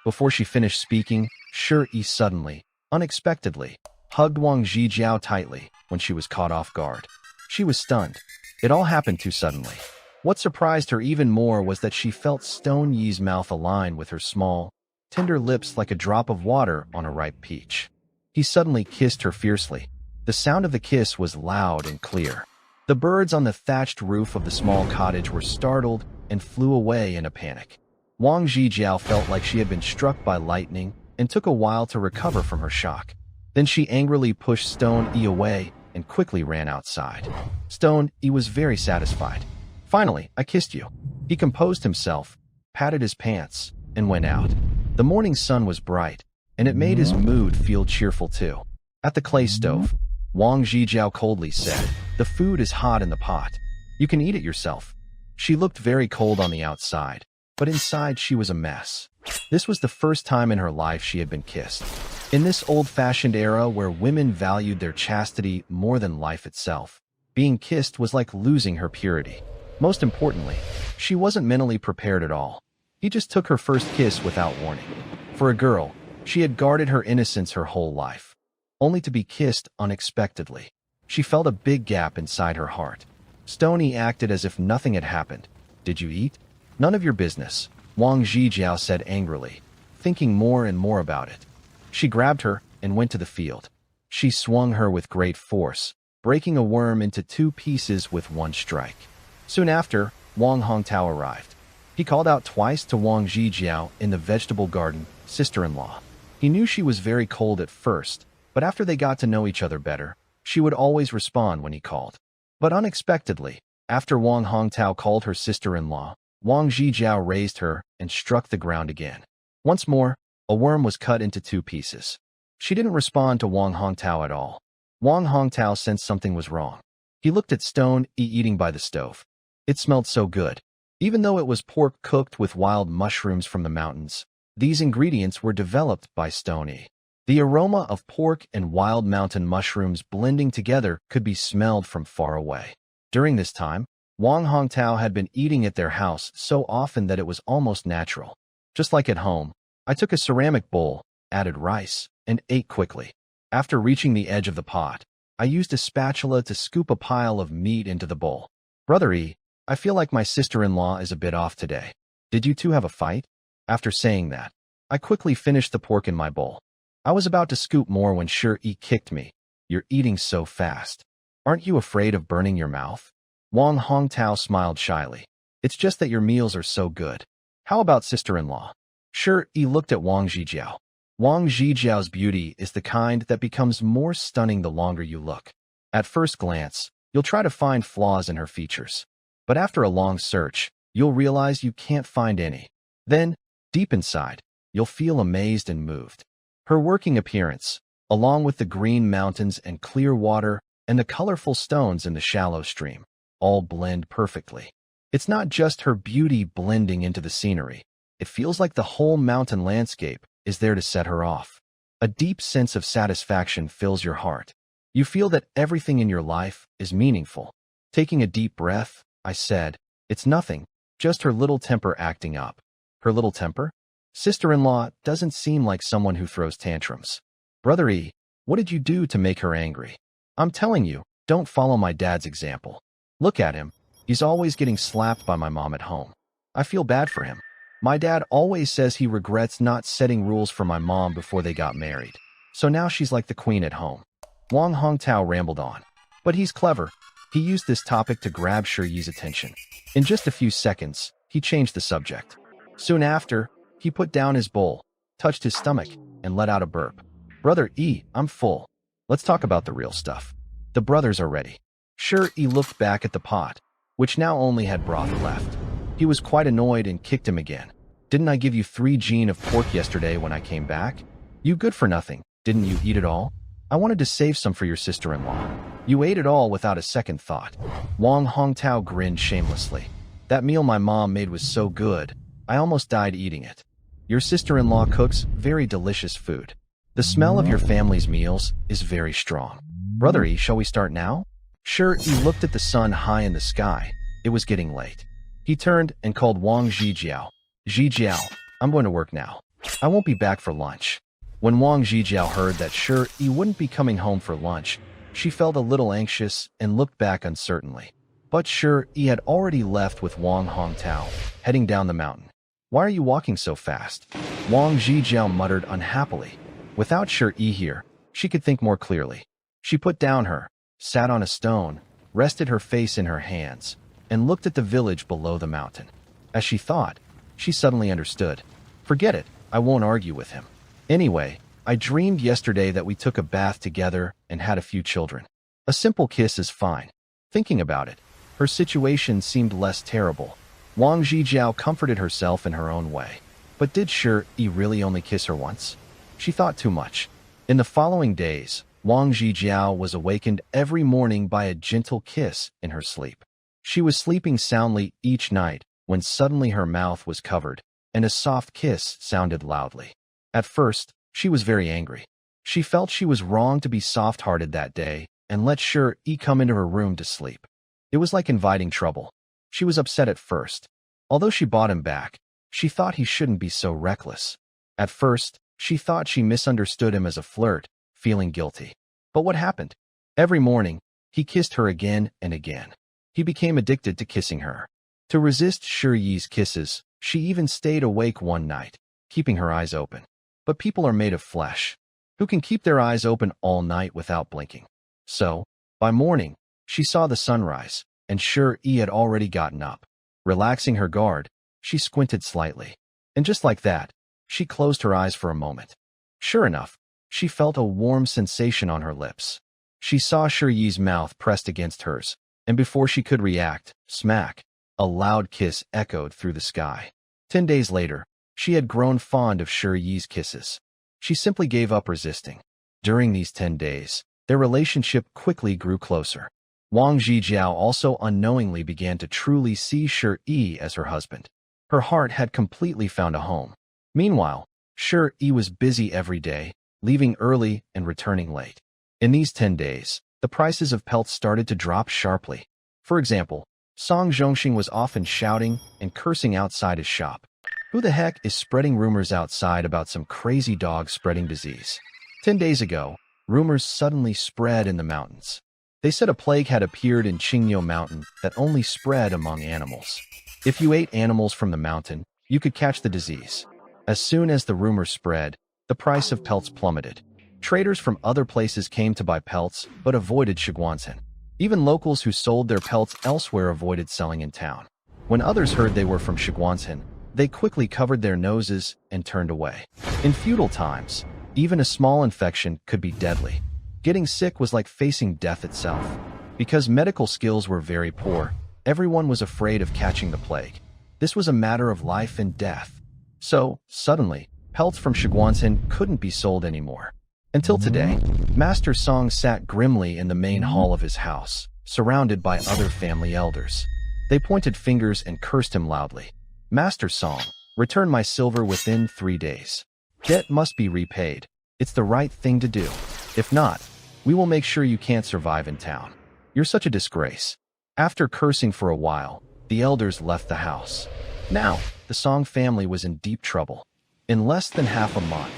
Before she finished speaking, Shuri suddenly, unexpectedly, hugged Wang Zhijiao tightly when she was caught off guard. She was stunned. It all happened too suddenly. What surprised her even more was that she felt Stone Yi's mouth align with her small, tender lips like a drop of water on a ripe peach. He suddenly kissed her fiercely. The sound of the kiss was loud and clear. The birds on the thatched roof of the small cottage were startled and flew away in a panic. Wang Zhijiao felt like she had been struck by lightning and took a while to recover from her shock. Then she angrily pushed Stone Yi away and quickly ran outside. Stone Yi was very satisfied. Finally, I kissed you. He composed himself, patted his pants, and went out. The morning sun was bright, and it made his mood feel cheerful too. At the clay stove, Wang Zhijiao coldly said, "The food is hot in the pot. You can eat it yourself." She looked very cold on the outside, but inside she was a mess. This was the first time in her life she had been kissed. In this old-fashioned era where women valued their chastity more than life itself, being kissed was like losing her purity. Most importantly, she wasn't mentally prepared at all. He just took her first kiss without warning. For a girl, she had guarded her innocence her whole life, only to be kissed unexpectedly. She felt a big gap inside her heart. Stony acted as if nothing had happened. "Did you eat?" "None of your business," Wang Zhijiao said angrily, thinking more and more about it. She grabbed her and went to the field. She swung her with great force, breaking a worm into 2 pieces with 1 strike. Soon after, Wang Hongtao arrived. He called out twice to Wang Zhijiao in the vegetable garden, "Sister-in-law." He knew she was very cold at first, but after they got to know each other better, she would always respond when he called. But unexpectedly, after Wang Hongtao called her sister-in-law, Wang Zhijiao raised her and struck the ground again. Once more, a worm was cut into 2 pieces. She didn't respond to Wang Hongtao at all. Wang Hongtao sensed something was wrong. He looked at Stone Yi eating by the stove. It smelled so good. Even though it was pork cooked with wild mushrooms from the mountains, these ingredients were developed by Stone Yi. The aroma of pork and wild mountain mushrooms blending together could be smelled from far away. During this time, Wang Hongtao had been eating at their house so often that it was almost natural. Just like at home, I took a ceramic bowl, added rice, and ate quickly. After reaching the edge of the pot, I used a spatula to scoop a pile of meat into the bowl. "Brother E, I feel like my sister-in-law is a bit off today. Did you two have a fight?" After saying that, I quickly finished the pork in my bowl. I was about to scoop more when Shuri kicked me. "You're eating so fast. Aren't you afraid of burning your mouth?" Wang Hongtao smiled shyly. "It's just that your meals are so good. How about sister-in-law?" Shuri looked at Wang Zhijiao. Wang Zhijiao's beauty is the kind that becomes more stunning the longer you look. At first glance, you'll try to find flaws in her features. But after a long search, you'll realize you can't find any. Then, deep inside, you'll feel amazed and moved. Her working appearance, along with the green mountains and clear water and the colorful stones in the shallow stream, all blend perfectly. It's not just her beauty blending into the scenery. It feels like the whole mountain landscape is there to set her off. A deep sense of satisfaction fills your heart. You feel that everything in your life is meaningful. Taking a deep breath, I said, "It's nothing, just her little temper acting up." "Her little temper?" "Sister-in-law doesn't seem like someone who throws tantrums." "Brother E, what did you do to make her angry?" "I'm telling you, don't follow my dad's example. Look at him. He's always getting slapped by my mom at home. I feel bad for him. My dad always says he regrets not setting rules for my mom before they got married. So now she's like the queen at home." Wang Hongtao rambled on. But he's clever. He used this topic to grab Shiyi's attention. In just a few seconds, he changed the subject. Soon after, he put down his bowl, touched his stomach, and let out a burp. "Brother E, I'm full. Let's talk about the real stuff." The brothers are ready. Shuri looked back at the pot, which now only had broth left. He was quite annoyed and kicked him again. "Didn't I give you 3 gene of pork yesterday when I came back? You good for nothing. Didn't you eat it all? I wanted to save some for your sister-in-law. You ate it all without a second thought." Wang Hongtao grinned shamelessly. "That meal my mom made was so good, I almost died eating it. Your sister-in-law cooks very delicious food." The smell of your family's meals is very strong. Brother E, shall we start now? Sure, he looked at the sun high in the sky. It was getting late. He turned and called Wang Zhijiao. Zhijiao, I'm going to work now. I won't be back for lunch. When Wang Zhijiao heard that Sure he wouldn't be coming home for lunch, she felt a little anxious and looked back uncertainly. But Sure he had already left with Wang Hongtao, heading down the mountain. Why are you walking so fast? Wang Zhijiao muttered unhappily. Without Sure he here, she could think more clearly. She put down her, sat on a stone, rested her face in her hands, and looked at the village below the mountain. As she thought, she suddenly understood. Forget it, I won't argue with him. Anyway, I dreamed yesterday that we took a bath together and had a few children. A simple kiss is fine. Thinking about it, her situation seemed less terrible. Wang Zhijiao comforted herself in her own way. But did Sure he really only kiss her once? She thought too much. In the following days, Wang Zhijiao was awakened every morning by a gentle kiss in her sleep. She was sleeping soundly each night when suddenly her mouth was covered, and a soft kiss sounded loudly. At first, she was very angry. She felt she was wrong to be soft-hearted that day and let Sure he come into her room to sleep. It was like inviting trouble. She was upset at first. Although she bought him back, she thought he shouldn't be so reckless. At first, she thought she misunderstood him as a flirt, feeling guilty. But what happened? Every morning, he kissed her again and again. He became addicted to kissing her. To resist Sure Yi's kisses, she even stayed awake one night, keeping her eyes open. But people are made of flesh. Who can keep their eyes open all night without blinking? So, by morning, she saw the sunrise, and Sure Yi had already gotten up. Relaxing her guard, she squinted slightly. And just like that, she closed her eyes for a moment. Sure enough, she felt a warm sensation on her lips. She saw Sure Yi's mouth pressed against hers, and before she could react, smack, a loud kiss echoed through the sky. 10 days later, she had grown fond of Sure Yi's kisses. She simply gave up resisting. During these 10 days, their relationship quickly grew closer. Wang Zhijiao also unknowingly began to truly see Sure Yi as her husband. Her heart had completely found a home. Meanwhile, Sure Yi was busy every day, leaving early and returning late. In these 10 days, the prices of pelts started to drop sharply. For example, Song Zhongxing was often shouting and cursing outside his shop. Who the heck is spreading rumors outside about some crazy dog spreading disease? 10 days ago, rumors suddenly spread in the mountains. They said a plague had appeared in Qingyo Mountain that only spread among animals. If you ate animals from the mountain, you could catch the disease. As soon as the rumors spread, the price of pelts plummeted. Traders from other places came to buy pelts but avoided Shiguansen. Even locals who sold their pelts elsewhere avoided selling in town. When others heard they were from Shiguansen, they quickly covered their noses and turned away. In feudal times, even a small infection could be deadly. Getting sick was like facing death itself. Because medical skills were very poor, everyone was afraid of catching the plague. This was a matter of life and death. So, suddenly, pelts from Shiguansen couldn't be sold anymore. Until today, Master Song sat grimly in the main hall of his house, surrounded by other family elders. They pointed fingers and cursed him loudly. Master Song, return my silver within 3 days. Debt must be repaid. It's the right thing to do. If not, we will make sure you can't survive in town. You're such a disgrace. After cursing for a while, the elders left the house. Now, the Song family was in deep trouble. In less than half a month,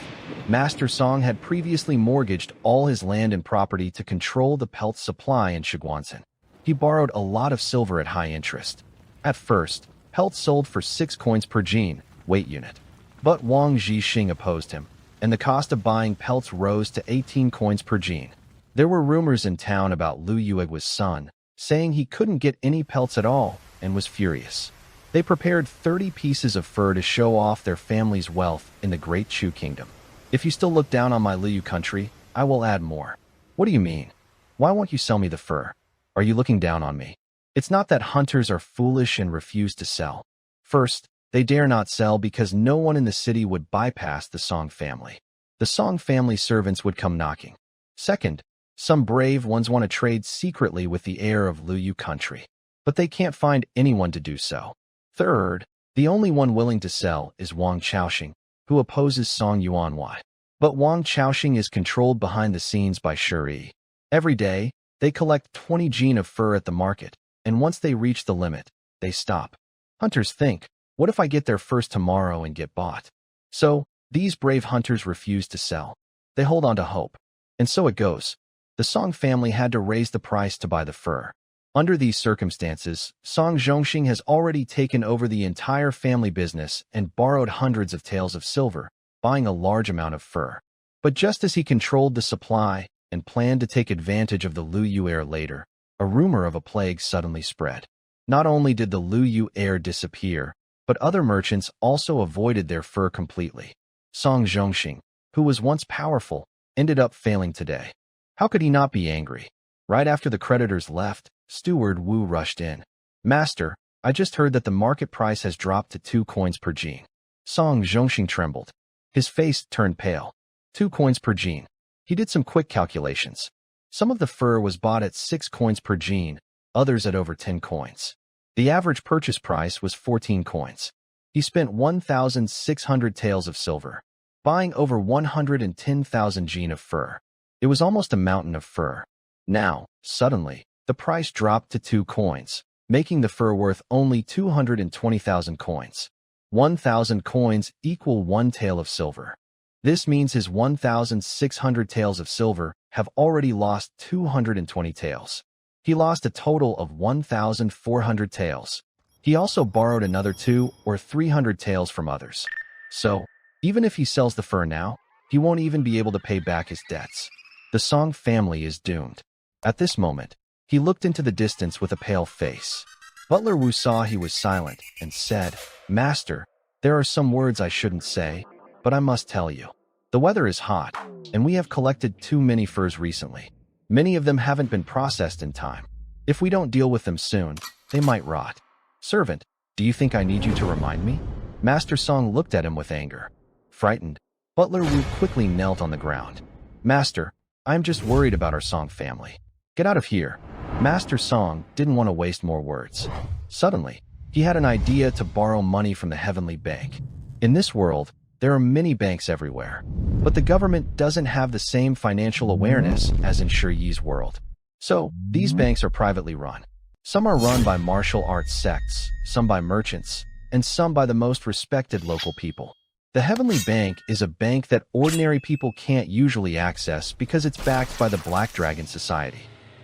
Master Song had previously mortgaged all his land and property to control the pelt supply in Shiguansen. He borrowed a lot of silver at high interest. At first, pelts sold for 6 coins per gene, weight unit. But Wang Zhixing opposed him, and the cost of buying pelts rose to 18 coins per gene. There were rumors in town about Lu Yuegua's son, saying he couldn't get any pelts at all, and was furious. They prepared 30 pieces of fur to show off their family's wealth in the Great Chu Kingdom. If you still look down on my Liu country, I will add more. What do you mean? Why won't you sell me the fur? Are you looking down on me? It's not that hunters are foolish and refuse to sell. First, they dare not sell because no one in the city would bypass the Song family. The Song family servants would come knocking. Second, some brave ones want to trade secretly with the heir of Liu country, but they can't find anyone to do so. Third, the only one willing to sell is Wang Chaoxing, who opposes Song Yuanwei. But Wang Chaoxing is controlled behind the scenes by Shi. Every day, they collect 20 gene of fur at the market, and once they reach the limit, they stop. Hunters think, what if I get there first tomorrow and get bought? So, these brave hunters refuse to sell. They hold on to hope. And so it goes. The Song family had to raise the price to buy the fur. Under these circumstances, Song Zhongxing has already taken over the entire family business and borrowed hundreds of taels of silver, buying a large amount of fur. But just as he controlled the supply and planned to take advantage of the Luyu heir later, a rumor of a plague suddenly spread. Not only did the Luyu heir disappear, but other merchants also avoided their fur completely. Song Zhongxing, who was once powerful, ended up failing today. How could he not be angry? Right after the creditors left, Steward Wu rushed in. Master, I just heard that the market price has dropped to 2 coins per gene. Song Zhongxing trembled. His face turned pale. 2 coins per gene. He did some quick calculations. Some of the fur was bought at 6 coins per gene, others at over 10 coins. The average purchase price was 14 coins. He spent 1,600 taels of silver, buying over 110,000 gene of fur. It was almost a mountain of fur. Now, suddenly, the price dropped to 2 coins, making the fur worth only 220,000 coins. 1,000 coins equal 1 tael of silver. This means his 1,600 taels of silver have already lost 220 taels. He lost a total of 1,400 taels. He also borrowed another 200 or 300 taels from others. So, even if he sells the fur now, he won't even be able to pay back his debts. The Song family is doomed. At this moment, he looked into the distance with a pale face. Butler Wu saw he was silent and said, Master, there are some words I shouldn't say, but I must tell you. The weather is hot, and we have collected too many furs recently. Many of them haven't been processed in time. If we don't deal with them soon, they might rot. Servant, do you think I need you to remind me? Master Song looked at him with anger. Frightened, Butler Wu quickly knelt on the ground. Master, I am just worried about our Song family. Get out of here. Master Song didn't want to waste more words. Suddenly, he had an idea to borrow money from the Heavenly Bank. In this world, there are many banks everywhere, but the government doesn't have the same financial awareness as in Shi Yi's world. So, these banks are privately run. Some are run by martial arts sects, some by merchants, and some by the most respected local people. The Heavenly Bank is a bank that ordinary people can't usually access because it's backed by the Black Dragon Society.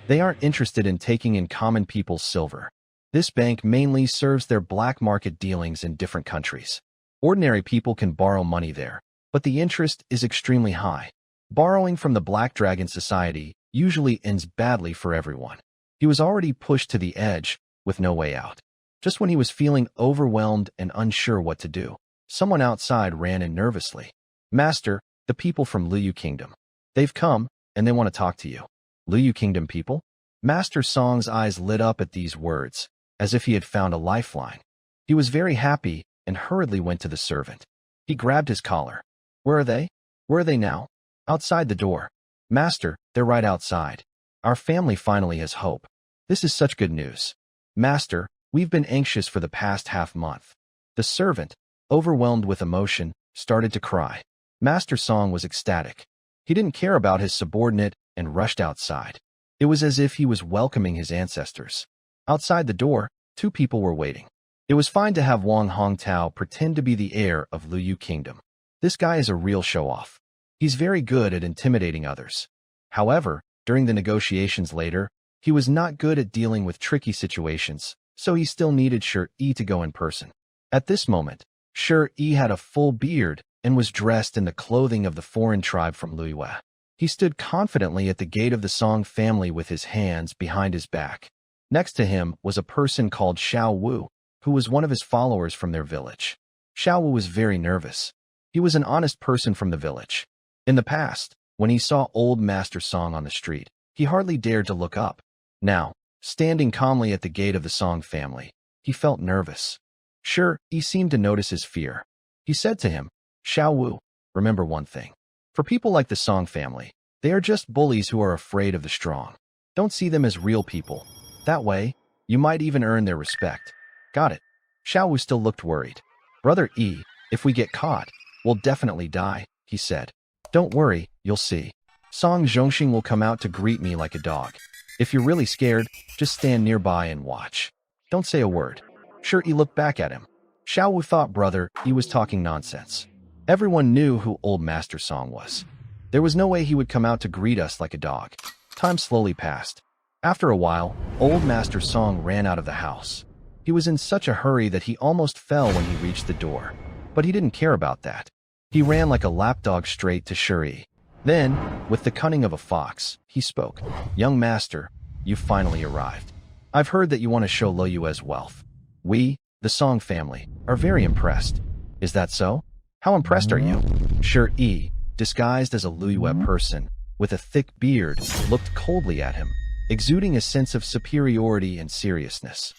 They aren't interested in taking in common people's silver. This bank mainly serves their black market dealings in different countries. Ordinary people can borrow money there, but the interest is extremely high. Borrowing from the Black Dragon Society usually ends badly for everyone. He was already pushed to the edge, with no way out. Just when he was feeling overwhelmed and unsure what to do, someone outside ran in nervously. Master, the people from Luyu Kingdom. They've come, and they want to talk to you. Luyu Kingdom people? Master Song's eyes lit up at these words, as if he had found a lifeline. He was very happy and hurriedly went to the servant. He grabbed his collar. Where are they? Where are they now? Outside the door. Master, they're right outside. Our family finally has hope. This is such good news. Master, we've been anxious for the past half-month. The servant, overwhelmed with emotion, started to cry. Master Song was ecstatic. He didn't care about his subordinate and rushed outside. It was as if he was welcoming his ancestors. Outside the door, 2 people were waiting. It was fine to have Wang Hongtao pretend to be the heir of Luyu Kingdom. This guy is a real show-off. He's very good at intimidating others. However, during the negotiations later, he was not good at dealing with tricky situations, so he still needed Shi Yi to go in person. At this moment, Shi Yi had a full beard and was dressed in the clothing of the foreign tribe from Luiyue. He stood confidently at the gate of the Song family with his hands behind his back. Next to him was a person called Xiao Wu, who was one of his followers from their village. Xiao Wu was very nervous. He was an honest person from the village. In the past, when he saw old Master Song on the street, he hardly dared to look up. Now, standing calmly at the gate of the Song family, he felt nervous. Sure, he seemed to notice his fear. He said to him, Xiao Wu, remember one thing. For people like the Song family, they are just bullies who are afraid of the strong. Don't see them as real people. That way, you might even earn their respect. Got it. Xiao Wu still looked worried. Brother Yi, if we get caught, we'll definitely die, he said. Don't worry, you'll see. Song Zhongxing will come out to greet me like a dog. If you're really scared, just stand nearby and watch. Don't say a word. Sure, he looked back at him. Xiao Wu thought brother, he was talking nonsense. Everyone knew who Old Master Song was. There was no way he would come out to greet us like a dog. Time slowly passed. After a while, Old Master Song ran out of the house. He was in such a hurry that he almost fell when he reached the door. But he didn't care about that. He ran like a lapdog straight to Shuri. Then, with the cunning of a fox, he spoke. Young master, you finally arrived. I've heard that you want to show Lo Yue's wealth. We, the Song family, are very impressed. Is that so? How impressed are you? Shuri, disguised as a Lu Yue person, with a thick beard, looked coldly at him, exuding a sense of superiority and seriousness.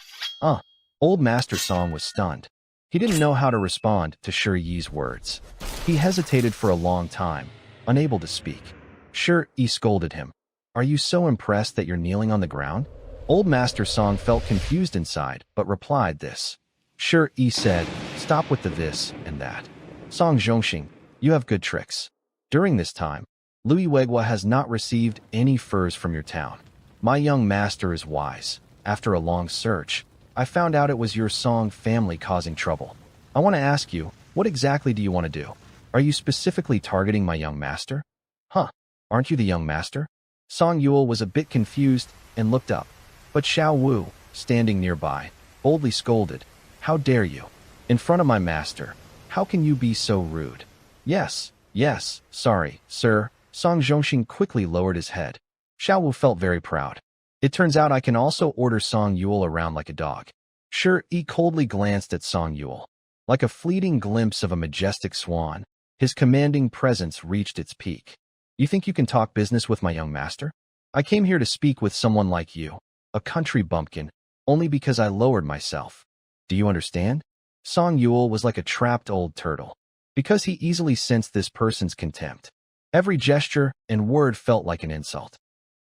Old Master Song was stunned. He didn't know how to respond to Shuri's words. He hesitated for a long time, unable to speak. Shuri scolded him. Are you so impressed that you're kneeling on the ground? Old Master Song felt confused inside, but replied this. Shuri said, stop with the this and that. Song Zhongxing, you have good tricks. During this time, Lu Yuegua has not received any furs from your town. My young master is wise. After a long search, I found out it was your Song family causing trouble. I want to ask you, what exactly do you want to do? Are you specifically targeting my young master? Aren't you the young master? Song Yule was a bit confused and looked up. But Xiao Wu, standing nearby, boldly scolded, how dare you? In front of my master, how can you be so rude? Yes, sorry, sir. Song Zhongxing quickly lowered his head. Xiao Wu felt very proud. It turns out I can also order Song Yule around like a dog. Shuri coldly glanced at Song Yule. Like a fleeting glimpse of a majestic swan, his commanding presence reached its peak. You think you can talk business with my young master? I came here to speak with someone like you, a country bumpkin, only because I lowered myself. Do you understand? Song Yule was like a trapped old turtle, because he easily sensed this person's contempt. Every gesture and word felt like an insult.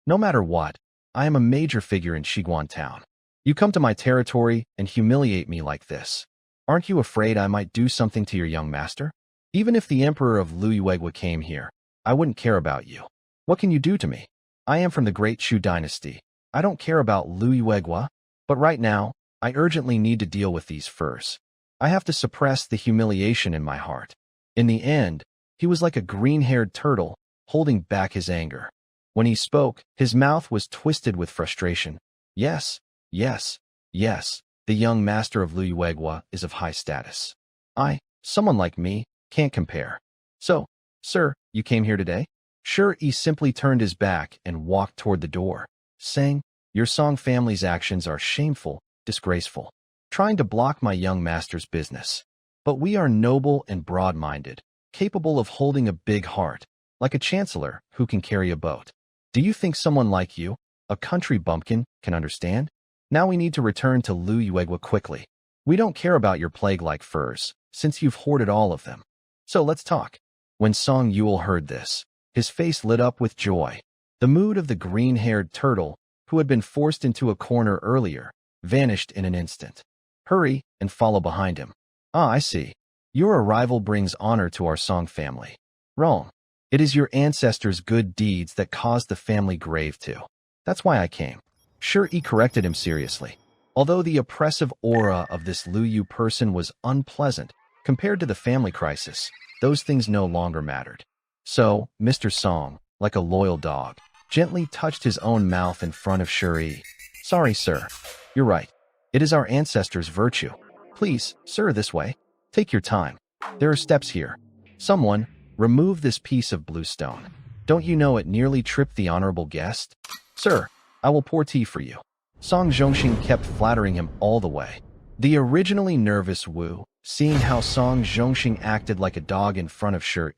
No matter what, I am a major figure in Shiguan Town. You come to my territory and humiliate me like this. Aren't you afraid I might do something to your young master? Even if the Emperor of Lu Yuegua came here, I wouldn't care about you. What can you do to me? I am from the Great Chu Dynasty. I don't care about Lu Yuegua, but right now, I urgently need to deal with these furs. I have to suppress the humiliation in my heart. In the end, he was like a green-haired turtle, holding back his anger. When he spoke, his mouth was twisted with frustration. Yes, the young master of Lu Yuegua is of high status. Someone like me, can't compare. So, sir, you came here today? Shuri simply turned his back and walked toward the door, saying, your Song family's actions are shameful, disgraceful, trying to block my young master's business. But we are noble and broad-minded, capable of holding a big heart, like a chancellor who can carry a boat. Do you think someone like you, a country bumpkin, can understand? Now we need to return to Lu Yuegua quickly. We don't care about your plague-like furs, since you've hoarded all of them. So let's talk. When Song Yule heard this, his face lit up with joy. The mood of the green-haired turtle, who had been forced into a corner earlier, vanished in an instant. Hurry and follow behind him. I see. Your arrival brings honor to our Song family. Wrong. It is your ancestors' good deeds that caused the family grave too. That's why I came. Shuri corrected him seriously. Although the oppressive aura of this Lu Yu person was unpleasant, compared to the family crisis, those things no longer mattered. So, Mr. Song, like a loyal dog, gently touched his own mouth in front of Shuri. Sorry, sir. You're right. It is our ancestors' virtue. Please, sir, this way. Take your time. There are steps here. Someone, remove this piece of blue stone. Don't you know it nearly tripped the honorable guest? Sir, I will pour tea for you. Song Zhongxing kept flattering him all the way. The originally nervous Wu, seeing how Song Zhongxing acted like a dog in front of Shuri,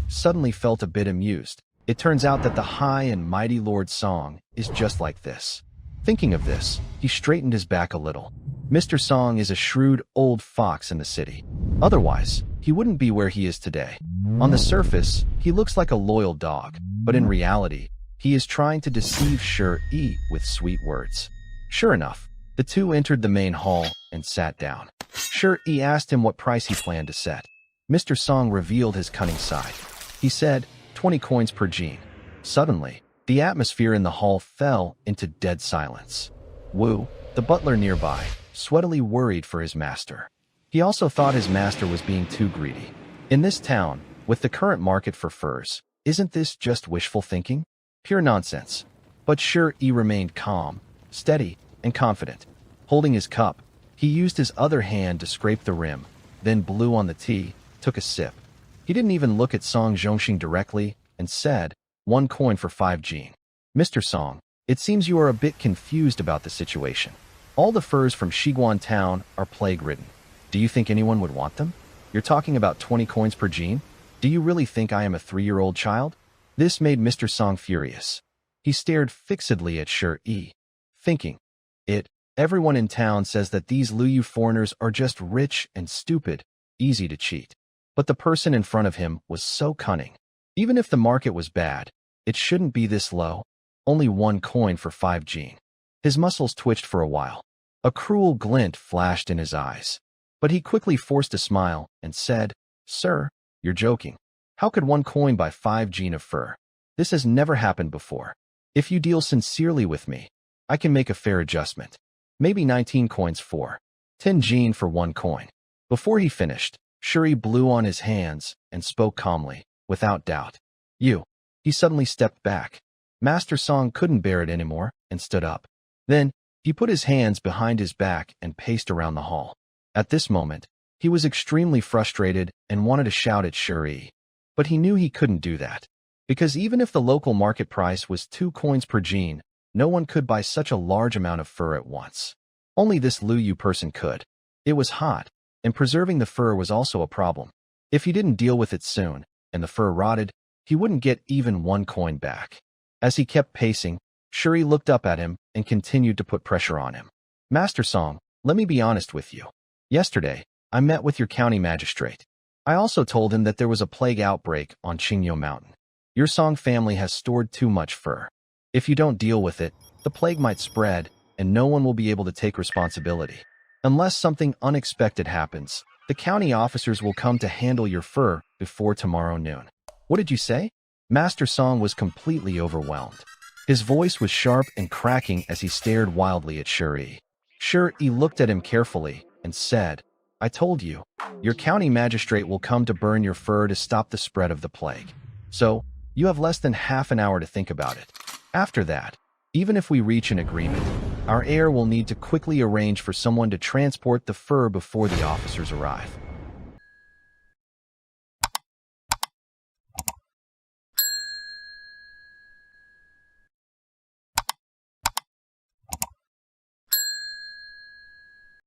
suddenly felt a bit amused. It turns out that the high and mighty Lord Song is just like this. Thinking of this, he straightened his back a little. Mr. Song is a shrewd old fox in the city. Otherwise, he wouldn't be where he is today. On the surface, he looks like a loyal dog, but in reality, he is trying to deceive Shuri with sweet words. Sure enough, the two entered the main hall and sat down. Shuri asked him what price he planned to set. Mr. Song revealed his cunning side. He said, 20 coins per gene. Suddenly, the atmosphere in the hall fell into dead silence. Wu, the butler nearby, sweatily worried for his master. He also thought his master was being too greedy. In this town, with the current market for furs, isn't this just wishful thinking? Pure nonsense. But Shi remained calm, steady, and confident. Holding his cup, he used his other hand to scrape the rim, then blew on the tea, took a sip. He didn't even look at Song Zhongxing directly and said, 1 coin for 5 gene. Mr. Song, it seems you are a bit confused about the situation. All the furs from Shiguan town are plague-ridden. Do you think anyone would want them? You're talking about 20 coins per gene? Do you really think I am a 3-year-old child? This made Mr. Song furious. He stared fixedly at Shi, thinking, everyone in town says that these Luoyu foreigners are just rich and stupid, easy to cheat. But the person in front of him was so cunning. Even if the market was bad, it shouldn't be this low. Only 1 coin for 5 gene. His muscles twitched for a while. A cruel glint flashed in his eyes. But he quickly forced a smile and said, Sir, you're joking. How could 1 coin buy 5 gene of fur? This has never happened before. If you deal sincerely with me, I can make a fair adjustment. Maybe 19 coins for 10 gene for 1 coin. Before he finished, Shi blew on his hands and spoke calmly, without doubt. You. He suddenly stepped back. Master Song couldn't bear it anymore and stood up. Then, he put his hands behind his back and paced around the hall. At this moment, he was extremely frustrated and wanted to shout at Shi. But he knew he couldn't do that. Because even if the local market price was 2 coins per gene, no one could buy such a large amount of fur at once. Only this Luoyu person could. It was hot, and preserving the fur was also a problem. If he didn't deal with it soon, and the fur rotted, he wouldn't get even 1 coin back. As he kept pacing, Shi looked up at him and continued to put pressure on him. Master Song, let me be honest with you. Yesterday, I met with your county magistrate. I also told him that there was a plague outbreak on Qingyo Mountain. Your Song family has stored too much fur. If you don't deal with it, the plague might spread, and no one will be able to take responsibility. Unless something unexpected happens, the county officers will come to handle your fur before tomorrow noon. What did you say? Master Song was completely overwhelmed. His voice was sharp and cracking as he stared wildly at Shi. Shi looked at him carefully and said, I told you, your county magistrate will come to burn your fur to stop the spread of the plague. So, you have less than half an hour to think about it. After that, even if we reach an agreement, our heir will need to quickly arrange for someone to transport the fur before the officers arrive.